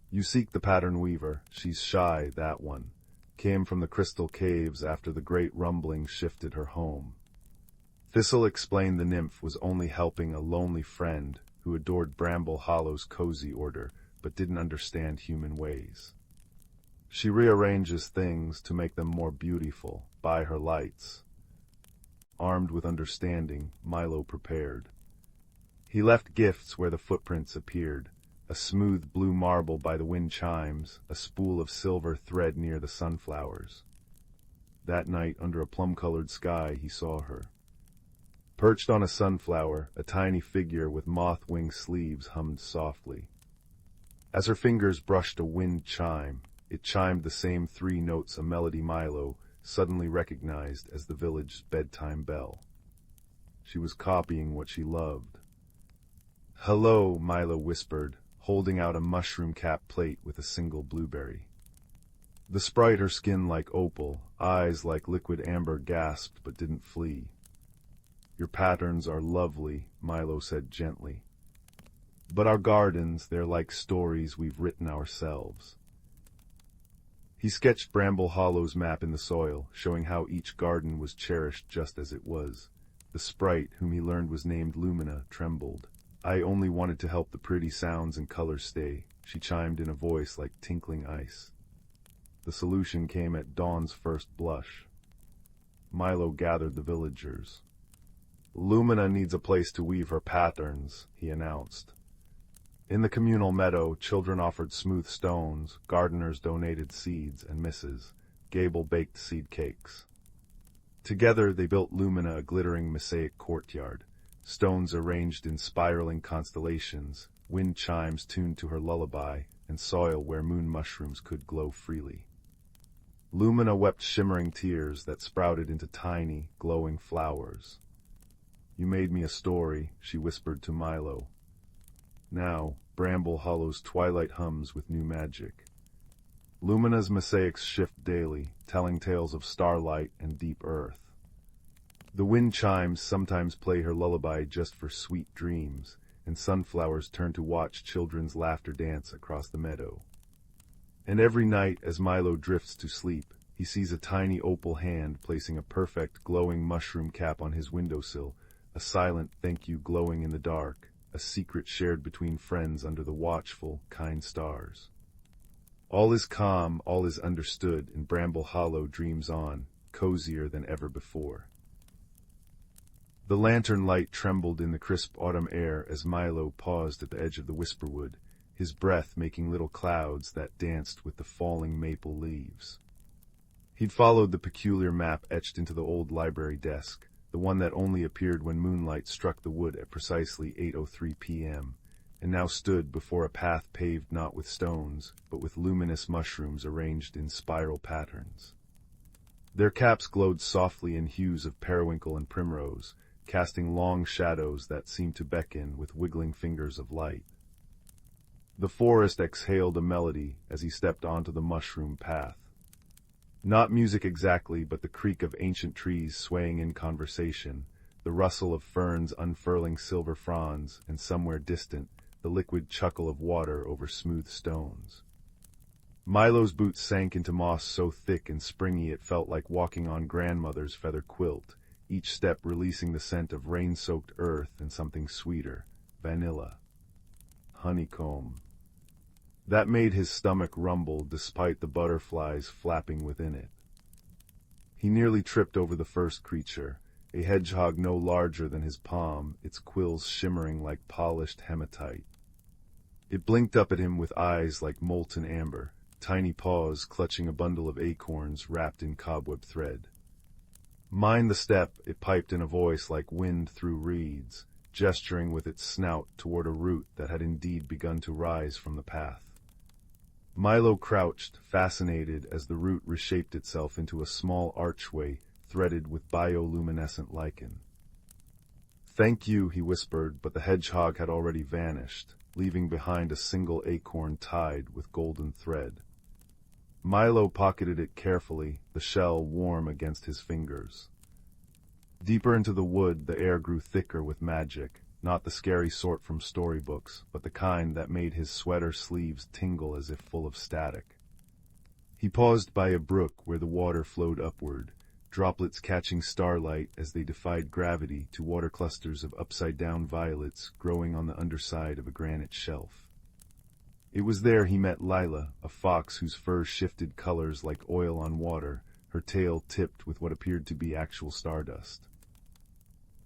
"You seek the pattern weaver. She's shy, that one. Came from the crystal caves after the great rumbling shifted her home." Thistle explained the nymph was only helping a lonely friend who adored Bramble Hollow's cozy order, but didn't understand human ways. "She rearranges things to make them more beautiful, by her lights." Armed with understanding, Milo prepared. He left gifts where the footprints appeared, a smooth blue marble by the wind chimes, a spool of silver thread near the sunflowers. That night, under a plum-colored sky, he saw her. Perched on a sunflower, a tiny figure with moth-wing sleeves hummed softly. As her fingers brushed a wind chime, it chimed the same 3 notes, a melody Milo suddenly recognized as the village's bedtime bell. She was copying what she loved. "Hello," Milo whispered, holding out a mushroom-cap plate with a single blueberry. The sprite, her skin like opal, eyes like liquid amber, gasped but didn't flee. "Your patterns are lovely," Milo said gently. "But our gardens, they're like stories we've written ourselves." He sketched Bramble Hollow's map in the soil, showing how each garden was cherished just as it was. The sprite, whom he learned was named Lumina, trembled. "I only wanted to help the pretty sounds and colors stay," she chimed in a voice like tinkling ice. The solution came at dawn's first blush. Milo gathered the villagers. "Lumina needs a place to weave her patterns," he announced. In the communal meadow, children offered smooth stones, gardeners donated seeds and misses, Gable baked seed cakes. Together they built Lumina a glittering mosaic courtyard, stones arranged in spiraling constellations, wind chimes tuned to her lullaby, and soil where moon mushrooms could glow freely. Lumina wept shimmering tears that sprouted into tiny, glowing flowers. "You made me a story," she whispered to Milo. "Now, Bramble Hollow's twilight hums with new magic." Lumina's mosaics shift daily, telling tales of starlight and deep earth. The wind chimes sometimes play her lullaby just for sweet dreams, and sunflowers turn to watch children's laughter dance across the meadow. And every night, as Milo drifts to sleep, he sees a tiny opal hand placing a perfect, glowing mushroom cap on his windowsill, a silent thank you glowing in the dark, a secret shared between friends under the watchful, kind stars. All is calm, all is understood, and Bramble Hollow dreams on, cozier than ever before. The lantern light trembled in the crisp autumn air as Milo paused at the edge of the whisperwood, his breath making little clouds that danced with the falling maple leaves. He'd followed the peculiar map etched into the old library desk, the one that only appeared when moonlight struck the wood at precisely 8:03 p.m., and now stood before a path paved not with stones, but with luminous mushrooms arranged in spiral patterns. Their caps glowed softly in hues of periwinkle and primrose, casting long shadows that seemed to beckon with wiggling fingers of light. The forest exhaled a melody as he stepped onto the mushroom path. Not music exactly, but the creak of ancient trees swaying in conversation, the rustle of ferns unfurling silver fronds, and somewhere distant, the liquid chuckle of water over smooth stones. Milo's boots sank into moss so thick and springy it felt like walking on grandmother's feather quilt, each step releasing the scent of rain-soaked earth and something sweeter, vanilla, honeycomb. That made his stomach rumble despite the butterflies flapping within it. He nearly tripped over the first creature, a hedgehog no larger than his palm, its quills shimmering like polished hematite. It blinked up at him with eyes like molten amber, tiny paws clutching a bundle of acorns wrapped in cobweb thread. "Mind the step," it piped in a voice like wind through reeds, gesturing with its snout toward a root that had indeed begun to rise from the path. Milo crouched, fascinated, as the root reshaped itself into a small archway threaded with bioluminescent lichen. "Thank you," he whispered, but the hedgehog had already vanished, leaving behind a single acorn tied with golden thread. Milo pocketed it carefully, the shell warm against his fingers. Deeper into the wood, the air grew thicker with magic, not the scary sort from storybooks, but the kind that made his sweater sleeves tingle as if full of static. He paused by a brook where the water flowed upward, droplets catching starlight as they defied gravity to water clusters of upside-down violets growing on the underside of a granite shelf. It was there he met Lila, a fox whose fur shifted colors like oil on water, her tail tipped with what appeared to be actual stardust.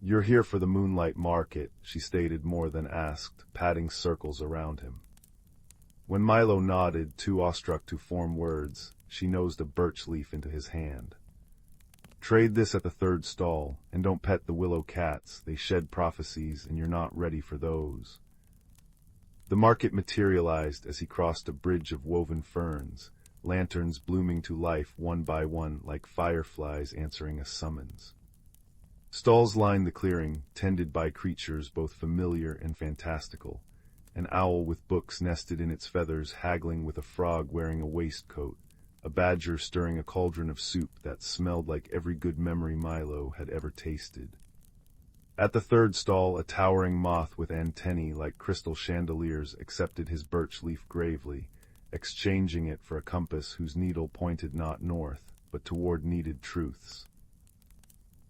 "You're here for the moonlight market," she stated more than asked, patting circles around him. When Milo nodded, too awestruck to form words, she nosed a birch leaf into his hand. "Trade this at the third stall, and don't pet the willow cats, they shed prophecies and you're not ready for those." The market materialized as he crossed a bridge of woven ferns, lanterns blooming to life one by one like fireflies answering a summons. Stalls lined the clearing, tended by creatures both familiar and fantastical, an owl with books nested in its feathers haggling with a frog wearing a waistcoat, a badger stirring a cauldron of soup that smelled like every good memory Milo had ever tasted. At the third stall, a towering moth with antennae like crystal chandeliers accepted his birch leaf gravely, exchanging it for a compass whose needle pointed not north, but toward needed truths.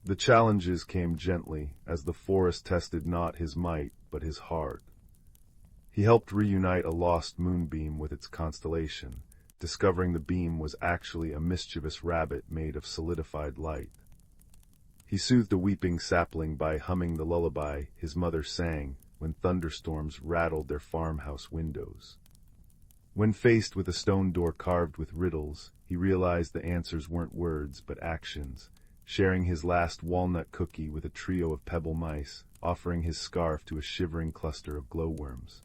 The challenges came gently, as the forest tested not his might, but his heart. He helped reunite a lost moonbeam with its constellation, discovering the beam was actually a mischievous rabbit made of solidified light. He soothed a weeping sapling by humming the lullaby his mother sang when thunderstorms rattled their farmhouse windows. When faced with a stone door carved with riddles, he realized the answers weren't words but actions, sharing his last walnut cookie with a trio of pebble mice, offering his scarf to a shivering cluster of glowworms.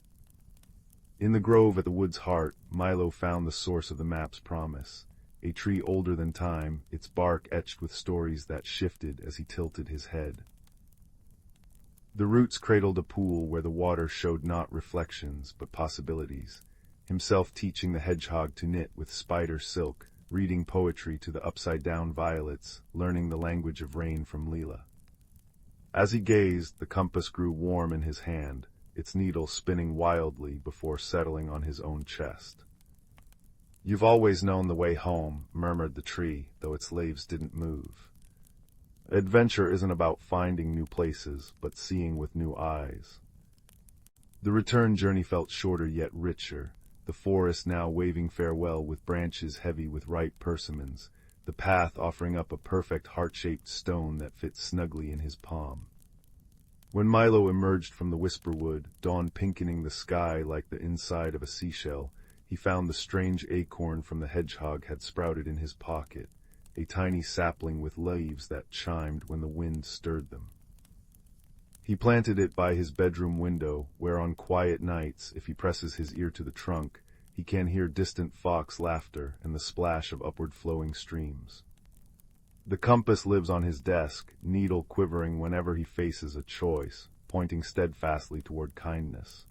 In the grove at the wood's heart, Milo found the source of the map's promise, a tree older than time, its bark etched with stories that shifted as he tilted his head. The roots cradled a pool where the water showed not reflections but possibilities, himself teaching the hedgehog to knit with spider silk, reading poetry to the upside-down violets, learning the language of rain from Lila. As he gazed, the compass grew warm in his hand, its needle spinning wildly before settling on his own chest. "You've always known the way home," murmured the tree, though its leaves didn't move. "Adventure isn't about finding new places, but seeing with new eyes." The return journey felt shorter yet richer, the forest now waving farewell with branches heavy with ripe persimmons, the path offering up a perfect heart-shaped stone that fit snugly in his palm. When Milo emerged from the whisperwood, dawn pinkening the sky like the inside of a seashell, he found the strange acorn from the hedgehog had sprouted in his pocket, a tiny sapling with leaves that chimed when the wind stirred them. He planted it by his bedroom window, where on quiet nights, if he presses his ear to the trunk, he can hear distant fox laughter and the splash of upward-flowing streams. The compass lives on his desk, needle quivering whenever he faces a choice, pointing steadfastly toward kindness.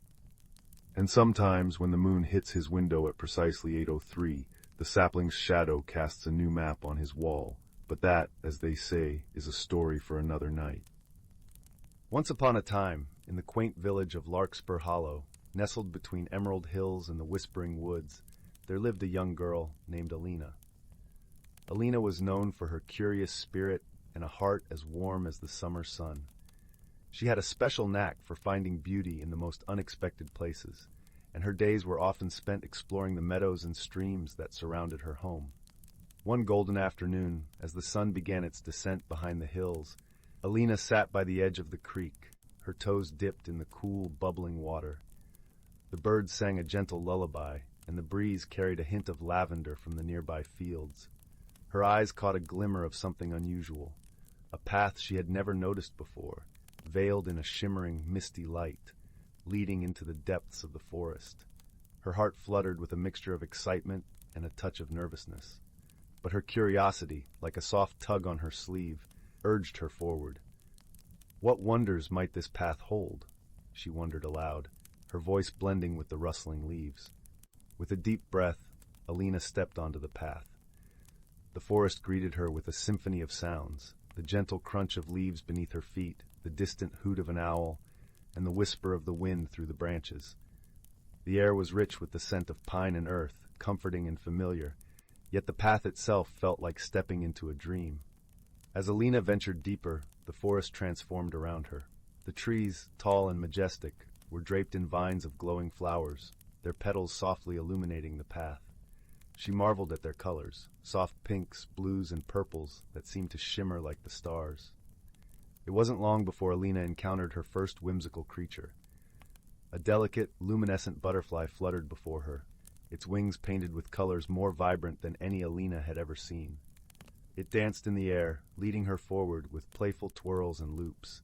And sometimes, when the moon hits his window at precisely 8:03, the sapling's shadow casts a new map on his wall, but that, as they say, is a story for another night. Once upon a time, in the quaint village of Larkspur Hollow, nestled between emerald hills and the whispering woods, there lived a young girl named Alina. Alina was known for her curious spirit and a heart as warm as the summer sun. She had a special knack for finding beauty in the most unexpected places, and her days were often spent exploring the meadows and streams that surrounded her home. One golden afternoon, as the sun began its descent behind the hills, Alina sat by the edge of the creek, her toes dipped in the cool, bubbling water. The birds sang a gentle lullaby, and the breeze carried a hint of lavender from the nearby fields. Her eyes caught a glimmer of something unusual, a path she had never noticed before, veiled in a shimmering, misty light, leading into the depths of the forest. Her heart fluttered with a mixture of excitement and a touch of nervousness. But her curiosity, like a soft tug on her sleeve, urged her forward. What wonders might this path hold? She wondered aloud, her voice blending with the rustling leaves. With a deep breath, Alina stepped onto the path. The forest greeted her with a symphony of sounds, the gentle crunch of leaves beneath her feet, the distant hoot of an owl, and the whisper of the wind through the branches. The air was rich with the scent of pine and earth, comforting and familiar, yet the path itself felt like stepping into a dream. As Alina ventured deeper, the forest transformed around her. The trees, tall and majestic, were draped in vines of glowing flowers, their petals softly illuminating the path. She marveled at their colors, soft pinks, blues, and purples that seemed to shimmer like the stars. It wasn't long before Alina encountered her first whimsical creature. A delicate, luminescent butterfly fluttered before her, its wings painted with colors more vibrant than any Alina had ever seen. It danced in the air, leading her forward with playful twirls and loops.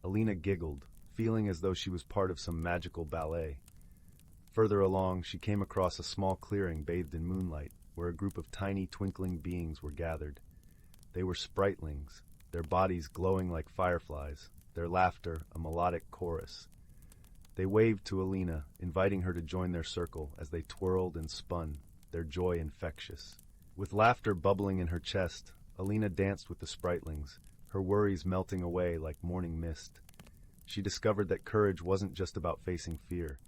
Alina giggled, feeling as though she was part of some magical ballet. Further along, she came across a small clearing bathed in moonlight, where a group of tiny twinkling beings were gathered. They were spritlings, their bodies glowing like fireflies, their laughter a melodic chorus. They waved to Alina, inviting her to join their circle as they twirled and spun, their joy infectious. With laughter bubbling in her chest, Alina danced with the spritlings, her worries melting away like morning mist. She discovered that courage wasn't just about facing fear.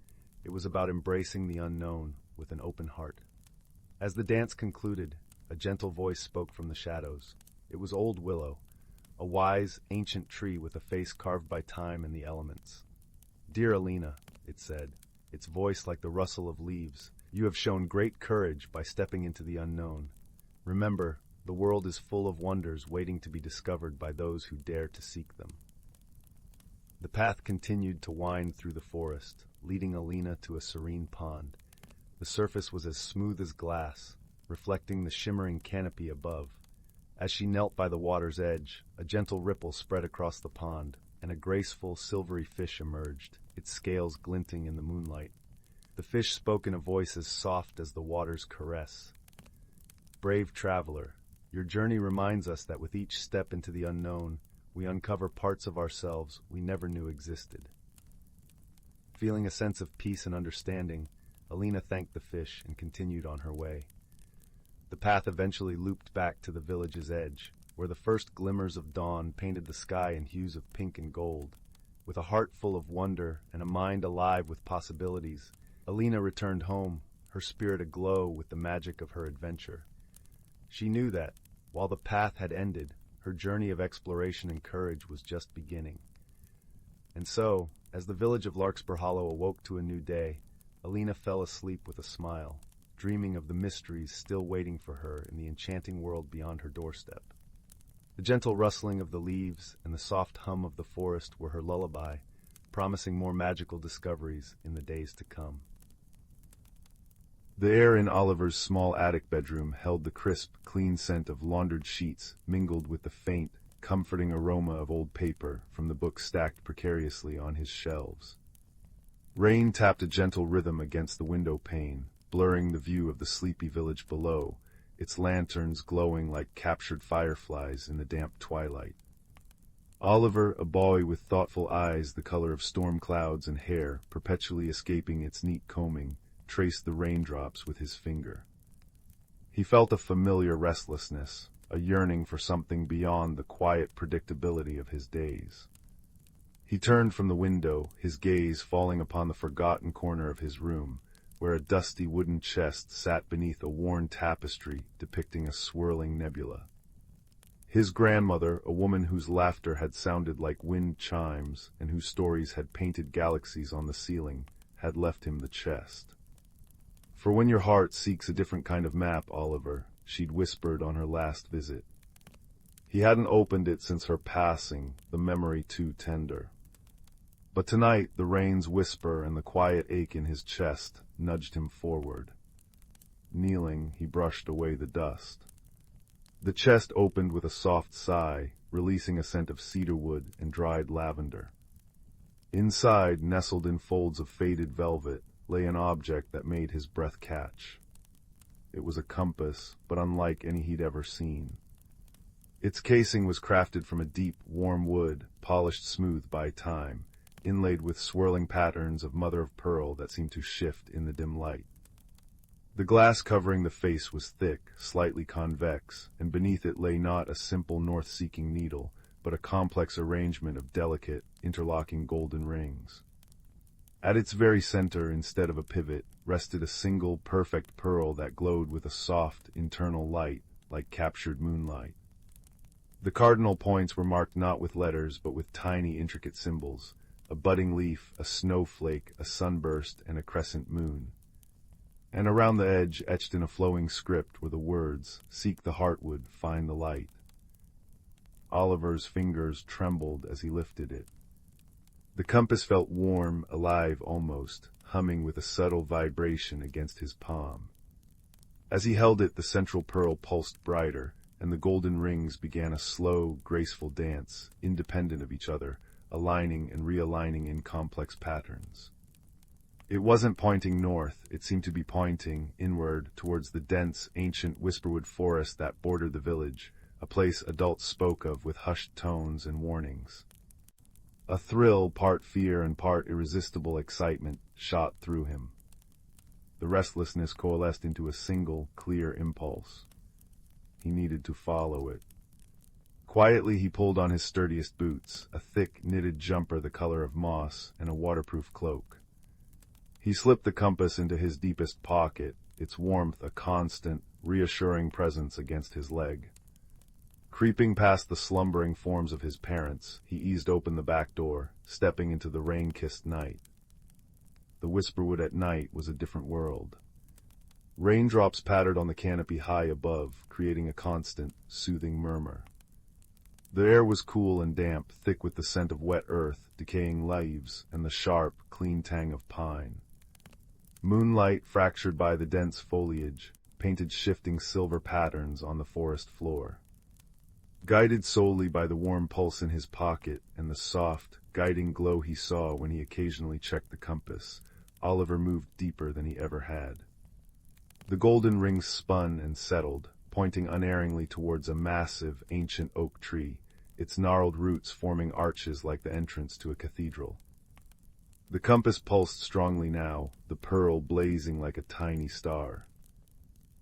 It was about embracing the unknown with an open heart. As the dance concluded, a gentle voice spoke from the shadows. It was Old Willow, a wise, ancient tree with a face carved by time and the elements. "Dear Alina," it said, its voice like the rustle of leaves, "you have shown great courage by stepping into the unknown. Remember, the world is full of wonders waiting to be discovered by those who dare to seek them." The path continued to wind through the forest, leading Alina to a serene pond. The surface was as smooth as glass, reflecting the shimmering canopy above. As she knelt by the water's edge, a gentle ripple spread across the pond, and a graceful, silvery fish emerged, its scales glinting in the moonlight. The fish spoke in a voice as soft as the water's caress. "Brave traveler, your journey reminds us that with each step into the unknown, we uncover parts of ourselves we never knew existed." Feeling a sense of peace and understanding, Alina thanked the fish and continued on her way. The path eventually looped back to the village's edge, where the first glimmers of dawn painted the sky in hues of pink and gold. With a heart full of wonder and a mind alive with possibilities, Alina returned home, her spirit aglow with the magic of her adventure. She knew that, while the path had ended, her journey of exploration and courage was just beginning. And so, as the village of Larkspur Hollow awoke to a new day, Alina fell asleep with a smile, dreaming of the mysteries still waiting for her in the enchanting world beyond her doorstep. The gentle rustling of the leaves and the soft hum of the forest were her lullaby, promising more magical discoveries in the days to come. The air in Oliver's small attic bedroom held the crisp, clean scent of laundered sheets mingled with the faint, comforting aroma of old paper from the books stacked precariously on his shelves. Rain tapped a gentle rhythm against the window pane, blurring the view of the sleepy village below, its lanterns glowing like captured fireflies in the damp twilight. Oliver, a boy with thoughtful eyes the color of storm clouds and hair perpetually escaping its neat combing, traced the raindrops with his finger. He felt a familiar restlessness, a yearning for something beyond the quiet predictability of his days. He turned from the window, his gaze falling upon the forgotten corner of his room, where a dusty wooden chest sat beneath a worn tapestry depicting a swirling nebula. His grandmother, a woman whose laughter had sounded like wind chimes and whose stories had painted galaxies on the ceiling, had left him the chest. "For when your heart seeks a different kind of map, Oliver," she'd whispered on her last visit. He hadn't opened it since her passing, the memory too tender. But tonight the rain's whisper and the quiet ache in his chest nudged him forward. Kneeling, he brushed away the dust. The chest opened with a soft sigh, releasing a scent of cedarwood and dried lavender. Inside, nestled in folds of faded velvet, lay an object that made his breath catch. It was a compass, but unlike any he'd ever seen. Its casing was crafted from a deep, warm wood, polished smooth by time, inlaid with swirling patterns of mother-of-pearl that seemed to shift in the dim light. The glass covering the face was thick, slightly convex, and beneath it lay not a simple north-seeking needle, but a complex arrangement of delicate, interlocking golden rings. At its very center, instead of a pivot, rested a single, perfect pearl that glowed with a soft, internal light, like captured moonlight. The cardinal points were marked not with letters, but with tiny, intricate symbols: a budding leaf, a snowflake, a sunburst, and a crescent moon. And around the edge, etched in a flowing script, were the words, "Seek the heartwood, find the light." Oliver's fingers trembled as he lifted it. The compass felt warm, alive almost, humming with a subtle vibration against his palm. As he held it, the central pearl pulsed brighter, and the golden rings began a slow, graceful dance, independent of each other, aligning and realigning in complex patterns. It wasn't pointing north, it seemed to be pointing inward towards the dense, ancient whisperwood forest that bordered the village, a place adults spoke of with hushed tones and warnings. A thrill, part fear and part irresistible excitement, shot through him. The restlessness coalesced into a single, clear impulse. He needed to follow it. Quietly he pulled on his sturdiest boots, a thick, knitted jumper the color of moss, and a waterproof cloak. He slipped the compass into his deepest pocket, its warmth a constant, reassuring presence against his leg. Creeping past the slumbering forms of his parents, he eased open the back door, stepping into the rain-kissed night. The whisperwood at night was a different world. Raindrops pattered on the canopy high above, creating a constant, soothing murmur. The air was cool and damp, thick with the scent of wet earth, decaying leaves, and the sharp, clean tang of pine. Moonlight, fractured by the dense foliage, painted shifting silver patterns on the forest floor. Guided solely by the warm pulse in his pocket and the soft, guiding glow he saw when he occasionally checked the compass, Oliver moved deeper than he ever had. The golden rings spun and settled, pointing unerringly towards a massive, ancient oak tree, its gnarled roots forming arches like the entrance to a cathedral. The compass pulsed strongly now, the pearl blazing like a tiny star.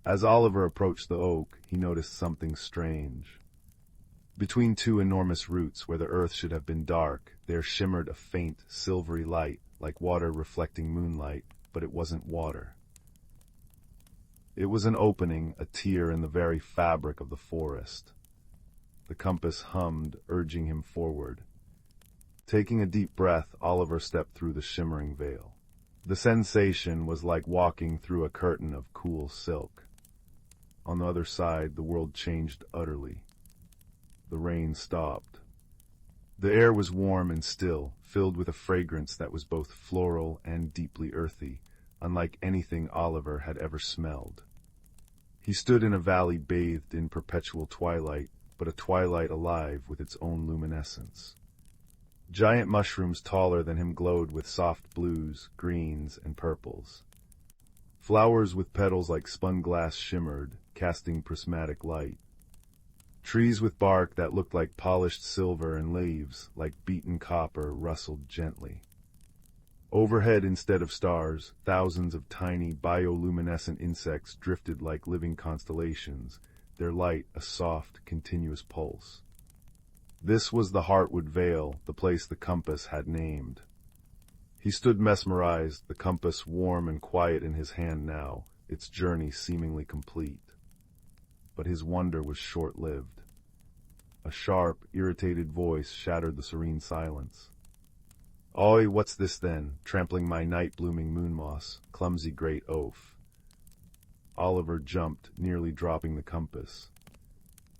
As Oliver approached the oak, he noticed something strange. Between two enormous roots, where the earth should have been dark, there shimmered a faint, silvery light, like water reflecting moonlight, but it wasn't water. It was an opening, a tear in the very fabric of the forest. The compass hummed, urging him forward. Taking a deep breath, Oliver stepped through the shimmering veil. The sensation was like walking through a curtain of cool silk. On the other side, the world changed utterly. The rain stopped. The air was warm and still, filled with a fragrance that was both floral and deeply earthy, unlike anything Oliver had ever smelled. He stood in a valley bathed in perpetual twilight, but a twilight alive with its own luminescence. Giant mushrooms taller than him glowed with soft blues, greens, and purples. Flowers with petals like spun glass shimmered, casting prismatic light. Trees with bark that looked like polished silver and leaves, like beaten copper, rustled gently. Overhead, instead of stars, thousands of tiny bioluminescent insects drifted like living constellations, their light a soft, continuous pulse. This was the Heartwood Vale, the place the compass had named. He stood mesmerized, the compass warm and quiet in his hand now, its journey seemingly complete. But his wonder was short-lived. A sharp, irritated voice shattered the serene silence. "Oi, what's this then, trampling my night-blooming moon moss, clumsy great oaf?" Oliver jumped, nearly dropping the compass.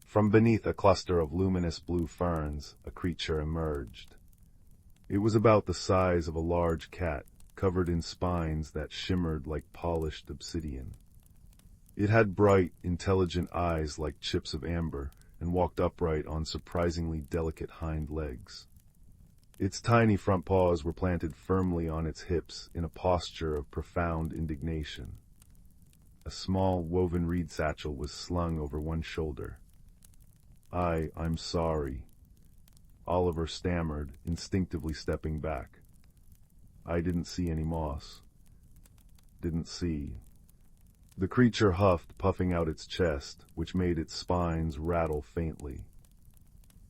From beneath a cluster of luminous blue ferns, a creature emerged. It was about the size of a large cat, covered in spines that shimmered like polished obsidian. It had bright, intelligent eyes like chips of amber, and walked upright on surprisingly delicate hind legs. Its tiny front paws were planted firmly on its hips in a posture of profound indignation. A small, woven reed satchel was slung over one shoulder. I'm sorry," Oliver stammered, instinctively stepping back. "I didn't see any moss. Didn't see." The creature huffed, puffing out its chest, which made its spines rattle faintly.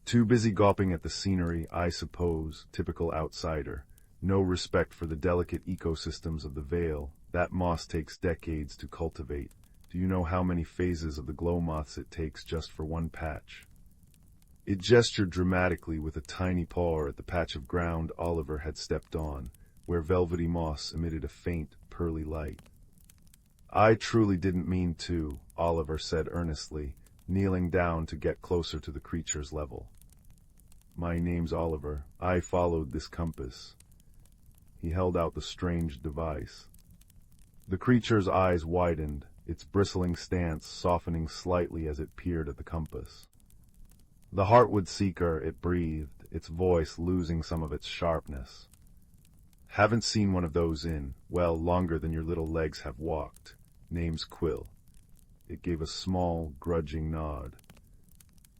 "Too busy gawping at the scenery, I suppose, typical outsider. No respect for the delicate ecosystems of the Vale. That moss takes decades to cultivate. Do you know how many phases of the glow moths it takes just for one patch?" It gestured dramatically with a tiny paw at the patch of ground Oliver had stepped on, where velvety moss emitted a faint, pearly light. "I truly didn't mean to," Oliver said earnestly, kneeling down to get closer to the creature's level. "My name's Oliver. I followed this compass." He held out the strange device. The creature's eyes widened, its bristling stance softening slightly as it peered at the compass. "The Heartwood Seeker," it breathed, its voice losing some of its sharpness. "Haven't seen one of those in, well, longer than your little legs have walked. Name's Quill." It gave a small, grudging nod.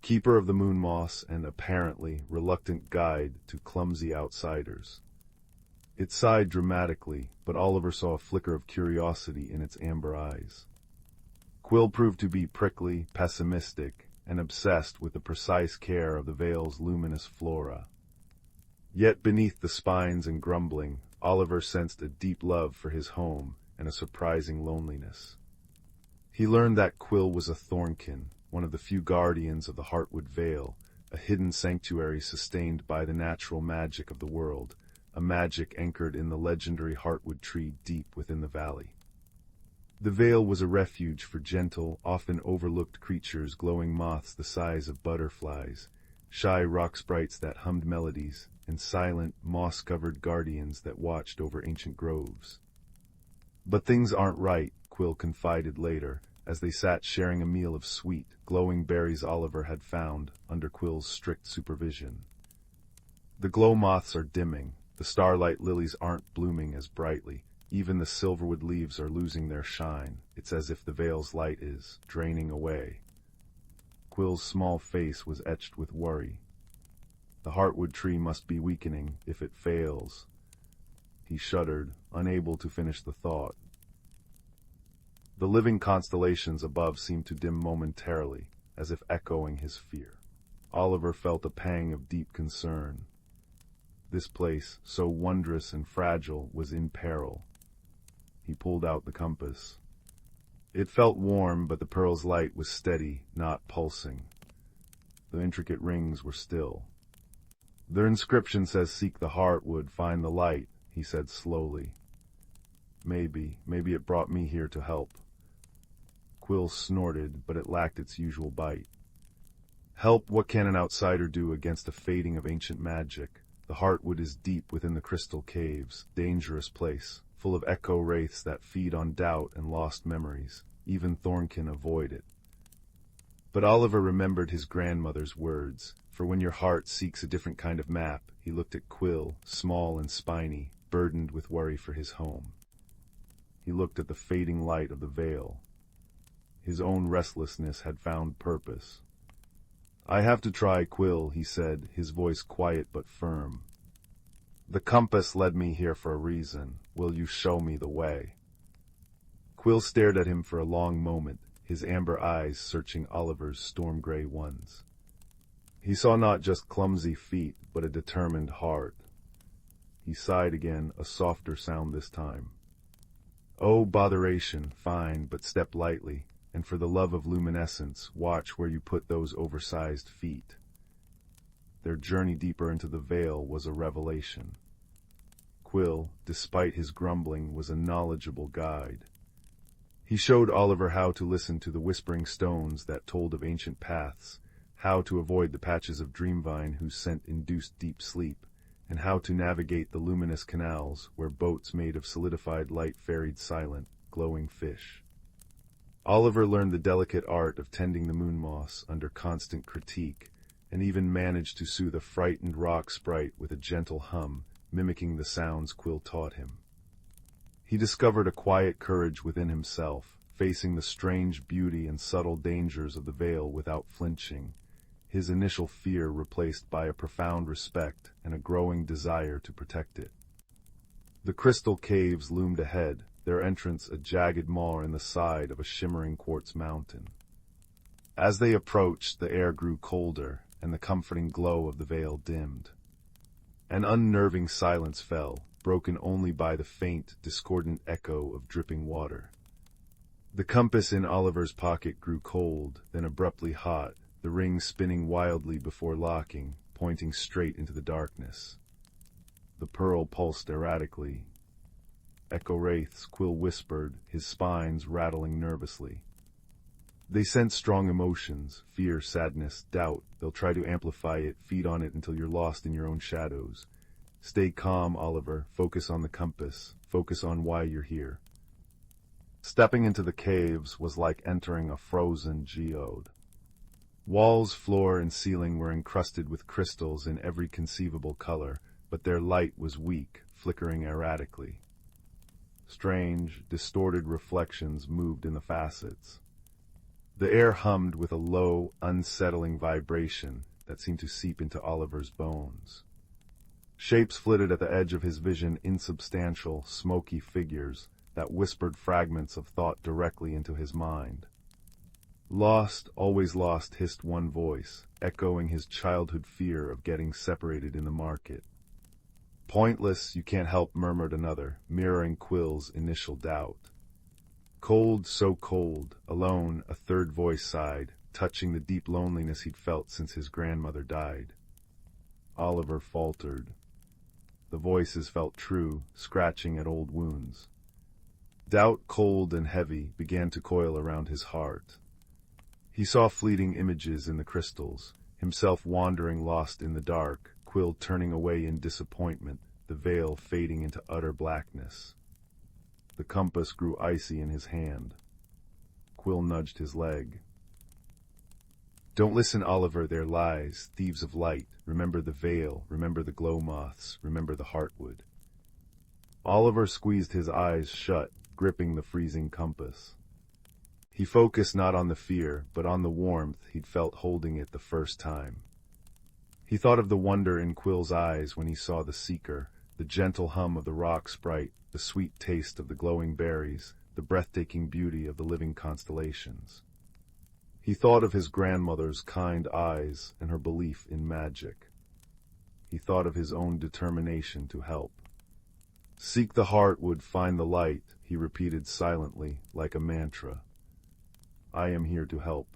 "Keeper of the moon moss and, apparently, reluctant guide to clumsy outsiders." It sighed dramatically, but Oliver saw a flicker of curiosity in its amber eyes. Quill proved to be prickly, pessimistic, and obsessed with the precise care of the Vale's luminous flora. Yet beneath the spines and grumbling, Oliver sensed a deep love for his home and a surprising loneliness. He learned that Quill was a Thornkin, one of the few guardians of the Heartwood Vale, a hidden sanctuary sustained by the natural magic of the world, a magic anchored in the legendary Heartwood tree deep within the valley. The Vale was a refuge for gentle, often overlooked creatures, glowing moths the size of butterflies, shy rock sprites that hummed melodies, and silent, moss-covered guardians that watched over ancient groves. "But things aren't right," Quill confided later, as they sat sharing a meal of sweet, glowing berries Oliver had found under Quill's strict supervision. "The glow moths are dimming, the starlight lilies aren't blooming as brightly, even the silverwood leaves are losing their shine. It's as if the Vale's light is draining away." Quill's small face was etched with worry. "The Heartwood tree must be weakening if it fails." He shuddered, unable to finish the thought. The living constellations above seemed to dim momentarily, as if echoing his fear. Oliver felt a pang of deep concern. This place, so wondrous and fragile, was in peril. He pulled out the compass. It felt warm, but the pearl's light was steady, not pulsing. The intricate rings were still. "Their inscription says seek the Heartwood, find the light," he said slowly. Maybe it brought me here to help." Quill snorted, but it lacked its usual bite. "Help? What can an outsider do against a fading of ancient magic? The Heartwood is deep within the crystal caves, dangerous place, full of echo wraiths that feed on doubt and lost memories. Even Thorn can avoid it." But Oliver remembered his grandmother's words, for when your heart seeks a different kind of map, he looked at Quill, small and spiny, burdened with worry for his home. He looked at the fading light of the veil. His own restlessness had found purpose. "I have to try, Quill," he said, his voice quiet but firm. "The compass led me here for a reason. Will you show me the way?" Quill stared at him for a long moment, his amber eyes searching Oliver's storm-gray ones. He saw not just clumsy feet, but a determined heart. He sighed again, a softer sound this time. "Oh, botheration, fine, but step lightly, and for the love of luminescence, watch where you put those oversized feet." Their journey deeper into the veil was a revelation. Quill, despite his grumbling, was a knowledgeable guide. He showed Oliver how to listen to the whispering stones that told of ancient paths, how to avoid the patches of dreamvine whose scent induced deep sleep, and how to navigate the luminous canals where boats made of solidified light ferried silent, glowing fish. Oliver learned the delicate art of tending the moon moss under constant critique, and even managed to soothe a frightened rock sprite with a gentle hum, mimicking the sounds Quill taught him. He discovered a quiet courage within himself, facing the strange beauty and subtle dangers of the veil without flinching, his initial fear replaced by a profound respect and a growing desire to protect it. The crystal caves loomed ahead, their entrance a jagged maw in the side of a shimmering quartz mountain. As they approached, the air grew colder, and the comforting glow of the veil dimmed. An unnerving silence fell, broken only by the faint, discordant echo of dripping water. The compass in Oliver's pocket grew cold, then abruptly hot, the ring spinning wildly before locking, pointing straight into the darkness. The pearl pulsed erratically. "Echo wraiths," Quill whispered, his spines rattling nervously. "They sense strong emotions, fear, sadness, doubt. They'll try to amplify it, feed on it until you're lost in your own shadows. Stay calm, Oliver. Focus on the compass. Focus on why you're here." Stepping into the caves was like entering a frozen geode. Walls, floor, and ceiling were encrusted with crystals in every conceivable color, but their light was weak, flickering erratically. Strange, distorted reflections moved in the facets. The air hummed with a low, unsettling vibration that seemed to seep into Oliver's bones. Shapes flitted at the edge of his vision, insubstantial, smoky figures that whispered fragments of thought directly into his mind. "Lost, always lost," hissed one voice, echoing his childhood fear of getting separated in the market. "Pointless, you can't help," murmured another, mirroring Quill's initial doubt. "Cold, so cold, alone," a third voice sighed, touching the deep loneliness he'd felt since his grandmother died. Oliver faltered. The voices felt true, scratching at old wounds. Doubt, cold and heavy, began to coil around his heart. He saw fleeting images in the crystals, himself wandering lost in the dark, Quill turning away in disappointment, the veil fading into utter blackness. The compass grew icy in his hand. Quill nudged his leg. "Don't listen, Oliver, they're lies, thieves of light. Remember the veil, remember the glow moths, remember the heartwood." Oliver squeezed his eyes shut, gripping the freezing compass. He focused not on the fear, but on the warmth he'd felt holding it the first time. He thought of the wonder in Quill's eyes when he saw the seeker, the gentle hum of the rock sprite, the sweet taste of the glowing berries, the breathtaking beauty of the living constellations. He thought of his grandmother's kind eyes and her belief in magic. He thought of his own determination to help. "Seek the heartwood, find the light," he repeated silently, like a mantra. "I am here to help."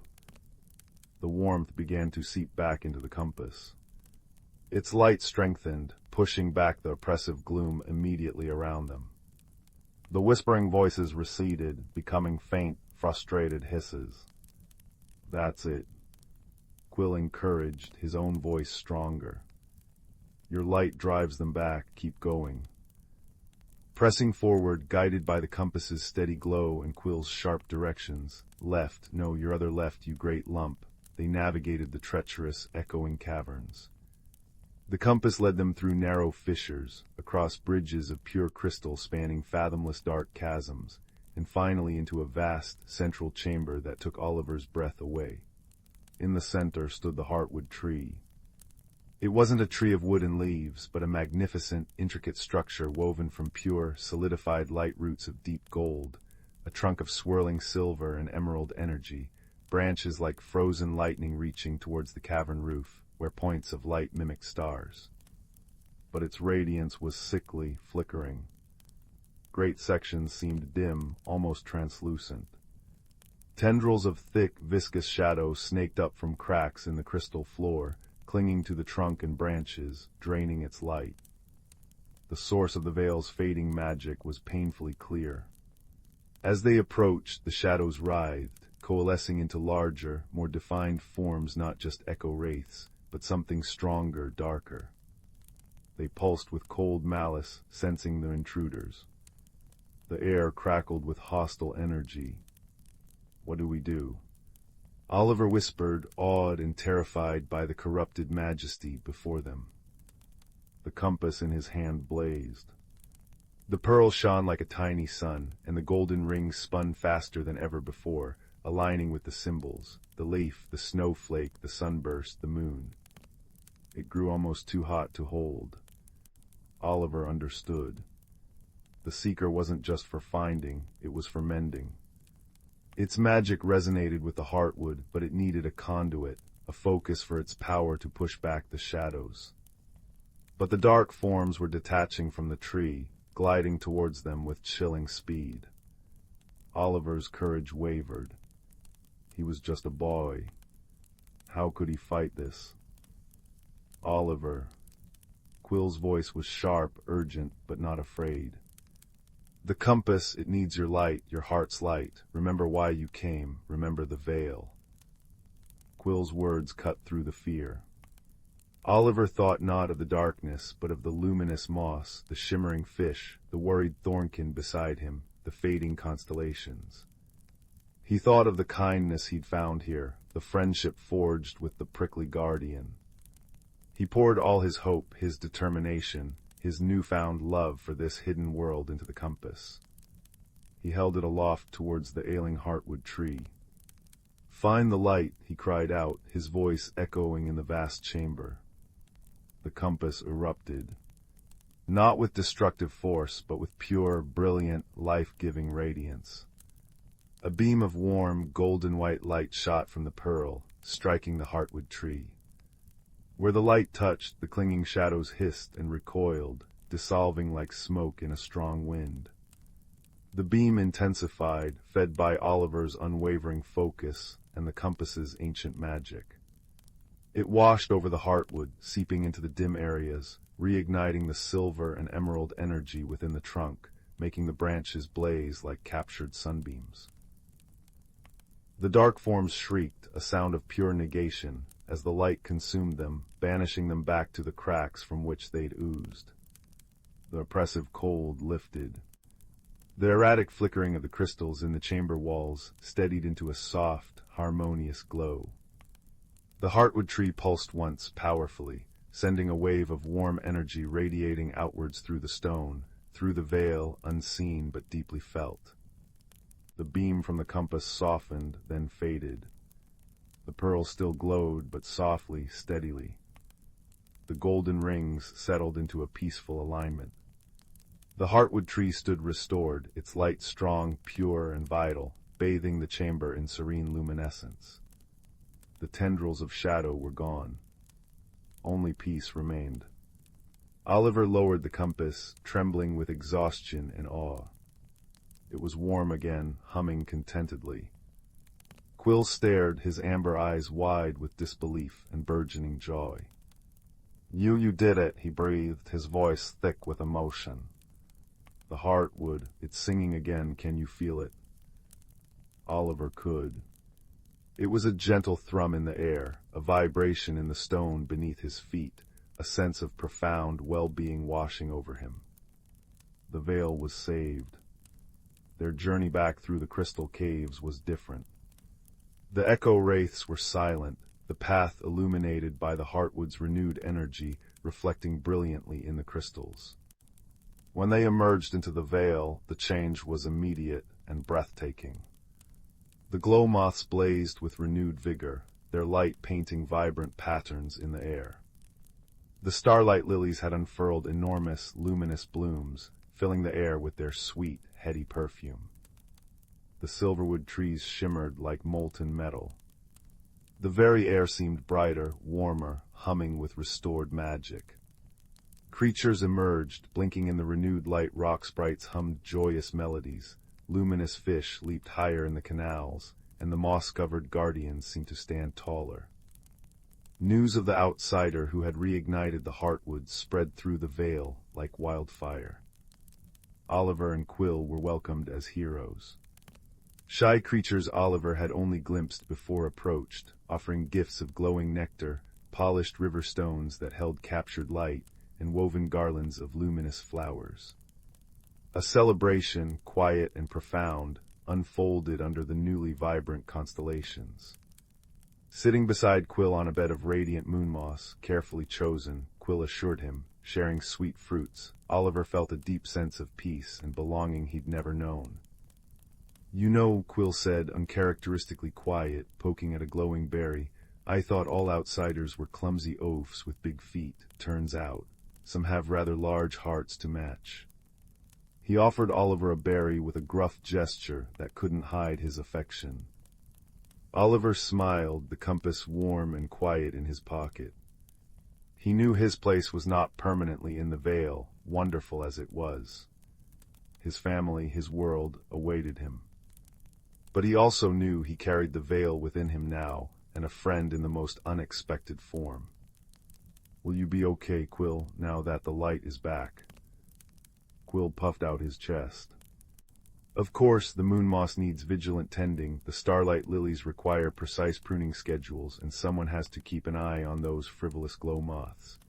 The warmth began to seep back into the compass. Its light strengthened, pushing back the oppressive gloom immediately around them. The whispering voices receded, becoming faint, frustrated hisses. "That's it." Quill encouraged, his own voice stronger. "Your light drives them back, keep going." Pressing forward, guided by the compass's steady glow and Quill's sharp directions, "Left, no, your other left, you great lump," they navigated the treacherous, echoing caverns. The compass led them through narrow fissures, across bridges of pure crystal spanning fathomless dark chasms, and finally into a vast, central chamber that took Oliver's breath away. In the center stood the heartwood tree. It wasn't a tree of wood and leaves, but a magnificent, intricate structure woven from pure, solidified light roots of deep gold, a trunk of swirling silver and emerald energy, branches like frozen lightning reaching towards the cavern roof, where points of light mimicked stars. But its radiance was sickly, flickering. Great sections seemed dim, almost translucent. Tendrils of thick, viscous shadow snaked up from cracks in the crystal floor, clinging to the trunk and branches, draining its light. The source of the veil's fading magic was painfully clear. As they approached, the shadows writhed, coalescing into larger, more defined forms, not just echo wraiths, but something stronger, darker. They pulsed with cold malice, sensing the intruders. The air crackled with hostile energy. What do we do? Oliver whispered, awed and terrified by the corrupted majesty before them. The compass in his hand blazed. The pearl shone like a tiny sun, and the golden rings spun faster than ever before, aligning with the symbols, the leaf, the snowflake, the sunburst, the moon. It grew almost too hot to hold. Oliver understood. The seeker wasn't just for finding, it was for mending. Its magic resonated with the heartwood, but it needed a conduit, a focus for its power to push back the shadows. But the dark forms were detaching from the tree, gliding towards them with chilling speed. Oliver's courage wavered. He was just a boy. How could he fight this? Oliver. Quill's voice was sharp, urgent, but not afraid. The compass, it needs your light, your heart's light. Remember why you came. Remember the veil. Quill's words cut through the fear. Oliver thought not of the darkness, but of the luminous moss, the shimmering fish, the worried thornkin beside him, the fading constellations. He thought of the kindness he'd found here, the friendship forged with the prickly guardian. He poured all his hope, his determination, his newfound love for this hidden world into the compass. He held it aloft towards the ailing heartwood tree. "Find the light," he cried out, his voice echoing in the vast chamber. The compass erupted, not with destructive force, but with pure, brilliant, life-giving radiance. A beam of warm, golden-white light shot from the pearl, striking the heartwood tree. Where the light touched, the clinging shadows hissed and recoiled, dissolving like smoke in a strong wind. The beam intensified, fed by Oliver's unwavering focus and the compass's ancient magic. It washed over the heartwood, seeping into the dim areas, reigniting the silver and emerald energy within the trunk, making the branches blaze like captured sunbeams. The dark forms shrieked, a sound of pure negation, as the light consumed them, banishing them back to the cracks from which they'd oozed. The oppressive cold lifted. The erratic flickering of the crystals in the chamber walls steadied into a soft, harmonious glow. The heartwood tree pulsed once, powerfully, sending a wave of warm energy radiating outwards through the stone, through the veil, unseen but deeply felt. The beam from the compass softened, then faded. The pearl still glowed, but softly, steadily. The golden rings settled into a peaceful alignment. The heartwood tree stood restored, its light strong, pure, and vital, bathing the chamber in serene luminescence. The tendrils of shadow were gone. Only peace remained. Oliver lowered the compass, trembling with exhaustion and awe. It was warm again, humming contentedly. Quill stared, his amber eyes wide with disbelief and burgeoning joy. You did it," he breathed, his voice thick with emotion. "The heartwood, it's singing again, can you feel it?" Oliver could. It was a gentle thrum in the air, a vibration in the stone beneath his feet, a sense of profound well-being washing over him. The veil was saved. Their journey back through the crystal caves was different. The echo wraiths were silent, the path illuminated by the heartwood's renewed energy reflecting brilliantly in the crystals. When they emerged into the veil, the change was immediate and breathtaking. The glow moths blazed with renewed vigor, their light painting vibrant patterns in the air. The starlight lilies had unfurled enormous, luminous blooms, filling the air with their sweet, heady perfume. The silverwood trees shimmered like molten metal. The very air seemed brighter, warmer, humming with restored magic. Creatures emerged, blinking in the renewed light. Rock sprites hummed joyous melodies, luminous fish leaped higher in the canals, and the moss-covered guardians seemed to stand taller. News of the outsider who had reignited the heartwood spread through the veil like wildfire. Oliver and Quill were welcomed as heroes. Shy creatures Oliver had only glimpsed before approached, offering gifts of glowing nectar, polished river stones that held captured light, and woven garlands of luminous flowers. A celebration, quiet and profound, unfolded under the newly vibrant constellations. Sitting beside Quill on a bed of radiant moon moss, carefully chosen, Quill assured him, sharing sweet fruits, Oliver felt a deep sense of peace and belonging he'd never known. "You know," Quill said, uncharacteristically quiet, poking at a glowing berry, "I thought all outsiders were clumsy oafs with big feet. Turns out, some have rather large hearts to match." He offered Oliver a berry with a gruff gesture that couldn't hide his affection. Oliver smiled, the compass warm and quiet in his pocket. He knew his place was not permanently in the veil, wonderful as it was. His family, his world, awaited him. But he also knew he carried the veil within him now, and a friend in the most unexpected form. "Will you be okay, Quill, now that the light is back?" Quill puffed out his chest. "Of course, the moon moss needs vigilant tending, the starlight lilies require precise pruning schedules, and someone has to keep an eye on those frivolous glow moths.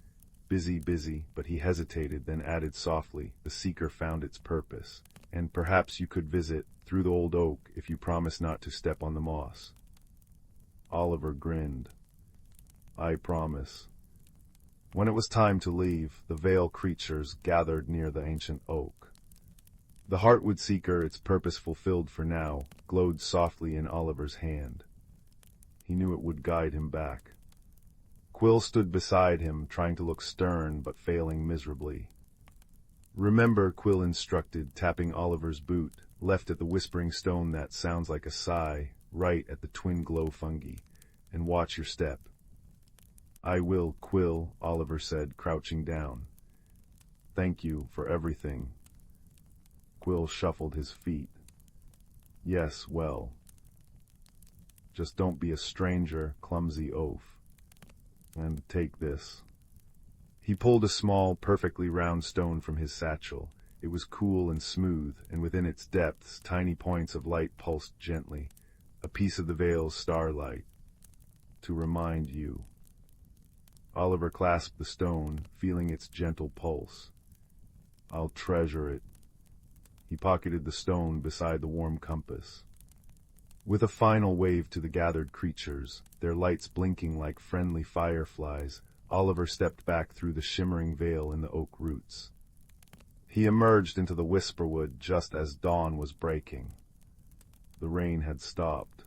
Busy, but he hesitated, then added softly, the seeker found its purpose, and perhaps you could visit through the old oak if you promise not to step on the moss." Oliver grinned. "I promise." When it was time to leave, the veil creatures gathered near the ancient oak. The heartwood seeker, its purpose fulfilled for now, glowed softly in Oliver's hand. He knew it would guide him back. Quill stood beside him, trying to look stern but failing miserably. "Remember," Quill instructed, tapping Oliver's boot, left at the whispering stone that sounds like a sigh, right at the twin glow fungi, "and watch your step." "I will, Quill," Oliver said, crouching down. "Thank you for everything." Quill shuffled his feet. "Yes, well. Just don't be a stranger, clumsy oaf. And take this." He pulled a small, perfectly round stone from his satchel. It was cool and smooth, and within its depths tiny points of light pulsed gently, a piece of the veil's starlight. "To remind you." Oliver clasped the stone, feeling its gentle pulse. "I'll treasure it." He pocketed the stone beside the warm compass. With a final wave to the gathered creatures, their lights blinking like friendly fireflies, Oliver stepped back through the shimmering veil in the oak roots. He emerged into the whisperwood just as dawn was breaking. The rain had stopped.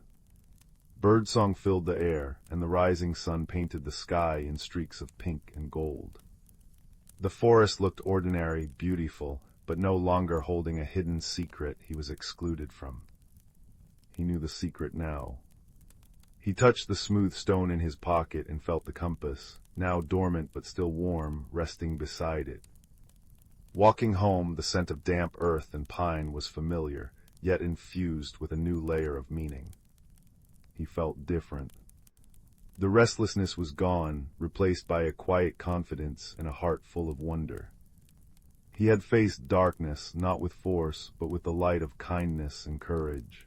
Birdsong filled the air, and the rising sun painted the sky in streaks of pink and gold. The forest looked ordinary, beautiful, but no longer holding a hidden secret he was excluded from. He knew the secret now. He touched the smooth stone in his pocket and felt the compass, now dormant but still warm, resting beside it. Walking home, the scent of damp earth and pine was familiar, yet infused with a new layer of meaning. He felt different. The restlessness was gone, replaced by a quiet confidence and a heart full of wonder. He had faced darkness, not with force, but with the light of kindness and courage.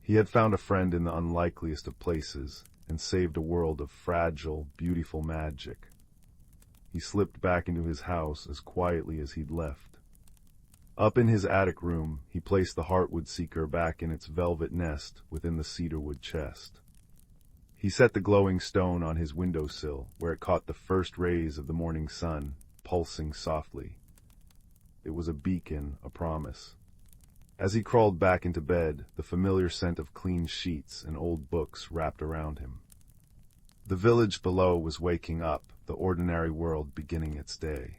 He had found a friend in the unlikeliest of places, and saved a world of fragile, beautiful magic. He slipped back into his house as quietly as he'd left. Up in his attic room, he placed the heartwood seeker back in its velvet nest within the cedarwood chest. He set the glowing stone on his windowsill, where it caught the first rays of the morning sun, pulsing softly. It was a beacon, a promise. As he crawled back into bed, the familiar scent of clean sheets and old books wrapped around him. The village below was waking up, the ordinary world beginning its day.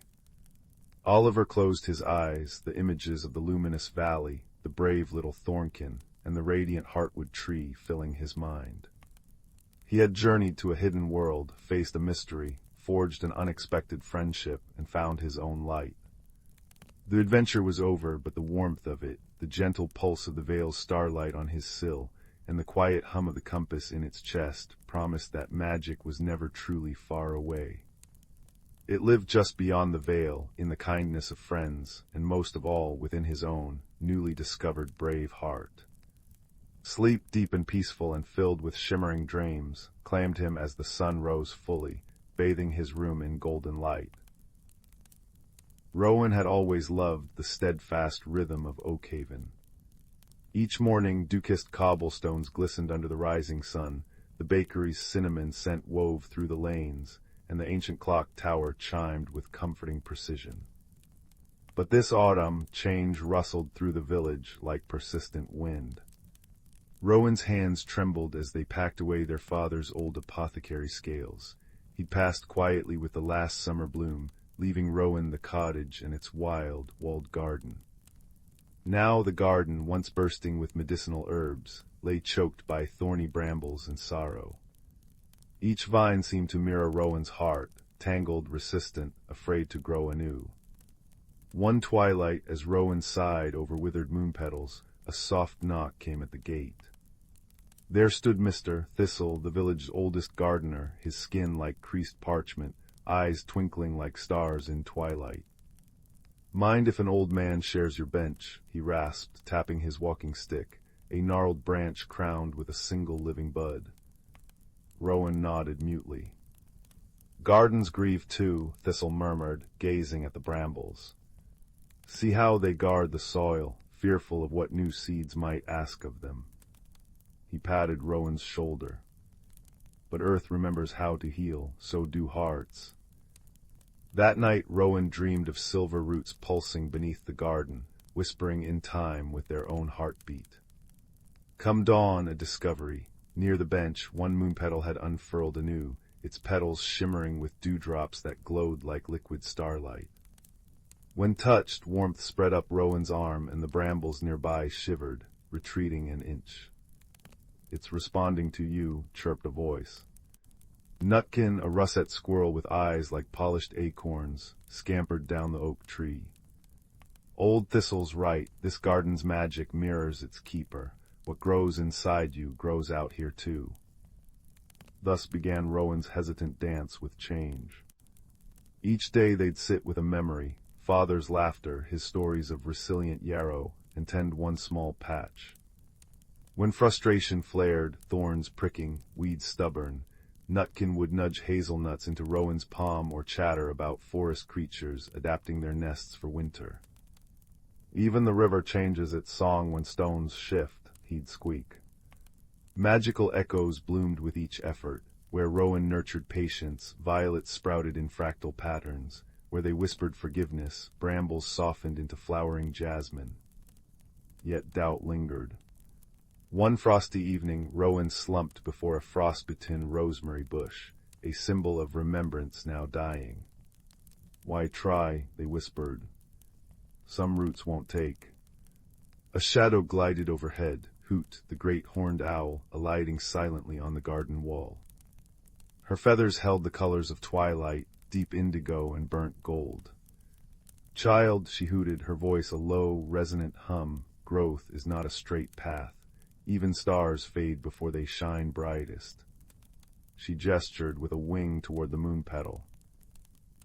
Oliver closed his eyes, the images of the luminous valley, the brave little thornkin, and the radiant heartwood tree filling his mind. He had journeyed to a hidden world, faced a mystery, forged an unexpected friendship, and found his own light. The adventure was over, but the warmth of it, the gentle pulse of the Vale's starlight on his sill, and the quiet hum of the compass in its chest promised that magic was never truly far away. It lived just beyond the Vale, in the kindness of friends, and most of all within his own, newly discovered brave heart. Sleep, deep and peaceful and filled with shimmering dreams, claimed him as the sun rose fully, bathing his room in golden light. Rowan had always loved the steadfast rhythm of Oakhaven. Each morning, dew-kissed cobblestones glistened under the rising sun, the bakery's cinnamon scent wove through the lanes, and the ancient clock tower chimed with comforting precision. But this autumn, change rustled through the village like persistent wind. Rowan's hands trembled as they packed away their father's old apothecary scales. He'd passed quietly with the last summer bloom, leaving Rowan the cottage and its wild, walled garden. Now the garden, once bursting with medicinal herbs, lay choked by thorny brambles and sorrow. Each vine seemed to mirror Rowan's heart, tangled, resistant, afraid to grow anew. One twilight, as Rowan sighed over withered moon petals, a soft knock came at the gate. There stood Mr. Thistle, the village's oldest gardener, his skin like creased parchment, eyes twinkling like stars in twilight. "Mind if an old man shares your bench?" he rasped, tapping his walking stick, a gnarled branch crowned with a single living bud. Rowan nodded mutely. "Gardens grieve too," Thistle murmured, gazing at the brambles. "See how they guard the soil, fearful of what new seeds might ask of them." He patted Rowan's shoulder. "But earth remembers how to heal, so do hearts." That night Rowan dreamed of silver roots pulsing beneath the garden, whispering in time with their own heartbeat. Come dawn, a discovery. Near the bench, one moon petal had unfurled anew, its petals shimmering with dewdrops that glowed like liquid starlight. When touched, warmth spread up Rowan's arm, and the brambles nearby shivered, retreating an inch. "It's responding to you," chirped a voice. Nutkin, a russet squirrel with eyes like polished acorns, scampered down the oak tree. "Old Thistle's right, this garden's magic mirrors its keeper. What grows inside you grows out here too." Thus began Rowan's hesitant dance with change. Each day they'd sit with a memory, father's laughter, his stories of resilient yarrow, and tend one small patch. When frustration flared, thorns pricking, weeds stubborn, Nutkin would nudge hazelnuts into Rowan's palm or chatter about forest creatures adapting their nests for winter. "Even the river changes its song when stones shift," he'd squeak. Magical echoes bloomed with each effort. Where Rowan nurtured patience, violets sprouted in fractal patterns. Where they whispered forgiveness, brambles softened into flowering jasmine. Yet doubt lingered. One frosty evening, Rowan slumped before a frost-bitten rosemary bush, a symbol of remembrance now dying. "Why try?" they whispered. "Some roots won't take." A shadow glided overhead, Hoot, the great horned owl, alighting silently on the garden wall. Her feathers held the colors of twilight, deep indigo and burnt gold. "Child," she hooted, her voice a low, resonant hum, "growth is not a straight path. Even stars fade before they shine brightest." She gestured with a wing toward the moon petal.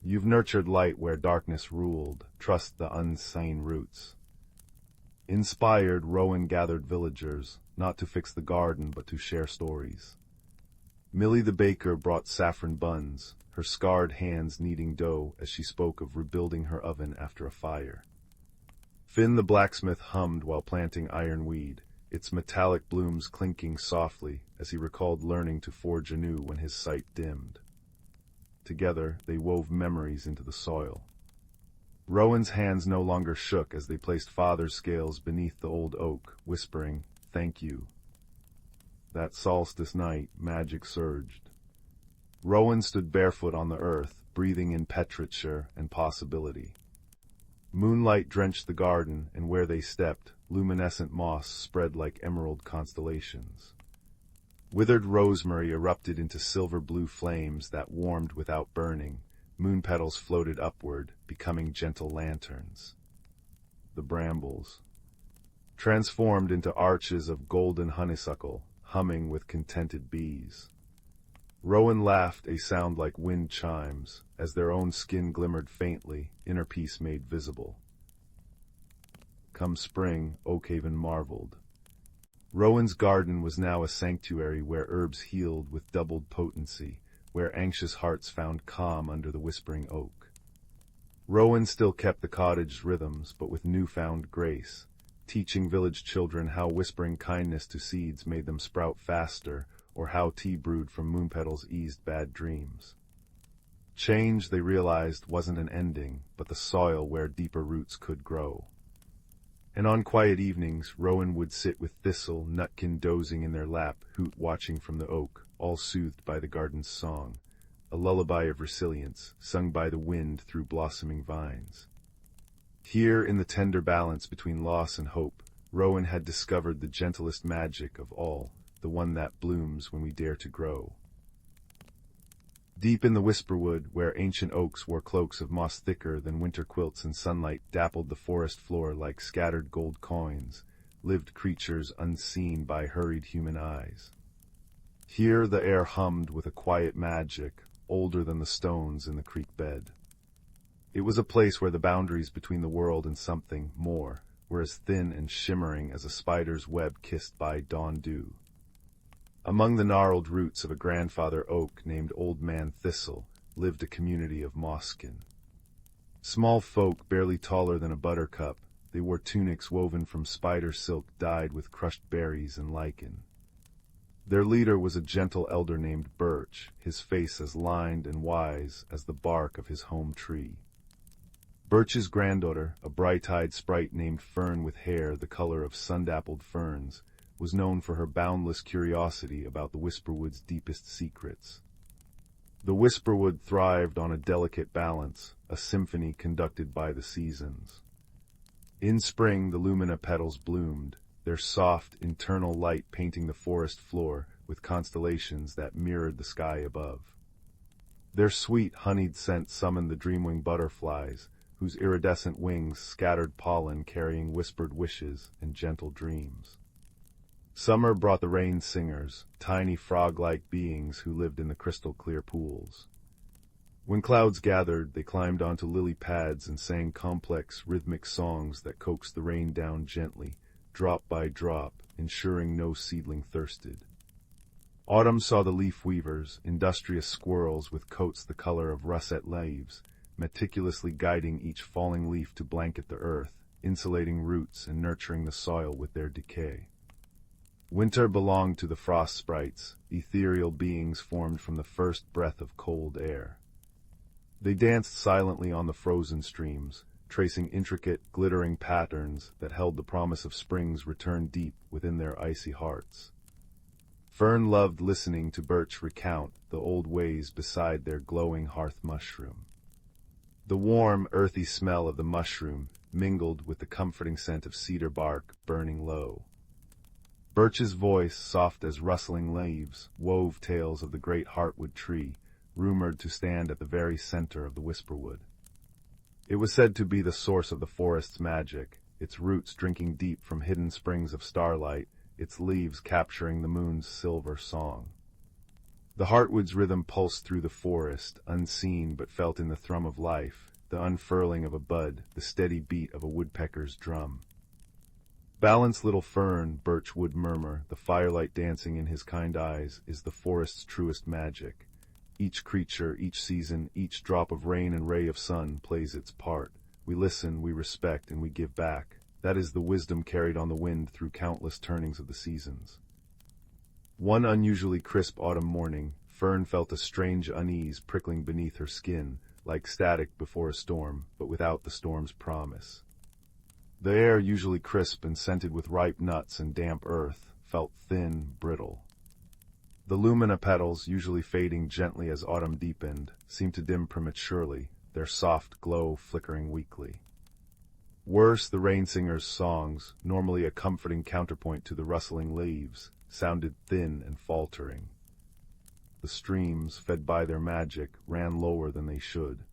"You've nurtured light where darkness ruled. Trust the unseen roots." Inspired, Rowan gathered villagers, not to fix the garden but to share stories. Millie the baker brought saffron buns, her scarred hands kneading dough as she spoke of rebuilding her oven after a fire. Finn the blacksmith hummed while planting ironweed, its metallic blooms clinking softly as he recalled learning to forge anew when his sight dimmed. Together, they wove memories into the soil. Rowan's hands no longer shook as they placed father's scales beneath the old oak, whispering, "Thank you." That solstice night, magic surged. Rowan stood barefoot on the earth, breathing in petrichor and possibility. Moonlight drenched the garden, and where they stepped, luminescent moss spread like emerald constellations. Withered rosemary erupted into silver-blue flames that warmed without burning. Moon petals floated upward, becoming gentle lanterns. The brambles transformed into arches of golden honeysuckle, humming with contented bees. Rowan laughed, a sound like wind chimes, as their own skin glimmered faintly, inner peace made visible. Come spring, Oakhaven marveled. Rowan's garden was now a sanctuary where herbs healed with doubled potency, where anxious hearts found calm under the whispering oak. Rowan still kept the cottage's rhythms, but with newfound grace, teaching village children how whispering kindness to seeds made them sprout faster, or how tea brewed from moon petals eased bad dreams. Change, they realized, wasn't an ending, but the soil where deeper roots could grow. And on quiet evenings, Rowan would sit with Thistle, Nutkin dozing in their lap, Hoot watching from the oak, all soothed by the garden's song, a lullaby of resilience, sung by the wind through blossoming vines. Here, in the tender balance between loss and hope, Rowan had discovered the gentlest magic of all, the one that blooms when we dare to grow. Deep in the whisperwood, where ancient oaks wore cloaks of moss thicker than winter quilts and sunlight dappled the forest floor like scattered gold coins, lived creatures unseen by hurried human eyes. Here the air hummed with a quiet magic, older than the stones in the creek bed. It was a place where the boundaries between the world and something more were as thin and shimmering as a spider's web kissed by dawn dew. Among the gnarled roots of a grandfather oak named Old Man Thistle lived a community of mosskin. Small folk barely taller than a buttercup, they wore tunics woven from spider silk dyed with crushed berries and lichen. Their leader was a gentle elder named Birch, his face as lined and wise as the bark of his home tree. Birch's granddaughter, a bright-eyed sprite named Fern with hair the color of sun-dappled ferns, was known for her boundless curiosity about the Whisperwood's deepest secrets. The Whisperwood thrived on a delicate balance, a symphony conducted by the seasons. In spring, the lumina petals bloomed, their soft, internal light painting the forest floor with constellations that mirrored the sky above. Their sweet, honeyed scent summoned the dreamwing butterflies, whose iridescent wings scattered pollen carrying whispered wishes and gentle dreams. Summer brought the rain singers, tiny frog-like beings who lived in the crystal-clear pools. When clouds gathered, they climbed onto lily pads and sang complex, rhythmic songs that coaxed the rain down gently, drop by drop, ensuring no seedling thirsted. Autumn saw the leaf weavers, industrious squirrels with coats the color of russet leaves, meticulously guiding each falling leaf to blanket the earth, insulating roots and nurturing the soil with their decay. Winter belonged to the frost sprites, ethereal beings formed from the first breath of cold air. They danced silently on the frozen streams, tracing intricate, glittering patterns that held the promise of spring's return deep within their icy hearts. Fern loved listening to Birch recount the old ways beside their glowing hearth mushroom. The warm, earthy smell of the mushroom mingled with the comforting scent of cedar bark burning low. Birch's voice, soft as rustling leaves, wove tales of the great heartwood tree, rumored to stand at the very center of the Whisperwood. It was said to be the source of the forest's magic, its roots drinking deep from hidden springs of starlight, its leaves capturing the moon's silver song. The heartwood's rhythm pulsed through the forest, unseen but felt in the thrum of life, the unfurling of a bud, the steady beat of a woodpecker's drum. "Balance, little fern," Birch would murmur, the firelight dancing in his kind eyes, is the forest's truest magic. Each creature, each season, each drop of rain and ray of sun plays its part. We listen, we respect, and we give back. That is the wisdom carried on the wind through countless turnings of the seasons. One unusually crisp autumn morning, Fern felt a strange unease prickling beneath her skin, like static before a storm, but without the storm's promise. The air, usually crisp and scented with ripe nuts and damp earth, felt thin, brittle. The lumina petals, usually fading gently as autumn deepened, seemed to dim prematurely, their soft glow flickering weakly. Worse, the rain singer's songs, normally a comforting counterpoint to the rustling leaves, sounded thin and faltering. The streams, fed by their magic, ran lower than they should.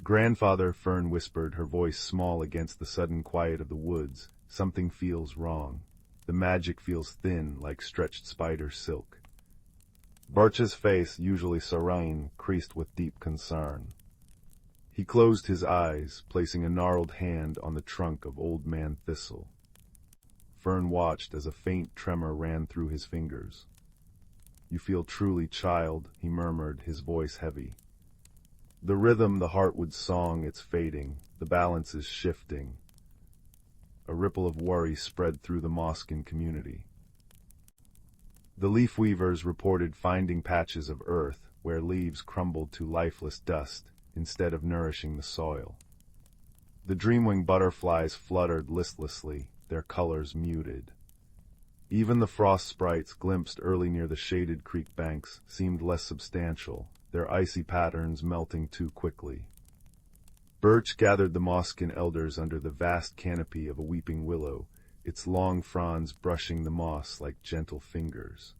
"Grandfather," Fern whispered, her voice small against the sudden quiet of the woods, "something feels wrong. The magic feels thin, like stretched spider silk." Birch's face, usually serene, creased with deep concern. He closed his eyes, placing a gnarled hand on the trunk of Old Man Thistle. Fern watched as a faint tremor ran through his fingers. "You feel truly, child," he murmured, his voice heavy. "The rhythm, the heartwood song, it's fading, the balance is shifting." A ripple of worry spread through the Moskin community. The leaf weavers reported finding patches of earth where leaves crumbled to lifeless dust instead of nourishing the soil. The dreamwing butterflies fluttered listlessly, their colors muted. Even the frost sprites glimpsed early near the shaded creek banks seemed less substantial, their icy patterns melting too quickly. Birch gathered the Moskin elders under the vast canopy of a weeping willow, its long fronds brushing the moss like gentle fingers.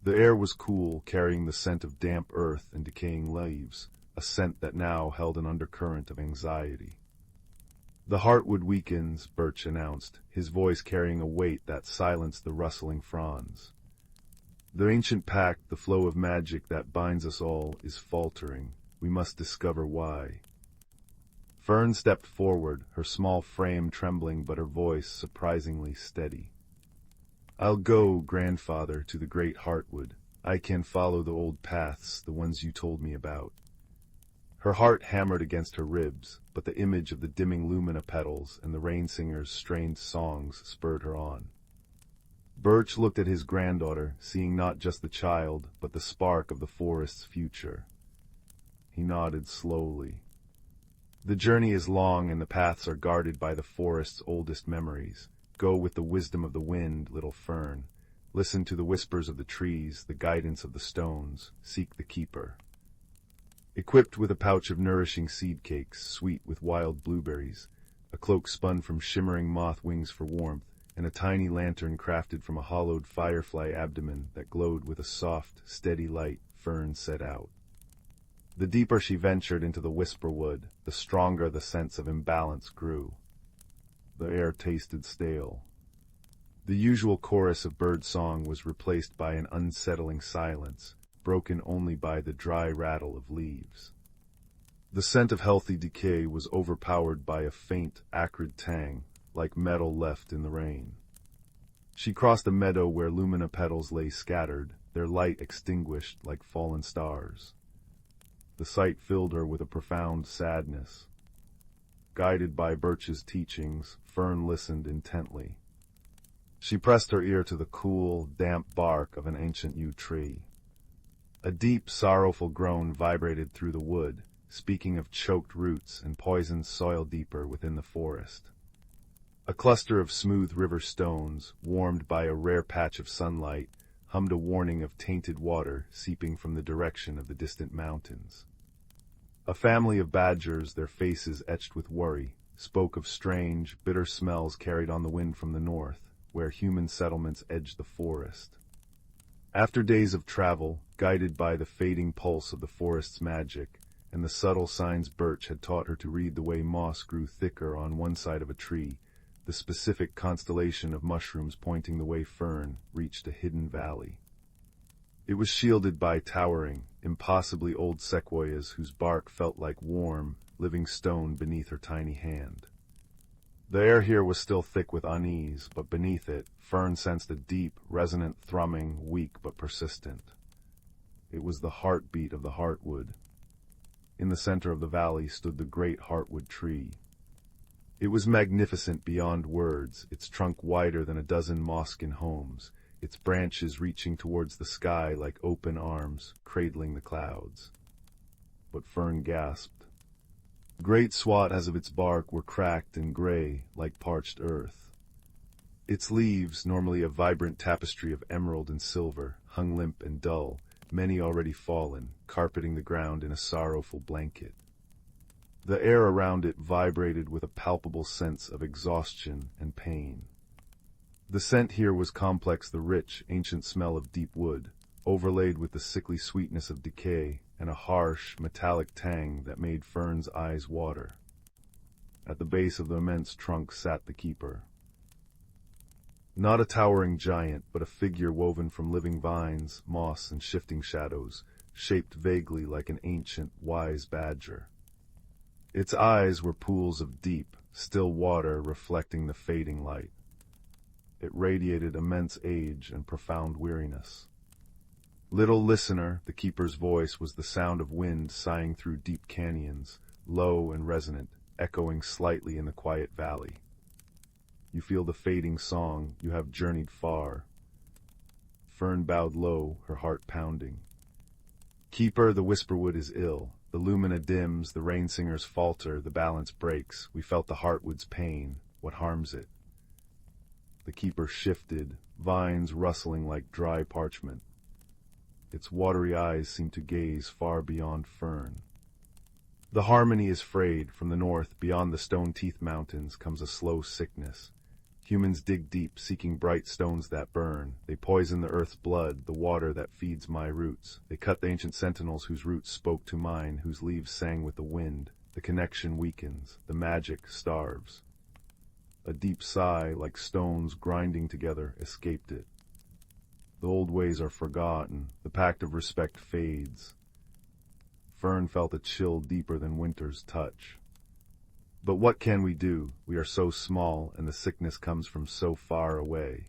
The air was cool, carrying the scent of damp earth and decaying leaves, a scent that now held an undercurrent of anxiety. "The heartwood weakens," Birch announced, his voice carrying a weight that silenced the rustling fronds. "The ancient pact, the flow of magic that binds us all, is faltering. We must discover why." Fern stepped forward, her small frame trembling but her voice surprisingly steady. "I'll go, Grandfather, to the great heartwood. I can follow the old paths, the ones you told me about." Her heart hammered against her ribs, but the image of the dimming lumina petals and the rain singer's strained songs spurred her on. Birch looked at his granddaughter, seeing not just the child, but the spark of the forest's future. He nodded slowly. "The journey is long and the paths are guarded by the forest's oldest memories. Go with the wisdom of the wind, little Fern. Listen to the whispers of the trees, the guidance of the stones. Seek the keeper." Equipped with a pouch of nourishing seed cakes, sweet with wild blueberries, a cloak spun from shimmering moth wings for warmth, and a tiny lantern crafted from a hollowed firefly abdomen that glowed with a soft, steady light, Fern set out. The deeper she ventured into the whisper wood, the stronger the sense of imbalance grew. The air tasted stale. The usual chorus of bird song was replaced by an unsettling silence, broken only by the dry rattle of leaves. The scent of healthy decay was overpowered by a faint, acrid tang, like metal left in the rain. She crossed a meadow where lumina petals lay scattered, their light extinguished like fallen stars. The sight filled her with a profound sadness. Guided by Birch's teachings, Fern listened intently. She pressed her ear to the cool, damp bark of an ancient yew tree. A deep, sorrowful groan vibrated through the wood, speaking of choked roots and poisoned soil deeper within the forest. A cluster of smooth river stones, warmed by a rare patch of sunlight, hummed a warning of tainted water seeping from the direction of the distant mountains. A family of badgers, their faces etched with worry, spoke of strange, bitter smells carried on the wind from the north, where human settlements edged the forest. After days of travel, guided by the fading pulse of the forest's magic, and the subtle signs Birch had taught her to read the way moss grew thicker on one side of a tree, the specific constellation of mushrooms pointing the way Fern reached a hidden valley. It was shielded by towering, impossibly old sequoias whose bark felt like warm, living stone beneath her tiny hand. The air here was still thick with unease, but beneath it, Fern sensed a deep, resonant thrumming, weak but persistent. It was the heartbeat of the heartwood. In the center of the valley stood the great heartwood tree. It was magnificent beyond words, its trunk wider than a dozen Moscan homes, its branches reaching towards the sky like open arms, cradling the clouds. But Fern gasped. Great swaths of its bark were cracked and gray, like parched earth. Its leaves, normally a vibrant tapestry of emerald and silver, hung limp and dull, many already fallen, carpeting the ground in a sorrowful blanket. The air around it vibrated with a palpable sense of exhaustion and pain. The scent here was complex, the rich, ancient smell of deep wood, overlaid with the sickly sweetness of decay and a harsh, metallic tang that made Fern's eyes water. At the base of the immense trunk sat the keeper. Not a towering giant, but a figure woven from living vines, moss, and shifting shadows, shaped vaguely like an ancient, wise badger. Its eyes were pools of deep, still water reflecting the fading light. It radiated immense age and profound weariness. Little listener, the keeper's voice was the sound of wind sighing through deep canyons, low and resonant, echoing slightly in the quiet valley. You feel the fading song, you have journeyed far. Fern bowed low, her heart pounding. Keeper, the whisperwood is ill. The lumina dims, the rain singers falter, the balance breaks. We felt the heartwood's pain. What harms it? The keeper shifted, vines rustling like dry parchment. Its watery eyes seemed to gaze far beyond Fern. The harmony is frayed. From the north, beyond the stone-teeth mountains, comes a slow sickness. Humans dig deep, seeking bright stones that burn. They poison the earth's blood, the water that feeds my roots. They cut the ancient sentinels whose roots spoke to mine, whose leaves sang with the wind. The connection weakens, the magic starves. A deep sigh, like stones grinding together, escaped it. The old ways are forgotten, the pact of respect fades. Fern felt a chill deeper than winter's touch. But what can we do? We are so small, and the sickness comes from so far away.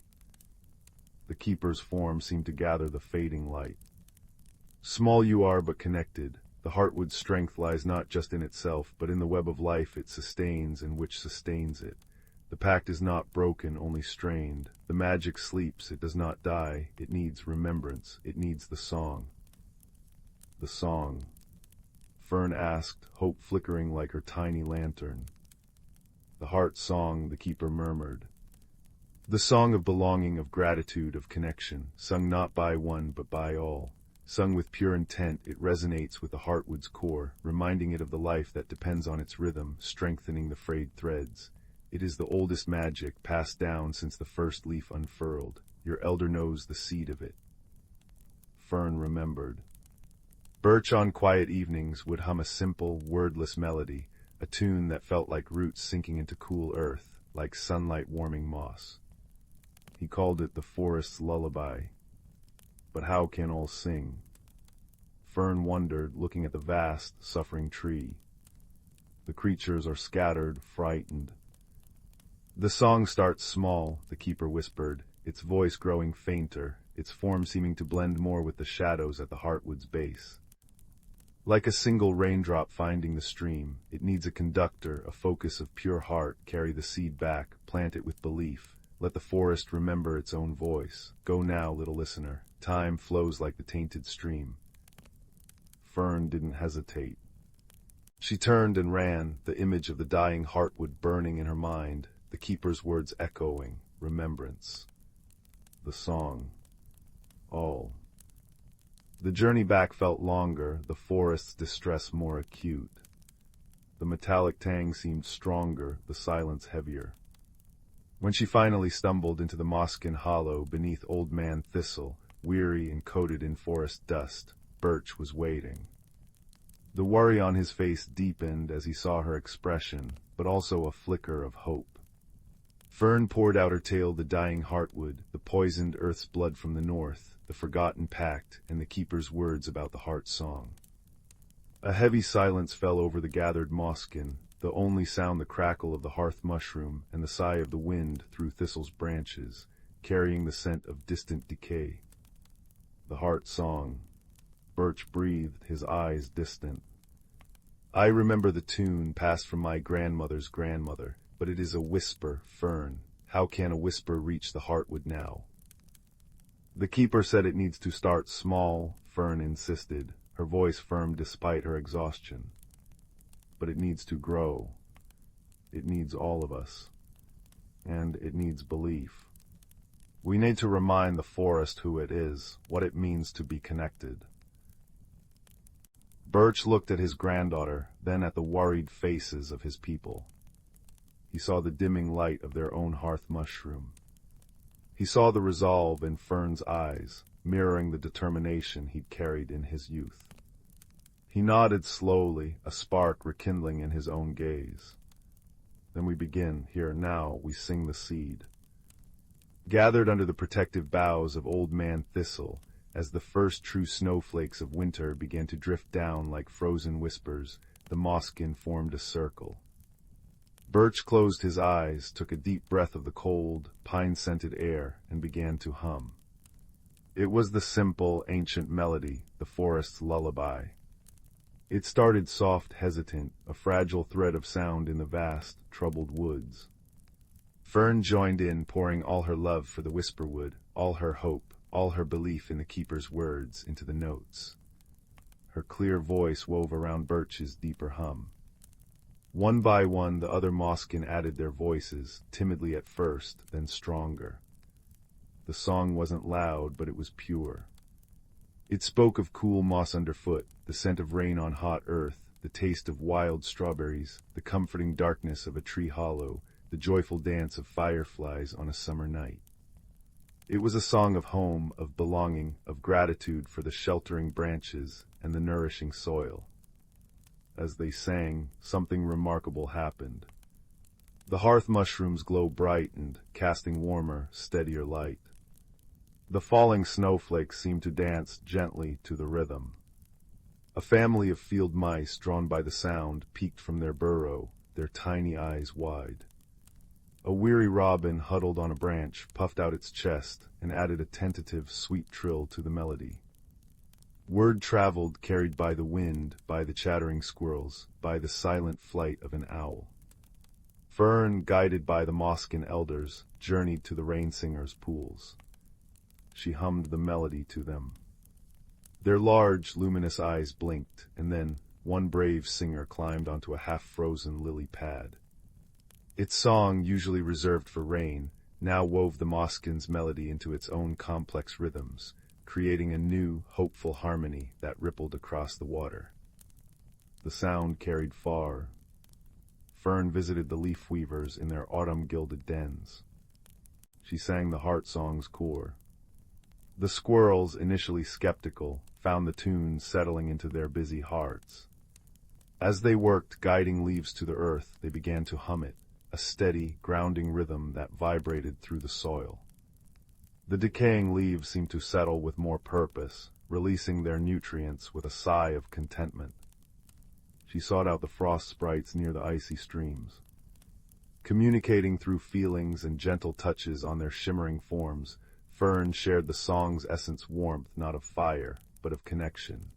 The keeper's form seemed to gather the fading light. Small you are, but connected. The heartwood's strength lies not just in itself, but in the web of life it sustains and which sustains it. The pact is not broken, only strained. The magic sleeps, it does not die. It needs remembrance. It needs the song. The song. Fern asked, hope flickering like her tiny lantern. The heart song, the keeper murmured. The song of belonging, of gratitude, of connection, sung not by one but by all. Sung with pure intent, it resonates with the heartwood's core, reminding it of the life that depends on its rhythm, strengthening the frayed threads. It is the oldest magic, passed down since the first leaf unfurled. Your elder knows the seed of it. Fern remembered. Birch on quiet evenings would hum a simple, wordless melody, a tune that felt like roots sinking into cool earth, like sunlight warming moss. He called it the forest's lullaby. But how can all sing? Fern wondered, looking at the vast, suffering tree. The creatures are scattered, frightened. The song starts small, the keeper whispered, its voice growing fainter, its form seeming to blend more with the shadows at the heartwood's base. Like a single raindrop finding the stream, it needs a conductor, a focus of pure heart. Carry the seed back, plant it with belief. Let the forest remember its own voice. Go now, little listener. Time flows like the tainted stream. Fern didn't hesitate. She turned and ran, the image of the dying heartwood burning in her mind, the keeper's words echoing, remembrance. The song. All. The journey back felt longer, the forest's distress more acute. The metallic tang seemed stronger, the silence heavier. When she finally stumbled into the Moscan hollow beneath Old Man Thistle, weary and coated in forest dust, Birch was waiting. The worry on his face deepened as he saw her expression, but also a flicker of hope. Fern poured out her tale, the dying heartwood, the poisoned earth's blood from the north, the forgotten pact, and the keeper's words about the heart song. A heavy silence fell over the gathered Moscan, the only sound the crackle of the hearth mushroom and the sigh of the wind through Thistle's branches, carrying the scent of distant decay. The heart song. Birch breathed, his eyes distant. I remember the tune passed from my grandmother's grandmother. but it is a whisper, Fern. How can a whisper reach the heartwood now? The keeper said it needs to start small, Fern insisted, her voice firm despite her exhaustion. But it needs to grow. It needs all of us. And it needs belief. We need to remind the forest who it is, what it means to be connected. Birch looked at his granddaughter, then at the worried faces of his people. He saw the dimming light of their own hearth mushroom. He saw the resolve in Fern's eyes, mirroring the determination he'd carried in his youth. He nodded slowly, a spark rekindling in his own gaze. Then we begin, here now, we sing the seed. Gathered under the protective boughs of Old Man Thistle, as the first true snowflakes of winter began to drift down like frozen whispers, the mosskin formed a circle. Birch closed his eyes, took a deep breath of the cold, pine-scented air, and began to hum. It was the simple, ancient melody, the forest's lullaby. It started soft, hesitant, a fragile thread of sound in the vast, troubled woods. Fern joined in, pouring all her love for the whisperwood, all her hope, all her belief in the keeper's words, into the notes. Her clear voice wove around Birch's deeper hum. One by one, the other mosskin added their voices, timidly at first, then stronger. The song wasn't loud, but it was pure. It spoke of cool moss underfoot, the scent of rain on hot earth, the taste of wild strawberries, the comforting darkness of a tree hollow, the joyful dance of fireflies on a summer night. It was a song of home, of belonging, of gratitude for the sheltering branches and the nourishing soil. As they sang, something remarkable happened. The hearth mushrooms glowed brightened, casting warmer, steadier light. The falling snowflakes seemed to dance gently to the rhythm. A family of field mice, drawn by the sound, peeked from their burrow, their tiny eyes wide. A weary robin huddled on a branch, puffed out its chest, and added a tentative, sweet trill to the melody. Word traveled, carried by the wind, by the chattering squirrels, by the silent flight of an owl. Fern, guided by the mosskin elders, journeyed to the rain-singers' pools. She hummed the melody to them. Their large, luminous eyes blinked, and then one brave singer climbed onto a half-frozen lily pad. Its song, usually reserved for rain, now wove the mosskin's melody into its own complex rhythms, creating a new, hopeful harmony that rippled across the water. The sound carried far. Fern visited the leaf weavers in their autumn-gilded dens. She sang the heart song's core. The squirrels, initially skeptical, found the tune settling into their busy hearts. As they worked, guiding leaves to the earth, they began to hum it, a steady, grounding rhythm that vibrated through the soil. The decaying leaves seemed to settle with more purpose, releasing their nutrients with a sigh of contentment. She sought out the frost sprites near the icy streams. Communicating through feelings and gentle touches on their shimmering forms, Fern shared the song's essence, warmth not of fire, but of connection.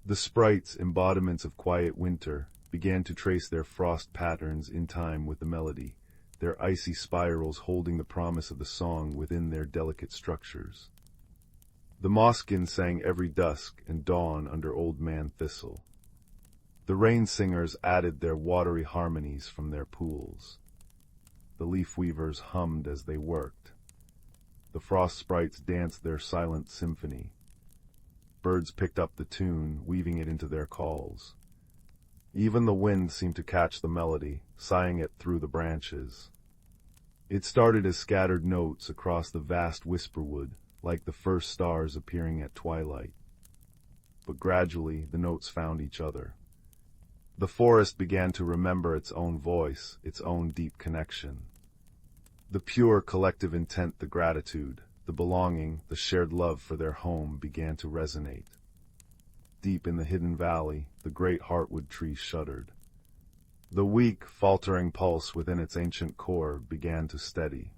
The sprites, embodiments of quiet winter, began to trace their frost patterns in time with the melody, their icy spirals holding the promise of the song within their delicate structures. The mosskin sang every dusk and dawn under Old Man Thistle. The rain-singers added their watery harmonies from their pools. The leaf-weavers hummed as they worked. The frost sprites danced their silent symphony. Birds picked up the tune, weaving it into their calls. Even the wind seemed to catch the melody, sighing it through the branches. It started as scattered notes across the vast whisperwood, like the first stars appearing at twilight. But gradually the notes found each other. The forest began to remember its own voice, its own deep connection. The pure collective intent, the gratitude, the belonging, the shared love for their home began to resonate. Deep in the hidden valley, the great heartwood tree shuddered. The weak, faltering pulse within its ancient core began to steady.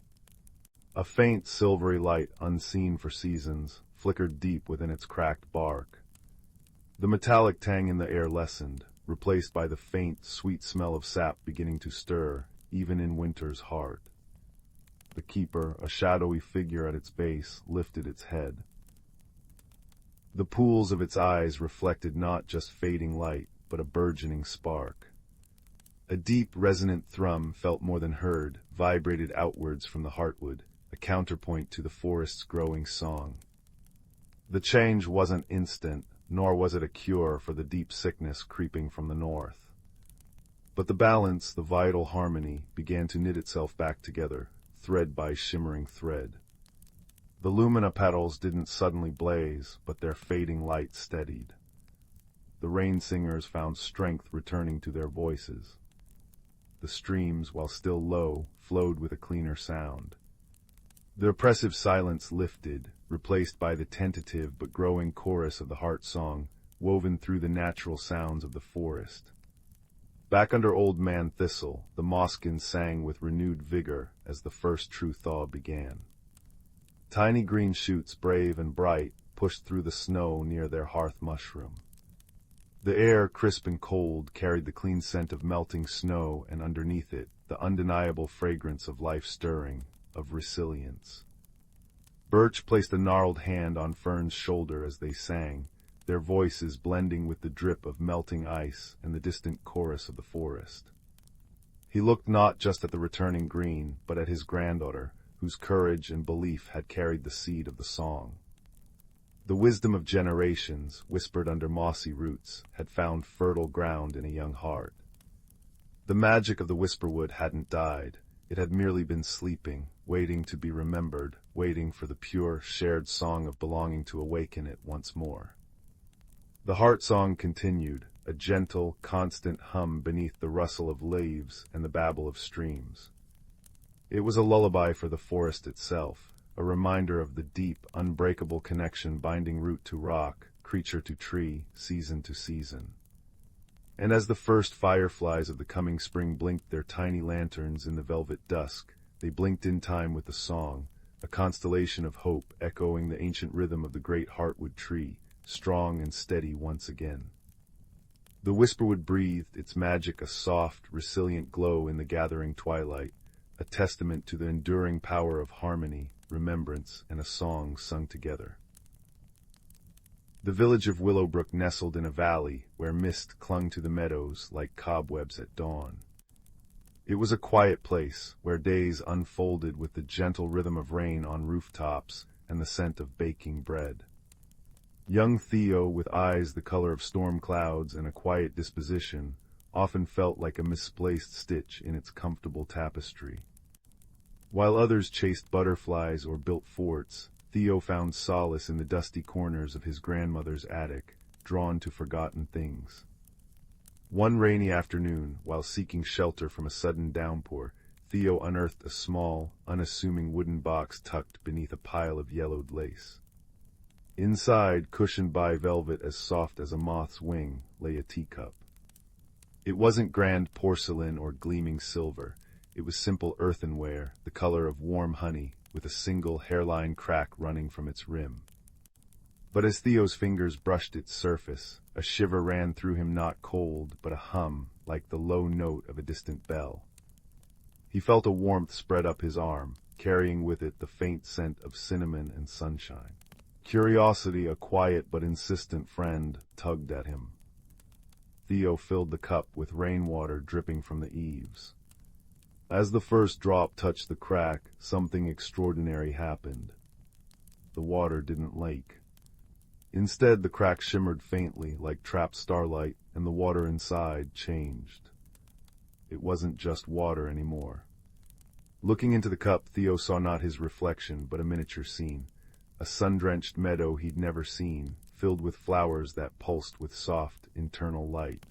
A faint silvery light, unseen for seasons, flickered deep within its cracked bark. The metallic tang in the air lessened, replaced by the faint, sweet smell of sap beginning to stir, even in winter's heart. The keeper, a shadowy figure at its base, lifted its head. The pools of its eyes reflected not just fading light, but a burgeoning spark. A deep, resonant thrum, felt more than heard, vibrated outwards from the heartwood, a counterpoint to the forest's growing song. The change wasn't instant, nor was it a cure for the deep sickness creeping from the north. But the balance, the vital harmony, began to knit itself back together, thread by shimmering thread. The lumina petals didn't suddenly blaze, but their fading light steadied. The rain singers found strength returning to their voices. The streams, while still low, flowed with a cleaner sound. The oppressive silence lifted, replaced by the tentative but growing chorus of the heart song, woven through the natural sounds of the forest. Back under Old Man Thistle, the mosskin sang with renewed vigor as the first true thaw began. Tiny green shoots, brave and bright, pushed through the snow near their hearth mushroom. The air, crisp and cold, carried the clean scent of melting snow, and underneath it, the undeniable fragrance of life stirring, of resilience. Birch placed a gnarled hand on Fern's shoulder as they sang, their voices blending with the drip of melting ice and the distant chorus of the forest. He looked not just at the returning green, but at his granddaughter, whose courage and belief had carried the seed of the song. The wisdom of generations, whispered under mossy roots, had found fertile ground in a young heart. The magic of the whisperwood hadn't died. It had merely been sleeping, waiting to be remembered, waiting for the pure, shared song of belonging to awaken it once more. The heart song continued, a gentle, constant hum beneath the rustle of leaves and the babble of streams. It was a lullaby for the forest itself, a reminder of the deep, unbreakable connection binding root to rock, creature to tree, season to season. And as the first fireflies of the coming spring blinked their tiny lanterns in the velvet dusk, they blinked in time with the song, a constellation of hope echoing the ancient rhythm of the great heartwood tree, strong and steady once again. The whisperwood breathed, its magic a soft, resilient glow in the gathering twilight, a testament to the enduring power of harmony, remembrance, and a song sung together. The village of Willowbrook nestled in a valley where mist clung to the meadows like cobwebs at dawn. It was a quiet place where days unfolded with the gentle rhythm of rain on rooftops and the scent of baking bread. Young Theo, with eyes the color of storm clouds and a quiet disposition, often felt like a misplaced stitch in its comfortable tapestry. While others chased butterflies or built forts, Theo found solace in the dusty corners of his grandmother's attic, drawn to forgotten things. One rainy afternoon, while seeking shelter from a sudden downpour, Theo unearthed a small, unassuming wooden box tucked beneath a pile of yellowed lace. Inside, cushioned by velvet as soft as a moth's wing, lay a teacup. It wasn't grand porcelain or gleaming silver. It was simple earthenware, the color of warm honey, with a single hairline crack running from its rim. But as Theo's fingers brushed its surface, a shiver ran through him, not cold, but a hum, like the low note of a distant bell. He felt a warmth spread up his arm, carrying with it the faint scent of cinnamon and sunshine. Curiosity, a quiet but insistent friend, tugged at him. Theo filled the cup with rainwater dripping from the eaves. As the first drop touched the crack, something extraordinary happened. The water didn't leak. Instead, the crack shimmered faintly like trapped starlight, and the water inside changed. It wasn't just water anymore. Looking into the cup, Theo saw not his reflection, but a miniature scene. A sun-drenched meadow he'd never seen, filled with flowers that pulsed with soft, internal light.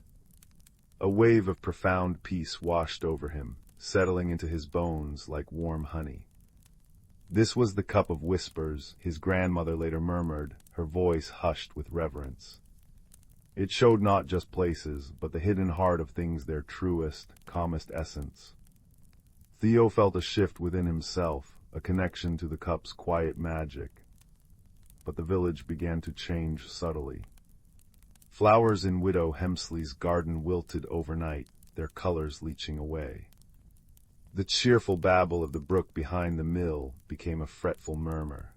A wave of profound peace washed over him, settling into his bones like warm honey. This was the cup of whispers, his grandmother later murmured, her voice hushed with reverence. It showed not just places, but the hidden heart of things, their truest, calmest essence. Theo felt a shift within himself, a connection to the cup's quiet magic. But the village began to change subtly. Flowers in Widow Hemsley's garden wilted overnight, their colors leaching away. The cheerful babble of the brook behind the mill became a fretful murmur.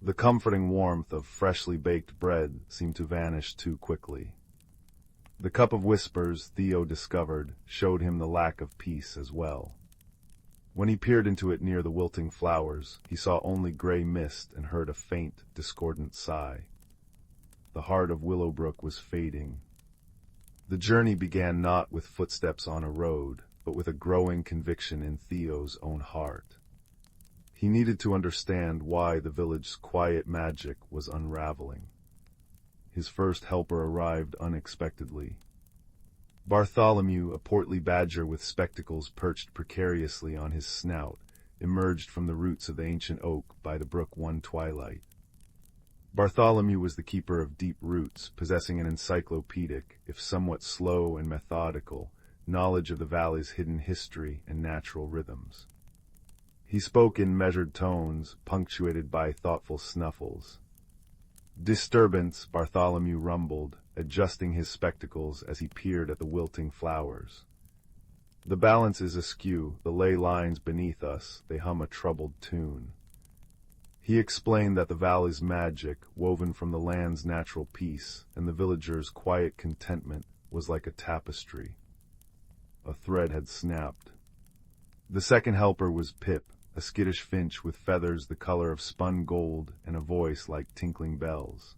The comforting warmth of freshly baked bread seemed to vanish too quickly. The cup of whispers, Theo discovered, showed him the lack of peace as well. When he peered into it near the wilting flowers, he saw only gray mist and heard a faint, discordant sigh. The heart of Willowbrook was fading. The journey began not with footsteps on a road, but with a growing conviction in Theo's own heart. He needed to understand why the village's quiet magic was unraveling. His first helper arrived unexpectedly. Bartholomew, a portly badger with spectacles perched precariously on his snout, emerged from the roots of the ancient oak by the brook one twilight. Bartholomew was the keeper of deep roots, possessing an encyclopedic, if somewhat slow and methodical, knowledge of the valley's hidden history and natural rhythms. He spoke in measured tones, punctuated by thoughtful snuffles. "Disturbance," Bartholomew rumbled, adjusting his spectacles as he peered at the wilting flowers. "The balance is askew, the ley lines beneath us, they hum a troubled tune." He explained that the valley's magic, woven from the land's natural peace and the villagers' quiet contentment, was like a tapestry. A thread had snapped. The second helper was Pip, a skittish finch with feathers the color of spun gold and a voice like tinkling bells.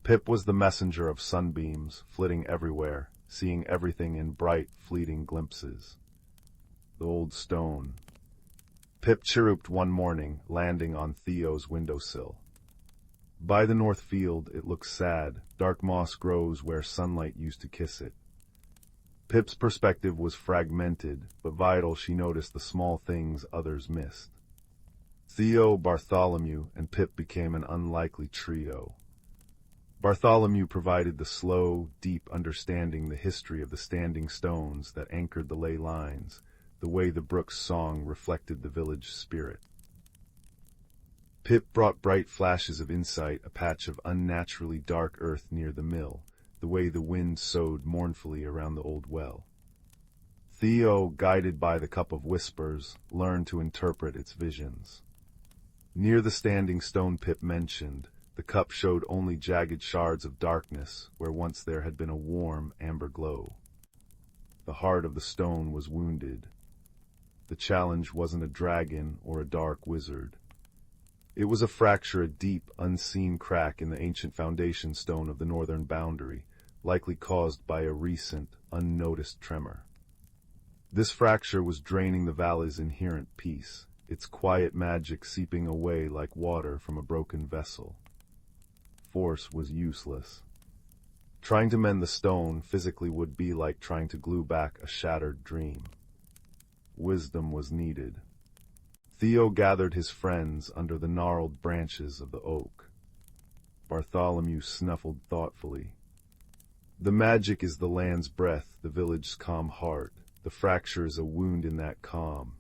Pip was the messenger of sunbeams, flitting everywhere, seeing everything in bright, fleeting glimpses. The old stone. Pip chirruped one morning, landing on Theo's windowsill. By the north field it looks sad, dark moss grows where sunlight used to kiss it. Pip's perspective was fragmented, but vital. She noticed the small things others missed. Theo, Bartholomew, and Pip became an unlikely trio. Bartholomew provided the slow, deep understanding, the history of the standing stones that anchored the ley lines, the way the brook's song reflected the village spirit. Pip brought bright flashes of insight, a patch of unnaturally dark earth near the mill, the way the wind soughed mournfully around the old well. Theo, guided by the cup of whispers, learned to interpret its visions. Near the standing stone Pip mentioned, the cup showed only jagged shards of darkness where once there had been a warm, amber glow. The heart of the stone was wounded. The challenge wasn't a dragon or a dark wizard. It was a fracture, a deep, unseen crack in the ancient foundation stone of the northern boundary, likely caused by a recent, unnoticed tremor. This fracture was draining the valley's inherent peace, its quiet magic seeping away like water from a broken vessel. Force was useless. Trying to mend the stone physically would be like trying to glue back a shattered dream. Wisdom was needed. Theo gathered his friends under the gnarled branches of the oak. Bartholomew snuffled thoughtfully. "The magic is the land's breath, the village's calm heart. The fracture is a wound in that calm."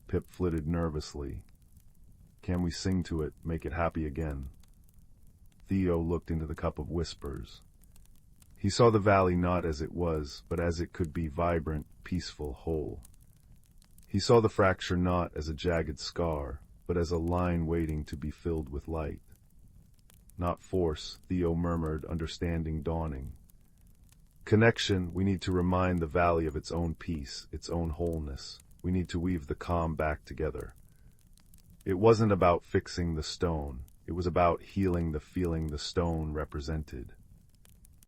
Pip flitted nervously. "Can we sing to it, make it happy again?" Theo looked into the cup of whispers. He saw the valley not as it was, but as it could be, vibrant, peaceful, whole. He saw the fracture not as a jagged scar, but as a line waiting to be filled with light. "Not force," Theo murmured, understanding dawning. "Connection, we need to remind the valley of its own peace, its own wholeness. We need to weave the calm back together." It wasn't about fixing the stone. It was about healing the feeling the stone represented.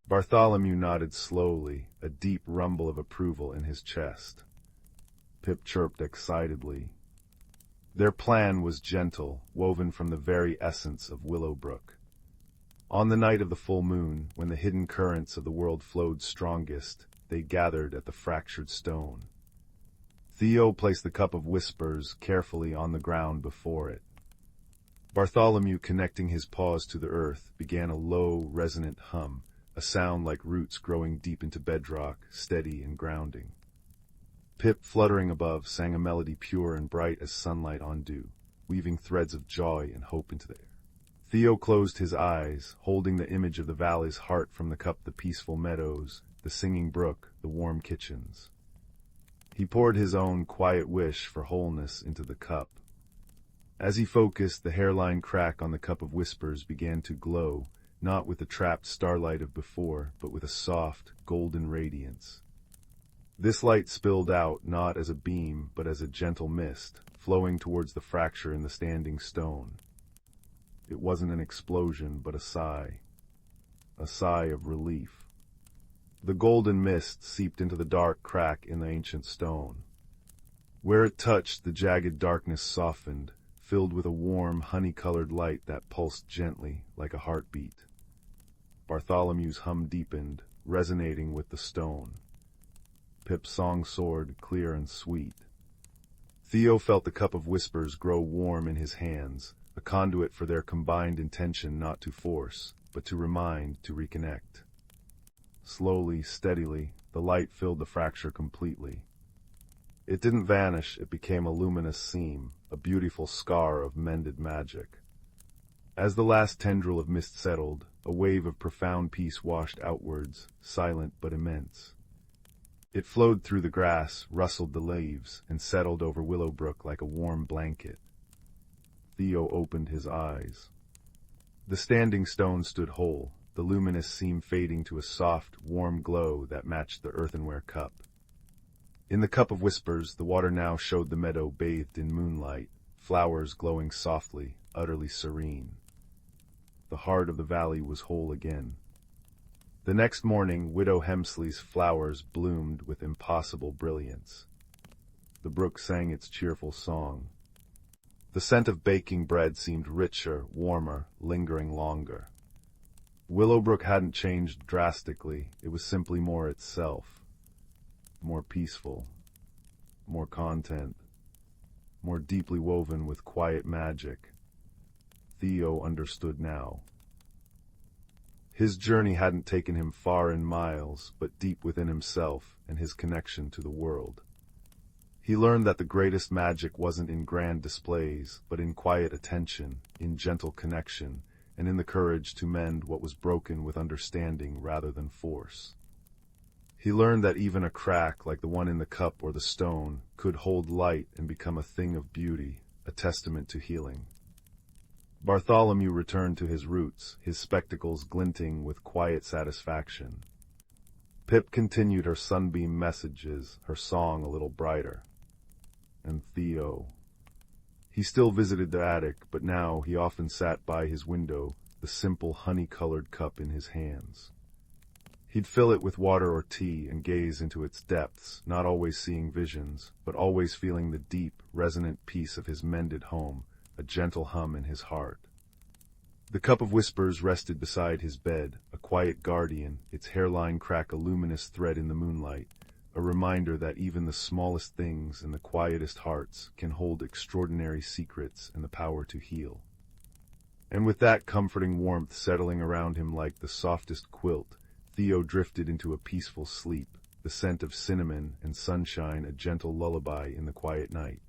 Bartholomew nodded slowly, a deep rumble of approval in his chest. Pip chirped excitedly. Their plan was gentle, woven from the very essence of Willowbrook. On the night of the full moon, when the hidden currents of the world flowed strongest, they gathered at the fractured stone. Theo placed the cup of whispers carefully on the ground before it. Bartholomew, connecting his paws to the earth, began a low, resonant hum, a sound like roots growing deep into bedrock, steady and grounding. Pip, fluttering above, sang a melody pure and bright as sunlight on dew, weaving threads of joy and hope into the air. Theo closed his eyes, holding the image of the valley's heart from the cup, the peaceful meadows, the singing brook, the warm kitchens. He poured his own quiet wish for wholeness into the cup. As he focused, the hairline crack on the cup of whispers began to glow, not with the trapped starlight of before, but with a soft, golden radiance. This light spilled out not as a beam, but as a gentle mist, flowing towards the fracture in the standing stone. It wasn't an explosion, but a sigh of relief. The golden mist seeped into the dark crack in the ancient stone. Where it touched, the jagged darkness softened, filled with a warm, honey-colored light that pulsed gently, like a heartbeat. Bartholomew's hum deepened, resonating with the stone. Pip's song soared, clear and sweet. Theo felt the cup of whispers grow warm in his hands, a conduit for their combined intention not to force, but to remind, to reconnect. Slowly, steadily, the light filled the fracture completely. It didn't vanish, it became a luminous seam, a beautiful scar of mended magic. As the last tendril of mist settled, a wave of profound peace washed outwards, silent but immense. It flowed through the grass, rustled the leaves, and settled over Willowbrook like a warm blanket. Theo opened his eyes. The standing stone stood whole, the luminous seam fading to a soft, warm glow that matched the earthenware cup. In the cup of whispers, the water now showed the meadow bathed in moonlight, flowers glowing softly, utterly serene. The heart of the valley was whole again. The next morning, Widow Hemsley's flowers bloomed with impossible brilliance. The brook sang its cheerful song. The scent of baking bread seemed richer, warmer, lingering longer. Willowbrook hadn't changed drastically, it was simply more itself. More peaceful, more content, more deeply woven with quiet magic. Theo understood now. His journey hadn't taken him far in miles, but deep within himself and his connection to the world. He learned that the greatest magic wasn't in grand displays, but in quiet attention, in gentle connection, and in the courage to mend what was broken with understanding rather than force. He learned that even a crack like the one in the cup or the stone could hold light and become a thing of beauty, a testament to healing. Bartholomew returned to his roots, his spectacles glinting with quiet satisfaction. Pip continued her sunbeam messages, her song a little brighter. And Theo. He still visited the attic, but now he often sat by his window, the simple honey-colored cup in his hands. He'd fill it with water or tea and gaze into its depths, not always seeing visions, but always feeling the deep, resonant peace of his mended home, a gentle hum in his heart. The cup of whispers rested beside his bed, a quiet guardian, its hairline crack a luminous thread in the moonlight, a reminder that even the smallest things and the quietest hearts can hold extraordinary secrets and the power to heal. And with that comforting warmth settling around him like the softest quilt, Theo drifted into a peaceful sleep, the scent of cinnamon and sunshine a gentle lullaby in the quiet night.